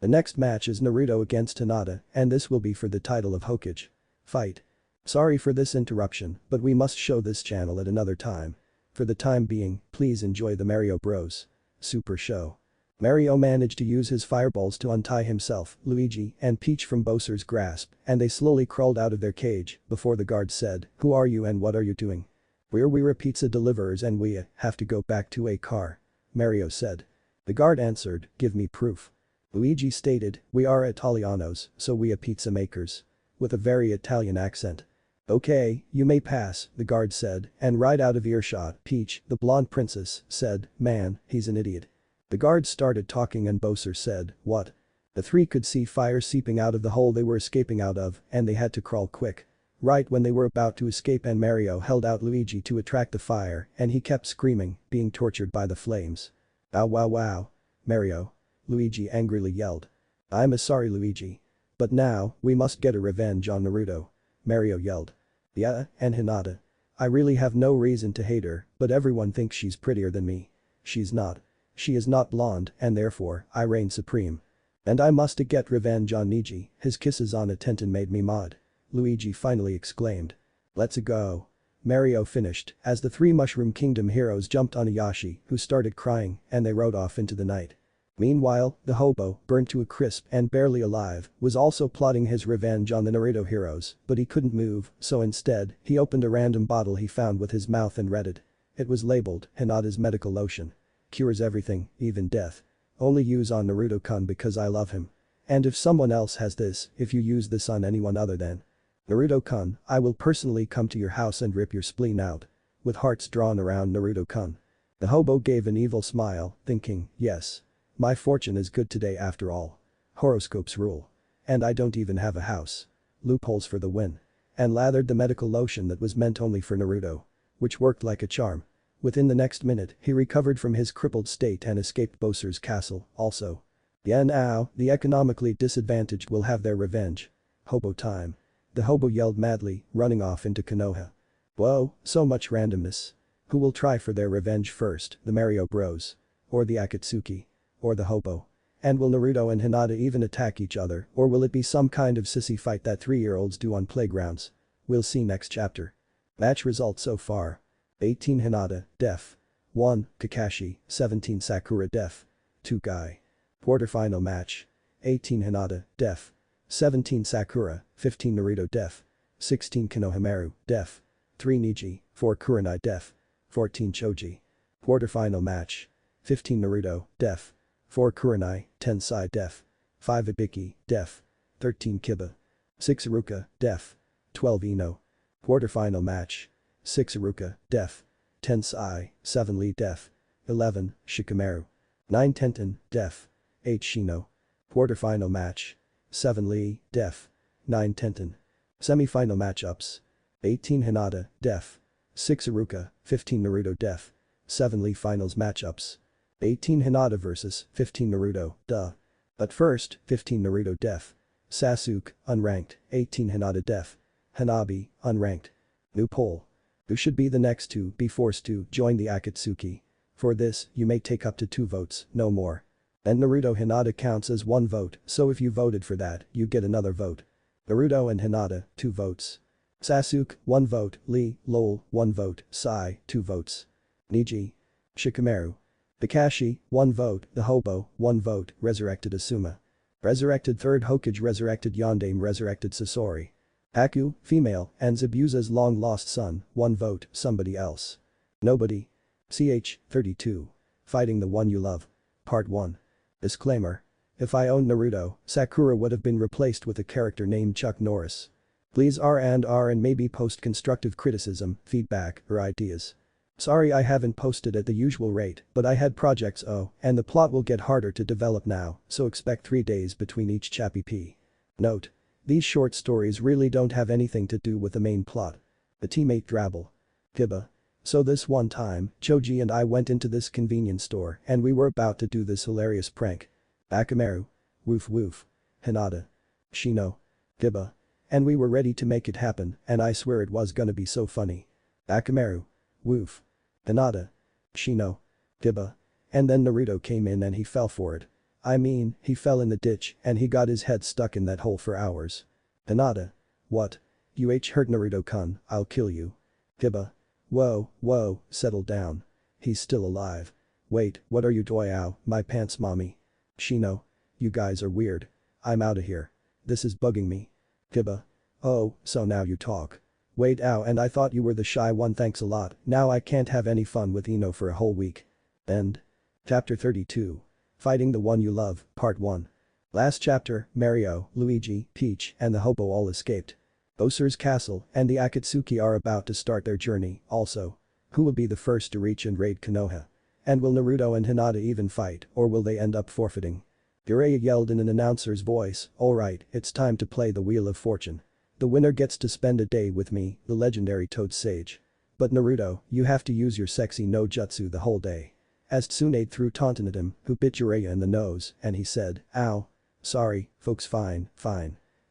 The next match is Naruto against Hinata, and this will be for the title of Hokage. Fight. Sorry for this interruption, but we must show this channel at another time. For the time being, please enjoy the Mario Bros. Super Show. Mario managed to use his fireballs to untie himself, Luigi, and Peach from Bowser's grasp, and they slowly crawled out of their cage, before the guard said, who are you and what are you doing? We're pizza deliverers and we have to go back to a car. Mario said. The guard answered, give me proof. Luigi stated, we are Italianos, so we are pizza makers. With a very Italian accent. Okay, you may pass, the guard said, and right out of earshot, Peach, the blonde princess, said, man, he's an idiot. The guard started talking and Bowser said, what? The three could see fire seeping out of the hole they were escaping out of, and they had to crawl quick. Right when they were about to escape and Mario held out Luigi to attract the fire, and he kept screaming, being tortured by the flames. Ow wow. Mario. Luigi angrily yelled. I'm sorry Luigi. But now, we must get a revenge on Naruto. Mario yelled. Yeah, and Hinata. I really have no reason to hate her, but everyone thinks she's prettier than me. She's not. She is not blonde, and therefore, I reign supreme. And I must get revenge on Neji, his kisses on a Tenten made me mad. Luigi finally exclaimed. Let's go. Mario finished, as the three Mushroom Kingdom heroes jumped on Ayashi, who started crying, and they rode off into the night. Meanwhile, the hobo, burnt to a crisp and barely alive, was also plotting his revenge on the Naruto heroes, but he couldn't move, so instead, he opened a random bottle he found with his mouth and read it. It was labeled, Hinata's medical lotion. Cures everything, even death. Only use on Naruto-kun because I love him. And if someone else has this, if you use this on anyone other than Naruto-kun, I will personally come to your house and rip your spleen out. With hearts drawn around Naruto-kun. The hobo gave an evil smile, thinking, yes. My fortune is good today after all. Horoscopes rule. And I don't even have a house. Loopholes for the win. And lathered the medical lotion that was meant only for Naruto. Which worked like a charm. Within the next minute, he recovered from his crippled state and escaped Bowser's castle, also. Yeah now, the economically disadvantaged will have their revenge. Hobo time. The hobo yelled madly, running off into Konoha. Whoa, so much randomness. Who will try for their revenge first, the Mario Bros? Or the Akatsuki? Or the hobo? And will Naruto and Hinata even attack each other, or will it be some kind of sissy fight that 3-year-olds do on playgrounds? We'll see next chapter. Match results so far. 18 Hinata, def. 1, Kakashi, 17 Sakura def. 2 Guy. Quarterfinal match. 18 Hinata, def. 17 Sakura, 15 Naruto def. 16 Konohamaru, def. 3 Neji, 4 Kurenai def. 14 Choji. Quarterfinal match. 15 Naruto, def. 4 Kurenai, 10 Sai def. 5 Ibiki, def. 13 Kiba. 6 Iruka, def. 12 Ino. Quarterfinal match. 6 Iruka, def. 10 Sai, 7 Lee def. 11 Shikamaru. 9 Tenten, def. 8 Shino. Quarterfinal match. 7 Lee, def. 9 Tenten. Semi-final matchups. 18 Hinata, def. 6 Iruka, 15 Naruto def. 7 Lee finals matchups. 18 Hinata vs 15 Naruto, duh. But first, 15 Naruto def. Sasuke, unranked, 18 Hinata def. Hanabi, unranked. New poll. Who should be the next to be forced to join the Akatsuki? For this, you may take up to 2 votes, no more. And Naruto Hinata counts as 1 vote, so if you voted for that, you get another vote. Naruto and Hinata, 2 votes. Sasuke, 1 vote, Lee, lol, 1 vote, Sai, 2 votes. Neji. Shikamaru. Kakashi, 1 vote, the Hobo, 1 vote, resurrected Asuma. Resurrected 3rd Hokage, resurrected Yondaime, resurrected Sasori. Aku, female, and Zabuza's long-lost son, 1 vote, somebody else. Nobody. Ch. 32. Fighting the One You Love. Part 1. Disclaimer. If I owned Naruto, Sakura would have been replaced with a character named Chuck Norris. Please R&R and maybe post constructive criticism, feedback, or ideas. Sorry I haven't posted at the usual rate, but I had projects and the plot will get harder to develop now, so expect 3 days between each chappy P. Note. These short stories really don't have anything to do with the main plot. The teammate drabble. Kiba. So this one time, Choji and I went into this convenience store and we were about to do this hilarious prank. Akamaru. Woof woof. Hinata. Shino. Kiba. And we were ready to make it happen and I swear it was gonna be so funny. Akamaru. Woof. Hinata. Shino. Kiba. And then Naruto came in and he fell for it. I mean, he fell in the ditch and he got his head stuck in that hole for hours. Hinata. What? You hurt Naruto-kun, I'll kill you. Kiba. Whoa, settle down. He's still alive. Wait, what are you doing? My pants mommy. Shino. You guys are weird. I'm outta here. This is bugging me. Kiba. Oh, so now you talk. Wait, and I thought you were the shy one, thanks a lot, now I can't have any fun with Ino for a whole week. End. Chapter 32. Fighting the One You Love, Part 1. Last chapter, Mario, Luigi, Peach, and the Hobo all escaped. Bowser's castle and the Akatsuki are about to start their journey, also. Who will be the first to reach and raid Konoha? And will Naruto and Hinata even fight, or will they end up forfeiting? Jiraiya yelled in an announcer's voice, alright, it's time to play the Wheel of Fortune. The winner gets to spend a day with me, the legendary Toad Sage. But Naruto, you have to use your sexy no jutsu the whole day. As Tsunade threw taunting at him, who bit Jiraiya in the nose, and he said, ow. Sorry, folks, fine.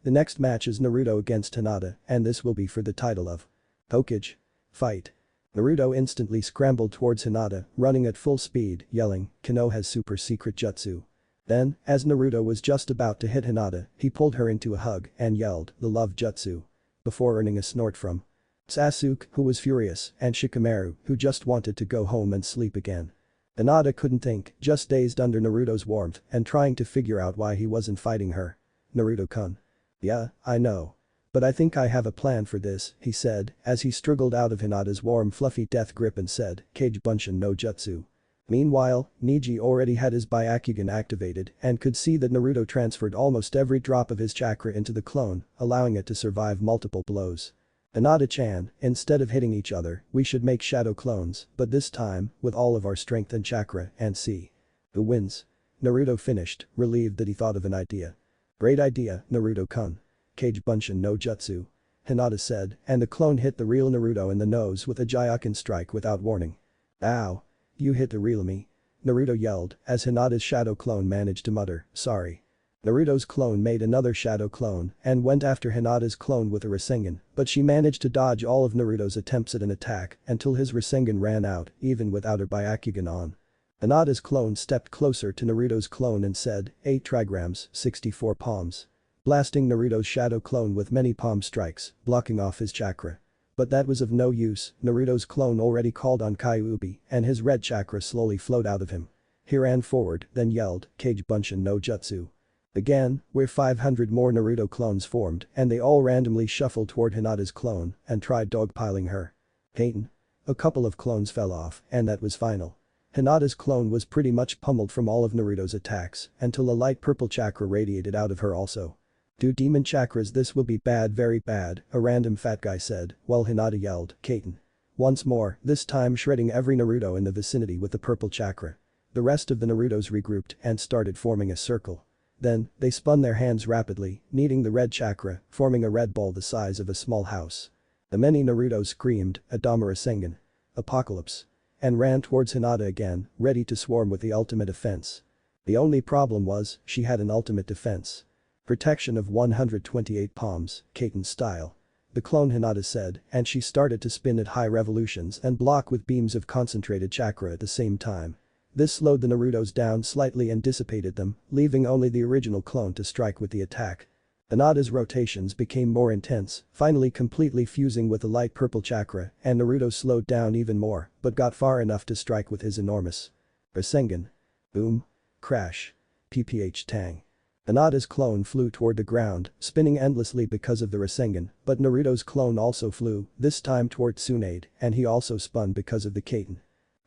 The next match is Naruto against Hinata, and this will be for the title of Hokage. Fight. Naruto instantly scrambled towards Hinata, running at full speed, yelling, Konoha's super secret jutsu. Then, as Naruto was just about to hit Hinata, he pulled her into a hug and yelled, the love jutsu. Before earning a snort from Sasuke, who was furious, and Shikamaru, who just wanted to go home and sleep again. Hinata couldn't think, just dazed under Naruto's warmth and trying to figure out why he wasn't fighting her. Naruto-kun. Yeah, I know. But I think I have a plan for this, he said, as he struggled out of Hinata's warm fluffy death grip and said, Kage Bunshin no Jutsu. Meanwhile, Neji already had his Byakugan activated and could see that Naruto transferred almost every drop of his chakra into the clone, allowing it to survive multiple blows. Hinata-chan, instead of hitting each other, we should make shadow clones, but this time, with all of our strength and chakra, and see who wins. Naruto finished, relieved that he thought of an idea. Great idea, Naruto-kun. Kage Bunshin no Jutsu. Hinata said, and the clone hit the real Naruto in the nose with a Gyuken strike without warning. Ow. You hit the real me. Naruto yelled, as Hinata's shadow clone managed to mutter, sorry. Naruto's clone made another shadow clone and went after Hinata's clone with a Rasengan, but she managed to dodge all of Naruto's attempts at an attack until his Rasengan ran out, even without her Byakugan on. Hinata's clone stepped closer to Naruto's clone and said, 8 trigrams, 64 palms. Blasting Naruto's shadow clone with many palm strikes, blocking off his chakra. But that was of no use, Naruto's clone already called on Kyuubi and his red chakra slowly flowed out of him. He ran forward, then yelled, Kage Bunshin no Jutsu. Again, where 500 more Naruto clones formed and they all randomly shuffled toward Hinata's clone and tried dogpiling her. Tenten. A couple of clones fell off, and that was final. Hinata's clone was pretty much pummeled from all of Naruto's attacks until a light purple chakra radiated out of her also. "Do demon chakras, this will be bad, very bad," a random fat guy said, while Hinata yelled, "Tenten." Once more, this time shredding every Naruto in the vicinity with the purple chakra. The rest of the Narutos regrouped and started forming a circle. Then, they spun their hands rapidly, kneading the red chakra, forming a red ball the size of a small house. The many Narutos screamed, "Adama Rasengan! Apocalypse!" and ran towards Hinata again, ready to swarm with the ultimate offense. The only problem was, she had an ultimate defense. Protection of 128 palms, Kaiten style. The clone Hinata said, and she started to spin at high revolutions and block with beams of concentrated chakra at the same time. This slowed the Narutos down slightly and dissipated them, leaving only the original clone to strike with the attack. Hinata's rotations became more intense, finally completely fusing with the light purple chakra, and Naruto slowed down even more, but got far enough to strike with his enormous Rasengan. Boom. Crash. PPH tang. Hinata's clone flew toward the ground, spinning endlessly because of the Rasengan, but Naruto's clone also flew, this time toward Tsunade, and he also spun because of the Kaiten.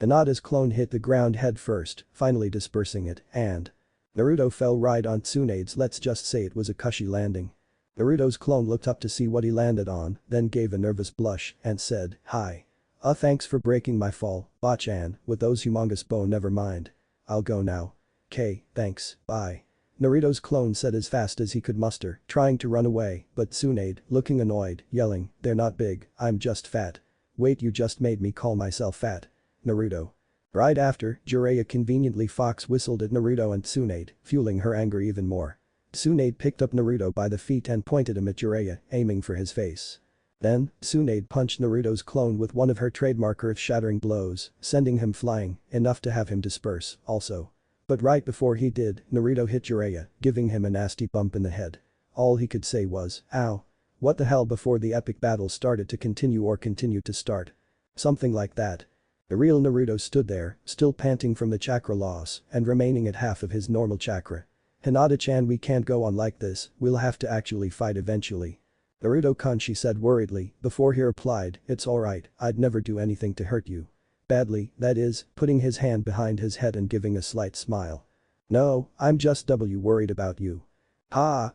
Hinata's clone hit the ground head first, finally dispersing it, and Naruto fell right on Tsunade's, let's just say it was a cushy landing. Naruto's clone looked up to see what he landed on, then gave a nervous blush and said, "Hi. Thanks for breaking my fall, Bachan, with those humongous bone, never mind. I'll go now. "K, thanks, bye." Naruto's clone said as fast as he could muster, trying to run away, but Tsunade, looking annoyed, yelling, "They're not big, I'm just fat." "Wait, you just made me call myself fat. Naruto." Right after, Jiraiya conveniently fox whistled at Naruto and Tsunade, fueling her anger even more. Tsunade picked up Naruto by the feet and pointed him at Jiraiya, aiming for his face. Then, Tsunade punched Naruto's clone with one of her trademark earth-shattering blows, sending him flying, enough to have him disperse, also. But right before he did, Naruto hit Jiraiya, giving him a nasty bump in the head. All he could say was, "Ow. What the hell," before the epic battle started to continue or continued to start. Something like that. The real Naruto stood there, still panting from the chakra loss and remaining at half of his normal chakra. "Hinata-chan, we can't go on like this, we'll have to actually fight eventually." "Naruto-kun," she said worriedly, before he replied, "It's alright, I'd never do anything to hurt you. Badly, that is," putting his hand behind his head and giving a slight smile. "No, I'm just worried about you."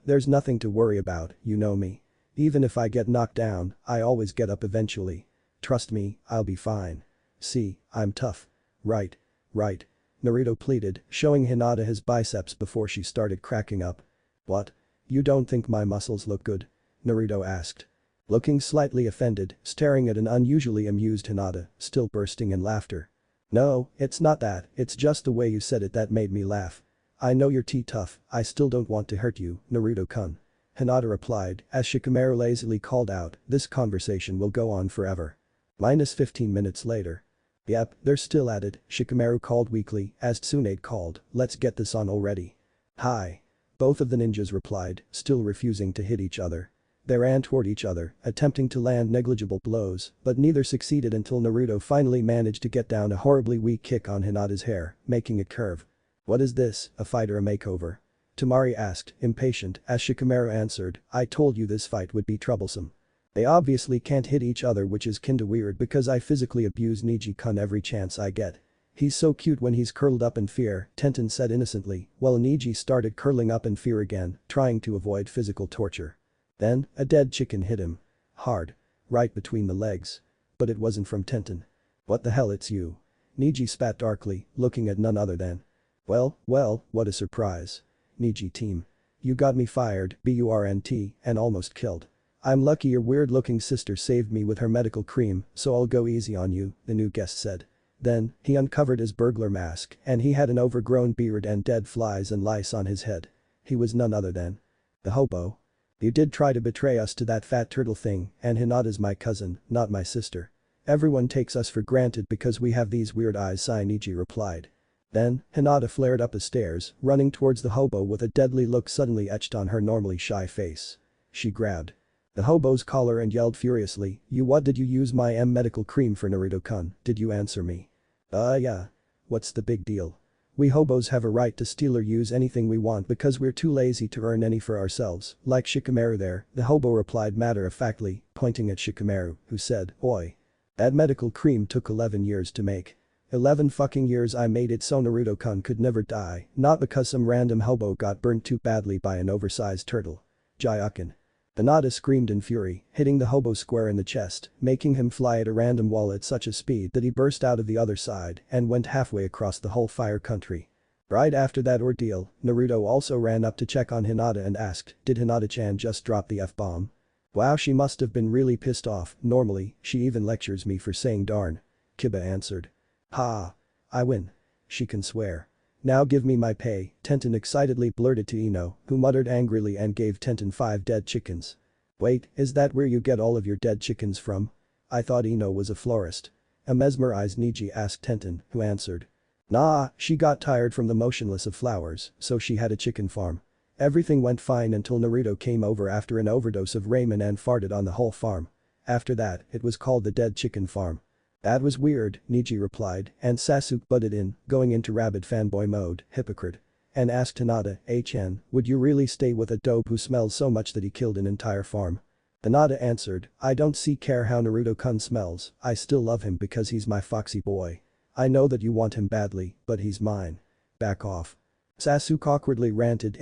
There's nothing to worry about, you know me. Even if I get knocked down, I always get up eventually. Trust me, I'll be fine. See, I'm tough. Right. Right. Naruto pleaded, showing Hinata his biceps before she started cracking up. "What? You don't think my muscles look good?" Naruto asked. Looking slightly offended, staring at an unusually amused Hinata, still bursting in laughter. "No, it's not that, it's just the way you said it that made me laugh. I know you're tough, I still don't want to hurt you, Naruto-kun." Hinata replied, as Shikamaru lazily called out, "This conversation will go on forever." Minus 15 minutes later. "Yep, they're still at it," Shikamaru called weakly, as Tsunade called, "Let's get this on already." "Hi." Both of the ninjas replied, still refusing to hit each other. They ran toward each other, attempting to land negligible blows, but neither succeeded until Naruto finally managed to get down a horribly weak kick on Hinata's hair, making it curve. "What is this, a fight or a makeover?" Temari asked, impatient, as Shikamaru answered, "I told you this fight would be troublesome. They obviously can't hit each other, which is kinda weird because I physically abuse Neji-kun every chance I get. He's so cute when he's curled up in fear," Tenten said innocently, while Neji started curling up in fear again, trying to avoid physical torture. Then, a dead chicken hit him. Hard. Right between the legs. But it wasn't from Tenten. "What the hell, it's you." Neji spat darkly, looking at none other than. Well, what a surprise. Neji team. "You got me fired, burnt, and almost killed. I'm lucky your weird-looking sister saved me with her medical cream, so I'll go easy on you," the new guest said. Then, he uncovered his burglar mask, and he had an overgrown beard and dead flies and lice on his head. He was none other than the hobo. "You did try to betray us to that fat turtle thing, and Hinata's my cousin, not my sister. Everyone takes us for granted because we have these weird eyes," Neji replied. Then, Hinata flared up the stairs, running towards the hobo with a deadly look suddenly etched on her normally shy face. She grabbed the hobo's collar and yelled furiously, What did you use my medical cream for, Naruto-kun, did you answer me?" Yeah. What's the big deal? We hobos have a right to steal or use anything we want because we're too lazy to earn any for ourselves, like Shikamaru there," the hobo replied matter-of-factly, pointing at Shikamaru, who said, "Oi. That medical cream took 11 years to make. 11 fucking years I made it so Naruto-kun could never die, not because some random hobo got burned too badly by an oversized turtle. Jayaken. Hinata screamed in fury, hitting the hobo square in the chest, making him fly at a random wall at such a speed that he burst out of the other side and went halfway across the whole fire country. Right after that ordeal, Naruto also ran up to check on Hinata and asked, did Hinata-chan just drop the F-bomb? Wow, she must have been really pissed off, normally, she even lectures me for saying darn. Kiba answered. Ha. I win. She can swear. Now give me my pay, Tenten excitedly blurted to Ino, who muttered angrily and gave Tenten 5 dead chickens. Wait, is that where you get all of your dead chickens from? I thought Ino was a florist. A mesmerized Neji asked Tenten, who answered. Nah, she got tired from the motionless of flowers, so she had a chicken farm. Everything went fine until Naruto came over after an overdose of ramen and farted on the whole farm. After that, it was called the dead chicken farm. That was weird, Neji replied, and Sasuke butted in, going into rabid fanboy mode, hypocrite. And asked Hinata, "Chen, would you really stay with a dope who smells so much that he killed an entire farm?" Hinata answered, I don't care how Naruto-kun smells, I still love him because he's my foxy boy. I know that you want him badly, but he's mine. Back off. Sasuke awkwardly ranted,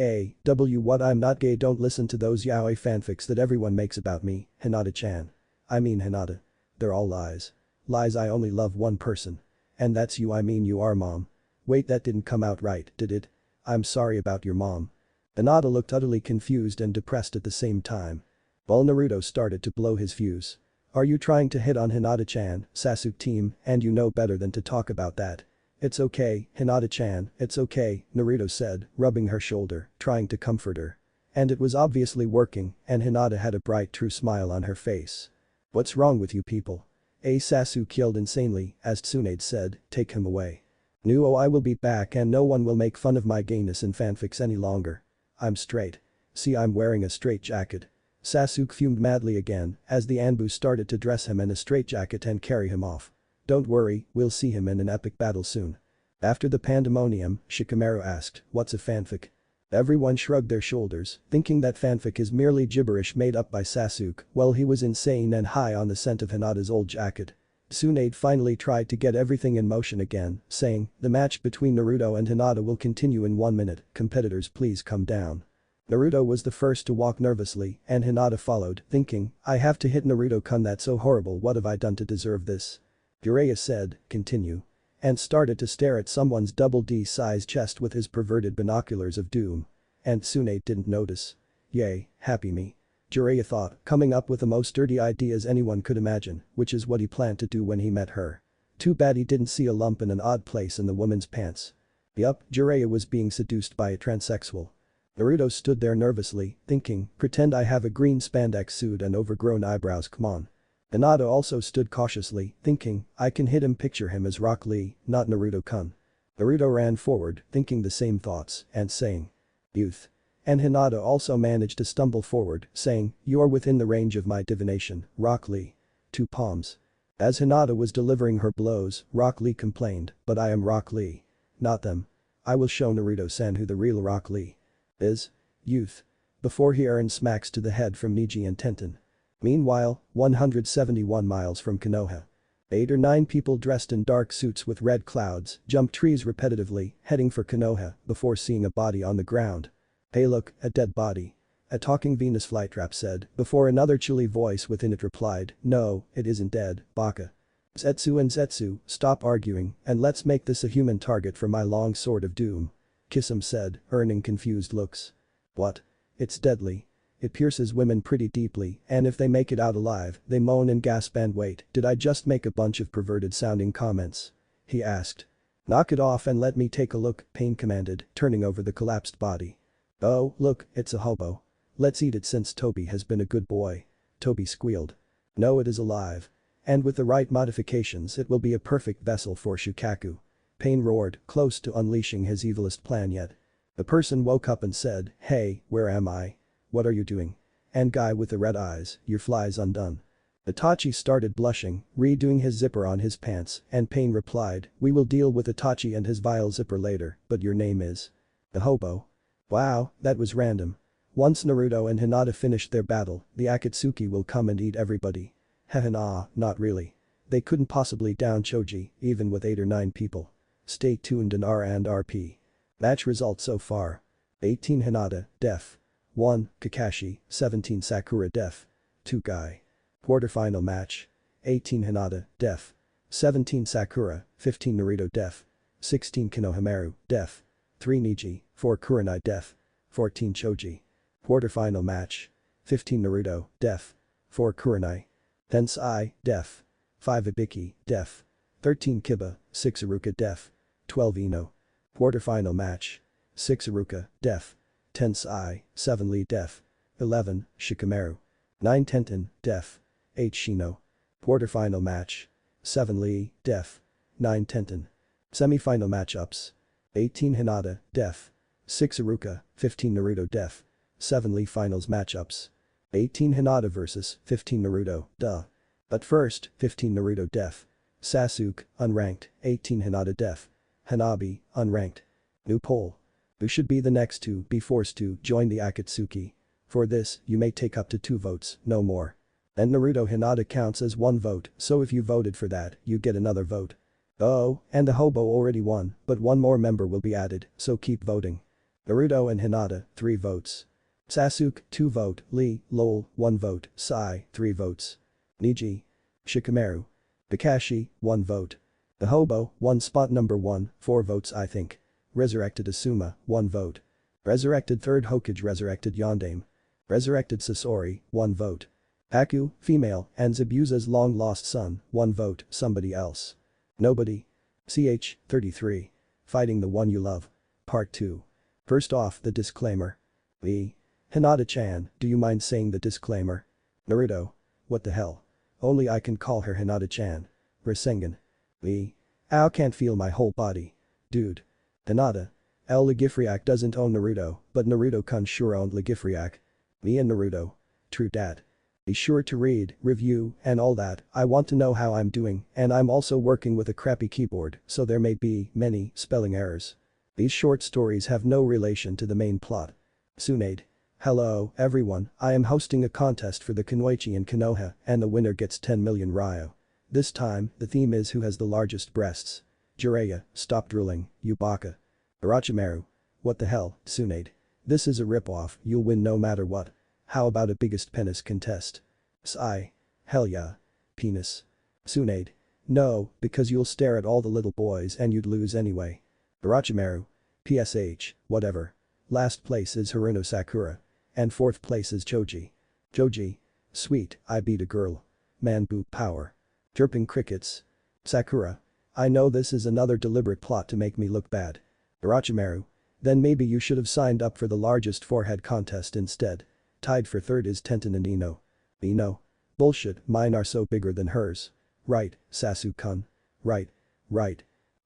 what I'm not gay, don't listen to those yaoi fanfics that everyone makes about me, Hinata-chan. I mean Hinata. They're all lies. Lies, I only love one person. And that's you, I mean you are mom. Wait, that didn't come out right, did it? I'm sorry about your mom. Hinata looked utterly confused and depressed at the same time. Well, Naruto started to blow his fuse. Are you trying to hit on Hinata-chan, Sasuke team, and you know better than to talk about that? It's okay, Hinata-chan, it's okay, Naruto said, rubbing her shoulder, trying to comfort her. And it was obviously working, and Hinata had a bright true smile on her face. What's wrong with you people? Sasuke yelled insanely, as Tsunade said, take him away. No, I will be back and no one will make fun of my gayness in fanfics any longer. I'm straight. See, I'm wearing a straight jacket. Sasuke fumed madly again as the Anbu started to dress him in a straitjacket and carry him off. Don't worry, we'll see him in an epic battle soon. After the pandemonium, Shikamaru asked, what's a fanfic? Everyone shrugged their shoulders, thinking that fanfic is merely gibberish made up by Sasuke while he was insane and high on the scent of Hinata's old jacket. Tsunade finally tried to get everything in motion again, saying, the match between Naruto and Hinata will continue in 1 minute, competitors please come down. Naruto was the first to walk nervously and Hinata followed, thinking, I have to hit Naruto-kun, that's so horrible, what have I done to deserve this? Jiraiya said, continue. And started to stare at someone's double D-sized chest with his perverted binoculars of doom. And Tsunade didn't notice. Yay, happy me. Jiraiya thought, coming up with the most dirty ideas anyone could imagine, which is what he planned to do when he met her. Too bad he didn't see a lump in an odd place in the woman's pants. Yup, Jiraiya was being seduced by a transsexual. Naruto stood there nervously, thinking, pretend I have a green spandex suit and overgrown eyebrows, come on. Hinata also stood cautiously, thinking, I can hit him, picture him as Rock Lee, not Naruto-kun. Naruto ran forward, thinking the same thoughts, and saying, youth. And Hinata also managed to stumble forward, saying, you are within the range of my divination, Rock Lee. 2 palms. As Hinata was delivering her blows, Rock Lee complained, but I am Rock Lee. Not them. I will show Naruto-san who the real Rock Lee is. Youth. Before he earned smacks to the head from Neji and Tenten. Meanwhile, 171 miles from Konoha. 8 or 9 people dressed in dark suits with red clouds jumped trees repetitively, heading for Konoha before seeing a body on the ground. Hey look, a dead body. A talking Venus flytrap said, before another chilly voice within it replied, no, it isn't dead, baka. Zetsu and Zetsu, stop arguing and let's make this a human target for my long sword of doom. Kisum said, earning confused looks. What? It's deadly. It pierces women pretty deeply and if they make it out alive, they moan and gasp and wait, did I just make a bunch of perverted sounding comments? He asked. Knock it off and let me take a look, Pain commanded, turning over the collapsed body. Oh, look, it's a hobo. Let's eat it since Toby has been a good boy. Toby squealed. No, it is alive. And with the right modifications it will be a perfect vessel for Shukaku. Pain roared, close to unleashing his evilest plan yet. The person woke up and said, hey, where am I? What are you doing? And guy with the red eyes, your fly's undone. Itachi started blushing, redoing his zipper on his pants, and Pain replied, we will deal with Itachi and his vile zipper later, but your name is? The hobo. Wow, that was random. Once Naruto and Hinata finish their battle, the Akatsuki will come and eat everybody. Nah, not really. They couldn't possibly down Choji, even with 8 or 9 people. Stay tuned in R&RP. Match results so far. 18 Hinata, def. 1, Kakashi, 17 Sakura def. 2 Guy. Quarterfinal match. 18 Hinata, def. 17 Sakura, 15 Naruto def. 16 Konohamaru, def. 3 Neji, 4 Kurenai def. 14 Choji. Quarterfinal match. 15 Naruto, def. 4 Kurenai. Tensai, def. 5 Ibiki, def. 13 Kiba, 6 Iruka def. 12 Ino. Quarterfinal match. 6 Iruka, def. Tensai, 7 Lee def. 11 Shikamaru. 9 Tenten, def. 8 Shino. Quarterfinal match. 7 Lee, def. 9 Tenten. Semifinal matchups. 18 Hinata, def. 6 Iruka, 15 Naruto def. 7 Lee finals matchups. 18 Hinata vs 15 Naruto, duh. But first, 15 Naruto def. Sasuke, unranked, 18 Hinata def. Hanabi, unranked. New poll. Who should be the next to be forced to join the Akatsuki? For this, you may take up to 2 votes, no more. And Naruto Hinata counts as 1 vote, so if you voted for that, you get another vote. Oh, and the hobo already won, but 1 more member will be added, so keep voting. Naruto and Hinata, 3 votes. Sasuke, 2 vote, Lee, lol, 1 vote, Sai, 3 votes. Neji. Shikamaru. Kakashi, 1 vote. The hobo, 1 spot number 1, 4 votes I think. Resurrected Asuma, 1 vote. Resurrected 3rd Hokage resurrected Yondaime. Resurrected Sasori, 1 vote. Haku, female, and Zabuza's long-lost son, 1 vote, somebody else. Nobody. Ch. 33. Fighting the one you love. Part 2. First off, the disclaimer. Lee. Hinata-chan, do you mind saying the disclaimer? Naruto. What the hell? Only I can call her Hinata-chan. Rasengan. Lee. Ow, can't feel my whole body. Dude. Hinata. L. Legifriac doesn't own Naruto, but Naruto-kun sure owned Legifriac. Me and Naruto. True dat. Be sure to read, review, and all that. I want to know how I'm doing, and I'm also working with a crappy keyboard, so there may be many spelling errors. These short stories have no relation to the main plot. Tsunade. Hello, everyone, I am hosting a contest for the Kunoichi in Konoha, and the winner gets 10 million ryo. This time, the theme is who has the largest breasts. Jiraiya, stop drooling, Yubaka. Orochimaru. What the hell, Tsunade? This is a rip-off, you'll win no matter what. How about a biggest penis contest? Sai. Hell yeah. Penis. Tsunade. No, because you'll stare at all the little boys and you'd lose anyway. Orochimaru. PSH, whatever. Last place is Haruno Sakura. And 4th place is Choji. Choji. Sweet, I beat a girl. Man boob power. Chirping crickets. Sakura. I know this is another deliberate plot to make me look bad. Orochimaru. Then maybe you should have signed up for the largest forehead contest instead. Tied for 3rd is Tenten and Ino. Ino? Bullshit, mine are so bigger than hers. Right, Sasuke-kun. Right.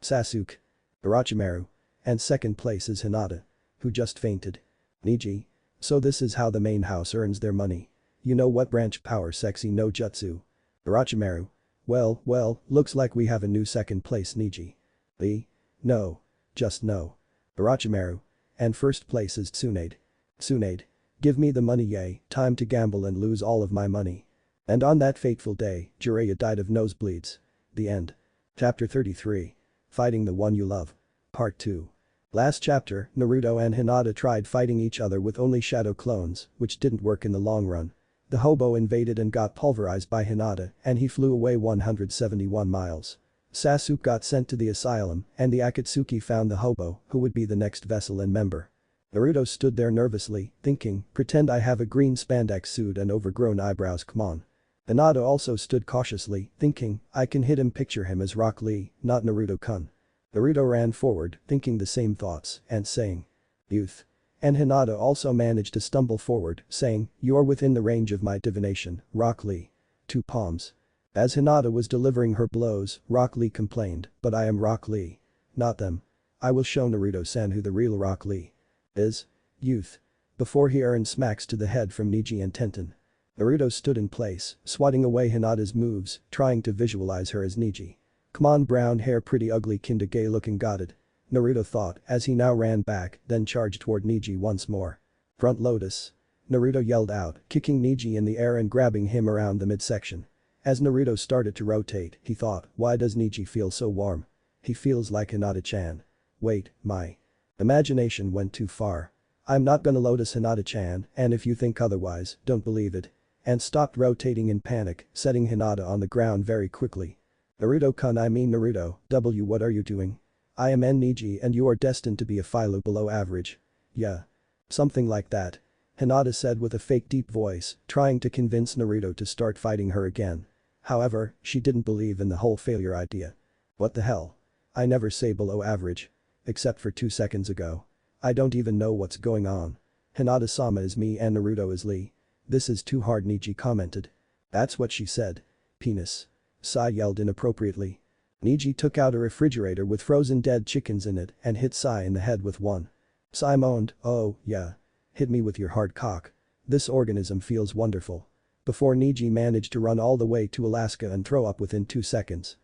Sasuke. Orochimaru. And 2nd place is Hinata. Who just fainted. Neji. So this is how the main house earns their money. You know what branch power sexy no jutsu. Orochimaru. Well, looks like we have a new 2nd place Neji. Lee? No. Just no. Orochimaru. And 1st place is Tsunade. Tsunade. Give me the money, yay, time to gamble and lose all of my money. And on that fateful day, Jiraiya died of nosebleeds. The end. Chapter 33. Fighting the one you love. Part 2. Last chapter, Naruto and Hinata tried fighting each other with only shadow clones, which didn't work in the long run. The hobo invaded and got pulverized by Hinata, and he flew away 171 miles. Sasuke got sent to the asylum, and the Akatsuki found the hobo, who would be the next vessel and member. Naruto stood there nervously, thinking, pretend I have a green spandex suit and overgrown eyebrows, come on. Hinata also stood cautiously, thinking, I can hit him, picture him as Rock Lee, not Naruto-kun. Naruto ran forward, thinking the same thoughts, and saying, youth. And Hinata also managed to stumble forward, saying, you are within the range of my divination, Rock Lee. 2 palms. As Hinata was delivering her blows, Rock Lee complained, but I am Rock Lee. Not them. I will show Naruto-san who the real Rock Lee is. Youth. Before he earned smacks to the head from Neji and Tenten. Naruto stood in place, swatting away Hinata's moves, trying to visualize her as Neji. Come on, brown hair, pretty ugly, kinda gay looking, got it. Naruto thought as he now ran back, then charged toward Neji once more. Front lotus. Naruto yelled out, kicking Neji in the air and grabbing him around the midsection. As Naruto started to rotate, he thought, why does Neji feel so warm? He feels like Hinata-chan. Wait, my imagination went too far. I'm not gonna lotus Hinata-chan, and if you think otherwise, don't believe it. And stopped rotating in panic, setting Hinata on the ground very quickly. Naruto-kun, I mean Naruto, what are you doing? I am Neji and you are destined to be a philo below average. Yeah. Something like that. Hinata said with a fake deep voice, trying to convince Naruto to start fighting her again. However, she didn't believe in the whole failure idea. What the hell? I never say below average. Except for 2 seconds ago. I don't even know what's going on. Hinata-sama is me and Naruto is Lee. This is too hard, Neji commented. That's what she said. Penis. Sai yelled inappropriately. Neji took out a refrigerator with frozen dead chickens in it and hit Sai in the head with one. Sai moaned, oh, yeah. Hit me with your hard cock. This organism feels wonderful. Before Neji managed to run all the way to Alaska and throw up within 2 seconds.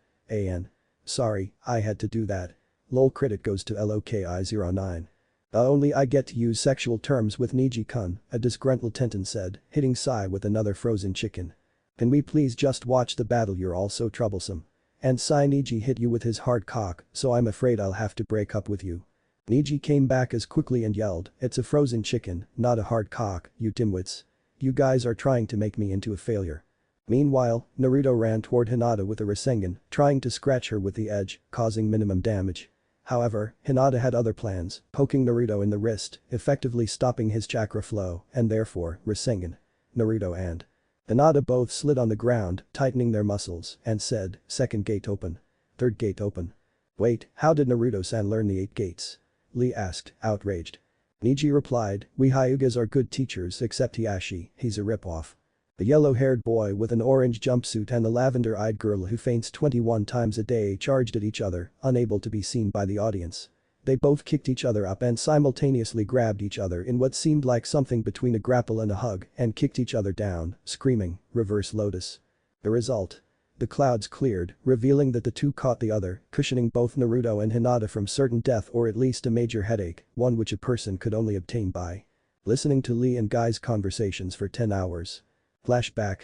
Sorry, I had to do that. Lol, credit goes to LOKI09. Only I get to use sexual terms with Neji-kun, a disgruntled Tenten said, hitting Sai with another frozen chicken. Can we please just watch the battle, you're all so troublesome. And Sai, Neji hit you with his hard cock, so I'm afraid I'll have to break up with you. Neji came back as quickly and yelled, it's a frozen chicken, not a hard cock, you dimwits. You guys are trying to make me into a failure. Meanwhile, Naruto ran toward Hinata with a Rasengan, trying to scratch her with the edge, causing minimum damage. However, Hinata had other plans, poking Naruto in the wrist, effectively stopping his chakra flow, and therefore, Rasengan. Naruto and Hinata both slid on the ground, tightening their muscles, and said, second gate open. Third gate open. Wait, how did Naruto-san learn the 8 gates? Lee asked, outraged. Neji replied, we Hyugas are good teachers except Hiashi, he's a ripoff. The yellow-haired boy with an orange jumpsuit and the lavender-eyed girl who faints 21 times a day charged at each other, unable to be seen by the audience. They both kicked each other up and simultaneously grabbed each other in what seemed like something between a grapple and a hug and kicked each other down, screaming, reverse lotus. The result. The clouds cleared, revealing that the two caught the other, cushioning both Naruto and Hinata from certain death or at least a major headache, one which a person could only obtain by listening to Lee and Guy's conversations for 10 hours. Flashback.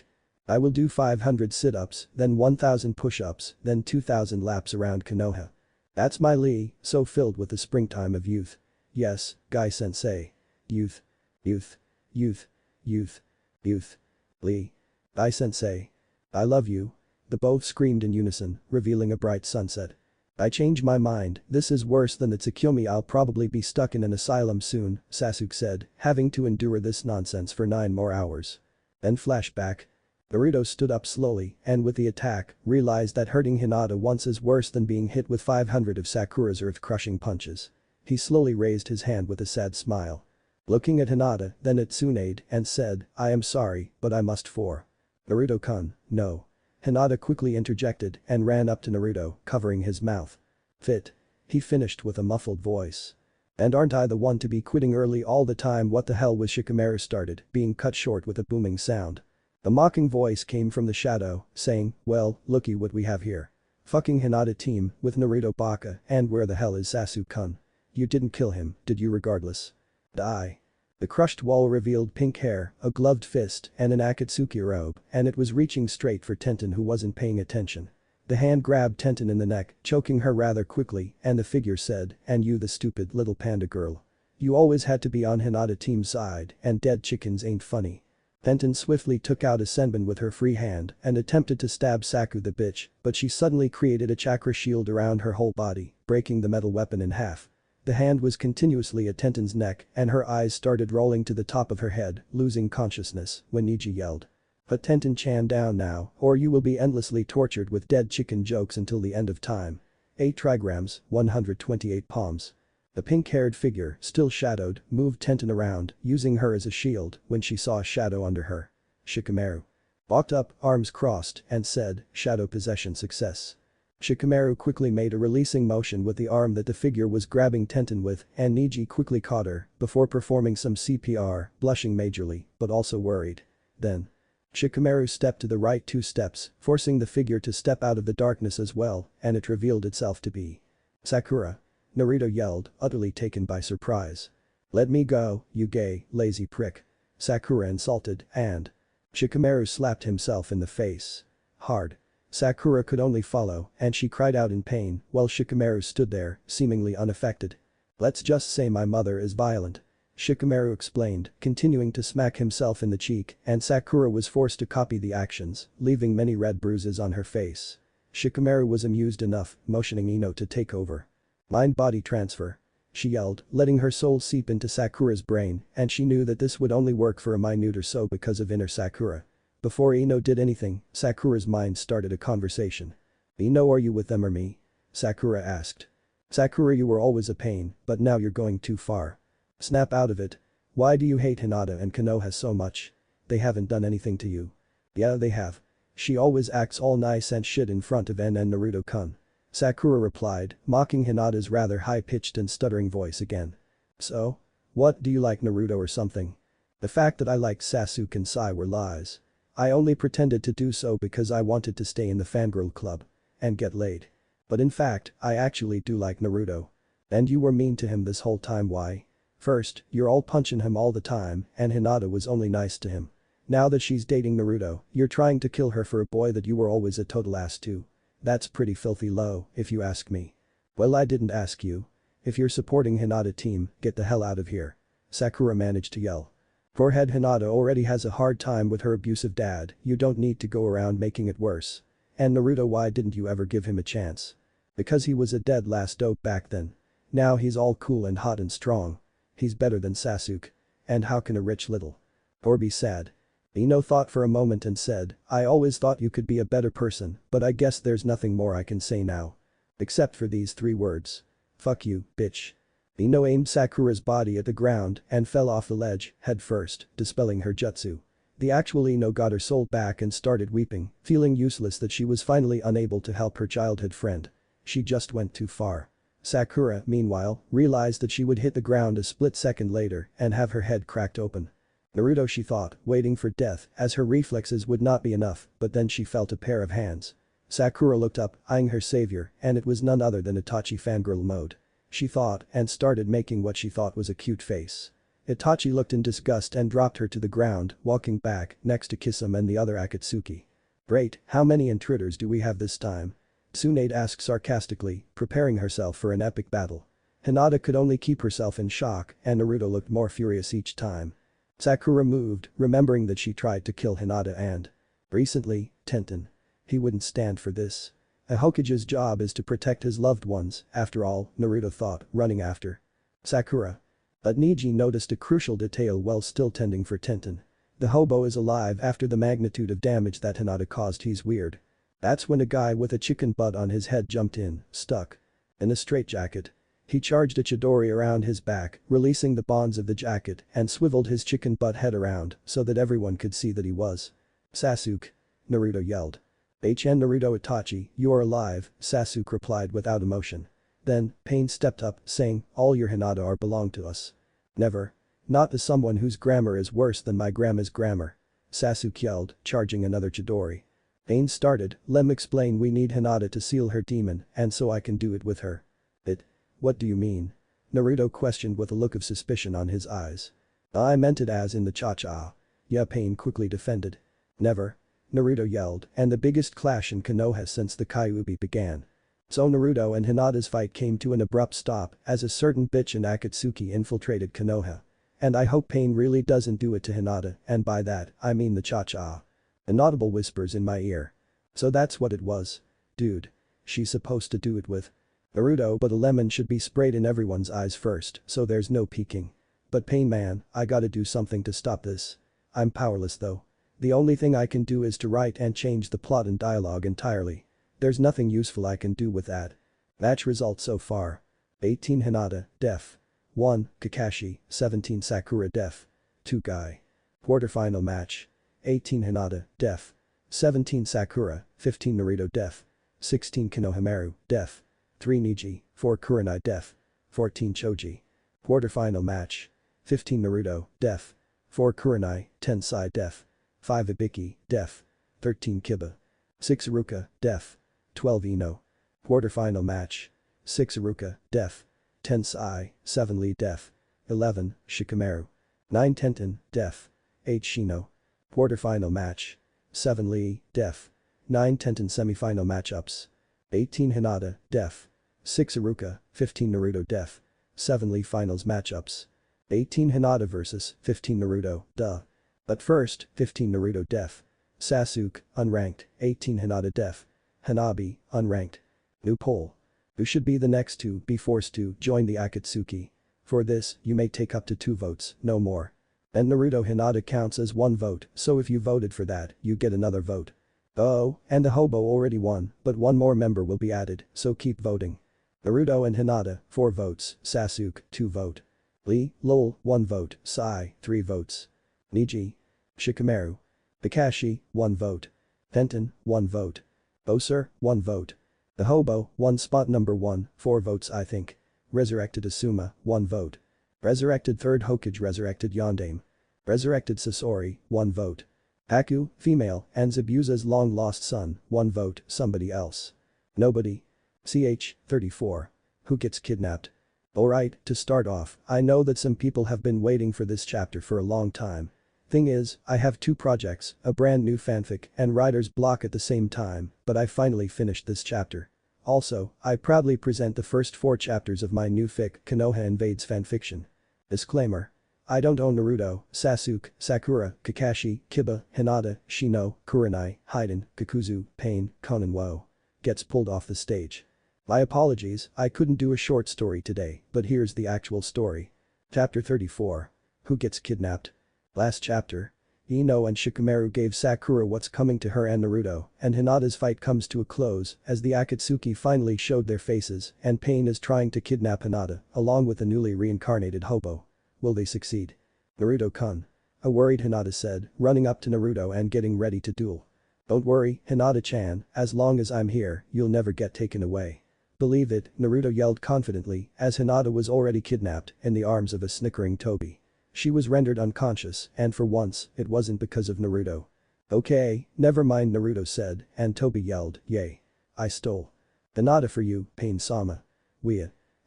I will do 500 sit-ups, then 1000 push-ups, then 2000 laps around Konoha. That's my Lee, so filled with the springtime of youth. Yes, Guy-sensei. Youth. Youth. Youth. Youth. Youth. Lee. Guy-sensei. I love you. The both screamed in unison, revealing a bright sunset. I change my mind, this is worse than the Tsukuyomi, I'll probably be stuck in an asylum soon, Sasuke said, having to endure this nonsense for 9 more hours. Then flashback. Naruto stood up slowly and with the attack, realized that hurting Hinata once is worse than being hit with 500 of Sakura's earth-crushing punches. He slowly raised his hand with a sad smile. Looking at Hinata, then at Tsunade, and said, I am sorry, but I must for Naruto-kun, no. Hinata quickly interjected and ran up to Naruto, covering his mouth. Fit. He finished with a muffled voice. And aren't I the one to be quitting early all the time? What the hell was Shikamaru started, being cut short with a booming sound. The mocking voice came from the shadow, saying, well, looky what we have here. Fucking Hinata team with Naruto Baka, and where the hell is Sasuke-kun? You didn't kill him, did you regardless? Die. The crushed wall revealed pink hair, a gloved fist, and an akatsuki robe, and it was reaching straight for Tenten who wasn't paying attention. The hand grabbed Tenten in the neck, choking her rather quickly, and the figure said, and you the stupid little panda girl. You always had to be on Hinata team's side, and dead chickens ain't funny. Tenten swiftly took out a senbon with her free hand and attempted to stab Sakura the bitch, but she suddenly created a chakra shield around her whole body, breaking the metal weapon in half. The hand was continuously at Tenten's neck and her eyes started rolling to the top of her head, losing consciousness, when Neji yelled. Put Tenten-chan down now, or you will be endlessly tortured with dead chicken jokes until the end of time. 8 trigrams, 128 palms. The pink-haired figure, still shadowed, moved Tenten around, using her as a shield when she saw a shadow under her. Shikamaru walked up, arms crossed, and said, shadow possession success. Shikamaru quickly made a releasing motion with the arm that the figure was grabbing Tenten with, and Neji quickly caught her, before performing some CPR, blushing majorly, but also worried. Then. Shikamaru stepped to the right 2 steps, forcing the figure to step out of the darkness as well, and it revealed itself to be Sakura. Naruto yelled, utterly taken by surprise. Let me go, you gay, lazy prick. Sakura insulted, and Shikamaru slapped himself in the face. Hard. Sakura could only follow and she cried out in pain while Shikamaru stood there, seemingly unaffected. Let's just say my mother is violent. Shikamaru explained, continuing to smack himself in the cheek, and Sakura was forced to copy the actions, leaving many red bruises on her face. Shikamaru was amused enough, motioning Ino to take over. Mind-body transfer. She yelled, letting her soul seep into Sakura's brain, and she knew that this would only work for a minute or so because of inner Sakura. Before Ino did anything, Sakura's mind started a conversation. Ino, are you with them or me? Sakura asked. Sakura, you were always a pain, but now you're going too far. Snap out of it. Why do you hate Hinata and Konoha so much? They haven't done anything to you. Yeah, they have. She always acts all nice and shit in front of N and Naruto-kun. Sakura replied, mocking Hinata's rather high-pitched and stuttering voice again. So? What, do you like Naruto or something? The fact that I liked Sasuke and Sai were lies. I only pretended to do so because I wanted to stay in the fangirl club. And get laid. But in fact, I actually do like Naruto. And you were mean to him this whole time, why? First, you're all punching him all the time and Hinata was only nice to him. Now that she's dating Naruto, you're trying to kill her for a boy that you were always a total ass to. That's pretty filthy low, if you ask me. Well, I didn't ask you. If you're supporting Hinata team, get the hell out of here. Sakura managed to yell. Poor-head Hinata already has a hard time with her abusive dad, you don't need to go around making it worse. And Naruto, why didn't you ever give him a chance? Because he was a dead last dope back then. Now he's all cool and hot and strong. He's better than Sasuke. And how can a rich little or be sad? Ino thought for a moment and said, I always thought you could be a better person, but I guess there's nothing more I can say now. Except for these 3 words. Fuck you, bitch. Ino aimed Sakura's body at the ground and fell off the ledge, head first, dispelling her jutsu. The actual Ino got her soul back and started weeping, feeling useless that she was finally unable to help her childhood friend. She just went too far. Sakura, meanwhile, realized that she would hit the ground a split second later and have her head cracked open. Naruto, she thought, waiting for death as her reflexes would not be enough, but then she felt a pair of hands. Sakura looked up, eyeing her savior, and it was none other than Itachi fangirl mode. She thought and started making what she thought was a cute face. Itachi looked in disgust and dropped her to the ground, walking back next to Kisame and the other Akatsuki. Great, how many intruders do we have this time? Tsunade asked sarcastically, preparing herself for an epic battle. Hinata could only keep herself in shock and Naruto looked more furious each time. Sakura moved, remembering that she tried to kill Hinata and recently, Tenten. He wouldn't stand for this. A Hokage's job is to protect his loved ones, after all, Naruto thought, running after Sakura. But Neji noticed a crucial detail while still tending for Tenten. The hobo is alive after the magnitude of damage that Hinata caused. He's weird. That's when a guy with a chicken butt on his head jumped in, stuck in a straitjacket. He charged a Chidori around his back, releasing the bonds of the jacket and swiveled his chicken butt head around so that everyone could see that he was Sasuke. Naruto yelled. HN Naruto Itachi, you are alive, Sasuke replied without emotion. Then, Pain stepped up, saying, all your Hinata are belong to us. Never. Not to someone whose grammar is worse than my grandma's grammar. Sasuke yelled, charging another Chidori. Pain started, lem explain we need Hinata to seal her demon and so I can do it with her. It? What do you mean? Naruto questioned with a look of suspicion on his eyes. I meant it as in the cha-cha. Yeah, Pain quickly defended. Never. Naruto yelled, and the biggest clash in Konoha since the Kyuubi began. So Naruto and Hinata's fight came to an abrupt stop as a certain bitch in Akatsuki infiltrated Konoha. And I hope Pain really doesn't do it to Hinata, and by that, I mean the cha-cha. Inaudible whispers in my ear. So that's what it was. Dude. She's supposed to do it with Naruto, but a lemon should be sprayed in everyone's eyes first, so there's no peeking. But Pain man, I gotta do something to stop this. I'm powerless though. The only thing I can do is to write and change the plot and dialogue entirely. There's nothing useful I can do with that. Match results so far. 18 Hinata, def. 1, Kakashi, 17 Sakura def. 2 Guy. Quarterfinal match. 18 Hinata, def. 17 Sakura, 15 Naruto def. 16 Konohamaru, def. 3 Neji, 4 Kurenai def. 14 Choji. Quarterfinal match. 15 Naruto, def. 4 Kurenai, 10 Sai def. 5 Ibiki, def. 13 Kiba. 6 Iruka, def. 12 Ino. Quarterfinal match. 6 Iruka, def. 10 Sai, 7 Lee def. 11 Shikamaru. 9 Tenten, def. 8 Shino. Quarterfinal match. 7 Lee, def. 9 Tenten semifinal matchups. 18 Hinata, Def. 6 Iruka, 15 Naruto Def. 7 Lee finals matchups. 18 Hinata vs 15 Naruto, duh. But first, 15 Naruto Def. Sasuke, unranked, 18 Hinata Def. Hanabi, unranked. New poll. Who should be the next to be forced to join the Akatsuki? For this, you may take up to 2 votes, no more. And Naruto Hinata counts as 1 vote, so if you voted for that, you get another vote. Oh, and the hobo already won, but 1 more member will be added, so keep voting. Naruto and Hinata, 4 votes, Sasuke, 2 vote. Lee, lol, 1 vote, Sai, 3 votes. Neji. Shikamaru. Kakashi, 1 vote. Tenten, 1 vote. Boser, 1 vote. The hobo, 1 spot number 1, 4 votes I think. Resurrected Asuma, 1 vote. Resurrected 3rd Hokage resurrected Yondaime. Resurrected Sasori, 1 vote. Haku, female, and Zabuza's long-lost son, 1 vote, somebody else. Nobody. Ch. 34. Who gets kidnapped? Alright, to start off, I know that some people have been waiting for this chapter for a long time. Thing is, I have 2 projects, a brand new fanfic and writer's block at the same time, but I finally finished this chapter. Also, I proudly present the first 4 chapters of my new fic Konoha Invades fanfiction. Disclaimer. I don't own Naruto, Sasuke, Sakura, Kakashi, Kiba, Hinata, Shino, Kurenai, Hyden, Kakuzu, Pain, Conan Wo. Gets pulled off the stage. My apologies, I couldn't do a short story today, but here's the actual story. Chapter 34. Who gets kidnapped? Last chapter. Ino and Shikamaru gave Sakura what's coming to her and Naruto, and Hinata's fight comes to a close as the Akatsuki finally showed their faces and Pain is trying to kidnap Hinata along with the newly reincarnated hobo. Will they succeed? Naruto-kun. A worried Hinata said, running up to Naruto and getting ready to duel. Don't worry, Hinata-chan, as long as I'm here, you'll never get taken away. Believe it, Naruto yelled confidently as Hinata was already kidnapped in the arms of a snickering Tobi. She was rendered unconscious and for once, it wasn't because of Naruto. Okay, never mind Naruto said and Tobi yelled, yay. I stole. Hinata for you, Pain-sama.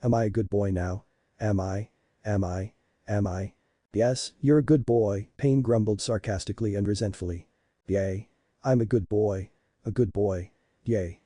Am I a good boy now? Am I? Yes, you're a good boy, Pain grumbled sarcastically and resentfully. Yay. I'm a good boy. A good boy. Yay.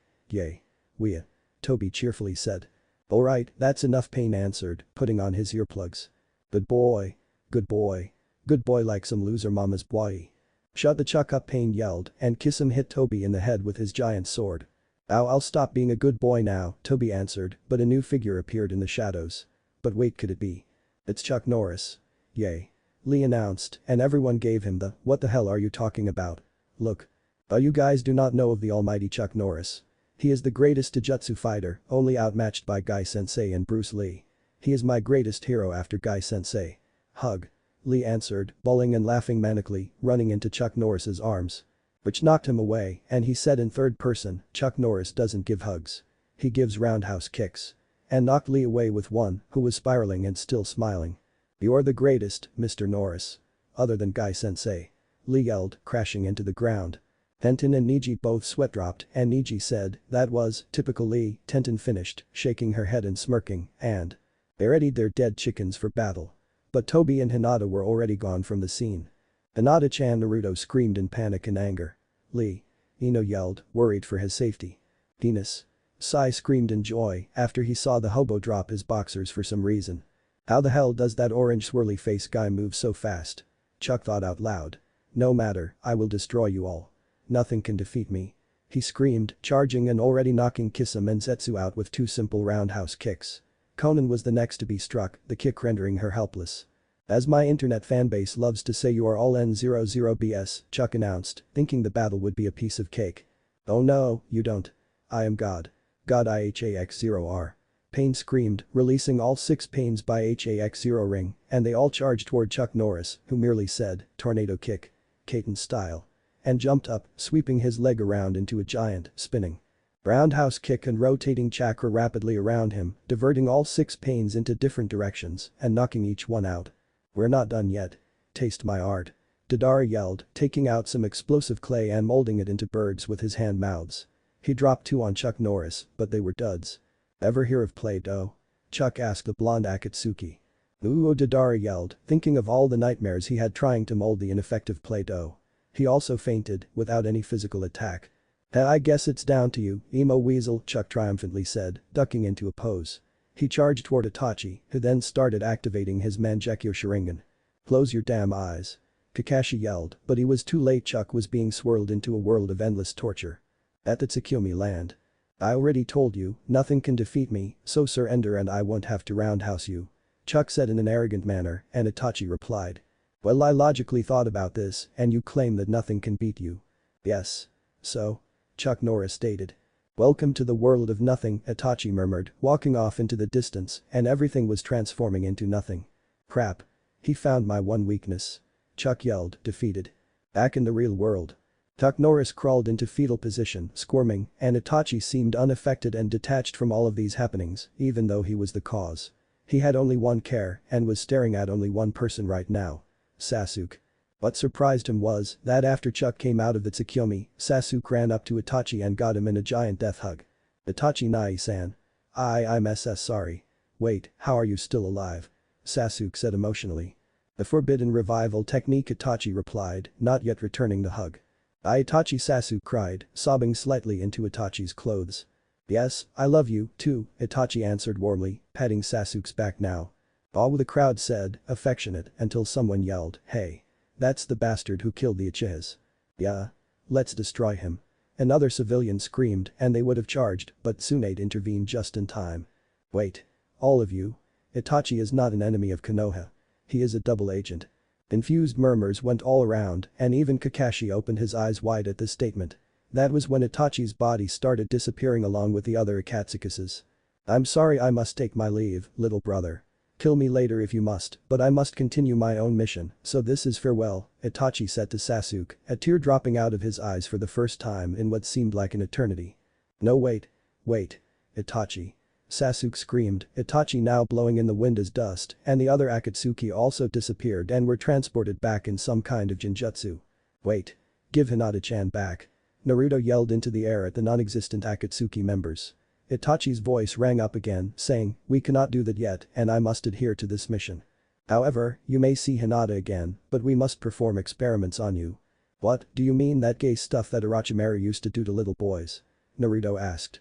Tobi cheerfully said. Alright, that's enough Pain answered, putting on his earplugs. Good boy. Good boy. Good boy like some loser mama's boy. Shut the chuck up Pain yelled and Kisum hit Tobi in the head with his giant sword. I'll stop being a good boy now, Tobi answered, but a new figure appeared in the shadows. But wait, could it be? It's Chuck Norris. Yay. Lee announced and everyone gave him the what the hell are you talking about? Look. You guys do not know of the almighty Chuck Norris. He is the greatest Taijutsu fighter, only outmatched by Guy Sensei and Bruce Lee. He is my greatest hero after Guy Sensei. Hug. Lee answered, bawling and laughing manically, running into Chuck Norris's arms. Which knocked him away and he said in 3rd person, Chuck Norris doesn't give hugs. He gives roundhouse kicks. And knocked Lee away with one who was spiraling and still smiling. You're the greatest, Mr. Norris. Other than Guy Sensei. Lee yelled, crashing into the ground. Tenten and Neji both sweat dropped and Neji said, that was typical Lee. Tenten finished, shaking her head and smirking, and they readied their dead chickens for battle. But Tobi and Hinata were already gone from the scene. Hinata-chan Naruto screamed in panic and anger. Lee. Ino yelled, worried for his safety. Penis. Sai screamed in joy after he saw the hobo drop his boxers for some reason. How the hell does that orange swirly face guy move so fast? Chuck thought out loud. No matter, I will destroy you all. Nothing can defeat me. He screamed, charging and already knocking Kisum and Zetsu out with 2 simple roundhouse kicks. Conan was the next to be struck, the kick rendering her helpless. As my internet fanbase loves to say, you are all N00 BS, Chuck announced, thinking the battle would be a piece of cake. Oh no, you don't. I am God. God IHAX0R. Pain screamed, releasing all 6 pains by HAX0 ring, and they all charged toward Chuck Norris, who merely said, tornado kick. Kaiten style. And jumped up, sweeping his leg around into a giant, spinning roundhouse kick and rotating chakra rapidly around him, diverting all 6 pains into different directions and knocking each one out. We're not done yet. Taste my art. Dadara yelled, taking out some explosive clay and molding it into birds with his hand mouths. He dropped 2 on Chuck Norris, but they were duds. Ever hear of Play-Doh? Chuck asked the blonde Akatsuki. Ooh, Dadara yelled, thinking of all the nightmares he had trying to mold the ineffective Play-Doh. He also fainted, without any physical attack. I guess it's down to you, emo weasel, Chuck triumphantly said, ducking into a pose. He charged toward Itachi, who then started activating his Mangekyo Sharingan. Close your damn eyes. Kakashi yelled, but he was too late. Chuck was being swirled into a world of endless torture. At the Tsukyomi land. I already told you, nothing can defeat me, so surrender and I won't have to roundhouse you. Chuck said in an arrogant manner, and Itachi replied. Well, I logically thought about this, and you claim that nothing can beat you. Yes. So? Chuck Norris stated. Welcome to the world of nothing, Itachi murmured, walking off into the distance, and everything was transforming into nothing. Crap. He found my one weakness. Chuck yelled, defeated. Back in the real world. Chuck Norris crawled into fetal position, squirming, and Itachi seemed unaffected and detached from all of these happenings, even though he was the cause. He had only one care and was staring at only one person right now. Sasuke. What surprised him was that after Chuck came out of the Tsukyomi, Sasuke ran up to Itachi and got him in a giant death hug. Itachi Nai-san. I'm sorry. Wait, how are you still alive? Sasuke said emotionally. The forbidden revival technique, Itachi replied, not yet returning the hug. Itachi, Sasuke cried, sobbing slightly into Itachi's clothes. Yes, I love you, too, Itachi answered warmly, patting Sasuke's back now. Oh, the crowd said, affectionate, until someone yelled, hey. That's the bastard who killed the Uchihas. Yeah. Let's destroy him. Another civilian screamed and they would have charged, but Tsunade intervened just in time. Wait. All of you. Itachi is not an enemy of Konoha. He is a double agent. Confused murmurs went all around and even Kakashi opened his eyes wide at this statement. That was when Itachi's body started disappearing along with the other Akatsuki's. I'm sorry, I must take my leave, little brother. Kill me later if you must, but I must continue my own mission, so this is farewell, Itachi said to Sasuke, a tear dropping out of his eyes for the first time in what seemed like an eternity. No, wait. Wait. Itachi. Sasuke screamed, Itachi now blowing in the wind as dust, and the other Akatsuki also disappeared and were transported back in some kind of genjutsu. Wait. Give Hinata-chan back. Naruto yelled into the air at the non-existent Akatsuki members. Itachi's voice rang up again, saying, we cannot do that yet and I must adhere to this mission. However, you may see Hinata again, but we must perform experiments on you. What, do you mean that gay stuff that Orochimaru used to do to little boys? Naruto asked.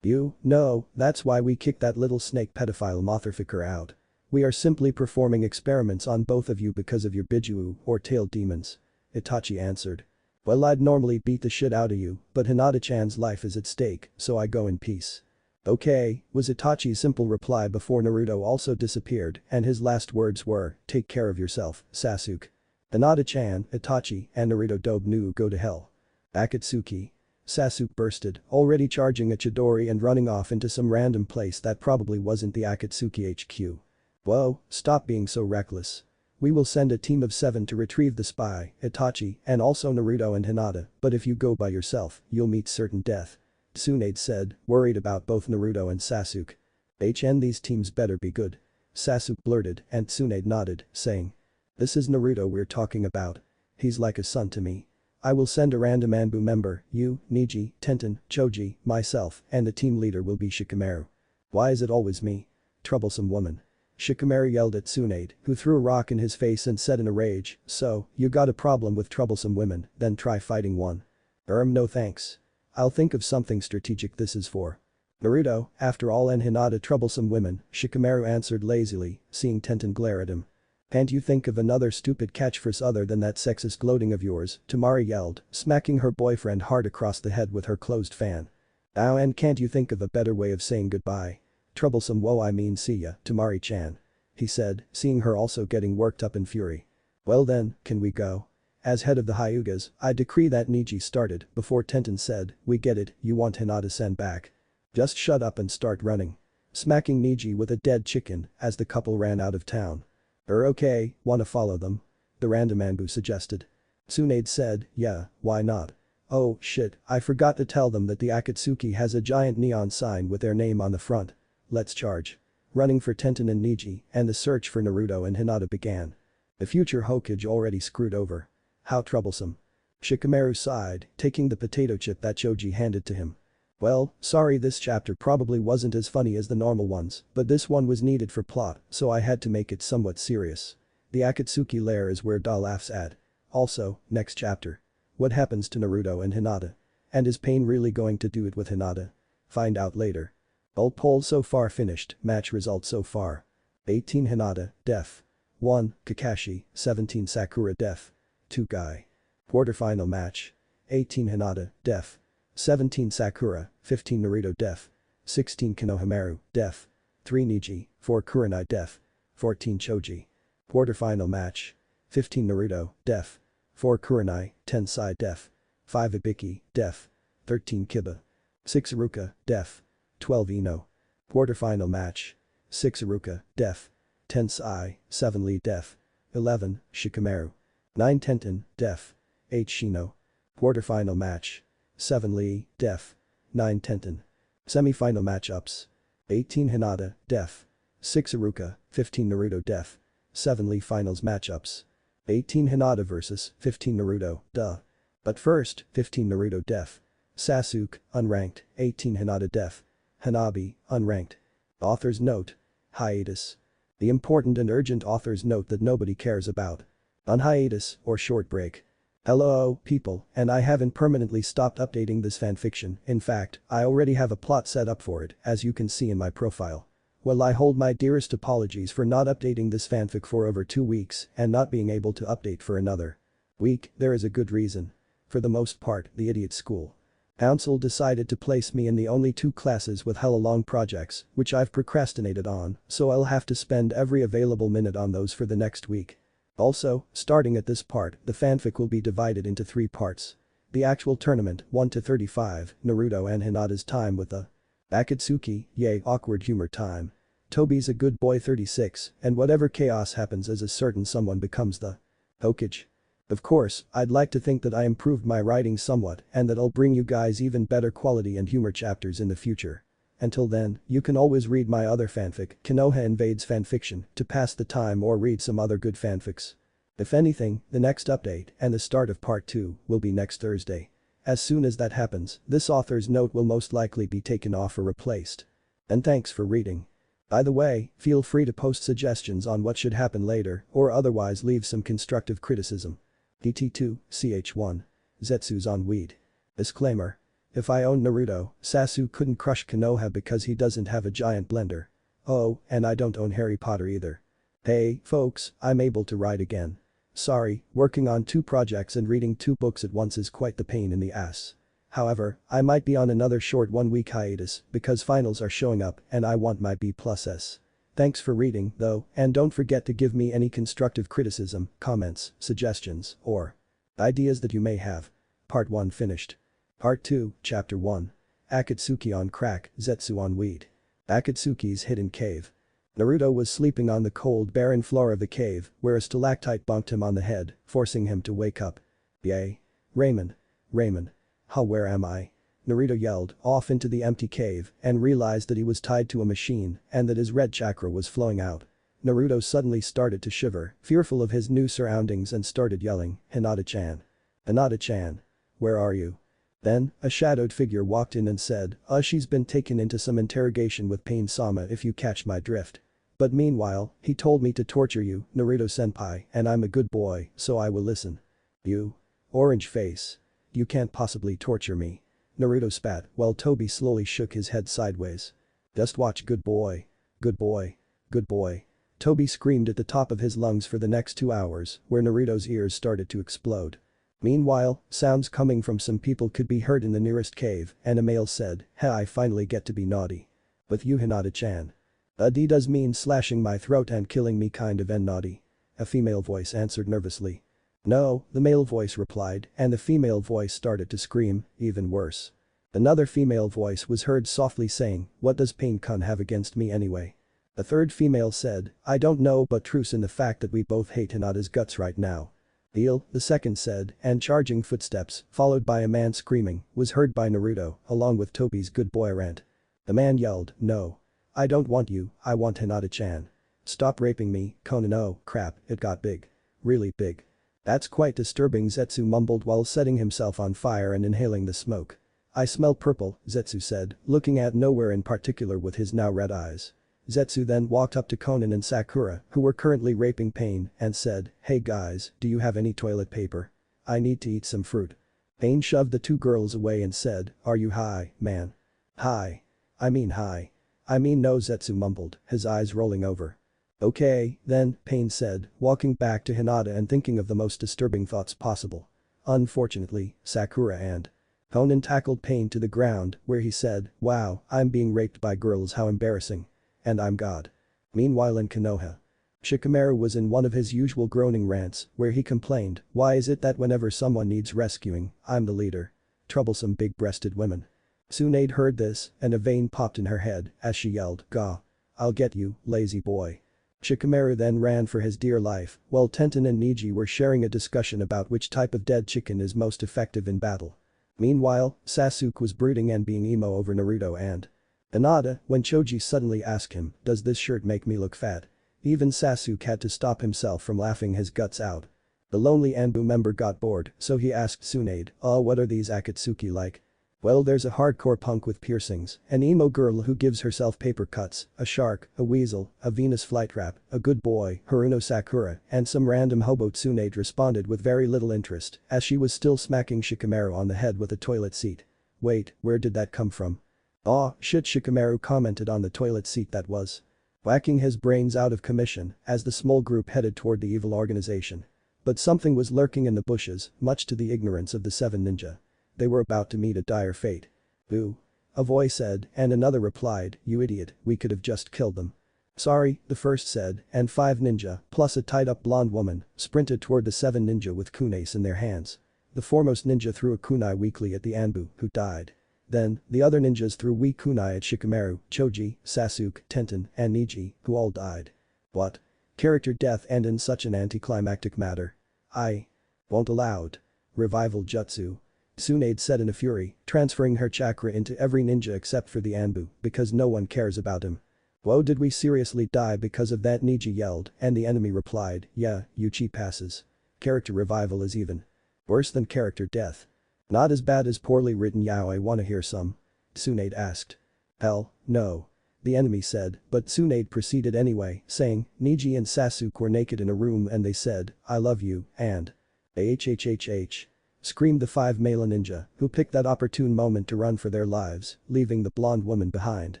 No, that's why we kicked that little snake pedophile motherfucker out. We are simply performing experiments on both of you because of your Biju or tailed demons. Itachi answered. Well, I'd normally beat the shit out of you, but Hinata-chan's life is at stake, so I go in peace. Okay, was Itachi's simple reply before Naruto also disappeared and his last words were, take care of yourself, Sasuke. Hinata-chan, Itachi, and Naruto dobe nu go to hell. Akatsuki. Sasuke bursted, already charging a Chidori and running off into some random place that probably wasn't the Akatsuki HQ. Whoa, stop being so reckless. We will send a team of 7 to retrieve the spy, Itachi, and also Naruto and Hinata, but if you go by yourself, you'll meet certain death. Tsunade said, worried about both Naruto and Sasuke. These teams better be good. Sasuke blurted and Tsunade nodded, saying. This is Naruto we're talking about. He's like a son to me. I will send a random Anbu member, you, Neji, Tenten, Choji, myself, and the team leader will be Shikamaru. Why is it always me? Troublesome woman. Shikamaru yelled at Tsunade, who threw a rock in his face and said in a rage, so, you got a problem with troublesome women, then try fighting one. No thanks. I'll think of something strategic this is for. Naruto, after all, and Hinata troublesome women, Shikamaru answered lazily, seeing Tenten glare at him. Can't you think of another stupid catchphrase other than that sexist gloating of yours? Tamari yelled, smacking her boyfriend hard across the head with her closed fan. Oh, and can't you think of a better way of saying goodbye? Troublesome whoa, I mean see ya, Tamari-chan. He said, seeing her also getting worked up in fury. Well then, can we go? As head of the Hyugas, I decree that Neji started before Tenten said, we get it, you want Hinata sent back. Just shut up and start running. Smacking Neji with a dead chicken as the couple ran out of town. Okay, wanna follow them? The random Anbu suggested. Tsunade said, yeah, why not? Oh shit, I forgot to tell them that the Akatsuki has a giant neon sign with their name on the front. Let's charge. Running for Tenten and Neji and the search for Naruto and Hinata began. The future Hokage already screwed over. How troublesome. Shikamaru sighed, taking the potato chip that Choji handed to him. Well, sorry, this chapter probably wasn't as funny as the normal ones, but this one was needed for plot, so I had to make it somewhat serious. The Akatsuki lair is where Da laughs at. Also, next chapter. What happens to Naruto and Hinata? And is Pain really going to do it with Hinata? Find out later. All polls so far finished, match results so far. 18 Hinata, def. 1, Kakashi, 17 Sakura def. 2 Guy. Quarterfinal match. 18 Hinata, def. 17 Sakura, 15 Naruto def. 16 Konohamaru, def. 3 Neji, 4 Kurenai def. 14 Choji. Quarterfinal match. 15 Naruto, def. 4 Kurenai, 10 Sai def. 5 Ibiki, def. 13 Kiba. 6 Iruka, def. 12 Ino. Quarterfinal match. 6 Iruka, def. 10 Sai, 7 Lee def. 11 Shikamaru. 9 Tenten, def. 8 Shino. Quarterfinal match. 7 Lee, def. 9 Tenten. Semi-final matchups. 18 Hinata, def. 6 Iruka, 15 Naruto def. 7 Lee finals matchups. 18 Hinata vs 15 Naruto, duh. But first, 15 Naruto def. Sasuke, unranked, 18 Hinata def. Hanabi, unranked. Author's note. Hiatus. The important and urgent author's note that nobody cares about. On hiatus, or short break. Hello, people, and I haven't permanently stopped updating this fanfiction. In fact, I already have a plot set up for it, as you can see in my profile. Well, I hold my dearest apologies for not updating this fanfic for over 2 weeks and not being able to update for another week. There is a good reason. For the most part, the idiot school council decided to place me in the only 2 classes with hella long projects, which I've procrastinated on, so I'll have to spend every available minute on those for the next week. Also, starting at this part, the fanfic will be divided into 3 parts. The actual tournament, 1 to 35, Naruto and Hinata's time with the akatsuki, yay, awkward humor time. Toby's a good boy 36, and whatever chaos happens as a certain someone becomes the hokage. Of course, I'd like to think that I improved my writing somewhat and that I'll bring you guys even better quality and humor chapters in the future. Until then, you can always read my other fanfic, Konoha Invades Fanfiction, to pass the time or read some other good fanfics. If anything, the next update and the start of part 2 will be next Thursday. As soon as that happens, this author's note will most likely be taken off or replaced. And thanks for reading. By the way, feel free to post suggestions on what should happen later or otherwise leave some constructive criticism. DT2, CH1. Zetsu's on weed. Disclaimer. If I owned Naruto, Sasuke couldn't crush Konoha because he doesn't have a giant blender. Oh, and I don't own Harry Potter either. Hey, folks, I'm able to write again. Sorry, working on 2 projects and reading 2 books at once is quite the pain in the ass. However, I might be on another short 1-week hiatus because finals are showing up and I want my B+S. Thanks for reading, though, and don't forget to give me any constructive criticism, comments, suggestions, or ideas that you may have. Part 1 finished. Part 2, Chapter 1. Akatsuki on crack, Zetsu on weed. Akatsuki's hidden cave. Naruto was sleeping on the cold barren floor of the cave where a stalactite bonked him on the head, forcing him to wake up. Yay. Raymond. Where am I? Naruto yelled off into the empty cave and realized that he was tied to a machine and that his red chakra was flowing out. Naruto suddenly started to shiver, fearful of his new surroundings and started yelling, Hinata-chan. Hinata-chan. Where are you? Then, a shadowed figure walked in and said, she's been taken into some interrogation with Pain-sama if you catch my drift. But meanwhile, he told me to torture you, Naruto-senpai, and I'm a good boy, so I will listen. You. Orange face. You can't possibly torture me. Naruto spat while Toby slowly shook his head sideways. Just watch, good boy. Good boy. Good boy. Toby screamed at the top of his lungs for the next 2 hours, where Naruto's ears started to explode. Meanwhile, sounds coming from some people could be heard in the nearest cave, and a male said, I finally get to be naughty. With you, Hinata-chan. Does mean slashing my throat and killing me kind of and naughty. A female voice answered nervously. No, the male voice replied, and the female voice started to scream, even worse. Another female voice was heard softly saying, what does Pain-kun have against me anyway? A third female said, I don't know, but truce in the fact that we both hate Hinata's guts right now. Deal, the second said, and charging footsteps, followed by a man screaming, was heard by Naruto, along with Toby's good boy rant. The man yelled, no. I don't want you, I want Hinata-chan. Stop raping me, Conan. Oh, crap, it got big. Really big. That's quite disturbing, Zetsu mumbled while setting himself on fire and inhaling the smoke. I smell purple, Zetsu said, looking at nowhere in particular with his now red eyes. Zetsu then walked up to Conan and Sakura, who were currently raping Pain, and said, hey guys, do you have any toilet paper? I need to eat some fruit. Pain shoved the two girls away and said, "Are you high, man?" "High. High. I mean no," Zetsu mumbled, his eyes rolling over. "Okay, then," Pain said, walking back to Hinata and thinking of the most disturbing thoughts possible. Unfortunately, Sakura and Conan tackled Pain to the ground, where he said, "Wow, I'm being raped by girls, how embarrassing. And I'm God." Meanwhile in Konoha, Shikamaru was in one of his usual groaning rants, where he complained, "Why is it that whenever someone needs rescuing, I'm the leader? Troublesome big-breasted women." Tsunade heard this, and a vein popped in her head as she yelled, "Gah. I'll get you, lazy boy." Shikamaru then ran for his dear life, while Tenten and Neji were sharing a discussion about which type of dead chicken is most effective in battle. Meanwhile, Sasuke was brooding and being emo over Naruto and Hinata when Choji suddenly asked him, "Does this shirt make me look fat?" Even Sasuke had to stop himself from laughing his guts out. The lonely Anbu member got bored, so he asked Tsunade, "Oh, what are these akatsuki like?" "Well, there's a hardcore punk with piercings, an emo girl who gives herself paper cuts, a shark, a weasel, a Venus flytrap, a good boy, Haruno Sakura, and some random hobo." Tsunade responded with very little interest as she was still smacking Shikamaru on the head with a toilet seat. "Wait, where did that come from?" "Aw, shit," Shikamaru commented on the toilet seat that was whacking his brains out of commission as the small group headed toward the evil organization. But something was lurking in the bushes, much to the ignorance of the seven ninja. They were about to meet a dire fate. "Boo." A voice said, and another replied, "You idiot, we could have just killed them." "Sorry," the first said, and 5 ninja, plus a tied-up blonde woman, sprinted toward the 7 ninja with kunais in their hands. The foremost ninja threw a kunai weakly at the Anbu, who died. Then, the other ninjas threw weak kunai at Shikamaru, Choji, Sasuke, Tenten, and Neji, who all died. What? Character death and in such an anticlimactic matter. I won't allow it. Revival jutsu. Tsunade said in a fury, transferring her chakra into every ninja except for the Anbu, because no one cares about him. "Whoa, did we seriously die because of that?" Neji yelled, and the enemy replied, "Yeah, you cheap asses. Character revival is even worse than character death." "Not as bad as poorly written yaoi, wanna hear some?" Tsunade asked. "Hell, no." The enemy said, but Tsunade proceeded anyway, saying, "Neji and Sasuke were naked in a room and they said, 'I love you,' and HHHH. Screamed the 5 male ninja, who picked that opportune moment to run for their lives, leaving the blonde woman behind.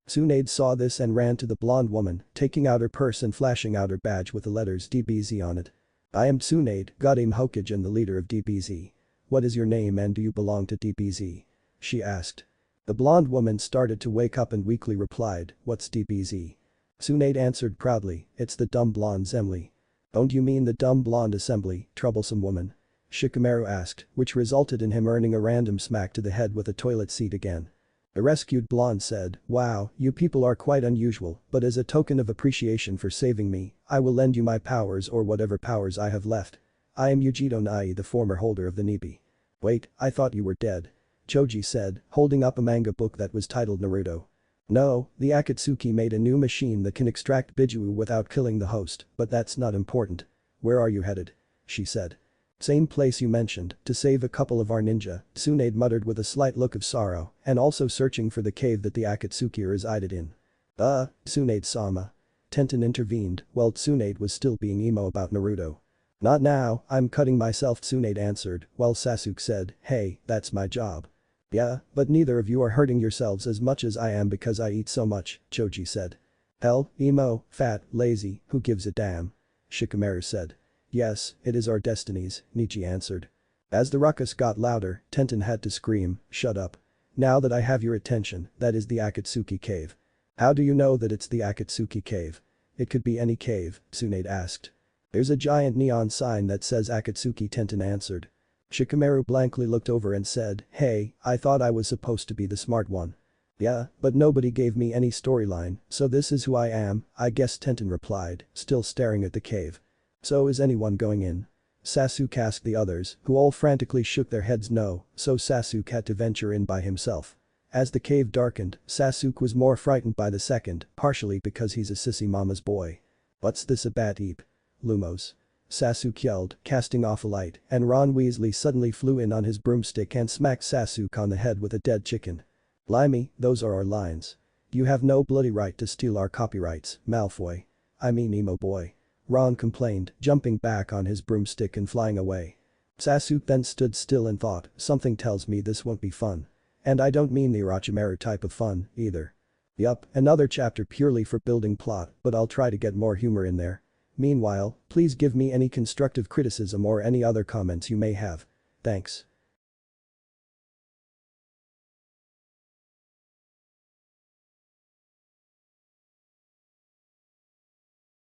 Tsunade saw this and ran to the blonde woman, taking out her purse and flashing out her badge with the letters DBZ on it. "I am Tsunade, God am Hokage and the leader of DBZ. What is your name and do you belong to DBZ?" she asked. The blonde woman started to wake up and weakly replied, "What's DBZ?" Tsunade answered proudly, "It's the dumb blonde assembly." "Don't you mean the dumb blonde assembly, troublesome woman?" Shikamaru asked, which resulted in him earning a random smack to the head with a toilet seat again. The rescued blonde said, "Wow, you people are quite unusual, but as a token of appreciation for saving me, I will lend you my powers or whatever powers I have left. I am Yujito Nai, the former holder of the Nibi." "Wait, I thought you were dead," Choji said, holding up a manga book that was titled Naruto. "No, the Akatsuki made a new machine that can extract Biju without killing the host, but that's not important." "Where are you headed?" she said. "Same place you mentioned, to save a couple of our ninja," Tsunade muttered with a slight look of sorrow, and also searching for the cave that the Akatsuki resided in. Tsunade-sama." Tenten intervened, while Tsunade was still being emo about Naruto. "Not now, I'm cutting myself," Tsunade answered, while Sasuke said, "Hey, that's my job." "Yeah, but neither of you are hurting yourselves as much as I am because I eat so much," Choji said. "Hell, emo, fat, lazy, who gives a damn?" Shikamaru said. "Yes, it is our destinies," Neji answered. As the ruckus got louder, Tenten had to scream, "Shut up. Now that I have your attention, that is the Akatsuki cave." "How do you know that it's the Akatsuki cave?" "It could be any cave," Tsunade asked. "There's a giant neon sign that says Akatsuki," Tenten answered. Shikamaru blankly looked over and said, "Hey, I thought I was supposed to be the smart one." "Yeah, but nobody gave me any storyline, so this is who I am, I guess," Tenten replied, still staring at the cave. "So is anyone going in?" Sasuke asked the others, who all frantically shook their heads no, so Sasuke had to venture in by himself. As the cave darkened, Sasuke was more frightened by the second, partially because he's a sissy mama's boy. "What's this a bat heap?" "Lumos." Sasuke yelled, casting off a light, and Ron Weasley suddenly flew in on his broomstick and smacked Sasuke on the head with a dead chicken. "Blimey, those are our lines. You have no bloody right to steal our copyrights, Malfoy. I mean emo boy." Ron complained, jumping back on his broomstick and flying away. Sasuke then stood still and thought, something tells me this won't be fun. And I don't mean the Orochimaru type of fun, either. Yup, another chapter purely for building plot, but I'll try to get more humor in there. Meanwhile, please give me any constructive criticism or any other comments you may have. Thanks.